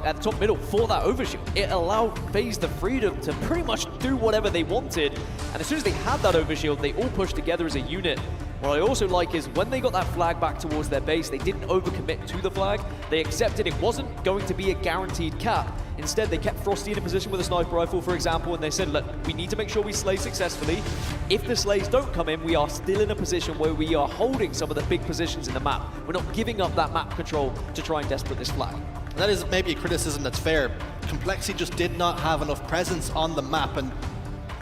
at the top middle for that overshield. It allowed FaZe the freedom to pretty much do whatever they wanted, and as soon as they had that overshield, they all pushed together as a unit. What I also like is when they got that flag back towards their base, they didn't overcommit to the flag. They accepted it wasn't going to be a guaranteed cap. Instead, they kept Frosty in a position with a sniper rifle, for example, and they said, look, we need to make sure we slay successfully. If the slays don't come in, we are still in a position where we are holding some of the big positions in the map. We're not giving up that map control to try and desperate this flag. And that is maybe a criticism that's fair. Complexity just did not have enough presence on the map, and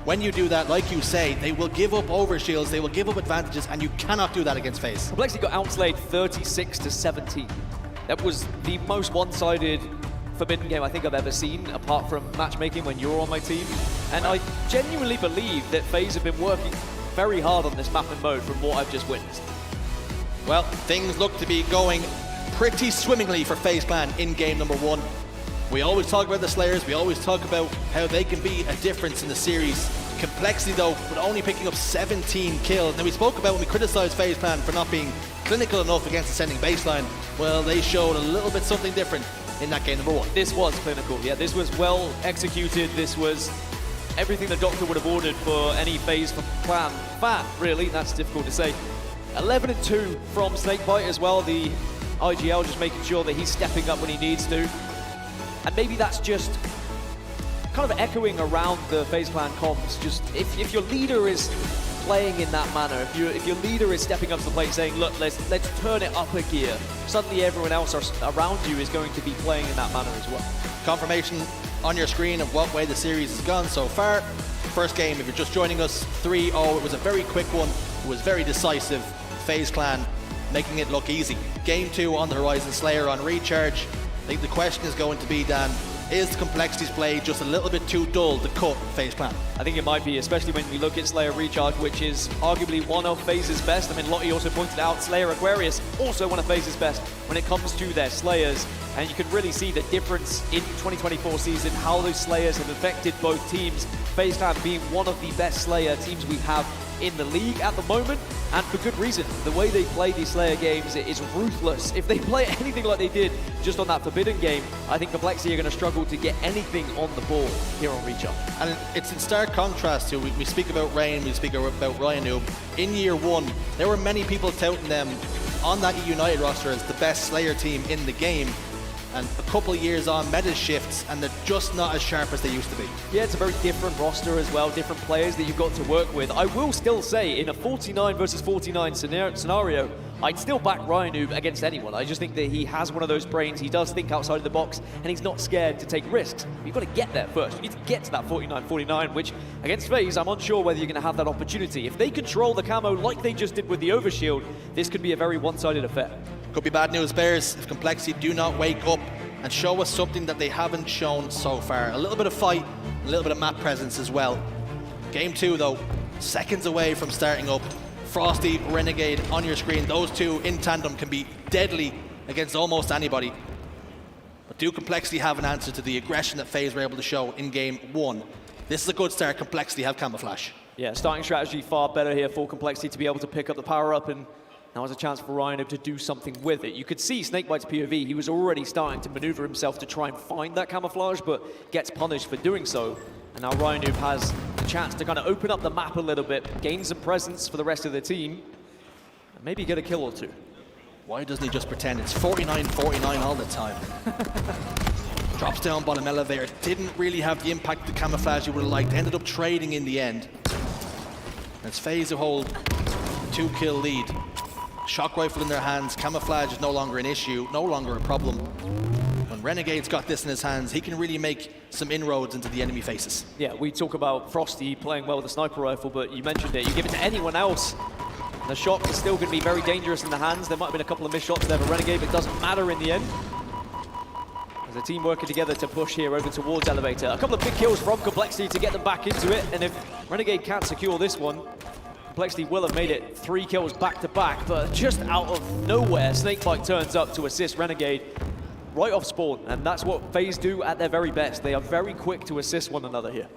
when you do that, like you say, they will give up overshields, they will give up advantages, and you cannot do that against FaZe. Complexity got outslayed 36-17. That was the most one-sided Forbidden game I think I've ever seen, apart from matchmaking when you're on my team. And I genuinely believe that FaZe have been working very hard on this map and mode from what I've just witnessed. Well, things look to be going pretty swimmingly for FaZe Clan in game number 1. We always talk about the Slayers, we always talk about how they can be a difference in the series. Complexity, though, with only picking up 17 kills. Now, we spoke about when we criticized FaZe Clan for not being clinical enough against ascending baseline. Well, they showed a little bit something different in that game number 1. This was clinical, yeah. This was well executed. This was everything the doctor would have ordered for any FaZe Clan fan, really. That's difficult to say. 11-2 from Snakebite as well. The IGL just making sure that he's stepping up when he needs to. And maybe that's just kind of echoing around the FaZe Clan comms. Just if your leader is playing in that manner, if your leader is stepping up to the plate saying, look, let's turn it up a gear, suddenly everyone else around you is going to be playing in that manner as well. Confirmation on your screen of what way the series has gone so far. First game, if you're just joining us, 3-0. It was a very quick one. It was very decisive. FaZe Clan making it look easy. Game 2 on the horizon, Slayer on recharge. I think the question is going to be, Dan, is Complexity's play just a little bit too dull to cut FaZe Clan? I think it might be, especially when we look at Slayer Recharge, which is arguably one of FaZe's best. I mean, Lottie also pointed out Slayer Aquarius, also one of FaZe's best when it comes to their Slayers. And you can really see the difference in 2024 season, how those Slayers have affected both teams. FaZe Clan being one of the best Slayer teams we have in the league at the moment, and for good reason. The way they play these Slayer games is ruthless. If they play anything like they did just on that Forbidden game, I think Complexity are going to struggle to get anything on the board here on Recharge. And it's in stark contrast to, we speak about Rain, we speak about Ryan. In year 1, there were many people touting them on that United roster as the best Slayer team in the game. And a couple of years on, meta shifts, and they're just not as sharp as they used to be. Yeah, it's a very different roster as well, different players that you've got to work with. I will still say, in a 49 versus 49 scenario, I'd still back Ryan against anyone. I just think that he has one of those brains. He does think outside of the box, and he's not scared to take risks. But you've got to get there first. You need to get to that 49-49, which against FaZe, I'm unsure whether you're going to have that opportunity. If they control the camo like they just did with the overshield, this could be a very one-sided affair. Could be bad news bears if Complexity do not wake up and show us something that they haven't shown so far. A little bit of fight, a little bit of map presence as well. Game 2, though, seconds away from starting up. Frosty, Renegade on your screen. Those two in tandem can be deadly against almost anybody. But do Complexity have an answer to the aggression that FaZe were able to show in Game 1? This is a good start. Complexity have camouflage. Yeah, starting strategy far better here for Complexity to be able to pick up the power-up, and now there's a chance for Ryan to do something with it. You could see Snakebite's POV. He was already starting to maneuver himself to try and find that camouflage, but gets punished for doing so. And now Ryan has the chance to kind of open up the map a little bit, gain some presence for the rest of the team, and maybe get a kill or two. Why doesn't he just pretend it's 49-49 all the time? Drops down bottom elevator. Didn't really have the impact the camouflage you would have liked. Ended up trading in the end. It's FaZe who hold 2-kill lead. Shock rifle in their hands. Camouflage is no longer an issue, no longer a problem. When Renegade's got this in his hands, he can really make some inroads into the enemy faces. Yeah, we talk about Frosty playing well with the sniper rifle, but you mentioned it. You give it to anyone else, the shot is still going to be very dangerous in the hands. There might have been a couple of missed shots there for Renegade, but it doesn't matter in the end. As a team working together to push here over towards Elevator. A couple of big kills from Complexity to get them back into it, and if Renegade can't secure this one, Complexity will have made it 3 kills back-to-back, but just out of nowhere, Snakebite turns up to assist Renegade right off spawn, and that's what FaZe do at their very best. They are very quick to assist one another here.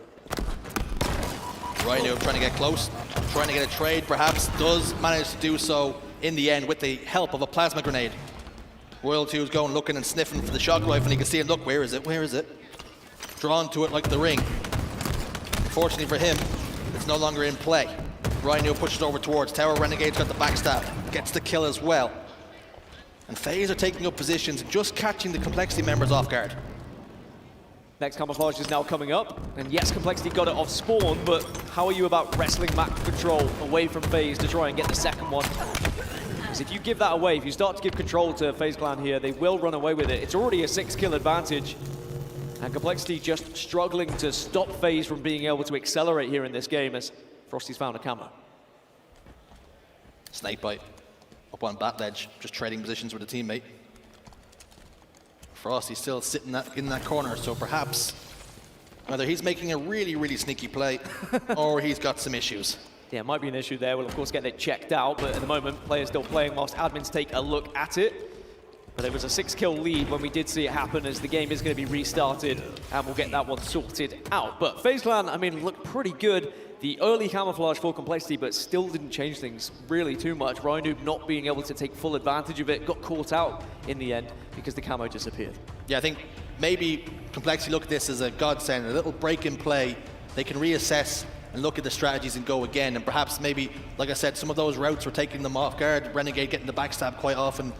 Rhino trying to get close, trying to get a trade, perhaps does manage to do so in the end with the help of a plasma grenade. Royal 2 is going looking and sniffing for the shock rifle, and you can see him, look, where is it, where is it? Drawn to it like the ring. Fortunately for him, it's no longer in play. Rhino pushes over towards Tower, Renegade's got the backstab, gets the kill as well. And FaZe are taking up positions, just catching the Complexity members off guard. Next camouflage is now coming up, and yes, Complexity got it off spawn, but how are you about wrestling map control away from FaZe to try and get the second one? Because if you give that away, if you start to give control to FaZe Clan here, they will run away with it. It's already a 6-kill advantage, and Complexity just struggling to stop FaZe from being able to accelerate here in this game as Frosty's found a camo. Snakebite up on bat ledge, just trading positions with a teammate. Frosty's still sitting in that corner, so perhaps whether he's making a really, really sneaky play or he's got some issues. Yeah, it might be an issue there. We'll, of course, get it checked out, but at the moment, players still playing whilst admins take a look at it. But it was a 6-kill lead when we did see it happen, as the game is going to be restarted, and we'll get that one sorted out. But FaZe Clan, I mean, looked pretty good. The early camouflage for Complexity, but still didn't change things really too much. Rhino not being able to take full advantage of it, got caught out in the end because the camo disappeared. Yeah, I think maybe Complexity look at this as a godsend, a little break in play. They can reassess and look at the strategies and go again. And perhaps maybe, like I said, some of those routes were taking them off guard. Renegade getting the backstab quite often.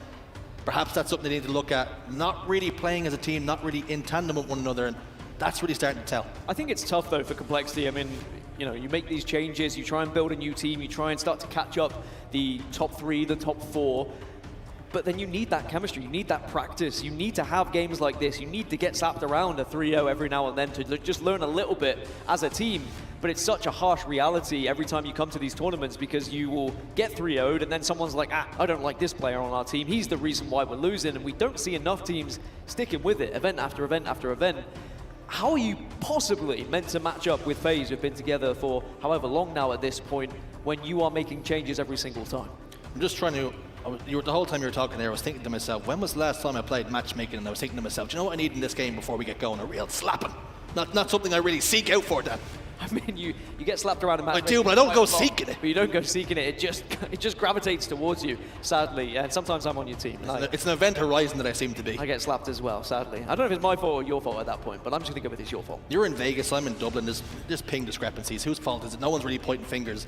Perhaps that's something they need to look at. Not really playing as a team, not really in tandem with one another, and that's really starting to tell. I think it's tough, though, for Complexity. I mean, you know, you make these changes, you try and build a new team, you try and start to catch up the top 3, the top 4, but then you need that chemistry, you need that practice, you need to have games like this, you need to get slapped around a 3-0 every now and then to just learn a little bit as a team. But it's such a harsh reality every time you come to these tournaments, because you will get 3-0'd and then someone's like, I don't like this player on our team, he's the reason why we're losing, and we don't see enough teams sticking with it, event after event after event. How are you possibly meant to match up with FaZe, who've been together for however long now at this point, when you are making changes every single time? I'm just trying to, the whole time you were talking there, I was thinking to myself, when was the last time I played matchmaking? And I was thinking to myself, do you know what I need in this game before we get going? A real slapping. Not something I really seek out for, Dan. I mean, you get slapped around in matchmaking. I do, but I don't go seeking it. But you don't go seeking it. It just gravitates towards you, sadly. And sometimes I'm on your team. It's an event horizon that I seem to be. I get slapped as well, sadly. I don't know if it's my fault or your fault at that point, but I'm just going to go with it's your fault. You're in Vegas, I'm in Dublin. There's ping discrepancies. Whose fault is it? No one's really pointing fingers.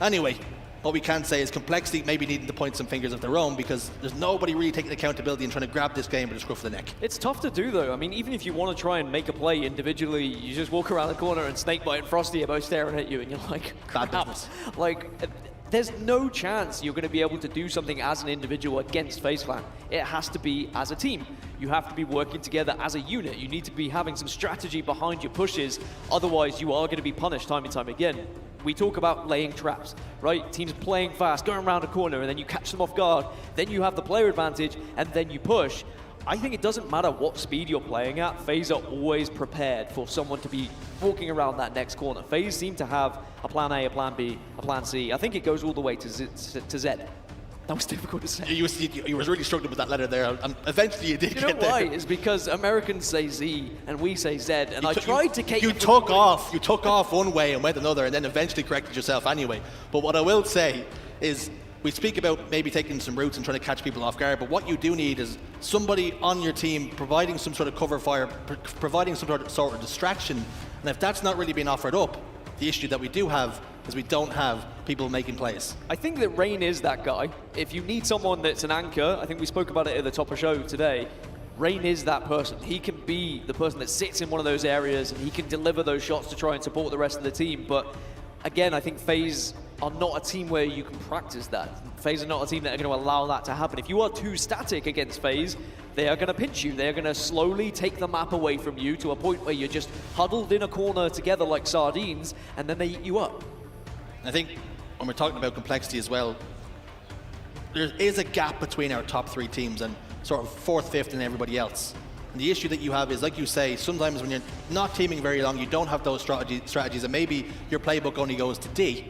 Anyway, what we can say is Complexity maybe needing to point some fingers of their own, because there's nobody really taking accountability and trying to grab this game by the scruff of the neck. It's tough to do, though. I mean, even if you want to try and make a play individually, you just walk around the corner and Snakebite and Frosty are both staring at you, and you're like, crap. Bad business. Like, there's no chance you're going to be able to do something as an individual against FaZe Clan. It has to be as a team. You have to be working together as a unit. You need to be having some strategy behind your pushes. Otherwise, you are going to be punished time and time again. We talk about laying traps, right? Teams playing fast, going around a corner, and then you catch them off guard. Then you have the player advantage, and then you push. I think it doesn't matter what speed you're playing at. FaZe are always prepared for someone to be walking around that next corner. FaZe seem to have a plan A, a plan B, a plan C. I think it goes all the way to Z. That was difficult to say. You was really struggling with that letter there, and eventually you did get there. You know why? It's because Americans say Z and we say Z, and I tried to cater. You took off one way and went another, and then eventually corrected yourself anyway. But what I will say is, we speak about maybe taking some routes and trying to catch people off guard, but what you do need is somebody on your team providing some sort of cover fire, providing some sort of distraction. And if that's not really being offered up, the issue that we do have is we don't have people making plays. I think that Rain is that guy. If you need someone that's an anchor, I think we spoke about it at the top of the show today, Rain is that person. He can be the person that sits in one of those areas, and he can deliver those shots to try and support the rest of the team. But again, I think FaZe are not a team where you can practice that. FaZe are not a team that are going to allow that to happen. If you are too static against FaZe, they are going to pinch you. They are going to slowly take the map away from you to a point where you're just huddled in a corner together like sardines, and then they eat you up. I think when we're talking about Complexity as well, there is a gap between our top three teams and sort of fourth, fifth, and everybody else. And the issue that you have is, like you say, sometimes when you're not teaming very long, you don't have those strategies, and maybe your playbook only goes to D.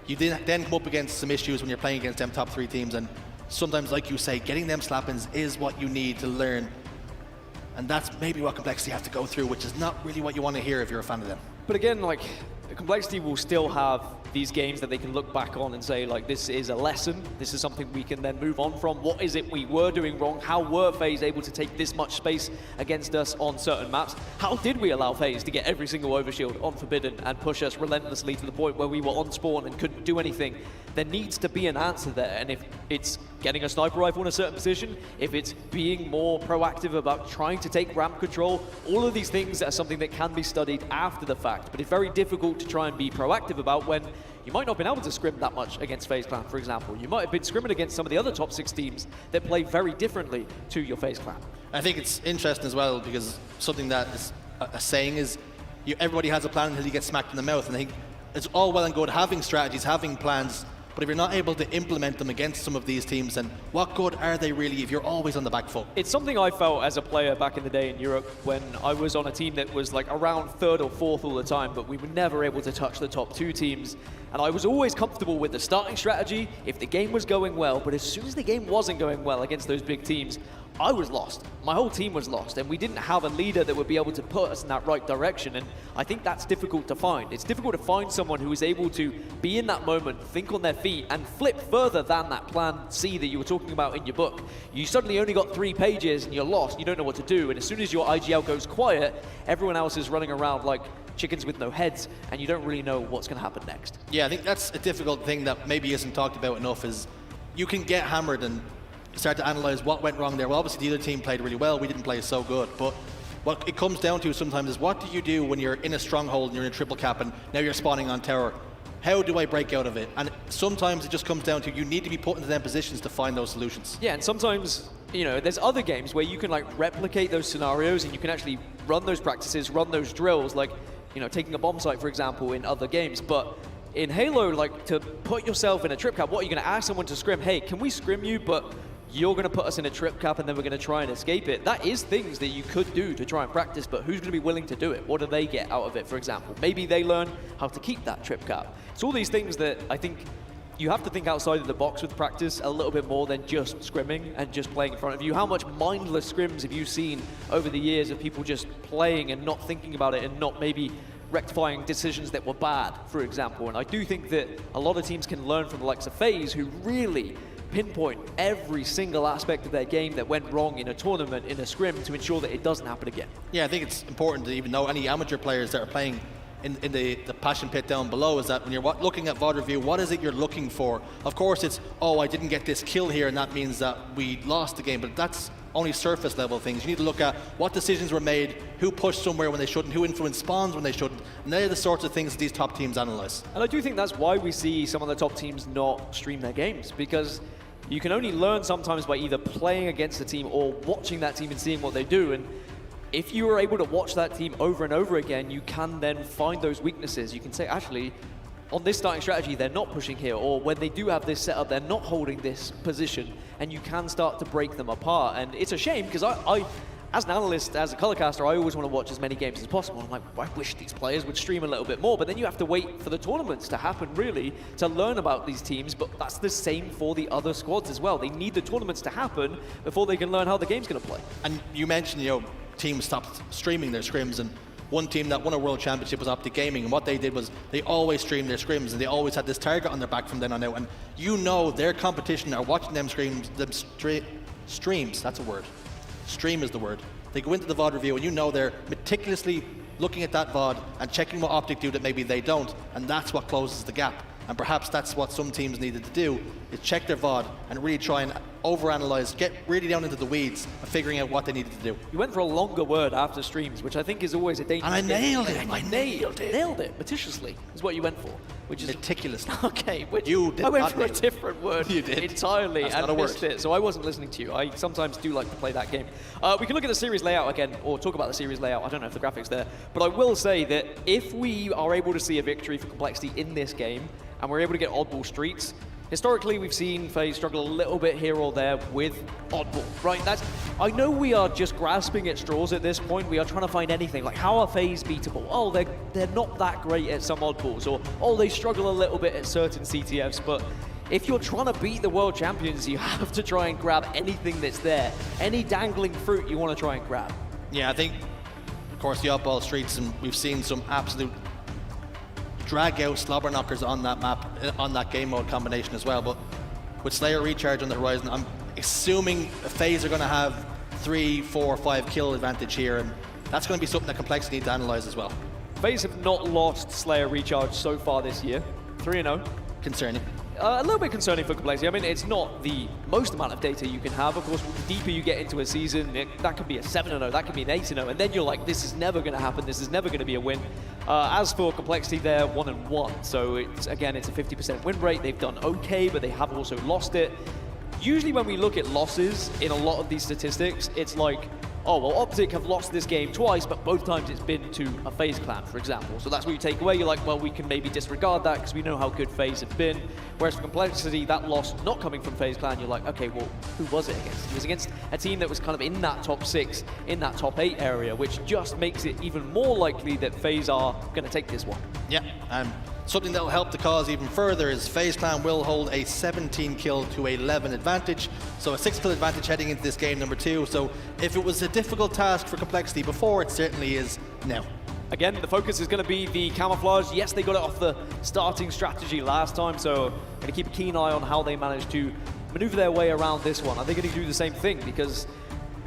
You then come up against some issues when you're playing against them top three teams, and sometimes, like you say, getting them slappings is what you need to learn. And that's maybe what Complexity have to go through, which is not really what you want to hear if you're a fan of them. But again, like, Complexity will still have these games that they can look back on and say, like, this is a lesson. This is something we can then move on from. What is it we were doing wrong? How were FaZe able to take this much space against us on certain maps? How did we allow FaZe to get every single overshield on Forbidden and push us relentlessly to the point where we were on spawn and couldn't do anything? There needs to be an answer there. And if it's getting a sniper rifle in a certain position, if it's being more proactive about trying to take ramp control, all of these things are something that can be studied after the fact. But it's very difficult to try and be proactive about when you might not have been able to scrim that much against FaZe Clan, for example. You might have been scrimming against some of the other top 6 teams that play very differently to your FaZe Clan. I think it's interesting as well, because something that is a saying is, everybody has a plan until you get smacked in the mouth. And I think it's all well and good having strategies, having plans, but if you're not able to implement them against some of these teams, then what good are they really if you're always on the back foot? It's something I felt as a player back in the day in Europe when I was on a team that was like around 3rd or 4th all the time, but we were never able to touch the top 2 teams. And I was always comfortable with the starting strategy if the game was going well, but as soon as the game wasn't going well against those big teams, I was lost. My whole team was lost, and we didn't have a leader that would be able to put us in that right direction, and I think that's difficult to find. It's difficult to find someone who is able to be in that moment, think on their feet, and flip further than that plan C that you were talking about in your book. You suddenly only got 3 pages, and you're lost, you don't know what to do, and as soon as your IGL goes quiet, everyone else is running around like chickens with no heads, and you don't really know what's going to happen next. Yeah, I think that's a difficult thing that maybe isn't talked about enough, is you can get hammered and start to analyze what went wrong there. Well, obviously the other team played really well, we didn't play so good, but what it comes down to sometimes is, what do you do when you're in a stronghold and you're in a triple cap and now you're spawning on tower? How do I break out of it? And sometimes it just comes down to, you need to be put into them positions to find those solutions. Yeah, and sometimes, you know, there's other games where you can like replicate those scenarios and you can actually run those practices, run those drills, like, you know, taking a bomb site, for example, in other games. But in Halo, like, to put yourself in a trip cap, what, are you going to ask someone to scrim? Hey, can we scrim you, but you're going to put us in a trip cap and then we're going to try and escape it? That is things that you could do to try and practice, but who's going to be willing to do it? What do they get out of it, for example? Maybe they learn how to keep that trip cap. It's all these things that I think you have to think outside of the box with practice a little bit more than just scrimming and just playing in front of you. How much mindless scrims have you seen over the years of people just playing and not thinking about it and not maybe rectifying decisions that were bad, for example? And I do think that a lot of teams can learn from the likes of FaZe, who really pinpoint every single aspect of their game that went wrong in a tournament, in a scrim, to ensure that it doesn't happen again. Yeah, I think it's important to even know any amateur players that are playing in the passion pit down below is that when you're looking at VOD review, what is it you're looking for? Of course, it's, oh, I didn't get this kill here, and that means that we lost the game, but that's only surface level things. You need to look at what decisions were made, who pushed somewhere when they shouldn't, who influenced spawns when they shouldn't, and they're the sorts of things that these top teams analyze. And I do think that's why we see some of the top teams not stream their games, because you can only learn sometimes by either playing against the team or watching that team and seeing what they do. And if you are able to watch that team over and over again, you can then find those weaknesses. You can say, actually, on this starting strategy, they're not pushing here, or when they do have this setup, they're not holding this position, and you can start to break them apart. And it's a shame, because I as an analyst, as a colorcaster, I always want to watch as many games as possible. I'm like, I wish these players would stream a little bit more, but then you have to wait for the tournaments to happen, really, to learn about these teams. But that's the same for the other squads as well. They need the tournaments to happen before they can learn how the game's going to play. And you mentioned, teams stopped streaming their scrims, and one team that won a world championship was Optic Gaming, and what they did was they always streamed their scrims, and they always had this target on their back from then on out. And their competition are watching them streams. That's a word. Stream is the word. They go into the VOD review, and they're meticulously looking at that VOD and checking what Optic do that maybe they don't, and that's what closes the gap. And perhaps that's what some teams needed to do, is check their VOD and really try and overanalyze, get really down into the weeds of figuring out what they needed to do. You went for a longer word after streams, which I think is always a dangerous And I nailed it. I nailed it. Nailed it. Meticulously is what you went for, which is meticulously. Okay, which you did. I went for a different word. You did entirely. That's and not a missed word. it. So I wasn't listening to you. I sometimes do like to play that game. We can look at the series layout again, or talk about the series layout. I don't know if the graphics there, but I will say that if we are able to see a victory for Complexity in this game, and we're able to get oddball streets, historically we've seen FaZe struggle a little bit here or there with oddball, right? I know we are just grasping at straws at this point. We are trying to find anything, like how are FaZe beatable? Oh, they're not that great at some oddballs, or oh, they struggle a little bit at certain CTFs, but if you're trying to beat the world champions, you have to try and grab anything that's there. Any dangling fruit you want to try and grab. Yeah, I think, of course, the oddball streets, and we've seen some absolute drag-out slobber knockers on that map, on that game mode combination as well. But with Slayer Recharge on the horizon, I'm assuming FaZe are going to have 3, 4, 5 kill advantage here, and that's going to be something that Complexity need to analyze as well. FaZe have not lost Slayer Recharge so far this year. 3-0. Concerning. A little bit concerning for Complexity. I mean, it's not the most amount of data you can have. Of course, the deeper you get into a season, that could be a 7-0, that could be an 8-0, and then you're like, this is never going to happen, this is never going to be a win. As for Complexity, they're 1-1, so it's a 50% win rate. They've done okay, but they have also lost it. Usually when we look at losses in a lot of these statistics, it's like, oh, well, Optic have lost this game twice, but both times it's been to a FaZe Clan, for example. So that's what you take away. You're like, well, we can maybe disregard that because we know how good FaZe have been. Whereas for Complexity, that loss not coming from FaZe Clan, you're like, okay, well, who was it against? It was against a team that was kind of in that top 6, in that top 8 area, which just makes it even more likely that FaZe are going to take this one. Yeah, and something that will help the cause even further is FaZe Clan will hold a 17 kill to 11 advantage, so a 6 kill advantage heading into this game number 2. So if it was a difficult task for Complexity before, it certainly is now. Again, the focus is going to be the camouflage. Yes, they got it off the starting strategy last time, so I'm going to keep a keen eye on how they manage to maneuver their way around this one. Are they going to do the same thing? Because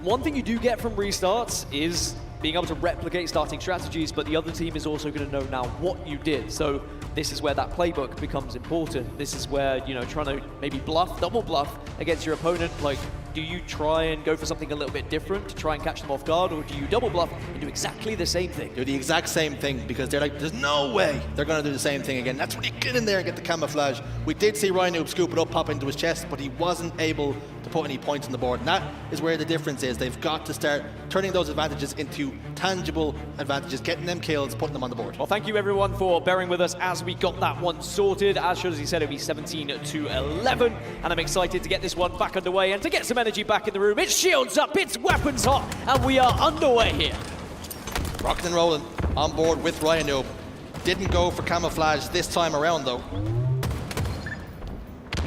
one thing you do get from restarts is being able to replicate starting strategies, but the other team is also going to know now what you did. So this is where that playbook becomes important. This is where, trying to maybe bluff, double bluff against your opponent. Like, do you try and go for something a little bit different to try and catch them off guard, or do you double bluff and do exactly the same thing? Do the exact same thing, because they're like, there's no way they're going to do the same thing again. That's when you get in there and get the camouflage. We did see Ryan Noob scoop it up, pop into his chest, but he wasn't able to put any points on the board. And that is where the difference is. They've got to start turning those advantages into tangible advantages, getting them kills, putting them on the board. Well, thank you everyone for bearing with us as we got that one sorted. As he said, it'll be 17 to 11, and I'm excited to get this one back underway and to get some energy back in the room. It's shields up, it's weapons hot, and we are underway here. Rocking and rolling on board with Ryan Noob. Didn't go for camouflage this time around though.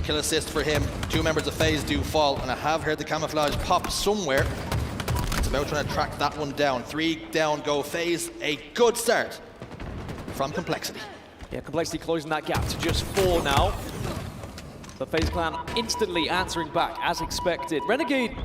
Kill assist for him. 2 members of FaZe do fall, and I have heard the camouflage pop somewhere. It's about trying to track that one down. 3 down go FaZe. A good start from Complexity. Yeah, Complexity closing that gap to just 4 now. But FaZe Clan instantly answering back as expected. Renegade,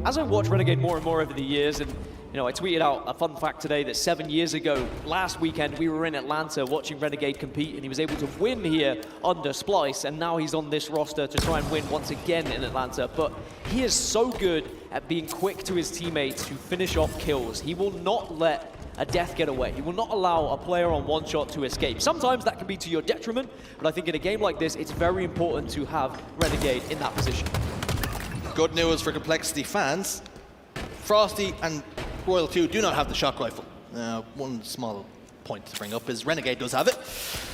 as I watch Renegade more and more over the years, and You know, I tweeted out a fun fact today that 7 years ago, last weekend, we were in Atlanta watching Renegade compete, and he was able to win here under Splice, and now he's on this roster to try and win once again in Atlanta. But he is so good at being quick to his teammates to finish off kills. He will not let a death get away. He will not allow a player on one shot to escape. Sometimes that can be to your detriment, but I think in a game like this, it's very important to have Renegade in that position. Good news for Complexity fans. Frosty and Royal 2 do not have the shock rifle. One small point to bring up is Renegade does have it.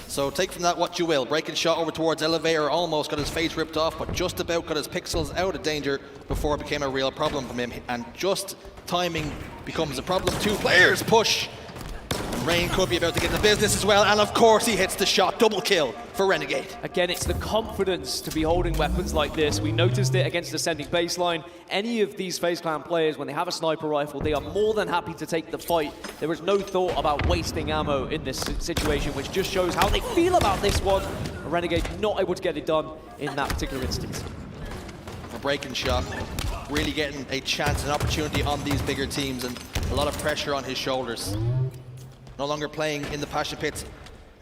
So take from that what you will. Breaking shot over towards Elevator, almost got his face ripped off, but just about got his pixels out of danger before it became a real problem for him. And just timing becomes a problem. Two players push. Rain could be about to get the business as well, and of course he hits the shot. Double kill for Renegade. Again, it's the confidence to be holding weapons like this. We noticed it against Ascending Baseline. Any of these FaZe Clan players, when they have a sniper rifle, they are more than happy to take the fight. There is no thought about wasting ammo in this situation, which just shows how they feel about this one. Renegade not able to get it done in that particular instance. A breaking shot, really getting a chance, an opportunity on these bigger teams, and a lot of pressure on his shoulders. No longer playing in the Passion Pits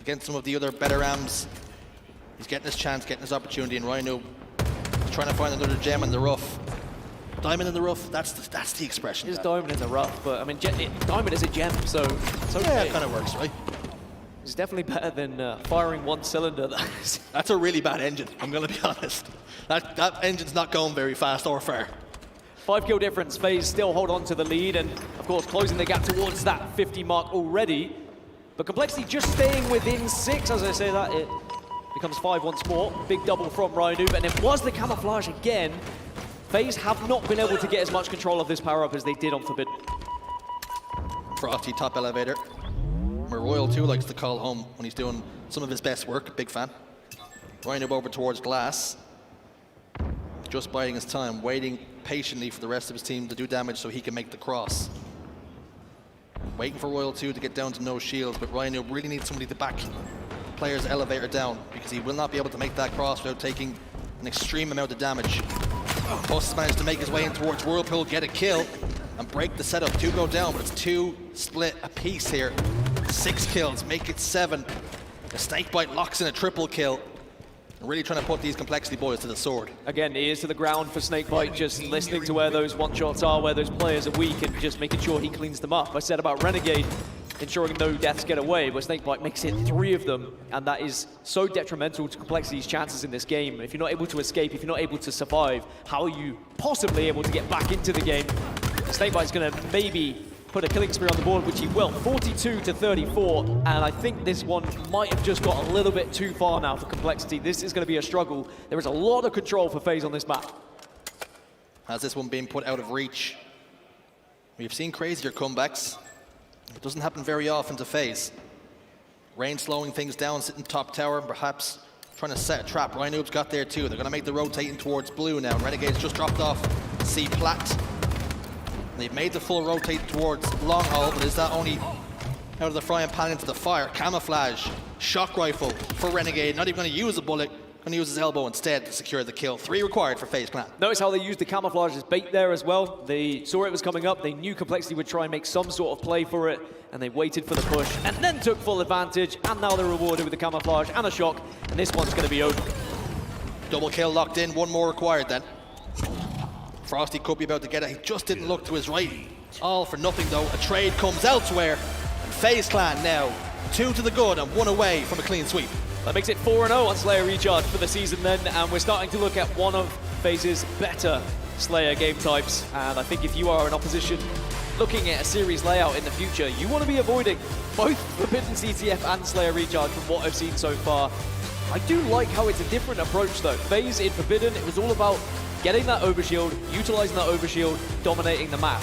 against some of the other better AMs. He's getting his chance, getting his opportunity, and Rhino is trying to find another gem in the rough. Diamond in the rough, that's the expression. It is diamond in the rough, but I mean, diamond is a gem, so it's okay. Yeah, it kind of works, right? It's definitely better than firing one cylinder. That's a really bad engine, I'm going to be honest. That engine's not going very fast or far. 5 kill difference. FaZe still hold on to the lead, and of course closing the gap towards that 50 mark already. But Complexity just staying within 6. As I say that, it becomes 5 once more. Big double from Rhino, and it was the camouflage again. FaZe have not been able to get as much control of this power-up as they did on Forbidden. Frosty top elevator, where Royal 2 likes to call home when he's doing some of his best work. Big fan. Rhino over towards glass. Just biding his time, waiting patiently for the rest of his team to do damage so he can make the cross. Waiting for Royal 2 to get down to no shields, but Rhino really needs somebody to back player's elevator down, because he will not be able to make that cross without taking an extreme amount of damage. Bus has managed to make his way in towards Whirlpool, get a kill, and break the setup. 2 go down, but it's 2 split apiece here. 6 kills, make it 7. The Snakebite locks in a triple kill. Really trying to put these Complexity boys to the sword. Again, ears to the ground for Snakebite, just listening to where those one-shots are, where those players are weak, and just making sure he cleans them up. I said about Renegade ensuring no deaths get away, but Snakebite makes it 3 of them, and that is so detrimental to Complexity's chances in this game. If you're not able to escape, if you're not able to survive, how are you possibly able to get back into the game? Snakebite's going to maybe put a killing spree on the board, which he will. 42 to 34, and I think this one might have just got a little bit too far now for Complexity. This is going to be a struggle. There is a lot of control for FaZe on this map. Has this one been put out of reach? We've seen crazier comebacks. It doesn't happen very often to FaZe. Rain slowing things down, sitting top tower, perhaps trying to set a trap. Rhino's got there too. They're going to make the rotating towards blue now. Renegade's just dropped off C plat. They've made the full rotate towards long haul, but is that only out of the frying pan into the fire? Camouflage, shock rifle for Renegade. Not even going to use a bullet, going to use his elbow instead to secure the kill. 3 required for FaZe Clan. Notice how they used the camouflage as bait there as well. They saw it was coming up. They knew Complexity would try and make some sort of play for it, and they waited for the push and then took full advantage. And now they're rewarded with the camouflage and a shock, and this one's going to be over. Double kill locked in, 1 more required then. Frosty could be about to get it. He just didn't look to his right. All for nothing though. A trade comes elsewhere. And FaZe Clan now 2 to the good and 1 away from a clean sweep. That makes it 4-0 on Slayer Recharge for the season then, and we're starting to look at one of FaZe's better Slayer game types. And I think if you are an opposition looking at a series layout in the future, you want to be avoiding both Forbidden CTF and Slayer Recharge from what I've seen so far. I do like how it's a different approach though. FaZe in Forbidden, it was all about getting that overshield, utilizing that overshield, dominating the map.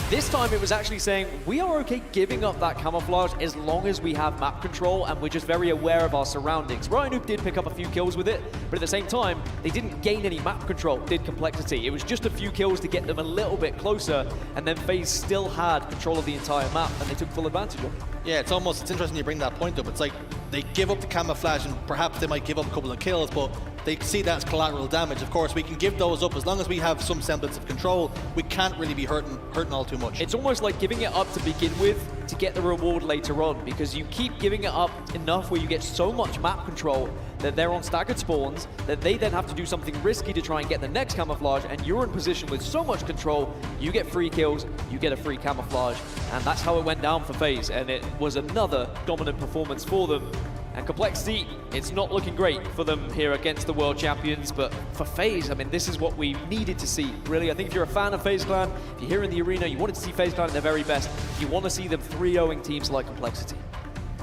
This time it was actually saying, we are okay giving up that camouflage as long as we have map control and we're just very aware of our surroundings. Rhino did pick up a few kills with it, but at the same time, they didn't gain any map control, did Complexity. It was just a few kills to get them a little bit closer, and then FaZe still had control of the entire map, and they took full advantage of it. Yeah, it's interesting you bring that point up. It's like they give up the camouflage and perhaps they might give up a couple of kills, but they see that as collateral damage. Of course, we can give those up as long as we have some semblance of control. We can't really be hurting all too much. It's almost like giving it up to begin with to get the reward later on, because you keep giving it up enough where you get so much map control that they're on staggered spawns, that they then have to do something risky to try and get the next camouflage, and you're in position with so much control, you get free kills, you get a free camouflage, and that's how it went down for FaZe, and it was another dominant performance for them. And Complexity, it's not looking great for them here against the world champions, but for FaZe, I mean, this is what we needed to see, really. I think if you're a fan of FaZe Clan, if you're here in the arena, you wanted to see FaZe Clan at their very best, you want to see them 3-0ing teams like Complexity.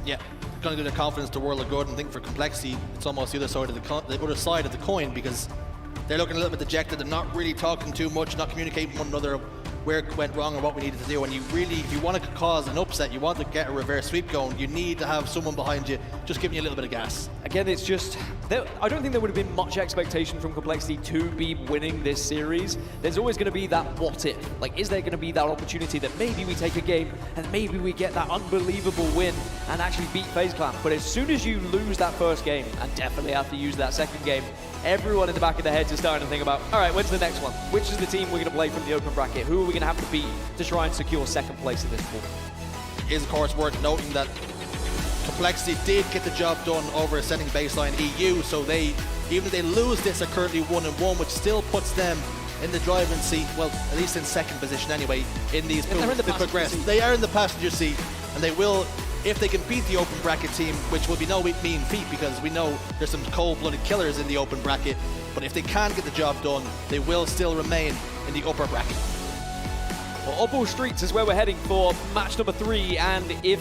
Yeah, going to give their confidence to World of Good, and I think for Complexity, it's almost the other side of the coin, because they're looking a little bit dejected. They're not really talking too much, not communicating with one another where it went wrong and what we needed to do. And you really, if you want to cause an upset, you want to get a reverse sweep going, you need to have someone behind you just giving you a little bit of gas. Again, it's just, I don't think there would have been much expectation from Complexity to be winning this series. There's always going to be that what if. Like, is there going to be that opportunity that maybe we take a game and maybe we get that unbelievable win and actually beat FaZe Clan? But as soon as you lose that first game, and definitely after you use that second game, everyone in the back of their heads is starting to think about, all right, when's the next one? Which is the team we're going to play from the open bracket? Who are we going to have to beat to try and secure second place in this pool? It is, of course, worth noting that Complexity did get the job done over setting baseline EU, so even if they lose this, are currently 1-1, which still puts them in the driving seat, well, at least in second position anyway, in these pools to progress. They are in the passenger seat, and they will, if they can beat the open bracket team, which will be no mean feat because we know there's some cold-blooded killers in the open bracket, but if they can get the job done, they will still remain in the upper bracket. Well, Oddball Streets is where we're heading for match number 3, and if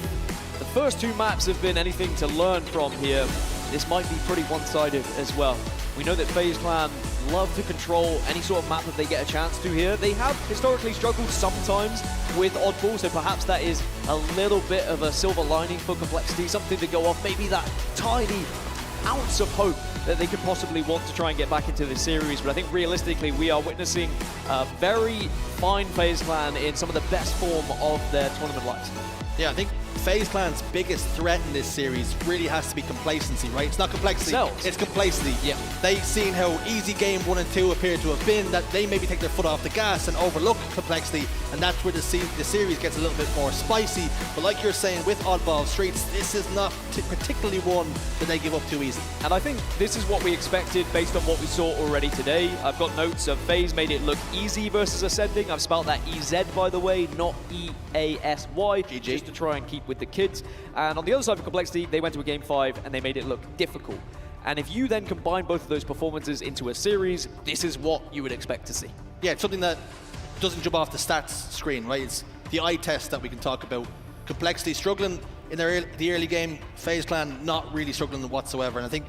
the first 2 maps have been anything to learn from here, this might be pretty one-sided as well. We know that FaZe Clan love to control any sort of map that they get a chance to here. They have historically struggled sometimes with Oddball, so perhaps that is a little bit of a silver lining for Complexity, something to go off, maybe that tiny ounce of hope that they could possibly want to try and get back into this series. But I think realistically, we are witnessing a very fine FaZe Clan in some of the best form of their tournament lives. Yeah, I think FaZe Clan's biggest threat in this series really has to be complacency, right? It's not Complexity, it's complacency. Yeah. They've seen how easy game 1 and 2 appear to have been, that they maybe take their foot off the gas and overlook Complexity, and that's where the series gets a little bit more spicy. But like you're saying, with Oddball Streets, this is not particularly one that they give up too easy. And I think this is what we expected based on what we saw already today. I've got notes of FaZe made it look easy versus Ascending. I've spelled that EZ, by the way, not EASY, just to try and keep with the kids. And on the other side of Complexity, they went to a game 5 and they made it look difficult. And if you then combine both of those performances into a series, this is what you would expect to see. Yeah, it's something that doesn't jump off the stats screen, right? It's the eye test that we can talk about. Complexity struggling in the early game, FaZe Clan not really struggling whatsoever. And I think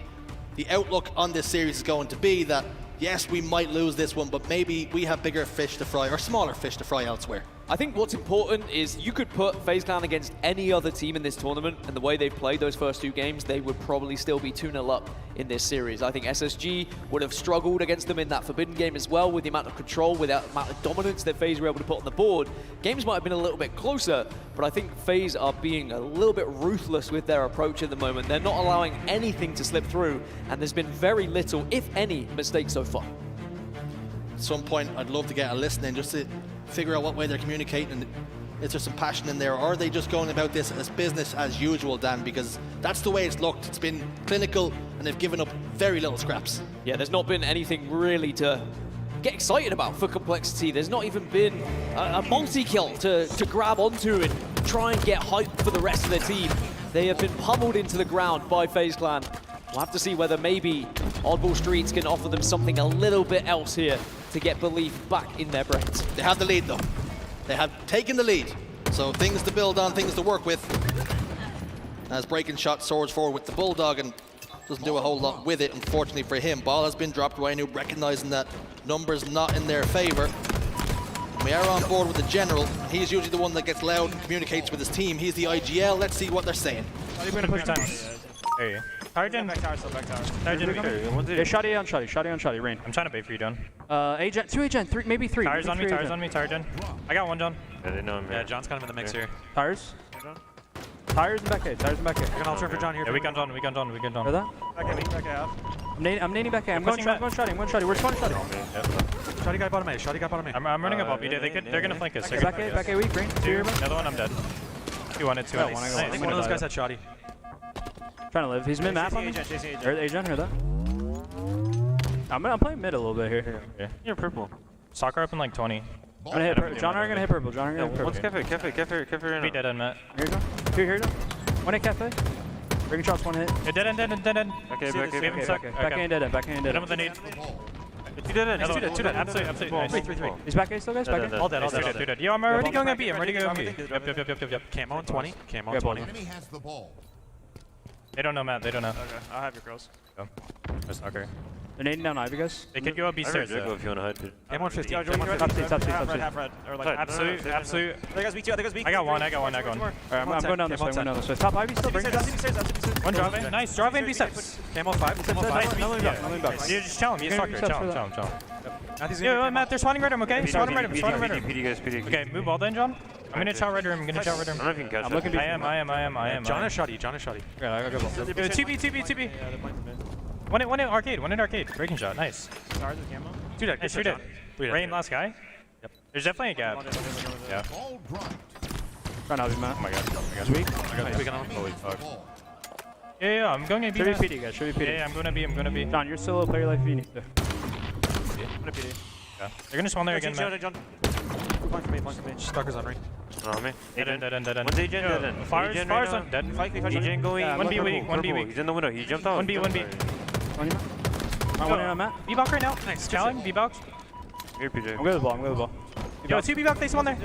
the outlook on this series is going to be that, yes, we might lose this one, but maybe we have bigger fish to fry, or smaller fish to fry elsewhere. I think what's important is you could put FaZe Clan against any other team in this tournament, and the way they've played those first 2 games, they would probably still be 2-0 up in this series. I think SSG would have struggled against them in that Forbidden game as well, with the amount of control, with the amount of dominance that FaZe were able to put on the board. Games might have been a little bit closer, but I think FaZe are being a little bit ruthless with their approach at the moment. They're not allowing anything to slip through, and there's been very little, if any, mistakes so far. At some point, I'd love to get a listen in just to figure out what way they're communicating, and is there some passion in there, or are they just going about this as business as usual, Dan? Because that's the way it's looked. It's been clinical, and they've given up very little scraps. Yeah, there's not been anything really to get excited about for Complexity. There's not even been a multi-kill to grab onto and try and get hype for the rest of their team. They have been pummeled into the ground by FaZe Clan. We'll have to see whether maybe Oddball Streets can offer them something a little bit else here to get belief back in their brains. They have the lead, though. They have taken the lead. So things to build on, things to work with. As Breaking Shot soars forward with the Bulldog and doesn't do a whole lot with it, unfortunately for him. Ball has been dropped. Ryanu recognizing that numbers not in their favor. We are on board with the General. He's usually the one that gets loud and communicates with his team. He's the IGL. Let's see what they're saying. Push time. There you go. Tarjan. Back tower, still back tower. Tarjan, hey, Shotty on Shotty. Shotty on Shotty. Rain. I'm trying to bait for you, John. Agent, 2 agent, 3, maybe 3. Tires on me, tires on me, Tarjan. I got one, John. Yeah, they know him. Yeah, John's kind of in the mix here. Tires. Tires and back A. Tires and back A. I can turn for John here. Yeah, we gun John. Hear that? Back A out. I'm nading back A. I'm going shotty. We're spawning shotty. Shotty guy bottom A. I'm running above. They're gonna flank us. Back A weak. Green. Another one. I'm dead. 2-1. I think one of those guys had shotty. Trying to live. He's mid map. Agent. Hear that? I'm playing mid a little bit here. You're purple. Soccer up in like 20. I'm gonna hit purple. John are gonna hit purple. What's cafe? Cafe. Dead end, Matt. Here you go. Here you go. One hit cafe. Breaking shots, one hit. Dead end. Okay, back in dead end. Back in dead end with the need. Two dead. Absolutely. Nice. 3. He's back A still, guys? Back A? All dead. Yo, I'm already going at B. Yep. Camo on 20. Enemy has the ball. They don't know, Matt. Okay, I'll have your girls. Go. There's Soccer. They're nading down Ivy, guys. They could go up B stairs, though. If you want to hide. Camo on 50. Top seat. Half red. Absolute. There goes B2. I got one. Alright, I'm going down this way. Top Ivy still. Bring it. One drive in. Nice. Drive in B steps. Camo 5. Nothing back. You're just challenge him. He's Soccer. Challenge. Yo, Matt, they're spawning red room, okay? Spawning red room. PD guys. Okay, move all then, John. I'm gonna chow red room. I am. John is shotty. Yeah, I got ball. 2B. One in arcade. Breaking shot. Nice. Shoot it. Rain, last guy. Yep. There's definitely a gap. Yeah. Trying to help you, Matt. Oh my god. Sweet. Holy fuck. Yeah, I'm going to B. Should be PD, guys. Yeah, I'm gonna be. John, you're still a player like you need to. I'm gonna PD. Yeah. They're gonna spawn there again, Matt. John. Point for me. Stalker's on ring. On me. Dead. What's agent dead? Fire's on dead. Agent going. 1B weak. He's in the window. He jumped out. 1B. One in on Matt. B-box right now. Nice. Challenge. B-box. Here, PJ. I'm good with the ball. Yo, 2B box, they spawn there.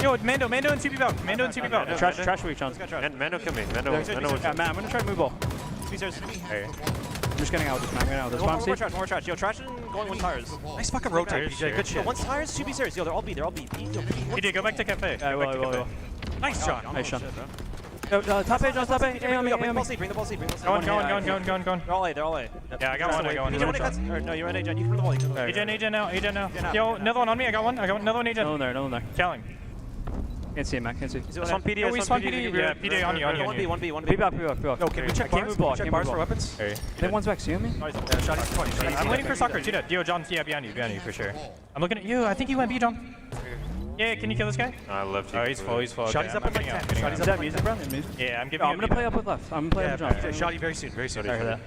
Yo, Mando and 2B box. Trash weak, John. Mando kill me. Mando. Matt, I'm gonna try to move ball. I'm just getting out with this, man. More trash. Yo, trash and going one tires. Nice fucking rotate, PJ. Good shit. One tires, 2B stairs. Yo, they're all B. PJ, go back to cafe. I will. Nice shot. Nice shot. Yo, top A, John, top A. Bring the ball C. Going. They're all A. Yeah, I got one. No, you're in A, John. You can bring the ball. Agent now. Yo, another one on me. I got one. Another one, agent. No one there. Killing. Can't see him, Matt. He's on PD. Oh, he's on PD. Yeah, PD on you. 1B. Be back. Yo, can we check bars? Check bars for weapons? Then one's back. See me? I'm waiting for Soccer. Shoot it. Yo, John. Yeah, behind you for sure. I'm looking at you. I think he went B, John. Yeah, can you kill this guy? I love you. Oh, he's full. Shotty's up in like 10. Shotty's up music, bro? Yeah, I'm giving you. I'm gonna play up with left. I'm gonna play up with John. Shotty very soon. I heard that.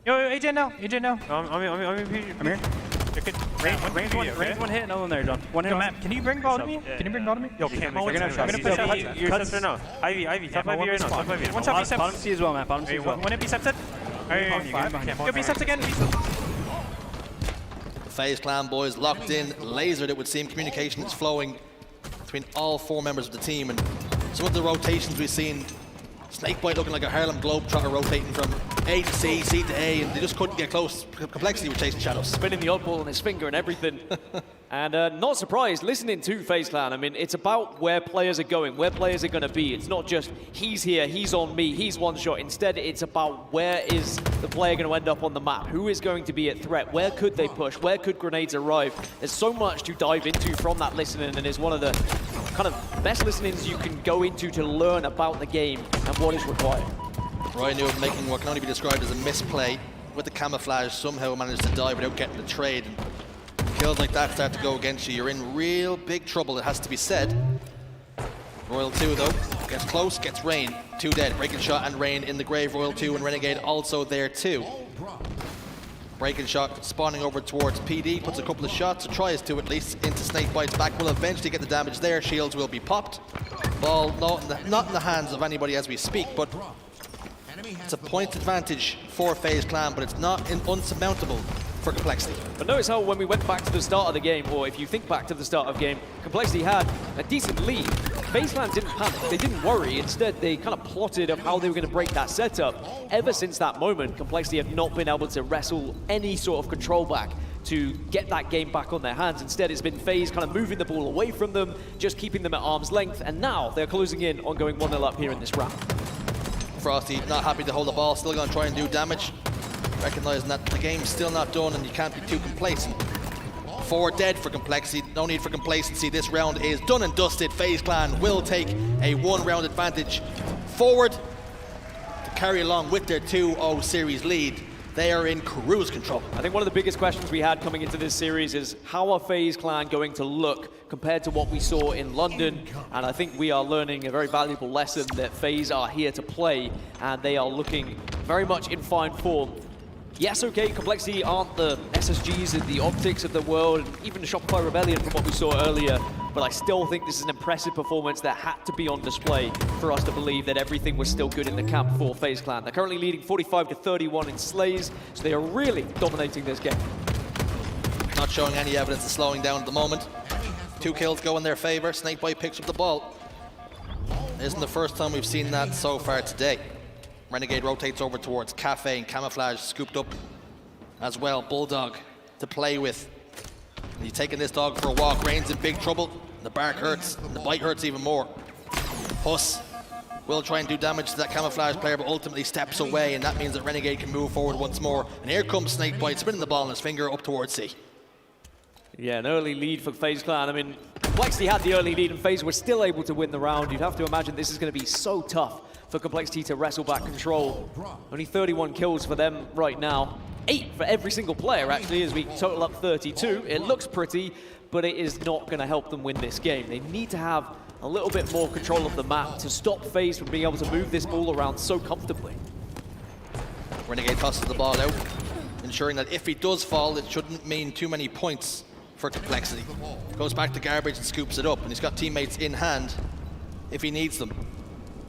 Yo, agent now. I'm here. Range one hit, another one there, John. One hit. Matt, can you bring ball to me? Yo, Camo. I'm gonna push out. You're septed now. Ivy. Top Ivy right now. One shot, B-steps. Bottom C as well, Matt. Bottom C as well. One hit, B-steps it. Yo, B-steps again. FaZe Clan boys locked in, lasered it would seem. Communication is flowing between all 4 members of the team, and some of the rotations we've seen, Snakebite looking like a Harlem Globetrotter rotating from A to C, C to A, and they just couldn't get close. Complexity with chasing shadows. Spinning the oddball on his finger and everything. And not surprised, listening to FaZe Clan, I mean, it's about where players are going, where players are going to be. It's not just, he's here, he's on me, he's one shot. Instead, it's about where is the player going to end up on the map? Who is going to be at threat? Where could they push? Where could grenades arrive? There's so much to dive into from that listening, and it's one of the kind of best listenings you can go into to learn about the game and what is required. Ryan Newell making what can only be described as a misplay with the camouflage, somehow managed to die without getting the trade. And kills like that start to go against you, you're in real big trouble, it has to be said. Royal 2 though, gets close, gets Rain, 2 dead. Breaking Shot and Rain in the grave, Royal 2 and Renegade also there too. Breaking Shot spawning over towards PD, puts a couple of shots, or tries to at least, into Snakebite's back, will eventually get the damage there, shields will be popped. Ball not in the hands of anybody as we speak, but it's a point advantage for FaZe Clan, but it's not unsurmountable for Complexity. But notice how when we went back to the start of the game, or if you think back to the start of the game, Complexity had a decent lead. FaZe Clan didn't panic, they didn't worry. Instead, they kind of plotted of how they were going to break that setup. Ever since that moment, Complexity have not been able to wrestle any sort of control back to get that game back on their hands. Instead, it's been FaZe kind of moving the ball away from them, just keeping them at arm's length, and now they're closing in on going 1-0 up here in this round. Frosty not happy to hold the ball, still going to try and do damage. Recognizing that the game's still not done and you can't be too complacent. 4 dead for Complexity, no need for complacency. This round is done and dusted. FaZe Clan will take a 1-round advantage. Forward carry along with their 2-0 series lead. They are in cruise control. I think one of the biggest questions we had coming into this series is how are FaZe Clan going to look compared to what we saw in London? And I think we are learning a very valuable lesson that FaZe are here to play, and they are looking very much in fine form. Yes, okay, Complexity aren't the SSGs and the optics of the world, and even the Shopify Rebellion from what we saw earlier, but I still think this is an impressive performance that had to be on display for us to believe that everything was still good in the camp for FaZe Clan. They're currently leading 45-31 in slays, so they are really dominating this game. Not showing any evidence of slowing down at the moment. 2 kills go in their favor. Snakebite picks up the ball. It isn't the first time we've seen that so far today. Renegade rotates over towards Cafe, and Camouflage scooped up as well. Bulldog to play with. And he's taking this dog for a walk. Rain's in big trouble. The bark hurts, and the bite hurts even more. Huss will try and do damage to that Camouflage player, but ultimately steps away, and that means that Renegade can move forward once more. And here comes Snakebite, spinning the ball in his finger up towards C. Yeah, an early lead for FaZe Clan. I mean, Complexity had the early lead, and FaZe were still able to win the round. You'd have to imagine this is going to be so tough for Complexity to wrestle back control. Only 31 kills for them right now. 8 for every single player, actually, as we total up 32. It looks pretty, but it is not going to help them win this game. They need to have a little bit more control of the map to stop FaZe from being able to move this ball around so comfortably. Renegade tosses the ball out, ensuring that if he does fall, it shouldn't mean too many points for Complexity. Goes back to Garbage and scoops it up, and he's got teammates in hand if he needs them.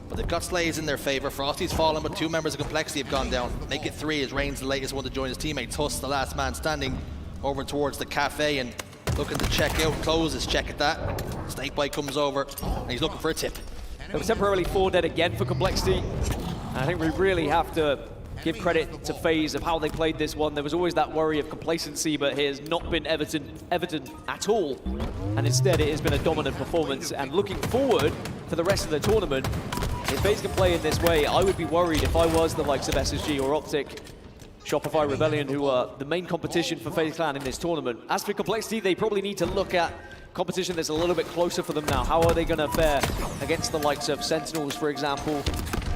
But they've got slays in their favor. Frosty's fallen, but 2 members of Complexity have gone down. Make it 3 as Rain's the latest one to join his teammates. Huss, the last man standing, over towards the Cafe and looking to check out. Closes, check at that. Snakebite comes over, and he's looking for a tip. They were temporarily 4 dead again for Complexity. I think we really have to give credit to FaZe of how they played this one. There was always that worry of complacency, but it has not been evident at all. And instead, it has been a dominant performance. And looking forward for the rest of the tournament, if FaZe can play in this way, I would be worried if I was the likes of SSG or Optic, Shopify Rebellion, who are the main competition for FaZe Clan in this tournament. As for Complexity, they probably need to look at competition that's a little bit closer for them now. How are they going to fare against the likes of Sentinels, for example?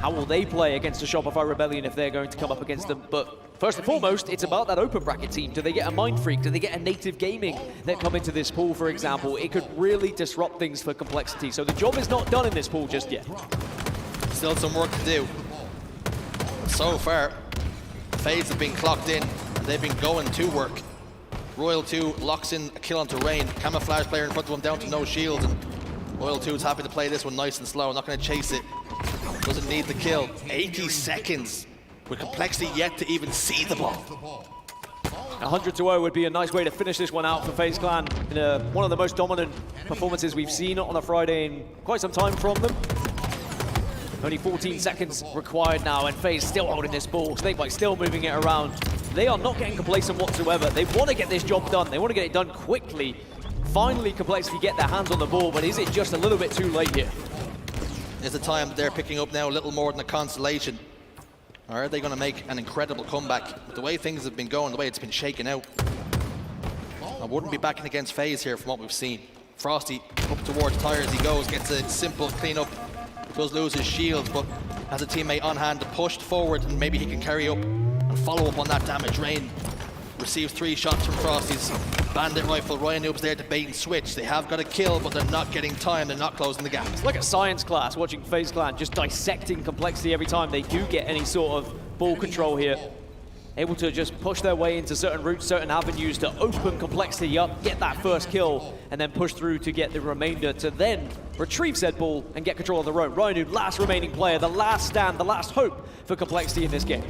How will they play against a Shopify Rebellion if they're going to come up against them? But first and foremost, it's about that open bracket team. Do they get a Mind Freak? Do they get a Native Gaming that come into this pool, for example? It could really disrupt things for Complexity. So the job is not done in this pool just yet. Still some work to do. So far, FaZe have been clocked in, and they've been going to work. Royal 2 locks in a kill onto Rain. Camouflage player in front of him down to no shield, and Royal 2 is happy to play this one nice and slow. Not going to chase it. Doesn't need the kill. 80 seconds with Complexity yet to even see the ball. 100-0 would be a nice way to finish this one out for FaZe Clan in one of the most dominant performances we've seen on a Friday in quite some time from them. Only 14 seconds required now, and FaZe still holding this ball. Snakebite still moving it around. They are not getting complacent whatsoever. They want to get this job done. They want to get it done quickly. Finally, Complexity get their hands on the ball, but is it just a little bit too late here? Is the time they're picking up now a little more than a consolation? Or are they going to make an incredible comeback? With the way things have been going, the way it's been shaken out, I wouldn't be backing against FaZe here from what we've seen. Frosty up towards Tires he goes, gets a simple cleanup. Does lose his shield, but has a teammate on hand to push forward, and maybe he can carry up and follow up on that damage. Rain receives 3 shots from Frosty's bandit rifle. Ryan Noob's there to bait and switch. They have got a kill, but they're not getting time. They're not closing the gap. It's like a science class watching FaZe Clan just dissecting Complexity every time they do get any sort of ball control here. Able to just push their way into certain routes, certain avenues to open Complexity up, get that first kill, and then push through to get the remainder to then retrieve said ball and get control of their own. Ryan Noob, last remaining player, the last stand, the last hope for Complexity in this game.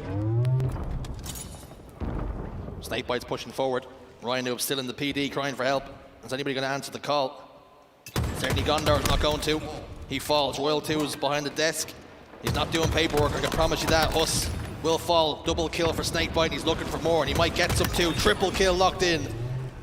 Snakebite's pushing forward. Ryan Noob still in the PD, crying for help. Is anybody going to answer the call? Certainly Gondor's not going to. He falls. Royal 2 is behind the desk. He's not doing paperwork, I can promise you that. Huss will fall. Double kill for Snakebite. He's looking for more, and he might get some too. Triple kill locked in.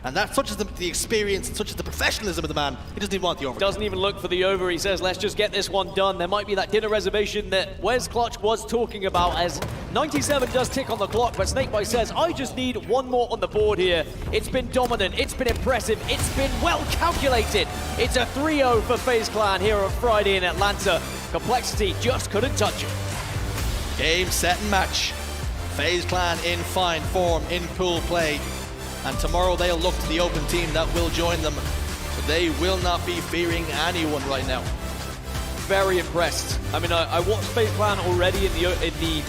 And that's such as the experience, such as the professionalism of the man. He doesn't even want the over. Doesn't even look for the over. He says, let's just get this one done. There might be that dinner reservation that Wes Clutch was talking about, as 97 does tick on the clock, but Snakebite says, I just need one more on the board here. It's been dominant. It's been impressive. It's been well calculated. It's a 3-0 for FaZe Clan here on Friday in Atlanta. Complexity just couldn't touch it. Game, set, and match. FaZe Clan in fine form, in pool play. And tomorrow they'll look to the open team that will join them. But they will not be fearing anyone right now. Very impressed. I mean, I watched FaZe Clan already in the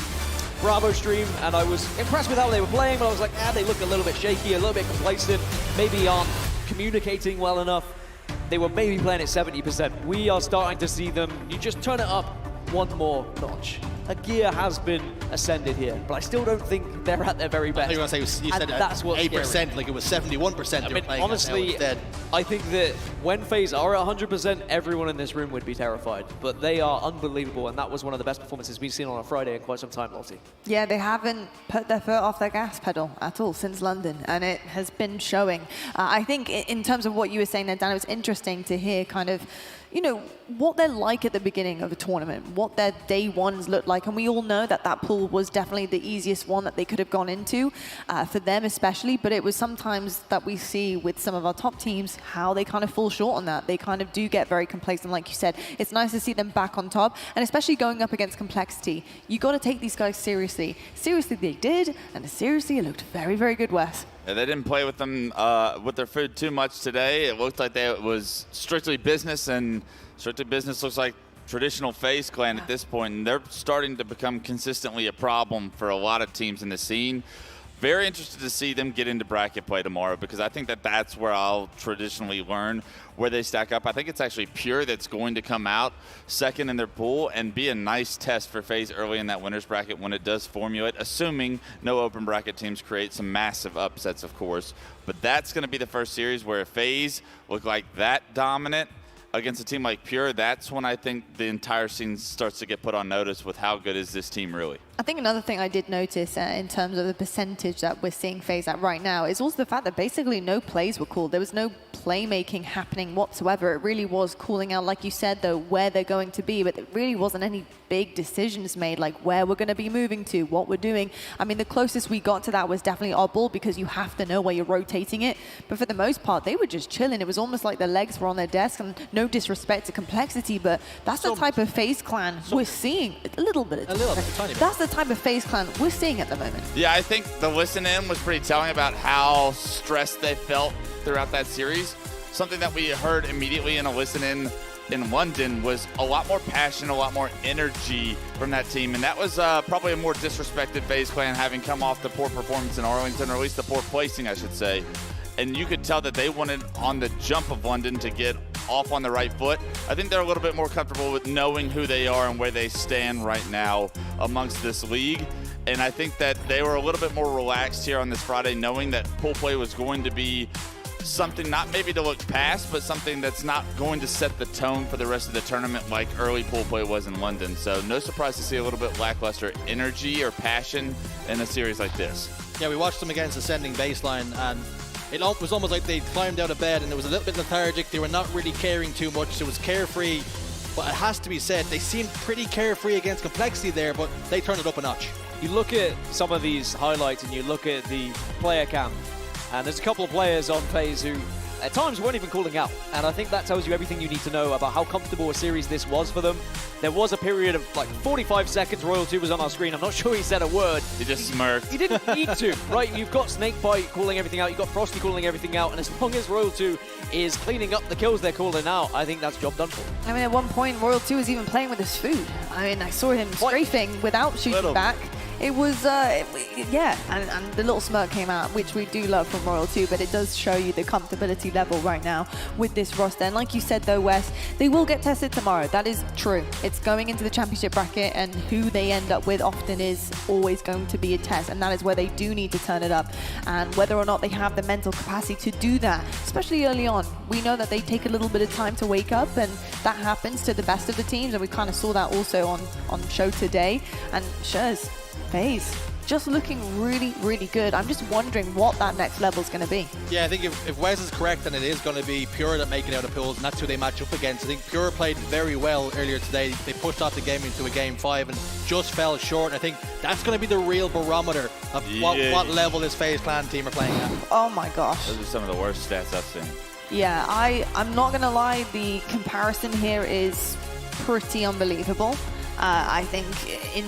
Bravo stream, and I was impressed with how they were playing, but I was like, they look a little bit shaky, a little bit complacent, maybe aren't communicating well enough. They were maybe playing at 70%. We are starting to see them. You just turn it up one more notch. A gear has been ascended here, but I still don't think they're at their very best. I thought you were going to say, you said that's what's 8%, scary. like it was 71%. I mean, honestly, I think that when FaZe are at 100%, everyone in this room would be terrified. But they are unbelievable, and that was one of the best performances we've seen on a Friday in quite some time, Lottie. Yeah, they haven't put their foot off their gas pedal at all since London, and it has been showing. I think in terms of what you were saying there, Dan, it was interesting to hear kind of, you know, what they're like at the beginning of a tournament, what their day ones look like. And we all know that that pool was definitely the easiest one that they could have gone into, for them especially. But it was sometimes that we see with some of our top teams, how they kind of fall short on that. They kind of do get very complacent. Like you said, it's nice to see them back on top. And especially going up against complexity, you got to take these guys seriously. Seriously, they did. And seriously, it looked very, very good, Wes. Yeah, they didn't play with them with their food too much today. It looked like it was strictly business, and strictly business looks like traditional FaZe Clan at this point, and they're starting to become consistently a problem for a lot of teams in the scene. Very interested to see them get into bracket play tomorrow, because I think that that's where I'll traditionally learn where they stack up. I think it's actually Pure that's going to come out second in their pool and be a nice test for FaZe early in that winner's bracket when it does formulate, assuming no open bracket teams create some massive upsets, of course. But that's going to be the first series where if FaZe look like that dominant against a team like Pure, that's when I think the entire scene starts to get put on notice with how good is this team really. I think another thing I did notice in terms of the percentage that we're seeing FaZe at right now is also the fact that basically no plays were called. There was no playmaking happening whatsoever. It really was calling out, like you said, though, where they're going to be, but there really wasn't any big decisions made, like where we're going to be moving to, what we're doing. I mean, the closest we got to that was definitely our ball, because you have to know where you're rotating it. But for the most part, they were just chilling. It was almost like their legs were on their desk, and no disrespect to complexity, but that's the type of FaZe Clan we're seeing. A little bit. Tiny bit. That's the type of FaZe Clan we're seeing at the moment. Yeah, I think the listen-in was pretty telling about how stressed they felt throughout that series. Something that we heard immediately in a listen-in in London was a lot more passion, a lot more energy from that team, and that was probably a more disrespected FaZe Clan, having come off the poor performance in Arlington, or at least the poor placing, I should say. And you could tell that they wanted on the jump of London to get off on the right foot. I think they're a little bit more comfortable with knowing who they are and where they stand right now amongst this league. And I think that they were a little bit more relaxed here on this Friday, knowing that pool play was going to be something not maybe to look past, but something that's not going to set the tone for the rest of the tournament like early pool play was in London. So no surprise to see a little bit lackluster energy or passion in a series like this. Yeah, we watched them against ascending baseline, and it was almost like they climbed out of bed and it was a little bit lethargic. They were not really caring too much. It was carefree, but it has to be said, they seemed pretty carefree against complexity there, but they turned it up a notch. You look at some of these highlights and you look at the player cam, and there's a couple of players on FaZe who at times weren't even calling out. And I think that tells you everything you need to know about how comfortable a series this was for them. There was a period of like 45 seconds, Royal 2 was on our screen. I'm not sure he said a word. He just smirked. He didn't need to, right? You've got Snakebite calling everything out. You've got Frosty calling everything out. And as long as Royal 2 is cleaning up the kills they're calling out, I think that's job done for. I mean, at one point, Royal 2 was even playing with his food. I mean, I saw him strafing without shooting back. It was, yeah, and the little smirk came out, which we do love from Royal 2, but it does show you the comfortability level right now with this roster. And like you said, though, Wes, they will get tested tomorrow. That is true. It's going into the championship bracket, and who they end up with often is always going to be a test, and that is where they do need to turn it up. And whether or not they have the mental capacity to do that, especially early on, we know that they take a little bit of time to wake up, and that happens to the best of the teams, and we kind of saw that also on show today. And Shurs, FaZe, just looking really, really good. I'm just wondering what that next level is going to be. Yeah, I think if Wes is correct, then it is going to be Pure that make it out of pools, and that's who they match up against. I think Pure played very well earlier today. They pushed off the game into a game 5 and just fell short. I think that's going to be the real barometer of what level this FaZe Clan team are playing at. Oh my gosh. Those are some of the worst stats I've seen. Yeah, I'm not going to lie. The comparison here is pretty unbelievable. I think in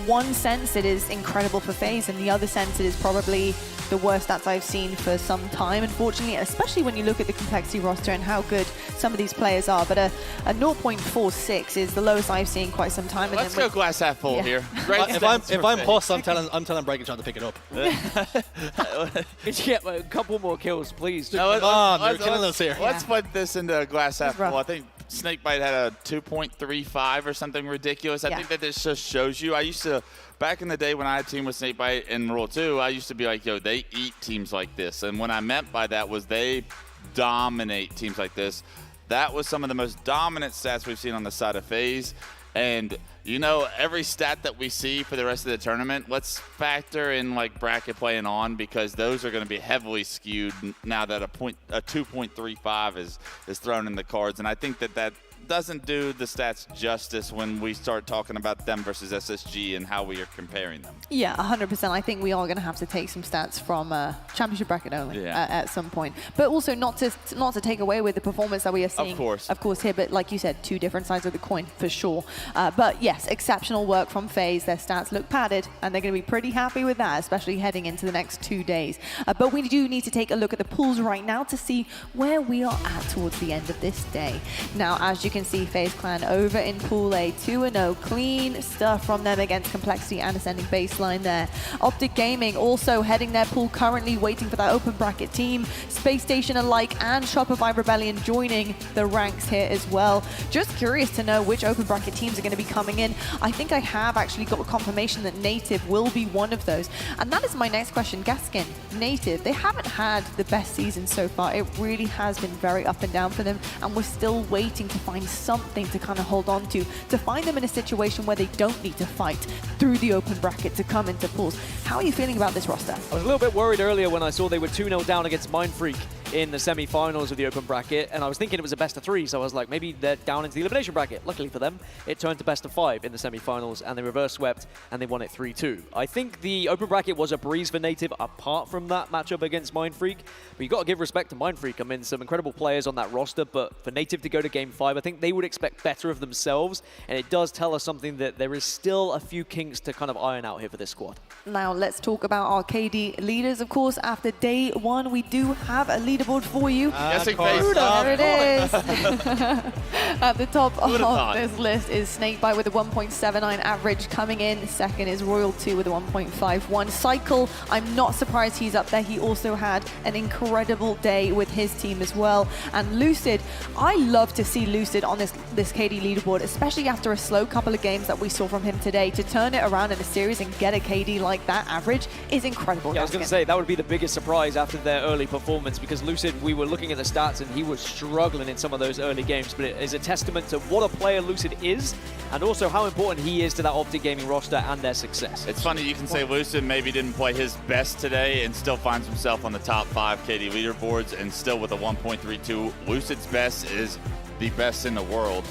one sense it is incredible for FaZe, in the other sense it is probably the worst stats I've seen for some time, unfortunately, especially when you look at the complexity roster and how good some of these players are. But a 0.46 is the lowest I've seen in quite some time. And Let's then go glass half full here. Great if I'm Huss, I'm telling Breakitron to pick it up. Yeah, a couple more kills, please. Come on, you're killing us here. Let's put this into glass half full. I think Snakebite had a 2.35 or something ridiculous. I think that this just shows you. I used to, back in the day when I had a team with Snakebite in Rule 2, I used to be like, yo, they eat teams like this. And what I meant by that was they dominate teams like this. That was some of the most dominant stats we've seen on the side of FaZe. And, you know, every stat that we see for the rest of the tournament, let's factor in, like, bracket play and on, because those are going to be heavily skewed now that a 2.35 is thrown in the cards. And I think that doesn't do the stats justice when we start talking about them versus SSG and how we are comparing them. Yeah, 100%. I think we are going to have to take some stats from championship bracket only at some point, but also not to take away with the performance that we are seeing. Of course, here. But like you said, two different sides of the coin for sure. But yes, exceptional work from FaZe. Their stats look padded, and they're going to be pretty happy with that, especially heading into the next 2 days. But we do need to take a look at the pools right now to see where we are at towards the end of this day. Now, as you can see, FaZe Clan over in Pool A, 2-0. Clean stuff from them against Complexity and Ascending Baseline there. Optic Gaming also heading their pool, currently waiting for that open bracket team. Space Station alike and Shopify Rebellion joining the ranks here as well. Just curious to know which open bracket teams are going to be coming in. I think I have actually got confirmation that Native will be one of those. And that is my next question. Gaskin, Native, they haven't had the best season so far. It really has been very up and down for them, and we're still waiting to find something to kind of hold on to find them in a situation where they don't need to fight through the open bracket to come into pools. How are you feeling about this roster? I was a little bit worried earlier when I saw they were 2-0 down against Mindfreak in the semi-finals of the open bracket, and I was thinking it was a best of 3, so I was like, maybe they're down into the elimination bracket. Luckily for them, it turned to best of 5 in the semi-finals, and they reverse swept, and they won it 3-2. I think the open bracket was a breeze for Native apart from that matchup against Mindfreak, but you got to give respect to Mindfreak. I mean, some incredible players on that roster, but for Native to go to Game 5, I think they would expect better of themselves, and it does tell us something that there is still a few kinks to kind of iron out here for this squad. Now let's talk about our KD leaders. Of course, after day 1, we do have a leaderboard for you. There it is. At the top of this list is Snakebite with a 1.79 average coming in. Second is Royal 2 with a 1.51. Cycle, I'm not surprised he's up there. He also had an incredible day with his team as well. And Lucid, I love to see Lucid on this KD leaderboard, especially after a slow couple of games that we saw from him today. To turn it around in a series and get a KD like that average is incredible. Yeah, I was going to say, that would be the biggest surprise after their early performance, because Lucid, we were looking at the stats and he was struggling in some of those early games, but it is a testament to what a player Lucid is and also how important he is to that Optic Gaming roster and their success. It's funny, you can say Lucid maybe didn't play his best today and still finds himself on the top 5 KD leaderboards, and still with a 1.32. Lucid's best is the best in the world.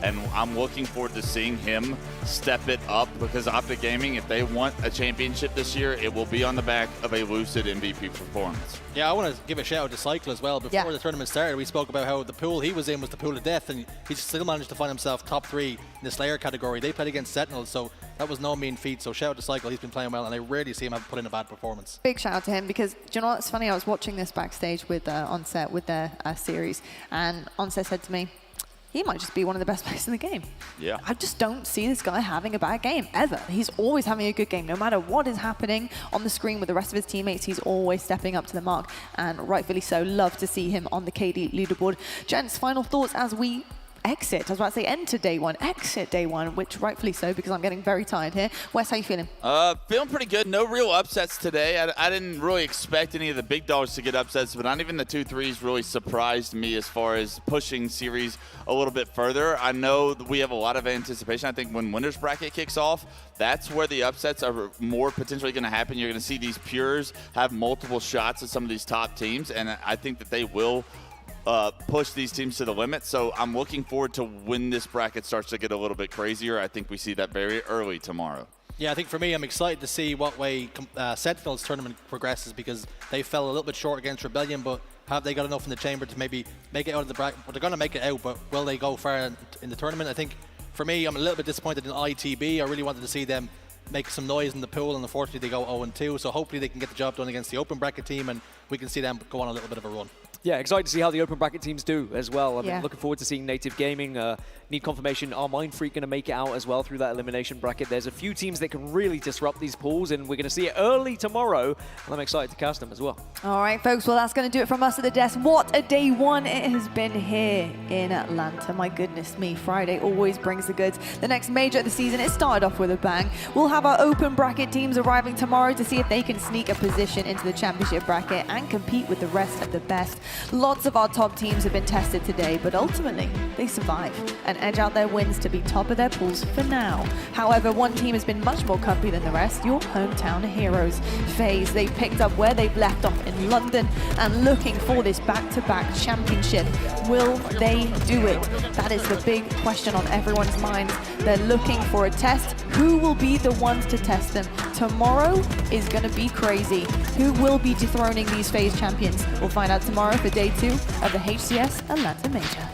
And I'm looking forward to seeing him step it up, because Optic Gaming, if they want a championship this year, it will be on the back of a Lucid MVP performance. Yeah, I want to give a shout out to Cycle as well. Before the tournament started, we spoke about how the pool he was in was the pool of death, and he still managed to find himself top 3 in the Slayer category. They played against Sentinels, so that was no mean feat. So shout out to Cycle, he's been playing well, and I rarely see him put in a bad performance. Big shout out to him, because do you know what's funny? I was watching this backstage with Onset with their series, and Onset said to me, he might just be one of the best players in the game. Yeah. I just don't see this guy having a bad game, ever. He's always having a good game. No matter what is happening on the screen with the rest of his teammates, he's always stepping up to the mark, and rightfully so. Love to see him on the KD leaderboard. Gents, final thoughts as we exit. I was about to say enter day 1, exit day 1, which rightfully so, because I'm getting very tired here. Wes, how you feeling? Feeling pretty good. No real upsets today. I didn't really expect any of the big dogs to get upsets, but not even the 2-3s really surprised me as far as pushing series a little bit further. I know that we have a lot of anticipation. I think when winners bracket kicks off, that's where the upsets are more potentially going to happen. You're going to see these pures have multiple shots at some of these top teams, and I think that they will push these teams to the limit. So I'm looking forward to when this bracket starts to get a little bit crazier. I think we see that very early tomorrow. Yeah, I think for me, I'm excited to see what way Sentinels tournament progresses, because they fell a little bit short against Rebellion, but have they got enough in the chamber to maybe make it out of the bracket? Well, they're going to make it out, but will they go far in the tournament? I think For me, I'm a little bit disappointed in ITB. I really wanted to see them make some noise in the pool, and unfortunately they go 0-2. So hopefully they can get the job done against the open bracket team, and we can see them go on a little bit of a run. Yeah, excited to see how the open bracket teams do as well. I mean, Yeah. looking forward to seeing Native Gaming. Need confirmation, are Mindfreak going to make it out as well through that elimination bracket? There's a few teams that can really disrupt these pools, and we're going to see it early tomorrow, and I'm excited to cast them as well. All right, folks, well, that's going to do it from us at the desk. What a day one it has been here in Atlanta. My goodness me, Friday always brings the goods. The next major of the season, it started off with a bang. We'll have our open bracket teams arriving tomorrow to see if they can sneak a position into the championship bracket and compete with the rest of the best. Lots of our top teams have been tested today, but ultimately, they survive and edge out their wins to be top of their pools for now. However, one team has been much more comfy than the rest, your hometown heroes. FaZe, they picked up where they've left off in London and looking for this back-to-back championship. Will they do it? That is the big question on everyone's mind. They're looking for a test. Who will be the ones to test them? Tomorrow is going to be crazy. Who will be dethroning these FaZe champions? We'll find out tomorrow for day 2 of the HCS Atlanta Major.